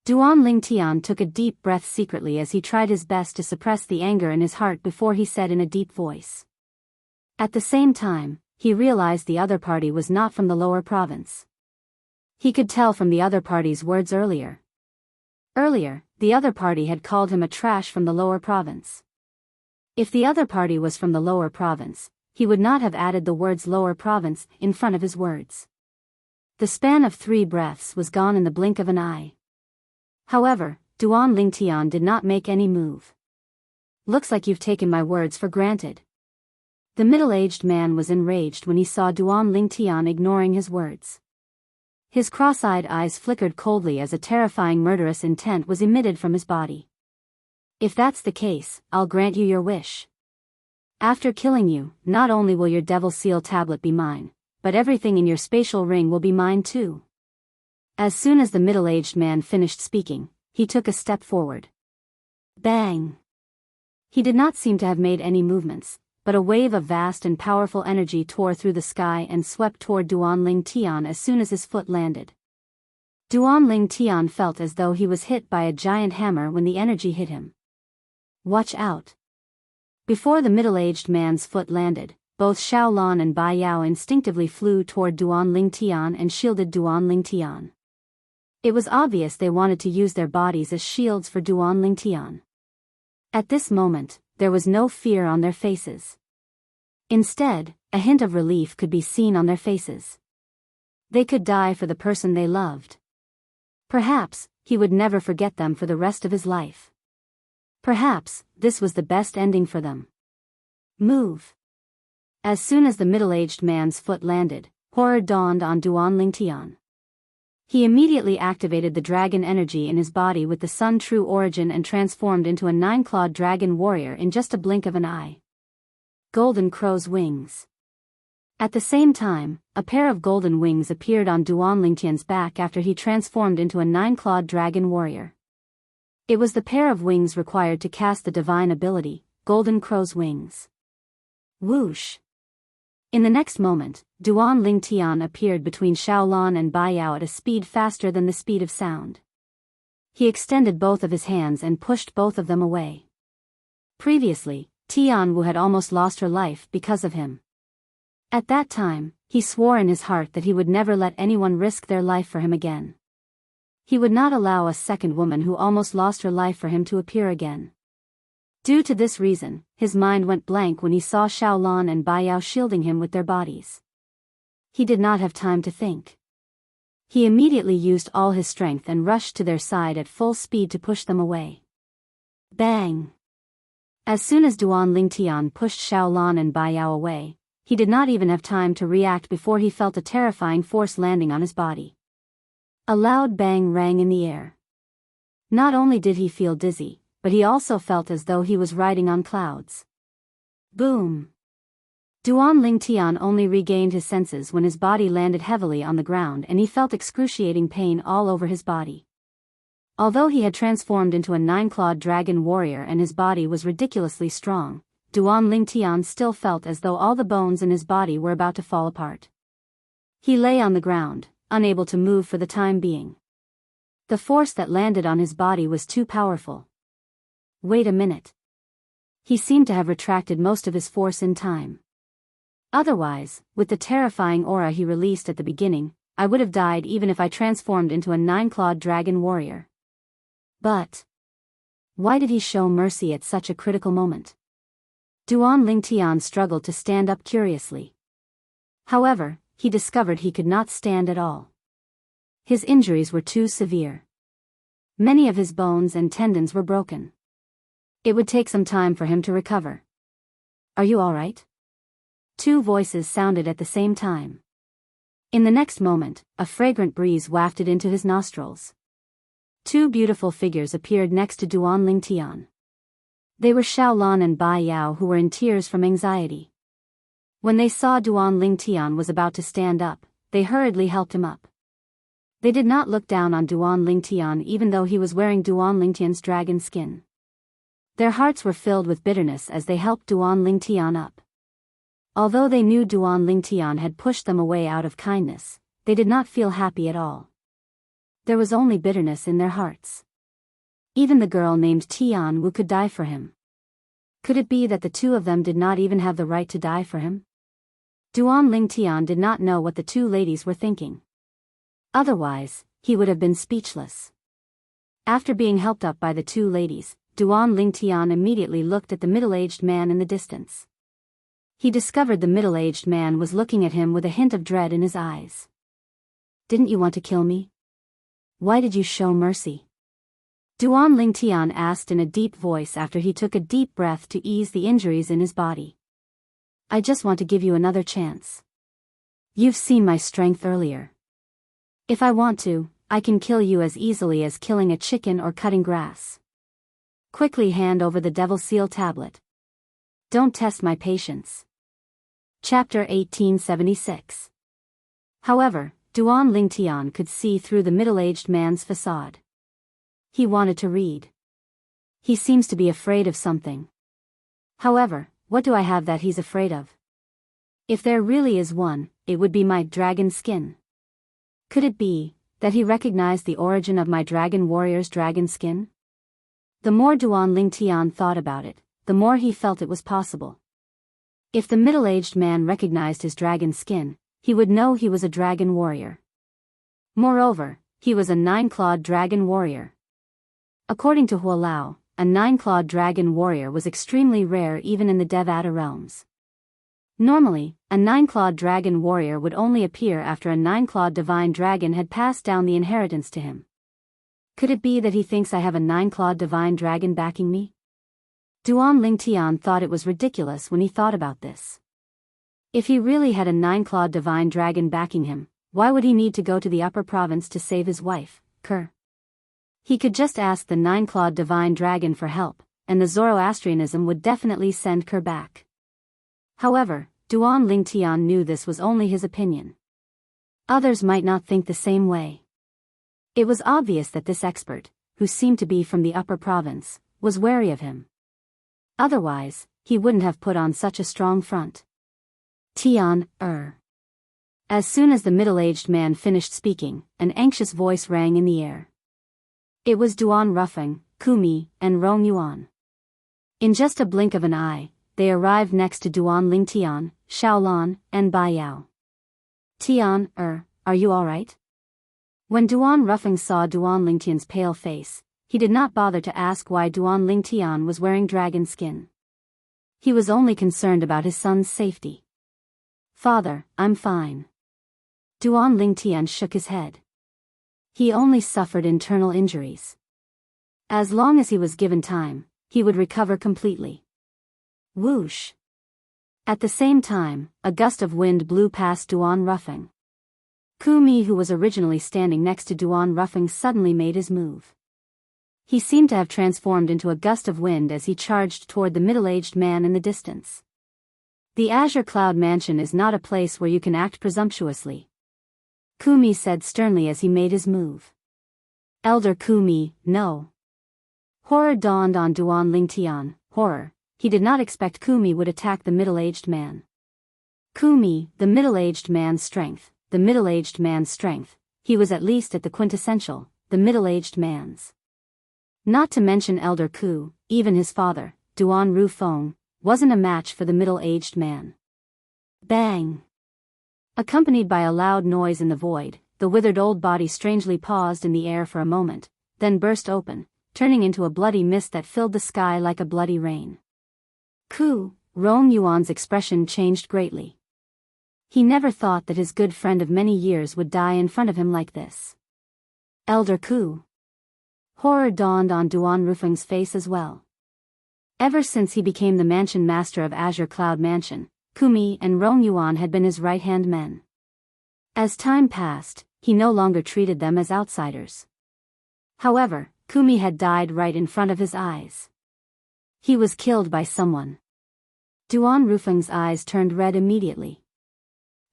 Duan Lingtian took a deep breath secretly as he tried his best to suppress the anger in his heart before he said in a deep voice. At the same time, he realized the other party was not from the lower province. He could tell from the other party's words earlier. Earlier, the other party had called him a trash from the lower province. If the other party was from the lower province, he would not have added the words lower province in front of his words. The span of 3 breaths was gone in the blink of an eye. However, Duan Lingtian did not make any move. Looks like you've taken my words for granted. The middle-aged man was enraged when he saw Duan Lingtian ignoring his words. His cross-eyed eyes flickered coldly as a terrifying murderous intent was emitted from his body. If that's the case, I'll grant you your wish. After killing you, not only will your Devil Seal Tablet be mine, but everything in your spatial ring will be mine too. As soon as the middle-aged man finished speaking, he took a step forward. Bang! He did not seem to have made any movements, but a wave of vast and powerful energy tore through the sky and swept toward Duan Lingtian as soon as his foot landed. Duan Lingtian felt as though he was hit by a giant hammer when the energy hit him. Watch out! Before the middle-aged man's foot landed, both Xiaolan and Bai Yao instinctively flew toward Duan Lingtian and shielded Duan Lingtian. It was obvious they wanted to use their bodies as shields for Duan Lingtian. At this moment, there was no fear on their faces. Instead, a hint of relief could be seen on their faces. They could die for the person they loved. Perhaps, he would never forget them for the rest of his life. Perhaps, this was the best ending for them. Move. As soon as the middle-aged man's foot landed, horror dawned on Duan Lingtian. He immediately activated the dragon energy in his body with the Sun True Origin and transformed into a 9-clawed dragon warrior in just a blink of an eye. Golden Crow's Wings. At the same time, a pair of golden wings appeared on Duan Lingtian's back after he transformed into a 9-clawed dragon warrior. It was the pair of wings required to cast the divine ability, Golden Crow's Wings. Whoosh! In the next moment, Duan Lingtian appeared between Xiaolan and Bai Yao at a speed faster than the speed of sound. He extended both of his hands and pushed both of them away. Previously, Tianwu had almost lost her life because of him. At that time, he swore in his heart that he would never let anyone risk their life for him again. He would not allow a second woman who almost lost her life for him to appear again. Due to this reason, his mind went blank when he saw Xiaolan and Bai Yao shielding him with their bodies. He did not have time to think. He immediately used all his strength and rushed to their side at full speed to push them away. Bang! As soon as Duan Lingtian pushed Xiaolan and Bai Yao away, he did not even have time to react before he felt a terrifying force landing on his body. A loud bang rang in the air. Not only did he feel dizzy, but he also felt as though he was riding on clouds. Boom! Duan Lingtian only regained his senses when his body landed heavily on the ground and he felt excruciating pain all over his body. Although he had transformed into a 9-clawed dragon warrior and his body was ridiculously strong, Duan Lingtian still felt as though all the bones in his body were about to fall apart. He lay on the ground, unable to move for the time being. The force that landed on his body was too powerful. Wait a minute. He seemed to have retracted most of his force in time. Otherwise, with the terrifying aura he released at the beginning, I would have died even if I transformed into a 9-clawed dragon warrior. But why did he show mercy at such a critical moment? Duan Lingtian struggled to stand up curiously. However, he discovered he could not stand at all. His injuries were too severe. Many of his bones and tendons were broken. It would take some time for him to recover. Are you all right? Two voices sounded at the same time. In the next moment, a fragrant breeze wafted into his nostrils. Two beautiful figures appeared next to Duan Lingtian. They were Xiaolan and Bai Yao, who were in tears from anxiety. When they saw Duan Lingtian was about to stand up, they hurriedly helped him up. They did not look down on Duan Lingtian even though he was wearing Duan Lingtian's dragon skin. Their hearts were filled with bitterness as they helped Duan Lingtian up. Although they knew Duan Lingtian had pushed them away out of kindness, they did not feel happy at all. There was only bitterness in their hearts. Even the girl named Tianwu could die for him. Could it be that the two of them did not even have the right to die for him? Duan Lingtian did not know what the two ladies were thinking. Otherwise, he would have been speechless. After being helped up by the two ladies, Duan Lingtian immediately looked at the middle-aged man in the distance. He discovered the middle-aged man was looking at him with a hint of dread in his eyes. Didn't you want to kill me? Why did you show mercy? Duan Lingtian asked in a deep voice after he took a deep breath to ease the injuries in his body. I just want to give you another chance. You've seen my strength earlier. If I want to, I can kill you as easily as killing a chicken or cutting grass. Quickly hand over the Devil Seal tablet. Don't test my patience. Chapter 1876. However, Duan Lingtian could see through the middle-aged man's facade. He wanted to read. He seems to be afraid of something. However, what do I have that he's afraid of? If there really is one, it would be my dragon skin. Could it be that he recognized the origin of my dragon warrior's dragon skin? The more Duan Lingtian thought about it, the more he felt it was possible. If the middle-aged man recognized his dragon skin, he would know he was a dragon warrior. Moreover, he was a 9-clawed dragon warrior. According to Huolao, a 9-clawed dragon warrior was extremely rare even in the Devata realms. Normally, a 9-clawed dragon warrior would only appear after a 9-clawed divine dragon had passed down the inheritance to him. Could it be that he thinks I have a 9-clawed divine dragon backing me? Duan Lingtian thought it was ridiculous when he thought about this. If he really had a 9-clawed divine dragon backing him, why would he need to go to the upper province to save his wife, Ker? He could just ask the 9-clawed divine dragon for help, and the Zoroastrianism would definitely send Ker back. However, Duan Lingtian knew this was only his opinion. Others might not think the same way. It was obvious that this expert, who seemed to be from the upper province, was wary of him. Otherwise, he wouldn't have put on such a strong front. Tian, As soon as the middle-aged man finished speaking, an anxious voice rang in the air. It was Duan Ruffing, Kumi, and Rong Yuan. In just a blink of an eye, they arrived next to Duan Lingtian, Xiaolan, and Bai Yao. Tian, are you alright? When Duan Ruffing saw Duan Lingtian's pale face, he did not bother to ask why Duan Lingtian was wearing dragon skin. He was only concerned about his son's safety. Father, I'm fine. Duan Lingtian shook his head. He only suffered internal injuries. As long as he was given time, he would recover completely. Whoosh! At the same time, a gust of wind blew past Duan Ruffing. Kumi, who was originally standing next to Duan Ruffing, suddenly made his move. He seemed to have transformed into a gust of wind as he charged toward the middle-aged man in the distance. The Azure Cloud Mansion is not a place where you can act presumptuously, Kumi said sternly as he made his move. Elder Kumi, no. Horror dawned on Duan Lingtian, horror. He did not expect Kumi would attack the middle-aged man. Kumi, the middle-aged man's strength, the middle-aged man's strength. He was at least at the quintessential, the middle-aged man's. Not to mention Elder Ku, even his father, Duan Rufeng, wasn't a match for the middle-aged man. Bang! Accompanied by a loud noise in the void, the withered old body strangely paused in the air for a moment, then burst open, turning into a bloody mist that filled the sky like a bloody rain. Rong Yuan's expression changed greatly. He never thought that his good friend of many years would die in front of him like this. Elder Ku. Horror dawned on Duan Rufeng's face as well. Ever since he became the mansion master of Azure Cloud Mansion, Kumi and Rong Yuan had been his right-hand men. As time passed, he no longer treated them as outsiders. However, Kumi had died right in front of his eyes. He was killed by someone. Duan Rufeng's eyes turned red immediately.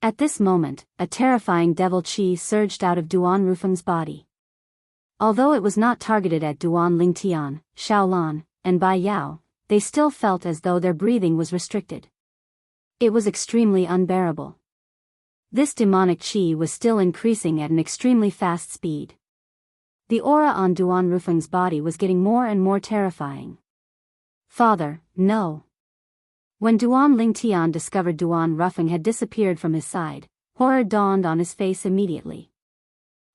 At this moment, a terrifying devil chi surged out of Duan Rufeng's body. Although it was not targeted at Duan Lingtian, Xiaolan, and Bai Yao, they still felt as though their breathing was restricted. It was extremely unbearable. This demonic chi was still increasing at an extremely fast speed. The aura on Duan Rufeng's body was getting more and more terrifying. Father, no. When Duan Lingtian discovered Duan Rufeng had disappeared from his side, horror dawned on his face immediately.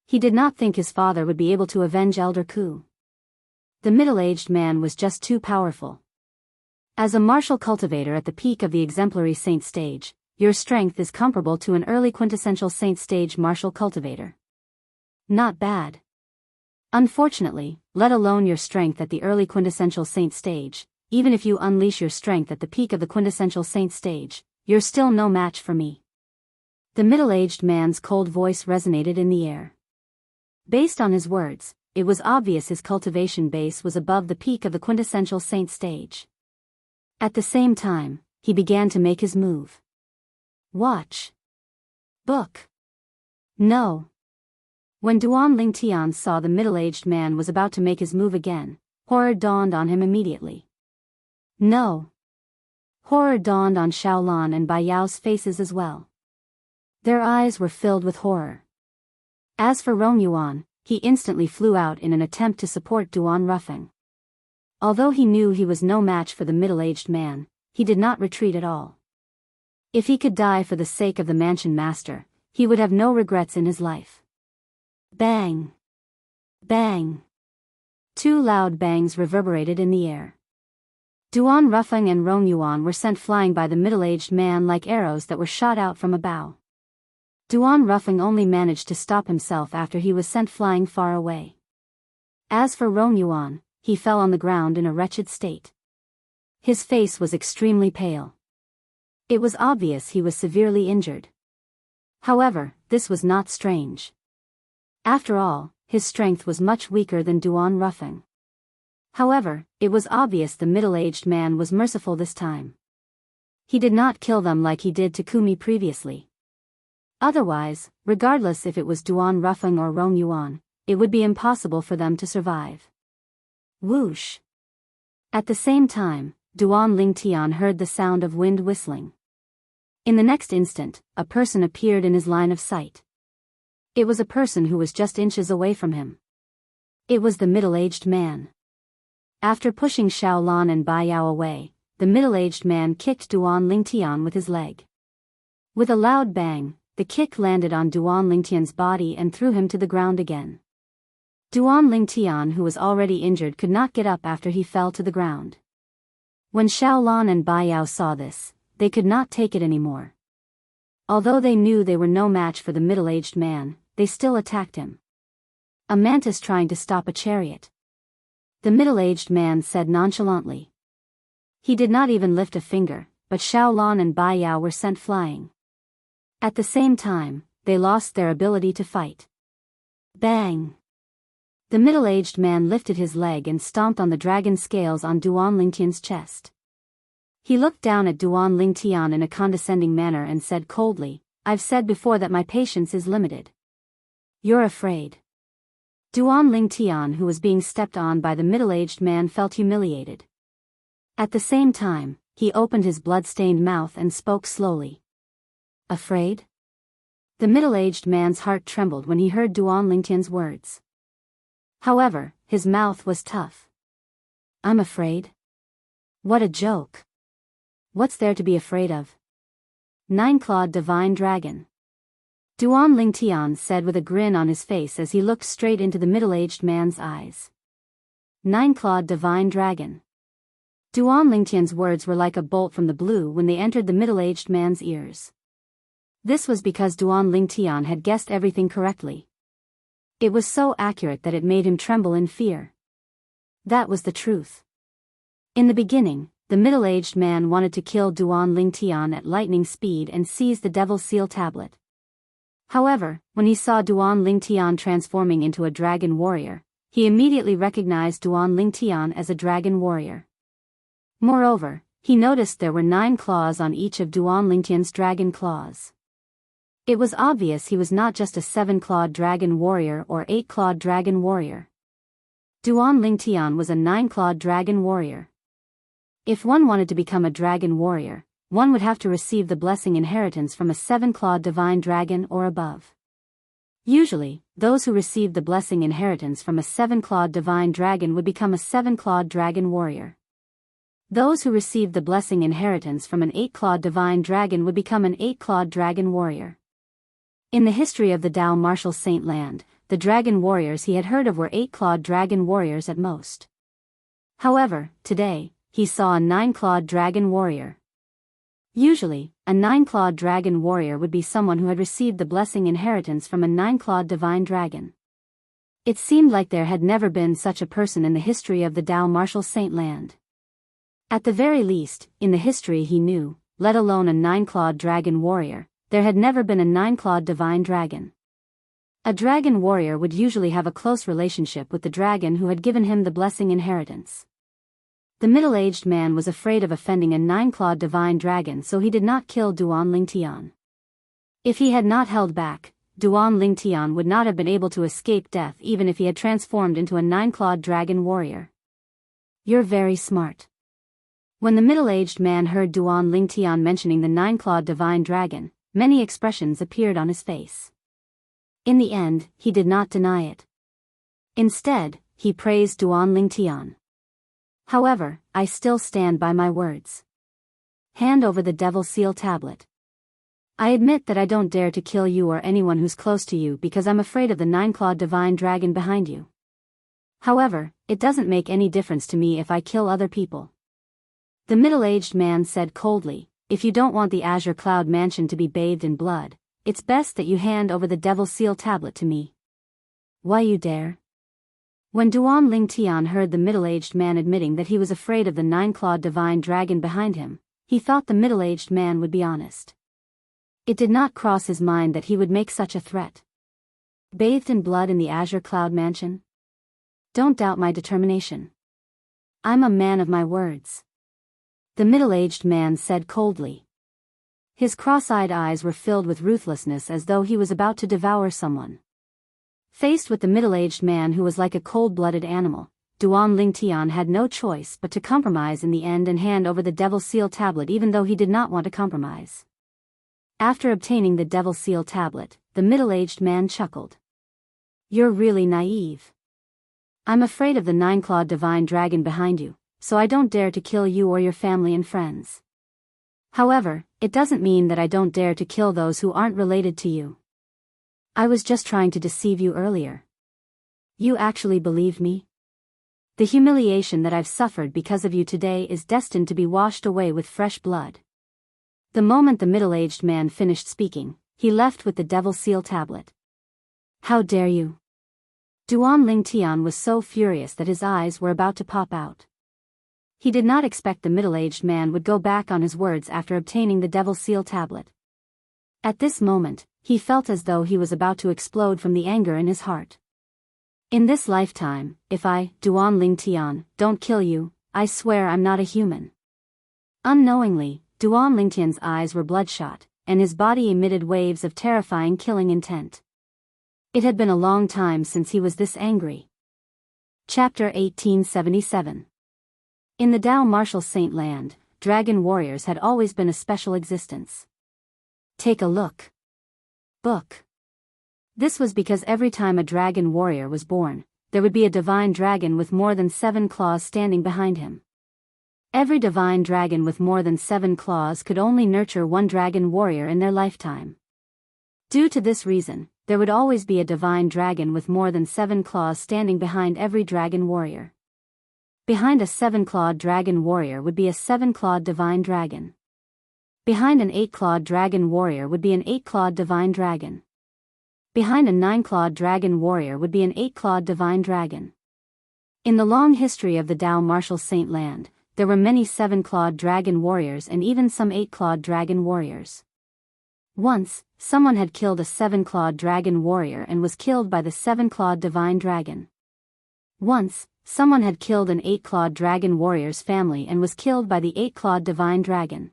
He did not think his father would be able to avenge Elder Ku. The middle-aged man was just too powerful. As a martial cultivator at the peak of the exemplary saint stage, your strength is comparable to an early quintessential saint stage martial cultivator. Not bad. Unfortunately, let alone your strength at the early quintessential saint stage, even if you unleash your strength at the peak of the quintessential saint stage, you're still no match for me. The middle-aged man's cold voice resonated in the air. Based on his words, it was obvious his cultivation base was above the peak of the quintessential saint stage. At the same time, he began to make his move. Watch. Book. No. When Duan Lingtian saw the middle-aged man was about to make his move again, horror dawned on him immediately. No. Horror dawned on Xiaolan and Bai Yao's faces as well. Their eyes were filled with horror. As for Rong Yuan, he instantly flew out in an attempt to support Duan Rufeng. Although he knew he was no match for the middle-aged man, he did not retreat at all. If he could die for the sake of the mansion master, he would have no regrets in his life. Bang! Bang! Two loud bangs reverberated in the air. Duan Rufeng and Rong Yuan were sent flying by the middle-aged man like arrows that were shot out from a bow. Duan Rufeng only managed to stop himself after he was sent flying far away. As for Rong Yuan, he fell on the ground in a wretched state. His face was extremely pale. It was obvious he was severely injured. However, this was not strange. After all, his strength was much weaker than Duan Rufeng. However, it was obvious the middle-aged man was merciful this time. He did not kill them like he did Takumi previously. Otherwise, regardless if it was Duan Rufeng or Rong Yuan, it would be impossible for them to survive. Whoosh! At the same time, Duan Lingtian heard the sound of wind whistling. In the next instant, a person appeared in his line of sight. It was a person who was just inches away from him. It was the middle-aged man. After pushing Xiaolan and Bai Yao away, the middle-aged man kicked Duan Lingtian with his leg. With a loud bang, the kick landed on Duan Lingtian's body and threw him to the ground again. Duan Lingtian, who was already injured, could not get up after he fell to the ground. When Xiaolan and Bai Yao saw this, they could not take it anymore. Although they knew they were no match for the middle-aged man, they still attacked him. A mantis trying to stop a chariot. The middle-aged man said nonchalantly. He did not even lift a finger, but Xiaolan and Bai Yao were sent flying. At the same time, they lost their ability to fight. Bang! The middle-aged man lifted his leg and stomped on the dragon scales on Duan Lingtian's chest. He looked down at Duan Lingtian in a condescending manner and said coldly, "I've said before that my patience is limited. You're afraid." Duan Lingtian, who was being stepped on by the middle-aged man, felt humiliated. At the same time, he opened his blood-stained mouth and spoke slowly. "Afraid?" The middle-aged man's heart trembled when he heard Duan Lingtian's words. However, his mouth was tough. "I'm afraid? What a joke. What's there to be afraid of?" "Nine-clawed divine dragon," Duan Lingtian said with a grin on his face as he looked straight into the middle-aged man's eyes. "Nine-clawed divine dragon." Duan Lingtian's words were like a bolt from the blue when they entered the middle-aged man's ears. This was because Duan Lingtian had guessed everything correctly. It was so accurate that it made him tremble in fear. That was the truth. In the beginning, the middle-aged man wanted to kill Duan Lingtian at lightning speed and seize the Devil's Seal tablet. However, when he saw Duan Lingtian transforming into a dragon warrior, he immediately recognized Duan Lingtian as a dragon warrior. Moreover, he noticed there were 9 claws on each of Duan Lingtian's dragon claws. It was obvious he was not just a 7-clawed dragon warrior or 8-clawed dragon warrior. Duan Lingtian was a 9-clawed dragon warrior. If one wanted to become a dragon warrior, one would have to receive the blessing inheritance from a 7-clawed divine dragon or above. Usually, those who received the blessing inheritance from a 7-clawed divine dragon would become a 7-clawed dragon warrior. Those who received the blessing inheritance from an 8-clawed divine dragon would become an 8-clawed dragon warrior. In the history of the Dao Martial Saint Land, the dragon warriors he had heard of were 8-clawed dragon warriors at most. However, today, he saw a 9-clawed dragon warrior. Usually, a 9-clawed dragon warrior would be someone who had received the blessing inheritance from a 9-clawed divine dragon. It seemed like there had never been such a person in the history of the Dao Martial Saint Land. At the very least, in the history he knew, let alone a 9-clawed dragon warrior, there had never been a 9-clawed divine dragon. A dragon warrior would usually have a close relationship with the dragon who had given him the blessing inheritance. The middle-aged man was afraid of offending a 9-clawed divine dragon, so he did not kill Duan Lingtian. If he had not held back, Duan Lingtian would not have been able to escape death even if he had transformed into a 9-clawed dragon warrior. "You're very smart." When the middle-aged man heard Duan Lingtian mentioning the 9-clawed divine dragon, many expressions appeared on his face. In the end, he did not deny it. Instead, he praised Duan Lingtian. "However, I still stand by my words. Hand over the Devil's Seal tablet. I admit that I don't dare to kill you or anyone who's close to you because I'm afraid of the 9-clawed divine dragon behind you. However, it doesn't make any difference to me if I kill other people." The middle-aged man said coldly, "If you don't want the Azure Cloud Mansion to be bathed in blood, it's best that you hand over the Devil's Seal tablet to me." "Why you dare?" When Duan Lingtian heard the middle-aged man admitting that he was afraid of the 9-clawed divine dragon behind him, he thought the middle-aged man would be honest. It did not cross his mind that he would make such a threat. Bathed in blood in the azure cloud mansion? Don't doubt my determination. I'm a man of my words. The middle-aged man said coldly. His cross-eyed eyes were filled with ruthlessness as though he was about to devour someone. Faced with the middle-aged man who was like a cold-blooded animal, Duan Lingtian had no choice but to compromise in the end and hand over the Devil Seal tablet even though he did not want to compromise. After obtaining the Devil Seal tablet, the middle-aged man chuckled. You're really naive. I'm afraid of the nine-clawed divine dragon behind you, so I don't dare to kill you or your family and friends. However, it doesn't mean that I don't dare to kill those who aren't related to you. I was just trying to deceive you earlier. You actually believed me? The humiliation that I've suffered because of you today is destined to be washed away with fresh blood. The moment the middle-aged man finished speaking, he left with the Devil Seal tablet. How dare you? Duan Lingtian was so furious that his eyes were about to pop out. He did not expect the middle-aged man would go back on his words after obtaining the Devil Seal tablet. At this moment, he felt as though he was about to explode from the anger in his heart. In this lifetime, if I, Duan Lingtian, don't kill you, I swear I'm not a human. Unknowingly, Duan Lingtian's eyes were bloodshot, and his body emitted waves of terrifying killing intent. It had been a long time since he was this angry. Chapter 1877. In the Dao Martial Saint Land, dragon warriors had always been a special existence. Take a look. Book. This was because every time a dragon warrior was born, there would be a divine dragon with more than 7 claws standing behind him. Every divine dragon with more than 7 claws could only nurture one dragon warrior in their lifetime. Due to this reason, there would always be a divine dragon with more than 7 claws standing behind every dragon warrior. Behind a 7-clawed dragon warrior would be a 7-clawed divine dragon. Behind an 8-clawed dragon warrior would be an 8-clawed divine dragon. Behind a 9-clawed dragon warrior would be an 8-clawed divine dragon. In the long history of the Dao Martial Saint Land, there were many 7-clawed dragon warriors and even some 8-clawed dragon warriors. Once, someone had killed a 7-clawed dragon warrior and was killed by the 7-clawed divine dragon. Once, someone had killed an 8-clawed dragon warrior's family and was killed by the 8-clawed divine dragon.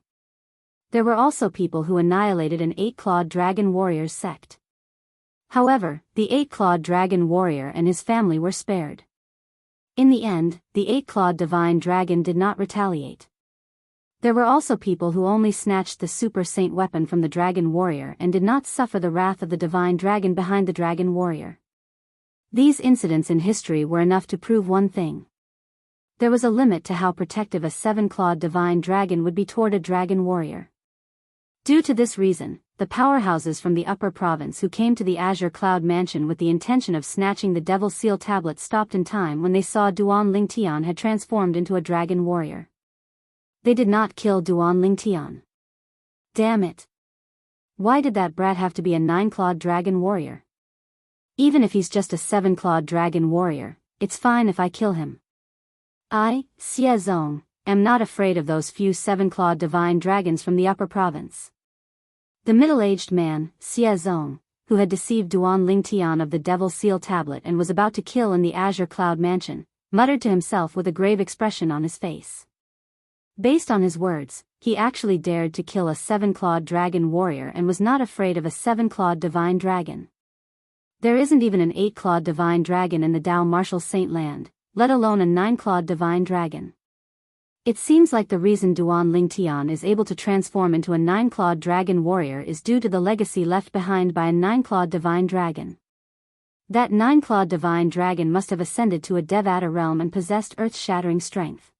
There were also people who annihilated an 8-clawed dragon warrior's sect. However, the 8-clawed dragon warrior and his family were spared. In the end, the 8-clawed divine dragon did not retaliate. There were also people who only snatched the super saint weapon from the dragon warrior and did not suffer the wrath of the divine dragon behind the dragon warrior. These incidents in history were enough to prove one thing. There was a limit to how protective a 7-clawed divine dragon would be toward a dragon warrior. Due to this reason, the powerhouses from the upper province who came to the Azure Cloud Mansion with the intention of snatching the Devil Seal tablet stopped in time when they saw Duan Lingtian had transformed into a dragon warrior. They did not kill Duan Lingtian. Damn it. Why did that brat have to be a 9-clawed dragon warrior? Even if he's just a 7-clawed dragon warrior, it's fine if I kill him. I, Xie Zong, am not afraid of those few 7-clawed divine dragons from the upper province. The middle-aged man, Xie Zong, who had deceived Duan Lingtian of the Devil Seal tablet and was about to kill in the Azure Cloud Mansion, muttered to himself with a grave expression on his face. Based on his words, he actually dared to kill a 7-clawed dragon warrior and was not afraid of a 7-clawed divine dragon. There isn't even an 8-clawed divine dragon in the Dao Martial Saint Land, let alone a 9-clawed divine dragon. It seems like the reason Duan Lingtian is able to transform into a 9-clawed dragon warrior is due to the legacy left behind by a 9-clawed divine dragon. That 9-clawed divine dragon must have ascended to a Devata realm and possessed earth-shattering strength.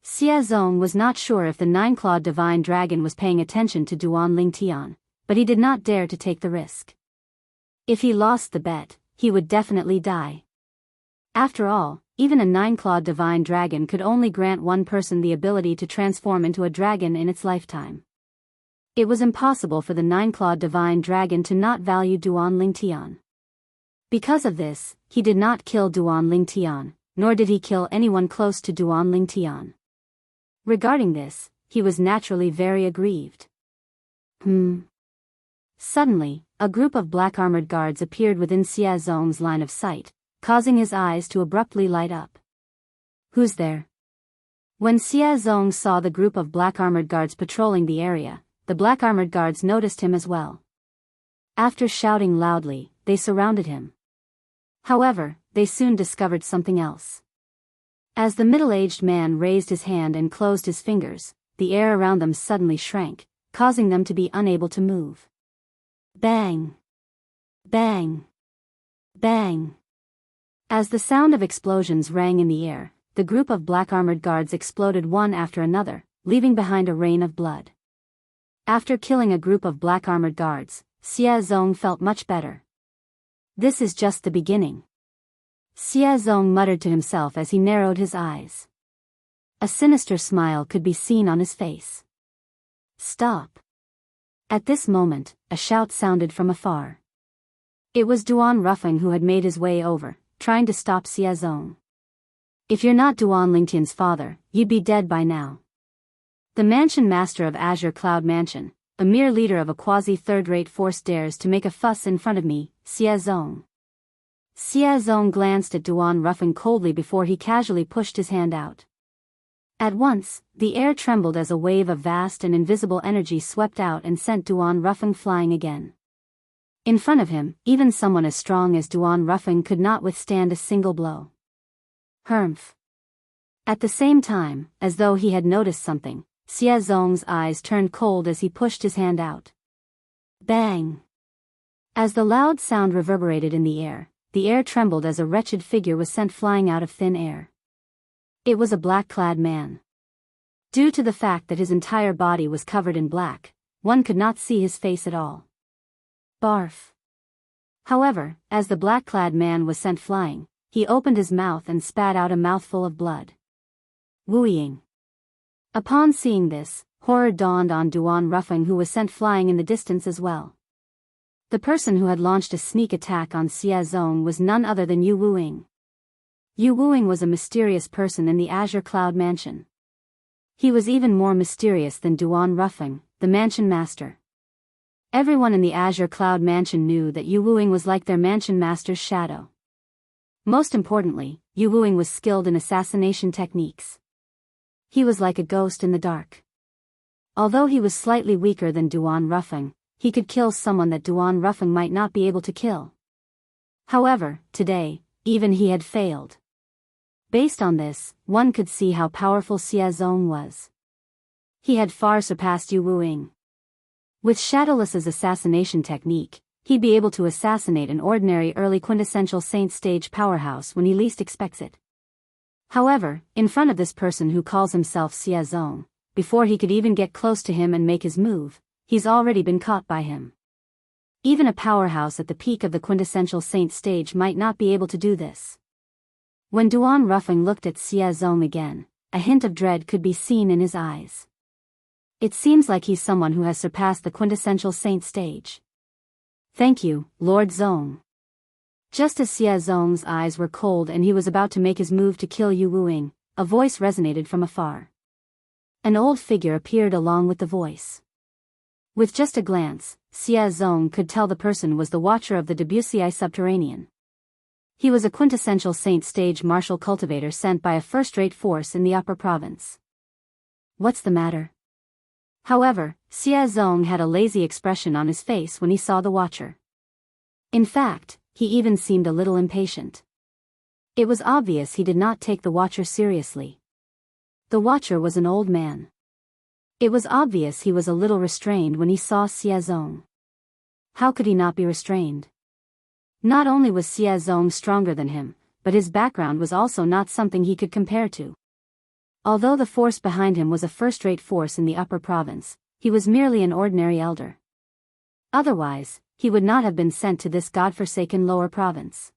Xie Zong was not sure if the 9-clawed divine dragon was paying attention to Duan Lingtian, but he did not dare to take the risk. If he lost the bet, he would definitely die. After all, even a 9-clawed divine dragon could only grant one person the ability to transform into a dragon in its lifetime. It was impossible for the 9-clawed divine dragon to not value Duan Lingtian. Because of this, he did not kill Duan Lingtian, nor did he kill anyone close to Duan Lingtian. Regarding this, he was naturally very aggrieved. Suddenly, a group of black-armored guards appeared within Xia Zong's line of sight, causing his eyes to abruptly light up. "Who's there?" When Xia Zong saw the group of black-armored guards patrolling the area, the black-armored guards noticed him as well. After shouting loudly, they surrounded him. However, they soon discovered something else. As the middle-aged man raised his hand and closed his fingers, the air around them suddenly shrank, causing them to be unable to move. Bang! Bang! Bang! As the sound of explosions rang in the air, the group of black-armored guards exploded one after another, leaving behind a rain of blood. After killing a group of black-armored guards, Xia Zong felt much better. This is just the beginning. Xia Zong muttered to himself as he narrowed his eyes. A sinister smile could be seen on his face. "Stop!" At this moment, a shout sounded from afar. It was Duan Ruffing who had made his way over, trying to stop Xia Zong. "If you're not Duan Lingtian's father, you'd be dead by now." The mansion master of Azure Cloud Mansion, a mere leader of a quasi-third-rate force, dares to make a fuss in front of me, Xia Zong. Xia Zong glanced at Duan Ruffing coldly before he casually pushed his hand out. At once, the air trembled as a wave of vast and invisible energy swept out and sent Duan Ruffing flying again. In front of him, even someone as strong as Duan Ruffing could not withstand a single blow. Humph. At the same time, as though he had noticed something, Xia Zong's eyes turned cold as he pushed his hand out. Bang! As the loud sound reverberated in the air trembled as a wretched figure was sent flying out of thin air. It was a black-clad man. Due to the fact that his entire body was covered in black, one could not see his face at all. Barf! However, as the black-clad man was sent flying, he opened his mouth and spat out a mouthful of blood. Wooing. Upon seeing this, horror dawned on Duan Ruffing, who was sent flying in the distance as well. The person who had launched a sneak attack on Xia Zong was none other than Yu Wuing. Yu Wuing was a mysterious person in the Azure Cloud Mansion. He was even more mysterious than Duan Ruffing, the mansion master. Everyone in the Azure Cloud Mansion knew that Yu Wuing was like their mansion master's shadow. Most importantly, Yu Wuing was skilled in assassination techniques. He was like a ghost in the dark. Although he was slightly weaker than Duan Ruffing, he could kill someone that Duan Ruffing might not be able to kill. However, today, even he had failed. Based on this, one could see how powerful Xia Zong was. He had far surpassed Yu Wuing. With Shadowless's assassination technique, he'd be able to assassinate an ordinary early quintessential saint stage powerhouse when he least expects it. However, in front of this person who calls himself Xia Zong, before he could even get close to him and make his move, he's already been caught by him. Even a powerhouse at the peak of the quintessential saint stage might not be able to do this. When Duan Ruffing looked at Xia Zong again, a hint of dread could be seen in his eyes. It seems like he's someone who has surpassed the quintessential saint stage. Thank you, Lord Zong. Just as Xia Zong's eyes were cold and he was about to make his move to kill Yu Wuing, a voice resonated from afar. An old figure appeared along with the voice. With just a glance, Xia Zong could tell the person was the Watcher of the Wuxia Subterranean. He was a quintessential saint stage martial cultivator sent by a first-rate force in the upper province. What's the matter? However, Xia Zong had a lazy expression on his face when he saw the Watcher. In fact, he even seemed a little impatient. It was obvious he did not take the Watcher seriously. The Watcher was an old man. It was obvious he was a little restrained when he saw Xia Zong. How could he not be restrained? Not only was Xia Zong stronger than him, but his background was also not something he could compare to. Although the force behind him was a first-rate force in the upper province, he was merely an ordinary elder. Otherwise, he would not have been sent to this godforsaken lower province.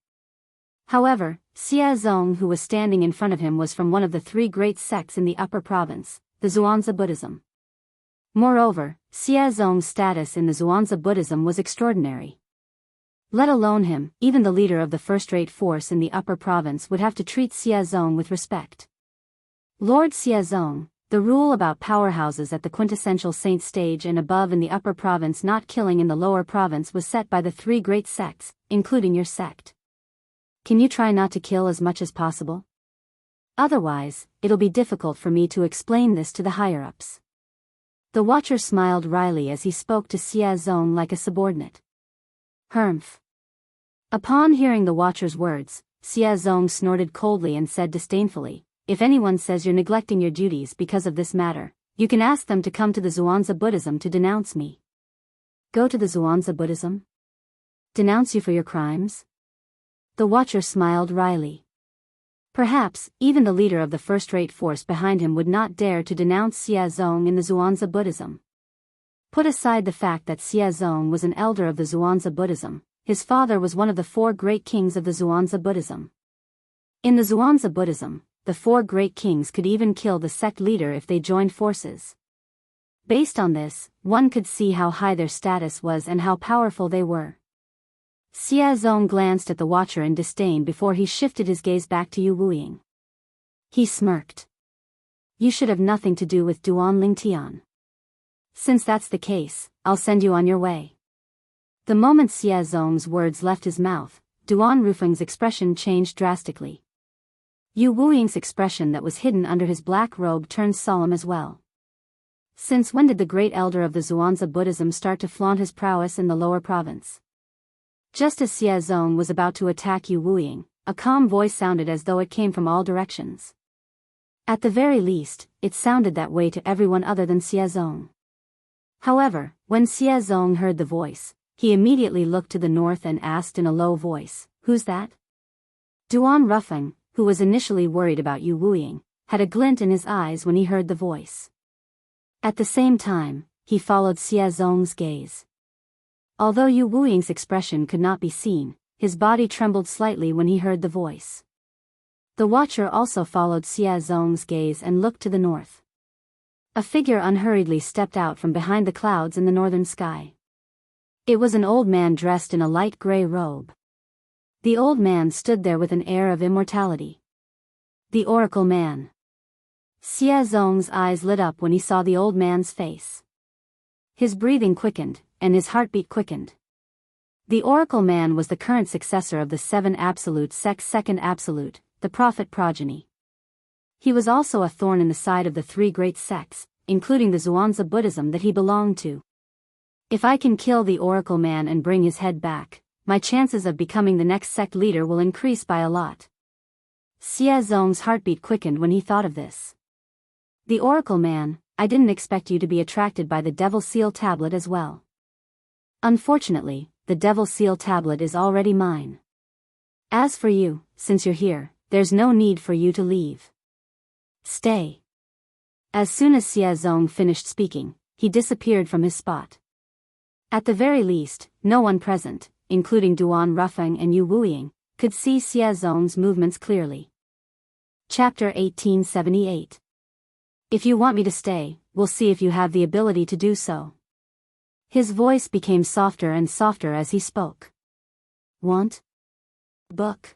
However, Xia Zong, who was standing in front of him, was from one of the three great sects in the upper province, the Xuanzi Buddhism. Moreover, Xia Zong's status in the Xuanzi Buddhism was extraordinary. Let alone him, even the leader of the first-rate force in the upper province would have to treat Xia Zong with respect. Lord Xia Zong, The rule about powerhouses at the quintessential saint stage and above in the upper province not killing in the lower province was set by the three great sects, including your sect. Can you try not to kill as much as possible? Otherwise, it'll be difficult for me to explain this to the higher-ups. The Watcher smiled wryly as he spoke to Xia Zong like a subordinate. Humph. Upon hearing the Watcher's words, Xia Zong snorted coldly and said disdainfully, if anyone says you're neglecting your duties because of this matter, you can ask them to come to the Xuanzi Buddhism to denounce me. Go to the Xuanzi Buddhism? Denounce you for your crimes? The Watcher smiled wryly. Perhaps, even the leader of the first-rate force behind him would not dare to denounce Xia Zong in the Xuanzi Buddhism. Put aside the fact that Xia Zong was an elder of the Xuanzi Buddhism, his father was one of the four great kings of the Xuanzi Buddhism. In the Xuanzi Buddhism, the four great kings could even kill the sect leader if they joined forces. Based on this, one could see how high their status was and how powerful they were. Xia Zong glanced at the Watcher in disdain before he shifted his gaze back to Yu Wuying. He smirked. You should have nothing to do with Duan Lingtian. Since that's the case, I'll send you on your way. The moment Xia Zong's words left his mouth, Duan Rufeng's expression changed drastically. Yu Wuying's expression that was hidden under his black robe turned solemn as well. Since when did the great elder of the Xuanzi Buddhism start to flaunt his prowess in the lower province? Just as Xia Zong was about to attack Yu Wuying, a calm voice sounded as though it came from all directions. At the very least, it sounded that way to everyone other than Xia Zong. However, when Xia Zong heard the voice, he immediately looked to the north and asked in a low voice, "Who's that?" Duan Rufeng, who was initially worried about Yu Wuying, had a glint in his eyes when he heard the voice. At the same time, he followed Xia Zong's gaze. Although Yu Wuying's expression could not be seen, his body trembled slightly when he heard the voice. The Watcher also followed Xia Zong's gaze and looked to the north. A figure unhurriedly stepped out from behind the clouds in the northern sky. It was an old man dressed in a light gray robe. The old man stood there with an air of immortality. The Oracle Man. Xia Zong's eyes lit up when he saw the old man's face. His breathing quickened, and his heartbeat quickened. The Oracle Man was the current successor of the Seven Absolute Sect's second Absolute, the Prophet Progeny. He was also a thorn in the side of the three great sects, including the Xuanzi Buddhism that he belonged to. If I can kill the Oracle Man and bring his head back, my chances of becoming the next sect leader will increase by a lot. Xia Zong's heartbeat quickened when he thought of this. The Oracle Man, I didn't expect you to be attracted by the Devil Seal Tablet as well. Unfortunately, the Devil Seal Tablet is already mine. As for you, since you're here, there's no need for you to leave. Stay. As soon as Xia Zong finished speaking, he disappeared from his spot. At the very least, no one present, including Duan Rufeng and Yu Wuying, could see Xia Zong's movements clearly. Chapter 1878. If you want me to stay, we'll see if you have the ability to do so. His voice became softer and softer as he spoke. Want? Book.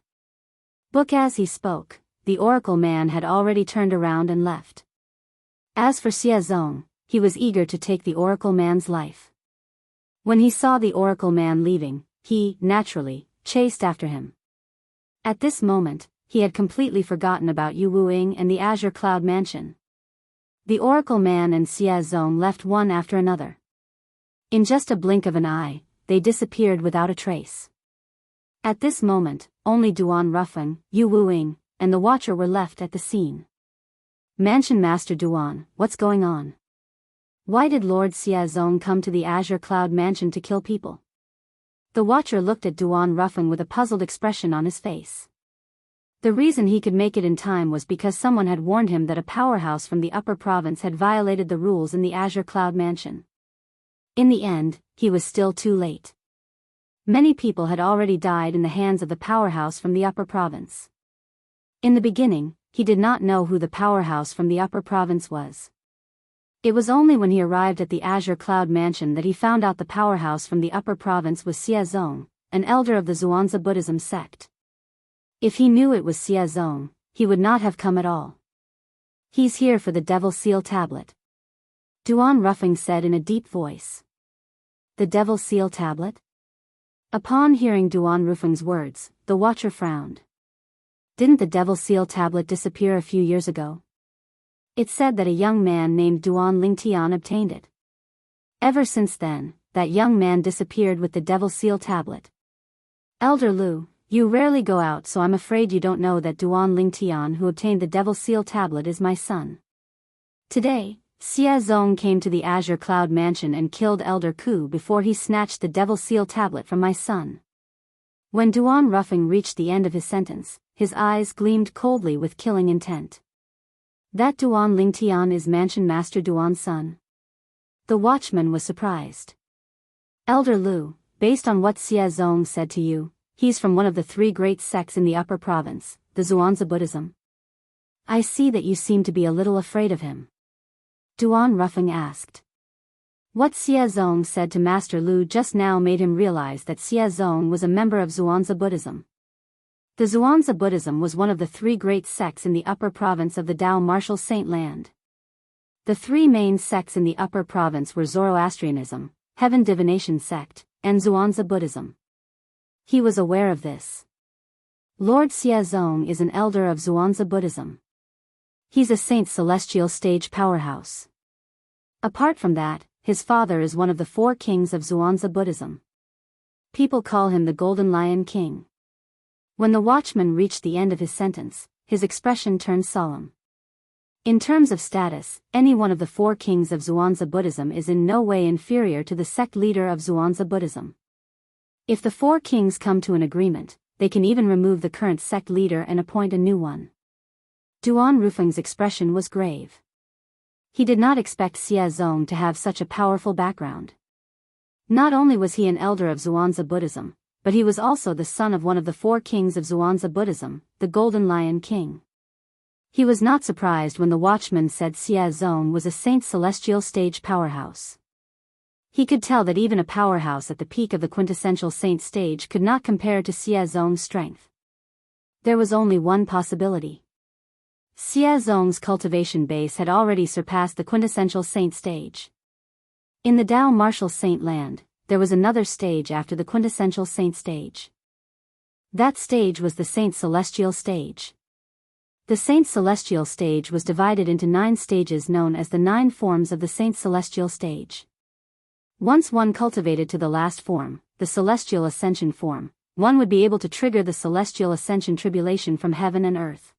Book. As he spoke, the Oracle Man had already turned around and left. As for Xia Zong, he was eager to take the Oracle Man's life. When he saw the Oracle Man leaving, he, naturally, chased after him. At this moment, he had completely forgotten about Yu Wuying and the Azure Cloud Mansion. The Oracle Man and Xia Zong left one after another. In just a blink of an eye, they disappeared without a trace. At this moment, only Duan Rufeng, Yu Wuying, and the Watcher were left at the scene. Mansion Master Duan, what's going on? Why did Lord Xia Zong come to the Azure Cloud Mansion to kill people? The Watcher looked at Duan Rufeng with a puzzled expression on his face. The reason he could make it in time was because someone had warned him that a powerhouse from the upper province had violated the rules in the Azure Cloud Mansion. In the end, he was still too late. Many people had already died in the hands of the powerhouse from the upper province. In the beginning, he did not know who the powerhouse from the upper province was. It was only when he arrived at the Azure Cloud Mansion that he found out the powerhouse from the upper province was Xia Zong, an elder of the Xuanzi Buddhism sect. If he knew it was Xia Zong, he would not have come at all. He's here for the Devil Seal Tablet. Duan Ruffing said in a deep voice. The Devil Seal Tablet? Upon hearing Duan Ruffing's words, the Watcher frowned. Didn't the Devil Seal Tablet disappear a few years ago? It said that a young man named Duan Lingtian obtained it. Ever since then, that young man disappeared with the Devil Seal Tablet. Elder Lu, you rarely go out, so I'm afraid you don't know that Duan Lingtian who obtained the Devil Seal Tablet is my son. Today, Xia Zong came to the Azure Cloud Mansion and killed Elder Ku before he snatched the Devil Seal Tablet from my son. When Duan Ruffing reached the end of his sentence, his eyes gleamed coldly with killing intent. That Duan Lingtian is Mansion Master Duan's son? The watchman was surprised. Elder Lu, based on what Xia Zong said to you, he's from one of the 3 great sects in the Upper Province, the Zhuangzi Buddhism. I see that you seem to be a little afraid of him. Duan Ruffing asked. What Xia Zong said to Master Lu just now made him realize that Xia Zong was a member of Zhuangzi Buddhism. The Zhuangzi Buddhism was one of the 3 great sects in the Upper Province of the Dao Martial Saint Land. The 3 main sects in the Upper Province were Zoroastrianism, Heaven Divination Sect, and Zhuangzi Buddhism. He was aware of this. Lord Xia Zong is an elder of Zhuangzi Buddhism. He's a Saint Celestial stage powerhouse. Apart from that, his father is one of the 4 kings of Zhuangzi Buddhism. People call him the Golden Lion King. When the watchman reached the end of his sentence, his expression turned solemn. In terms of status, any one of the 4 kings of Zhuangzi Buddhism is in no way inferior to the sect leader of Zhuangzi Buddhism. If the 4 kings come to an agreement, they can even remove the current sect leader and appoint a new one. Duan Ruffing's expression was grave. He did not expect Xia Zong to have such a powerful background. Not only was he an elder of Zhuangzi Buddhism, but he was also the son of one of the 4 kings of Zhuangzi Buddhism, the Golden Lion King. He was not surprised when the watchman said Xia Zong was a Saint Celestial stage powerhouse. He could tell that even a powerhouse at the peak of the quintessential saint stage could not compare to Xia Zong's strength. There was only one possibility. Xia Zong's cultivation base had already surpassed the quintessential saint stage. In the Dao Martial Saint Land, there was another stage after the quintessential saint stage. That stage was the Saint Celestial stage. The Saint Celestial stage was divided into 9 stages known as the 9 forms of the Saint Celestial stage. Once one cultivated to the last form, the Celestial Ascension form, one would be able to trigger the Celestial Ascension tribulation from heaven and earth.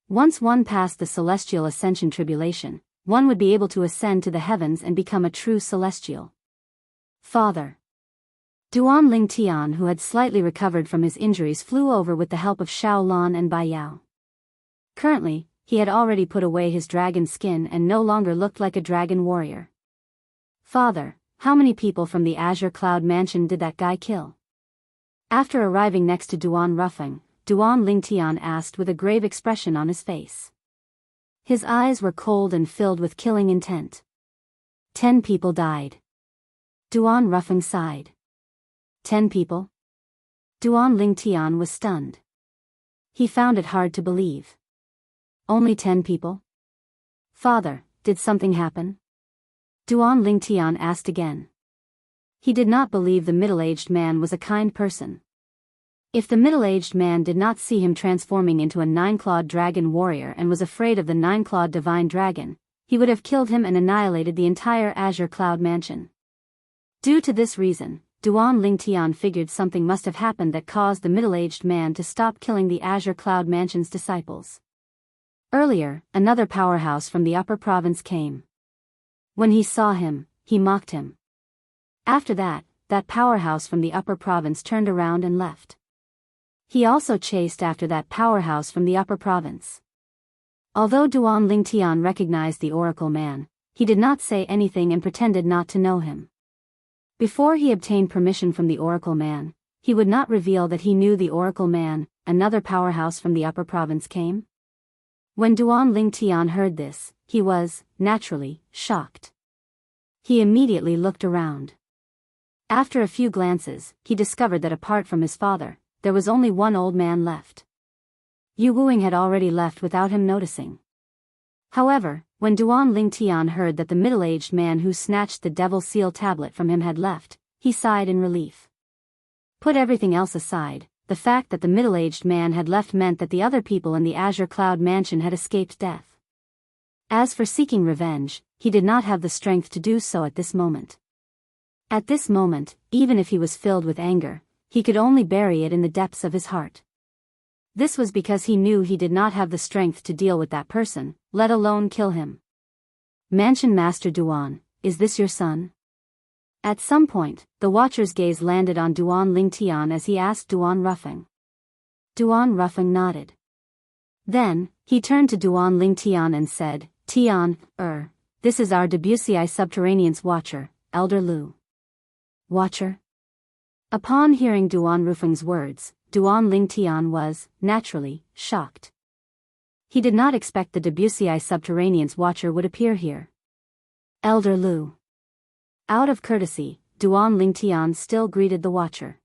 Once one passed the Celestial Ascension tribulation, one would be able to ascend to the heavens and become a true Celestial. Father. Duan Lingtian, who had slightly recovered from his injuries, flew over with the help of Xiao Lan and Bai Yao. Currently, he had already put away his dragon skin and no longer looked like a dragon warrior. Father, how many people from the Azure Cloud Mansion did that guy kill? After arriving next to Duan Ruffing, Duan Lingtian asked with a grave expression on his face. His eyes were cold and filled with killing intent. 10 people died. Duan Ruffing sighed. 10 people? Duan Lingtian was stunned. He found it hard to believe. Only 10 people? Father, did something happen? Duan Lingtian asked again. He did not believe the middle-aged man was a kind person. If the middle-aged man did not see him transforming into a 9-clawed dragon warrior and was afraid of the 9-clawed divine dragon, he would have killed him and annihilated the entire Azure Cloud Mansion. Due to this reason, Duan Lingtian figured something must have happened that caused the middle-aged man to stop killing the Azure Cloud Mansion's disciples. Earlier, another powerhouse from the Upper Province came. When he saw him, he mocked him. After that powerhouse from the Upper Province turned around and left. He also chased after that powerhouse from the Upper Province. Although Duan Lingtian recognized the Oracle Man, he did not say anything and pretended not to know him. Before he obtained permission from the Oracle Man, he would not reveal that he knew the Oracle Man. Another powerhouse from the Upper Province came. When Duan Lingtian heard this, he was, naturally, shocked. He immediately looked around. After a few glances, he discovered that apart from his father, there was only one old man left. Yu Wuing had already left without him noticing. However, when Duan Lingtian heard that the middle-aged man who snatched the Devil Seal tablet from him had left, he sighed in relief. Put everything else aside, the fact that the middle-aged man had left meant that the other people in the Azure Cloud Mansion had escaped death. As for seeking revenge, he did not have the strength to do so at this moment. At this moment, even if he was filled with anger, he could only bury it in the depths of his heart. This was because he knew he did not have the strength to deal with that person, let alone kill him. Mansion Master Duan, is this your son? At some point, the Watcher's gaze landed on Duan Lingtian as he asked Duan Ruffing. Duan Ruffing nodded. Then, he turned to Duan Lingtian and said, Tian, this is our Debussy Subterranean's Watcher, Elder Lu. Watcher? Upon hearing Duan Ruffing's words, Duan Lingtian was, naturally, shocked. He did not expect the Debussy Subterranean's Watcher would appear here. Elder Lu. Out of courtesy, Duan Lingtian still greeted the Watcher.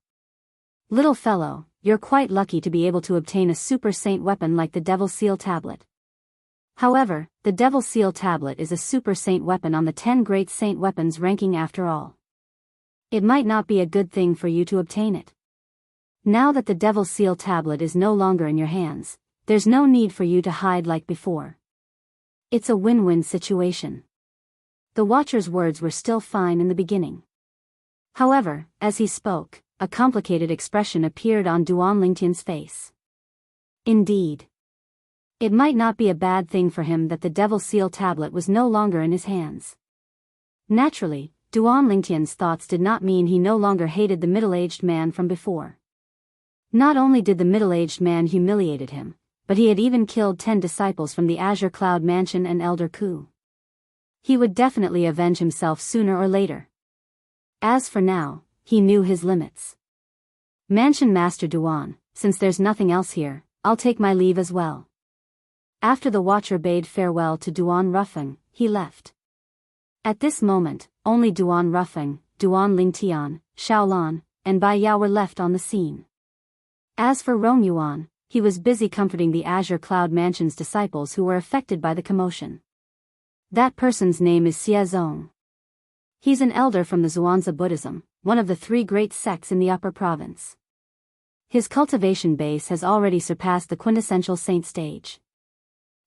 Little fellow, you're quite lucky to be able to obtain a super saint weapon like the Devil Seal Tablet. However, the Devil Seal Tablet is a super saint weapon on the 10 great saint weapons ranking after all. It might not be a good thing for you to obtain it. Now that the Devil Seal Tablet is no longer in your hands, there's no need for you to hide like before. It's a win-win situation. The Watcher's words were still fine in the beginning. However, as he spoke, a complicated expression appeared on Duan Lingtian's face. Indeed. It might not be a bad thing for him that the Devil Seal Tablet was no longer in his hands. Naturally, Duan Lingtian's thoughts did not mean he no longer hated the middle-aged man from before. Not only did the middle-aged man humiliated him, but he had even killed 10 disciples from the Azure Cloud Mansion and Elder Ku. He would definitely avenge himself sooner or later. As for now, he knew his limits. Mansion Master Duan, since there's nothing else here, I'll take my leave as well. After the Watcher bade farewell to Duan Ruffing, he left. At this moment, only Duan Ruffing, Duan Lingtian, Xiaolan, and Bai Yao were left on the scene. As for Rong Yuan, he was busy comforting the Azure Cloud Mansion's disciples who were affected by the commotion. That person's name is Xie Zong. He's an elder from the Zhuangzi Buddhism, one of the 3 great sects in the upper province. His cultivation base has already surpassed the quintessential saint stage.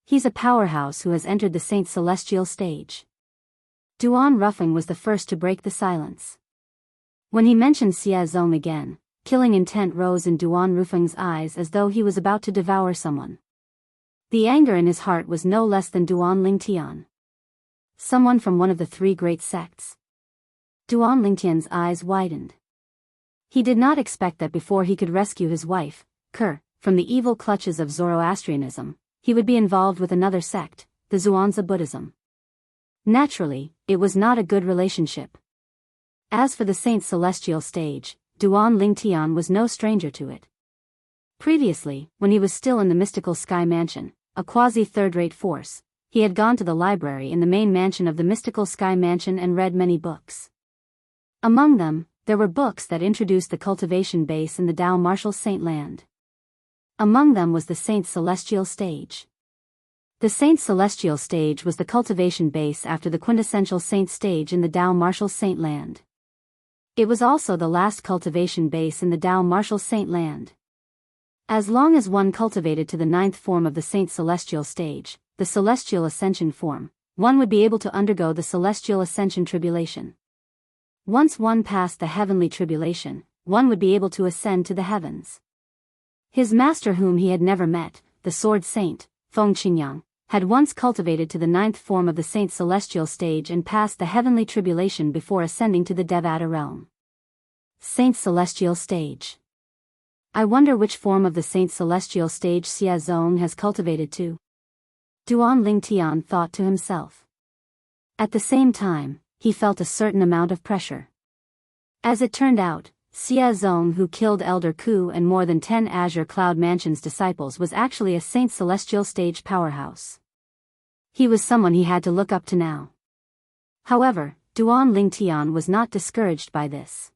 He's a powerhouse who has entered the saint celestial stage. Duan Ruffing was the first to break the silence. When he mentioned Xie Zong again, killing intent rose in Duan Ruffing's eyes as though he was about to devour someone. The anger in his heart was no less than Duan Lingtian. Someone from one of the 3 great sects. Duan Lingtian's eyes widened. He did not expect that before he could rescue his wife, Ker, from the evil clutches of Zoroastrianism, he would be involved with another sect, the Zhuangzi Buddhism. Naturally, it was not a good relationship. As for the Saint Celestial stage, Duan Lingtian was no stranger to it. Previously, when he was still in the mystical Sky Mansion, a quasi-third-rate force, he had gone to the library in the main mansion of the mystical Sky Mansion and read many books. Among them, there were books that introduced the cultivation base in the Dao Martial Saint Land. Among them was the Saint Celestial stage. The Saint Celestial stage was the cultivation base after the quintessential saint stage in the Dao Martial Saint Land. It was also the last cultivation base in the Dao Martial Saint Land. As long as one cultivated to the 9th form of the Saint Celestial stage, the Celestial Ascension form, one would be able to undergo the Celestial Ascension Tribulation. Once one passed the Heavenly Tribulation, one would be able to ascend to the heavens. His master whom he had never met, the Sword Saint, Feng Qingyang, had once cultivated to the 9th form of the Saint Celestial stage and passed the Heavenly Tribulation before ascending to the Devata realm. Saint Celestial stage. I wonder which form of the Saint Celestial stage Xie Zong has cultivated to. Duan Lingtian thought to himself. At the same time, he felt a certain amount of pressure. As it turned out, Xie Zong, who killed Elder Ku and more than 10 Azure Cloud Mansion's disciples, was actually a Saint Celestial stage powerhouse. He was someone he had to look up to now. However, Duan Lingtian was not discouraged by this.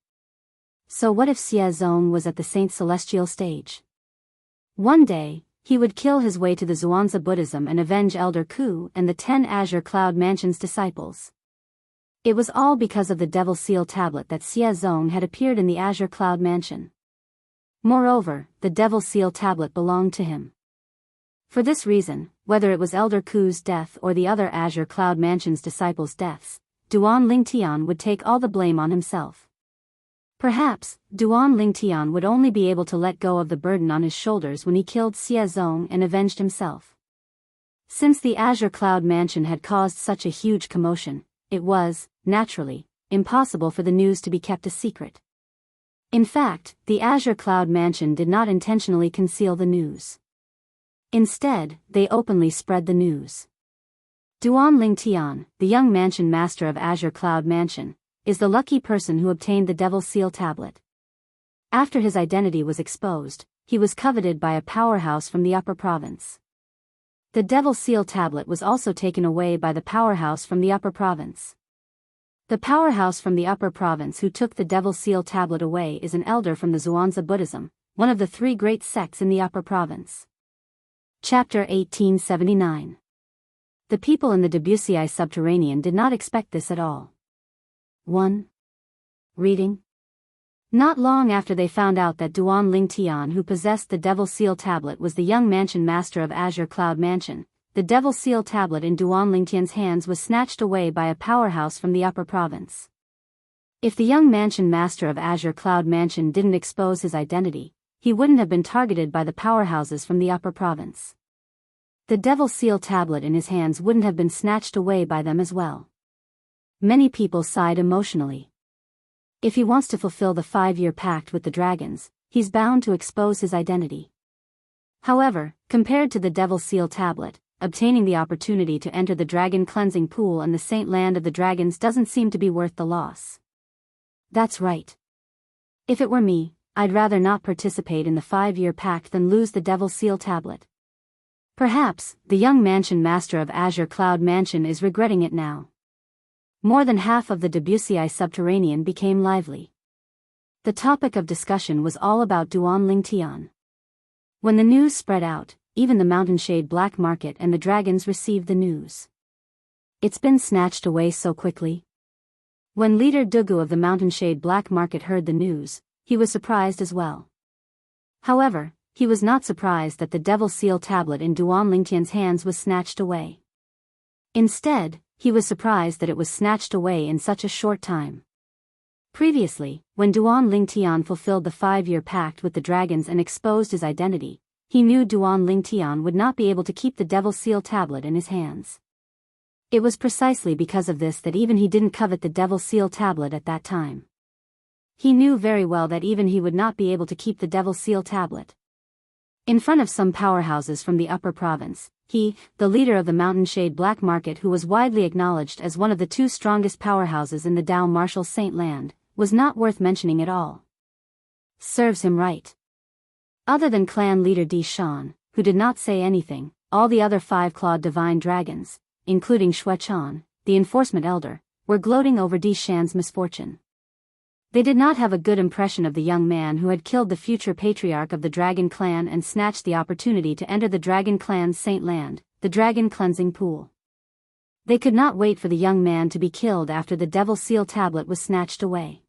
So what if Xie Zong was at the Saint Celestial stage? One day, he would kill his way to the Zhuangzi Buddhism and avenge Elder Ku and the 10 Azure Cloud Mansion's disciples. It was all because of the Devil Seal Tablet that Xie Zong had appeared in the Azure Cloud Mansion. Moreover, the Devil Seal Tablet belonged to him. For this reason, whether it was Elder Ku's death or the other Azure Cloud Mansion's disciples' deaths, Duan Lingtian would take all the blame on himself. Perhaps, Duan Lingtian would only be able to let go of the burden on his shoulders when he killed Xie Zong and avenged himself. Since the Azure Cloud Mansion had caused such a huge commotion, it was, naturally, impossible for the news to be kept a secret. In fact, the Azure Cloud Mansion did not intentionally conceal the news. Instead, they openly spread the news. Duan Lingtian, the young mansion master of Azure Cloud Mansion, is the lucky person who obtained the Devil Seal Tablet. After his identity was exposed, he was coveted by a powerhouse from the Upper Province. The Devil Seal Tablet was also taken away by the powerhouse from the Upper Province. The powerhouse from the Upper Province who took the Devil Seal Tablet away is an elder from the Zhuangzi Buddhism, one of the 3 great sects in the Upper Province. Chapter 1879. The people in the Debussy subterranean did not expect this at all. 1. Reading. Not long after they found out that Duan Lingtian who possessed the Devil Seal Tablet was the young mansion master of Azure Cloud Mansion, the Devil Seal Tablet in Duan Lingtian's hands was snatched away by a powerhouse from the Upper Province. If the young mansion master of Azure Cloud Mansion didn't expose his identity, he wouldn't have been targeted by the powerhouses from the Upper Province. The Devil Seal Tablet in his hands wouldn't have been snatched away by them as well. Many people sighed emotionally. If he wants to fulfill the 5-year pact with the dragons, he's bound to expose his identity. However, compared to the Devil Seal Tablet, obtaining the opportunity to enter the dragon cleansing pool and the saint land of the dragons doesn't seem to be worth the loss. That's right. If it were me, I'd rather not participate in the 5-year pact than lose the Devil Seal Tablet. Perhaps, the young mansion master of Azure Cloud Mansion is regretting it now. More than half of the Debussy subterranean became lively. The topic of discussion was all about Duan Lingtian. When the news spread out, even the Mountainshade Black Market and the dragons received the news. It's been snatched away so quickly. When leader Dugu of the Mountainshade Black Market heard the news, he was surprised as well. However, he was not surprised that the Devil Seal Tablet in Duan Lingtian's hands was snatched away. Instead, he was surprised that it was snatched away in such a short time. Previously, when Duan Lingtian fulfilled the 5-year pact with the dragons and exposed his identity, he knew Duan Lingtian would not be able to keep the Devil Seal Tablet in his hands. It was precisely because of this that even he didn't covet the Devil Seal Tablet at that time. He knew very well that even he would not be able to keep the Devil Seal Tablet. In front of some powerhouses from the Upper Province, he, the leader of the Mountainshade Black Market who was widely acknowledged as one of the 2 strongest powerhouses in the Dao Martial Saint Land, was not worth mentioning at all. Serves him right. Other than clan leader Di Shan, who did not say anything, all the other 5-clawed divine dragons, including Shuechan, the enforcement elder, were gloating over Di Shan's misfortune. They did not have a good impression of the young man who had killed the future patriarch of the Dragon Clan and snatched the opportunity to enter the Dragon Clan's Saint Land, the Dragon Cleansing Pool. They could not wait for the young man to be killed after the Devil Seal Tablet was snatched away.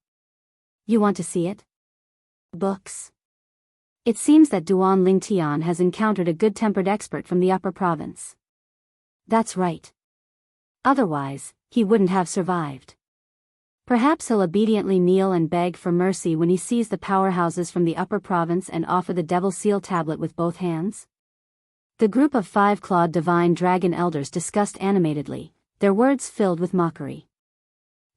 You want to see it? Books. It seems that Duan Lingtian has encountered a good-tempered expert from the Upper Province. That's right. Otherwise, he wouldn't have survived. Perhaps he'll obediently kneel and beg for mercy when he sees the powerhouses from the Upper Province and offer the Devil Seal Tablet with both hands. The group of 5-clawed divine dragon elders discussed animatedly, their words filled with mockery.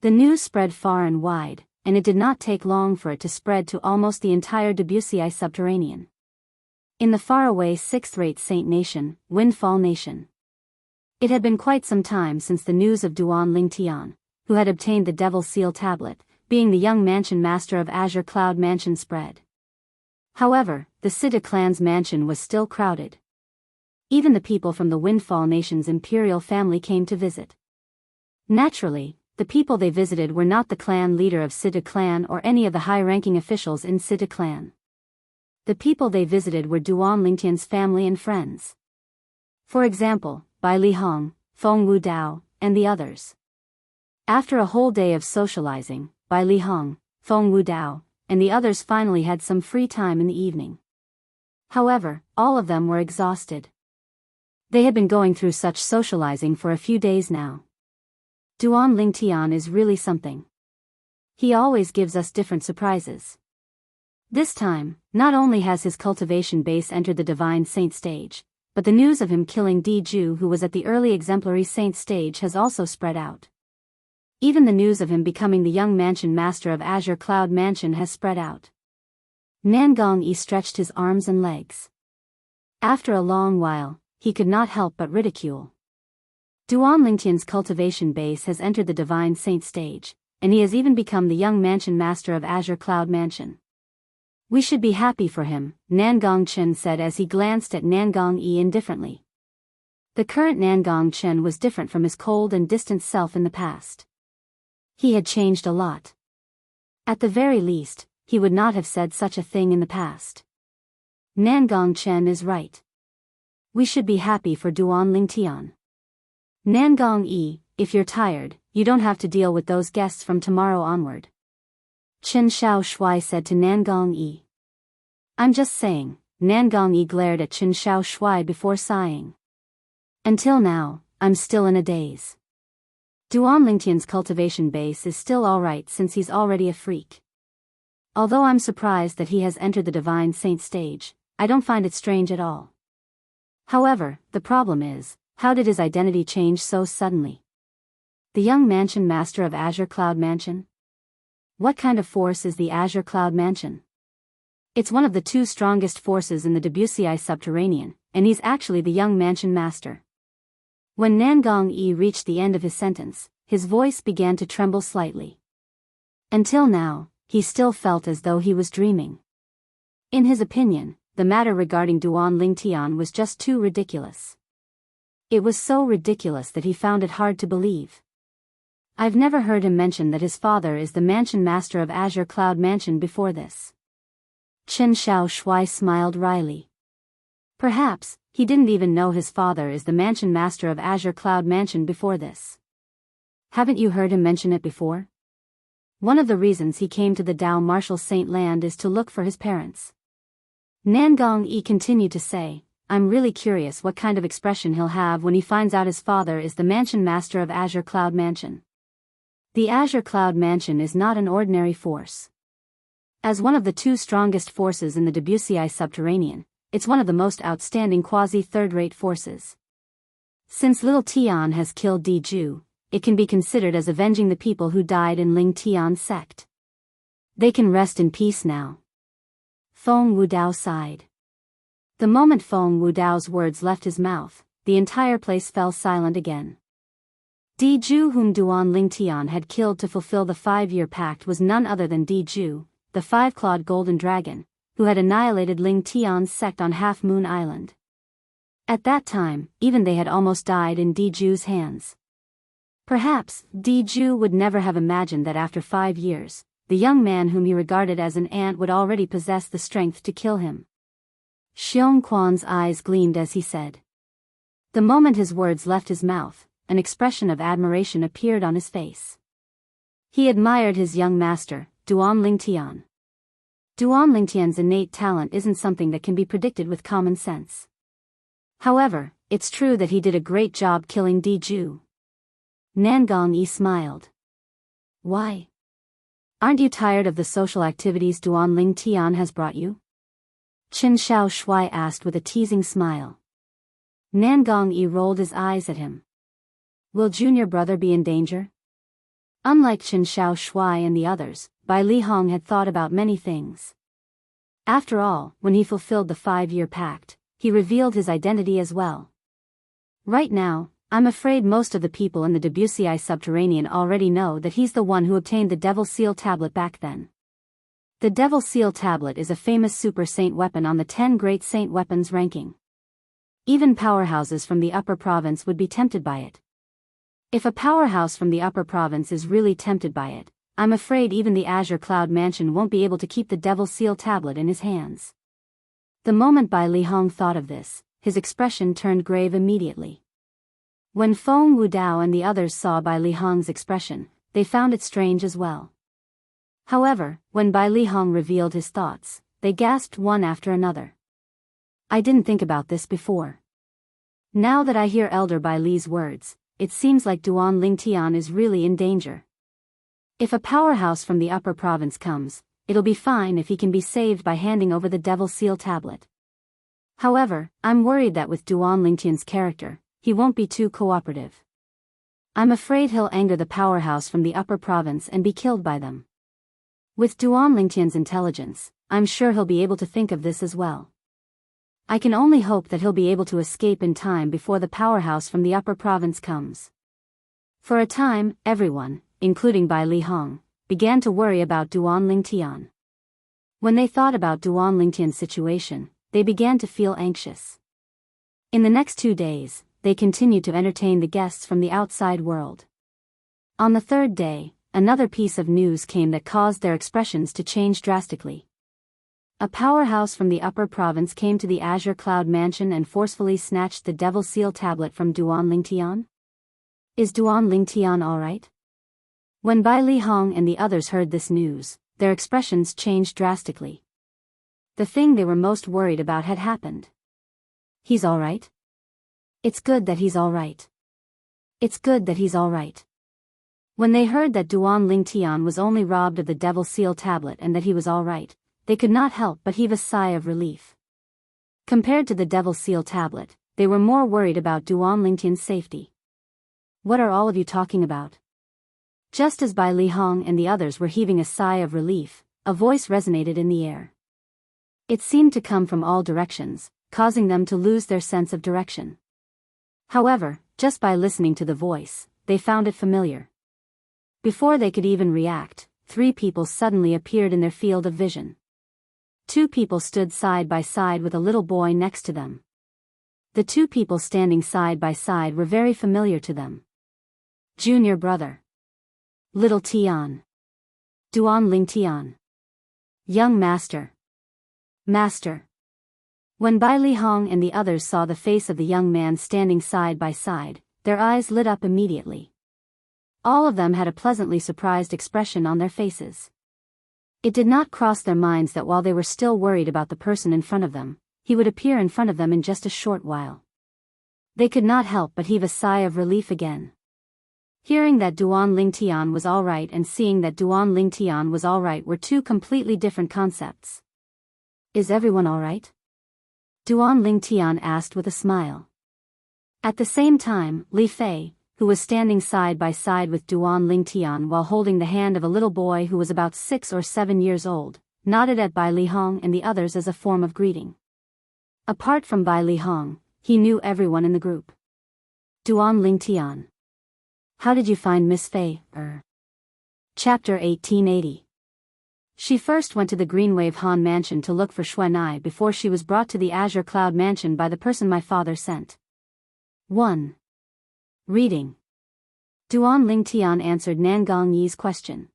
The news spread far and wide, and it did not take long for it to spread to almost the entire Debussy subterranean. In the faraway 6th-rate Saint Nation, Windfall Nation. It had been quite some time since the news of Duan Lingtian, who had obtained the Devil Seal Tablet, being the young mansion master of Azure Cloud Mansion spread. However, the Sida clan's mansion was still crowded. Even the people from the Windfall Nation's imperial family came to visit. Naturally, the people they visited were not the clan leader of Sida clan or any of the high-ranking officials in Sida clan. The people they visited were Duan Lingtian's family and friends. For example, Bai Li Hong, Feng Wu Dao, and the others. After a whole day of socializing, Bai Li Hong, Feng Wu Dao, and the others finally had some free time in the evening. However, all of them were exhausted. They had been going through such socializing for a few days now. Duan Lingtian is really something. He always gives us different surprises. This time, not only has his cultivation base entered the divine saint stage, but the news of him killing Di Ju, who was at the early exemplary saint stage, has also spread out. Even the news of him becoming the young mansion master of Azure Cloud Mansion has spread out. Nangong Yi stretched his arms and legs. After a long while, he could not help but ridicule. Duan Lingtian's cultivation base has entered the divine saint stage, and he has even become the young mansion master of Azure Cloud Mansion. We should be happy for him, Nangong Chen said as he glanced at Nangong Yi indifferently. The current Nangong Chen was different from his cold and distant self in the past. He had changed a lot. At the very least, he would not have said such a thing in the past. Nangong Chen is right. We should be happy for Duan Lingtian. Nangong Yi, if you're tired, you don't have to deal with those guests from tomorrow onward. Chen Xiao Shui said to Nangong Yi. I'm just saying, Nangong Yi glared at Chen Xiao Shui before sighing. Until now, I'm still in a daze. Duan Lingtian's cultivation base is still alright since he's already a freak. Although I'm surprised that he has entered the divine saint stage, I don't find it strange at all. However, the problem is, how did his identity change so suddenly? The young mansion master of Azure Cloud Mansion? What kind of force is the Azure Cloud Mansion? It's one of the two strongest forces in the Debussy subterranean, and he's actually the young mansion master. When Nangong Yi reached the end of his sentence, his voice began to tremble slightly. Until now, he still felt as though he was dreaming. In his opinion, the matter regarding Duan Lingtian was just too ridiculous. It was so ridiculous that he found it hard to believe. I've never heard him mention that his father is the mansion master of Azure Cloud Mansion before this. Chen Xiao Shui smiled wryly. Perhaps, he didn't even know his father is the mansion master of Azure Cloud Mansion before this. Haven't you heard him mention it before? One of the reasons he came to the Dao Martial Saint Land is to look for his parents. Nangong Yi continued to say, I'm really curious what kind of expression he'll have when he finds out his father is the mansion master of Azure Cloud Mansion. The Azure Cloud Mansion is not an ordinary force. As one of the two strongest forces in the Debussy subterranean, it's one of the most outstanding quasi-third-rate forces. Since Little Tian has killed Di Ju, it can be considered as avenging the people who died in Ling Tian's sect. They can rest in peace now. Feng Wu Dao sighed. The moment Feng Wu Dao's words left his mouth, the entire place fell silent again. Di Ju, whom Duan Lingtian had killed to fulfill the 5-year pact, was none other than Di Ju, the 5-clawed golden dragon, who had annihilated Ling Tian's sect on Half Moon Island. At that time, even they had almost died in Di Ju's hands. Perhaps, Di Ju would never have imagined that after 5 years, the young man whom he regarded as an ant would already possess the strength to kill him. Xiong Quan's eyes gleamed as he said. The moment his words left his mouth, an expression of admiration appeared on his face. He admired his young master, Duan Lingtian. Duan Lingtian's innate talent isn't something that can be predicted with common sense. However, it's true that he did a great job killing Di Ju. Nangong Yi smiled. Why? Aren't you tired of the social activities Duan Lingtian has brought you? Chen Xiao Shui asked with a teasing smile. Nangong Yi rolled his eyes at him. Will junior brother be in danger? Unlike Chen Xiao Shui and the others, Bai Li Hong had thought about many things. After all, when he fulfilled the 5-year pact, he revealed his identity as well. Right now, I'm afraid most of the people in the Debussy subterranean already know that he's the one who obtained the Devil Seal Tablet back then. The Devil Seal Tablet is a famous super saint weapon on the 10 great saint weapons ranking. Even powerhouses from the upper province would be tempted by it. If a powerhouse from the upper province is really tempted by it, I'm afraid even the Azure Cloud Mansion won't be able to keep the Devil Seal Tablet in his hands. The moment Bai Lihong thought of this, his expression turned grave immediately. When Feng Wudao and the others saw Bai Lihong's expression, they found it strange as well. However, when Bai Lihong revealed his thoughts, they gasped one after another. I didn't think about this before. Now that I hear Elder Bai Li's words, it seems like Duan Lingtian is really in danger. If a powerhouse from the upper province comes, it'll be fine if he can be saved by handing over the Devil Seal tablet. However, I'm worried that with Duan Lingtian's character, he won't be too cooperative. I'm afraid he'll anger the powerhouse from the upper province and be killed by them. With Duan Lingtian's intelligence, I'm sure he'll be able to think of this as well. I can only hope that he'll be able to escape in time before the powerhouse from the upper province comes. For a time, everyone, including Bai Lihong, began to worry about Duan Lingtian. When they thought about Duan Lingtian's situation, they began to feel anxious. In the next 2 days, they continued to entertain the guests from the outside world. On the third day, another piece of news came that caused their expressions to change drastically. A powerhouse from the upper province came to the Azure Cloud Mansion and forcefully snatched the Devil Seal tablet from Duan Lingtian. Is Duan Lingtian alright? When Bai Lihong and the others heard this news, their expressions changed drastically. The thing they were most worried about had happened. He's alright? It's good that he's alright. It's good that he's alright. When they heard that Duan Lingtian was only robbed of the Devil Seal tablet and that he was alright, they could not help but heave a sigh of relief. Compared to the Devil Seal tablet, they were more worried about Duan Lingtian's safety. What are all of you talking about? Just as Bai Lihong and the others were heaving a sigh of relief, a voice resonated in the air. It seemed to come from all directions, causing them to lose their sense of direction. However, just by listening to the voice, they found it familiar. Before they could even react, 3 people suddenly appeared in their field of vision. 2 people stood side by side with a little boy next to them. The 2 people standing side by side were very familiar to them. Junior brother. Little Tian. Duan Lingtian. Young master. Master. When Bai Lihong and the others saw the face of the young man standing side by side, their eyes lit up immediately. All of them had a pleasantly surprised expression on their faces. It did not cross their minds that while they were still worried about the person in front of them, he would appear in front of them in just a short while. They could not help but heave a sigh of relief again. Hearing that Duan Lingtian was alright and seeing that Duan Lingtian was alright were 2 completely different concepts. Is everyone alright? Duan Lingtian asked with a smile. At the same time, Li Fei, who was standing side by side with Duan Lingtian while holding the hand of a little boy who was about 6 or 7 years old, nodded at Bai Lihong and the others as a form of greeting. Apart from Bai Lihong, he knew everyone in the group. Duan Lingtian. How did you find Miss Fei, Chapter 1880. She first went to the Greenwave Han Mansion to look for Xuanai before she was brought to the Azure Cloud Mansion by the person my father sent. 1. Reading. Duan Lingtian answered Nangong Yi's question.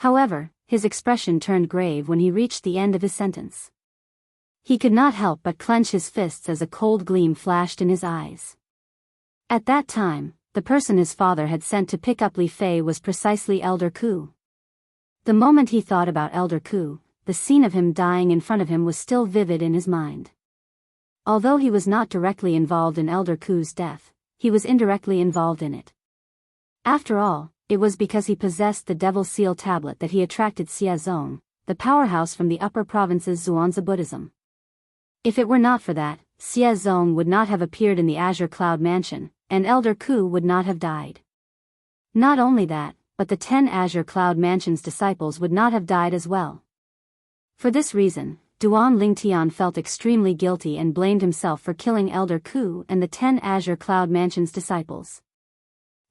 However, his expression turned grave when he reached the end of his sentence. He could not help but clench his fists as a cold gleam flashed in his eyes. At that time, the person his father had sent to pick up Li Fei was precisely Elder Ku. The moment he thought about Elder Ku, the scene of him dying in front of him was still vivid in his mind. Although he was not directly involved in Elder Ku's death, he was indirectly involved in it. After all, it was because he possessed the Devil Seal tablet that he attracted Xia Zong, the powerhouse from the upper province's Zhuangzi Buddhism. If it were not for that, Xia Zong would not have appeared in the Azure Cloud Mansion, and Elder Ku would not have died. Not only that, but the 10 Azure Cloud Mansion's disciples would not have died as well. For this reason, Duan Lingtian felt extremely guilty and blamed himself for killing Elder Ku and the 10 Azure Cloud Mansion's disciples.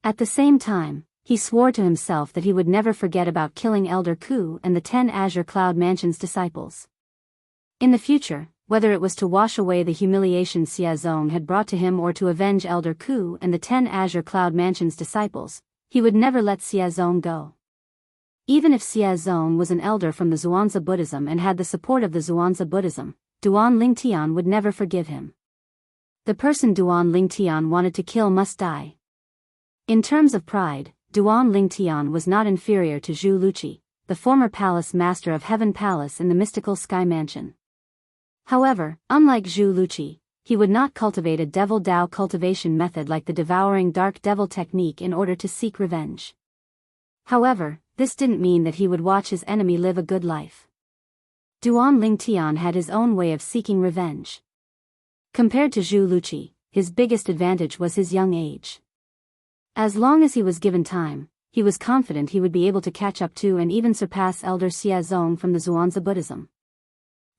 At the same time, he swore to himself that he would never forget about killing Elder Ku and the 10 Azure Cloud Mansion's disciples. In the future, whether it was to wash away the humiliation Xia Zong had brought to him or to avenge Elder Ku and the 10 Azure Cloud Mansion's disciples, he would never let Xia Zong go. Even if Xia Zong was an elder from the Zhuangzi Buddhism and had the support of the Zhuangzi Buddhism, Duan Lingtian would never forgive him. The person Duan Lingtian wanted to kill must die. In terms of pride, Duan Lingtian was not inferior to Zhu Luqi, the former palace master of Heaven Palace in the mystical Sky Mansion. However, unlike Zhu Luqi, he would not cultivate a devil Dao cultivation method like the devouring dark devil technique in order to seek revenge. However, this didn't mean that he would watch his enemy live a good life. Duan Lingtian had his own way of seeking revenge. Compared to Zhu Luqi, his biggest advantage was his young age. As long as he was given time, he was confident he would be able to catch up to and even surpass Elder Xie Zong from the Zhuangzi Buddhism.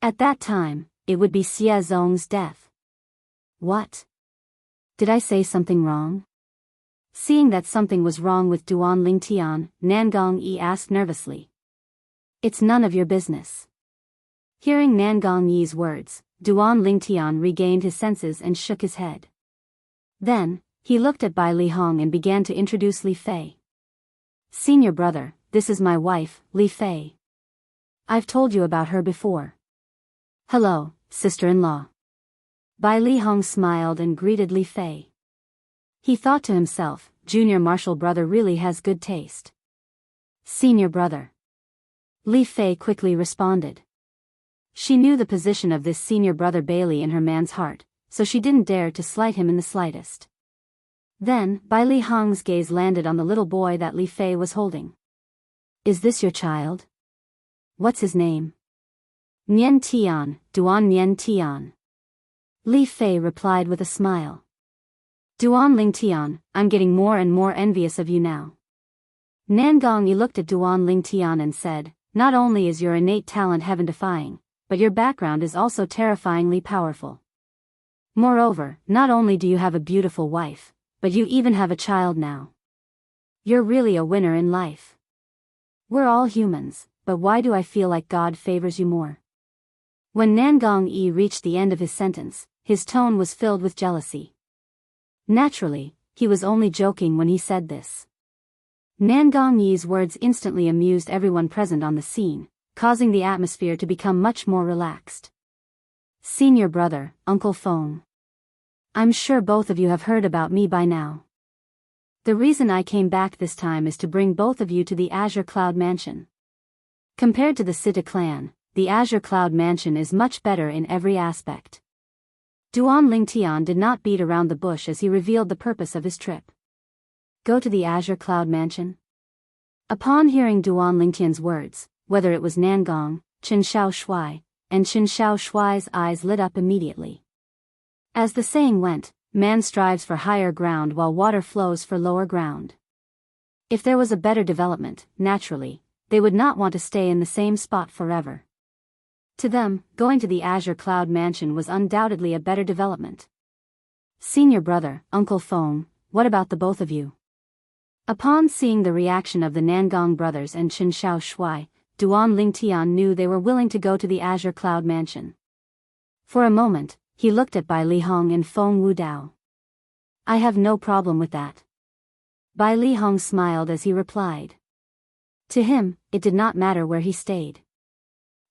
At that time, it would be Xie Zong's death. What? Did I say something wrong? Seeing that something was wrong with Duan Lingtian, Nangong Yi asked nervously. It's none of your business. Hearing Nangong Yi's words, Duan Lingtian regained his senses and shook his head. Then, he looked at Bai Li Hong and began to introduce Li Fei. Senior brother, this is my wife, Li Fei. I've told you about her before. Hello, sister-in-law. Bai Li Hong smiled and greeted Li Fei. He thought to himself, junior martial brother really has good taste. Senior brother. Li Fei quickly responded. She knew the position of this senior brother Bailey in her man's heart, so she didn't dare to slight him in the slightest. Then, Bai Li Hong's gaze landed on the little boy that Li Fei was holding. Is this your child? What's his name? Nian Tian, Duan Nian Tian. Li Fei replied with a smile. Duan Lingtian, I'm getting more and more envious of you now. Nangong Yi looked at Duan Lingtian and said, not only is your innate talent heaven-defying, but your background is also terrifyingly powerful. Moreover, not only do you have a beautiful wife, but you even have a child now. You're really a winner in life. We're all humans, but why do I feel like God favors you more? When Nangong Yi reached the end of his sentence, his tone was filled with jealousy. Naturally, he was only joking when he said this. Nangong Yi's words instantly amused everyone present on the scene, causing the atmosphere to become much more relaxed. Senior brother, Uncle Feng. I'm sure both of you have heard about me by now. The reason I came back this time is to bring both of you to the Azure Cloud Mansion. Compared to the Sita clan, the Azure Cloud Mansion is much better in every aspect. Duan Lingtian did not beat around the bush as he revealed the purpose of his trip. Go to the Azure Cloud Mansion? Upon hearing Duan Lingtian's words, whether it was Nangong, Qin Shao Shui, and Qin Shao Shui's eyes lit up immediately. As the saying went, man strives for higher ground while water flows for lower ground. If there was a better development, naturally, they would not want to stay in the same spot forever. To them, going to the Azure Cloud Mansion was undoubtedly a better development. Senior brother, Uncle Feng, what about the both of you? Upon seeing the reaction of the Nangong brothers and Qin Shao Shui, Duan Lingtian knew they were willing to go to the Azure Cloud Mansion. For a moment, he looked at Bai Li Hong and Feng Wudao. I have no problem with that. Bai Li Hong smiled as he replied. To him, it did not matter where he stayed.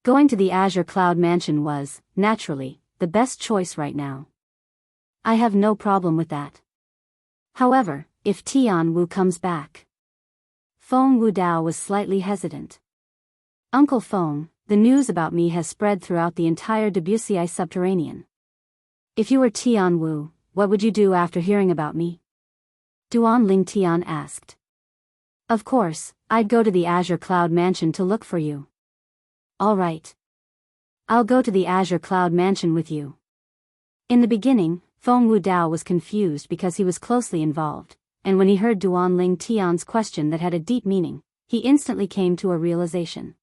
Going to the Azure Cloud Mansion was, naturally, the best choice right now. I have no problem with that. However, if Tian Wu comes back. Feng Wudao was slightly hesitant. Uncle Feng, the news about me has spread throughout the entire Debussy subterranean. If you were Tian Wu, what would you do after hearing about me? Duan Lingtian asked. Of course, I'd go to the Azure Cloud Mansion to look for you. All right. I'll go to the Azure Cloud Mansion with you. In the beginning, Feng Wudao was confused because he was closely involved, and when he heard Duan Lingtian's question that had a deep meaning, he instantly came to a realization.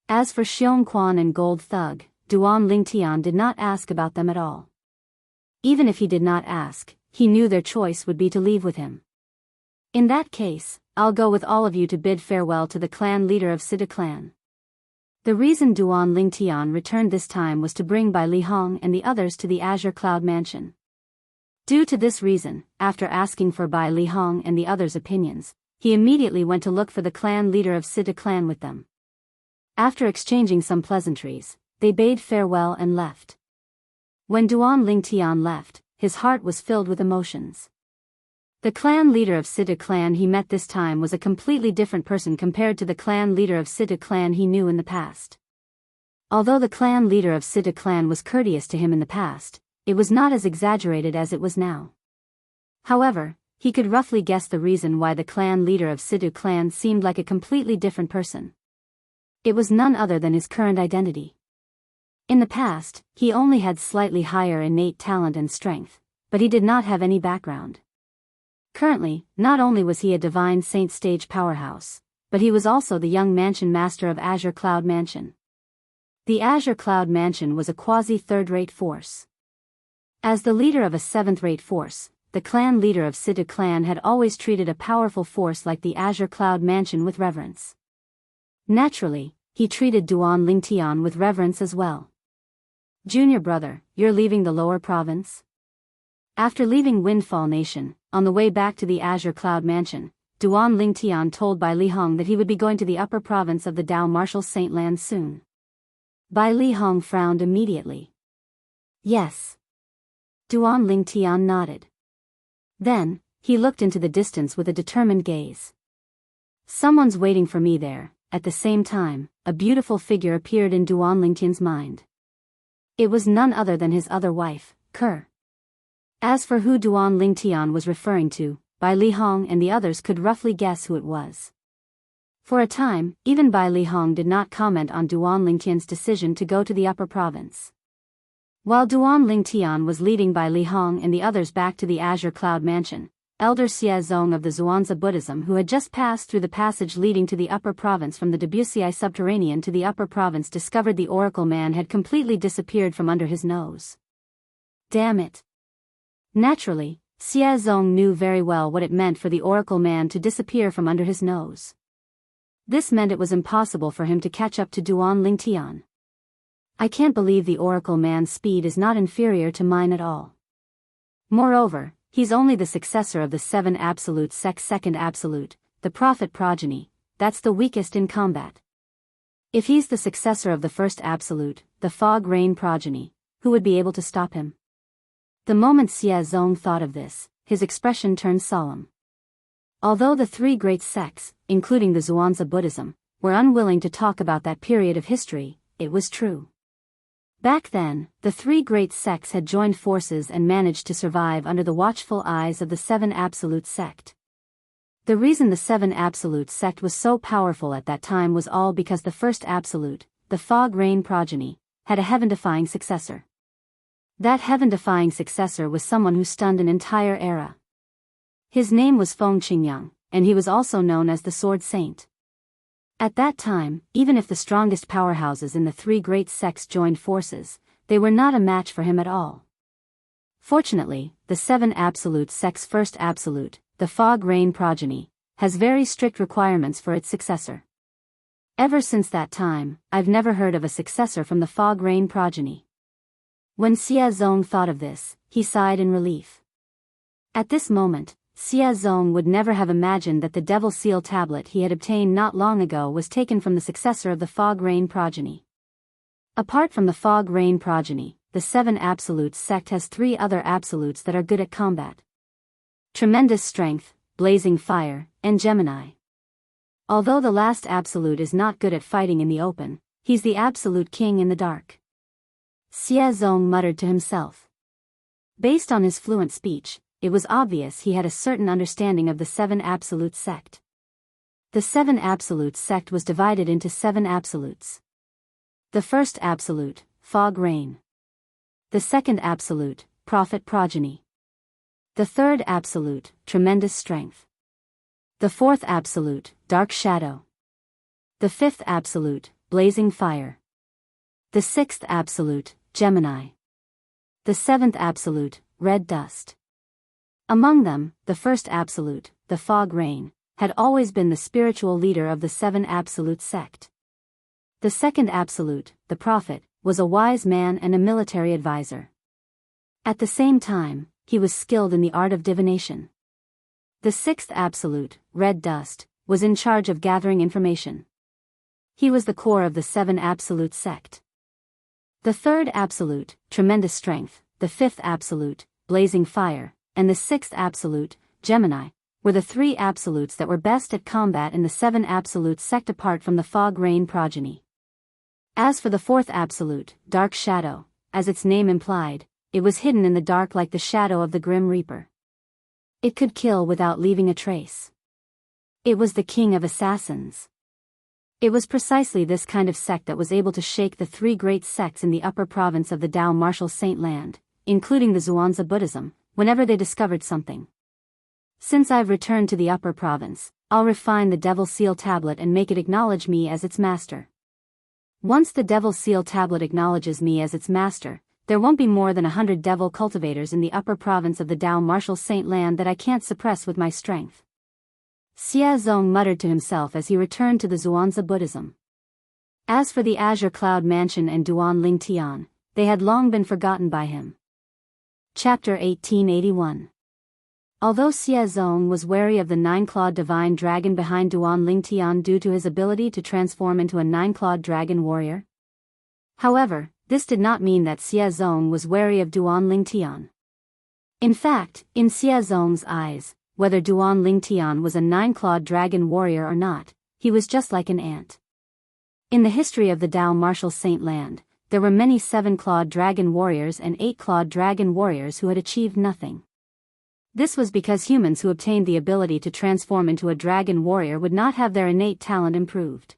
As for Xiong Quan and Gold Thug, Duan Lingtian did not ask about them at all. Even if he did not ask, he knew their choice would be to leave with him. In that case, I'll go with all of you to bid farewell to the clan leader of Sita clan. The reason Duan Lingtian returned this time was to bring Bai Li Hong and the others to the Azure Cloud Mansion. Due to this reason, after asking for Bai Li Hong and the others' opinions, he immediately went to look for the clan leader of Sita clan with them. After exchanging some pleasantries, they bade farewell and left. When Duan Lingtian left, his heart was filled with emotions. The clan leader of Sidu clan he met this time was a completely different person compared to the clan leader of Sidu clan he knew in the past. Although the clan leader of Sidu clan was courteous to him in the past, it was not as exaggerated as it was now. However, he could roughly guess the reason why the clan leader of Sidu clan seemed like a completely different person. It was none other than his current identity. In the past, he only had slightly higher innate talent and strength, but he did not have any background. Currently, not only was he a divine saint stage powerhouse, but he was also the young mansion master of Azure Cloud Mansion. The Azure Cloud Mansion was a quasi-third-rate force. As the leader of a seventh-rate force, the clan leader of Sidu clan had always treated a powerful force like the Azure Cloud Mansion with reverence. Naturally, he treated Duan Lingtian with reverence as well. "Junior brother, you're leaving the lower province?" After leaving Windfall Nation, on the way back to the Azure Cloud Mansion, Duan Lingtian told Bai Lihong that he would be going to the upper province of the Dao Martial Saint Land soon. Bai Lihong frowned immediately. "Yes." Duan Lingtian nodded. Then, he looked into the distance with a determined gaze. "Someone's waiting for me there." At the same time, a beautiful figure appeared in Duan Lingtian's mind. It was none other than his other wife, Ker. As for who Duan Lingtian was referring to, Bai Lihong and the others could roughly guess who it was. For a time, even Bai Lihong did not comment on Duan Lingtian's decision to go to the upper province. While Duan Lingtian was leading Bai Lihong and the others back to the Azure Cloud Mansion, Elder Xia Zong of the Zhuangzi Buddhism, who had just passed through the passage leading to the upper province from the Debussy subterranean to the upper province, discovered the Oracle Man had completely disappeared from under his nose. Damn it. Naturally, Xia Zong knew very well what it meant for the Oracle Man to disappear from under his nose. This meant it was impossible for him to catch up to Duan Lingtian. "I can't believe the Oracle Man's speed is not inferior to mine at all. Moreover, he's only the successor of the 7 Absolute Sect's second Absolute, the Prophet Progeny. That's the weakest in combat. If he's the successor of the first Absolute, the Fog Rain Progeny, who would be able to stop him?" The moment Xia Zong thought of this, his expression turned solemn. Although the 3 great sects, including the Zhuangzi Buddhism, were unwilling to talk about that period of history, it was true. Back then, the 3 great sects had joined forces and managed to survive under the watchful eyes of the 7 Absolute Sect. The reason the 7 Absolute Sect was so powerful at that time was all because the first Absolute, the Fog Rain Progeny, had a heaven-defying successor. That heaven-defying successor was someone who stunned an entire era. His name was Feng Qingyang, and he was also known as the Sword Saint. At that time, even if the strongest powerhouses in the 3 great sects joined forces, they were not a match for him at all. Fortunately, the 7 Absolute Sect's first Absolute, the Fog Rain Progeny, has very strict requirements for its successor. Ever since that time, I've never heard of a successor from the Fog Rain Progeny. When Xia Zong thought of this, he sighed in relief. At this moment, Xia Zong would never have imagined that the Devil Seal tablet he had obtained not long ago was taken from the successor of the Fog Rain Progeny. Apart from the Fog Rain Progeny, the 7 Absolute Sect has 3 other Absolutes that are good at combat. Tremendous Strength, Blazing Fire, and Gemini. Although the last Absolute is not good at fighting in the open, he's the Absolute King in the dark. Xia Zong muttered to himself. Based on his fluent speech, it was obvious he had a certain understanding of the 7 Absolute Sect. The 7 Absolute Sect was divided into 7 Absolutes. The first Absolute, Fog Rain. The second Absolute, Prophet Progeny. The third Absolute, Tremendous Strength. The fourth Absolute, Dark Shadow. The fifth Absolute, Blazing Fire. The sixth Absolute, Gemini. The seventh Absolute, Red Dust. Among them, the first Absolute, the Fog Rain, had always been the spiritual leader of the 7 Absolute Sect. The second Absolute, the Prophet, was a wise man and a military advisor. At the same time, he was skilled in the art of divination. The sixth Absolute, Red Dust, was in charge of gathering information. He was the core of the 7 Absolute Sect. The third absolute, tremendous strength, the fifth absolute, blazing fire, and the sixth absolute, Gemini, were the three absolutes that were best at combat in the seven absolutes sect apart from the fog rain progeny. As for the fourth absolute, dark shadow, as its name implied, it was hidden in the dark like the shadow of the grim reaper. It could kill without leaving a trace. It was the king of assassins. It was precisely this kind of sect that was able to shake the three great sects in the upper province of the Dao Martial Saint Land, including the Zhuangzi Buddhism, whenever they discovered something. Since I've returned to the upper province, I'll refine the Devil Seal Tablet and make it acknowledge me as its master. Once the Devil Seal Tablet acknowledges me as its master, there won't be more than 100 devil cultivators in the upper province of the Dao Martial Saint Land that I can't suppress with my strength. Xia Zong muttered to himself as he returned to the Zhuangzi Buddhism. As for the Azure Cloud Mansion and Duan Ling Tian, they had long been forgotten by him. Chapter 1881. Although Xia Zong was wary of the nine-clawed divine dragon behind Duan Ling Tian due to his ability to transform into a nine-clawed dragon warrior, however, this did not mean that Xia Zong was wary of Duan Ling Tian. In fact, in Xia Zong's eyes, whether Duan Ling Tian was a nine-clawed dragon warrior or not, he was just like an ant. In the history of the Dao Martial Saint Land, there were many seven-clawed dragon warriors and eight-clawed dragon warriors who had achieved nothing. This was because humans who obtained the ability to transform into a dragon warrior would not have their innate talent improved.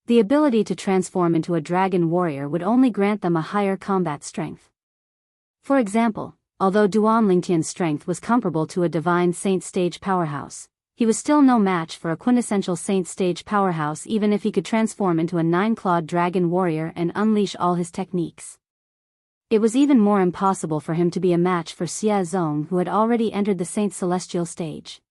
The ability to transform into a dragon warrior would only grant them a higher combat strength. For example, although Duan Lingtian's strength was comparable to a divine saint stage powerhouse, he was still no match for a quintessential saint stage powerhouse even if he could transform into a nine-clawed dragon warrior and unleash all his techniques. It was even more impossible for him to be a match for Xia Zong, who had already entered the saint celestial stage.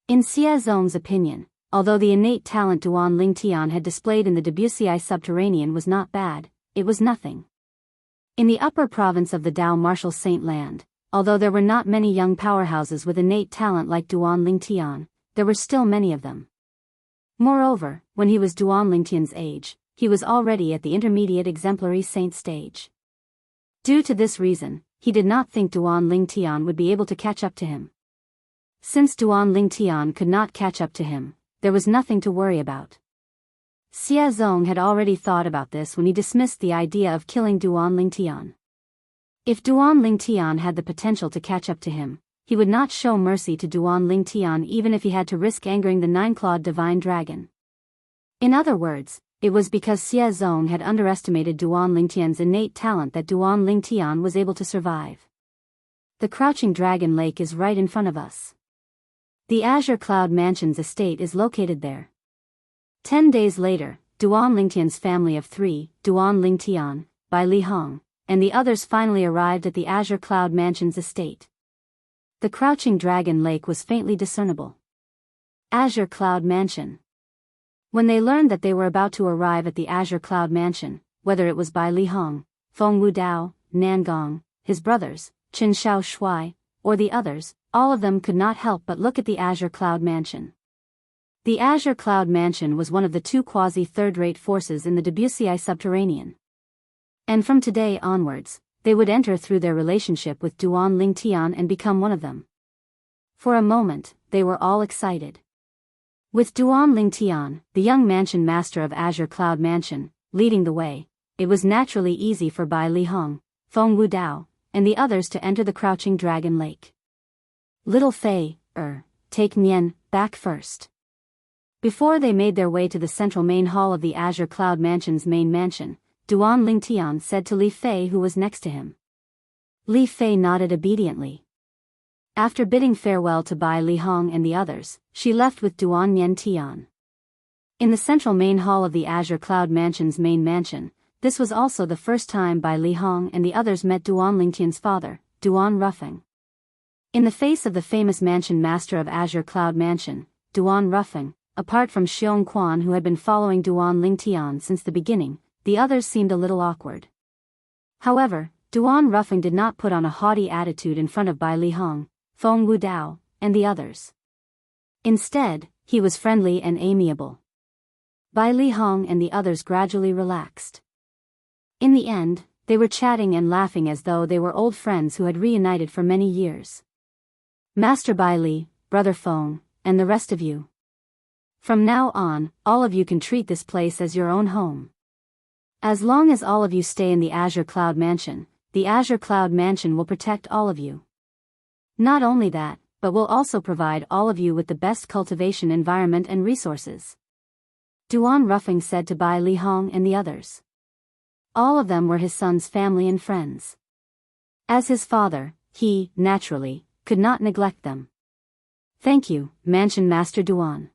In Xia Zong's opinion, although the innate talent Duan Ling Tian had displayed in the Wuxia Subterranean was not bad, it was nothing. In the upper province of the Dao Martial Saint Land, although there were not many young powerhouses with innate talent like Duan Ling Tian, there were still many of them. Moreover, when he was Duan Ling Tian's age, he was already at the intermediate exemplary saint stage. Due to this reason, he did not think Duan Ling Tian would be able to catch up to him. Since Duan Ling Tian could not catch up to him, there was nothing to worry about. Xia Zong had already thought about this when he dismissed the idea of killing Duan Ling Tian. If Duan Ling Tian had the potential to catch up to him, he would not show mercy to Duan Ling Tian even if he had to risk angering the nine-clawed divine dragon. In other words, it was because Xia Zong had underestimated Duan Ling Tian's innate talent that Duan Ling Tian was able to survive. The Crouching Dragon Lake is right in front of us. The Azure Cloud Mansion's estate is located there. 10 days later, Duan Lingtian's family of three, Duan Ling Tian, Bai Li Hong, and the others finally arrived at the Azure Cloud Mansion's estate. The Crouching Dragon Lake was faintly discernible. Azure Cloud Mansion. When they learned that they were about to arrive at the Azure Cloud Mansion, whether it was Bai Li Hong, Feng Wudao, Nan Gong, his brothers, Qin Shao Shuai, or the others, all of them could not help but look at the Azure Cloud Mansion. The Azure Cloud Mansion was one of the two quasi-third-rate forces in the Wuxia Subterranean. And from today onwards, they would enter through their relationship with Duan Ling Tian and become one of them. For a moment, they were all excited. With Duan Ling Tian, the young mansion master of Azure Cloud Mansion, leading the way, it was naturally easy for Bai Li Hong, Feng Wudao, and the others to enter the Crouching Dragon Lake. Little Fei, take Nian back first. Before they made their way to the central main hall of the Azure Cloud Mansion's main mansion, Duan Ling Tian said to Li Fei, who was next to him. Li Fei nodded obediently. After bidding farewell to Bai Li Hong and the others, she left with Duan Yen Tian. In the central main hall of the Azure Cloud Mansion's main mansion, this was also the first time Bai Li Hong and the others met Duan Ling Tian's father, Duan Ruffing. In the face of the famous mansion master of Azure Cloud Mansion, Duan Ruffing, apart from Xiong Quan, who had been following Duan Ling Tian since the beginning, the others seemed a little awkward. However, Duan Ruffing did not put on a haughty attitude in front of Bai Li Hong, Feng Wudao, and the others. Instead, he was friendly and amiable. Bai Li Hong and the others gradually relaxed. In the end, they were chatting and laughing as though they were old friends who had reunited for many years. Master Bai Li, Brother Feng, and the rest of you. From now on, all of you can treat this place as your own home. As long as all of you stay in the Azure Cloud Mansion, the Azure Cloud Mansion will protect all of you. Not only that, but will also provide all of you with the best cultivation environment and resources. Duan Ruffing said to Bai Li Hong and the others. All of them were his son's family and friends. As his father, he, naturally, could not neglect them. Thank you, Mansion Master Duan.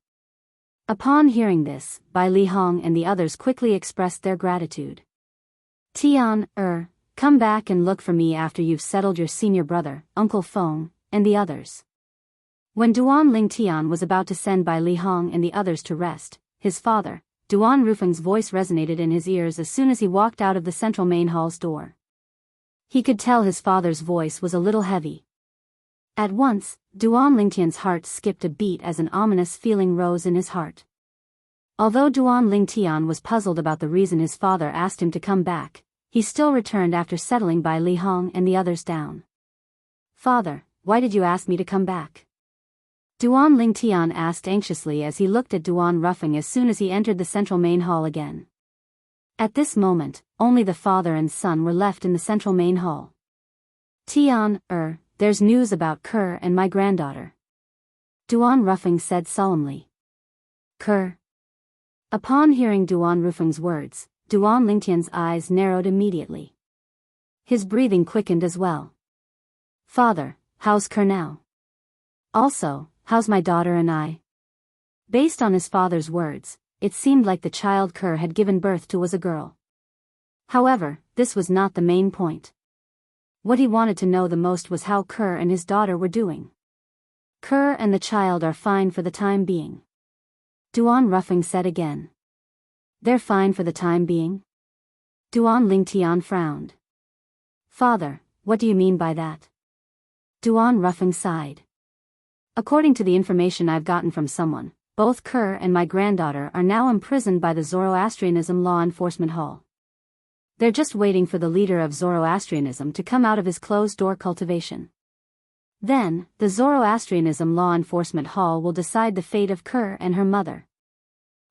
Upon hearing this, Bai Li Hong and the others quickly expressed their gratitude. Tian, come back and look for me after you've settled your senior brother, Uncle Feng, and the others. When Duan Ling Tian was about to send Bai Li Hong and the others to rest, his father, Duan Rufeng's voice resonated in his ears as soon as he walked out of the central main hall's door. He could tell his father's voice was a little heavy. At once, Duan Lingtian's heart skipped a beat as an ominous feeling rose in his heart. Although Duan Lingtian was puzzled about the reason his father asked him to come back, he still returned after settling Bai Li Hong and the others down. Father, why did you ask me to come back? Duan Lingtian asked anxiously as he looked at Duan Ruffing as soon as he entered the central main hall again. At this moment, only the father and son were left in the central main hall. Tian, there's news about Kerr and my granddaughter. Duan Ruffing said solemnly. Kerr. Upon hearing Duan Ruffing's words, Duan Lingtian's eyes narrowed immediately. His breathing quickened as well. Father, how's Kerr now? Also, how's my daughter and I? Based on his father's words, it seemed like the child Kerr had given birth to was a girl. However, this was not the main point. What he wanted to know the most was how Kerr and his daughter were doing. Kerr and the child are fine for the time being. Duan Ruffing said again. They're fine for the time being? Duan Lingtian frowned. Father, what do you mean by that? Duan Ruffing sighed. According to the information I've gotten from someone, both Kerr and my granddaughter are now imprisoned by the Zoroastrianism Law Enforcement Hall. They're just waiting for the leader of Zoroastrianism to come out of his closed-door cultivation. Then, the Zoroastrianism Law Enforcement Hall will decide the fate of Kerr and her mother.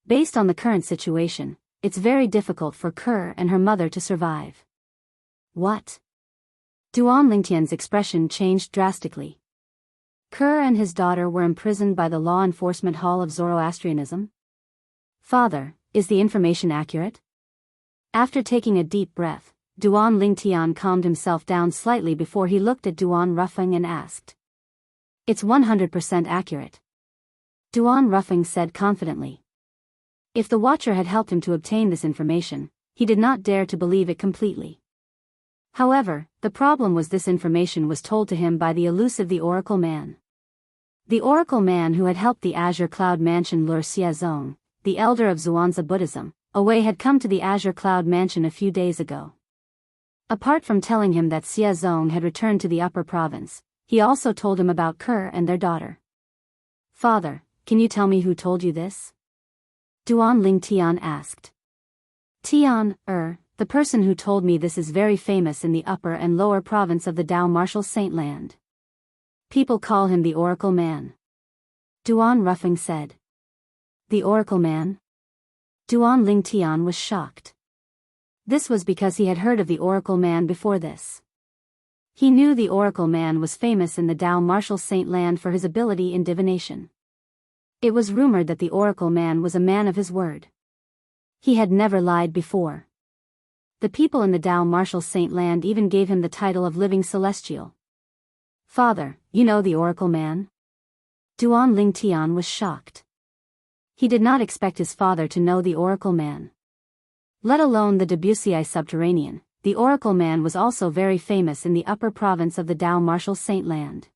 Based on the current situation, it's very difficult for Kerr and her mother to survive. What? Duan Lingtian's expression changed drastically. Kerr and his daughter were imprisoned by the Law Enforcement Hall of Zoroastrianism? Father, is the information accurate? After taking a deep breath, Duan Lingtian calmed himself down slightly before he looked at Duan Ruffing and asked. It's 100% accurate. Duan Ruffing said confidently. If the Watcher had helped him to obtain this information, he did not dare to believe it completely. However, the problem was this information was told to him by the elusive the Oracle Man. The Oracle Man who had helped the Azure Cloud Mansion lure Xia Zong, the elder of Zhuangzi Buddhism, away had come to the Azure Cloud Mansion a few days ago. Apart from telling him that Xia Zong had returned to the upper province, he also told him about Kerr and their daughter. Father, can you tell me who told you this? Duan Lingtian asked. Tian, the person who told me this is very famous in the upper and lower province of the Dao Martial Saint Land. People call him the Oracle Man. Duan Ruffing said. The Oracle Man? Duan Lingtian was shocked. This was because he had heard of the Oracle Man before this. He knew the Oracle Man was famous in the Dao Martial Saint Land for his ability in divination. It was rumored that the Oracle Man was a man of his word. He had never lied before. The people in the Dao Martial Saint Land even gave him the title of Living Celestial. Father, you know the Oracle Man? Duan Lingtian was shocked. He did not expect his father to know the Oracle Man. Let alone the Debussy Subterranean, the Oracle Man was also very famous in the upper province of the Dao Martial Saint Land.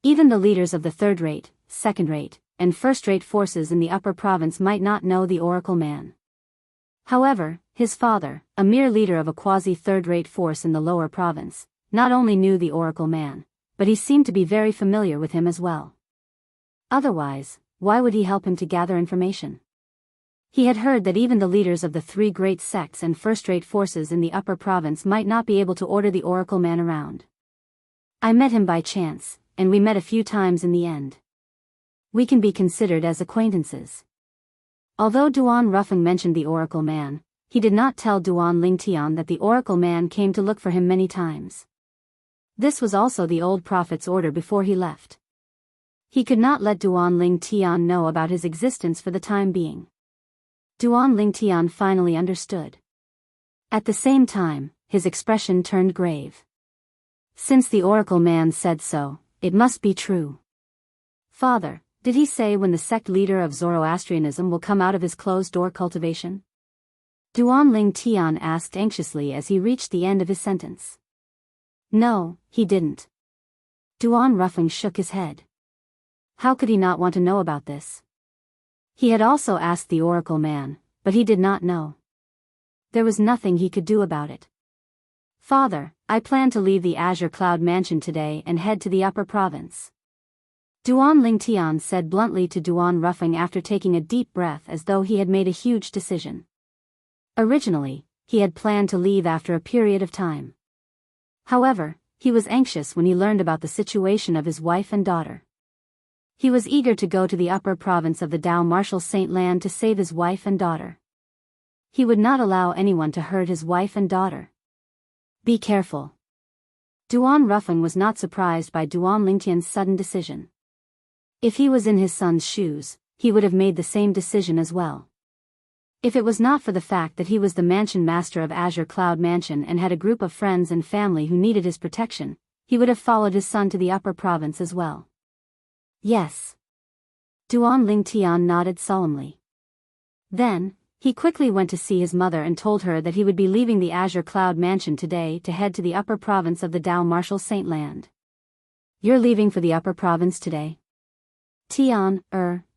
Even the leaders of the third-rate, second-rate, and first-rate forces in the upper province might not know the Oracle Man. However, his father, a mere leader of a quasi-third-rate force in the lower province, not only knew the Oracle Man, but he seemed to be very familiar with him as well. Otherwise, why would he help him to gather information? He had heard that even the leaders of the three great sects and first-rate forces in the upper province might not be able to order the oracle man around. I met him by chance, and we met a few times in the end. We can be considered as acquaintances. Although Duan Rufeng mentioned the oracle man, he did not tell Duan Lingtian that the oracle man came to look for him many times. This was also the old prophet's order before he left. He could not let Duan Lingtian know about his existence for the time being. Duan Lingtian finally understood. At the same time, his expression turned grave. Since the oracle man said so, it must be true. Father, did he say when the sect leader of Zoroastrianism will come out of his closed-door cultivation? Duan Lingtian asked anxiously as he reached the end of his sentence. No, he didn't. Duan Rufeng shook his head. How could he not want to know about this? He had also asked the oracle man, but he did not know. There was nothing he could do about it. Father, I plan to leave the Azure Cloud Mansion today and head to the upper province. Duan Lingtian said bluntly to Duan Rufeng after taking a deep breath as though he had made a huge decision. Originally, he had planned to leave after a period of time. However, he was anxious when he learned about the situation of his wife and daughter. He was eager to go to the upper province of the Dao Martial Saint Land to save his wife and daughter. He would not allow anyone to hurt his wife and daughter. Be careful. Duan Rufeng was not surprised by Duan Lingtian's sudden decision. If he was in his son's shoes, he would have made the same decision as well. If it was not for the fact that he was the mansion master of Azure Cloud Mansion and had a group of friends and family who needed his protection, he would have followed his son to the upper province as well. Yes. Duan Lingtian nodded solemnly. Then, he quickly went to see his mother and told her that he would be leaving the Azure Cloud Mansion today to head to the upper province of the Dao Martial Saint Land. You're leaving for the upper province today? Tian,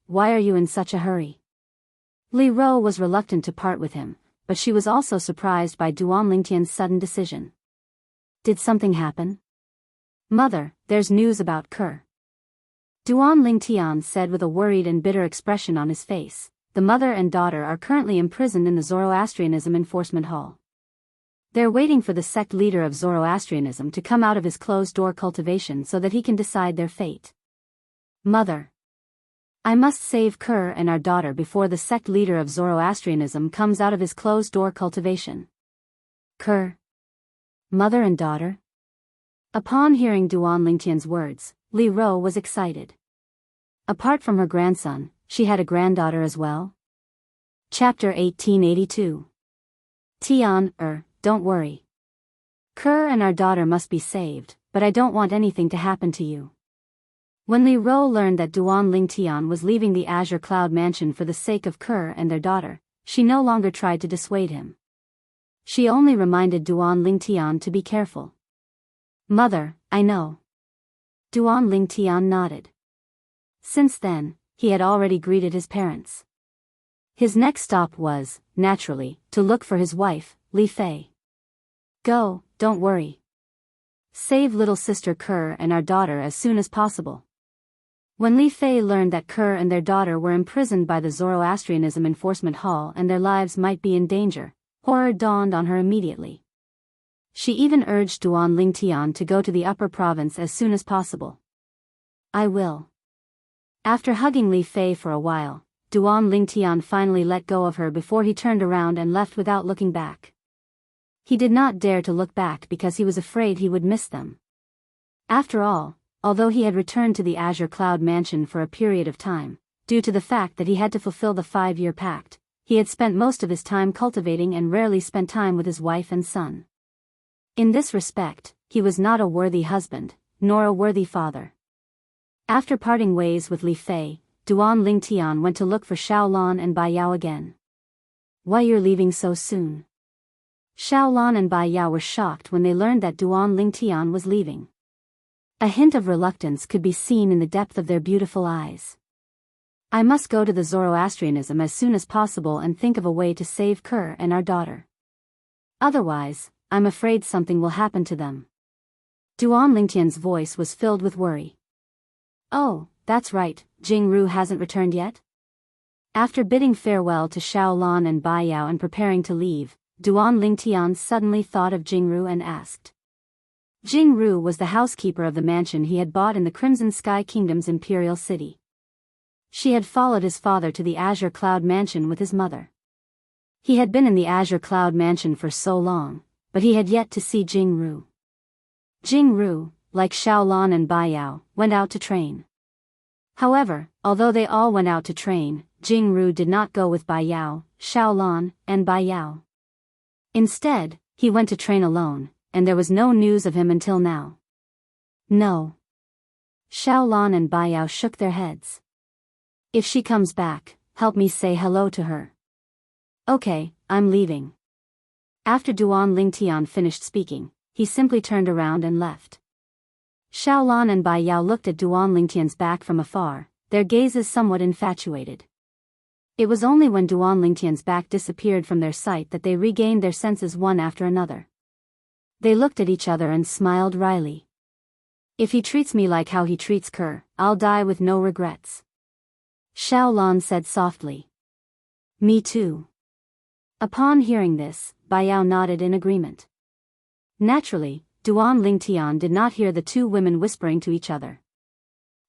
why are you in such a hurry? Li Ro was reluctant to part with him, but she was also surprised by Duan Lingtian's sudden decision. Did something happen? Mother, there's news about Ke. Duan Lingtian said with a worried and bitter expression on his face. The mother and daughter are currently imprisoned in the Zoroastrianism enforcement hall. They're waiting for the sect leader of Zoroastrianism to come out of his closed-door cultivation so that he can decide their fate. Mother. I must save Ke and our daughter before the sect leader of Zoroastrianism comes out of his closed-door cultivation. Ke. Mother and daughter? Upon hearing Duan Lingtian's words, Li Ro was excited. Apart from her grandson, she had a granddaughter as well? Chapter 1882. Tian, don't worry. Ke and our daughter must be saved, but I don't want anything to happen to you. When Li Ro learned that Duan Lingtian was leaving the Azure Cloud Mansion for the sake of Ke and their daughter, she no longer tried to dissuade him. She only reminded Duan Lingtian to be careful. Mother, I know. Duan Lingtian nodded. Since then, he had already greeted his parents. His next stop was, naturally, to look for his wife, Li Fei. Go, don't worry. Save little sister Ke and our daughter as soon as possible. When Li Fei learned that Ke and their daughter were imprisoned by the Zoroastrianism enforcement hall and their lives might be in danger, horror dawned on her immediately. She even urged Duan Lingtian to go to the upper province as soon as possible. I will. After hugging Li Fei for a while, Duan Lingtian finally let go of her before he turned around and left without looking back. He did not dare to look back because he was afraid he would miss them. After all, although he had returned to the Azure Cloud Mansion for a period of time, due to the fact that he had to fulfill the 5-year pact, he had spent most of his time cultivating and rarely spent time with his wife and son. In this respect, he was not a worthy husband, nor a worthy father. After parting ways with Li Fei, Duan Lingtian went to look for Xiaolan and Bai Yao again. Why you're leaving so soon? Xiaolan and Bai Yao were shocked when they learned that Duan Lingtian was leaving. A hint of reluctance could be seen in the depth of their beautiful eyes. I must go to the Zoroastrianism as soon as possible and think of a way to save Ke and our daughter. Otherwise, I'm afraid something will happen to them. Duan Lingtian's voice was filled with worry. Oh, that's right, Jianghu hasn't returned yet? After bidding farewell to Xiaolan and Bai Yao and preparing to leave, Duan Lingtian suddenly thought of Jingru and asked. Jingru was the housekeeper of the mansion he had bought in the Crimson Sky Kingdom's imperial city. She had followed his father to the Azure Cloud Mansion with his mother. He had been in the Azure Cloud Mansion for so long, but he had yet to see Jingru. Jingru, like Xiaolan and Bai Yao, went out to train. However, although they all went out to train, Jingru did not go with Bai Yao, Xiaolan, and Bai Yao. Instead, he went to train alone, and there was no news of him until now. No. Xiaolan and Bai Yao shook their heads. If she comes back, help me say hello to her. Okay, I'm leaving. After Duan Lingtian finished speaking, he simply turned around and left. Xiaolan and Bai Yao looked at Duan Lingtian's back from afar, their gazes somewhat infatuated. It was only when Duan Lingtian's back disappeared from their sight that they regained their senses one after another. They looked at each other and smiled wryly. If he treats me like how he treats Kerr, I'll die with no regrets. Xiaolan said softly. Me too. Upon hearing this, Bai Yao nodded in agreement. Naturally, Duan Lingtian did not hear the two women whispering to each other.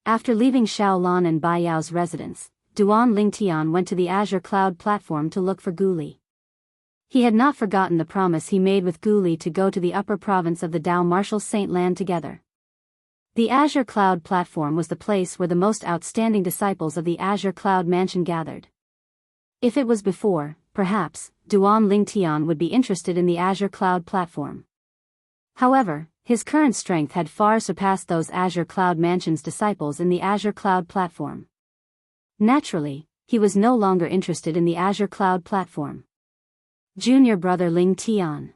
After leaving Xiaolan and Bai Yao's residence, Duan Lingtian went to the Azure Cloud platform to look for Guli. He had not forgotten the promise he made with Guli to go to the upper province of the Dao Martial Saint Land together. The Azure Cloud platform was the place where the most outstanding disciples of the Azure Cloud Mansion gathered. If it was before, perhaps, Duan Lingtian would be interested in the Azure Cloud platform. However, his current strength had far surpassed those Azure Cloud Mansion's disciples in the Azure Cloud platform. Naturally, he was no longer interested in the Azure Cloud platform. Junior brother Ling Tian.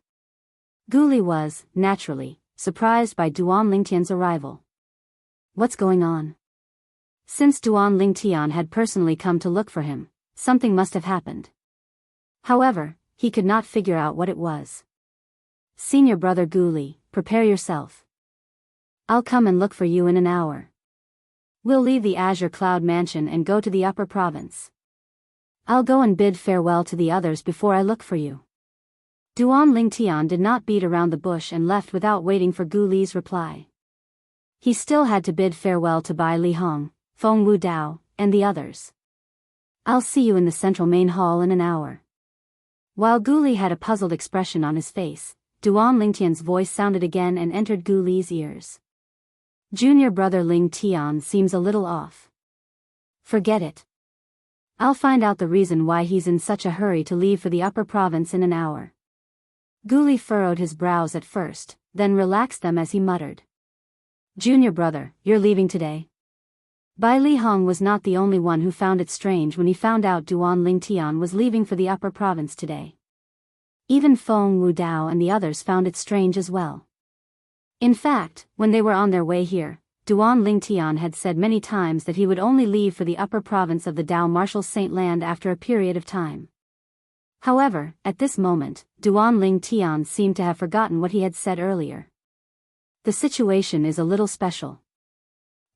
Guli was, naturally, surprised by Duan Lingtian's arrival. What's going on? Since Duan Lingtian had personally come to look for him, something must have happened. However, he could not figure out what it was. Senior brother Guli, prepare yourself. I'll come and look for you in an hour. We'll leave the Azure Cloud Mansion and go to the upper province. I'll go and bid farewell to the others before I look for you. Duan Lingtian did not beat around the bush and left without waiting for Guli's reply. He still had to bid farewell to Bai Lihong, Feng Wu Dao, and the others. I'll see you in the central main hall in an hour. While Guli had a puzzled expression on his face, Duan Lingtian's voice sounded again and entered Guli's ears. Junior brother Ling Tian seems a little off. Forget it. I'll find out the reason why he's in such a hurry to leave for the upper province in an hour. Guli furrowed his brows at first, then relaxed them as he muttered. Junior brother, you're leaving today? Bai Lihong was not the only one who found it strange when he found out Duan Lingtian was leaving for the upper province today. Even Feng Wu Dao and the others found it strange as well. In fact, when they were on their way here, Duan Lingtian had said many times that he would only leave for the upper province of the Dao Martial Saint Land after a period of time. However, at this moment, Duan Lingtian seemed to have forgotten what he had said earlier. The situation is a little special.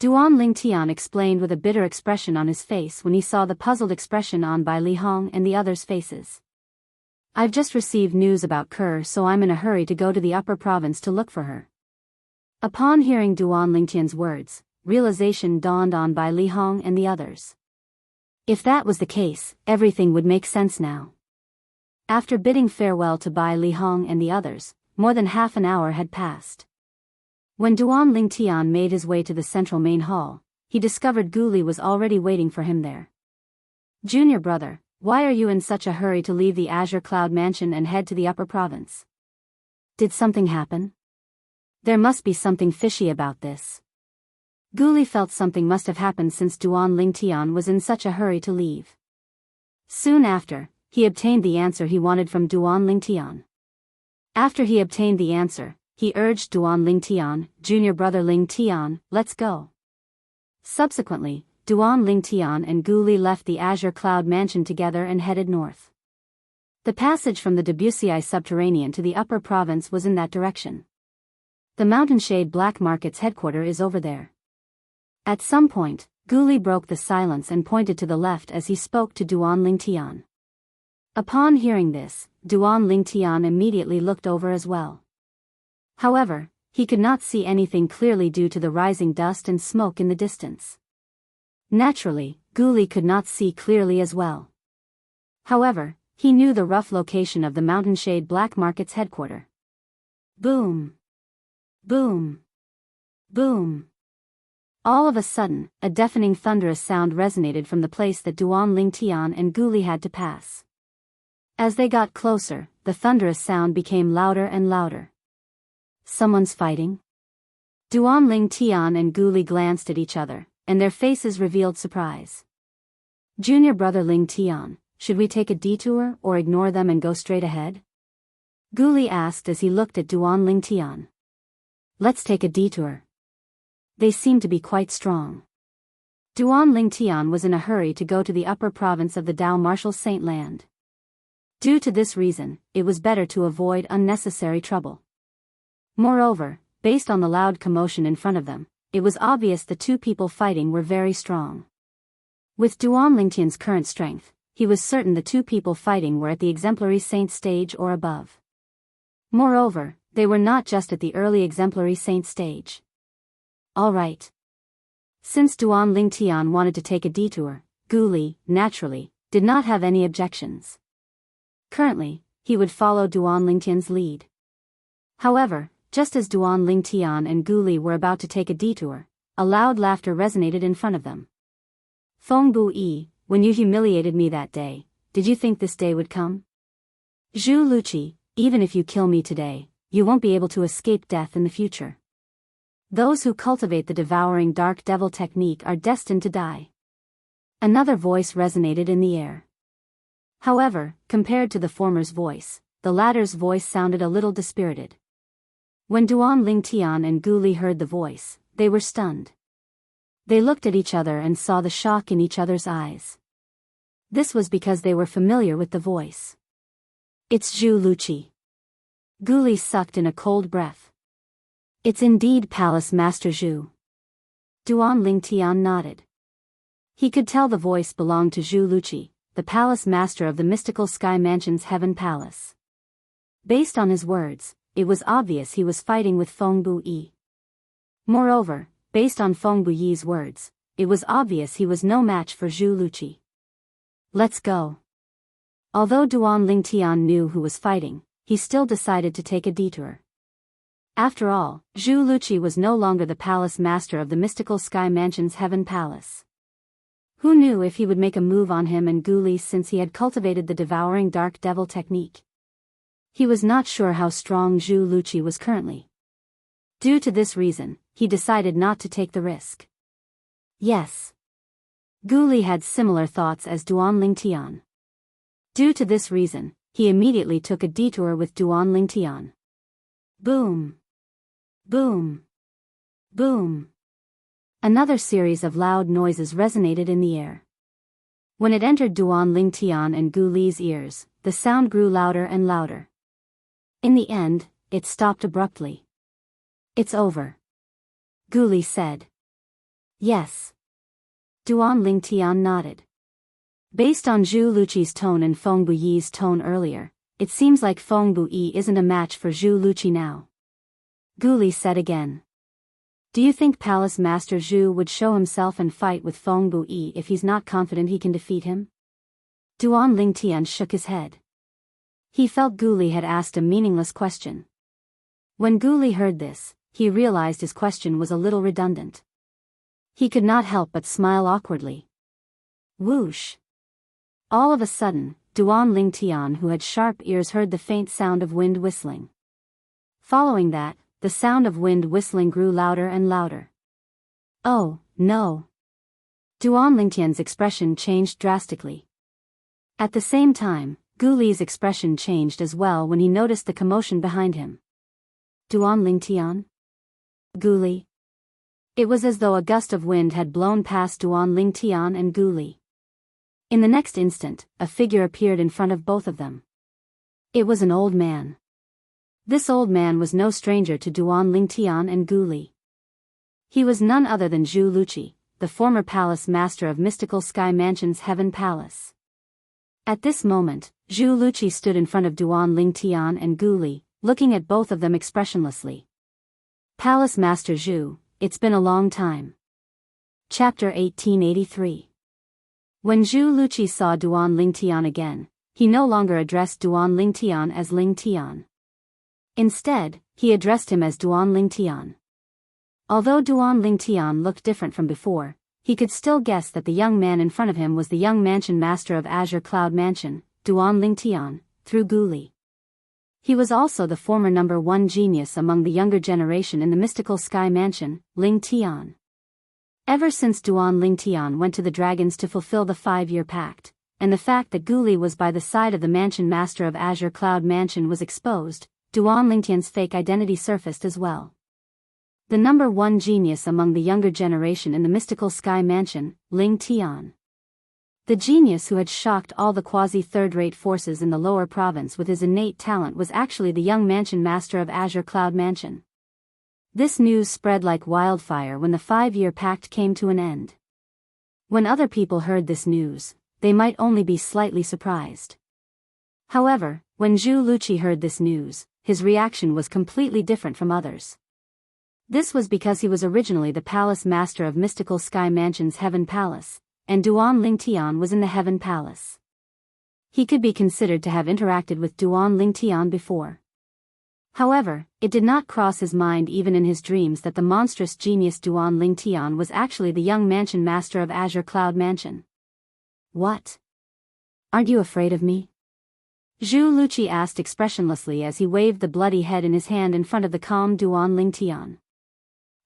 Duan Lingtian explained with a bitter expression on his face when he saw the puzzled expression on Bai Lihong and the others' faces. I've just received news about Kerr, so I'm in a hurry to go to the upper province to look for her. Upon hearing Duan Lingtian's words, realization dawned on Bai Lihong and the others. If that was the case, everything would make sense now. After bidding farewell to Bai Lihong and the others, more than half an hour had passed. When Duan Lingtian made his way to the central main hall, he discovered Guli was already waiting for him there. Junior brother, why are you in such a hurry to leave the Azure Cloud Mansion and head to the upper province? Did something happen? There must be something fishy about this. Guli felt something must have happened since Duan Lingtian was in such a hurry to leave. Soon after, he obtained the answer he wanted from Duan Lingtian. After he obtained the answer, he urged Duan Lingtian, junior brother Lingtian, let's go. Subsequently, Duan Lingtian and Guli left the Azure Cloud Mansion together and headed north. The passage from the Debussy subterranean to the upper province was in that direction. The Mountainshade Black Market's headquarters is over there. At some point, Guli broke the silence and pointed to the left as he spoke to Duan Lingtian. Upon hearing this, Duan Lingtian immediately looked over as well. However, he could not see anything clearly due to the rising dust and smoke in the distance. Naturally, Guli could not see clearly as well. However, he knew the rough location of the Mountainshade Black Market's headquarters. Boom! Boom! Boom! All of a sudden, a deafening thunderous sound resonated from the place that Duan Lingtian and Guli had to pass. As they got closer, the thunderous sound became louder and louder. Someone's fighting? Duan Lingtian and Guli glanced at each other, and their faces revealed surprise. Junior brother Lingtian, should we take a detour or ignore them and go straight ahead? Guli asked as he looked at Duan Lingtian. Let's take a detour. They seem to be quite strong. Duan Lingtian was in a hurry to go to the upper province of the Dao Martial Saint Land. Due to this reason, it was better to avoid unnecessary trouble. Moreover, based on the loud commotion in front of them, it was obvious the two people fighting were very strong. With Duan Lingtian's current strength, he was certain the two people fighting were at the exemplary saint stage or above. Moreover, they were not just at the early exemplary saint stage. All right. Since Duan Lingtian wanted to take a detour, Guli, naturally, did not have any objections. Currently, he would follow Duan Lingtian's lead. However, just as Duan Lingtian and Guli were about to take a detour, a loud laughter resonated in front of them. Feng Bu Yi, when you humiliated me that day, did you think this day would come? Zhu Luqi, even if you kill me today, you won't be able to escape death in the future. Those who cultivate the devouring dark devil technique are destined to die. Another voice resonated in the air. However, compared to the former's voice, the latter's voice sounded a little dispirited. When Duan Lingtian and Guli heard the voice, they were stunned. They looked at each other and saw the shock in each other's eyes. This was because they were familiar with the voice. It's Zhu Luqi. Guli sucked in a cold breath. It's indeed Palace Master Zhu. Duan Lingtian nodded. He could tell the voice belonged to Zhu Luqi, the Palace Master of the mystical Sky Mansion's Heaven Palace. Based on his words, it was obvious he was fighting with Feng Bu Yi. Moreover, based on Feng Bu Yi's words, it was obvious he was no match for Zhu Luqi. Let's go. Although Duan Lingtian knew who was fighting, he still decided to take a detour. After all, Zhu Luqi was no longer the palace master of the mystical Sky Mansion's Heaven Palace. Who knew if he would make a move on him and Guli since he had cultivated the devouring dark devil technique? He was not sure how strong Zhu Luqi was currently. Due to this reason, he decided not to take the risk. Yes. Guli had similar thoughts as Duan Lingtian. Due to this reason, he immediately took a detour with Duan Lingtian. Boom! Boom! Boom! Another series of loud noises resonated in the air. When it entered Duan Lingtian and Guli's ears, the sound grew louder and louder. In the end, it stopped abruptly. It's over. Guli said. Yes. Duan Lingtian nodded. Based on Zhu Luqi's tone and Feng Bu Yi's tone earlier, it seems like Feng Bu Yi isn't a match for Zhu Luqi now. Guli said again. Do you think Palace Master Zhu would show himself and fight with Feng Bu Yi if he's not confident he can defeat him? Duan Lingtian shook his head. He felt Guli had asked a meaningless question. When Guli heard this, he realized his question was a little redundant. He could not help but smile awkwardly. Whoosh! All of a sudden, Duan Lingtian, who had sharp ears, heard the faint sound of wind whistling. Following that, the sound of wind whistling grew louder and louder. Oh, no! Duan Lingtian's expression changed drastically. At the same time, Guli's expression changed as well when he noticed the commotion behind him. Duan Lingtian? Guli? It was as though a gust of wind had blown past Duan Lingtian and Guli. In the next instant, a figure appeared in front of both of them. It was an old man. This old man was no stranger to Duan Lingtian and Guli. He was none other than Zhu Luqi, the former palace master of Mystical Sky Mansion's Heaven Palace. At this moment, Zhu Luqi stood in front of Duan Lingtian and Gu Li, looking at both of them expressionlessly. Palace Master Zhu, it's been a long time. Chapter 1883. When Zhu Luqi saw Duan Lingtian again, he no longer addressed Duan Lingtian as Lingtian. Instead, he addressed him as Duan Lingtian. Although Duan Lingtian looked different from before, he could still guess that the young man in front of him was the young mansion master of Azure Cloud Mansion, Duan Lingtian, through Gu Li. He was also the former number 1 genius among the younger generation in the Mystical Sky Mansion, Lingtian. Ever since Duan Lingtian went to the dragons to fulfill the 5-year pact, and the fact that Gu Li was by the side of the mansion master of Azure Cloud Mansion was exposed, Duan Lingtian's fake identity surfaced as well. The number 1 genius among the younger generation in the Mystical Sky Mansion, Lingtian. The genius who had shocked all the quasi-third-rate forces in the lower province with his innate talent was actually the young mansion master of Azure Cloud Mansion. This news spread like wildfire when the 5-year pact came to an end. When other people heard this news, they might only be slightly surprised. However, when Zhu Luqi heard this news, his reaction was completely different from others. This was because he was originally the palace master of Mystical Sky Mansion's Heaven Palace, and Duan Lingtian was in the Heaven Palace. He could be considered to have interacted with Duan Lingtian before. However, it did not cross his mind even in his dreams that the monstrous genius Duan Lingtian was actually the young mansion master of Azure Cloud Mansion. What? Aren't you afraid of me? Zhu Luqi asked expressionlessly as he waved the bloody head in his hand in front of the calm Duan Lingtian.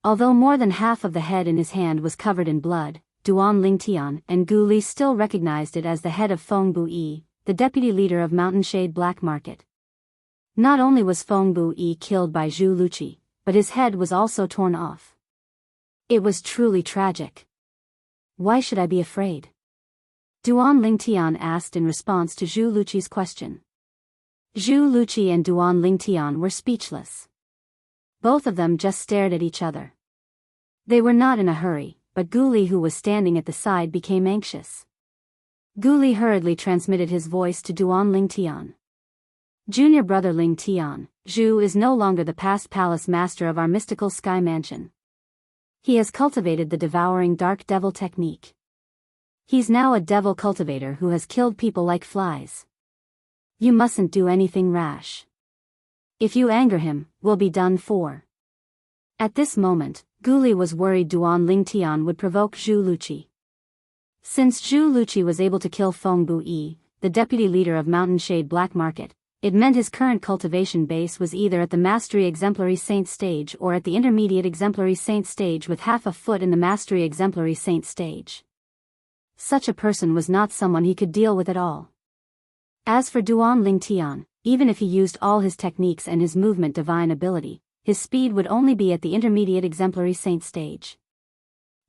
Although more than half of the head in his hand was covered in blood, Duan Lingtian and Gu Li still recognized it as the head of Feng Buyi, the deputy leader of Mountain Shade Black Market. Not only was Feng Buyi killed by Zhu Luqi, but his head was also torn off. It was truly tragic. Why should I be afraid? Duan Lingtian asked in response to Zhu Luqi's question. Zhu Luqi and Duan Lingtian were speechless. Both of them just stared at each other. They were not in a hurry, but Gu Li, who was standing at the side, became anxious. Gu Li hurriedly transmitted his voice to Duan Lingtian. Junior brother Lingtian, Zhu is no longer the past palace master of our Mystical Sky Mansion. He has cultivated the devouring dark devil technique. He's now a devil cultivator who has killed people like flies. You mustn't do anything rash. If you anger him, we'll be done for. At this moment, Gu Li was worried Duan Lingtian would provoke Zhu Luqi. Since Zhu Luqi was able to kill Feng Buyi, the deputy leader of Mountain Shade Black Market, it meant his current cultivation base was either at the Mastery Exemplary Saint stage or at the Intermediate Exemplary Saint stage with half a foot in the Mastery Exemplary Saint stage. Such a person was not someone he could deal with at all. As for Duan Lingtian, even if he used all his techniques and his movement divine ability, his speed would only be at the Intermediate Exemplary Saint stage.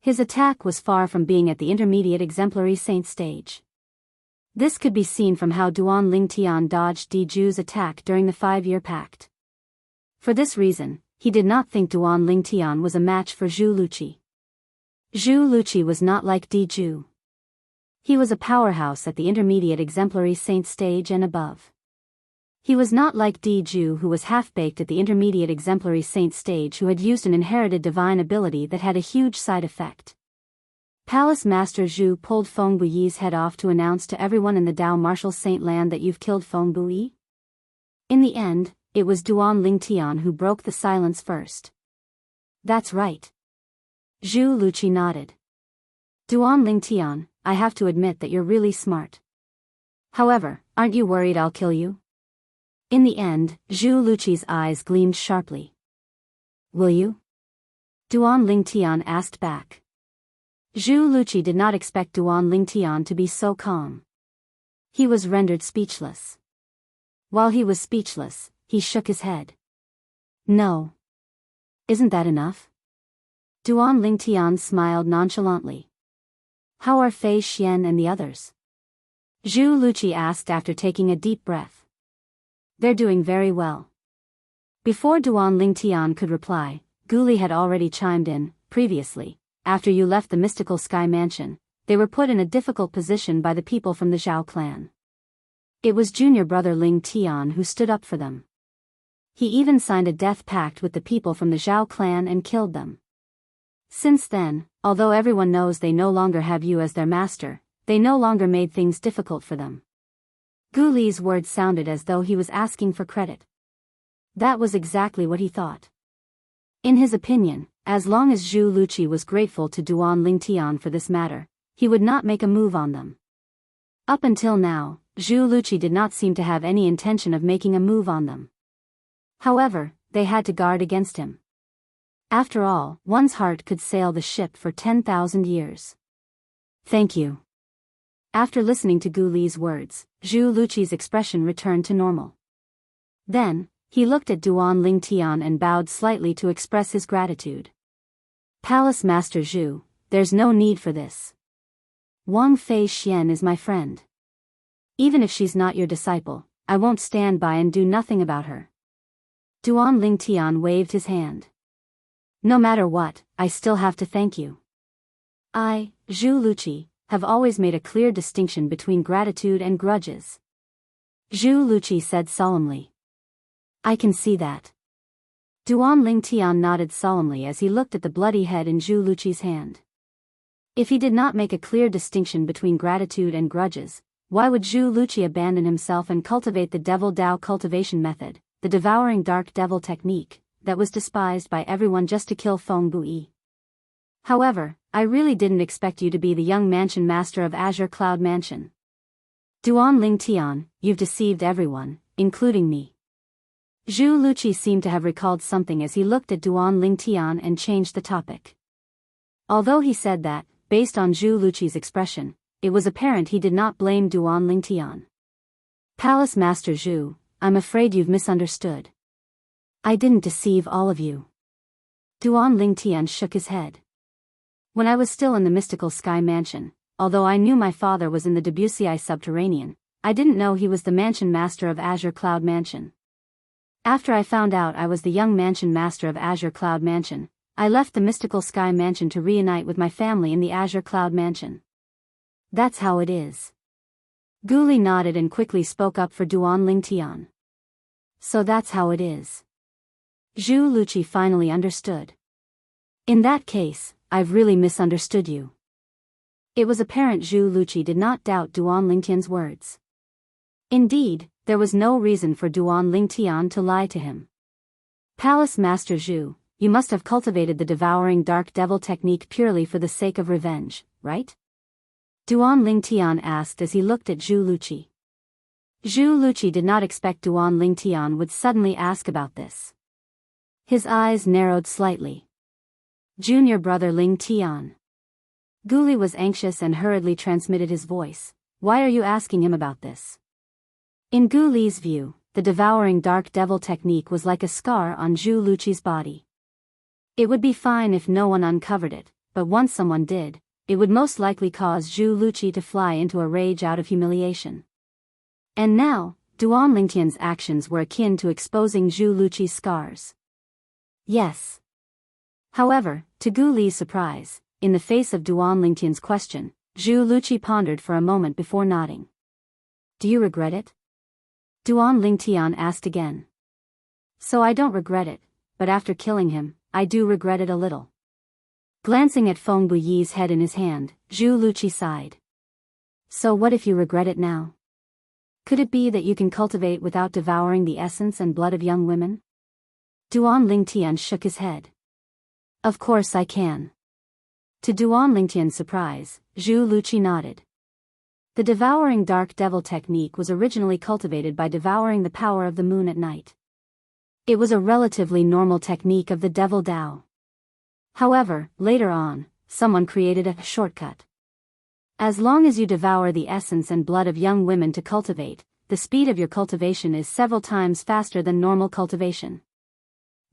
His attack was far from being at the Intermediate Exemplary Saint stage. This could be seen from how Duan Lingtian dodged Di Zhu's attack during the 5-year pact. For this reason, he did not think Duan Lingtian was a match for Zhu Luqi. Zhu Luqi was not like Di Zhu. He was a powerhouse at the Intermediate Exemplary Saint stage and above. He was not like Di Zhu, who was half-baked at the Intermediate Exemplary Saint stage, who had used an inherited divine ability that had a huge side effect. Palace Master Zhu pulled Feng Buyi's head off to announce to everyone in the Dao Martial Saint Land that you've killed Feng Buyi. In the end, it was Duan Lingtian who broke the silence first. That's right. Zhu Luqi nodded. Duan Lingtian, I have to admit that you're really smart. However, aren't you worried I'll kill you? In the end, Zhu Luqi's eyes gleamed sharply. Will you? Duan Lingtian asked back. Zhu Luqi did not expect Duan Lingtian to be so calm. He was rendered speechless. While he was speechless, he shook his head. No. Isn't that enough? Duan Lingtian smiled nonchalantly. How are Fei Xian and the others? Zhu Luqi asked after taking a deep breath. They're doing very well. Before Duan Lingtian could reply, Gu Li had already chimed in. Previously, after you left the mystical sky mansion, they were put in a difficult position by the people from the Zhao clan. It was junior brother Ling Tian who stood up for them. He even signed a death pact with the people from the Zhao clan and killed them. Since then, although everyone knows they no longer have you as their master, they no longer made things difficult for them. Gu Li's words sounded as though he was asking for credit. That was exactly what he thought. In his opinion, as long as Zhu Luqi was grateful to Duan Lingtian for this matter, he would not make a move on them. Up until now, Zhu Luqi did not seem to have any intention of making a move on them. However, they had to guard against him. After all, one's heart could sail the ship for 10,000 years. Thank you. After listening to Gu Li's words, Zhu Luqi's expression returned to normal. Then, he looked at Duan Lingtian and bowed slightly to express his gratitude. Palace Master Zhu, there's no need for this. Wang Fei Xian is my friend. Even if she's not your disciple, I won't stand by and do nothing about her. Duan Lingtian waved his hand. No matter what, I still have to thank you. I, Zhu Luqi, have always made a clear distinction between gratitude and grudges. Zhu Luqi said solemnly. I can see that. Duan Lingtian nodded solemnly as he looked at the bloody head in Zhu Luqi's hand. If he did not make a clear distinction between gratitude and grudges, why would Zhu Luqi abandon himself and cultivate the Devil Dao cultivation method, the devouring dark devil technique, that was despised by everyone just to kill Feng Bui? However, I really didn't expect you to be the young mansion master of Azure Cloud Mansion. Duan Lingtian, you've deceived everyone, including me. Zhu Luqi seemed to have recalled something as he looked at Duan Lingtian and changed the topic. Although he said that, based on Zhu Luqi's expression, it was apparent he did not blame Duan Lingtian. Palace Master Zhu, I'm afraid you've misunderstood. I didn't deceive all of you. Duan Lingtian shook his head. When I was still in the mystical sky mansion, although I knew my father was in the Debussy subterranean, I didn't know he was the mansion master of Azure Cloud Mansion. After I found out I was the young mansion master of Azure Cloud Mansion, I left the mystical sky mansion to reunite with my family in the Azure Cloud Mansion. That's how it is. Gu Li nodded and quickly spoke up for Duan Lingtian. So that's how it is. Zhu Luqi finally understood. In that case, I've really misunderstood you. It was apparent Zhu Luqi did not doubt Duan Lingtian's words. Indeed, there was no reason for Duan Lingtian to lie to him. Palace Master Zhu, you must have cultivated the devouring dark devil technique purely for the sake of revenge, right? Duan Lingtian asked as he looked at Zhu Luqi. Zhu Luqi did not expect Duan Lingtian would suddenly ask about this. His eyes narrowed slightly. Junior brother Lingtian. Gu Li was anxious and hurriedly transmitted his voice. Why are you asking him about this? In Gu Li's view, the devouring dark devil technique was like a scar on Zhu Luqi's body. It would be fine if no one uncovered it, but once someone did, it would most likely cause Zhu Luqi to fly into a rage out of humiliation. And now, Duan Lingtian's actions were akin to exposing Zhu Luqi's scars. Yes. However, to Gu Li's surprise, in the face of Duan Lingtian's question, Zhu Luqi pondered for a moment before nodding. Do you regret it? Duan Lingtian asked again. So I don't regret it, but after killing him, I do regret it a little. Glancing at Feng Buyi's head in his hand, Zhu Luqi sighed. So what if you regret it now? Could it be that you can cultivate without devouring the essence and blood of young women? Duan Lingtian shook his head. Of course I can. To Duan Lingtian's surprise, Zhu Luqi nodded. The devouring dark devil technique was originally cultivated by devouring the power of the moon at night. It was a relatively normal technique of the devil Dao. However, later on, someone created a shortcut. As long as you devour the essence and blood of young women to cultivate, the speed of your cultivation is several times faster than normal cultivation.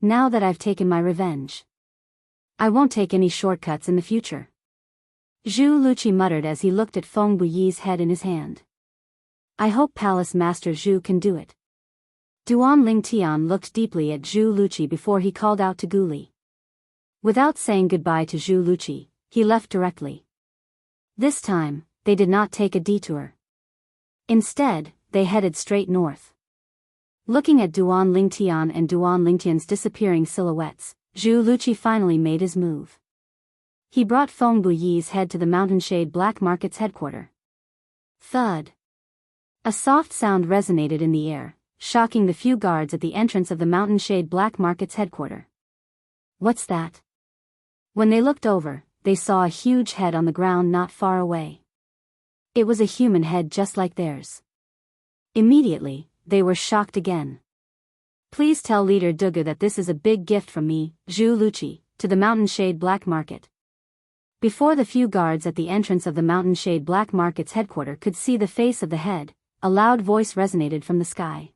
Now that I've taken my revenge, I won't take any shortcuts in the future. Zhu Luqi muttered as he looked at Feng Buyi's head in his hand. I hope Palace Master Zhu can do it. Duan Lingtian looked deeply at Zhu Luqi before he called out to Gu Li. Without saying goodbye to Zhu Luqi, he left directly. This time, they did not take a detour. Instead, they headed straight north. Looking at Duan Lingtian and Duan Lingtian's disappearing silhouettes, Zhu Luqi finally made his move. He brought Feng Buyi's head to the Mountainshade Black Market's headquarters. Thud. A soft sound resonated in the air, shocking the few guards at the entrance of the Mountainshade Black Market's headquarters. What's that? When they looked over, they saw a huge head on the ground not far away. It was a human head just like theirs. Immediately, they were shocked again. Please tell Leader Dugu that this is a big gift from me, Zhu Luqi, to the Mountainshade Black Market. Before the few guards at the entrance of the Mountainshade Black Market's headquarters could see the face of the head, a loud voice resonated from the sky.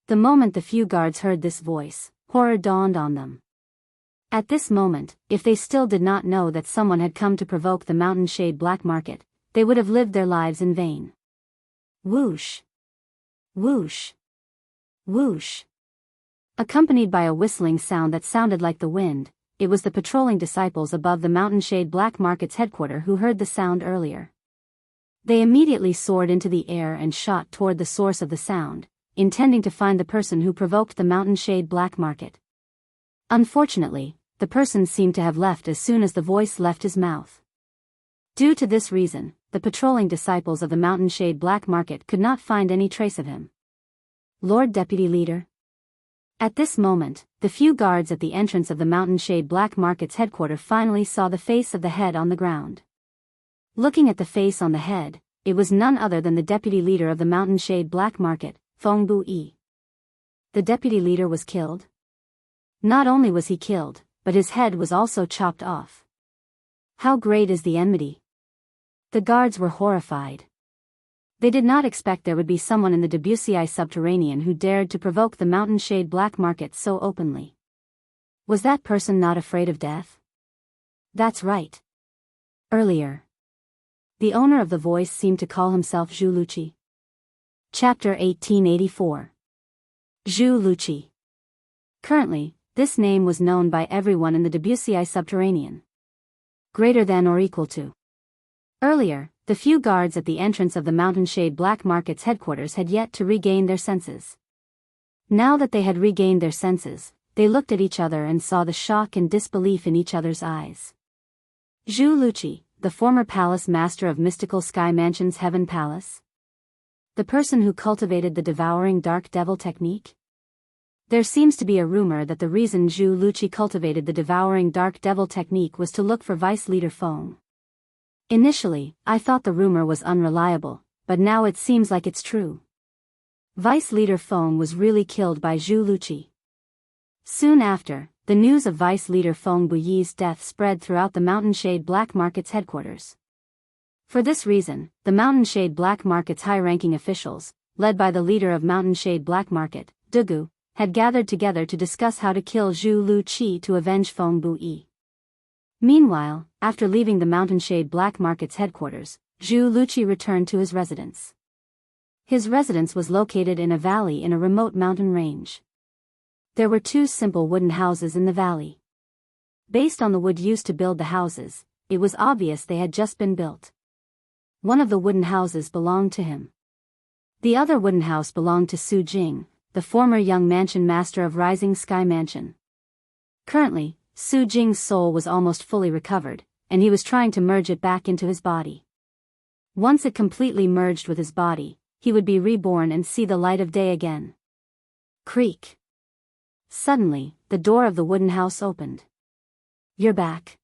The moment the few guards heard this voice, horror dawned on them. At this moment, if they still did not know that someone had come to provoke the Mountainshade Black Market, they would have lived their lives in vain. Whoosh! Whoosh! Whoosh! Accompanied by a whistling sound that sounded like the wind, it was the patrolling disciples above the Mountainshade Black Market's headquarters who heard the sound earlier. They immediately soared into the air and shot toward the source of the sound, intending to find the person who provoked the Mountainshade Black Market. Unfortunately, the person seemed to have left as soon as the voice left his mouth. Due to this reason, the patrolling disciples of the Mountainshade Black Market could not find any trace of him. Lord Deputy Leader. At this moment, the few guards at the entrance of the Mountainshade Black Market's headquarters finally saw the face of the head on the ground. Looking at the face on the head, it was none other than the deputy leader of the Mountainshade Black Market, Feng Buyi. The deputy leader was killed? Not only was he killed, but his head was also chopped off. How great is the enmity! The guards were horrified. They did not expect there would be someone in the Debussy subterranean who dared to provoke the Mountainshade Black Market so openly. Was that person not afraid of death? That's right. Earlier. The owner of the voice seemed to call himself Zhu Luqi. Chapter 1884. Zhu Luqi. Currently, this name was known by everyone in the Debussy subterranean. Greater than or equal to. Earlier, the few guards at the entrance of the Mountainshade Black Market's headquarters had yet to regain their senses. Now that they had regained their senses, they looked at each other and saw the shock and disbelief in each other's eyes. Zhu Luqi, the former palace master of mystical Sky Mansion's Heaven Palace? The person who cultivated the devouring dark devil technique? There seems to be a rumor that the reason Zhu Luqi cultivated the devouring dark devil technique was to look for Vice Leader Feng. Initially, I thought the rumor was unreliable, but now it seems like it's true. Vice Leader Feng was really killed by Zhu Luqi. Soon after, the news of Vice Leader Feng Buyi's death spread throughout the Mountainshade Black Market's headquarters. For this reason, the Mountainshade Black Market's high-ranking officials, led by the leader of Mountainshade Black Market, Dugu, had gathered together to discuss how to kill Zhu Luqi to avenge Feng Buyi. Meanwhile, after leaving the Mountainshade Black Market's headquarters, Zhu Luqi returned to his residence. His residence was located in a valley in a remote mountain range. There were two simple wooden houses in the valley. Based on the wood used to build the houses, it was obvious they had just been built. One of the wooden houses belonged to him. The other wooden house belonged to Su Jing, the former young mansion master of Rising Sky Mansion. Currently, Su Jing's soul was almost fully recovered, and he was trying to merge it back into his body. Once it completely merged with his body, he would be reborn and see the light of day again. Creak. Suddenly, the door of the wooden house opened. You're back.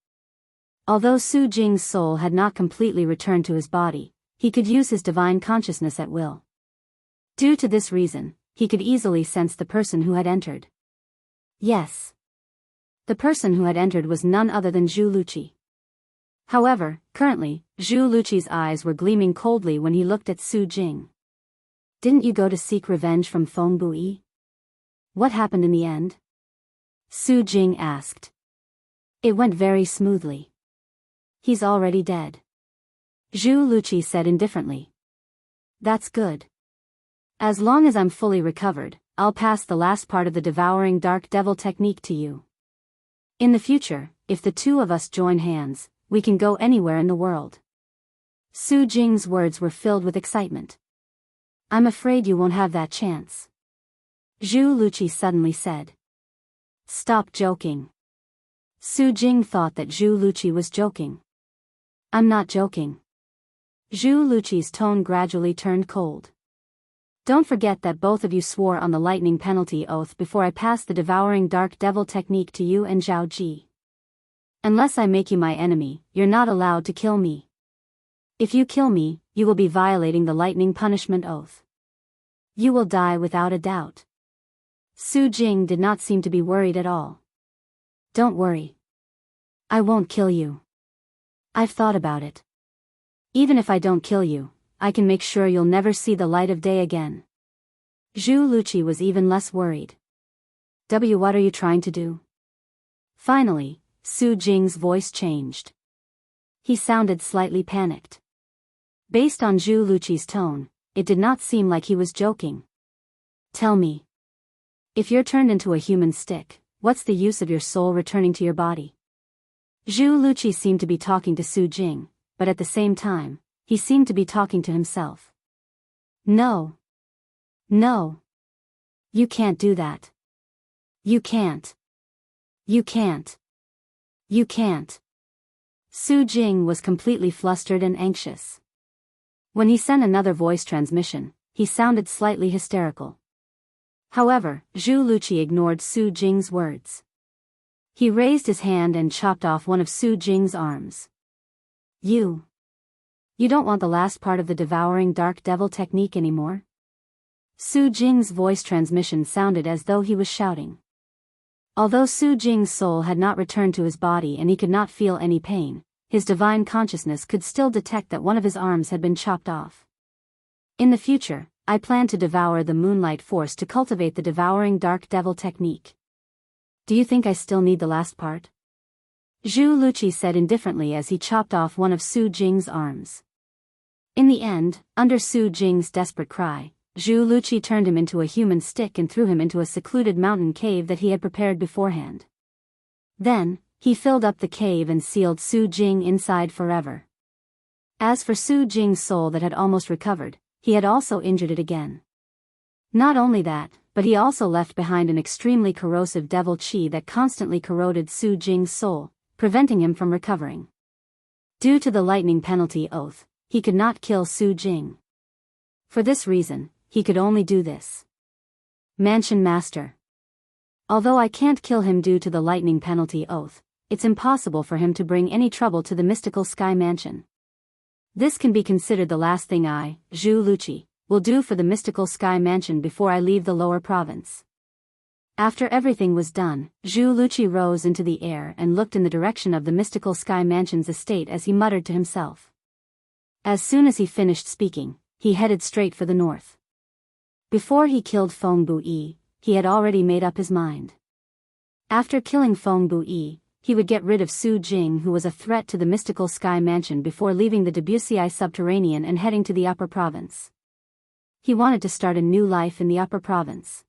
Although Su Jing's soul had not completely returned to his body, he could use his divine consciousness at will. Due to this reason, he could easily sense the person who had entered. Yes. The person who had entered was none other than Zhu Luqi. However, currently, Zhu Luqi's eyes were gleaming coldly when he looked at Su Jing. Didn't you go to seek revenge from Feng Buyi? What happened in the end? Su Jing asked. It went very smoothly. He's already dead. Zhu Luqi said indifferently. That's good. As long as I'm fully recovered, I'll pass the last part of the devouring dark devil technique to you. In the future, if the two of us join hands, we can go anywhere in the world. Su Jing's words were filled with excitement. I'm afraid you won't have that chance. Zhu Luqi suddenly said. Stop joking. Su Jing thought that Zhu Luqi was joking. I'm not joking. Zhu Luqi's tone gradually turned cold. Don't forget that both of you swore on the lightning penalty oath before I passed the devouring dark devil technique to you and Zhao Ji. Unless I make you my enemy, you're not allowed to kill me. If you kill me, you will be violating the lightning punishment oath. You will die without a doubt. Su Jing did not seem to be worried at all. Don't worry. I won't kill you. I've thought about it. Even if I don't kill you, I can make sure you'll never see the light of day again. Zhu Luqi was even less worried. What are you trying to do? Finally, Su Jing's voice changed. He sounded slightly panicked. Based on Zhu Luqi's tone, it did not seem like he was joking. Tell me. If you're turned into a human stick, what's the use of your soul returning to your body? Zhu Luqi seemed to be talking to Su Jing, but at the same time, he seemed to be talking to himself. No. No. You can't do that. You can't. You can't. You can't. Su Jing was completely flustered and anxious. When he sent another voice transmission, he sounded slightly hysterical. However, Zhu Luqi ignored Su Jing's words. He raised his hand and chopped off one of Su Jing's arms. You don't want the last part of the devouring dark devil technique anymore? Su Jing's voice transmission sounded as though he was shouting. Although Su Jing's soul had not returned to his body and he could not feel any pain, his divine consciousness could still detect that one of his arms had been chopped off. In the future, I plan to devour the moonlight force to cultivate the devouring dark devil technique. Do you think I still need the last part? Zhu Luqi said indifferently as he chopped off one of Su Jing's arms. In the end, under Su Jing's desperate cry, Zhu Luqi turned him into a human stick and threw him into a secluded mountain cave that he had prepared beforehand. Then, he filled up the cave and sealed Su Jing inside forever. As for Su Jing's soul that had almost recovered, he had also injured it again. Not only that, but he also left behind an extremely corrosive devil chi that constantly corroded Su Jing's soul, preventing him from recovering. Due to the lightning penalty oath, he could not kill Su Jing. For this reason, he could only do this. Mansion Master. Although I can't kill him due to the lightning penalty oath, it's impossible for him to bring any trouble to the mystical sky mansion. This can be considered the last thing I, Zhu Luqi, will do for the mystical sky mansion before I leave the lower province. After everything was done, Zhu Luqi rose into the air and looked in the direction of the mystical sky mansion's estate as he muttered to himself. As soon as he finished speaking, he headed straight for the north. Before he killed Feng Buyi, he had already made up his mind. After killing Feng Buyi, he would get rid of Su Jing, who was a threat to the mystical sky mansion, before leaving the Debussy subterranean and heading to the upper province. He wanted to start a new life in the upper province.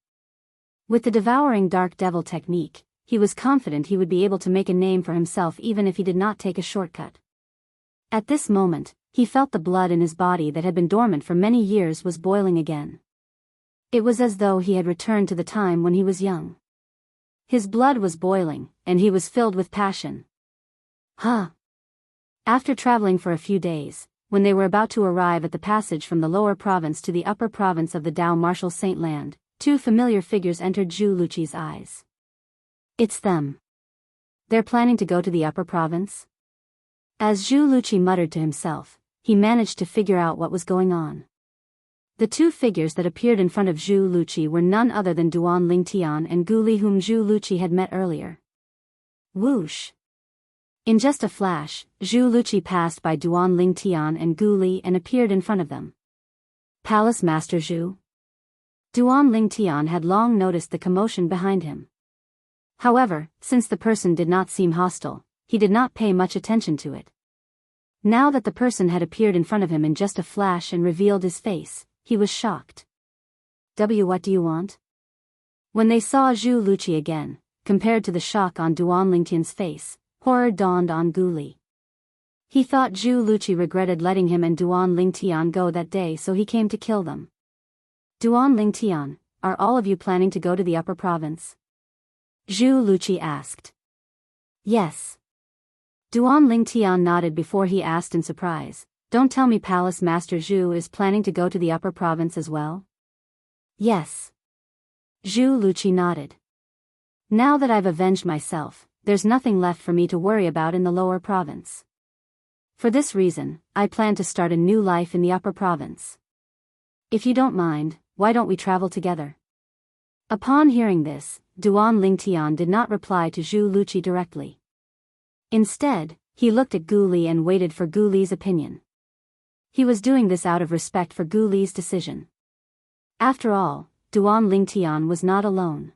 With the devouring dark devil technique, he was confident he would be able to make a name for himself even if he did not take a shortcut. At this moment, he felt the blood in his body that had been dormant for many years was boiling again. It was as though he had returned to the time when he was young. His blood was boiling, and he was filled with passion. After traveling for a few days, when they were about to arrive at the passage from the lower province to the upper province of the Dao Martial Saint Land, two familiar figures entered Zhu Luqi's eyes. It's them. They're planning to go to the upper province? As Zhu Luqi muttered to himself, he managed to figure out what was going on. The two figures that appeared in front of Zhu Luqi were none other than Duan Lingtian and Gu Li, whom Zhu Luqi had met earlier. Whoosh! In just a flash, Zhu Luqi passed by Duan Lingtian and Gu Li and appeared in front of them. Palace Master Zhu? Duan Lingtian had long noticed the commotion behind him. However, since the person did not seem hostile, he did not pay much attention to it. Now that the person had appeared in front of him in just a flash and revealed his face, he was shocked. What do you want? When they saw Zhu Luqi again, compared to the shock on Duan Lingtian's face, horror dawned on Gu Li. He thought Zhu Luqi regretted letting him and Duan Lingtian go that day, so he came to kill them. Duan Lingtian, are all of you planning to go to the upper province? Zhu Luqi asked. Yes. Duan Lingtian nodded before he asked in surprise, don't tell me Palace Master Zhu is planning to go to the upper province as well? Yes. Zhu Luqi nodded. Now that I've avenged myself, there's nothing left for me to worry about in the lower province. For this reason, I plan to start a new life in the upper province. If you don't mind, why don't we travel together? Upon hearing this, Duan Lingtian did not reply to Zhu Luqi directly. Instead, he looked at Gu Li and waited for Gu Li's opinion. He was doing this out of respect for Gu Li's decision. After all, Duan Lingtian was not alone.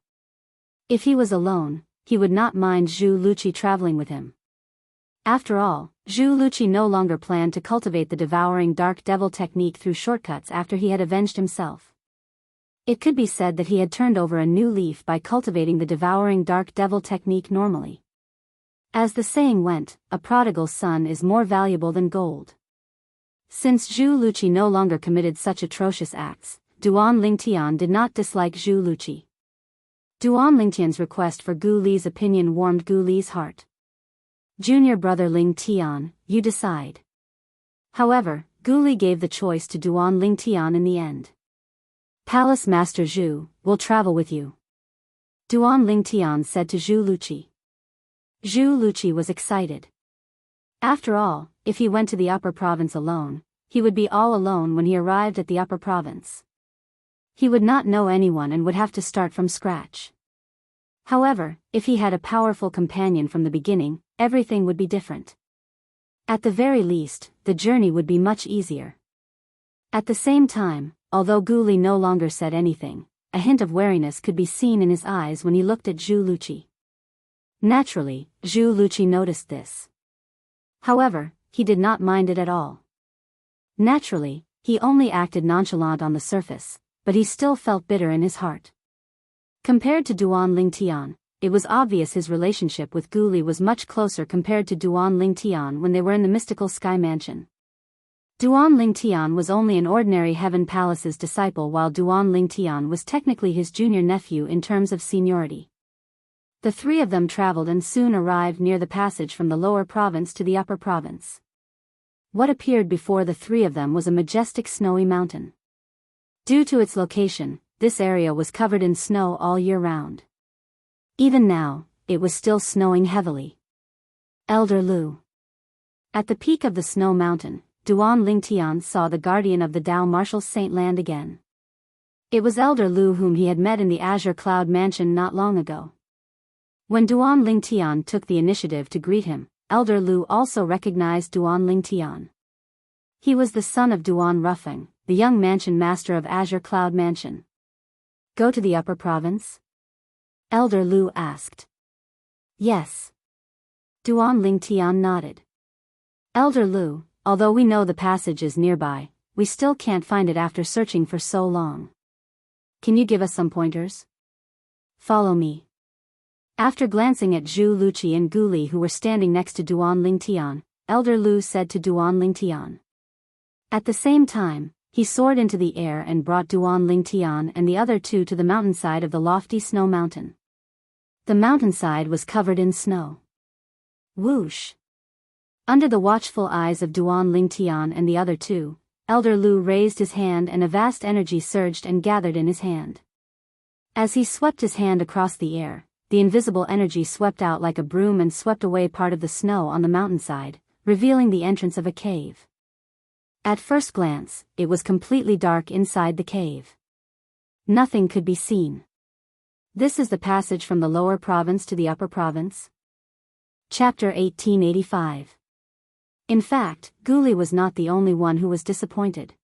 If he was alone, he would not mind Zhu Luqi traveling with him. After all, Zhu Luqi no longer planned to cultivate the devouring dark devil technique through shortcuts after he had avenged himself. It could be said that he had turned over a new leaf by cultivating the devouring dark devil technique normally. As the saying went, a prodigal son is more valuable than gold. Since Zhu Luqi no longer committed such atrocious acts, Duan Lingtian did not dislike Zhu Luqi. Duan Lingtian's request for Gu Li's opinion warmed Gu Li's heart. Junior brother Lingtian, you decide. However, Gu Li gave the choice to Duan Lingtian in the end. Palace Master Zhu will travel with you, Duan Lingtian said to Zhu Luqi. Zhu Luqi was excited. After all, if he went to the upper province alone, he would be all alone when he arrived at the upper province. He would not know anyone and would have to start from scratch. However, if he had a powerful companion from the beginning, everything would be different. At the very least, the journey would be much easier. At the same time, although Gu Li no longer said anything, a hint of wariness could be seen in his eyes when he looked at Zhu Luqi. Naturally, Zhu Luqi noticed this. However, he did not mind it at all. Naturally, he only acted nonchalant on the surface, but he still felt bitter in his heart. Compared to Duan Lingtian, it was obvious his relationship with Gu Li was much closer compared to Duan Lingtian when they were in the mystical sky mansion. Duan Lingtian was only an ordinary Heaven Palace's disciple, while Duan Lingtian was technically his junior nephew in terms of seniority. The three of them traveled and soon arrived near the passage from the lower province to the upper province. What appeared before the three of them was a majestic snowy mountain. Due to its location, this area was covered in snow all year round. Even now, it was still snowing heavily. Elder Lu. At the peak of the snow mountain, Duan Lingtian saw the guardian of the Dao Martial Saint land again. It was Elder Lu, whom he had met in the Azure Cloud Mansion not long ago. When Duan Lingtian took the initiative to greet him, Elder Lu also recognized Duan Lingtian. He was the son of Duan Ruffeng, the young mansion master of Azure Cloud Mansion. Go to the upper province? Elder Lu asked. Yes. Duan Lingtian nodded. Elder Lu, although we know the passage is nearby, we still can't find it after searching for so long. Can you give us some pointers? Follow me. After glancing at Zhu Luqi and Gu Li, who were standing next to Duan Lingtian, Elder Lu said to Duan Lingtian. At the same time, he soared into the air and brought Duan Lingtian and the other two to the mountainside of the lofty snow mountain. The mountainside was covered in snow. Whoosh! Under the watchful eyes of Duan Lingtian and the other two, Elder Lu raised his hand and a vast energy surged and gathered in his hand. As he swept his hand across the air, the invisible energy swept out like a broom and swept away part of the snow on the mountainside, revealing the entrance of a cave. At first glance, it was completely dark inside the cave. Nothing could be seen. This is the passage from the lower province to the upper province. Chapter 1885. In fact, Gu Li was not the only one who was disappointed.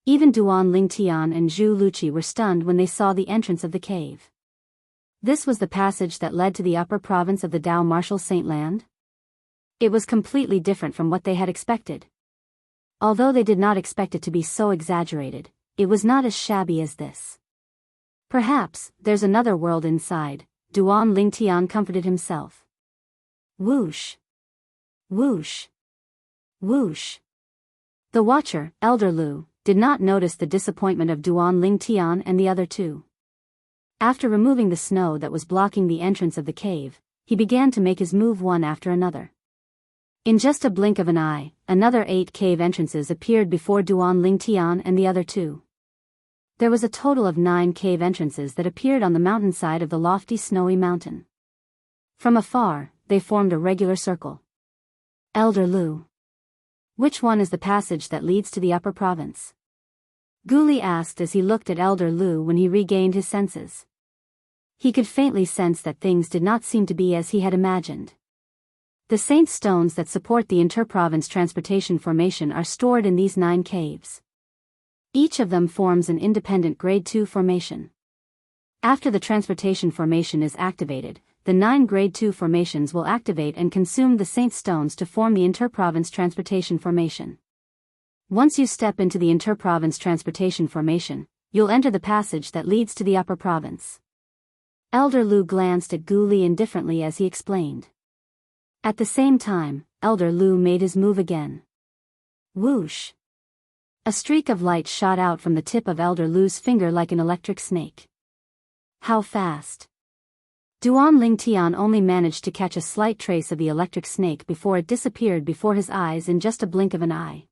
Even Duan Lingtian and Zhu Luqi were stunned when they saw the entrance of the cave. This was the passage that led to the upper province of the Dao Martial Saint land? It was completely different from what they had expected. Although they did not expect it to be so exaggerated, it was not as shabby as this. Perhaps, there's another world inside, Duan Lingtian comforted himself. Whoosh! Whoosh! Whoosh! The watcher, Elder Lu, did not notice the disappointment of Duan Lingtian and the other two. After removing the snow that was blocking the entrance of the cave, he began to make his move one after another. In just a blink of an eye, another 8 cave entrances appeared before Duan Lingtian and the other two. There was a total of 9 cave entrances that appeared on the mountainside of the lofty snowy mountain. From afar, they formed a regular circle. Elder Lu. Which one is the passage that leads to the upper province? Guli asked as he looked at Elder Lu when he regained his senses. He could faintly sense that things did not seem to be as he had imagined. The saint stones that support the inter-province transportation formation are stored in these 9 caves. Each of them forms an independent Grade 2 formation. After the transportation formation is activated, the 9 Grade 2 formations will activate and consume the saint stones to form the inter-province transportation formation. Once you step into the inter-province transportation formation, you'll enter the passage that leads to the upper province. Elder Lu glanced at Guli indifferently as he explained. At the same time, Elder Lu made his move again. Whoosh! A streak of light shot out from the tip of Elder Lu's finger like an electric snake. How fast! Duan Lingtian only managed to catch a slight trace of the electric snake before it disappeared before his eyes in just a blink of an eye.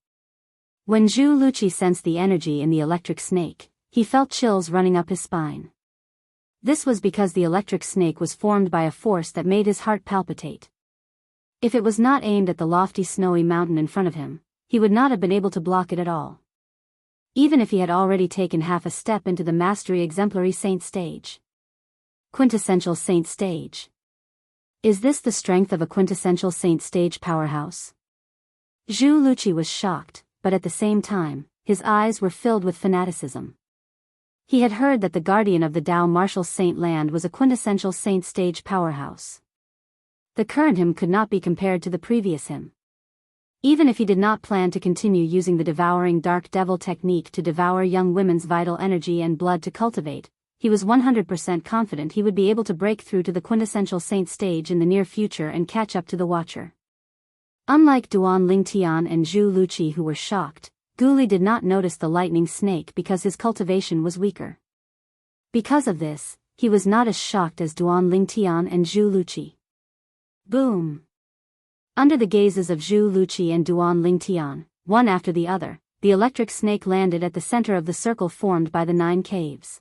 When Zhu Luqi sensed the energy in the electric snake, he felt chills running up his spine. This was because the electric snake was formed by a force that made his heart palpitate. If it was not aimed at the lofty snowy mountain in front of him, he would not have been able to block it at all. Even if he had already taken half a step into the Mastery Exemplary Saint stage. Quintessential Saint stage. Is this the strength of a quintessential Saint stage powerhouse? Zhu Luqi was shocked, but at the same time, his eyes were filled with fanaticism. He had heard that the guardian of the Dao Martial Saint Land was a quintessential Saint stage powerhouse. The current him could not be compared to the previous him. Even if he did not plan to continue using the devouring dark devil technique to devour young women's vital energy and blood to cultivate, he was 100% confident he would be able to break through to the quintessential saint stage in the near future and catch up to the Watcher. Unlike Duan Lingtian and Zhu Luqi who were shocked, Guli did not notice the lightning snake because his cultivation was weaker. Because of this, he was not as shocked as Duan Lingtian and Zhu Luqi. Boom! Under the gazes of Zhu Luqi and Duan Lingtian, one after the other, the electric snake landed at the center of the circle formed by the 9 caves.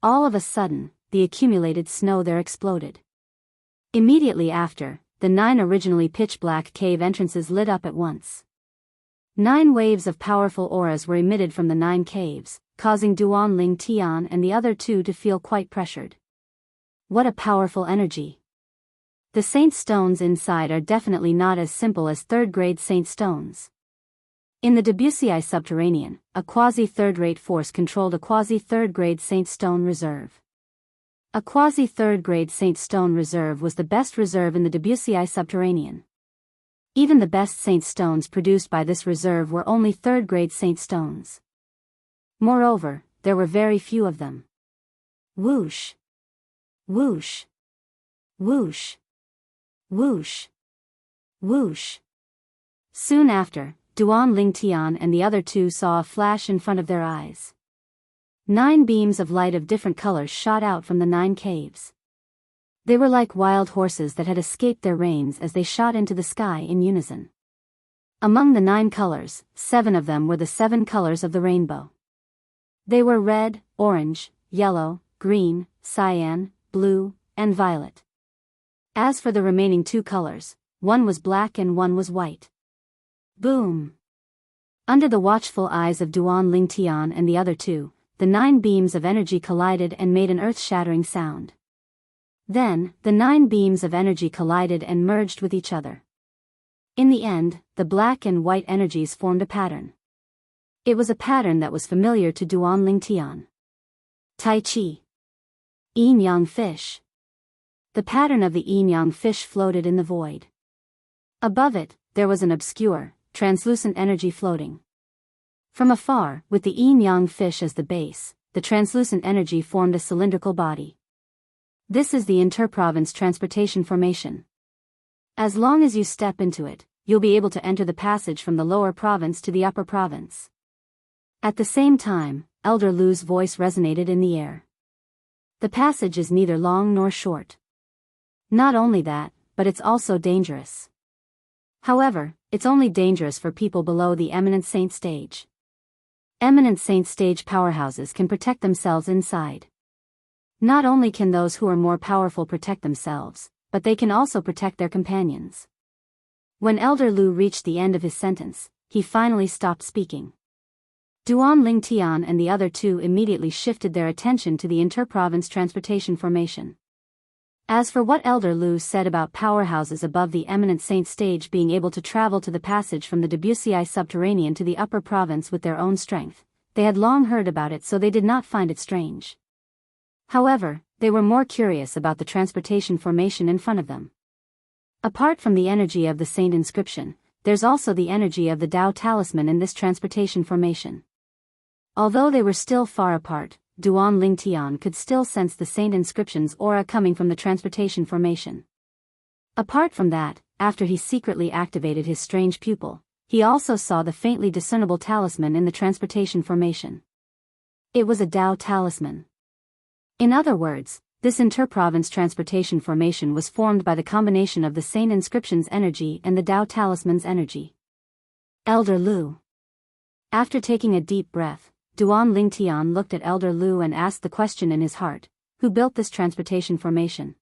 All of a sudden, the accumulated snow there exploded. Immediately after, the 9 originally pitch-black cave entrances lit up at once. 9 waves of powerful auras were emitted from the 9 caves, causing Duan Lingtian and the other 2 to feel quite pressured. What a powerful energy! The saint stones inside are definitely not as simple as third-grade saint stones. In the Debussy subterranean, a quasi-third-rate force controlled a quasi-third-grade Saint Stone Reserve. A quasi-third-grade Saint Stone Reserve was the best reserve in the Debussy subterranean. Even the best Saint Stones produced by this reserve were only third-grade Saint Stones. Moreover, there were very few of them. Whoosh! Whoosh! Whoosh! Whoosh! Whoosh! Soon after, Duan Lingtian and the other 2 saw a flash in front of their eyes. 9 beams of light of different colors shot out from the 9 caves. They were like wild horses that had escaped their reins as they shot into the sky in unison. Among the 9 colors, 7 of them were the 7 colors of the rainbow. They were red, orange, yellow, green, cyan, blue, and violet. As for the remaining 2 colors, one was black and one was white. Boom! Under the watchful eyes of Duan Lingtian and the other 2, the 9 beams of energy collided and made an earth-shattering sound. Then, the 9 beams of energy collided and merged with each other. In the end, the black and white energies formed a pattern. It was a pattern that was familiar to Duan Lingtian. Tai Chi. Yin-yang fish. The pattern of the yin-yang fish floated in the void. Above it, there was an obscure, translucent energy floating. From afar, with the yin-yang fish as the base, the translucent energy formed a cylindrical body. This is the inter-province transportation formation. As long as you step into it, you'll be able to enter the passage from the lower province to the upper province. At the same time, Elder Lu's voice resonated in the air. The passage is neither long nor short. Not only that, but it's also dangerous. However, it's only dangerous for people below the Eminent Saint stage. Eminent Saint stage powerhouses can protect themselves inside. Not only can those who are more powerful protect themselves, but they can also protect their companions. When Elder Lu reached the end of his sentence, he finally stopped speaking. Duan Lingtian and the other two immediately shifted their attention to the inter-province transportation formation. As for what Elder Lu said about powerhouses above the Eminent Saint stage being able to travel to the passage from the Debussy subterranean to the upper province with their own strength, they had long heard about it, so they did not find it strange. However, they were more curious about the transportation formation in front of them. Apart from the energy of the Saint inscription, there's also the energy of the Dao talisman in this transportation formation. Although they were still far apart, Duan Lingtian could still sense the Saint inscription's aura coming from the transportation formation. Apart from that, after he secretly activated his strange pupil, he also saw the faintly discernible talisman in the transportation formation. It was a Dao talisman. In other words, this inter-province transportation formation was formed by the combination of the Saint inscription's energy and the Dao talisman's energy. Elder Lu. After taking a deep breath, Duan Lingtian looked at Elder Lu and asked the question in his heart, who built this transportation formation?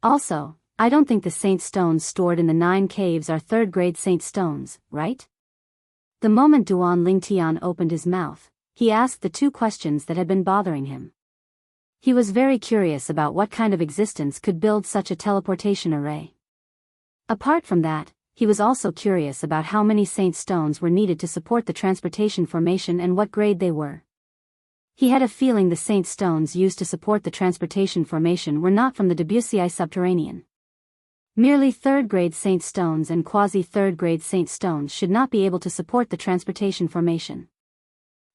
Also, I don't think the Saint stones stored in the 9 caves are third-grade Saint stones, right? The moment Duan Lingtian opened his mouth, he asked the 2 questions that had been bothering him. He was very curious about what kind of existence could build such a teleportation array. Apart from that, he was also curious about how many Saint stones were needed to support the transportation formation and what grade they were. He had a feeling the Saint stones used to support the transportation formation were not from the Debussy subterranean. Merely third-grade Saint stones and quasi-third-grade Saint stones should not be able to support the transportation formation.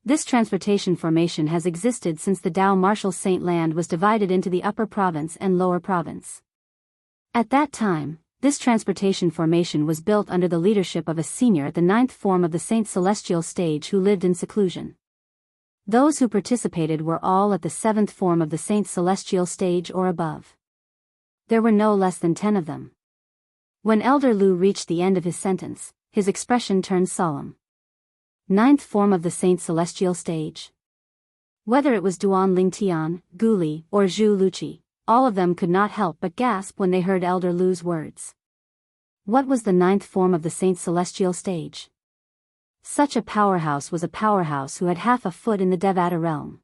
This transportation formation has existed since the Dao Martial Saint land was divided into the upper province and lower province. At that time, this transportation formation was built under the leadership of a senior at the 9th form of the Saint Celestial stage who lived in seclusion. Those who participated were all at the 7th form of the Saint Celestial stage or above. There were no less than 10 of them. When Elder Lu reached the end of his sentence, his expression turned solemn. 9th form of the Saint Celestial stage. Whether it was Duan Lingtian, Gu Li, or Zhu Luqi, all of them could not help but gasp when they heard Elder Lu's words. What was the 9th form of the Saint Celestial stage? Such a powerhouse was a powerhouse who had half a foot in the Devata realm.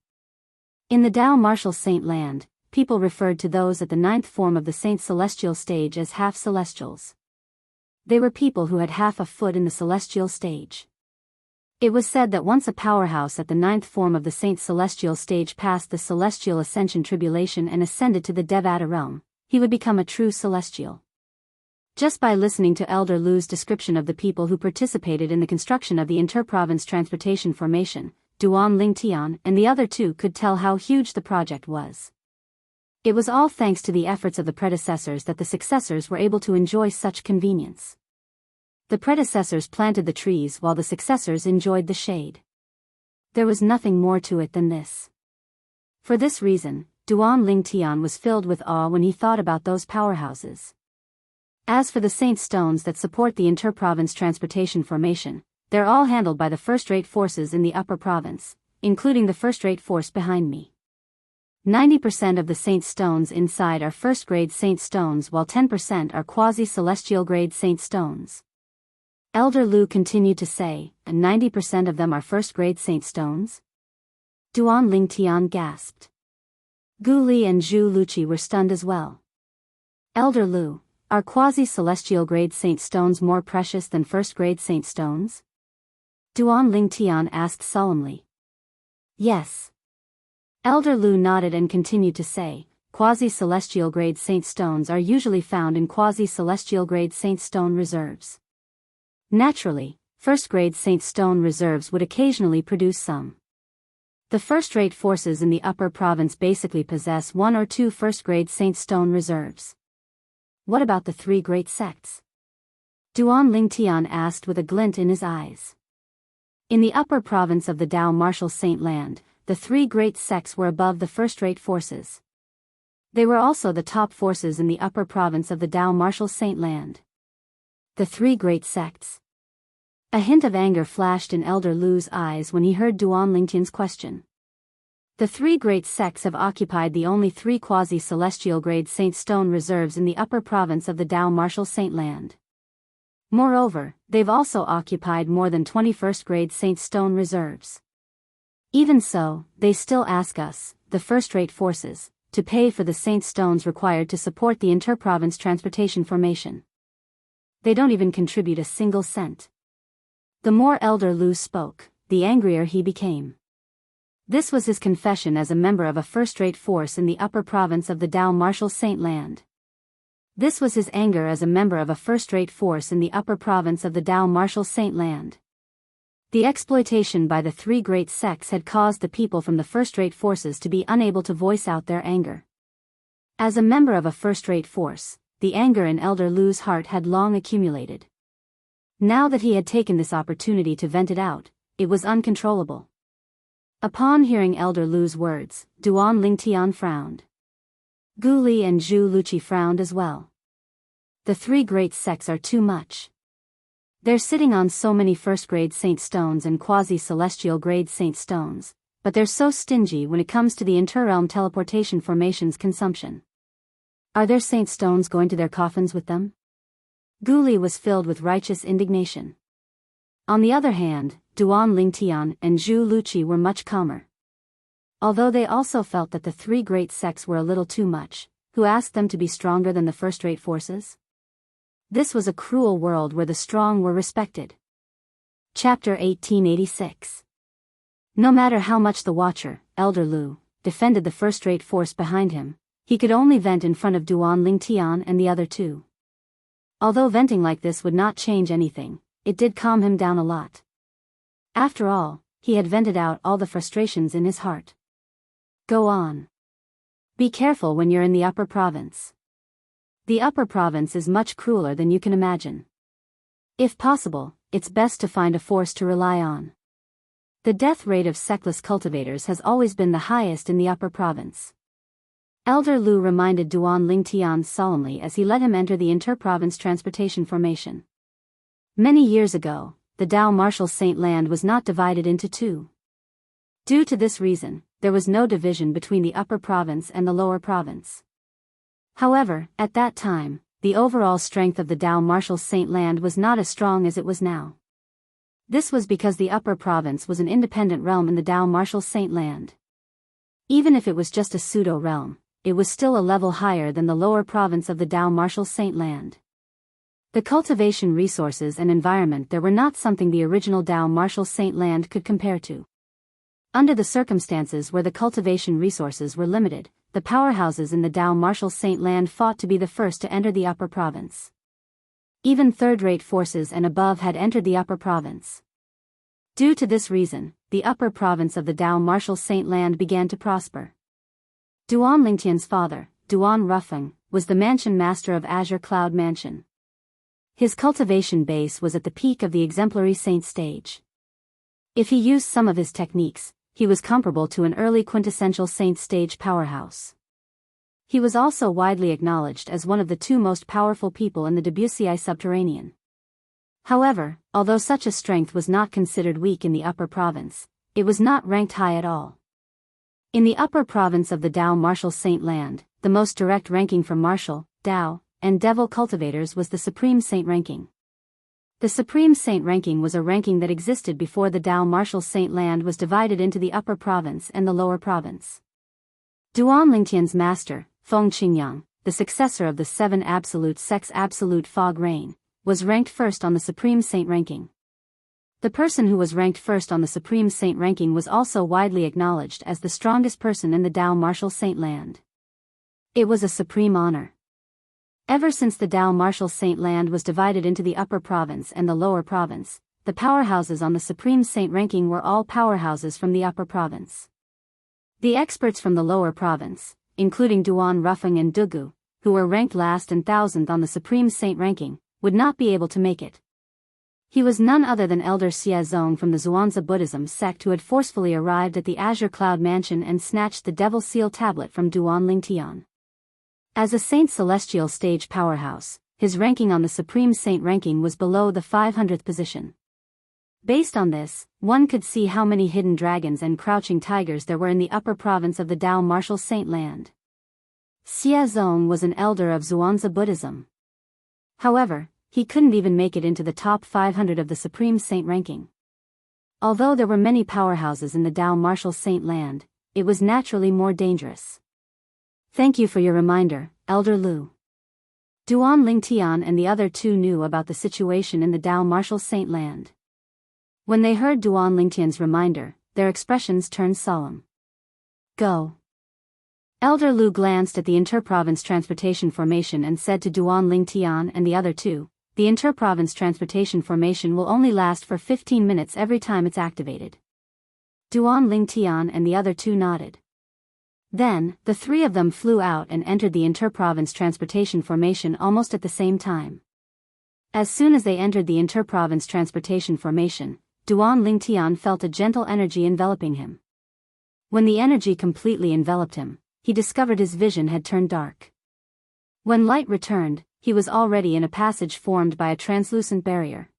In the Dao Martial Saint land, people referred to those at the 9th form of the Saint Celestial stage as half-celestials. They were people who had half a foot in the celestial stage. It was said that once a powerhouse at the 9th form of the Saint Celestial stage passed the Celestial Ascension Tribulation and ascended to the Devata realm, he would become a true celestial. Just by listening to Elder Lu's description of the people who participated in the construction of the inter-province transportation formation, Duan Lingtian and the other 2 could tell how huge the project was. It was all thanks to the efforts of the predecessors that the successors were able to enjoy such convenience. The predecessors planted the trees while the successors enjoyed the shade. There was nothing more to it than this. For this reason, Duan Lingtian was filled with awe when he thought about those powerhouses. As for the Saint stones that support the inter-province transportation formation, they're all handled by the first-rate forces in the upper province, including the first-rate force behind me. 90% of the Saint stones inside are first-grade Saint stones while 10% are quasi-celestial grade Saint stones. Elder Lu continued to say, and 90% of them are first-grade Saint stones? Duan Lingtian gasped. Gu Li and Zhu Luqi were stunned as well. Elder Lu, are quasi-celestial grade Saint stones more precious than first-grade Saint stones? Duan Lingtian asked solemnly. Yes. Elder Lu nodded and continued to say, quasi-celestial grade Saint stones are usually found in quasi-celestial grade Saint stone reserves. Naturally, first-grade Saint stone reserves would occasionally produce some. The first-rate forces in the upper province basically possess 1 or 2 first-grade Saint stone reserves. What about the 3 great sects? Duan Lingtian asked with a glint in his eyes. In the upper province of the Dao Martial Saint Land, the three great sects were above the first-rate forces. They were also the top forces in the upper province of the Dao Martial Saint Land. The three great sects. A hint of anger flashed in Elder Lu's eyes when he heard Duan Lingtian's question. The three great sects have occupied the only three quasi-celestial grade Saint Stone reserves in the upper province of the Dao Martial Saint Land. Moreover, they've also occupied more than 21st grade Saint Stone reserves. Even so, they still ask us, the first-rate forces, to pay for the Saint Stones required to support the inter-province transportation formation. They don't even contribute a single cent. The more Elder Lu spoke, the angrier he became. This was his confession as a member of a first-rate force in the upper province of the Dao Martial Saint Land. This was his anger as a member of a first-rate force in the upper province of the Dao Martial Saint Land. The exploitation by the three great sects had caused the people from the first-rate forces to be unable to voice out their anger. As a member of a first-rate force, the anger in Elder Lu's heart had long accumulated. Now that he had taken this opportunity to vent it out, it was uncontrollable. Upon hearing Elder Lu's words, Duan Lingtian frowned. Gu Li and Zhu Luqi frowned as well. The three great sects are too much. They're sitting on so many first-grade Saint Stones and quasi-celestial grade Saint Stones, but they're so stingy when it comes to the inter-realm teleportation formation's consumption. Are their Saint Stones going to their coffins with them? Gu Li was filled with righteous indignation. On the other hand, Duan Lingtian and Zhu Luqi were much calmer. Although they also felt that the three great sects were a little too much, who asked them to be stronger than the first-rate forces? This was a cruel world where the strong were respected. Chapter 1886. No matter how much the Watcher, Elder Lu, defended the first-rate force behind him, he could only vent in front of Duan Lingtian and the other two. Although venting like this would not change anything, it did calm him down a lot. After all, he had vented out all the frustrations in his heart. Go on. Be careful when you're in the upper province. The upper province is much crueler than you can imagine. If possible, it's best to find a force to rely on. The death rate of sectless cultivators has always been the highest in the upper province. Elder Lu reminded Duan Lingtian solemnly as he let him enter the inter-province transportation formation. Many years ago, the Dao Martial Saint Land was not divided into two. Due to this reason, there was no division between the upper province and the lower province. However, at that time, the overall strength of the Dao Martial Saint Land was not as strong as it was now. This was because the upper province was an independent realm in the Dao Martial Saint Land. Even if it was just a pseudo-realm, it was still a level higher than the lower province of the Dao Martial Saint Land. The cultivation resources and environment there were not something the original Dao Martial Saint Land could compare to. Under the circumstances where the cultivation resources were limited, the powerhouses in the Dao Martial Saint Land fought to be the first to enter the upper province. Even third-rate forces and above had entered the upper province. Due to this reason, the upper province of the Dao Martial Saint Land began to prosper. Duan Lingtian's father, Duan Rufeng, was the mansion master of Azure Cloud Mansion. His cultivation base was at the peak of the exemplary saint stage. If he used some of his techniques, he was comparable to an early quintessential saint stage powerhouse. He was also widely acknowledged as one of the two most powerful people in the Debussy subterranean. However, although such a strength was not considered weak in the upper province, it was not ranked high at all. In the upper province of the Dao Martial Saint Land, the most direct ranking for martial, Dao, and devil cultivators was the Supreme Saint ranking. The Supreme Saint ranking was a ranking that existed before the Dao Martial Saint Land was divided into the upper province and the lower province. Duan Lingtian's master, Feng Qingyang, the successor of the seven absolute sects Absolute Fog Rain, was ranked first on the Supreme Saint ranking. The person who was ranked first on the Supreme Saint ranking was also widely acknowledged as the strongest person in the Dao Martial Saint Land. It was a supreme honor. Ever since the Dao Martial Saint Land was divided into the upper province and the lower province, the powerhouses on the Supreme Saint ranking were all powerhouses from the upper province. The experts from the lower province, including Duan Rufeng and Dugu, who were ranked last and 1000th on the Supreme Saint ranking, would not be able to make it. He was none other than Elder Xia Zong from the Zhuangzi Buddhism sect who had forcefully arrived at the Azure Cloud Mansion and snatched the Devil Seal tablet from Duan Lingtian. As a Saint Celestial stage powerhouse, his ranking on the Supreme Saint ranking was below the 500th position. Based on this, one could see how many hidden dragons and crouching tigers there were in the upper province of the Dao Martial Saint land. Xia Zong was an elder of Zhuangzi Buddhism. However, he couldn't even make it into the top 500 of the Supreme Saint ranking. Although there were many powerhouses in the Dao Martial Saint land, it was naturally more dangerous. Thank you for your reminder, Elder Lu. Duan Lingtian and the other two knew about the situation in the Dao Martial Saint land. When they heard Duan Lingtian's reminder, their expressions turned solemn. Go. Elder Lu glanced at the interprovince transportation formation and said to Duan Lingtian and the other two, the interprovince transportation formation will only last for 15 minutes every time it's activated. Duan Lingtian and the other two nodded. Then, the three of them flew out and entered the interprovince transportation formation almost at the same time. As soon as they entered the interprovince transportation formation, Duan Lingtian felt a gentle energy enveloping him. When the energy completely enveloped him, he discovered his vision had turned dark. When light returned, he was already in a passage formed by a translucent barrier.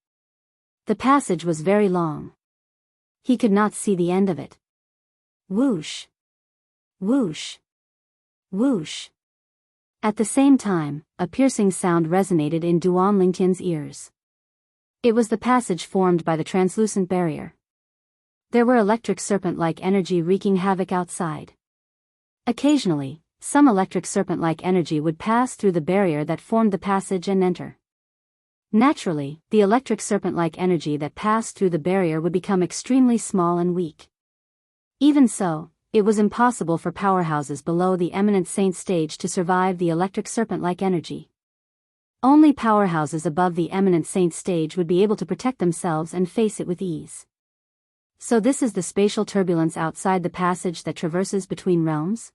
The passage was very long. He could not see the end of it. Whoosh! Whoosh! Whoosh! At the same time, a piercing sound resonated in Duan Lingtian's ears. It was the passage formed by the translucent barrier. There were electric serpent-like energy wreaking havoc outside. Occasionally, some electric serpent-like energy would pass through the barrier that formed the passage and enter. Naturally, the electric serpent-like energy that passed through the barrier would become extremely small and weak. Even so, it was impossible for powerhouses below the eminent saint stage to survive the electric serpent-like energy. Only powerhouses above the eminent saint stage would be able to protect themselves and face it with ease. So this is the spatial turbulence outside the passage that traverses between realms?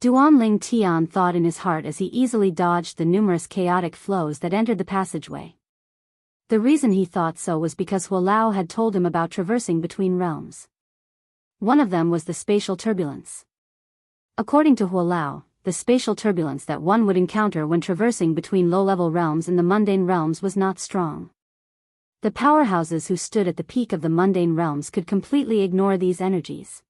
Duan Lingtian thought in his heart as he easily dodged the numerous chaotic flows that entered the passageway. The reason he thought so was because Huolao had told him about traversing between realms. One of them was the spatial turbulence. According to Huolao, the spatial turbulence that one would encounter when traversing between low-level realms in the mundane realms was not strong. The powerhouses who stood at the peak of the mundane realms could completely ignore these energies.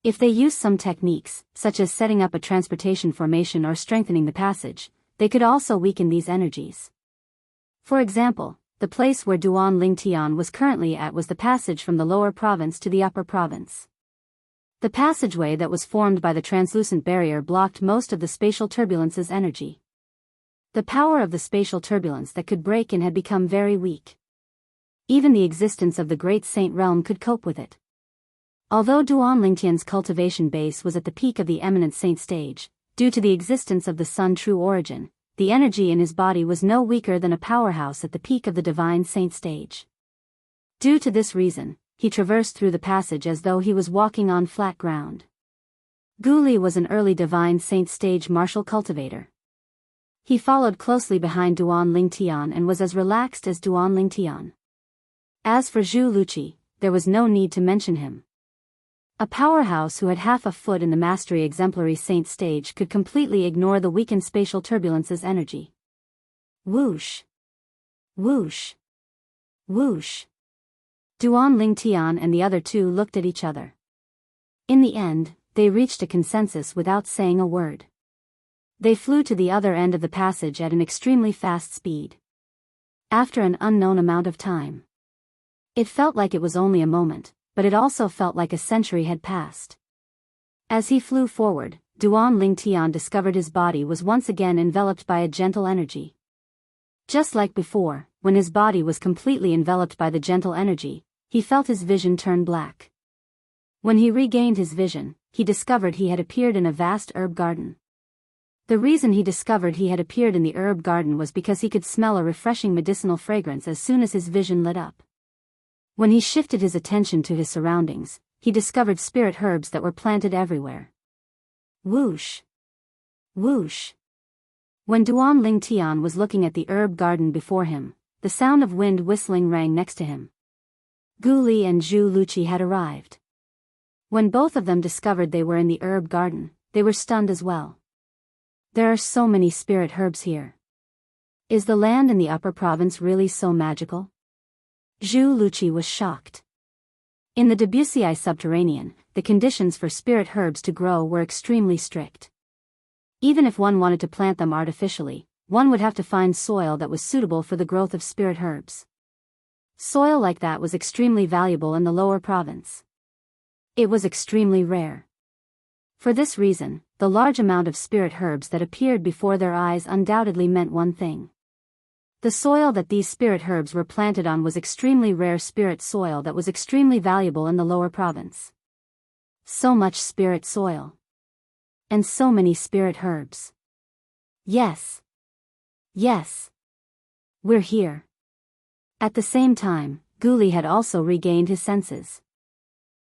If they used some techniques, such as setting up a transportation formation or strengthening the passage, they could also weaken these energies. For example, the place where Duan Lingtian was currently at was the passage from the lower province to the upper province. The passageway that was formed by the translucent barrier blocked most of the spatial turbulence's energy. The power of the spatial turbulence that could break in had become very weak. Even the existence of the Great Saint Realm could cope with it. Although Duan Lingtian's cultivation base was at the peak of the eminent saint stage, due to the existence of the Sun True Origin, the energy in his body was no weaker than a powerhouse at the peak of the divine saint stage. Due to this reason, he traversed through the passage as though he was walking on flat ground. Gu Li was an early divine saint stage martial cultivator. He followed closely behind Duan Lingtian and was as relaxed as Duan Lingtian. As for Zhu Luqi, there was no need to mention him. A powerhouse who had half a foot in the mastery exemplary saint stage could completely ignore the weakened spatial turbulence's energy. Whoosh! Whoosh! Whoosh! Duan Lingtian and the other two looked at each other. In the end, they reached a consensus without saying a word. They flew to the other end of the passage at an extremely fast speed. After an unknown amount of time. It felt like it was only a moment, but it also felt like a century had passed. As he flew forward, Duan Lingtian discovered his body was once again enveloped by a gentle energy. Just like before, when his body was completely enveloped by the gentle energy, he felt his vision turn black. When he regained his vision, he discovered he had appeared in a vast herb garden. The reason he discovered he had appeared in the herb garden was because he could smell a refreshing medicinal fragrance as soon as his vision lit up. When he shifted his attention to his surroundings, he discovered spirit herbs that were planted everywhere. Whoosh! Whoosh! When Duan Lingtian was looking at the herb garden before him, the sound of wind whistling rang next to him. Gu Li and Zhu Luqi had arrived. When both of them discovered they were in the herb garden, they were stunned as well. There are so many spirit herbs here. Is the land in the upper province really so magical? Zhu Luqi was shocked. In the Debussy subterranean, the conditions for spirit herbs to grow were extremely strict. Even if one wanted to plant them artificially, one would have to find soil that was suitable for the growth of spirit herbs. Soil like that was extremely valuable in the lower province. It was extremely rare. For this reason, the large amount of spirit herbs that appeared before their eyes undoubtedly meant one thing. The soil that these spirit herbs were planted on was extremely rare spirit soil that was extremely valuable in the lower province. So much spirit soil. And so many spirit herbs. Yes. Yes. We're here. At the same time, Gu Li had also regained his senses.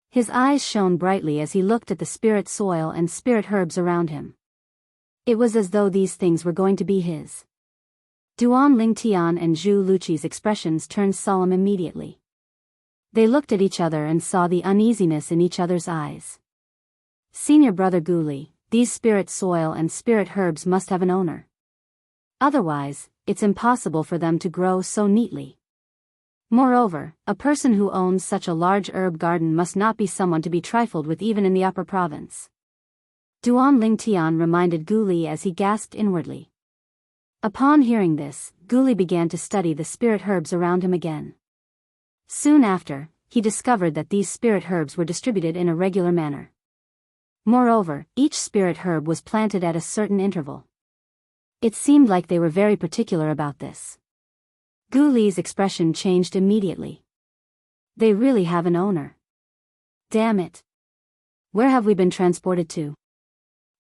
His eyes shone brightly as he looked at the spirit soil and spirit herbs around him. It was as though these things were going to be his. Duan Lingtian and Zhu Luqi's expressions turned solemn immediately. They looked at each other and saw the uneasiness in each other's eyes. Senior brother Gu Li, these spirit soil and spirit herbs must have an owner. Otherwise, it's impossible for them to grow so neatly. Moreover, a person who owns such a large herb garden must not be someone to be trifled with even in the upper province. Duan Lingtian reminded Gu Li as he gasped inwardly. Upon hearing this, Gu Li began to study the spirit herbs around him again. Soon after, he discovered that these spirit herbs were distributed in a regular manner. Moreover, each spirit herb was planted at a certain interval. It seemed like they were very particular about this. Gu Li's expression changed immediately. They really have an owner. Damn it. Where have we been transported to?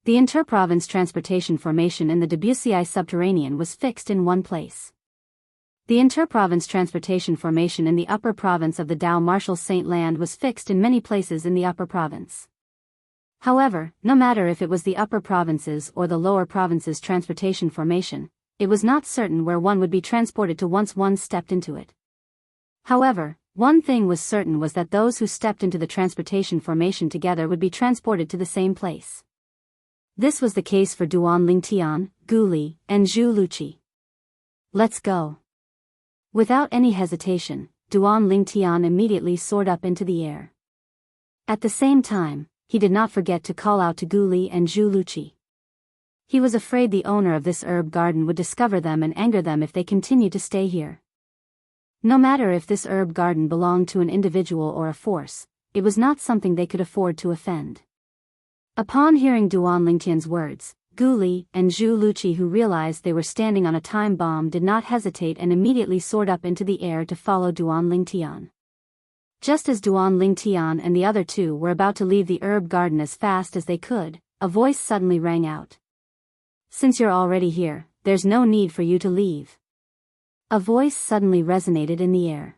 The interprovince transportation formation in the Debussy subterranean was fixed in one place. The interprovince transportation formation in the upper province of the Dao Martial Saint Land was fixed in many places in the upper province. However, no matter if it was the upper provinces or the lower provinces transportation formation, it was not certain where one would be transported to once one stepped into it. However, one thing was certain was that those who stepped into the transportation formation together would be transported to the same place. This was the case for Duan Lingtian, Gu Li, and Zhu Luqi. Let's go. Without any hesitation, Duan Lingtian immediately soared up into the air. At the same time, he did not forget to call out to Gu Li and Zhu Luqi. He was afraid the owner of this herb garden would discover them and anger them if they continued to stay here. No matter if this herb garden belonged to an individual or a force, it was not something they could afford to offend. Upon hearing Duan Lingtian's words, Gu Li and Zhu Luqi, who realized they were standing on a time bomb, did not hesitate and immediately soared up into the air to follow Duan Lingtian. Just as Duan Lingtian and the other two were about to leave the herb garden as fast as they could, a voice suddenly rang out. Since you're already here, there's no need for you to leave. A voice suddenly resonated in the air.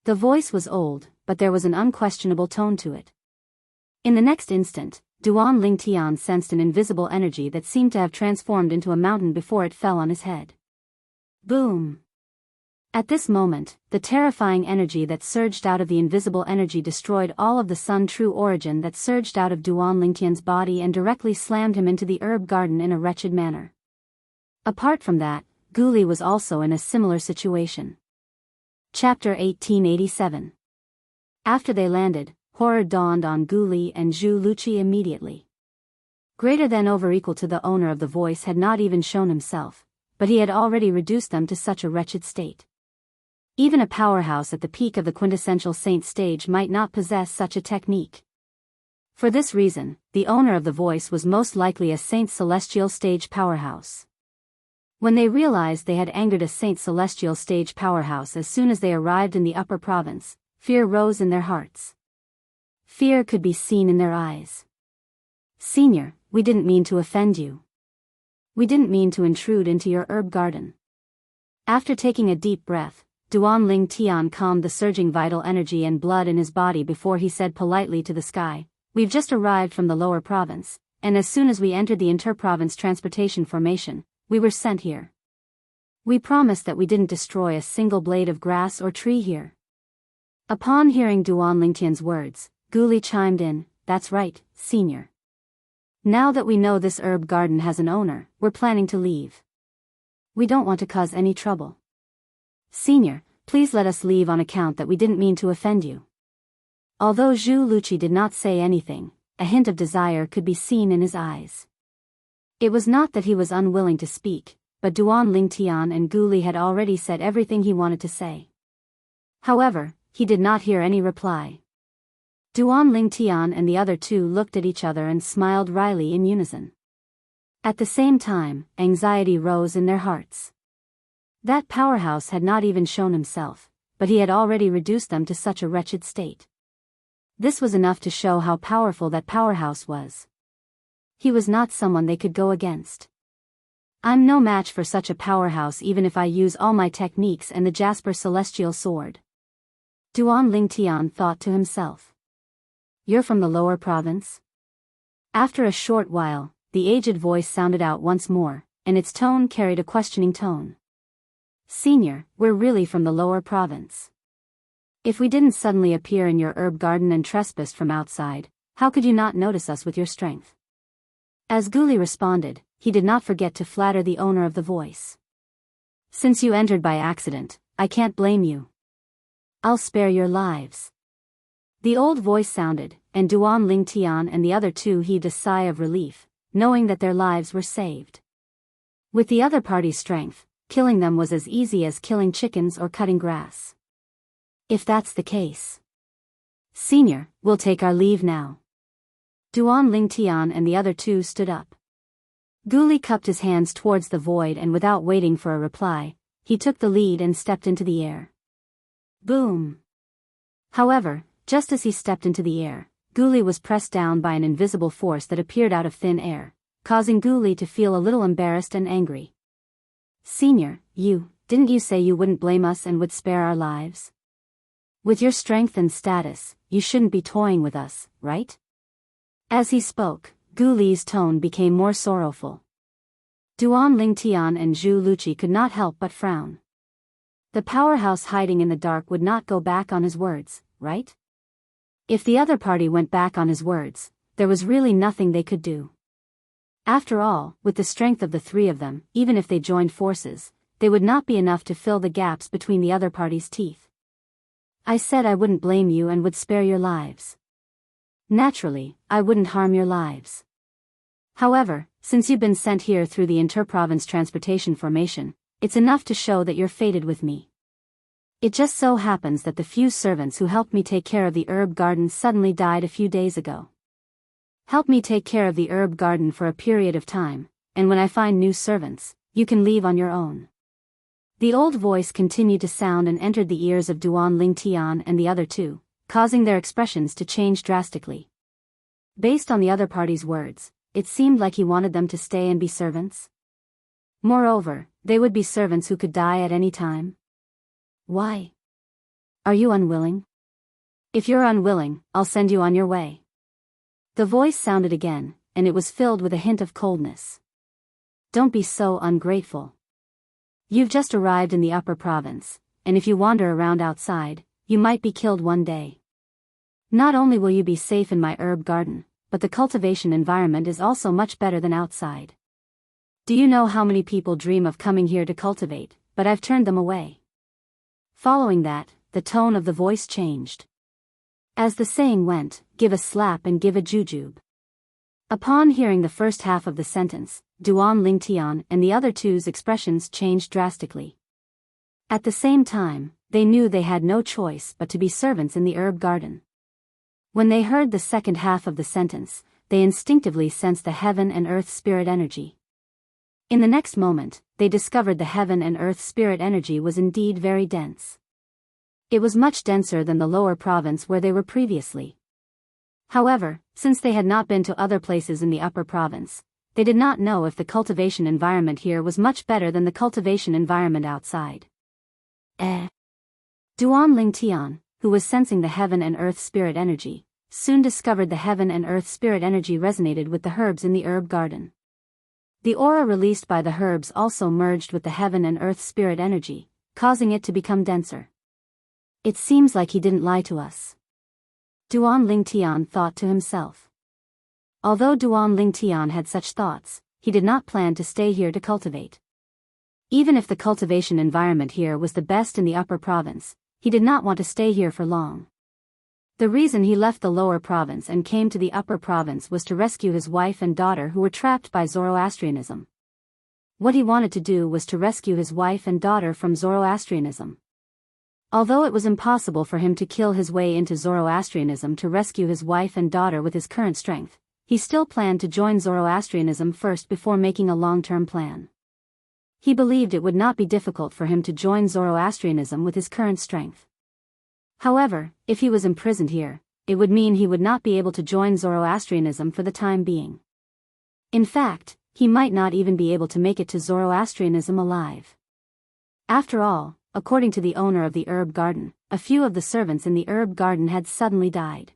The voice was old, but there was an unquestionable tone to it. In the next instant, Duan Lingtian sensed an invisible energy that seemed to have transformed into a mountain before it fell on his head. Boom! At this moment, the terrifying energy that surged out of the invisible energy destroyed all of the sun true origin that surged out of Duan Lingtian's body and directly slammed him into the herb garden in a wretched manner. Apart from that, Gu Li was also in a similar situation. Chapter 1887. After they landed, horror dawned on Gu Li and Zhu Luqi immediately. Greater than or equal to the owner of the voice had not even shown himself, but he had already reduced them to such a wretched state. Even a powerhouse at the peak of the quintessential saint stage might not possess such a technique. For this reason, the owner of the voice was most likely a saint celestial stage powerhouse. When they realized they had angered a saint celestial stage powerhouse as soon as they arrived in the upper province, fear rose in their hearts. Fear could be seen in their eyes. Senior, we didn't mean to offend you. We didn't mean to intrude into your herb garden. After taking a deep breath, Duan Lingtian calmed the surging vital energy and blood in his body before he said politely to the sky, "We've just arrived from the lower province, and as soon as we entered the interprovince transportation formation, We were sent here. We promised that we didn't destroy a single blade of grass or tree here. Upon hearing Duan Lingtian's words, Guli chimed in, "That's right, senior. Now that we know this herb garden has an owner, we're planning to leave. We don't want to cause any trouble. Senior, please let us leave on account that we didn't mean to offend you." Although Zhu Luqi did not say anything, a hint of desire could be seen in his eyes. It was not that he was unwilling to speak, but Duan Lingtian and Guli had already said everything he wanted to say. However, he did not hear any reply. Duan Lingtian and the other two looked at each other and smiled wryly in unison. At the same time, anxiety rose in their hearts. That powerhouse had not even shown himself, but he had already reduced them to such a wretched state. This was enough to show how powerful that powerhouse was. He was not someone they could go against. I'm no match for such a powerhouse even if I use all my techniques and the Jasper Celestial Sword. Duan Lingtian thought to himself. You're from the lower province? After a short while, the aged voice sounded out once more, and its tone carried a questioning tone. Senior, we're really from the lower province. If we didn't suddenly appear in your herb garden and trespassed from outside, how could you not notice us with your strength? As Guli responded, he did not forget to flatter the owner of the voice. Since you entered by accident, I can't blame you. I'll spare your lives. The old voice sounded, and Duan Lingtian and the other two heaved a sigh of relief, knowing that their lives were saved. With the other party's strength, killing them was as easy as killing chickens or cutting grass. If that's the case. Senior, we'll take our leave now. Duan Lingtian and the other two stood up. Guli cupped his hands towards the void and without waiting for a reply, he took the lead and stepped into the air. Boom! However, just as he stepped into the air, Guli was pressed down by an invisible force that appeared out of thin air, causing Guli to feel a little embarrassed and angry. Senior, didn't you say you wouldn't blame us and would spare our lives? With your strength and status, you shouldn't be toying with us, right? As he spoke, Guli's tone became more sorrowful. Duan Lingtian and Zhu Luqi could not help but frown. The powerhouse hiding in the dark would not go back on his words, right? If the other party went back on his words, there was really nothing they could do. After all, with the strength of the three of them, even if they joined forces, they would not be enough to fill the gaps between the other party's teeth. I said I wouldn't blame you and would spare your lives. Naturally, I wouldn't harm your lives. However, since you've been sent here through the inter-province transportation formation, it's enough to show that you're fated with me. It just so happens that the few servants who helped me take care of the herb garden suddenly died a few days ago. Help me take care of the herb garden for a period of time, and when I find new servants, you can leave on your own. The old voice continued to sound and entered the ears of Duan Lingtian and the other two, causing their expressions to change drastically. Based on the other party's words, it seemed like he wanted them to stay and be servants. Moreover, they would be servants who could die at any time. Why? Are you unwilling? If you're unwilling, I'll send you on your way. The voice sounded again, and it was filled with a hint of coldness. Don't be so ungrateful. You've just arrived in the upper province, and if you wander around outside, you might be killed one day. Not only will you be safe in my herb garden, but the cultivation environment is also much better than outside. Do you know how many people dream of coming here to cultivate, but I've turned them away? Following that, the tone of the voice changed. As the saying went, give a slap and give a jujube. Upon hearing the first half of the sentence, Duan Lingtian and the other two's expressions changed drastically. At the same time, they knew they had no choice but to be servants in the herb garden. When they heard the second half of the sentence, they instinctively sensed the heaven and earth spirit energy. In the next moment, they discovered the heaven and earth spirit energy was indeed very dense. It was much denser than the lower province where they were previously. However, since they had not been to other places in the upper province, they did not know if the cultivation environment here was much better than the cultivation environment outside. Duan Lingtian, who was sensing the heaven and earth spirit energy, soon discovered the heaven and earth spirit energy resonated with the herbs in the herb garden. The aura released by the herbs also merged with the heaven and earth spirit energy, causing it to become denser. It seems like he didn't lie to us. Duan Lingtian thought to himself. Although Duan Lingtian had such thoughts, he did not plan to stay here to cultivate. Even if the cultivation environment here was the best in the upper province, he did not want to stay here for long. The reason he left the lower province and came to the upper province was to rescue his wife and daughter who were trapped by Zoroastrianism. What he wanted to do was to rescue his wife and daughter from Zoroastrianism. Although it was impossible for him to kill his way into Zoroastrianism to rescue his wife and daughter with his current strength, he still planned to join Zoroastrianism first before making a long-term plan. He believed it would not be difficult for him to join Zoroastrianism with his current strength. However, if he was imprisoned here, it would mean he would not be able to join Zoroastrianism for the time being. In fact, he might not even be able to make it to Zoroastrianism alive. After all, according to the owner of the herb garden, a few of the servants in the herb garden had suddenly died.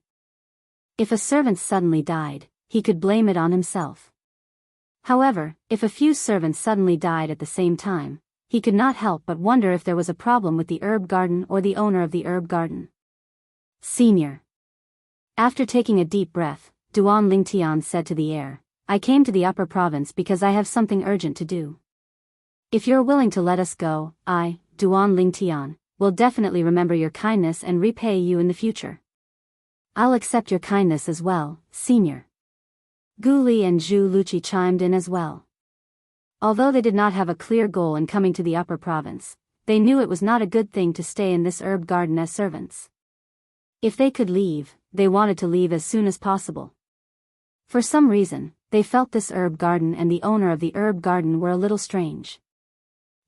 If a servant suddenly died, he could blame it on himself. However, if a few servants suddenly died at the same time, he could not help but wonder if there was a problem with the herb garden or the owner of the herb garden. Senior. After taking a deep breath, Duan Lingtian said to the air, I came to the upper province because I have something urgent to do. If you're willing to let us go, I, Duan Lingtian, will definitely remember your kindness and repay you in the future. I'll accept your kindness as well, Senior. Gu Li and Zhu Luqi chimed in as well. Although they did not have a clear goal in coming to the upper province, they knew it was not a good thing to stay in this herb garden as servants. If they could leave, they wanted to leave as soon as possible. For some reason, they felt this herb garden and the owner of the herb garden were a little strange.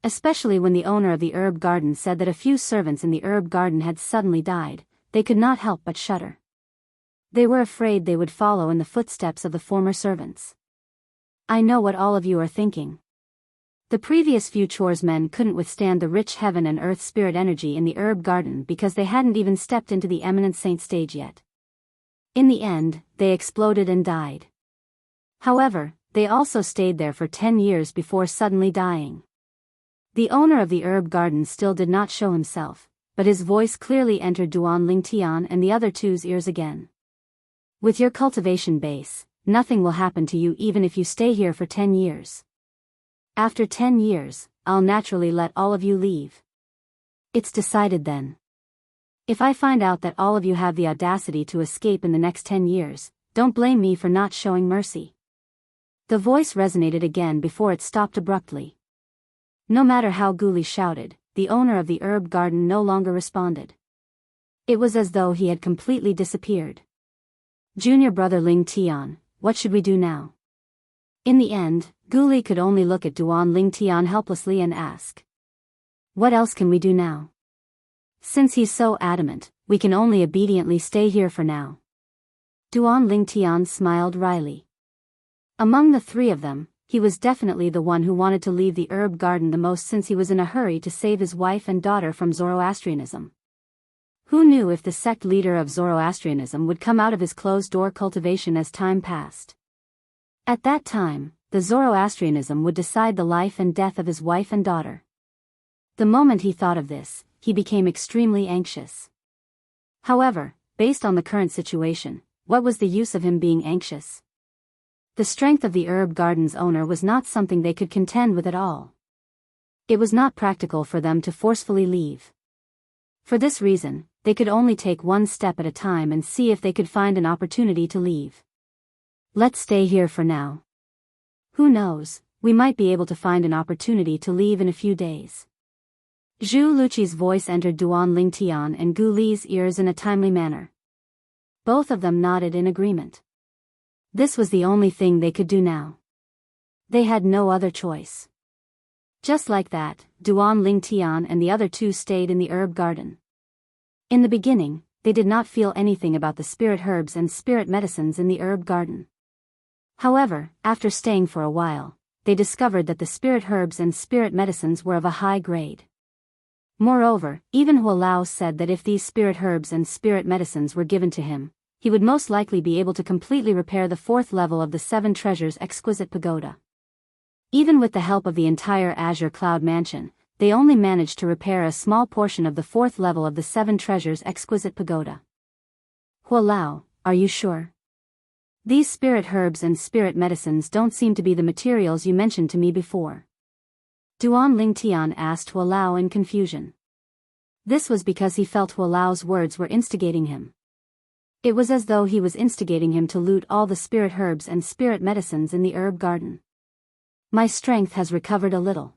Especially when the owner of the herb garden said that a few servants in the herb garden had suddenly died, they could not help but shudder. They were afraid they would follow in the footsteps of the former servants. I know what all of you are thinking. The previous few swordsmen couldn't withstand the rich heaven and earth spirit energy in the herb garden because they hadn't even stepped into the eminent saint stage yet. In the end, they exploded and died. However, they also stayed there for 10 years before suddenly dying. The owner of the herb garden still did not show himself, but his voice clearly entered Duan Lingtian and the other two's ears again. With your cultivation base, nothing will happen to you even if you stay here for 10 years. After 10 years, I'll naturally let all of you leave. It's decided then. If I find out that all of you have the audacity to escape in the next 10 years, don't blame me for not showing mercy. The voice resonated again before it stopped abruptly. No matter how Guli shouted, the owner of the herb garden no longer responded. It was as though he had completely disappeared. Junior brother Ling Tian, what should we do now? In the end, Guli could only look at Duan Lingtian helplessly and ask. What else can we do now? Since he's so adamant, we can only obediently stay here for now. Duan Lingtian smiled wryly. Among the three of them, he was definitely the one who wanted to leave the herb garden the most since he was in a hurry to save his wife and daughter from Zoroastrianism. Who knew if the sect leader of Zoroastrianism would come out of his closed-door cultivation as time passed? At that time, the Zoroastrianism would decide the life and death of his wife and daughter. The moment he thought of this, he became extremely anxious. However, based on the current situation, what was the use of him being anxious? The strength of the herb garden's owner was not something they could contend with at all. It was not practical for them to forcefully leave. For this reason, they could only take one step at a time and see if they could find an opportunity to leave. Let's stay here for now. Who knows, we might be able to find an opportunity to leave in a few days. Zhu Luqi's voice entered Duan Lingtian and Gu Li's ears in a timely manner. Both of them nodded in agreement. This was the only thing they could do now. They had no other choice. Just like that, Duan Lingtian and the other two stayed in the herb garden. In the beginning, they did not feel anything about the spirit herbs and spirit medicines in the herb garden. However, after staying for a while, they discovered that the spirit herbs and spirit medicines were of a high grade. Moreover, even Hua Lao said that if these spirit herbs and spirit medicines were given to him, he would most likely be able to completely repair the 4th level of the 7 Treasures Exquisite Pagoda. Even with the help of the entire Azure Cloud Mansion, they only managed to repair a small portion of the 4th level of the 7 Treasures Exquisite Pagoda. Huolao, are you sure? These spirit herbs and spirit medicines don't seem to be the materials you mentioned to me before. Duan Lingtian asked Huolao in confusion. This was because he felt Huolao's words were instigating him. It was as though he was instigating him to loot all the spirit herbs and spirit medicines in the herb garden. My strength has recovered a little.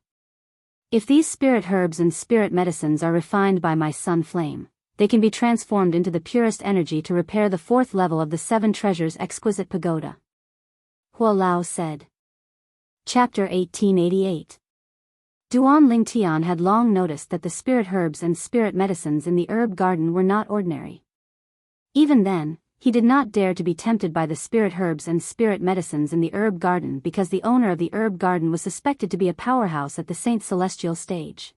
If these spirit herbs and spirit medicines are refined by my sun flame, they can be transformed into the purest energy to repair the 4th level of the 7 Treasures Exquisite Pagoda. Huolao said. Chapter 1888. Duan Lingtian had long noticed that the spirit herbs and spirit medicines in the herb garden were not ordinary. Even then, he did not dare to be tempted by the spirit herbs and spirit medicines in the herb garden because the owner of the herb garden was suspected to be a powerhouse at the Saint Celestial stage.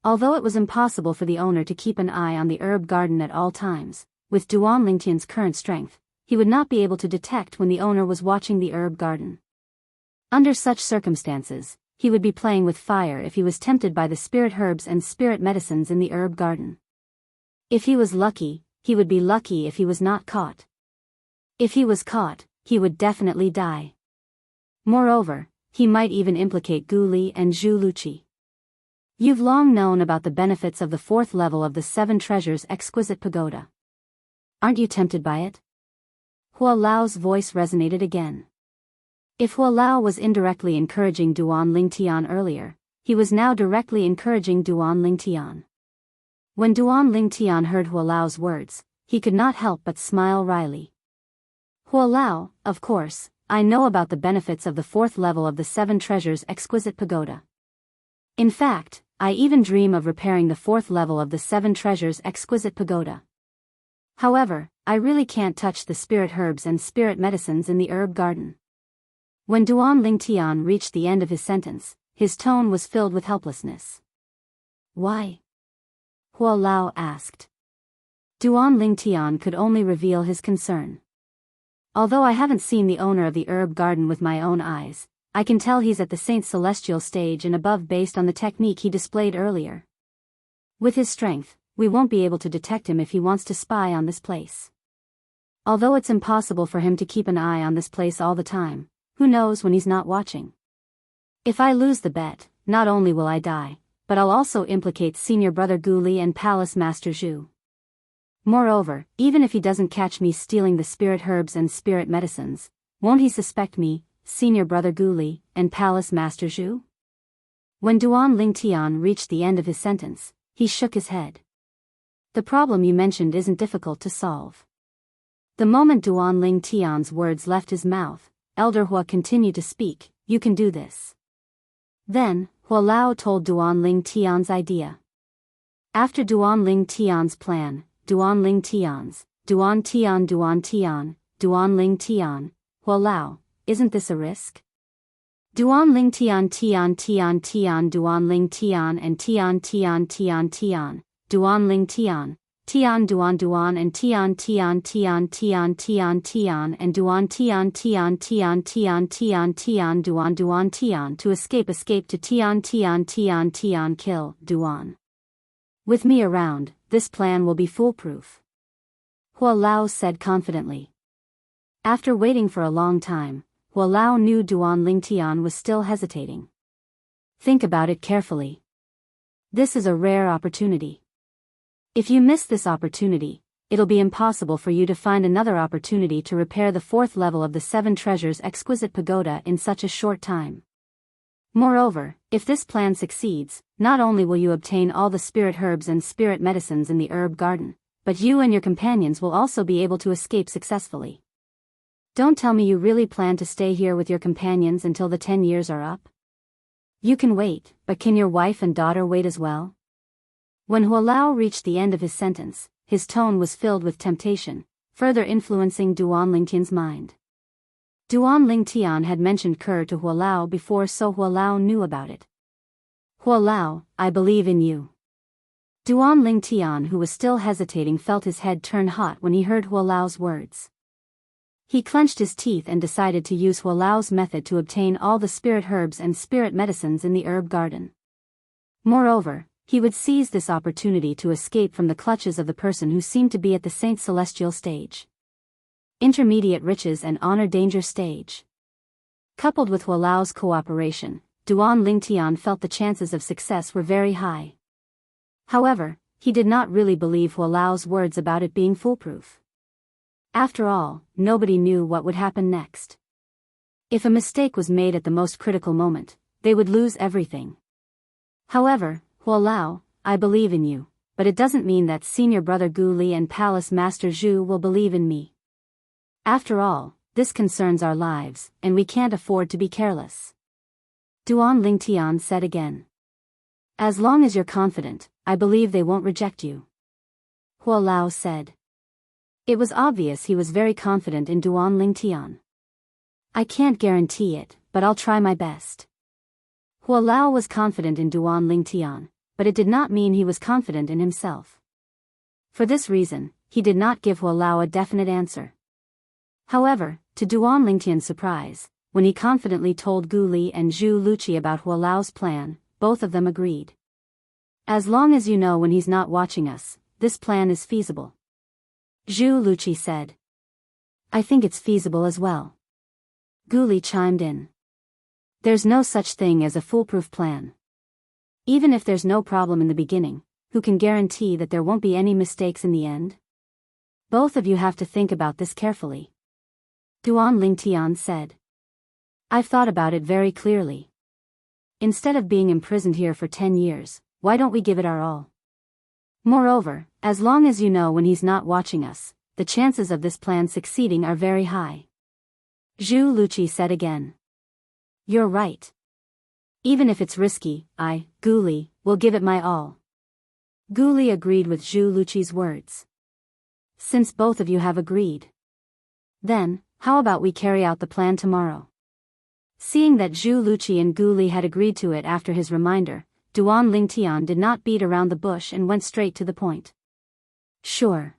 Although it was impossible for the owner to keep an eye on the herb garden at all times, with Duan Lingtian's current strength, he would not be able to detect when the owner was watching the herb garden. Under such circumstances, he would be playing with fire if he was tempted by the spirit herbs and spirit medicines in the herb garden. If he was lucky, he would be lucky if he was not caught. If he was caught, he would definitely die. Moreover, he might even implicate Gu Li and Zhu Luqi. You've long known about the benefits of the 4th level of the 7 Treasures Exquisite Pagoda. Aren't you tempted by it? Huolao's voice resonated again. If Huolao was indirectly encouraging Duan Lingtian earlier, he was now directly encouraging Duan Lingtian. When Duan Lingtian heard Huolao's words, he could not help but smile wryly. Huolao, of course, I know about the benefits of the 4th level of the 7 Treasures Exquisite Pagoda. In fact, I even dream of repairing the 4th level of the 7 Treasures Exquisite Pagoda. However, I really can't touch the spirit herbs and spirit medicines in the herb garden. When Duan Lingtian reached the end of his sentence, his tone was filled with helplessness. Why? Huolao asked. Duan Lingtian could only reveal his concern. Although I haven't seen the owner of the herb garden with my own eyes, I can tell he's at the Saint Celestial stage and above based on the technique he displayed earlier. With his strength, we won't be able to detect him if he wants to spy on this place. Although it's impossible for him to keep an eye on this place all the time, who knows when he's not watching? If I lose the bet, not only will I die, but I'll also implicate Senior Brother Gu Li and Palace Master Zhu. Moreover, even if he doesn't catch me stealing the spirit herbs and spirit medicines, won't he suspect me, Senior Brother Gu Li, and Palace Master Zhu? When Duan Lingtian reached the end of his sentence, he shook his head. The problem you mentioned isn't difficult to solve. The moment Duan Lingtian's words left his mouth, Elder Hua continued to speak, you can do this. Then, Huolao told Duan Lingtian's idea. After Duan Lingtian's plan, Duan Lingtian, Duan Lingtian, Huolao, isn't this a risk? Duan Lingtian Duan Lingtian and Duan Lingtian, Duan and and Duan to escape to kill Duan. With me around, this plan will be foolproof. Huolao said confidently. After waiting for a long time, Huolao knew Duan Lingtian was still hesitating. Think about it carefully. This is a rare opportunity. If you miss this opportunity, it'll be impossible for you to find another opportunity to repair the 4th level of the 7 Treasures Exquisite Pagoda in such a short time. Moreover, if this plan succeeds, not only will you obtain all the spirit herbs and spirit medicines in the herb garden, but you and your companions will also be able to escape successfully. Don't tell me you really plan to stay here with your companions until the 10 years are up? You can wait, but can your wife and daughter wait as well? When Huolao reached the end of his sentence, his tone was filled with temptation, further influencing Duan Lingtian's mind. Duan Lingtian had mentioned Ker to Huolao before, so Huolao knew about it. Huolao, I believe in you. Duan Lingtian, who was still hesitating, felt his head turn hot when he heard Huolao's words. He clenched his teeth and decided to use Hualao's method to obtain all the spirit herbs and spirit medicines in the herb garden. Moreover, he would seize this opportunity to escape from the clutches of the person who seemed to be at the Saint Celestial stage. Intermediate riches and honor danger stage. Coupled with Hualao's cooperation, Duan Lingtian felt the chances of success were very high. However, he did not really believe Hualao's words about it being foolproof. After all, nobody knew what would happen next. If a mistake was made at the most critical moment, they would lose everything. However, Hualao, I believe in you, but it doesn't mean that senior brother Gu Li and Palace Master Zhu will believe in me. After all, this concerns our lives, and we can't afford to be careless. Duan Lingtian said again. As long as you're confident, I believe they won't reject you. Hualao said. It was obvious he was very confident in Duan Lingtian. I can't guarantee it, but I'll try my best. Hualao was confident in Duan Lingtian, but it did not mean he was confident in himself. For this reason, he did not give Hualao a definite answer. However, to Duan Lingtian's surprise, when he confidently told Gu Li and Zhu Luqi about Hualao's plan, both of them agreed. As long as you know when he's not watching us, this plan is feasible. Zhu Luqi said. I think it's feasible as well. Gu Li chimed in. There's no such thing as a foolproof plan. Even if there's no problem in the beginning, who can guarantee that there won't be any mistakes in the end? Both of you have to think about this carefully. Duan Lingtian said. I've thought about it very clearly. Instead of being imprisoned here for 10 years, why don't we give it our all? Moreover, as long as you know when he's not watching us, the chances of this plan succeeding are very high. Zhu Luqi said again. You're right. Even if it's risky, Gu Li, will give it my all. Gu Li agreed with Zhu Luqi's words. Since both of you have agreed, then, how about we carry out the plan tomorrow? Seeing that Zhu Luqi and Gu Li had agreed to it after his reminder, Duan Lingtian did not beat around the bush and went straight to the point. Sure.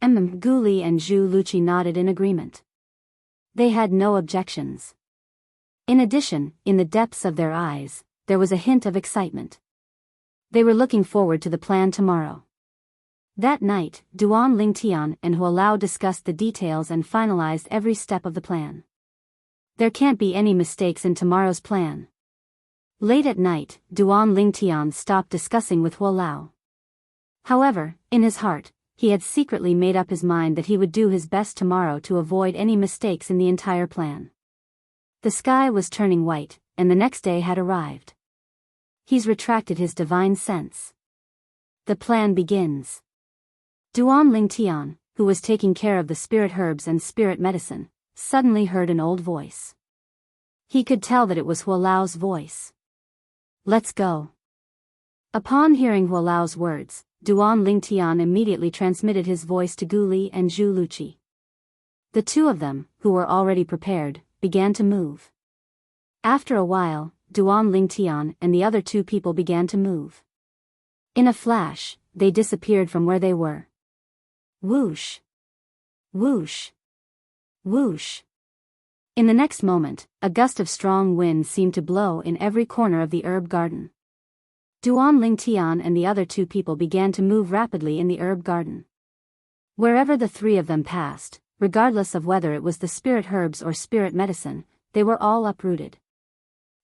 Gu Li and Zhu Luqi nodded in agreement. They had no objections. In addition, in the depths of their eyes, there was a hint of excitement. They were looking forward to the plan tomorrow. That night, Duan Lingtian and Hualao discussed the details and finalized every step of the plan. There can't be any mistakes in tomorrow's plan. Late at night, Duan Lingtian stopped discussing with Hualao. However, in his heart, he had secretly made up his mind that he would do his best tomorrow to avoid any mistakes in the entire plan. The sky was turning white, and the next day had arrived. He's retracted his divine sense. The plan begins. Duan Lingtian, who was taking care of the spirit herbs and spirit medicine, suddenly heard an old voice. He could tell that it was Hualao's voice. Let's go. Upon hearing Hualao's words, Duan Lingtian immediately transmitted his voice to Gu Li and Zhu Luqi. The two of them, who were already prepared, began to move. After a while, Duan Lingtian and the other two people began to move. In a flash, they disappeared from where they were. Whoosh! Whoosh! Whoosh! In the next moment, a gust of strong wind seemed to blow in every corner of the herb garden. Duan Lingtian and the other two people began to move rapidly in the herb garden. Wherever the three of them passed, regardless of whether it was the spirit herbs or spirit medicine, they were all uprooted.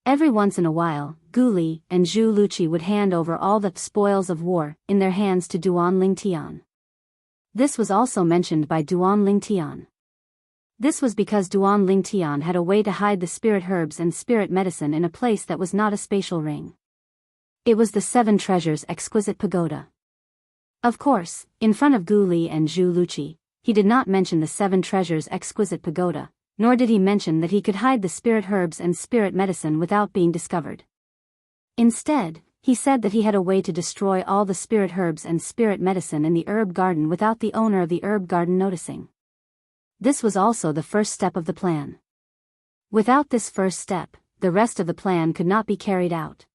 Every once in a while, Gu Li and Zhu Luqi would hand over all the spoils of war in their hands to Duan Lingtian. This was also mentioned by Duan Lingtian. This was because Duan Lingtian had a way to hide the spirit herbs and spirit medicine in a place that was not a spatial ring. It was the Seven Treasures Exquisite Pagoda. Of course, in front of Gu Li and Zhu Luqi, he did not mention the Seven Treasures Exquisite Pagoda, nor did he mention that he could hide the spirit herbs and spirit medicine without being discovered. Instead, he said that he had a way to destroy all the spirit herbs and spirit medicine in the herb garden without the owner of the herb garden noticing. This was also the first step of the plan. Without this first step, the rest of the plan could not be carried out.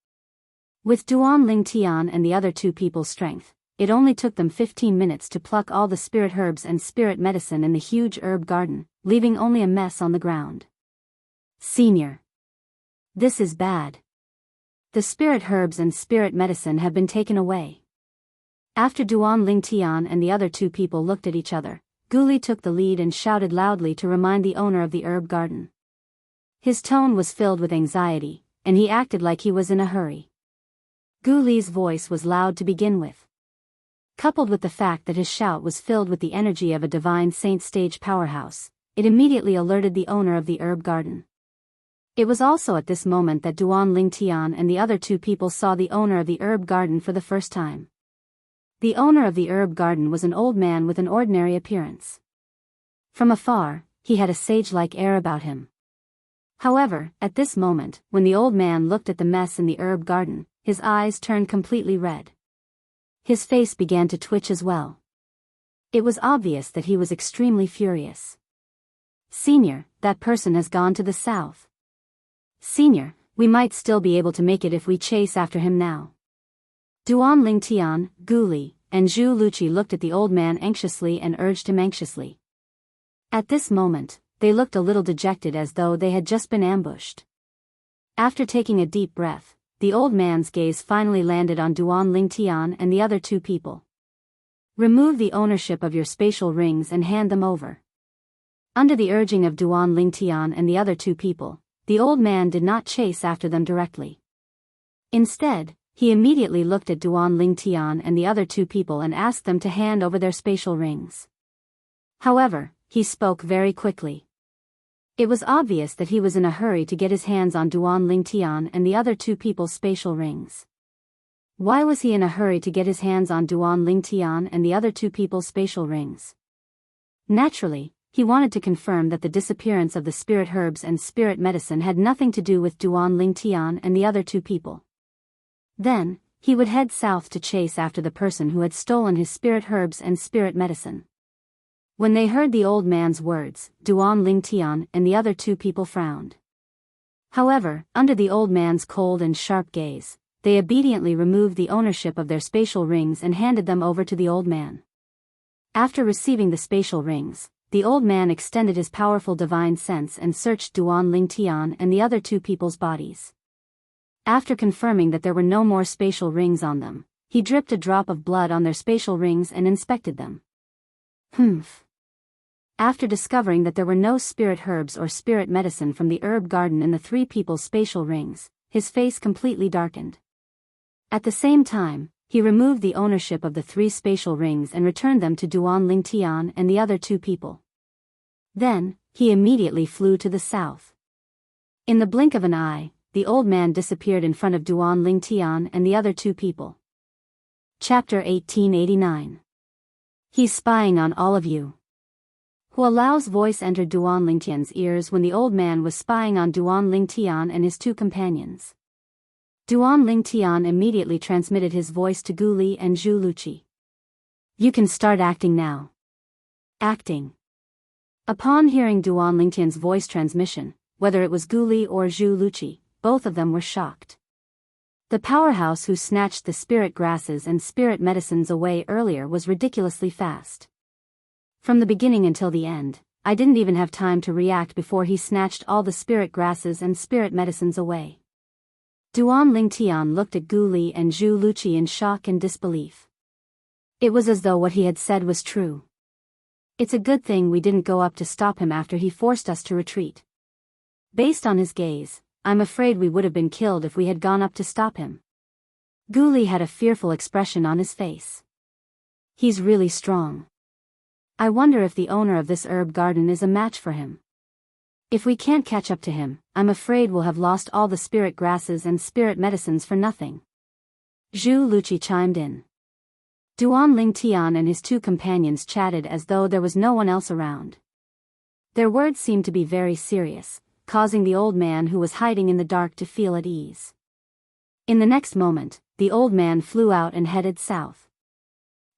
With Duan Lingtian and the other two people's strength, it only took them 15 minutes to pluck all the spirit herbs and spirit medicine in the huge herb garden, leaving only a mess on the ground. Senior. This is bad. The spirit herbs and spirit medicine have been taken away. After Duan Lingtian and the other two people looked at each other, Guli took the lead and shouted loudly to remind the owner of the herb garden. His tone was filled with anxiety, and he acted like he was in a hurry. Guli's voice was loud to begin with. Coupled with the fact that his shout was filled with the energy of a divine saint stage powerhouse, it immediately alerted the owner of the herb garden. It was also at this moment that Duan Lingtian and the other two people saw the owner of the herb garden for the first time. The owner of the herb garden was an old man with an ordinary appearance. From afar, he had a sage-like air about him. However, at this moment, when the old man looked at the mess in the herb garden, his eyes turned completely red. His face began to twitch as well. It was obvious that he was extremely furious. Senior, that person has gone to the south. Senior, we might still be able to make it if we chase after him now. Duan Lingtian, Guli, and Zhu Luqi looked at the old man anxiously and urged him anxiously. At this moment, they looked a little dejected as though they had just been ambushed. After taking a deep breath, the old man's gaze finally landed on Duan Lingtian and the other two people. Remove the ownership of your spatial rings and hand them over. Under the urging of Duan Lingtian and the other two people, the old man did not chase after them directly. Instead, he immediately looked at Duan Lingtian and the other two people and asked them to hand over their spatial rings. However, he spoke very quickly. It was obvious that he was in a hurry to get his hands on Duan Lingtian and the other two people's spatial rings. Why was he in a hurry to get his hands on Duan Lingtian and the other two people's spatial rings? Naturally, he wanted to confirm that the disappearance of the spirit herbs and spirit medicine had nothing to do with Duan Lingtian and the other two people. Then, he would head south to chase after the person who had stolen his spirit herbs and spirit medicine. When they heard the old man's words, Duan Lingtian and the other two people frowned. However, under the old man's cold and sharp gaze, they obediently removed the ownership of their spatial rings and handed them over to the old man. After receiving the spatial rings, the old man extended his powerful divine sense and searched Duan Lingtian and the other two people's bodies. After confirming that there were no more spatial rings on them, he dripped a drop of blood on their spatial rings and inspected them. Humph. After discovering that there were no spirit herbs or spirit medicine from the herb garden in the three people's spatial rings, his face completely darkened. At the same time, he removed the ownership of the three spatial rings and returned them to Duan Lingtian and the other two people. Then, he immediately flew to the south. In the blink of an eye, the old man disappeared in front of Duan Lingtian and the other two people. Chapter 1889. He's spying on all of you. Hua Lao's voice entered Duan Lingtian's ears when the old man was spying on Duan Lingtian and his two companions. Duan Lingtian immediately transmitted his voice to Guli and Zhu Luqi. You can start acting now. Acting. Upon hearing Duan Lingtian's voice transmission, whether it was Guli or Zhu Luqi, both of them were shocked. The powerhouse who snatched the spirit grasses and spirit medicines away earlier was ridiculously fast. From the beginning until the end, I didn't even have time to react before he snatched all the spirit grasses and spirit medicines away. Duan Lingtian looked at Guli and Zhu Luqi in shock and disbelief. It was as though what he had said was true. It's a good thing we didn't go up to stop him after he forced us to retreat. Based on his gaze, I'm afraid we would have been killed if we had gone up to stop him. Guli had a fearful expression on his face. He's really strong. I wonder if the owner of this herb garden is a match for him. If we can't catch up to him, I'm afraid we'll have lost all the spirit grasses and spirit medicines for nothing. Zhu Luqi chimed in. Duan Lingtian and his two companions chatted as though there was no one else around. Their words seemed to be very serious, causing the old man who was hiding in the dark to feel at ease. In the next moment, the old man flew out and headed south.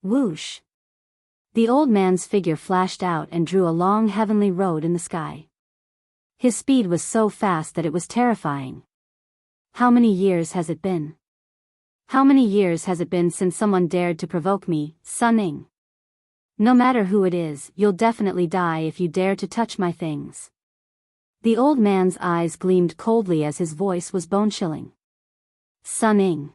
Whoosh! The old man's figure flashed out and drew a long heavenly road in the sky. His speed was so fast that it was terrifying. How many years has it been? How many years has it been since someone dared to provoke me, Sun Ning? No matter who it is, you'll definitely die if you dare to touch my things. The old man's eyes gleamed coldly as his voice was bone-chilling. Sun Ning.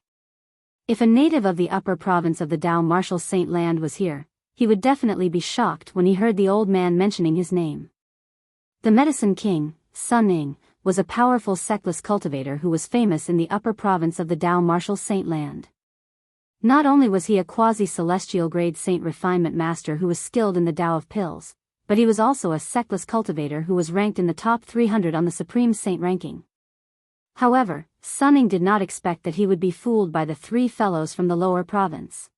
If a native of the upper province of the Dao Martial Saint Land was here, he would definitely be shocked when he heard the old man mentioning his name. The Medicine King, Sun Ning, was a powerful sectless cultivator who was famous in the upper province of the Dao Martial Saint Land. Not only was he a quasi-celestial grade saint refinement master who was skilled in the Dao of pills, but he was also a sectless cultivator who was ranked in the top 300 on the Supreme Saint ranking. However, Sun Ning did not expect that he would be fooled by the three fellows from the lower province.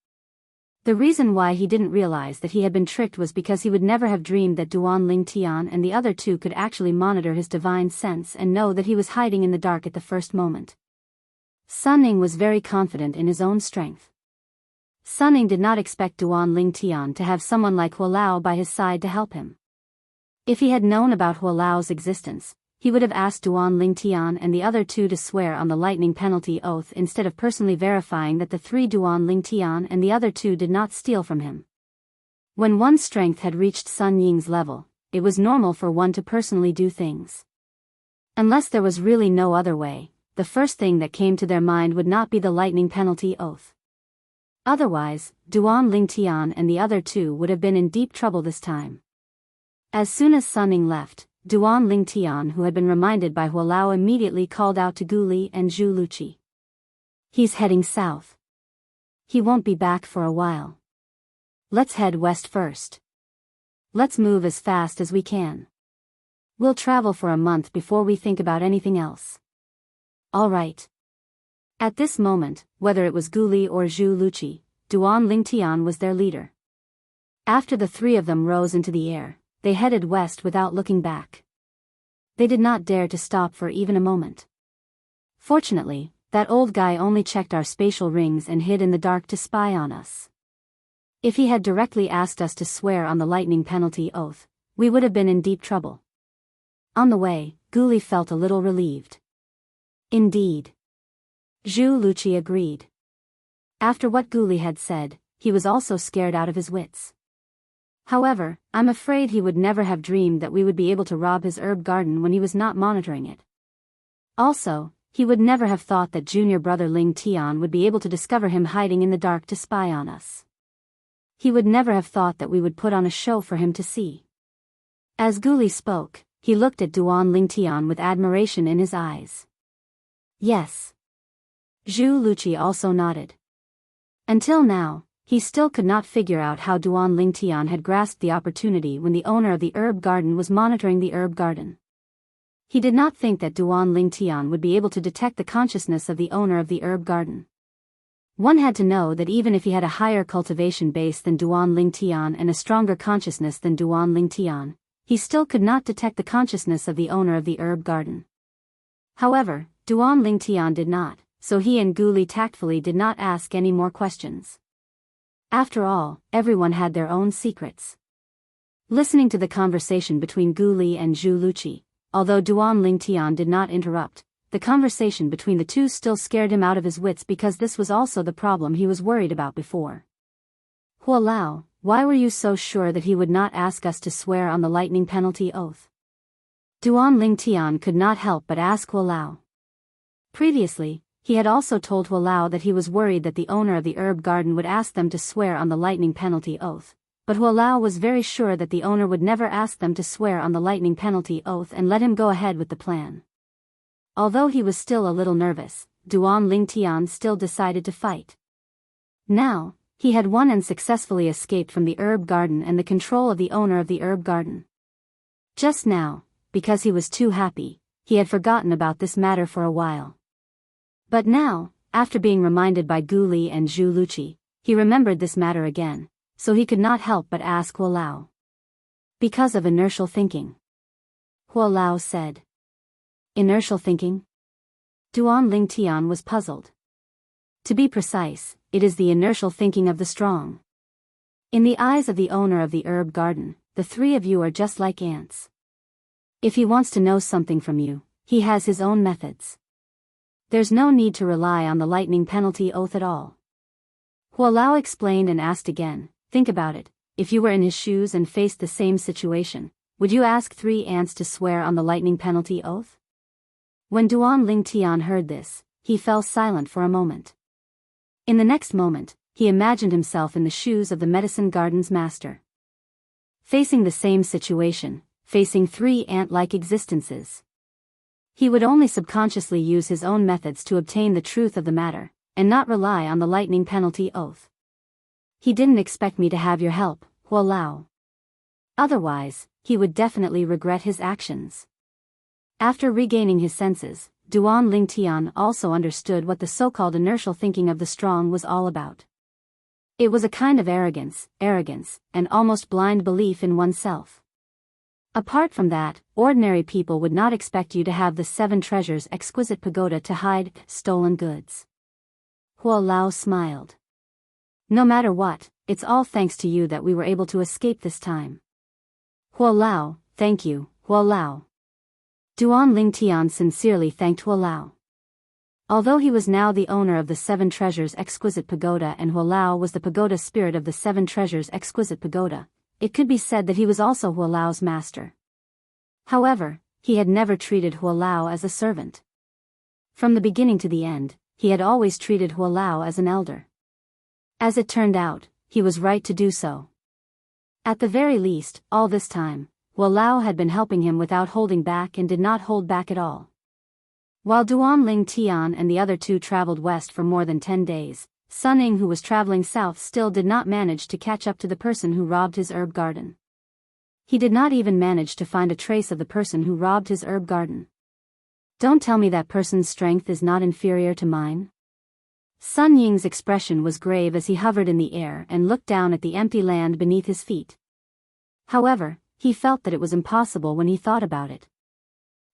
The reason why he didn't realize that he had been tricked was because he would never have dreamed that Duan Ling Tian and the other two could actually monitor his divine sense and know that he was hiding in the dark at the first moment. Sun Ning was very confident in his own strength. Sun Ning did not expect Duan Ling Tian to have someone like Hua Lao by his side to help him. If he had known about Hua Lao's existence, he would have asked Duan Ling Tian and the other two to swear on the lightning penalty oath instead of personally verifying that the three Duan Ling Tian and the other two did not steal from him. When one's strength had reached Sun Ying's level, it was normal for one to personally do things. Unless there was really no other way, the first thing that came to their mind would not be the lightning penalty oath. Otherwise, Duan Ling Tian and the other two would have been in deep trouble this time. As soon as Sun Ning left, Duan Ling Tian, who had been reminded by Hua Lao, immediately called out to Gu Li and Zhu Luqi. He's heading south. He won't be back for a while. Let's head west first. Let's move as fast as we can. We'll travel for a month before we think about anything else. All right. At this moment, whether it was Gu Li or Zhu Luqi, Duan Ling Tian was their leader. After the three of them rose into the air, they headed west without looking back. They did not dare to stop for even a moment. Fortunately, that old guy only checked our spatial rings and hid in the dark to spy on us. If he had directly asked us to swear on the lightning penalty oath, we would have been in deep trouble. On the way, Gu Li felt a little relieved. Indeed. Zhu Luqi agreed. After what Gu Li had said, he was also scared out of his wits. However, I'm afraid he would never have dreamed that we would be able to rob his herb garden when he was not monitoring it. Also, he would never have thought that junior brother Ling Tian would be able to discover him hiding in the dark to spy on us. He would never have thought that we would put on a show for him to see. As Gu Li spoke, he looked at Duan Ling Tian with admiration in his eyes. Yes. Zhu Luqi also nodded. Until now, he still could not figure out how Duan Ling Tian had grasped the opportunity when the owner of the herb garden was monitoring the herb garden. He did not think that Duan Ling Tian would be able to detect the consciousness of the owner of the herb garden. One had to know that even if he had a higher cultivation base than Duan Ling Tian and a stronger consciousness than Duan Ling Tian, he still could not detect the consciousness of the owner of the herb garden. However, Duan Ling Tian did not, so he and Gu Li tactfully did not ask any more questions. After all, everyone had their own secrets. Listening to the conversation between Gu Li and Zhu Luqi, although Duan Ling Tian did not interrupt, the conversation between the two still scared him out of his wits because this was also the problem he was worried about before. Hua Lao, why were you so sure that he would not ask us to swear on the lightning penalty oath? Duan Ling Tian could not help but ask Hua Lao. Previously, he had also told Hua Lao that he was worried that the owner of the herb garden would ask them to swear on the lightning penalty oath, but Hua Lao was very sure that the owner would never ask them to swear on the lightning penalty oath and let him go ahead with the plan. Although he was still a little nervous, Duan Ling Tian still decided to fight. Now, he had won and successfully escaped from the herb garden and the control of the owner of the herb garden. Just now, because he was too happy, he had forgotten about this matter for a while. But now, after being reminded by Gu Li and Zhu Luqi, he remembered this matter again, so he could not help but ask Hua Lao. Because of inertial thinking. Hua Lao said. Inertial thinking? Duan Ling Tian was puzzled. To be precise, it is the inertial thinking of the strong. In the eyes of the owner of the herb garden, the three of you are just like ants. If he wants to know something from you, he has his own methods. There's no need to rely on the lightning penalty oath at all. Huolao explained and asked again, think about it, if you were in his shoes and faced the same situation, would you ask 3 ants to swear on the lightning penalty oath? When Duan Lingtian heard this, he fell silent for a moment. In the next moment, he imagined himself in the shoes of the medicine garden's master. Facing the same situation, facing 3 ant-like existences. He would only subconsciously use his own methods to obtain the truth of the matter, and not rely on the lightning penalty oath. He didn't expect me to have your help, Huolao. Otherwise, he would definitely regret his actions. After regaining his senses, Duan Lingtian also understood what the so-called inertial thinking of the strong was all about. It was a kind of arrogance, and almost blind belief in oneself. Apart from that, ordinary people would not expect you to have the 7 treasures exquisite pagoda to hide stolen goods. Huolao smiled. No matter what, it's all thanks to you that we were able to escape this time. Huolao, thank you, Huolao. Duan Lingtian sincerely thanked Huolao. Although he was now the owner of the 7 treasures exquisite pagoda and Huolao was the pagoda spirit of the 7 treasures exquisite pagoda, it could be said that he was also Huolao's master. However, he had never treated Huolao as a servant. From the beginning to the end, he had always treated Huolao as an elder. As it turned out, he was right to do so. At the very least, all this time, Huolao had been helping him without holding back and did not hold back at all. While Duan Lingtian and the other 2 traveled west for more than 10 days, Sun Ying, who was traveling south, still did not manage to catch up to the person who robbed his herb garden. He did not even manage to find a trace of the person who robbed his herb garden. Don't tell me that person's strength is not inferior to mine. Sun Ying's expression was grave as he hovered in the air and looked down at the empty land beneath his feet. However, he felt that it was impossible when he thought about it.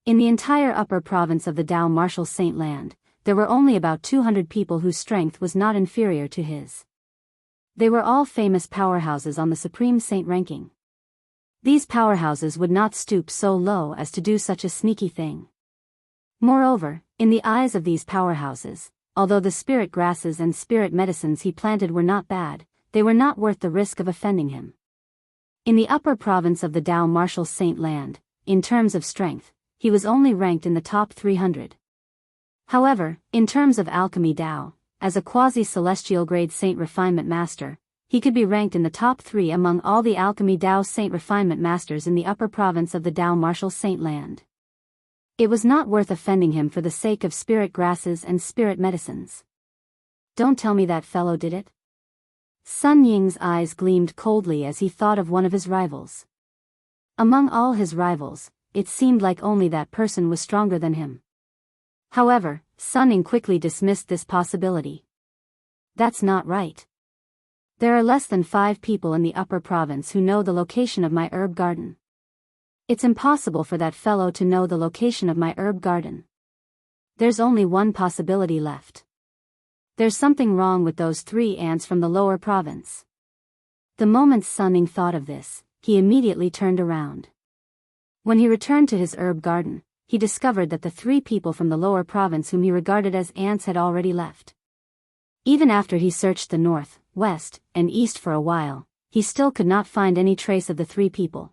In the entire upper province of the Dao Martial Saint Land, there were only about 200 people whose strength was not inferior to his. They were all famous powerhouses on the Supreme Saint ranking. These powerhouses would not stoop so low as to do such a sneaky thing. Moreover, in the eyes of these powerhouses, although the spirit grasses and spirit medicines he planted were not bad, they were not worth the risk of offending him. In the upper province of the Dao Martial Saint Land, in terms of strength, he was only ranked in the top 300. However, in terms of alchemy Dao, as a quasi-celestial grade Saint Refinement Master, he could be ranked in the top 3 among all the alchemy Dao Saint Refinement Masters in the upper province of the Dao Martial Saint Land. It was not worth offending him for the sake of spirit grasses and spirit medicines. Don't tell me that fellow did it. Sun Ying's eyes gleamed coldly as he thought of one of his rivals. Among all his rivals, it seemed like only that person was stronger than him. However, Sun Ying quickly dismissed this possibility. That's not right. There are less than 5 people in the upper province who know the location of my herb garden. It's impossible for that fellow to know the location of my herb garden. There's only one possibility left. There's something wrong with those 3 ants from the lower province. The moment Sun Ying thought of this, he immediately turned around. When he returned to his herb garden, he discovered that the 3 people from the lower province whom he regarded as ants had already left. Even after he searched the north, west, and east for a while, he still could not find any trace of the 3 people.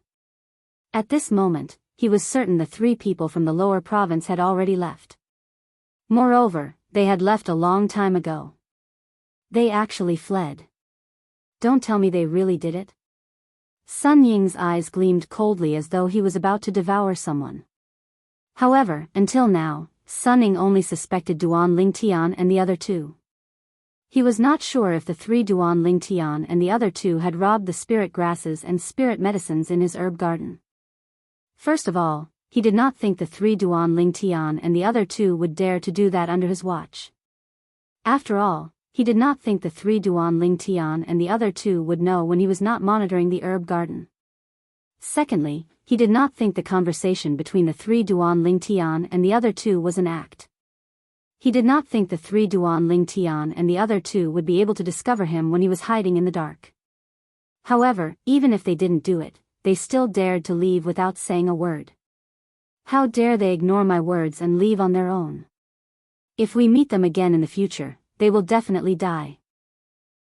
At this moment, he was certain the 3 people from the lower province had already left. Moreover, they had left a long time ago. They actually fled. Don't tell me they really did it. Sun Ying's eyes gleamed coldly as though he was about to devour someone. However, until now, Sun Ying only suspected Duan Lingtian and the other 2. He was not sure if the 3 Duan Lingtian and the other 2 had robbed the spirit grasses and spirit medicines in his herb garden. First of all, he did not think the 3 Duan Lingtian and the other 2 would dare to do that under his watch. After all, he did not think the 3 Duan Lingtian and the other 2 would know when he was not monitoring the herb garden. Secondly, he did not think the conversation between the 3 Duan Lingtian and the other 2 was an act. He did not think the 3 Duan Lingtian and the other 2 would be able to discover him when he was hiding in the dark. However, even if they didn't do it, they still dared to leave without saying a word. How dare they ignore my words and leave on their own? If we meet them again in the future, they will definitely die.